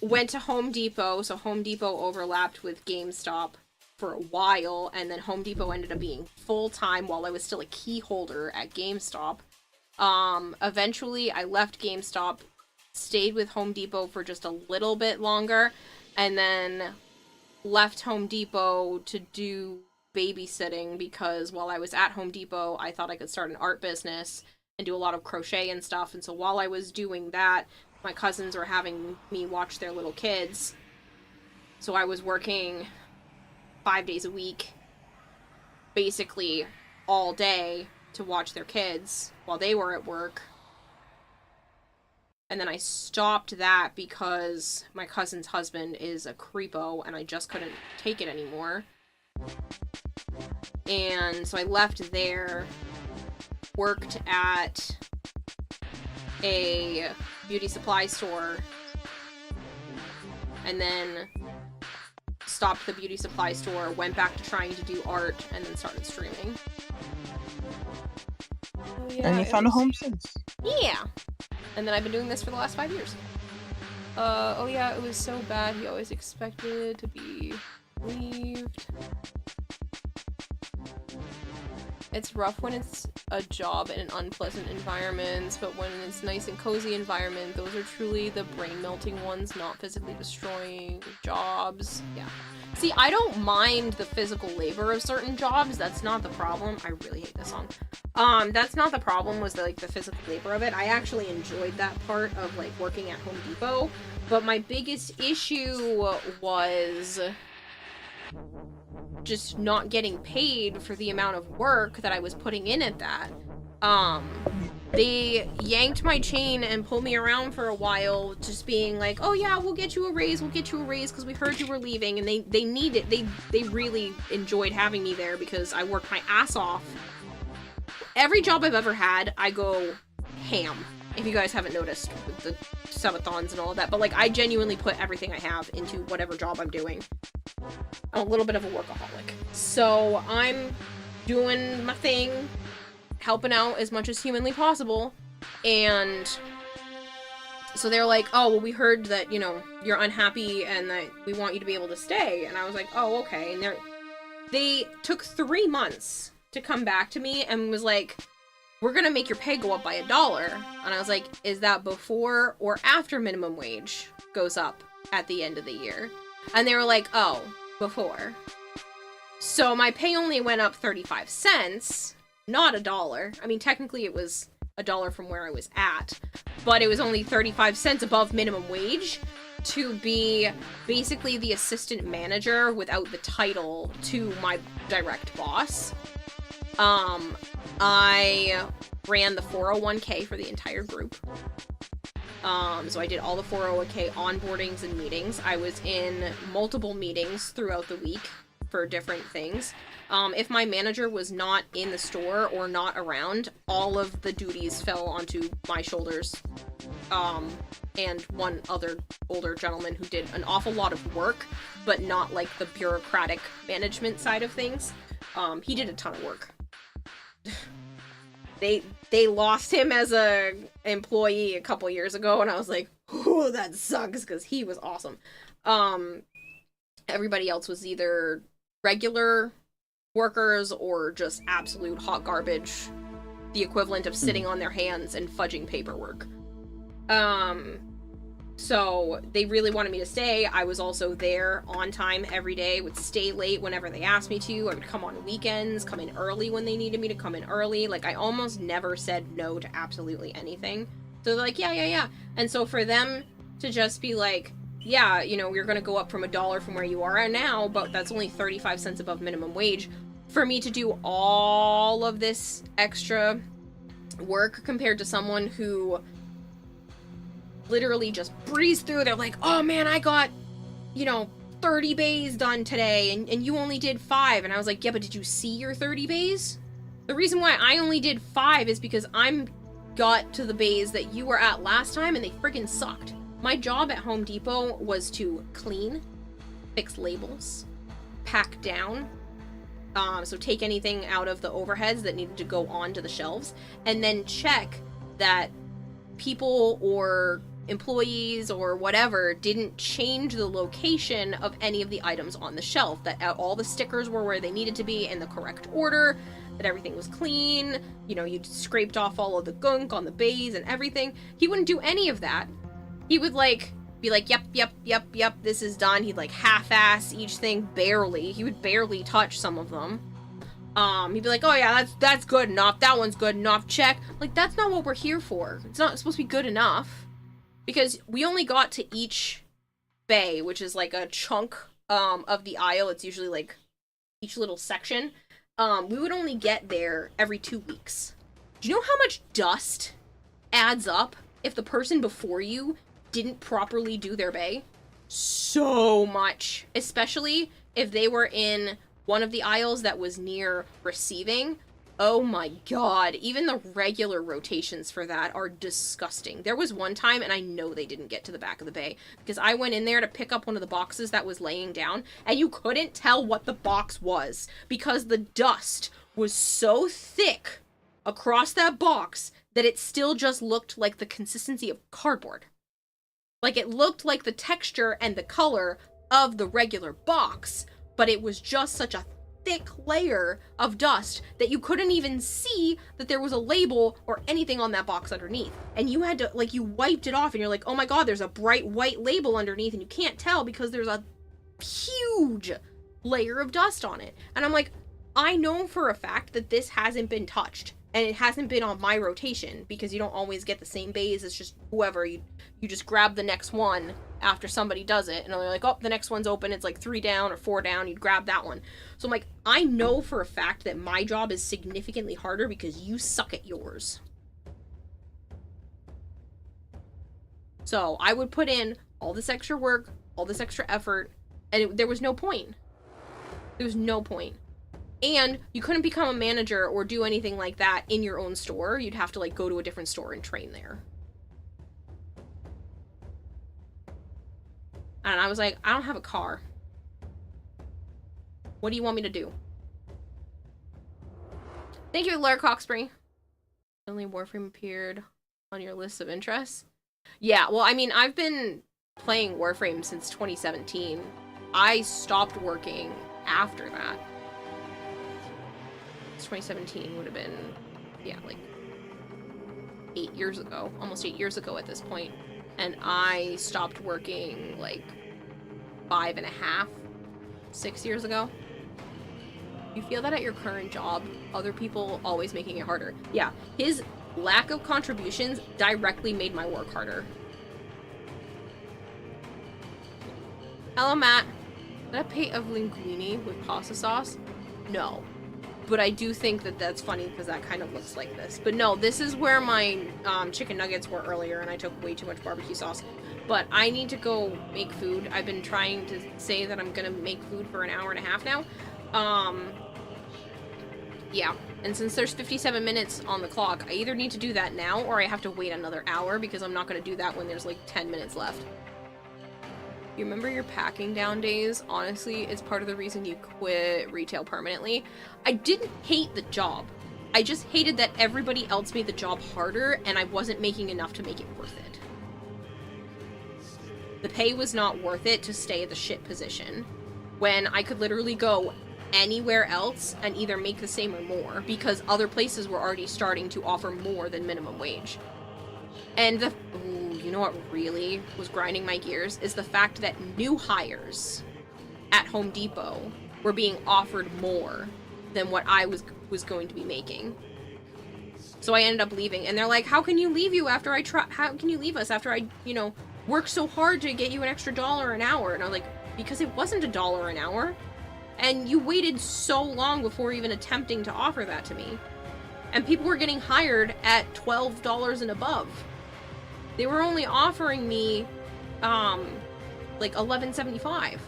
S1: Went to Home Depot, so Home Depot overlapped with GameStop for a while, and then Home Depot ended up being full-time while I was still a key holder at GameStop. Eventually, I left GameStop, stayed with Home Depot for just a little bit longer, and then left Home Depot to do babysitting because while I was at Home Depot, I thought I could start an art business and do a lot of crochet and stuff, and so while I was doing that, my cousins were having me watch their little kids. So I was working 5 days a week, basically all day, to watch their kids while they were at work. And then I stopped that because my cousin's husband is a creepo and I just couldn't take it anymore. And so I left there, worked at a beauty supply store, and then stopped the beauty supply store, went back to trying to do art, and then started streaming. Oh, yeah,
S19: And you found a home since.
S1: Yeah! And then I've been doing this for the last 5 years. Oh yeah, it was so bad. He always expected to be relieved. It's rough when it's a job in an unpleasant environment, but when it's nice and cozy environment, those are truly the brain-melting ones, not physically destroying jobs. Yeah. See, I don't mind the physical labor of certain jobs. That's not the problem. I really hate this song. That's not the problem, was the physical labor of it. I actually enjoyed that part of, like, working at Home Depot. But my biggest issue was just not getting paid for the amount of work that I was putting in at that. They yanked my chain and pulled me around for a while, just being like, oh yeah, we'll get you a raise, because we heard you were leaving, and they really enjoyed having me there because I worked my ass off. Every job I've ever had, I go ham, if you guys haven't noticed, with the subathons and all of that, but, like, I genuinely put everything I have into whatever job I'm doing. I'm a little bit of a workaholic. So I'm doing my thing, helping out as much as humanly possible, and so they're like, oh, well, we heard that, you know, you're unhappy and that we want you to be able to stay, and I was like, oh, okay, and they took 3 months to come back to me and was like, we're gonna make your pay go up by $1, and I was like, is that before or after minimum wage goes up at the end of the year? And they were like, oh, before. So my pay only went up 35 cents, not $1. I mean, technically it was $1 from where I was at, but it was only 35 cents above minimum wage to be basically the assistant manager without the title to my direct boss. I ran the 401k for the entire group. So I did all the 401k onboardings and meetings. I was in multiple meetings throughout the week for different things. If my manager was not in the store or not around, all of the duties fell onto my shoulders. And one other older gentleman who did an awful lot of work, but not like the bureaucratic management side of things. He did a ton of work. They lost him as a employee a couple years ago, and I was like, "Ooh, that sucks," because he was awesome. Everybody else was either regular workers or just absolute hot garbage, the equivalent of sitting on their hands and fudging paperwork. So they really wanted me to stay. I was also there on time every day, would stay late whenever they asked me to. I would come on weekends, come in early when they needed me to come in early. Like, I almost never said no to absolutely anything. So they're like, yeah. And so for them to just be like, yeah, you know, we're gonna go up from $1 from where you are now, but that's only 35 cents above minimum wage. For me to do all of this extra work compared to someone who literally just breeze through. They're like, oh man, I got, 30 bays done today, and you only did 5. And I was like, yeah, but did you see your 30 bays? The reason why I only did 5 is because I'm got to the bays that you were at last time, and they friggin' sucked. My job at Home Depot was to clean, fix labels, pack down, so take anything out of the overheads that needed to go onto the shelves, and then check that people or employees or whatever didn't change the location of any of the items on the shelf, that all the stickers were where they needed to be in the correct order, that everything was clean, you'd scraped off all of the gunk on the bays and everything. He wouldn't do any of that. He would be like, yep, this is done. He'd half-ass each thing barely. He would barely touch some of them. He'd be like, oh yeah, that's good enough. That one's good enough. Check. That's not what we're here for. It's not supposed to be good enough. Because we only got to each bay, which is a chunk of the aisle. It's usually each little section. We would only get there every 2 weeks. Do you know how much dust adds up if the person before you didn't properly do their bay? So much. Especially if they were in one of the aisles that was near receiving. Oh my god, even the regular rotations for that are disgusting. There was one time, and I know they didn't get to the back of the bay, because I went in there to pick up one of the boxes that was laying down, and you couldn't tell what the box was, because the dust was so thick across that box that it still just looked like the consistency of cardboard. It looked like the texture and the color of the regular box, but it was just such a thick layer of dust that you couldn't even see that there was a label or anything on that box underneath. And you had to, like, you wiped it off and you're like, oh my god, there's a bright white label underneath and you can't tell because there's a huge layer of dust on it. And I'm like, I know for a fact that this hasn't been touched. And it hasn't been on my rotation because you don't always get the same bays. It's just whoever. You just grab the next one after somebody does it. And they're like, oh, the next one's open. It's like 3 down or 4 down. You'd grab that one. So I'm like, I know for a fact that my job is significantly harder because you suck at yours. So I would put in all this extra work, all this extra effort, and there was no point. There was no point. And you couldn't become a manager or do anything like that in your own store. You'd have to, like, go to a different store and train there. And I was like, I don't have a car. What do you want me to do? Thank you, Laura Coxbury. Only Warframe appeared on your list of interests. Yeah, well, I mean, I've been playing Warframe since 2017. I stopped working after that. 2017 would have been, yeah, like 8 years ago, almost 8 years ago at this point. And I stopped working like 5.5, 6 years ago. You feel that at your current job, other people always making it harder. Yeah, his lack of contributions directly made my work harder. Hello, Matt. Is that a plate of linguine with pasta sauce? No. But I do think that that's funny because that kind of looks like this. But no, this is where my chicken nuggets were earlier and I took way too much barbecue sauce. But I need to go make food. I've been trying to say that I'm going to make food for an hour and a half now. Yeah. And since there's 57 minutes on the clock, I either need to do that now or I have to wait another hour because I'm not going to do that when there's like 10 minutes left. You remember your packing down days? Honestly, it's part of the reason you quit retail permanently. I didn't hate the job. I just hated that everybody else made the job harder and I wasn't making enough to make it worth it. The pay was not worth it to stay at the shit position when I could literally go anywhere else and either make the same or more because other places were already starting to offer more than minimum wage. And you know what really was grinding my gears is the fact that new hires at Home Depot were being offered more than what I was going to be making. So I ended up leaving, and they're like, "How can you leave How can you leave us after I, you know, worked so hard to get you an extra $1 an hour?" And I was like, "Because it wasn't $1 an hour, and you waited so long before even attempting to offer that to me." And people were getting hired at $12 and above. They were only offering me, like $11.75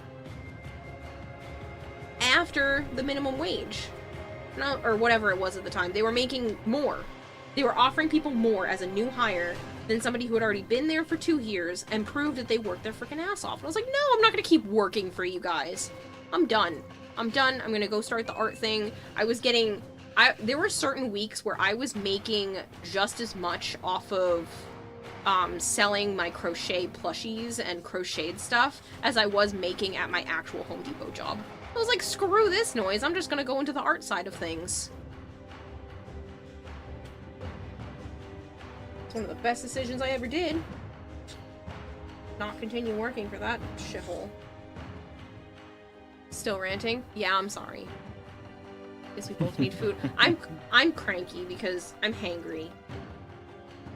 S1: after the minimum wage, or whatever it was at the time. They were making more. They were offering people more as a new hire than somebody who had already been there for 2 years and proved that they worked their freaking ass off. And I was like, no, I'm not gonna keep working for you guys. I'm done. I'm done. I'm gonna go start the art thing. There were certain weeks where I was making just as much off of selling my crochet plushies and crocheted stuff as I was making at my actual Home Depot job. I was like, screw this noise, I'm just gonna go into the art side of things. It's one of the best decisions I ever did. Not continue working for that shithole. Still ranting? Yeah, I'm sorry. Guess we both need food. I'm cranky because I'm hangry.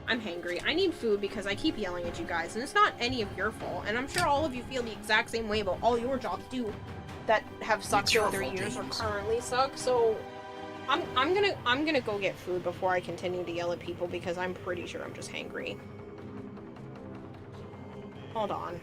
S1: I'm hangry. I need food because I keep yelling at you guys, and it's not any of your fault. And I'm sure all of you feel the exact same way about all your jobs too, that have sucked over the years or currently suck. So, I'm gonna go get food before I continue to yell at people because I'm pretty sure I'm just hangry. Hold on.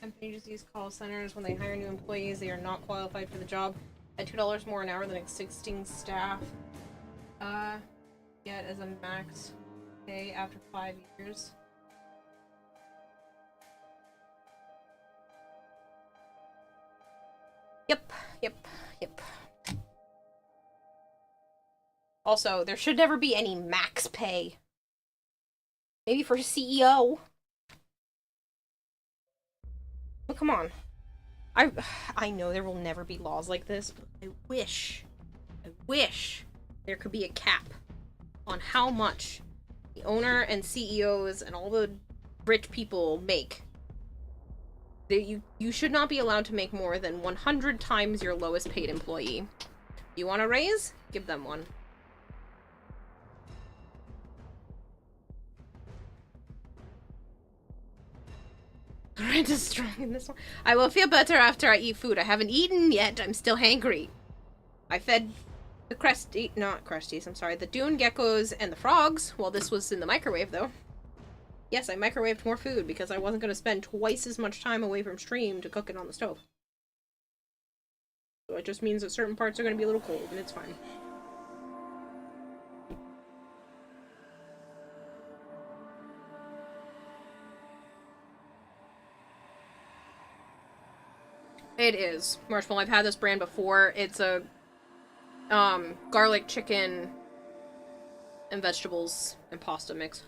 S1: Companies use call centers when they hire new employees. They are not qualified for the job at $2 more an hour than existing staff. Get as a max pay after 5 years. Yep. Also, there should never be any max pay. Maybe for CEO. But come on. I know there will never be laws like this, but I wish there could be a cap on how much the owner and CEOs and all the rich people make. You should not be allowed to make more than 100 times your lowest paid employee. You want a raise? Give them one. Rent is strong in this one. I will feel better after I eat food. I haven't eaten yet. I'm still hangry. I fed the the dune geckos and the frogs while this was in the microwave, though. Yes, I microwaved more food because I wasn't going to spend twice as much time away from stream to cook it on the stove. So it just means that certain parts are going to be a little cold, and it's fine. It is. Marshmallow, I've had this brand before. It's a garlic chicken and vegetables and pasta mix.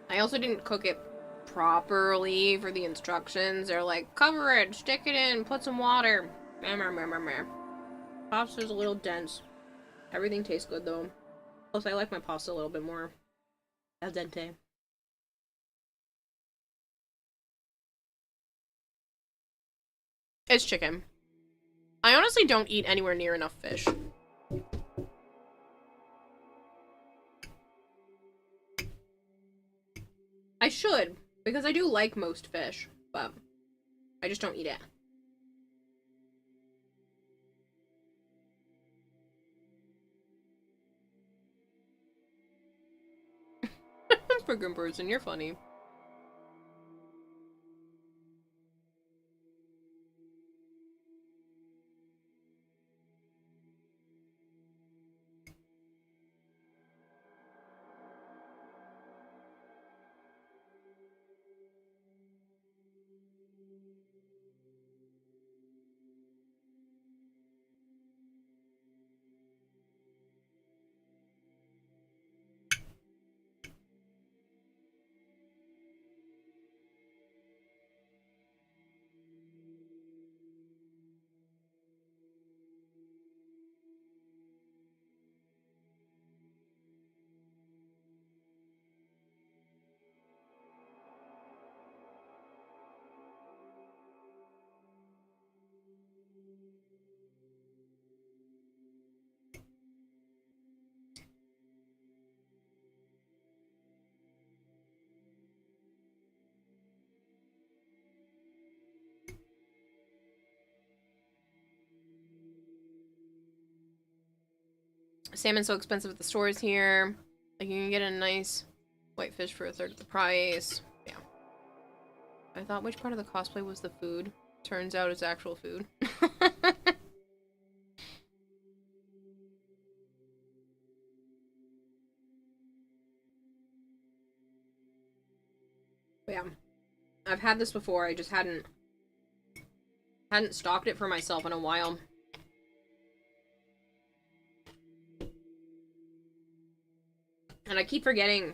S1: I also didn't cook it properly for the instructions. They're like, cover it, stick it in, put some water. Pasta's a little dense. Everything tastes good though. Plus I like my pasta a little bit more al dente. It's chicken. I honestly don't eat anywhere near enough fish. I should, because I do like most fish, but I just don't eat it. Friggin' person, you're funny. Salmon's so expensive at the stores here. Like, you can get a nice whitefish for a third of the price. Yeah. I thought which part of the cosplay was the food. Turns out it's actual food. But yeah. I've had this before, I just hadn't stocked it for myself in a while. And I keep forgetting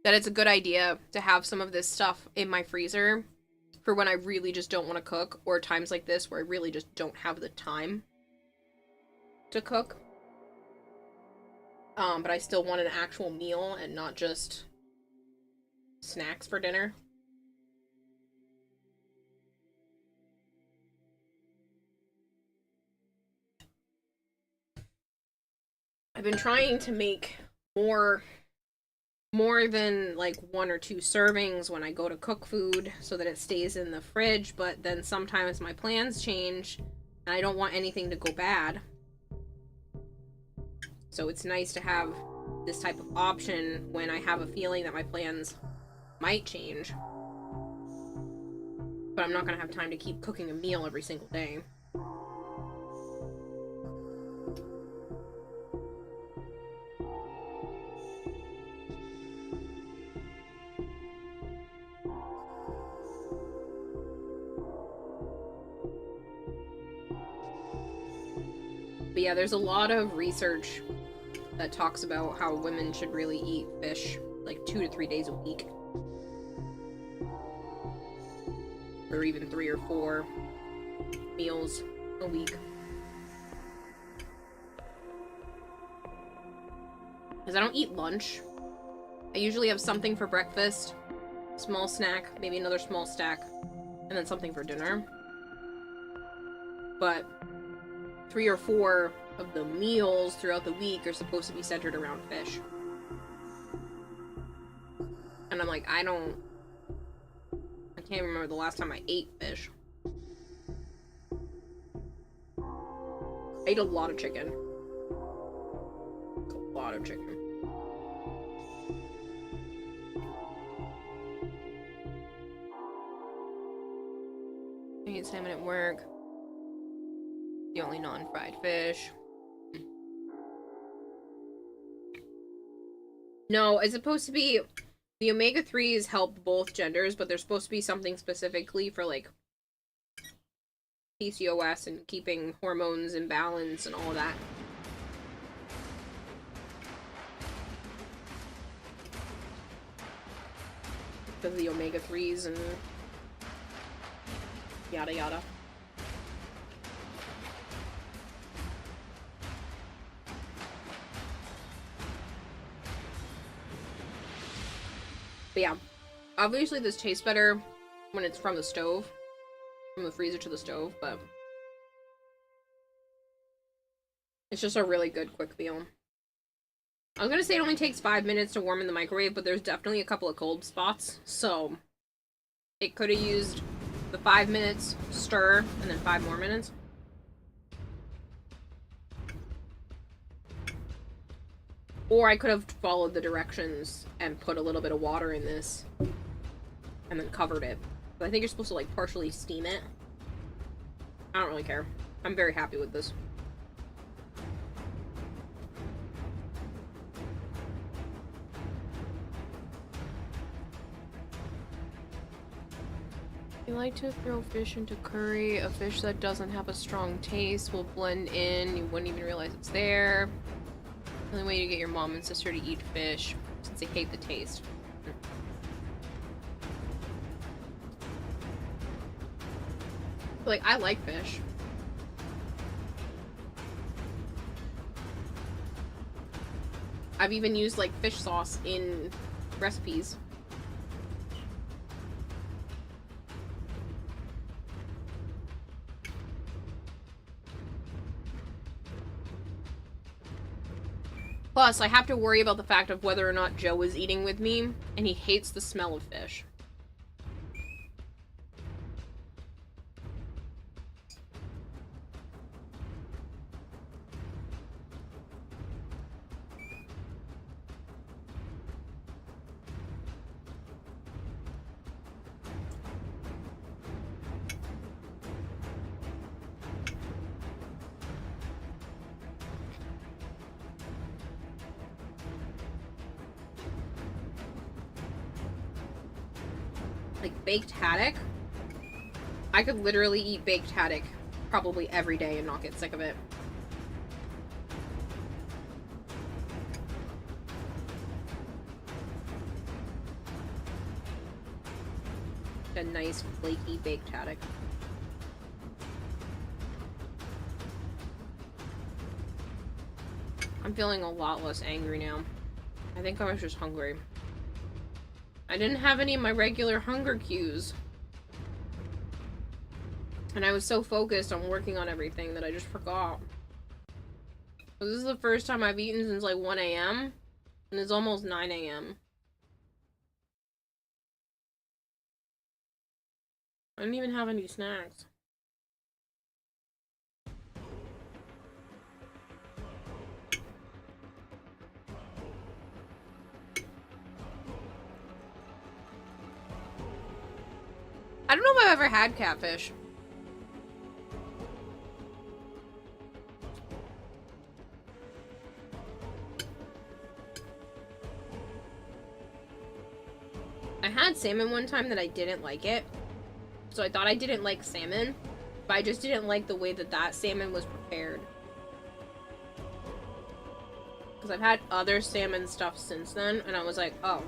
S1: that it's a good idea to have some of this stuff in my freezer for when I really just don't want to cook, or times like this where I really just don't have the time to cook. But I still want an actual meal and not just snacks for dinner. I've been trying to make more than like 1 or 2 servings when I go to cook food so that it stays in the fridge, but then sometimes my plans change and I don't want anything to go bad. So it's nice to have this type of option when I have a feeling that my plans might change. But I'm not gonna have time to keep cooking a meal every single day. But yeah, there's a lot of research that talks about how women should really eat fish like 2 to 3 days a week. Or even 3 or 4 meals a week. Because I don't eat lunch. I usually have something for breakfast, small snack, maybe another small stack, and then something for dinner. But 3 or 4 of the meals throughout the week are supposed to be centered around fish. And I'm like, I can't remember the last time I ate fish. I ate a lot of chicken. A lot of chicken. I eat salmon at work. The only non-fried fish. No, it's supposed to be... The omega-3s help both genders, but there's supposed to be something specifically for, like, PCOS and keeping hormones in balance and all that. Because of the omega-3s and yada yada. But yeah, obviously this tastes better when it's from the stove, from the freezer to the stove, but it's just a really good quick meal. I was gonna say it only takes 5 minutes to warm in the microwave, but there's definitely a couple of cold spots, so it could have used the 5 minutes stir and then 5 more minutes. Or I could have followed the directions and put a little bit of water in this and then covered it. But I think you're supposed to like partially steam it. I don't really care. I'm very happy with this. You like to throw fish into curry. A fish that doesn't have a strong taste will blend in. You wouldn't even realize it's there. The only way to get your mom and sister to eat fish, since they hate the taste. Like, I like fish. I've even used, like, fish sauce in recipes. Plus, I have to worry about the fact of whether or not Joe is eating with me, and he hates the smell of fish. Like baked haddock. I could literally eat baked haddock probably every day and not get sick of it. A nice flaky baked haddock. I'm feeling a lot less angry now. I think I was just hungry. I didn't have any of my regular hunger cues. And I was so focused on working on everything that I just forgot. This is the first time I've eaten since like 1 a.m. and it's almost 9 a.m. I didn't even have any snacks. I don't know if I've ever had catfish. I had salmon one time that I didn't like it. So I thought I didn't like salmon, but I just didn't like the way that that salmon was prepared. Because I've had other salmon stuff since then, and I was like, oh,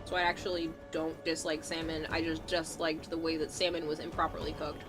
S1: so I actually don't dislike salmon. I just disliked the way that salmon was improperly cooked.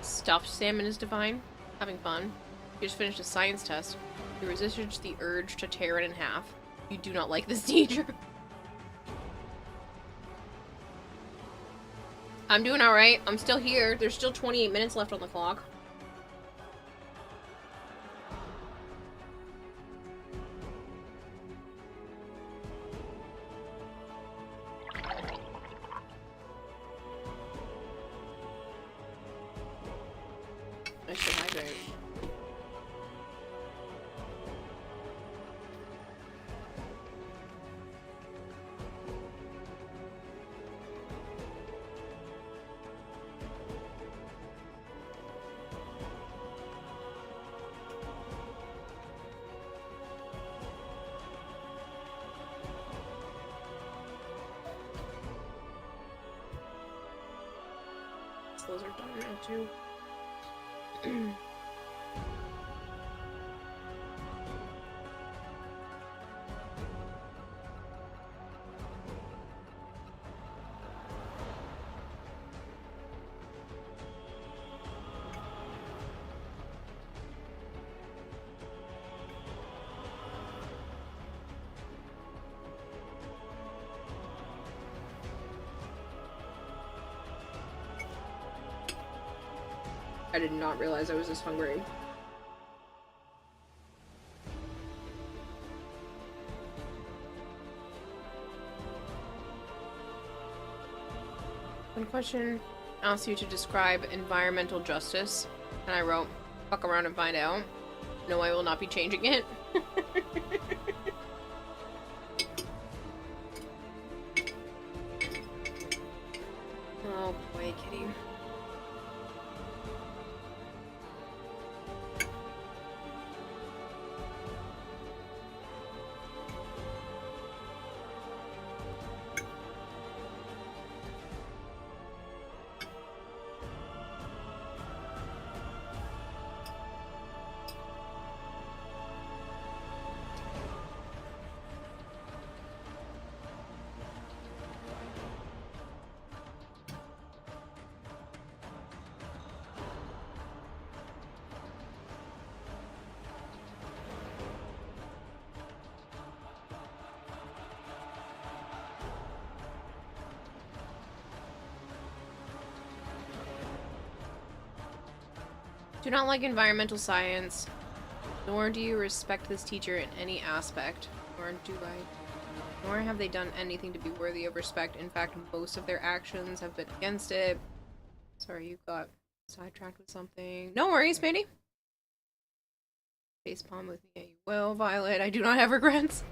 S1: Stuffed salmon is divine. Having fun. You just finished a science test. You resisted the urge to tear it in half. You do not like this teacher. I'm doing alright. I'm still here. There's still 28 minutes left on the clock. I should hydrate. Those are done now too. I did not realize I was this hungry. One question asks you to describe environmental justice, and I wrote, fuck around and find out. No, I will not be changing it. Oh boy, kitty. Do not like environmental science, nor do you respect this teacher in any aspect, nor have they done anything to be worthy of respect. In fact, most of their actions have been against it. Sorry, you got sidetracked with something. No worries, Mandy. Facepalm with me, yeah, you will, Violet. I do not have regrets.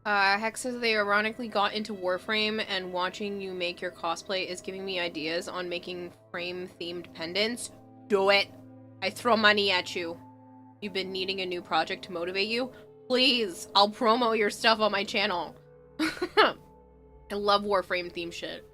S1: Hex says they ironically got into Warframe, and watching you make your cosplay is giving me ideas on making frame-themed pendants. Do it! I throw money at you. You've been needing a new project to motivate you? Please! I'll promo your stuff on my channel. I love Warframe-themed shit.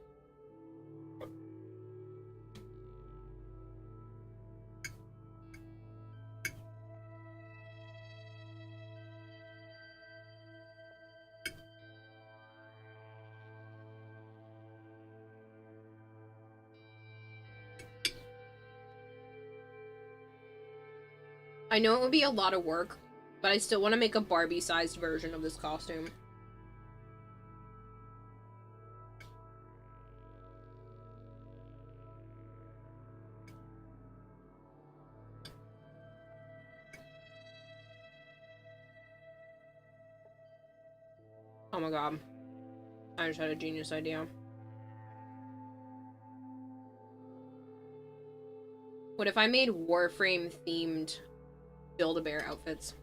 S1: I know it would be a lot of work, but I still want to make a Barbie-sized version of this costume. Oh my god. I just had a genius idea. What if I made Warframe-themed Build-A-Bear outfits?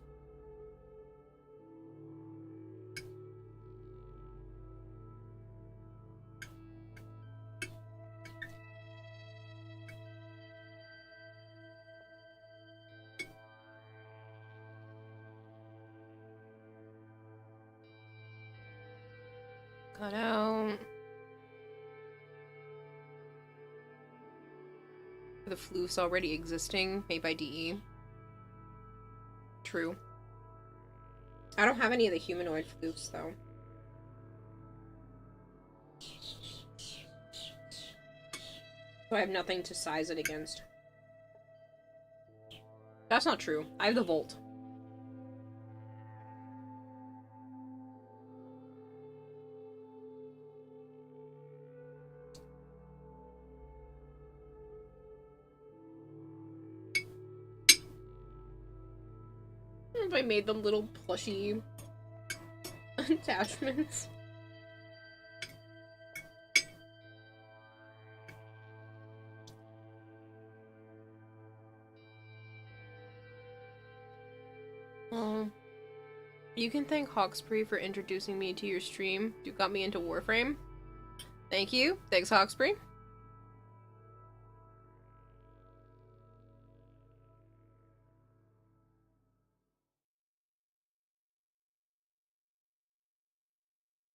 S1: Cut out. The floof's already existing, made by DE. True. I don't have any of the humanoid floofs, though. So I have nothing to size it against. That's not true. I have the Volt. If I made them little plushy attachments. You can thank Hawkspree for introducing me to your stream. You got me into Warframe. Thank you. Thanks, Hawkspree.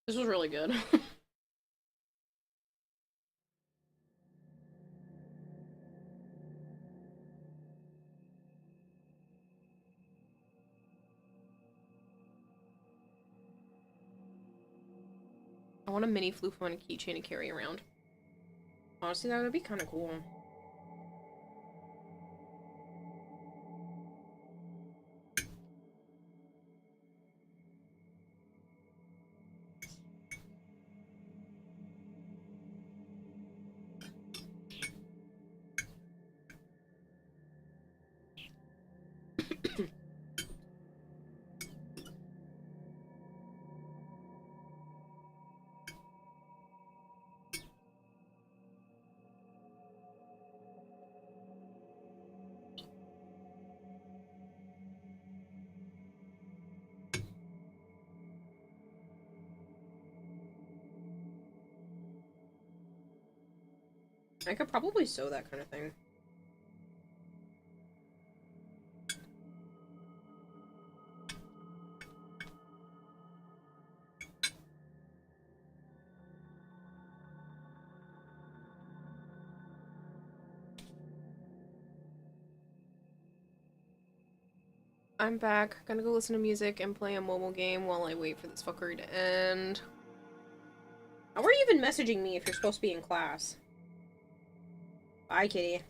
S1: This was really good. I want a mini floof on a keychain to carry around. Honestly, that would be kind of cool. I could probably sew that kind of thing. I'm back. Gonna go listen to music and play a mobile game while I wait for this fuckery to end. How are you even messaging me if you're supposed to be in class? Bye, kitty.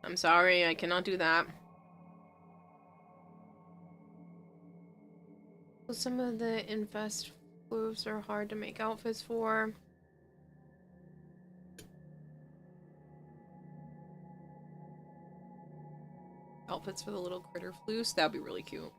S1: I'm sorry, I cannot do that. Some of the infest floofs are hard to make outfits for. Outfits for the little critter floofs? That'd be really cute.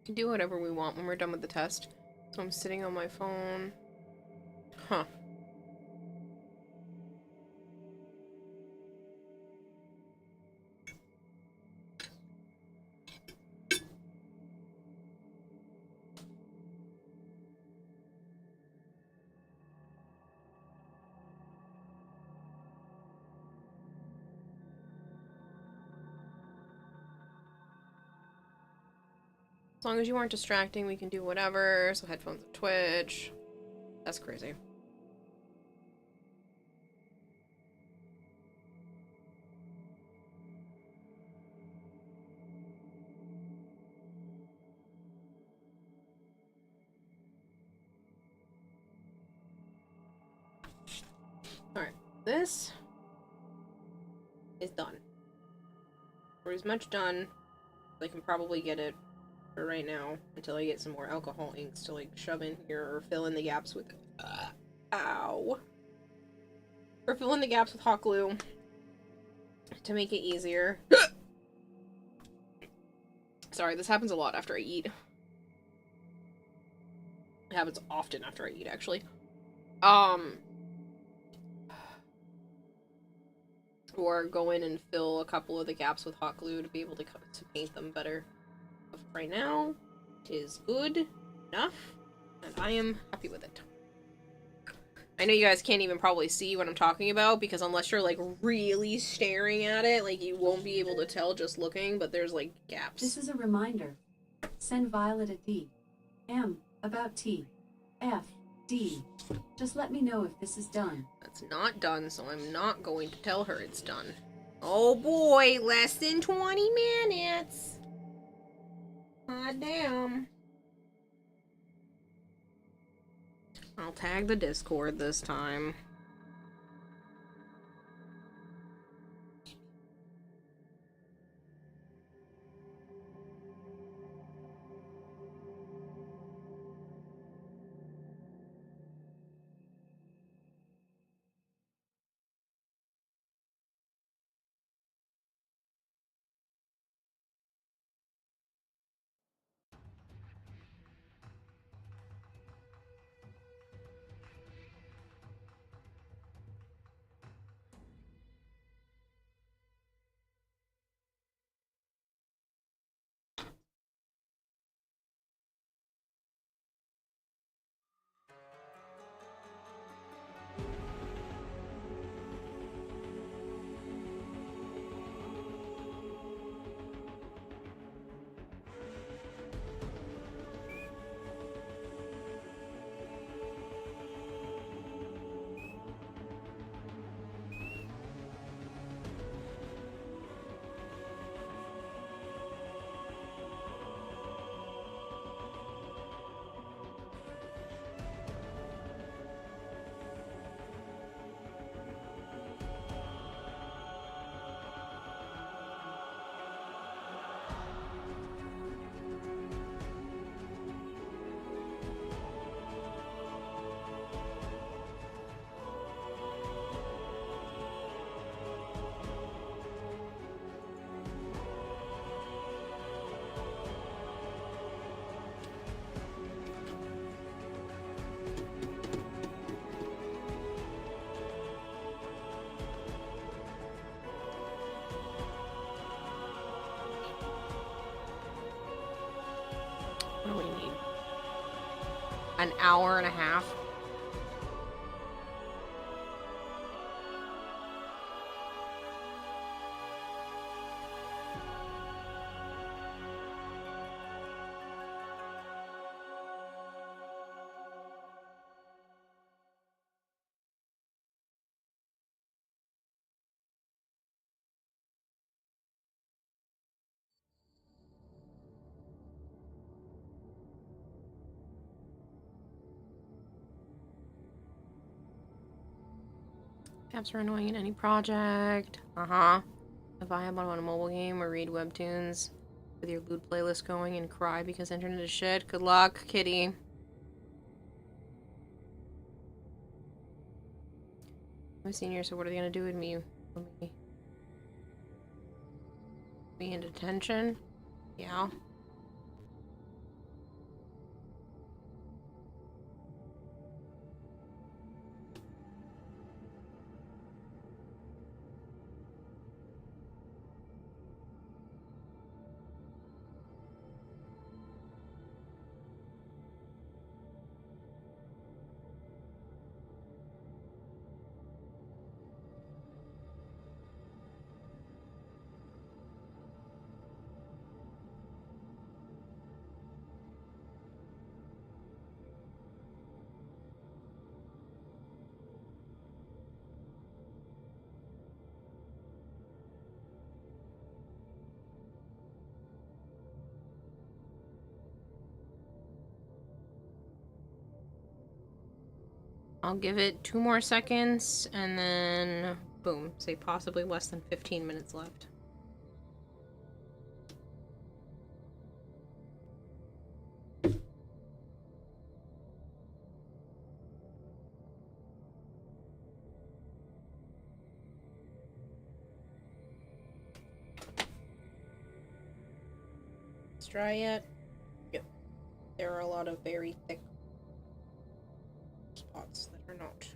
S1: We can do whatever we want when we're done with the test. So I'm sitting on my phone. Huh. As long as you aren't distracting, we can do whatever. So headphones and Twitch. That's crazy. this is done. Or as much done as I can probably get it for right now until I get some more alcohol inks to like shove in here or fill in the gaps with ow. Or fill in the gaps with hot glue to make it easier. Sorry, this happens a lot after I eat. It happens often after I eat, actually. Or go in and fill a couple of the gaps with hot glue to be able to paint them better. But for right now, it is good enough, and I am happy with it. I know you guys can't even probably see what I'm talking about, because unless you're, like, really staring at it, like, you won't be able to tell just looking, but there's, like, gaps.
S12: This is a reminder. Send Violet a D. M. About T. F. D. Just let me know if this is done.
S1: That's not done, so I'm not going to tell her it's done. Oh boy, less than 20 minutes! God damn. I'll tag the Discord this time. What do we need? An hour and a half? Apps are annoying in any project. Uh-huh. If I have on a mobile game or read webtoons with your loot playlist going and cry because internet is shit. Good luck, kitty. I'm a senior, so what are they gonna do with me? Put me in detention? Yeah. I'll give it 2 more seconds, and then boom, say possibly less than 15 minutes left. It's dry yet? Yep. There are a lot of very thick spots that are not dry.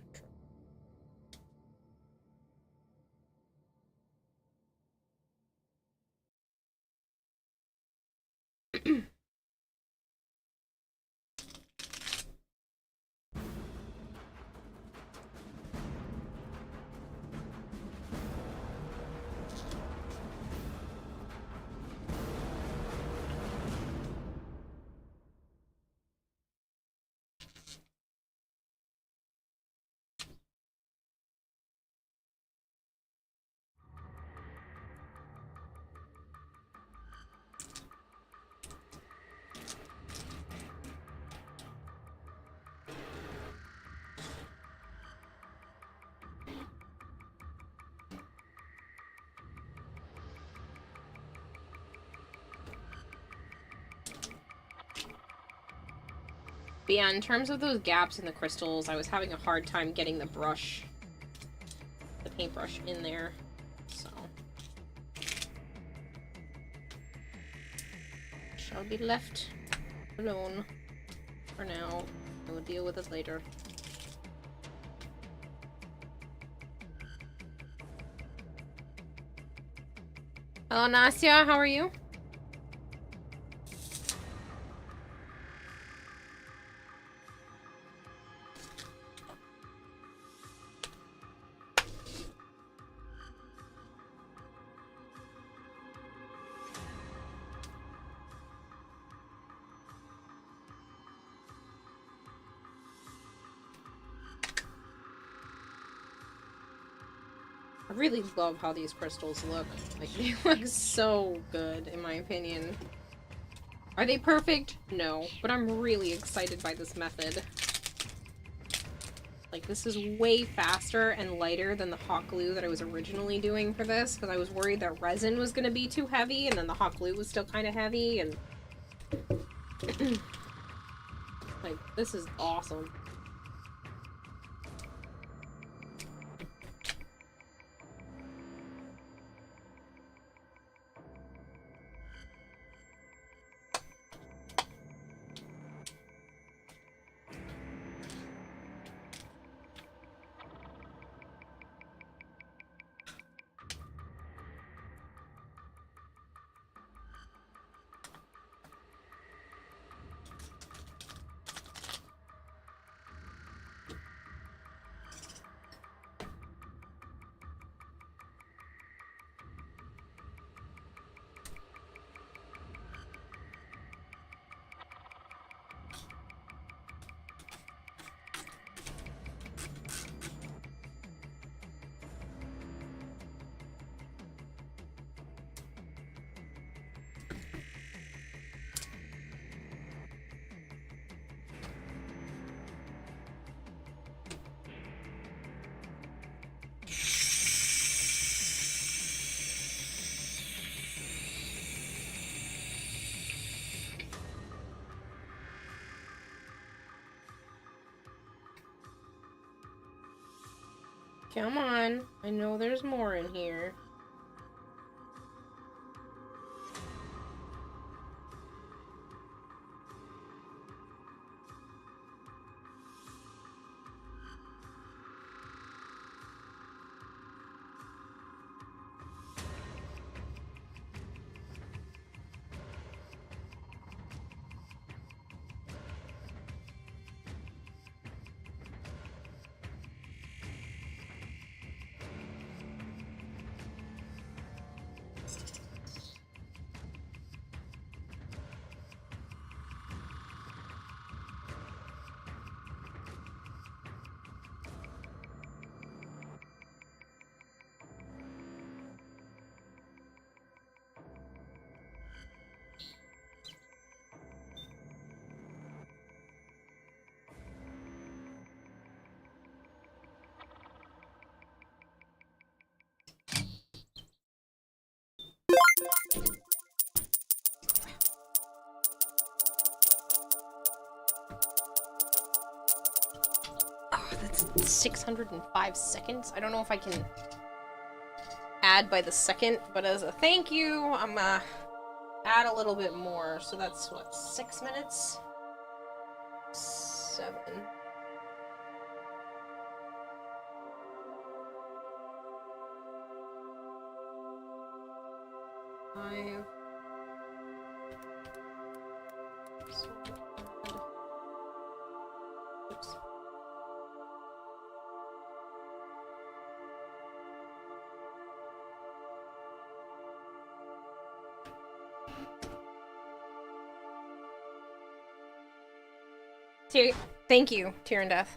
S1: But yeah, in terms of those gaps in the crystals, I was having a hard time getting the paintbrush in there, so. Shall be left alone for now. I will deal with it later. Hello, Nastia, how are you? I really love how these crystals look. Like, they look so good, in my opinion. Are they perfect? No, but I'm really excited by this method. Like, this is way faster and lighter than the hot glue that I was originally doing for this, because I was worried that resin was going to be too heavy, and then the hot glue was still kind of heavy, and... like, this is awesome. Come on. I know there's more in here. It's 605 seconds. I don't know if I can add by the second, but as a thank you, I'm gonna add a little bit more. So that's what, 6 minutes? 7. Five. Oops. Thank you, Tear and Death.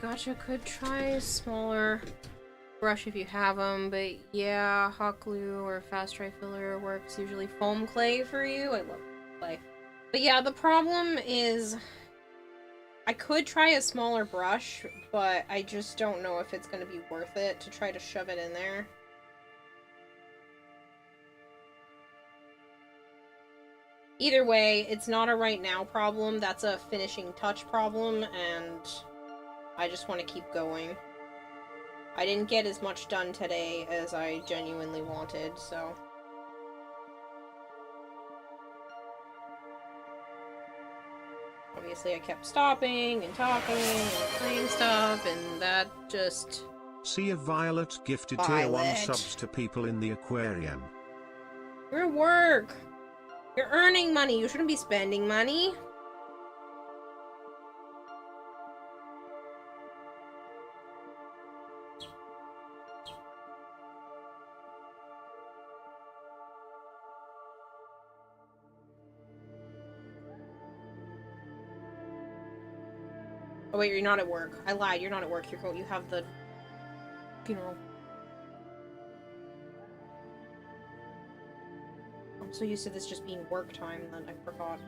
S1: Gotcha, could try smaller brush if you have them, but yeah, hot glue or fast dry filler works. Usually foam clay for you. I love clay. But yeah, the problem is I could try a smaller brush, but I just don't know if it's going to be worth it to try to shove it in there. Either way, it's not a right now problem. That's a finishing touch problem, and I just want to keep going. I didn't get as much done today as I genuinely wanted, so... Obviously I kept stopping and talking and playing stuff, and that just...
S17: Sea of Violet gifted tier 1 subs to people in the aquarium.
S1: You're at work! You're earning money, you shouldn't be spending money. Oh wait, you're not at work. I lied, you're not at work. You have the funeral. I'm so used to this just being work time that I forgot.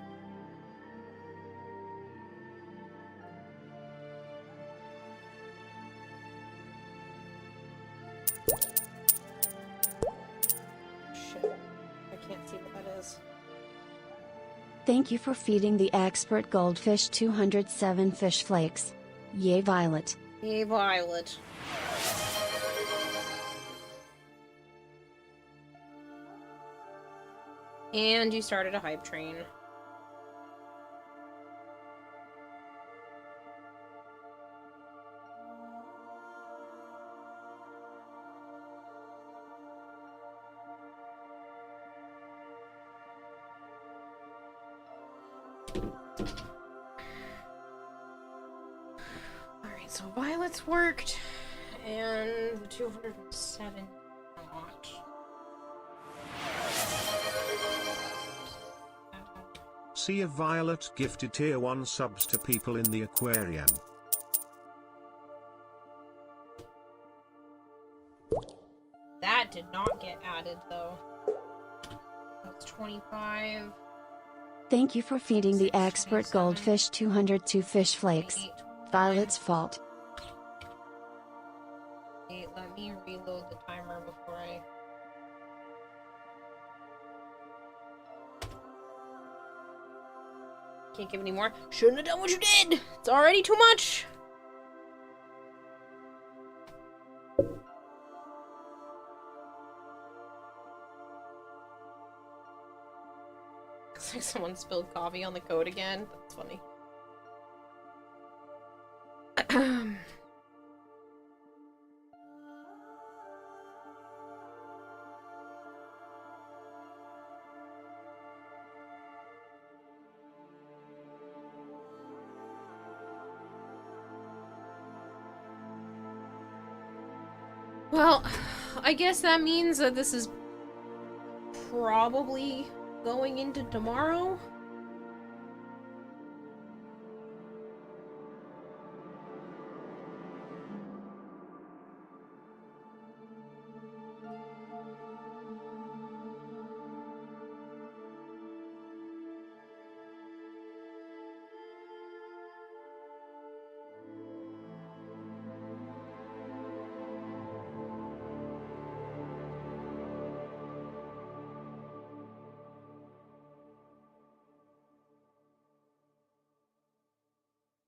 S1: Shit. I can't see what that is.
S18: Thank you for feeding the expert goldfish 207 fish flakes. Yay, Violet.
S1: Yay, Violet. And you started a hype train. Alright, so Violet's worked, and the 207 not.
S17: Sea of Violet gifted tier 1 subs to people in the aquarium.
S1: That did not get added, though. That's 25.
S18: Thank you for feeding the expert goldfish 202 fish flakes. Violet's fault.
S1: Wait, let me reload the timer before I... Can't give any more. Shouldn't have done what you did! It's already too much! Looks like someone spilled coffee on the code again. That's funny. Well, I guess that means that this is probably going into tomorrow.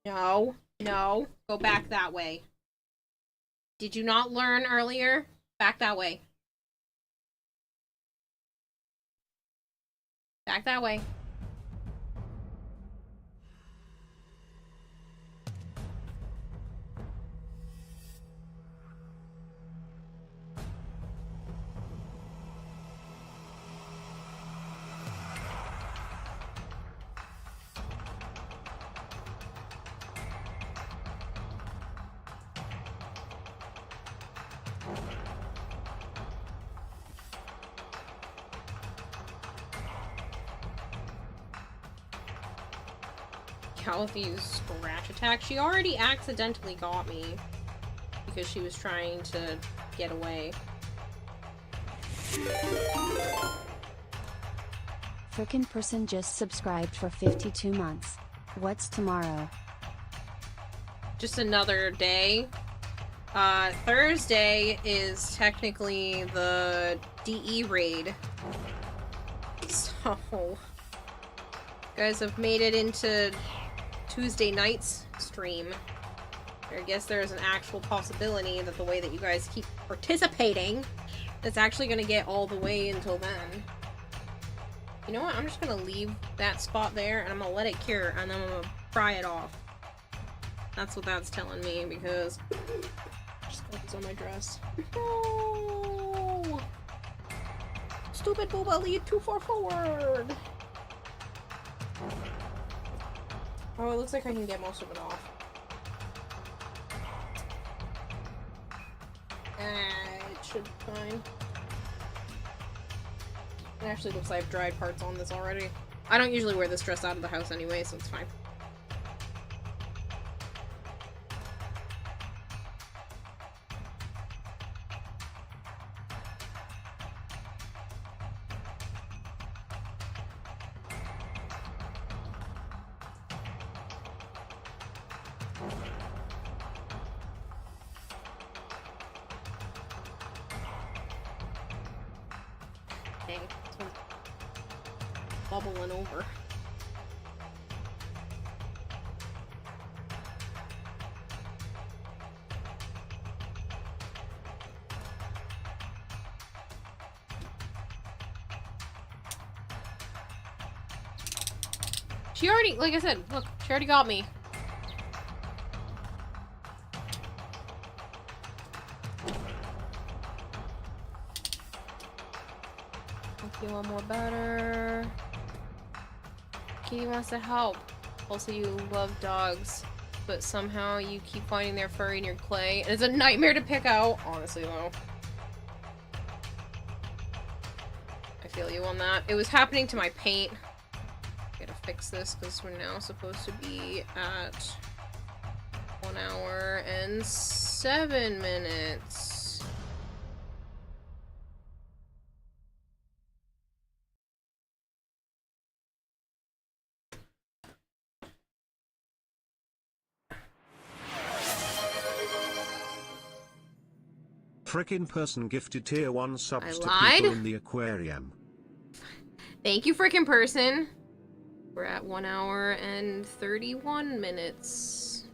S1: No. No. Go back that way. Did you not learn earlier? Back that way. Back that way. With these scratch attacks. She already accidentally got me because she was trying to get away.
S18: Frickin' person just subscribed for 52 months. What's tomorrow?
S1: Just another day. Thursday is technically the DE raid. So, you guys have made it into Tuesday night's stream. I guess there's an actual possibility that the way that you guys keep participating, it's actually gonna get all the way until then. You know what? I'm just gonna leave that spot there and I'm gonna let it cure and then I'm gonna pry it off. That's what that's telling me because just got this on my dress. No! Stupid booba lead too far forward! Oh, it looks like I can get most of it off. It should be fine. It actually looks like I have dried parts on this already. I don't usually wear this dress out of the house anyway, so it's fine. Dang, this one's bubbling over. She already, like I said, look, she already got me. You want more butter? Kitty wants to help. Also, you love dogs, but somehow you keep finding their furry in your clay. And it's a nightmare to pick out, honestly, though. I feel you on that. It was happening to my paint. Gotta fix this because we're now supposed to be at 1 hour and 7 minutes.
S17: Frickin' person gifted tier 1 subs to
S1: lied?
S17: people in the aquarium.
S1: Thank you, frickin' person. We're at 1 hour and 31 minutes.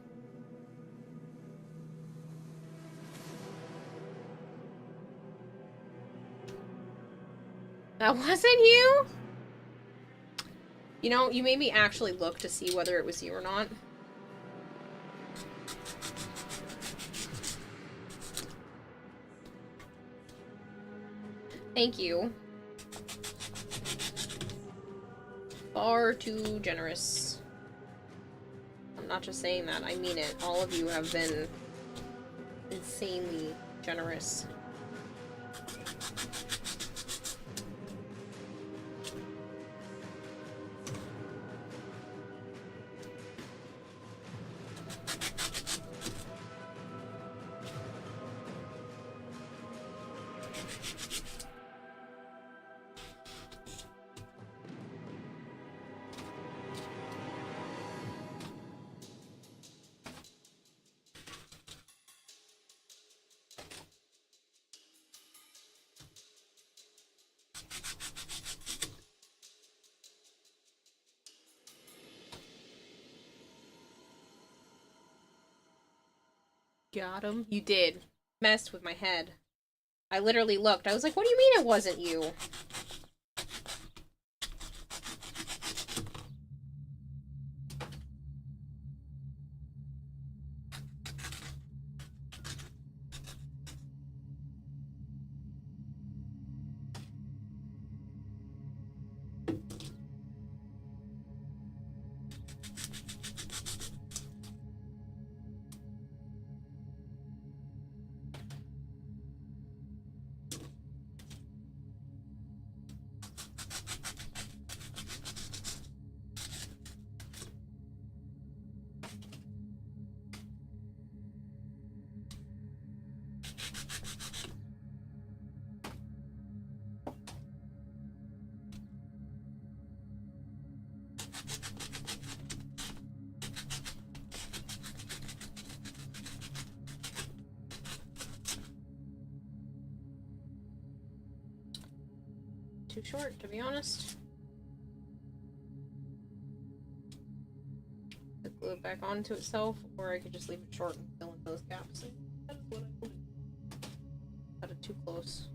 S1: That wasn't you? You know, you made me actually look to see whether it was you or not. Thank you. Far too generous. I'm not just saying that, I mean it. All of you have been insanely generous. Got him. You did. Messed with my head. I literally looked. I was like, what do you mean it wasn't you? Too short, to be honest. Could glue it back onto itself, or I could just leave it short and fill in those gaps. That is what I will do. Got it too close.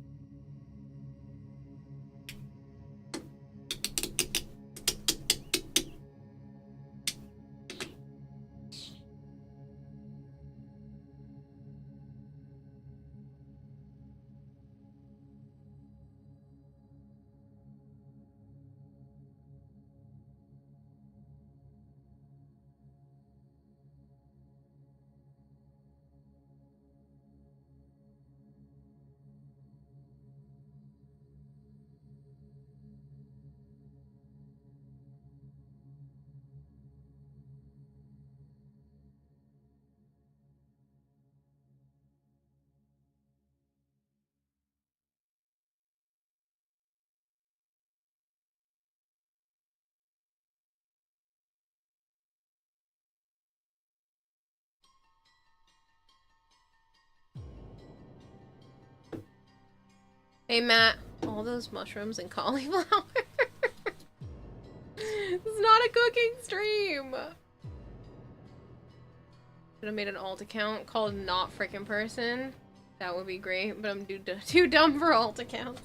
S1: Hey Matt, all those mushrooms and cauliflower. It's not a cooking stream. Should have made an alt account called Not Frickin' Person. That would be great, but I'm too dumb for alt accounts.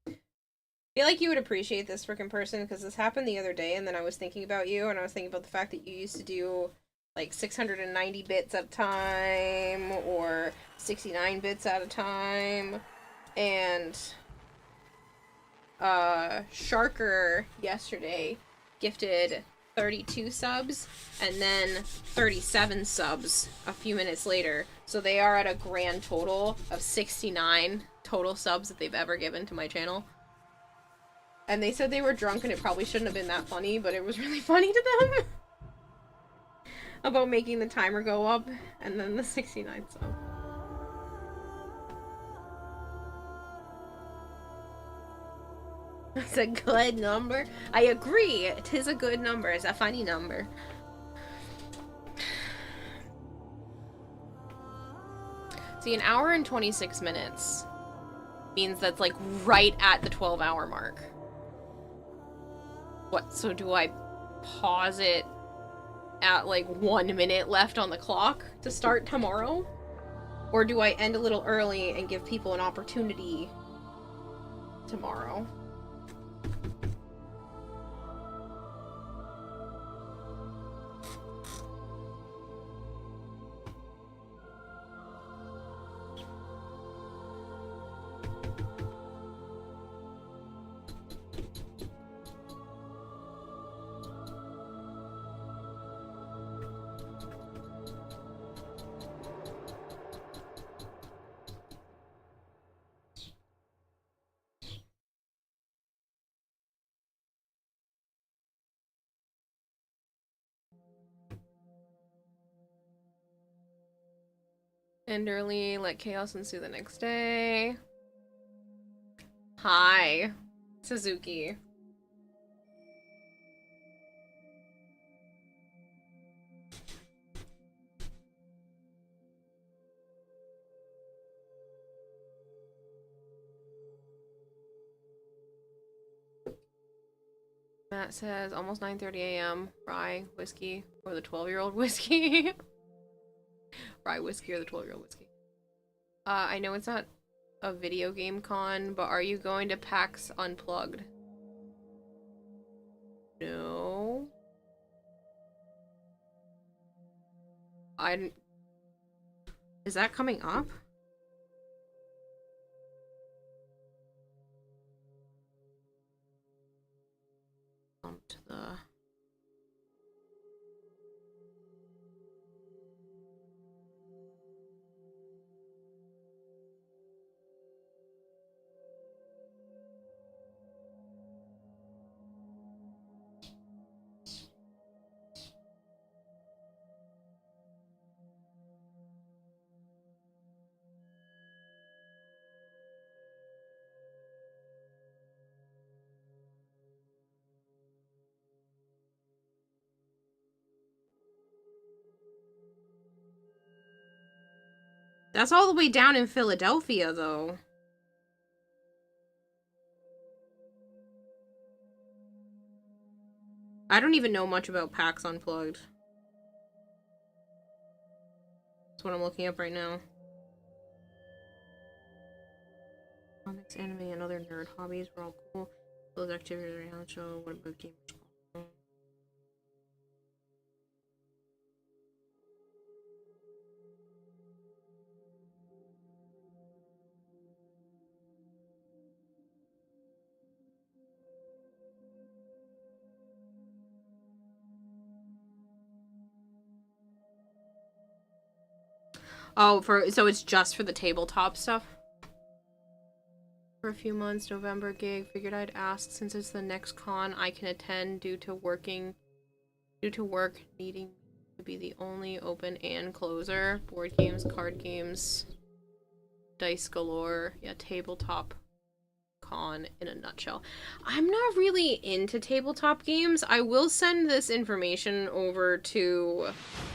S1: I feel like you would appreciate this frickin' person because this happened the other day, and then I was thinking about you, and I was thinking about the fact that you used to do like 690 bits at a time or 69 bits at a time, and Sharker yesterday gifted 32 subs and then 37 subs a few minutes later, so they are at a grand total of 69 total subs that they've ever given to my channel. And they said they were drunk and it probably shouldn't have been that funny, but it was really funny to them. About making the timer go up and then the 69 sub. It's a good number. I agree. It is a good number. It's a funny number. See, an hour and 26 minutes means that's like right at the 12-hour mark. What, so do I pause it at like 1 minute left on the clock to start tomorrow? Or do I end a little early and give people an opportunity tomorrow? End early, let chaos ensue the next day. Hi, Suzuki. Matt says almost 9:30 a.m. Rye whiskey or the 12-year-old whiskey. Rye whiskey or the 12-year-old whiskey. I know it's not a video game con, but are you going to PAX Unplugged? No. Is that coming up? To the That's all the way down in Philadelphia, though. I don't even know much about PAX Unplugged. That's what I'm looking up right now. Comics, anime, and other nerd hobbies were all cool. Those activities are reality show. What about gamers? Oh, so it's just for the tabletop stuff? For a few months, November gig. Figured I'd ask since it's the next con I can attend due to work needing to be the only open and closer. Board games, card games, dice galore. Yeah, tabletop con in a nutshell. I'm not really into tabletop games. I will send this information over to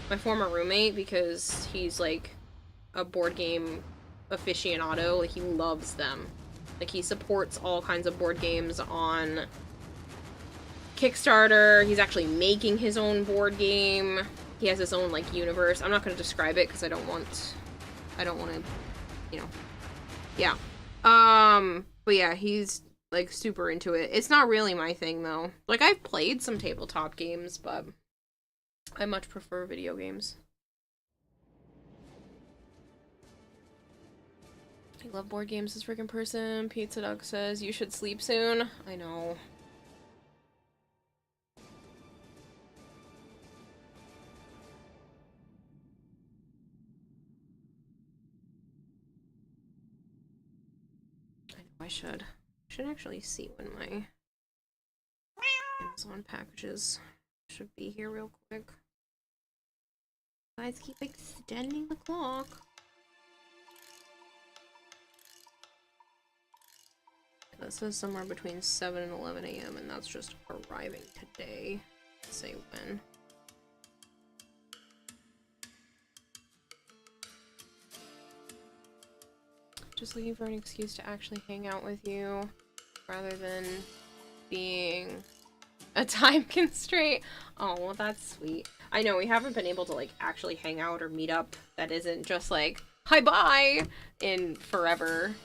S1: my former roommate because he's like a board game aficionado. Like, he loves them. Like, he supports all kinds of board games on Kickstarter. He's actually making his own board game. He has his own, like, universe. I'm not going to describe it because I don't want to, you know, yeah. But yeah, he's, like, super into it. It's not really my thing, though. Like, I've played some tabletop games, but I much prefer video games. I love board games, this freaking person. Pizza Duck says, you should sleep soon. I know. I should actually see when my Amazon packages should be here real quick. Guys, keep extending the clock. That says somewhere between 7 and 11 a.m. and that's just arriving today. Let's say when. Just looking for an excuse to actually hang out with you rather than being a time constraint. Oh, well, that's sweet. I know we haven't been able to like actually hang out or meet up that isn't just like hi bye in forever.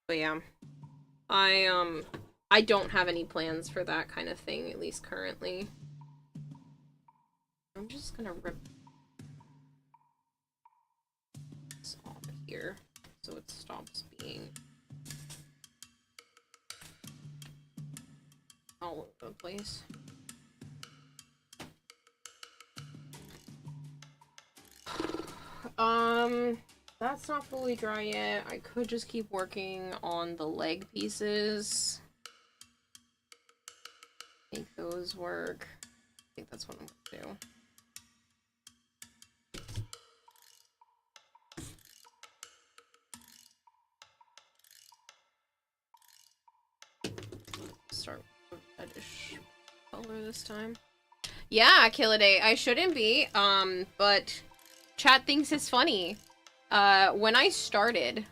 S1: But yeah, I don't have any plans for that kind of thing, at least currently. I'm just gonna rip this off here so it stops being all over the place. That's not fully dry yet. I could just keep working on the leg pieces. Make those work. I think that's what I'm gonna do. Start with a reddish color this time. Yeah, Killaday, I shouldn't be, but chat thinks it's funny. When I started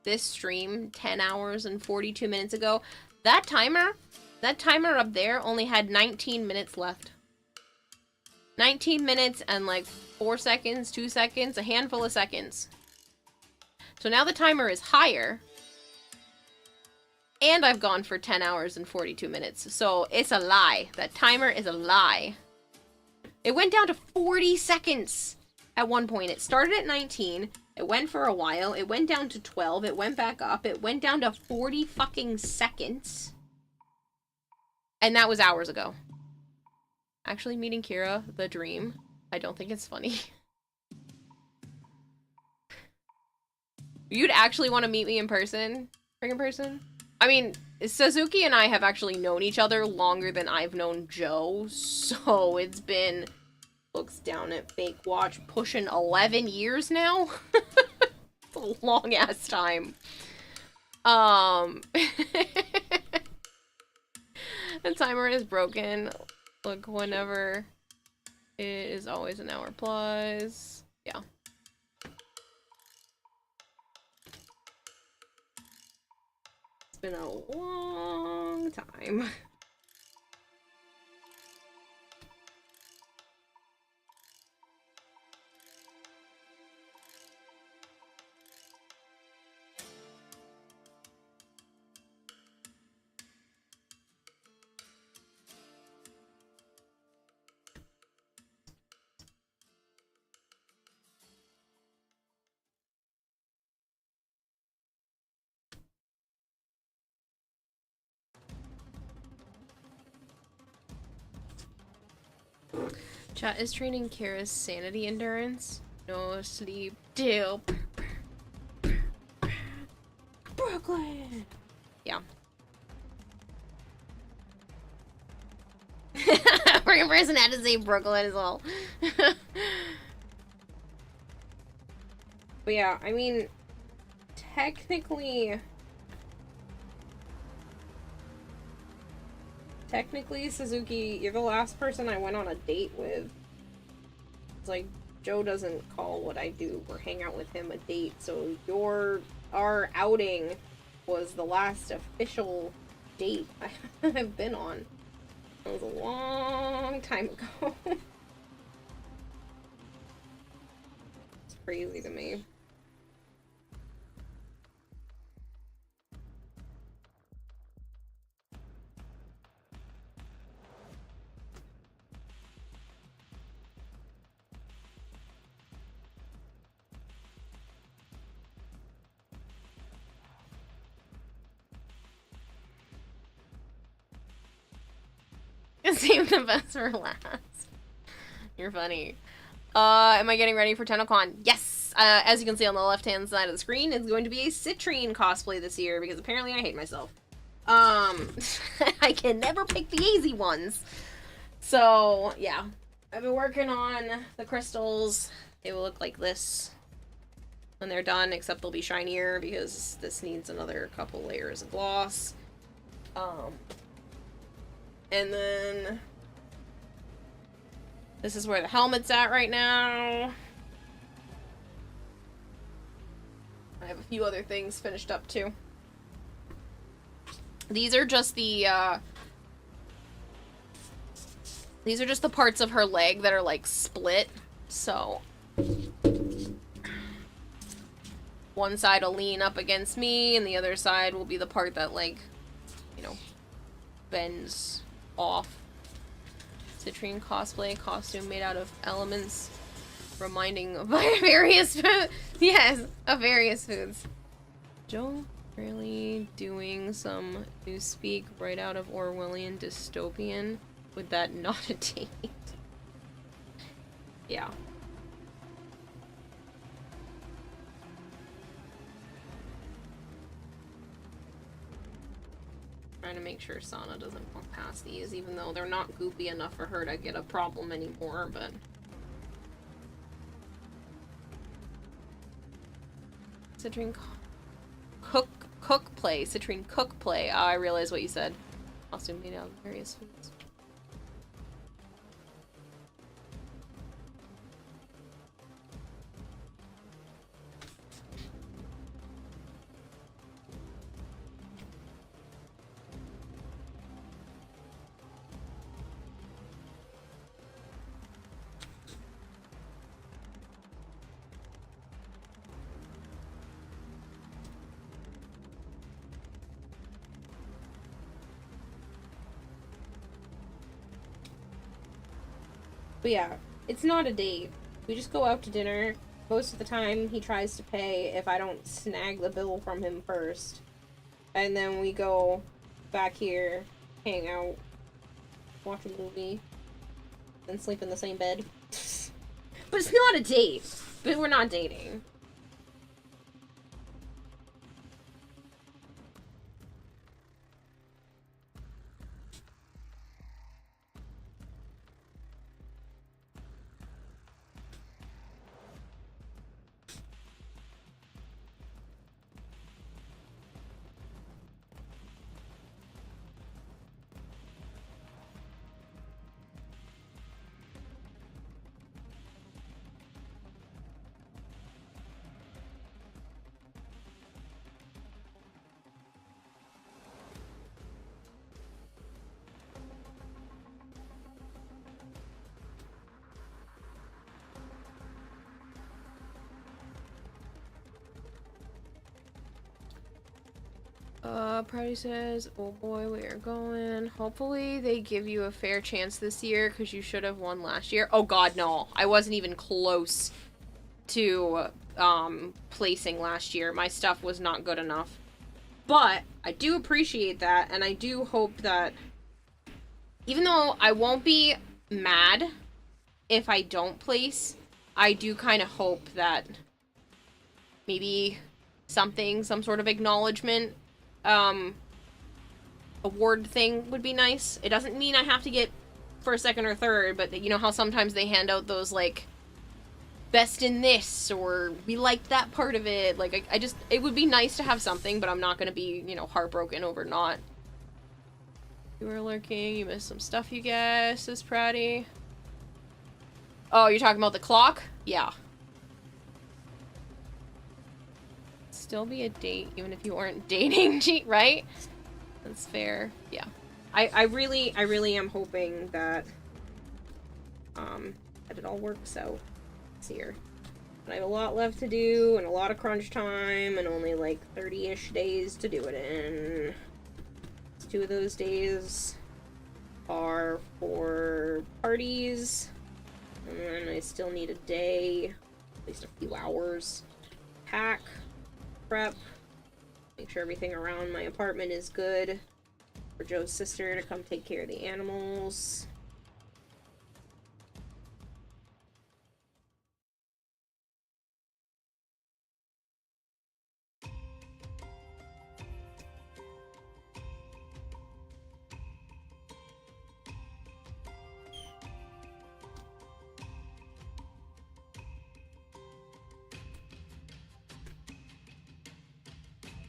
S1: this stream 10 hours and 42 minutes ago, that timer up there only had 19 minutes left. 19 minutes and like 4 seconds, 2 seconds, a handful of seconds. So now the timer is higher. And I've gone for 10 hours and 42 minutes. So it's a lie. That timer is a lie. It went down to 40 seconds at one point. It started at 19. It went for a while. It went down to 12. It went back up. It went down to 40 fucking seconds. And that was hours ago. Actually meeting Kira, the dream. I don't think it's funny. You'd actually want to meet me in person? Friggin' person? I mean, Suzuki and I have actually known each other longer than I've known Joe, so it's been, looks down at Fake Watch, pushing 11 years now? It's a long-ass time. The timer is broken. Look, whenever it is always an hour plus. Yeah. It's been a long time. Chat is training Kara's sanity endurance. No sleep till Brooklyn. Yeah. Freaking person had to say Brooklyn as well. But yeah, I mean, technically, Suzuki, you're the last person I went on a date with. It's like, Joe doesn't call what I do or hang out with him a date, so our outing was the last official date I've been on. It was a long time ago. It's crazy to me. Save the best for last. You're funny. Am I getting ready for TennoCon? Yes! As you can see on the left-hand side of the screen, it's going to be a Citrine cosplay this year, because apparently I hate myself. I can never pick the easy ones. So, yeah. I've been working on the crystals. They will look like this when they're done, except they'll be shinier, because this needs another couple layers of gloss. And then this is where the helmet's at right now. I have a few other things finished up too. These are just the parts of her leg that are like split. So one side will lean up against me and the other side will be the part that, like, you know, bends off. Citrine cosplay costume made out of elements reminding of various foods. Yes, of various foods. Joe really doing some newspeak right out of Orwellian dystopian with that not a date. Yeah. Trying to make sure Sana doesn't walk past these, even though they're not goopy enough for her to get a problem anymore, but... Citrine cook play. Citrine cook play. I realize what you said. Costume made out of various foods. But yeah, it's not a date. We just go out to dinner. Most of the time, he tries to pay if I don't snag the bill from him first. And then we go back here, hang out, watch a movie, then sleep in the same bed. But it's not a date. But we're not dating. Proudy says, oh boy, we are going. Hopefully they give you a fair chance this year, because you should have won last year. Oh god, no. I wasn't even close to, placing last year. My stuff was not good enough. But, I do appreciate that, and I do hope that, even though I won't be mad if I don't place, I do kind of hope that maybe something, some sort of acknowledgement, award thing would be nice. It doesn't mean I have to get first, second, or third, but you know how sometimes they hand out those, like, best in this, or we liked that part of it. Like, I just, it would be nice to have something, but I'm not gonna be, you know, heartbroken over not. You were lurking, you missed some stuff, you guys, says Pratty. Oh, you're talking about the clock? Yeah. Still be a date, even if you aren't dating, right? That's fair. Yeah. I really am hoping that, that it all works out this year. And I have a lot left to do, and a lot of crunch time, and only like 30-ish days to do it in. 2 of those days are for parties, and then I still need a day, at least a few hours. Pack, prep, make sure everything around my apartment is good for Joe's sister to come take care of the animals.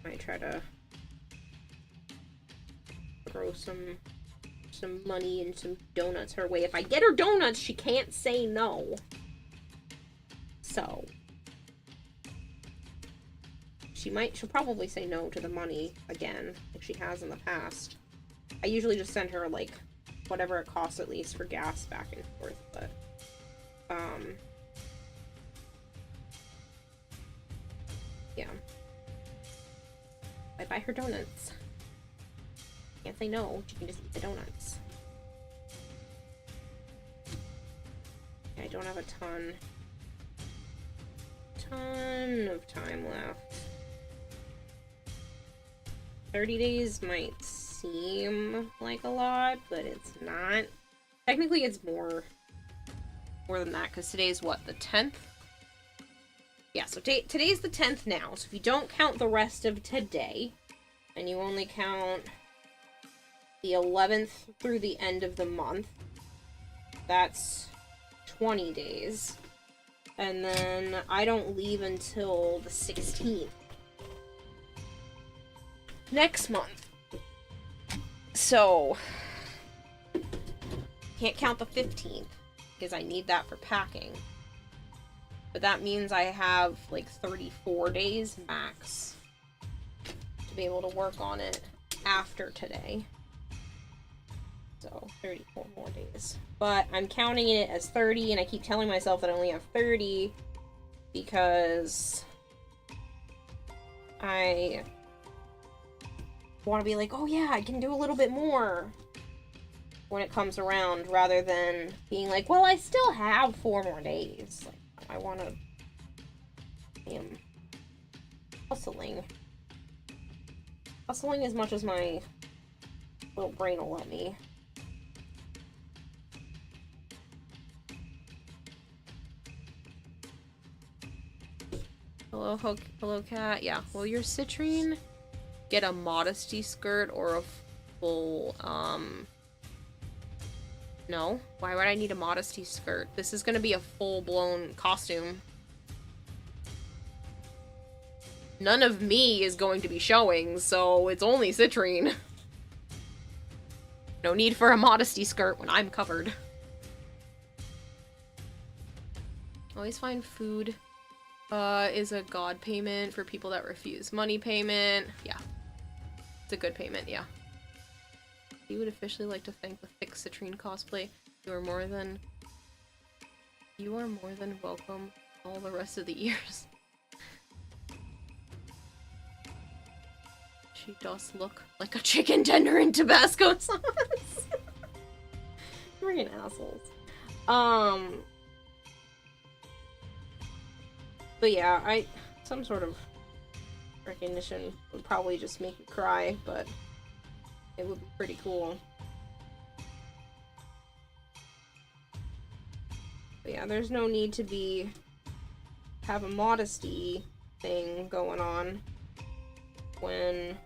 S1: Might try to throw some money and some donuts her way. If I get her donuts, she can't say no. So she'll probably say no to the money again, like she has in the past. I usually just send her like whatever it costs at least for gas back and forth, but yeah. I buy her donuts. Can't say no, she can just eat the donuts. I don't have a ton of time left. 30 days might seem like a lot, but it's not. Technically, it's more than that, because today's what, the 10th? Yeah, so today's the 10th now, so if you don't count the rest of today, and you only count the 11th through the end of the month, that's 20 days. And then I don't leave until the 16th. Next month. So, can't count the 15th, because I need that for packing. But that means I have, like, 34 days max to be able to work on it after today. So, 34 more days. But I'm counting it as 30, and I keep telling myself that I only have 30 because I want to be like, oh yeah, I can do a little bit more. when it comes around, rather than being like, well, I still have 4 more days. Like, I want to... I am hustling. Hustling as much as my little brain will let me. Hello, cat. Yeah. Will your citrine get a modesty skirt or a full, No. Why would I need a modesty skirt? This is gonna be a full-blown costume. None of me is going to be showing, so it's only citrine. No need for a modesty skirt when I'm covered. Always find food. Is a god payment for people that refuse money payment. Yeah. It's a good payment, yeah. You would officially like to thank the thick citrine cosplay. You are more than welcome all the rest of the years. She does look like a chicken tender in Tabasco sauce. Freaking assholes. But yeah, some sort of recognition would probably just make me cry, but it would be pretty cool. But yeah, there's no need to have a modesty thing going on when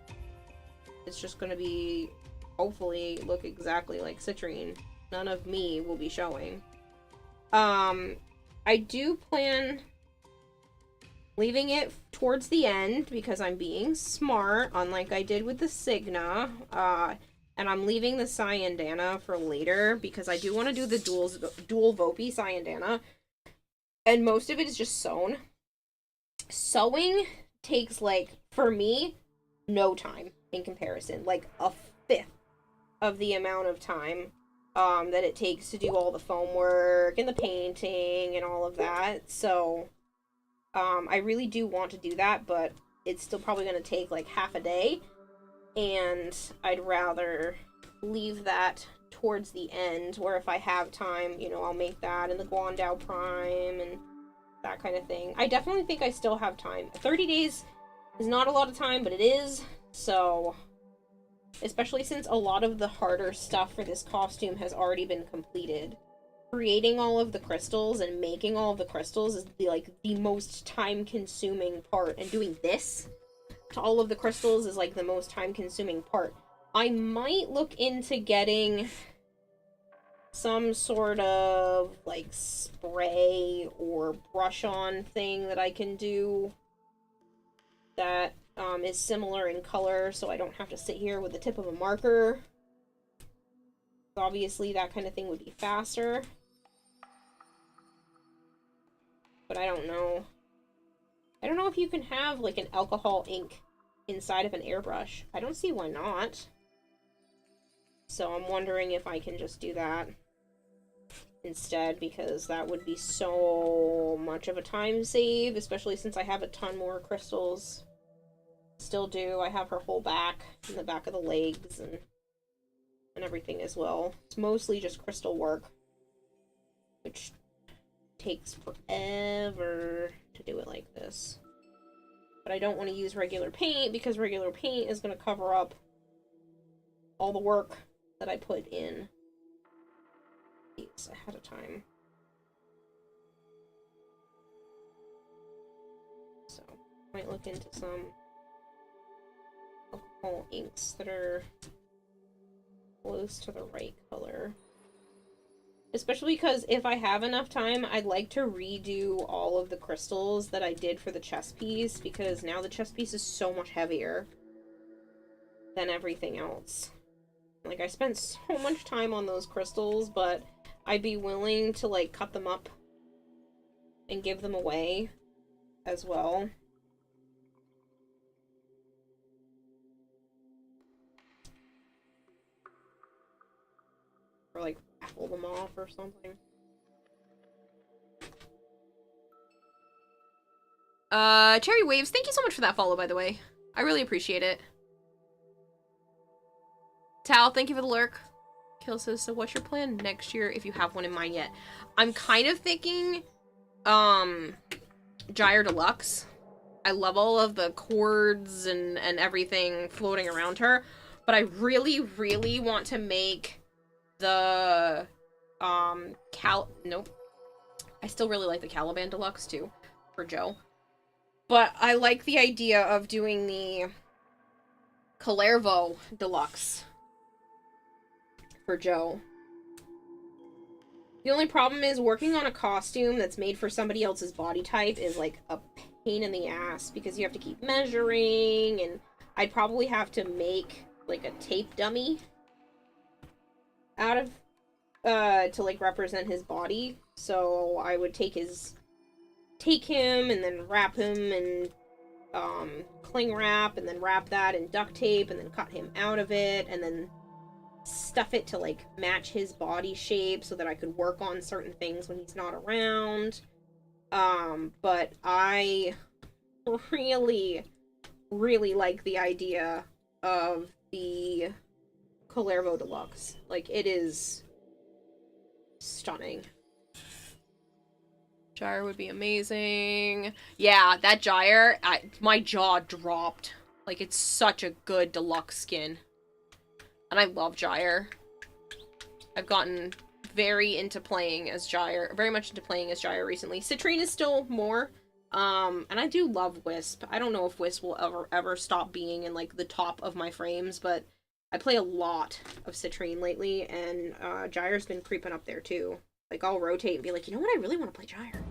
S1: it's just gonna be, hopefully, look exactly like citrine. None of me will be showing. I do plan leaving it towards the end because I'm being smart, unlike I did with the Signa. And I'm leaving the Cyandana for later because I do want to do the dual Vopi Cyandana. And most of it is just sewn. Sewing takes, like, for me, no time in comparison. Like, a fifth of the amount of time that it takes to do all the foam work and the painting and all of that. So I really do want to do that, but it's still probably going to take like half a day, and I'd rather leave that towards the end, where if I have time, you know, I'll make that in the Guandao Prime and that kind of thing. I definitely think I still have time. 30 days is not a lot of time, but it is, so especially since a lot of the harder stuff for this costume has already been completed. Creating all of the crystals and making all of the crystals is the most time-consuming part, and doing this to all of the crystals is like the most time-consuming part. I might look into getting some sort of like spray or brush-on thing that I can do that is similar in color, so I don't have to sit here with the tip of a marker. Obviously, that kind of thing would be faster. But I don't know. I don't know if you can have, like, an alcohol ink inside of an airbrush. I don't see why not. So I'm wondering if I can just do that instead, because that would be so much of a time save, especially since I have a ton more crystals. Still do. I have her whole back and the back of the legs and everything as well. It's mostly just crystal work, which takes forever to do it like this. But I don't want to use regular paint because regular paint is going to cover up all the work that I put in these ahead of time. So, might look into some alcohol inks that are close to the right color. Especially because if I have enough time, I'd like to redo all of the crystals that I did for the chess piece, because now the chess piece is so much heavier than everything else. Like, I spent so much time on those crystals, but I'd be willing to, like, cut them up and give them away as well. Or, like, raffle them off or something. Cherry Waves, thank you so much for that follow, by the way. I really appreciate it. Tal, thank you for the lurk. Kill says, so what's your plan next year if you have one in mind yet? I'm kind of thinking, Gyre Deluxe. I love all of the chords and everything floating around her, but I really, really want to make the, nope. I still really like the Caliban Deluxe, too, for Joe. But I like the idea of doing the Calervo Deluxe for Joe. The only problem is working on a costume that's made for somebody else's body type is like a pain in the ass because you have to keep measuring, and I'd probably have to make like a tape dummy out of to like represent his body. So I would take him and then wrap him and cling wrap and then wrap that in duct tape and then cut him out of it and then stuff it to like match his body shape so that I could work on certain things when he's not around. But I really, really like the idea of the Calervo Deluxe. Like, it is stunning. Gyre would be amazing. Yeah, that Gyre, my jaw dropped. Like, it's such a good deluxe skin. And I love Gyre. I've gotten very into playing as Gyre, very much into playing as Gyre recently. Citrine is still more, and I do love Wisp. I don't know if Wisp will ever stop being in, like, the top of my frames, but I play a lot of Citrine lately, and Gyre's been creeping up there, too. Like, I'll rotate and be like, you know what, I really want to play Gyre.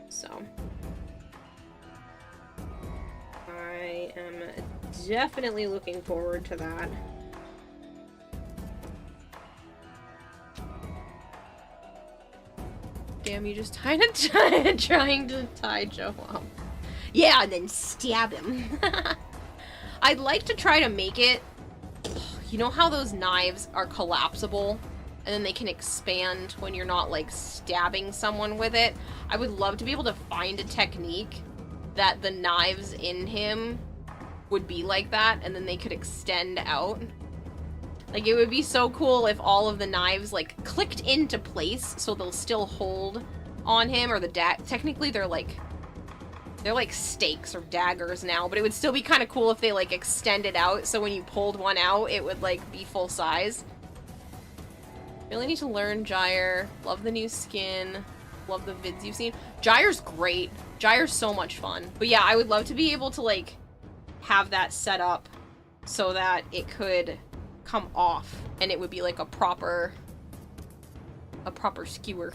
S1: So. I am definitely looking forward to that. Damn, you just trying to tie Joe up. Yeah, and then stab him. I'd like to try to make it... You know how those knives are collapsible? And then they can expand when you're not, like, stabbing someone with it? I would love to be able to find a technique that the knives in him would be like that, and then they could extend out. Like, it would be so cool if all of the knives, like, clicked into place so they'll still hold on him, or the technically they're like stakes or daggers now, but it would still be kind of cool if they, like, extended out, so when you pulled one out, it would, like, be full size. Really need to learn Gyre. Love the new skin. Love the vids you've seen. Gyre's great. Gyre's so much fun. But yeah, I would love to be able to, like, have that set up so that it could come off and it would be like a proper skewer.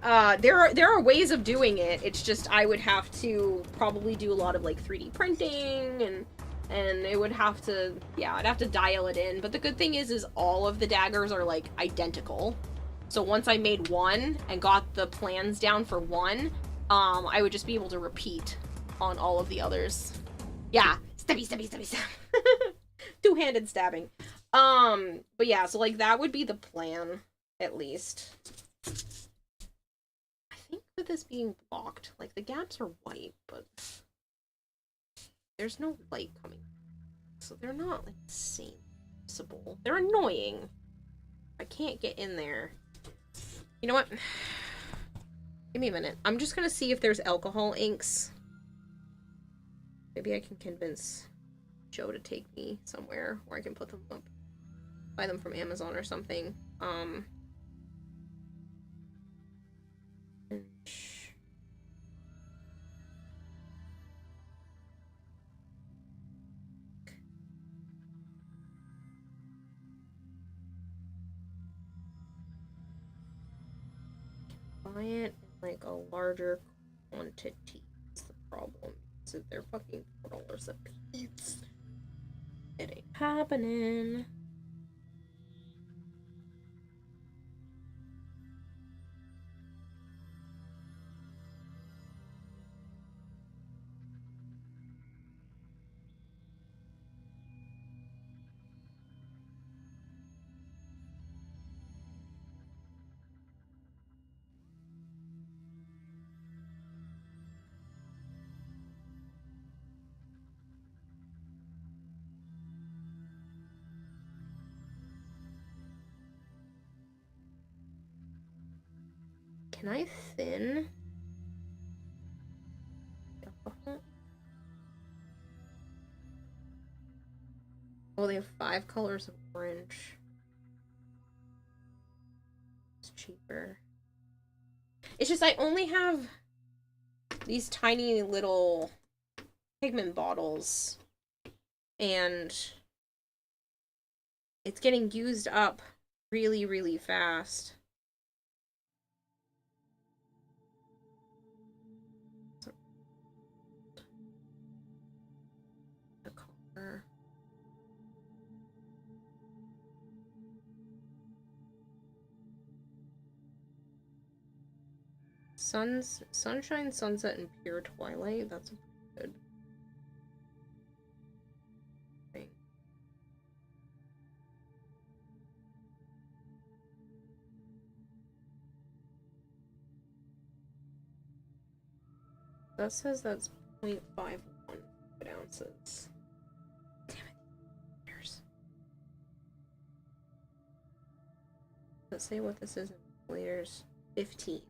S1: There are ways of doing it. It's just I would have to probably do a lot of like 3D printing and it would have to, yeah, I'd have to dial it in. But the good thing is all of the daggers are like identical. So once I made one and got the plans down for one, I would just be able to repeat on all of the others. Yeah, stabby. Two-handed stabbing. But yeah, so like that would be the plan, at least. I think with this being blocked, like the gaps are white, but there's no light coming. So they're not like the same visible. They're annoying. I can't get in there. You know what? Give me a minute. I'm just gonna see if there's alcohol inks. Maybe I can convince Joe to take me somewhere where I can put them up. Buy them from Amazon or something. Buy it in like a larger quantity. That's the problem. So they're fucking $4 a piece. It ain't happening. Can I thin? Oh, they have 5 colors of orange. It's cheaper. It's just I only have these tiny little pigment bottles, and it's getting used up really, really fast. The color. Sunshine, Sunset, and Pure Twilight. That's good. Okay. That says that's 0.51 ounces. Damn it. Years. Let's say what this is in liters. 15.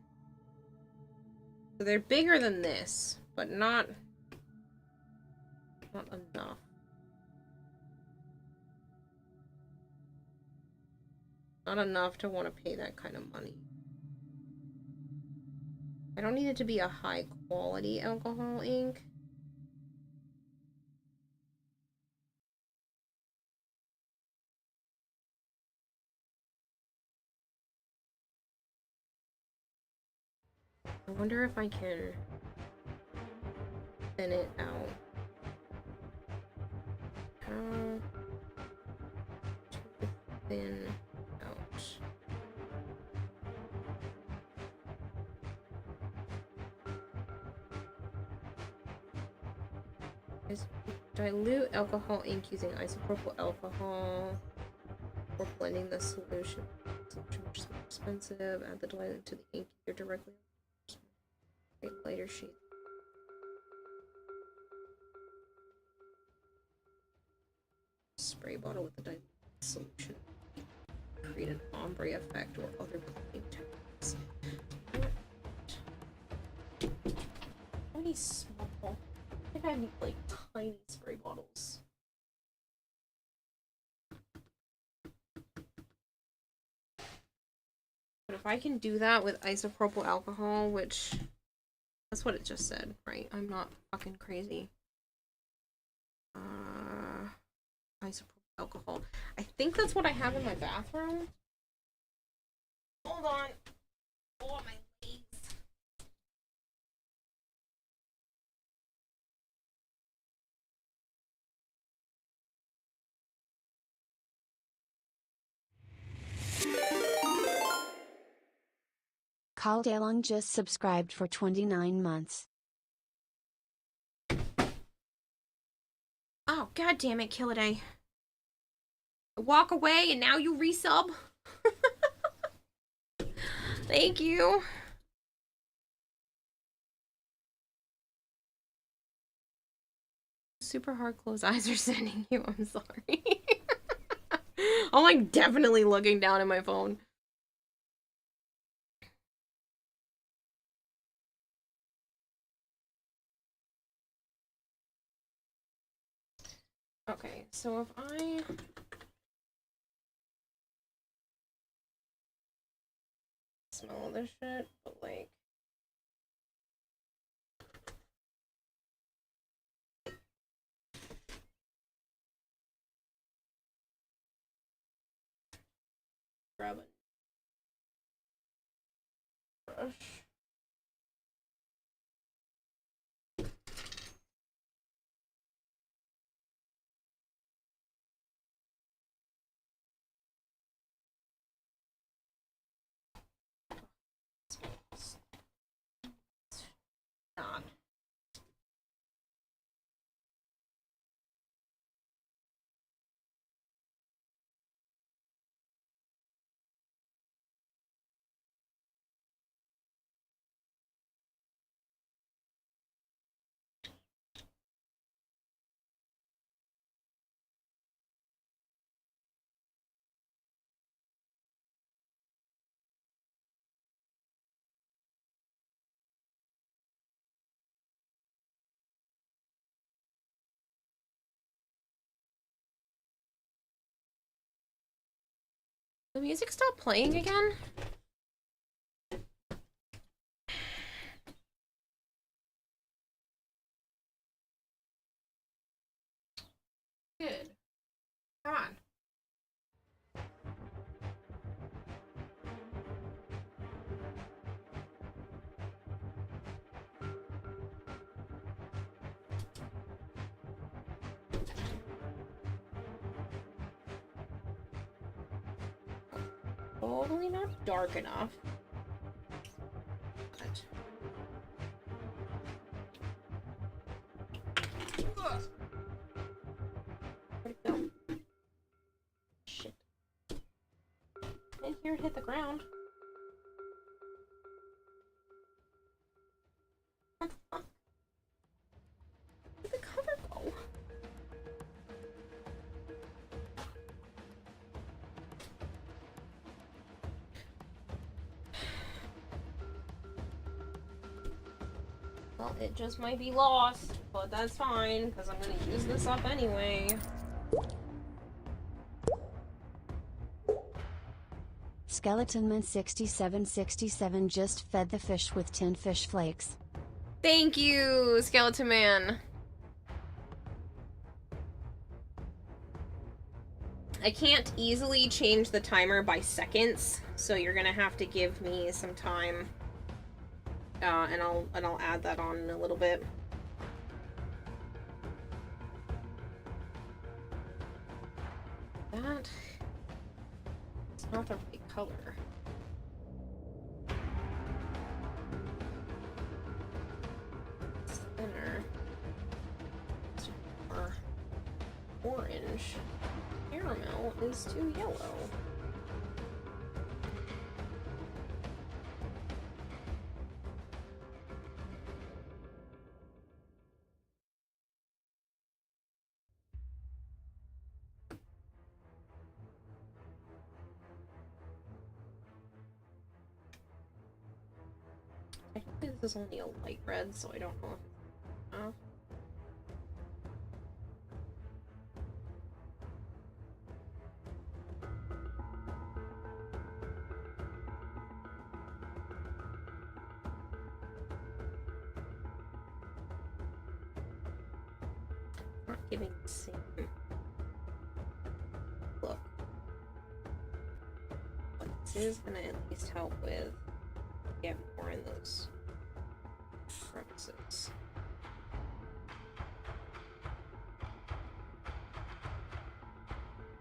S1: So they're bigger than this, but not enough. Not enough to want to pay that kind of money. I don't need it to be a high quality alcohol ink. I wonder if I can thin it out. How to thin out. Dilute alcohol ink using isopropyl alcohol or blending the solution. Solution which is more expensive. Add the diluent to the ink here directly. Make lighter sheet. Spray bottle with the diluted solution. Create an ombre effect or other cleaning techniques. How many small? I think I need like tiny spray bottles. But if I can do that with isopropyl alcohol, which that's what it just said, right? I'm not fucking crazy. Isopropyl alcohol. I think that's what I have in my bathroom. Hold on. Oh, my legs.
S18: Carl DeLong just subscribed for 29 months.
S1: Oh, god damn it, Killaday. Walk away and now you resub? Thank you. Super hard closed eyes are sending you. I'm sorry. I'm like definitely looking down at my phone. Okay, so if I smell this shit, but like grab a brush. Not. The music stopped playing again? Good. Come on. Totally not dark enough. But... Where'd it go? Shit. I didn't hear it hit the ground. What the fuck? Where'd the cover go? Well, it just might be lost, but that's fine, because I'm gonna use this up anyway.
S18: Skeletonman 6767 just fed the fish with 10 fish flakes.
S1: Thank you, Skeleton Man. I can't easily change the timer by seconds, so you're gonna have to give me some time. And I'll add that on in a little bit. That it's not the right color. It's thinner. It's more orange. Caramel is too yellow. Technically this is only a light red, so I don't know if it's enough. Not giving the same look. But this is gonna at least help with get more in those crevices.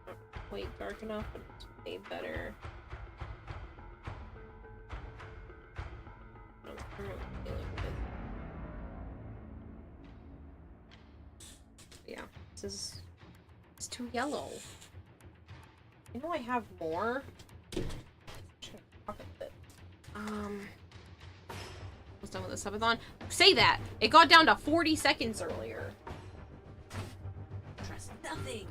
S1: Not quite dark enough, but it's way better. I'm really feeling with. Yeah, it's too yellow. I know I have more. Almost done with the subathon. Say that! It got down to 40 seconds earlier. Trust nothing.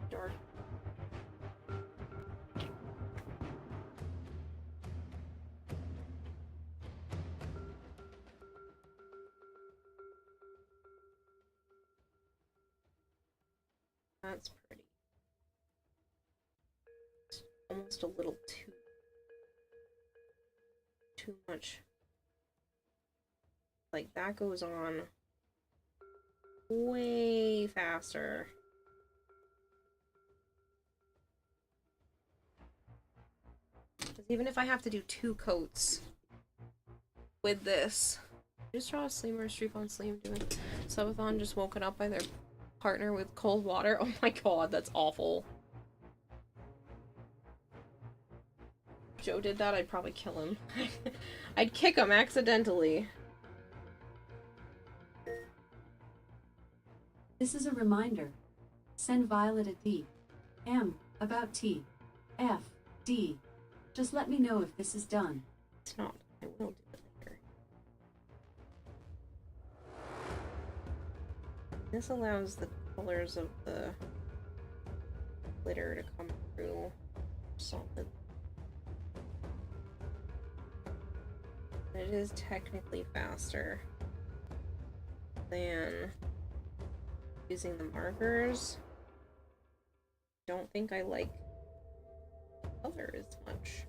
S1: Dark. That's pretty. It's almost a little too much. Like, that goes on way faster. Because even if I have to do 2 coats with this, just draw a sleeper, streak on sleeve, doing subathon, just woken up by their partner with cold water. Oh my god, that's awful. If Joe did that, I'd probably kill him. I'd kick him accidentally.
S12: This is a reminder. Send Violet a D. M. About T. F. D. Just let me know if this is done.
S1: It's not. I will do it later. This allows the colors of the glitter to come through solid. It is technically faster than using the markers. Don't think I like color as much.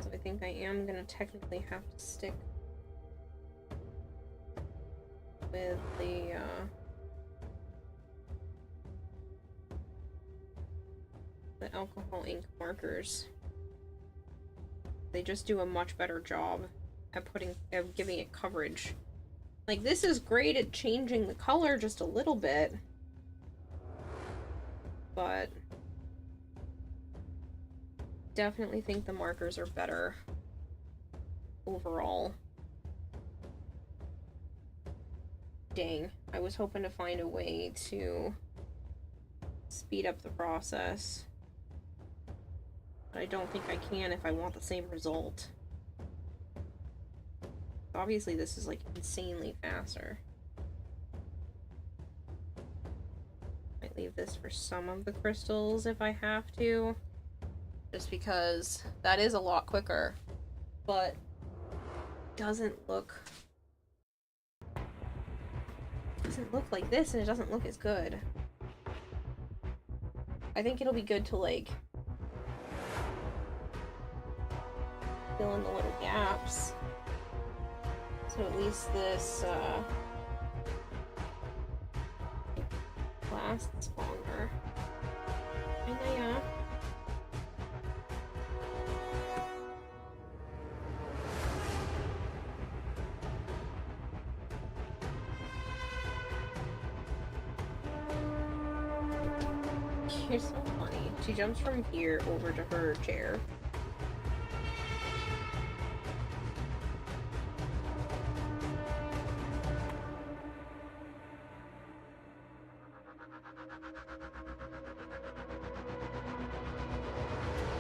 S1: So I think I am gonna technically have to stick with the alcohol ink markers. They just do a much better job at giving it coverage. Like, this is great at changing the color just a little bit, but definitely think the markers are better overall. Dang, I was hoping to find a way to speed up the process, but I don't think I can if I want the same result. Obviously this is like insanely faster. Might leave this for some of the crystals if I have to, just because that is a lot quicker, but doesn't look like this, and it doesn't look as good. I think it'll be good to like fill in the little gaps, so at least this lasts longer. Yeah. You're so funny. She jumps from here over to her chair.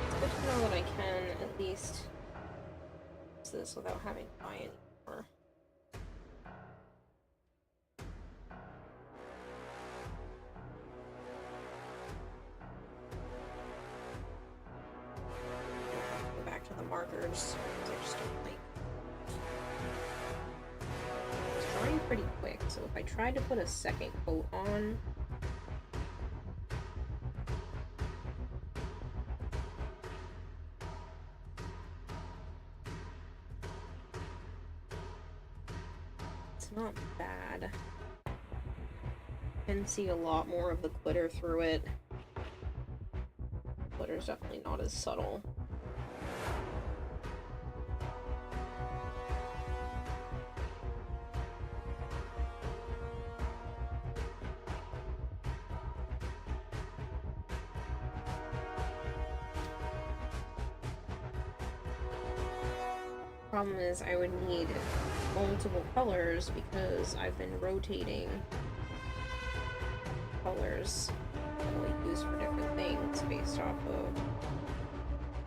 S1: It's good to know that I can at least use this without having to buy any more. Markers. I just don't like. It's drying pretty quick, so if I tried to put a second coat on, it's not bad. Can see a lot more of the glitter through it. Glitter's definitely not as subtle. Problem is I would need multiple colors because I've been rotating colors that I'll use for different things based off of the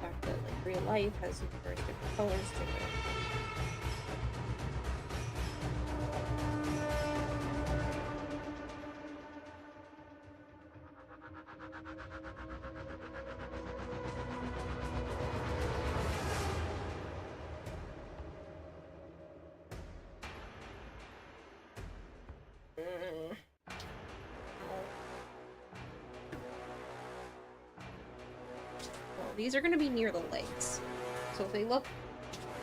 S1: fact that like real life has numerous different colors to it. These are going to be near the legs, so if they look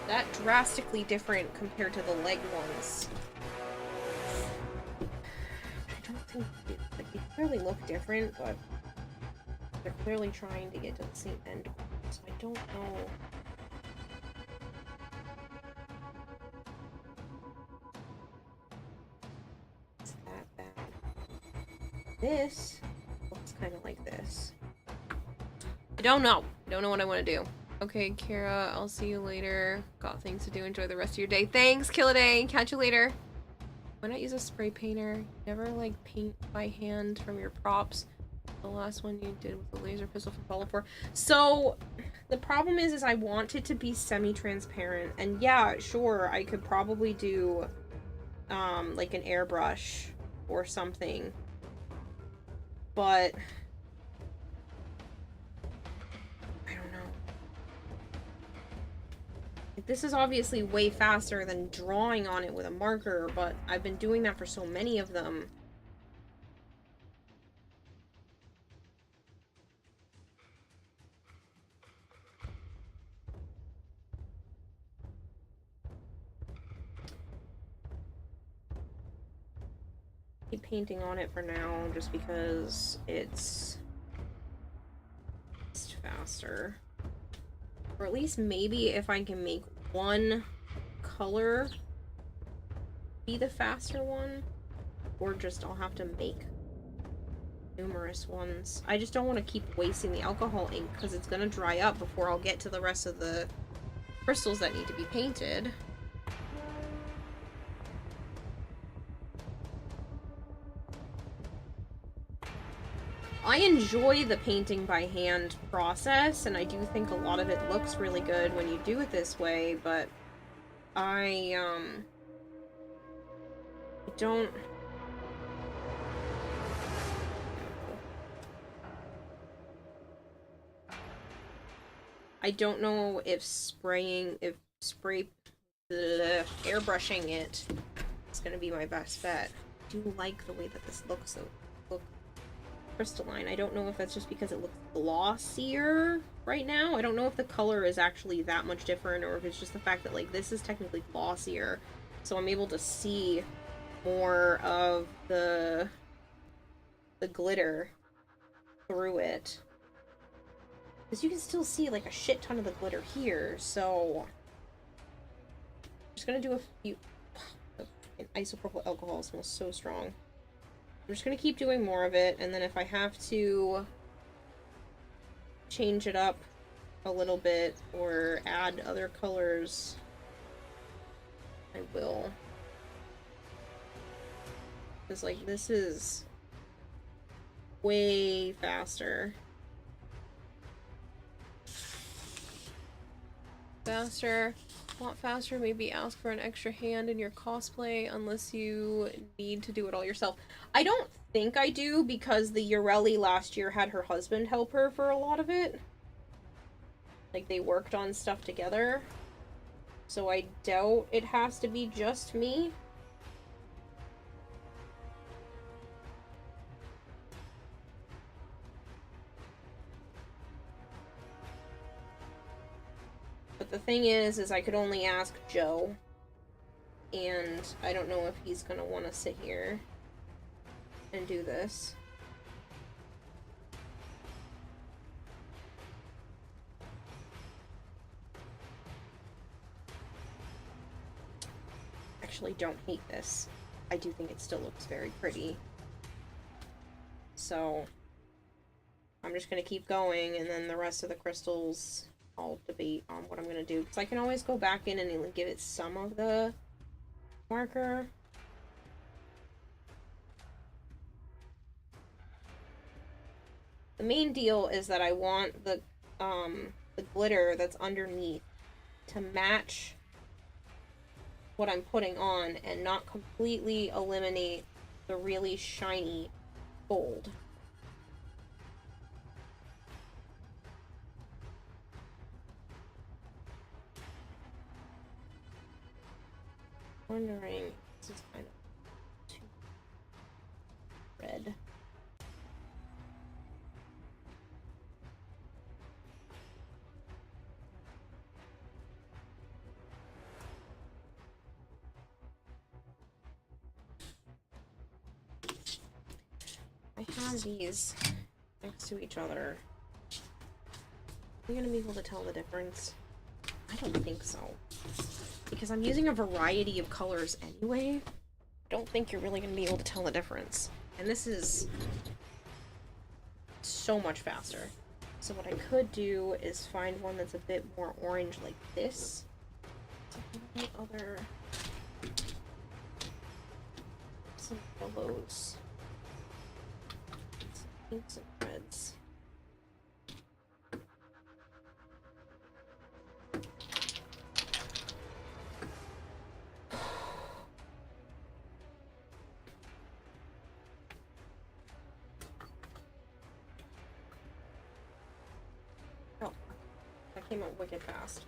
S1: that drastically different compared to the leg ones, I don't think they clearly look different, but they're clearly trying to get to the same end, so I don't know. It's that bad. This looks kind of like this. I don't know. I don't know what I want to do. Okay, Kara, I'll see you later. Got things to do. Enjoy the rest of your day. Thanks, Killaday. Catch you later. Why not use a spray painter? Never, like, paint by hand from your props. The last one you did with the laser pistol from Fallout 4. So, the problem is I want it to be semi-transparent. And yeah, sure, I could probably do, like an airbrush or something. But Like, this is obviously way faster than drawing on it with a marker, but I've been doing that for so many of them. Keep painting on it for now, just because it's faster. Or at least maybe if I can make one color be the faster one, or just I'll have to make numerous ones. I just don't want to keep wasting the alcohol ink because it's gonna dry up before I'll get to the rest of the crystals that need to be painted. I enjoy the painting by hand process, and I do think a lot of it looks really good when you do it this way, but I don't... I don't know if airbrushing it is gonna be my best bet. I do like the way that this looks, though. Look crystalline. I don't know if that's just because it looks glossier right now. I don't know if the color is actually that much different, or if it's just the fact that, like, this is technically glossier, so I'm able to see more of the glitter through it. Because you can still see, like, a shit ton of the glitter here, so... I'm just gonna do a few... Isopropyl alcohol smells so strong. I'm just gonna keep doing more of it, and then if I have to change it up a little bit or add other colors, I will. Because, like, this is way faster. Faster. Want faster, maybe ask for an extra hand in your cosplay unless you need to do it all yourself. I don't think I do, because the Urelli last year had her husband help her for a lot of it. Like, they worked on stuff together. So I doubt it has to be just me. But the thing is I could only ask Joe, and I don't know if he's gonna want to sit here and do this. Actually, don't hate this. I do think it still looks very pretty. So, I'm just gonna keep going, and then the rest of the crystals I'll debate on what I'm gonna do, because I can always go back in and give it some of the marker. The main deal is that I want the glitter that's underneath to match what I'm putting on and not completely eliminate the really shiny gold. Wondering, this is kind of too red. I have these next to each other. Are you gonna be able to tell the difference? I don't think so. Because I'm using a variety of colors anyway. I don't think you're really gonna be able to tell the difference. And this is so much faster. So what I could do is find one that's a bit more orange like this. Other... some yellows. Some pinks and reds. Oh, that came out wicked fast.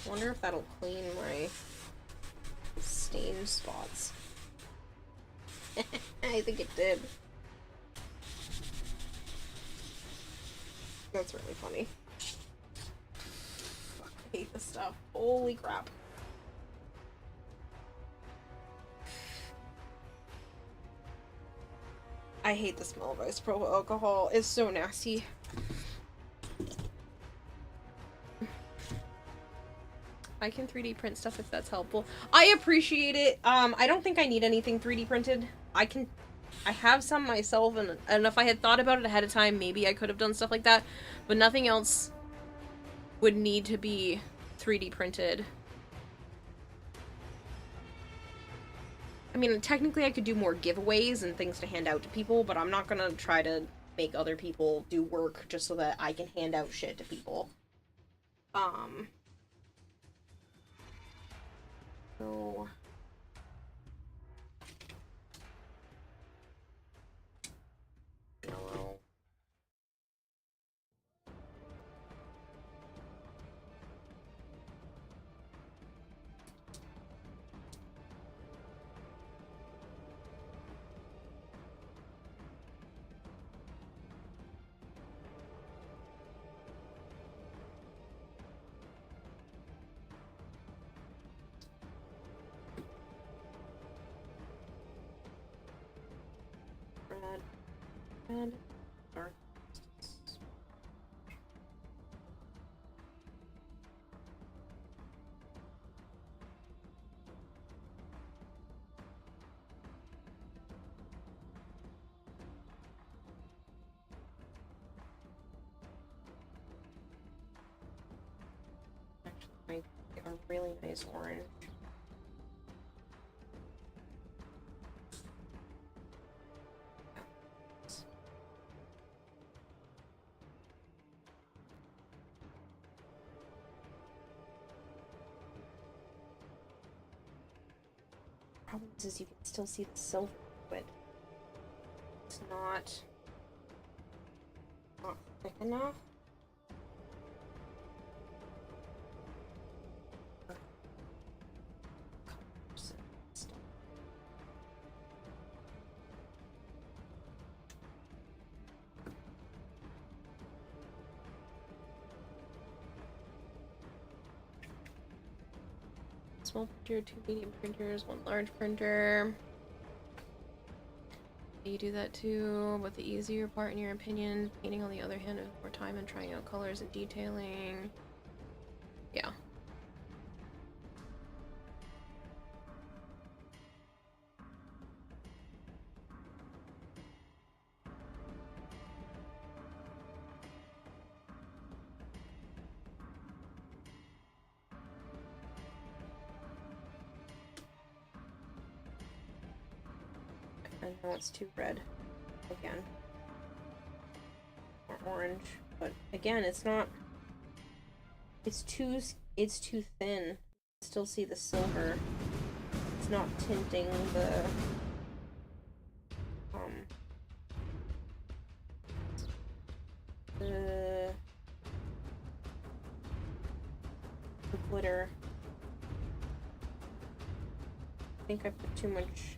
S1: wonder if that'll clean my stain spots. I think it did. That's really funny. Fuck, I hate this stuff. Holy crap. I hate the smell of isopropyl alcohol. It's so nasty. I can 3D print stuff if that's helpful. I appreciate it. I don't think I need anything 3D printed. I have some myself, and if I had thought about it ahead of time, maybe I could have done stuff like that, but nothing else would need to be 3D printed. I mean, technically I could do more giveaways and things to hand out to people, but I'm not gonna try to make other people do work just so that I can hand out shit to people. So... Hello. Red, dark. Actually, a really nice orange. Problem is you can still see the silver liquid. It's not thick enough. Small printer, 2 medium printers, 1 large printer. You do that too, but the easier part in your opinion, painting on the other hand is more time and trying out colors and detailing. Yeah. I know it's too red again, or orange, but again, it's not. It's too thin. Still see the silver. It's not tinting the glitter. I think I put too much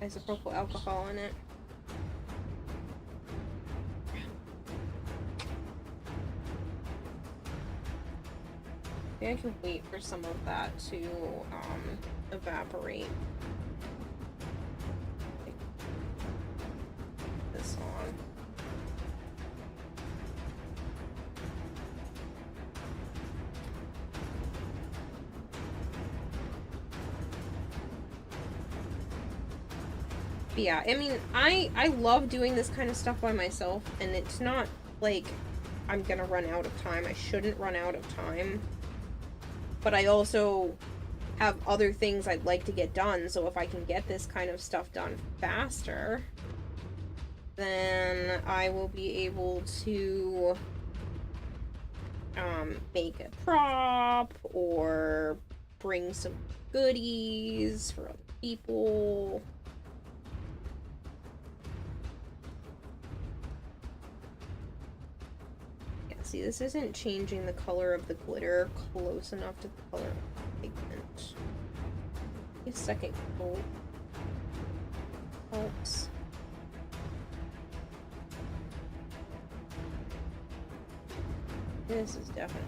S1: isopropyl alcohol in it. Maybe I can wait for some of that to evaporate. Take this on. But yeah, I mean, I love doing this kind of stuff by myself, and it's not like I'm gonna run out of time. I shouldn't run out of time. But I also have other things I'd like to get done, so if I can get this kind of stuff done faster, then I will be able to make a prop or bring some goodies for other people. Yeah, See, this isn't changing the color of the glitter close enough to the color of the pigment. A second coat helps. This is definitely.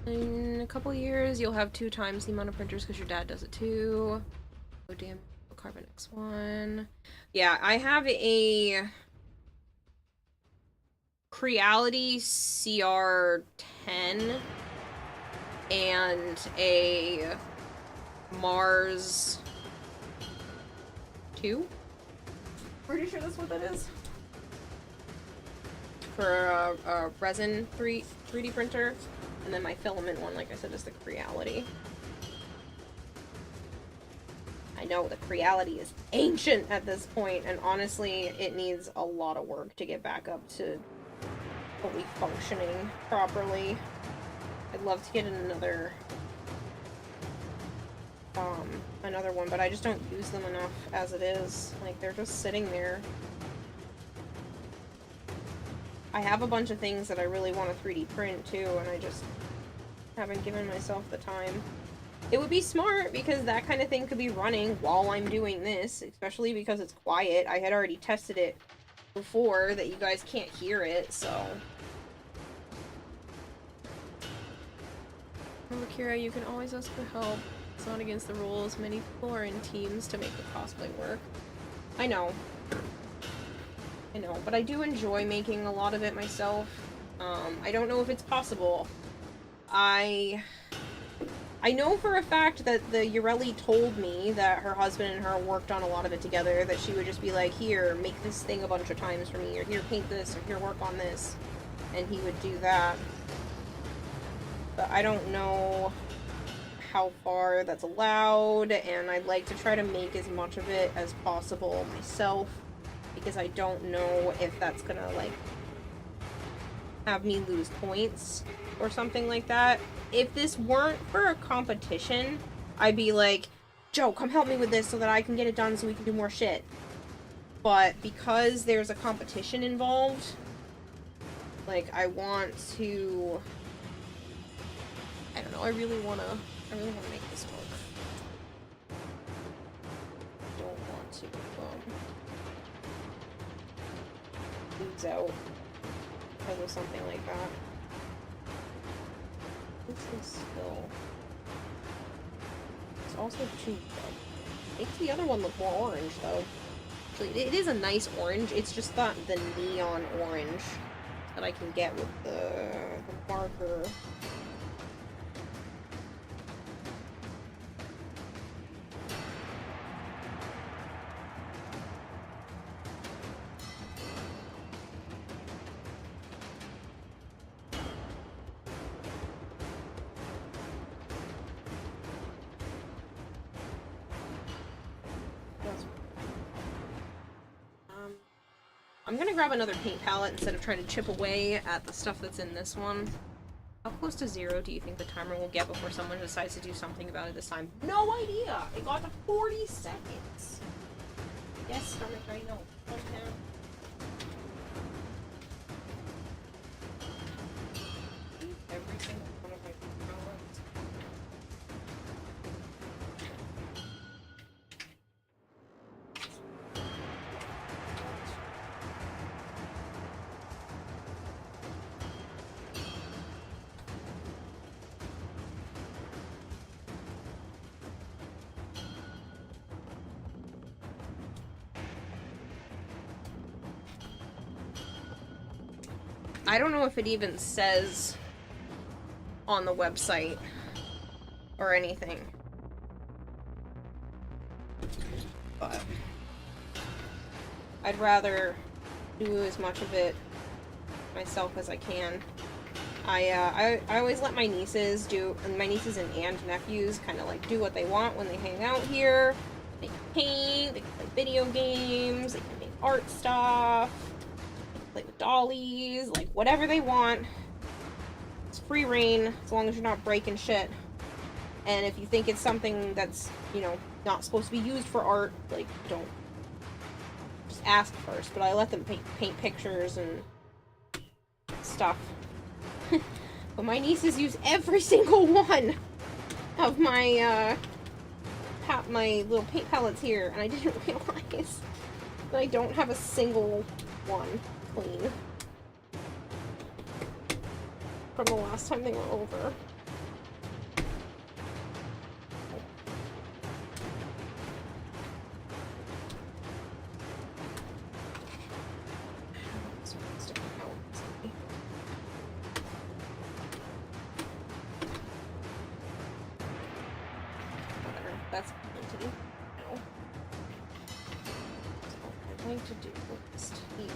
S1: In a couple years, you'll have 2 times the amount of printers because your dad does it too. Oh damn, Carbon X1. Yeah, I have a Creality CR10 and a Mars 2. Pretty sure that's what that is. For a resin 3D printer. And then my filament one, like I said, is the Creality. I know, the Creality is ancient at this point, and honestly, it needs a lot of work to get back up to fully functioning properly. I'd love to get another one, but I just don't use them enough as it is. Like, they're just sitting there. I have a bunch of things that I really want to 3D print too, and I just haven't given myself the time. It would be smart because that kind of thing could be running while I'm doing this, especially because it's quiet. I had already tested it before that you guys can't hear it, so. Remember, Kira, you can always ask for help. It's not against the rules. Many people are in teams to make the cosplay work. I know. I know, but I do enjoy making a lot of it myself. I don't know if it's possible. I know for a fact that the Urelli told me that her husband and her worked on a lot of it together, that she would just be like, here, make this thing a bunch of times for me, or here, paint this, or here, work on this, and he would do that. But I don't know how far that's allowed, and I'd like to try to make as much of it as possible myself, because I don't know if that's gonna, like, have me lose points or something like that. If this weren't for a competition, I'd be like, Joe, come help me with this so that I can get it done so we can do more shit. But because there's a competition involved, like, I want to... I don't know, I really wanna make this work. I don't want to, lose out because of something like that. This is still... It's also too red. Makes the other one look more orange, though. Actually, it is a nice orange, it's just the neon orange that I can get with the marker. I'm gonna grab another paint palette instead of trying to chip away at the stuff that's in this one. How close to 0 do you think the timer will get before someone decides to do something about it this time? No idea! It got to 40 seconds! Yes, Stomach, I know. Calm down. Every single one of my palettes. I don't know if it even says on the website or anything. But I'd rather do as much of it myself as I can. I always let my nieces and nephews kind of like do what they want when they hang out here. They can paint, they can play video games, they can make art stuff, they can play with dollies, like whatever they want. It's free reign as long as you're not breaking shit. And if you think it's something that's, you know, not supposed to be used for art, like, don't. Just ask first. But I let them paint pictures and stuff. But my nieces use every single one of my, my little paint palettes here, and I didn't realize that I don't have a single one clean from the last time they were over. That's plenty. No. So what I'd like to do is take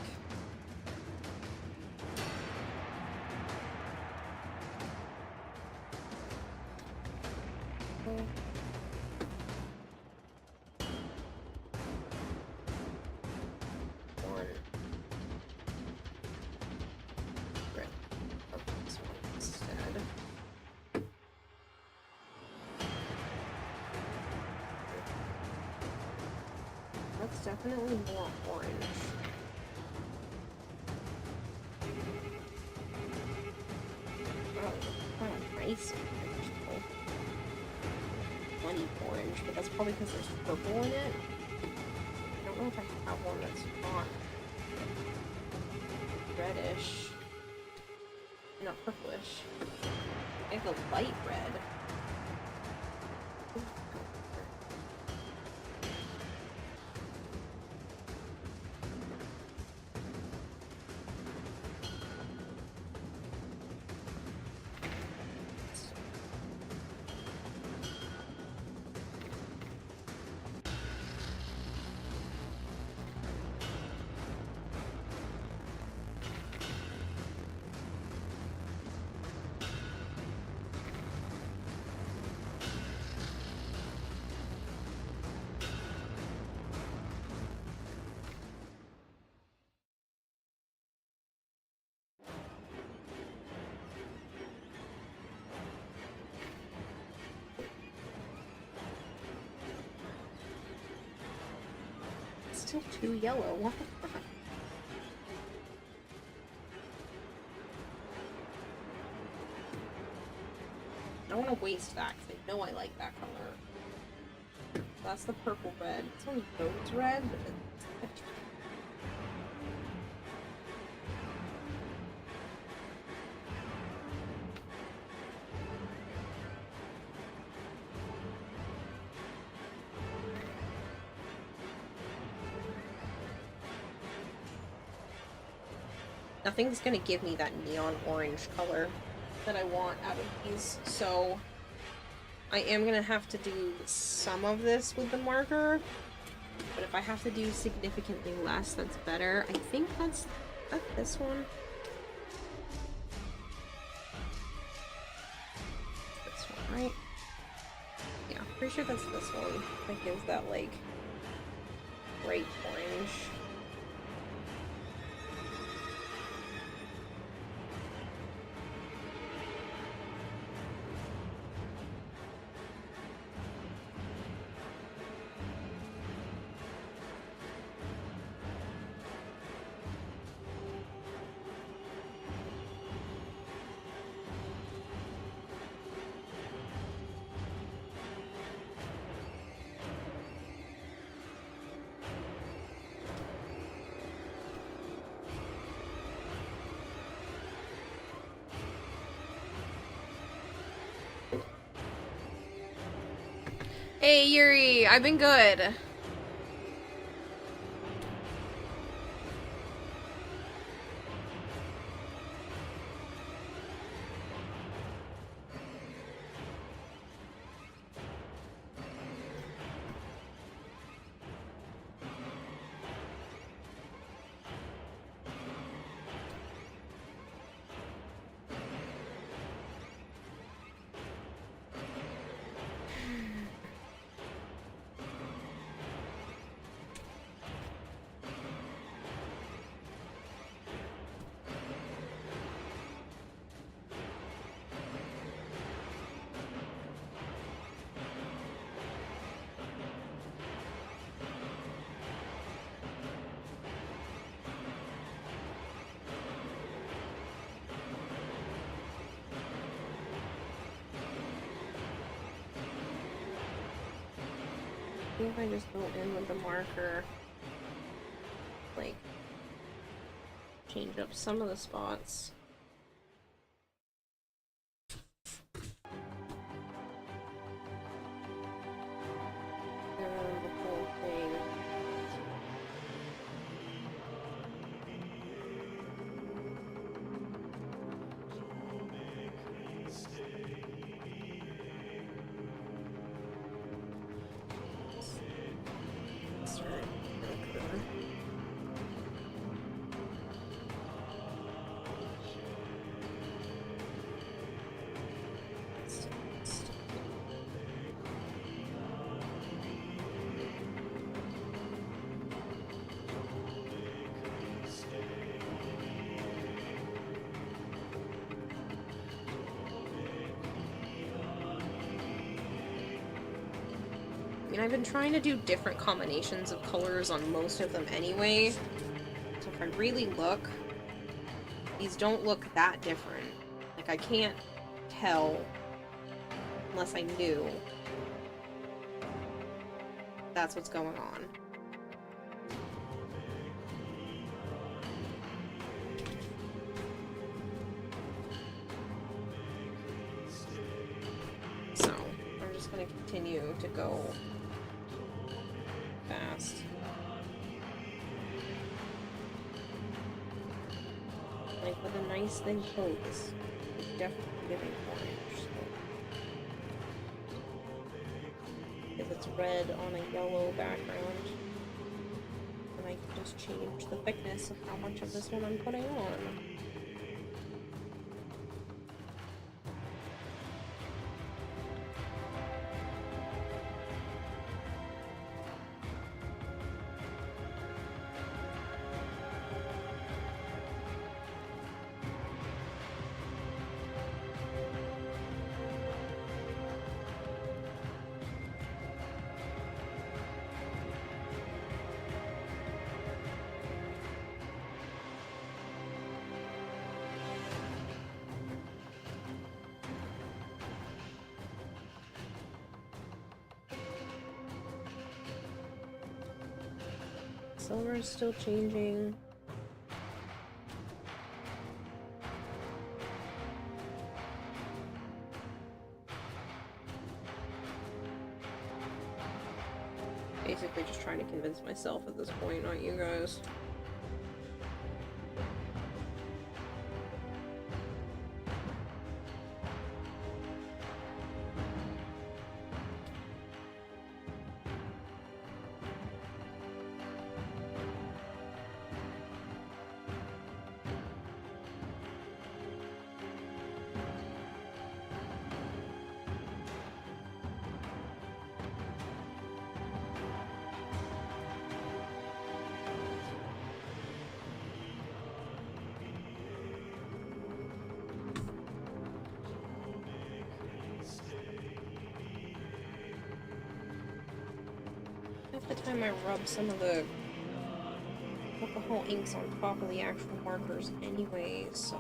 S1: one red of this one instead. That's definitely more orange. Oh, kind of nice orange. Money orange, but that's probably because there's purple in it. I don't know if I have one that's not reddish. Not purplish. I have a light red. Still too yellow. What the fuck? I don't want to waste that because I know I like that color. That's the purple red. This one's rose red, but it's nothing's gonna give me that neon orange color that I want out of these, so I am gonna have to do some of this with the marker, but if I have to do significantly less, that's better. I think that's this one. This one, right? Yeah, pretty sure that's this one that gives that, like, bright orange. Hey Yuri, I've been good. See if I just go in with the marker, like, change up some of the spots. The whole thing. I mean, I've been trying to do different combinations of colors on most of them anyway. So if I really look, these don't look that different. Like, I can't tell unless I knew that's what's going on. So, I'm just gonna continue to go fast. Like, with a nice thin coat, it's definitely giving orange. Because it's red on a yellow background. And I can just change the thickness of how much of this one I'm putting on. Silver is still changing. Basically just trying to convince myself at this point, not you guys. Half the time I rub some of the alcohol inks on top of the actual markers anyway, so...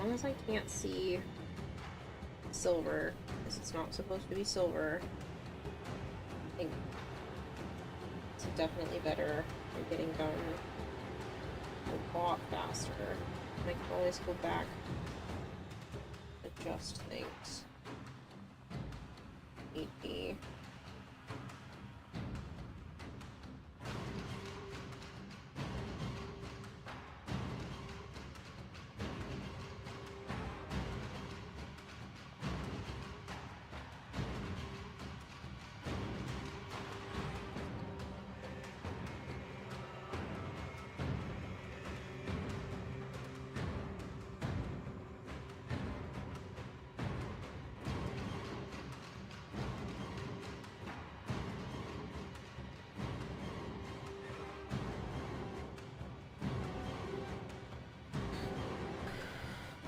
S1: long as I can't see silver, because it's not supposed to be silver, I think it's definitely better for getting done a lot faster. I can always go back, adjust things. Need be.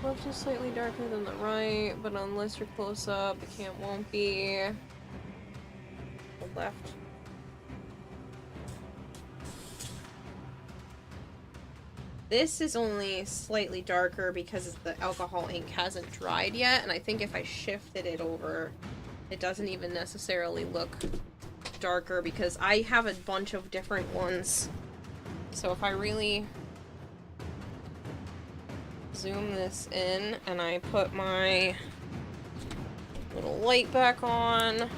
S1: Left is slightly darker than the right, but unless you're close up, the cam won't be. The left. This is only slightly darker because the alcohol ink hasn't dried yet, and I think if I shifted it over, it doesn't even necessarily look darker because I have a bunch of different ones. So if I really zoom this in and I put my little light back on.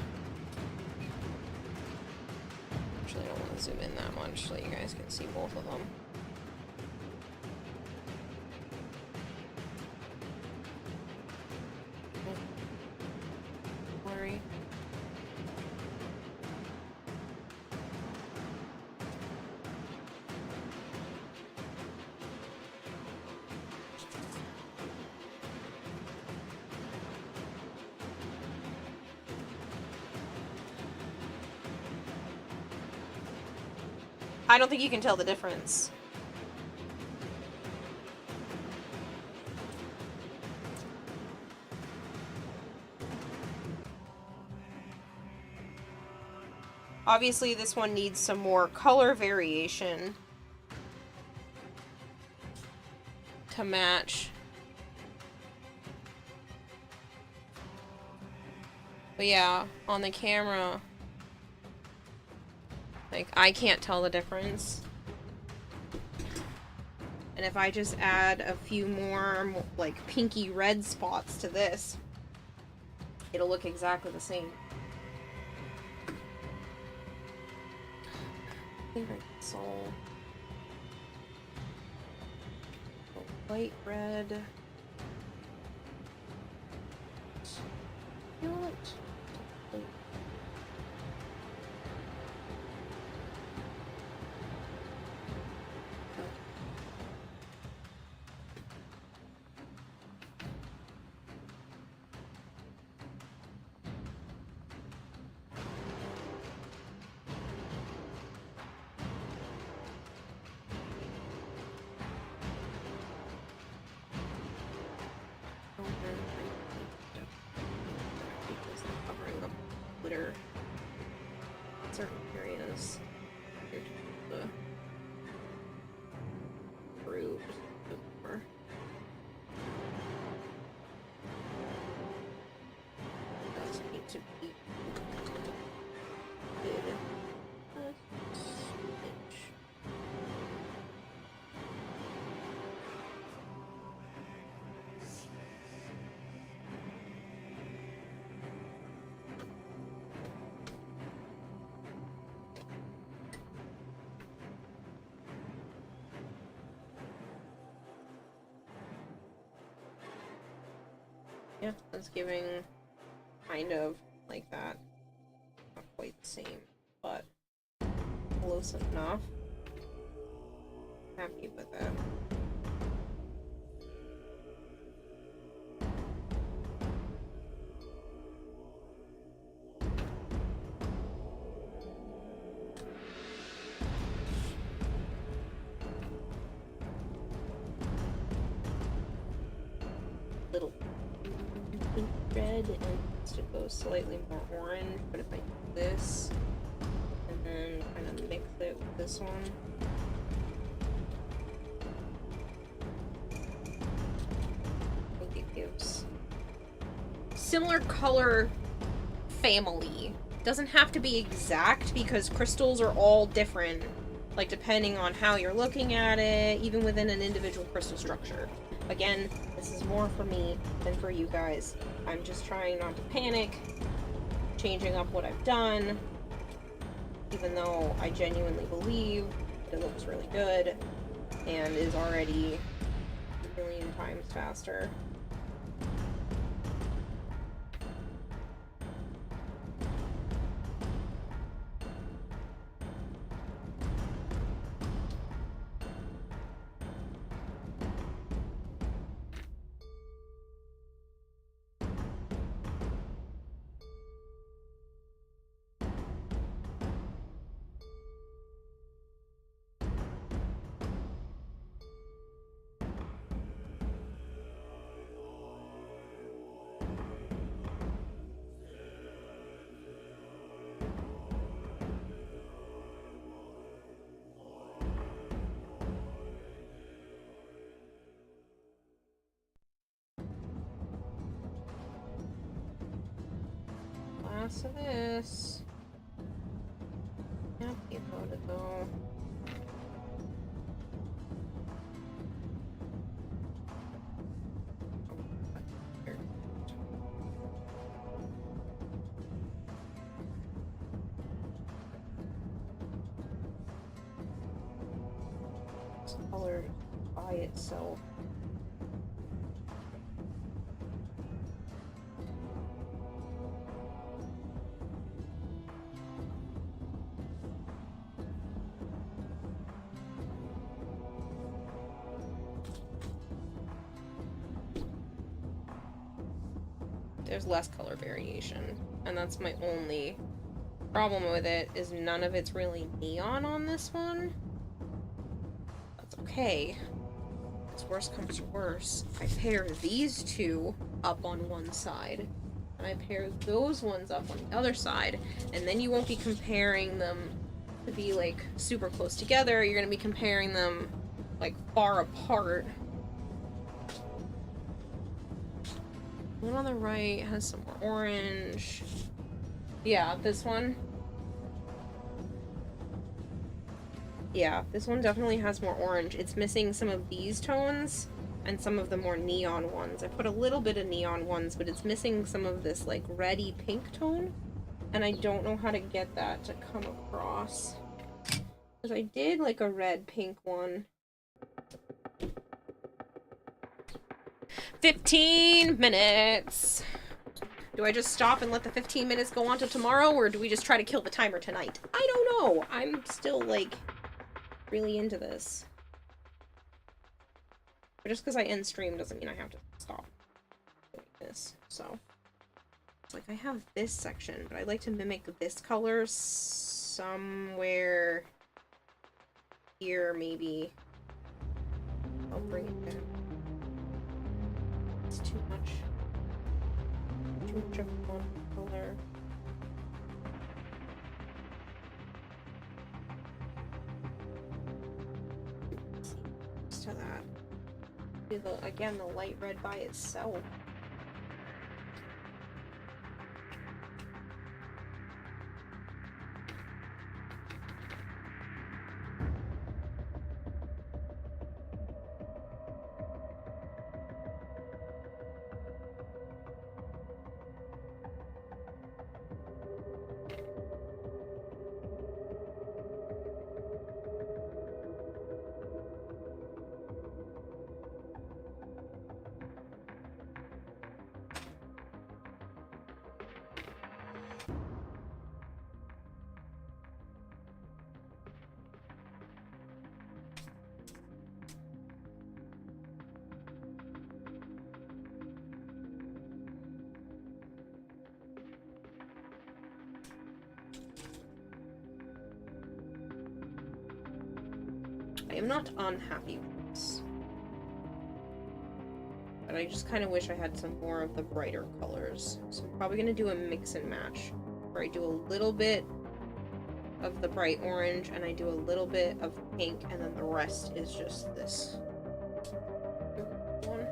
S1: Actually, I don't want to zoom in that much so you guys can see both of them. Blurry. I don't think you can tell the difference. Obviously, this one needs some more color variation to match. But yeah, on the camera, like, I can't tell the difference. And if I just add a few more, like, pinky red spots to this, it'll look exactly the same. Favorite soul. Light red. You know what? Certain areas. The fruit. Does need to be good. Yeah, that's giving kind of like that. Not quite the same, but close enough. Happy with that. Little red and it's to go slightly more orange, but if I do this and then kind of mix it with this one. similar color family. Doesn't have to be exact because crystals are all different, like depending on how you're looking at it, even within an individual crystal structure. Again, this is more for me than for you guys. I'm just trying not to panic, changing up what I've done, even though I genuinely believe it looks really good and is already a million times faster. Last of this. Happy about it though. This color by itself. There's less color variation, and that's my only problem with it, is none of it's really neon on this one. That's okay. As worst comes to worst, I pair these two up on one side, and I pair those ones up on the other side, and then you won't be comparing them to be, like, super close together. You're gonna be comparing them, like, far apart. The one on the right has some more orange. Yeah, this one. Yeah, this one definitely has more orange. It's missing some of these tones and some of the more neon ones. I put a little bit of neon ones, but it's missing some of this, like, reddy pink tone. And I don't know how to get that to come across. Because I did, like, a red-pink one. 15 minutes! Do I just stop and let the 15 minutes go on to tomorrow, or do we just try to kill the timer tonight? I don't know! I'm still, like, really into this. But just because I end stream doesn't mean I have to stop doing this, so. It's like, I have this section, but I'd like to mimic this color somewhere here, maybe. I'll bring it down. It's too much. Too much of one color. Let's see. Next to that. Do the, again, the light red by itself. I am not unhappy with this. But I just kind of wish I had some more of the brighter colors. So I'm probably going to do a mix and match, where I do a little bit of the bright orange, and I do a little bit of pink, and then the rest is just this one.